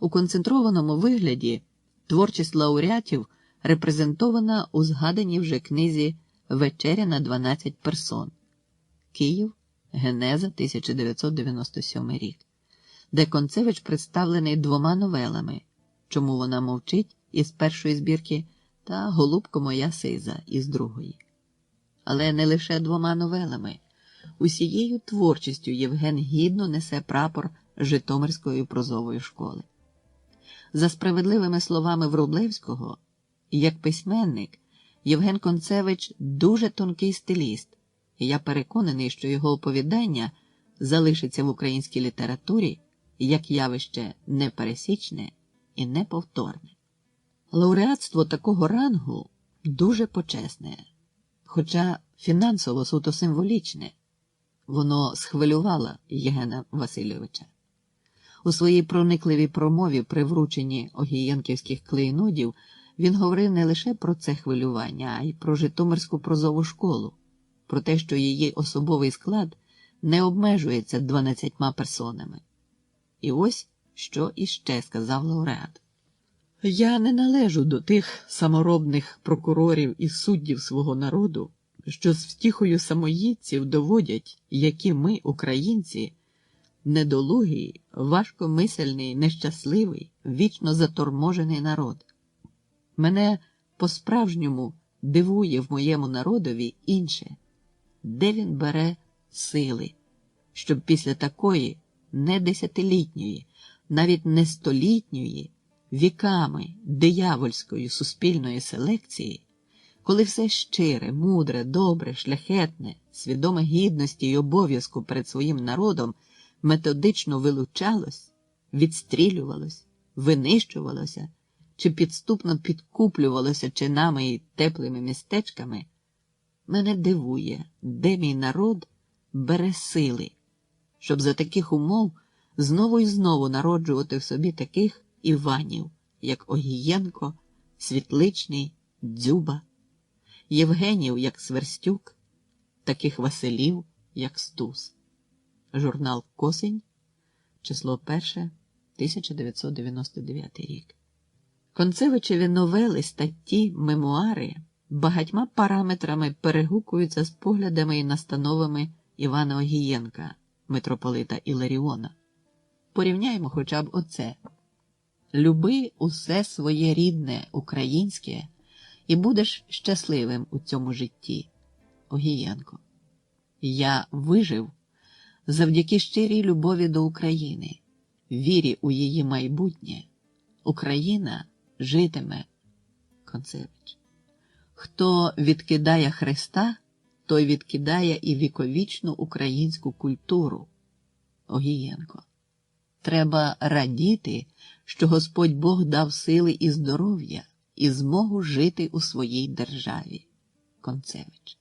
У концентрованому вигляді творчість лауреатів репрезентована у згаданій вже книзі «Вечеря на 12 персон» Київ, Генеза, 1997 рік, де Концевич представлений двома новелами «Чому вона мовчить» із першої збірки та «Голубко моя сиза» із другої. Але не лише двома новелами. Усією творчістю Євген гідно несе прапор Житомирської прозової школи. За справедливими словами Врублевського, як письменник, Євген Концевич дуже тонкий стиліст, і я переконаний, що його оповідання залишиться в українській літературі як явище непересічне і неповторне. Лауреатство такого рангу дуже почесне, хоча фінансово суто символічне. Воно схвилювало Євгена Васильовича. У своїй проникливій промові при врученні огієнківських клейнодів Він говорив не лише про це хвилювання, а й про Житомирську прозову школу, про те, що її особовий склад не обмежується 12 персонами. І ось що іще сказав лауреат. «Я не належу до тих саморобних прокурорів і суддів свого народу, що з втіхою самоїдців доводять, які ми, українці, недолугий, важкомисельний, нещасливий, вічно заторможений народ. Мене по-справжньому дивує в моєму народові інше, де він бере сили, щоб після такої не десятилітньої, навіть не столітньої, віками диявольської суспільної селекції, коли все щире, мудре, добре, шляхетне, свідоме гідності й обов'язку перед своїм народом методично вилучалось, відстрілювалось, винищувалося чи підступно підкуплювалося чинами і теплими містечками, мене дивує, де мій народ бере сили, щоб за таких умов знову і знову народжувати в собі таких Іванів, як Огієнко, Світличний, Дзюба, Євгенів, як Сверстюк, таких Василів, як Стус. Журнал «Косень», число 1, 1999 рік. Концевичеві новели, статті, мемуари багатьма параметрами перегукуються з поглядами і настановами Івана Огієнка, митрополита Іларіона. Порівняємо хоча б оце. «Люби усе своє рідне, українське, і будеш щасливим у цьому житті». Огієнко. «Я вижив завдяки щирій любові до України, вірі у її майбутнє. Україна житиме». Концевич. «Хто відкидає Христа, той відкидає і віковічну українську культуру». Огієнко. «Треба радіти, що Господь Бог дав сили і здоров'я, і змогу жити у своїй державі». Концевич.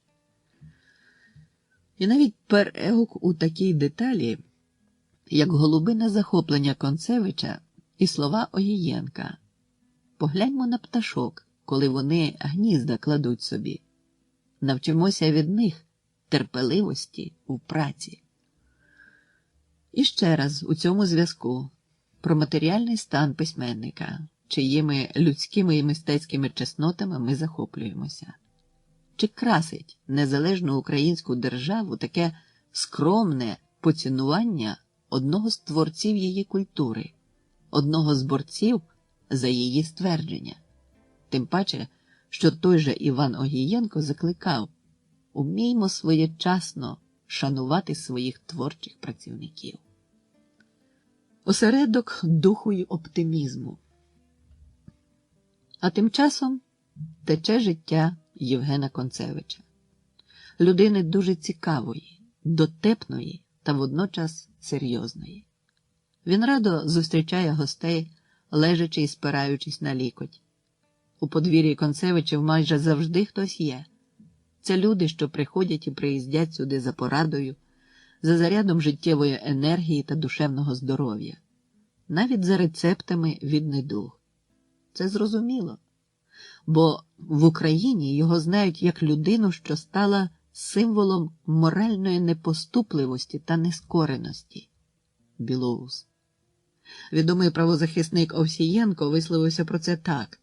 І навіть перегук у такій деталі, як голубине захоплення Концевича і слова Огієнка. Погляньмо на пташок, коли вони гнізда кладуть собі. Навчимося від них терпеливості у праці. І ще раз у цьому зв'язку про матеріальний стан письменника, чиїми людськими і мистецькими чеснотами ми захоплюємося. Чи красить незалежну українську державу таке скромне поцінування одного з творців її культури, одного з борців за її ствердження? Тим паче, що той же Іван Огієнко закликав: уміймо своєчасно шанувати своїх творчих працівників. Осередок духу й оптимізму. А тим часом тече життя Євгена Концевича. Людини дуже цікавої, дотепної та водночас серйозної. Він радо зустрічає гостей, лежачи і спираючись на лікоть. У подвір'ї Концевичів майже завжди хтось є. Це люди, що приходять і приїздять сюди за порадою, за зарядом життєвої енергії та душевного здоров'я, навіть за рецептами від недуг. Це зрозуміло, бо в Україні його знають як людину, що стала символом моральної непоступливості та нескореності. Білоус. Відомий правозахисник Овсієнко висловився про це так: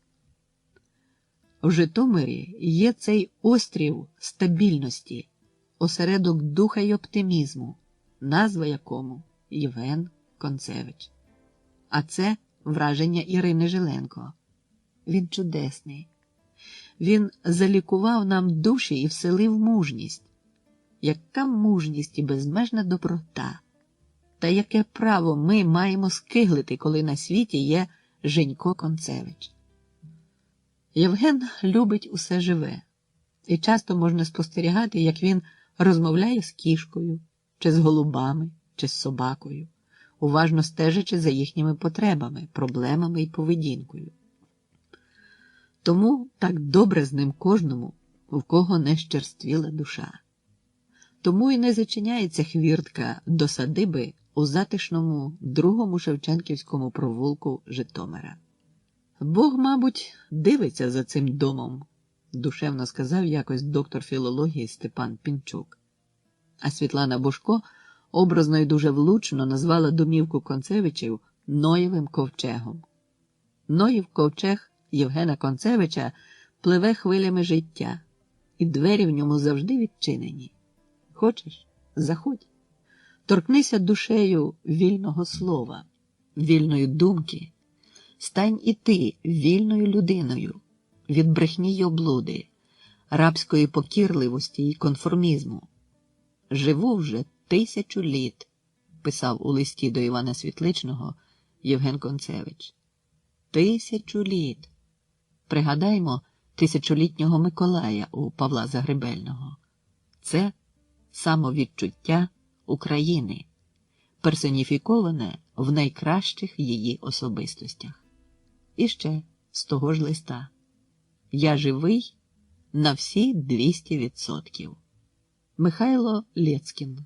в Житомирі є цей острів стабільності, осередок духа й оптимізму, назва якому Євген Концевич. А це враження Ірини Жиленко. Він чудесний. Він залікував нам душі і вселив мужність. Яка мужність і безмежна доброта! Та яке право ми маємо скиглити, коли на світі є Женько Концевич? Євген любить усе живе, і часто можна спостерігати, як він розмовляє з кішкою, чи з голубами, чи з собакою, уважно стежачи за їхніми потребами, проблемами і поведінкою. Тому так добре з ним кожному, в кого не щерствіла душа. Тому і не зачиняється хвіртка до садиби у затишному другому Шевченківському провулку Житомира. Бог, мабуть, дивиться за цим домом, душевно сказав якось доктор філології Степан Пінчук. А Світлана Божко образно і дуже влучно назвала домівку Концевичів Ноєвим ковчегом. Ноїв ковчег Євгена Концевича пливе хвилями життя, і двері в ньому завжди відчинені. Хочеш – заходь. Торкнися душею вільного слова, вільної думки. Стань і ти вільною людиною від брехні й облуди, рабської покірливості і конформізму. Живу вже 1000 літ, писав у листі до Івана Світличного Євген Концевич. 1000 літ. Пригадаймо 1000-літнього Миколая у Павла Загребельного. Це самовідчуття України, персоніфіковане в найкращих її особистостях. І ще з того ж листа. Я живий на всі 200%. Михайло Лєцкін.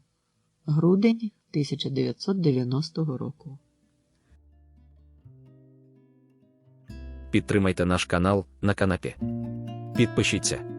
Грудень 1990 року. Підтримайте наш канал на канапі. Підпишіться.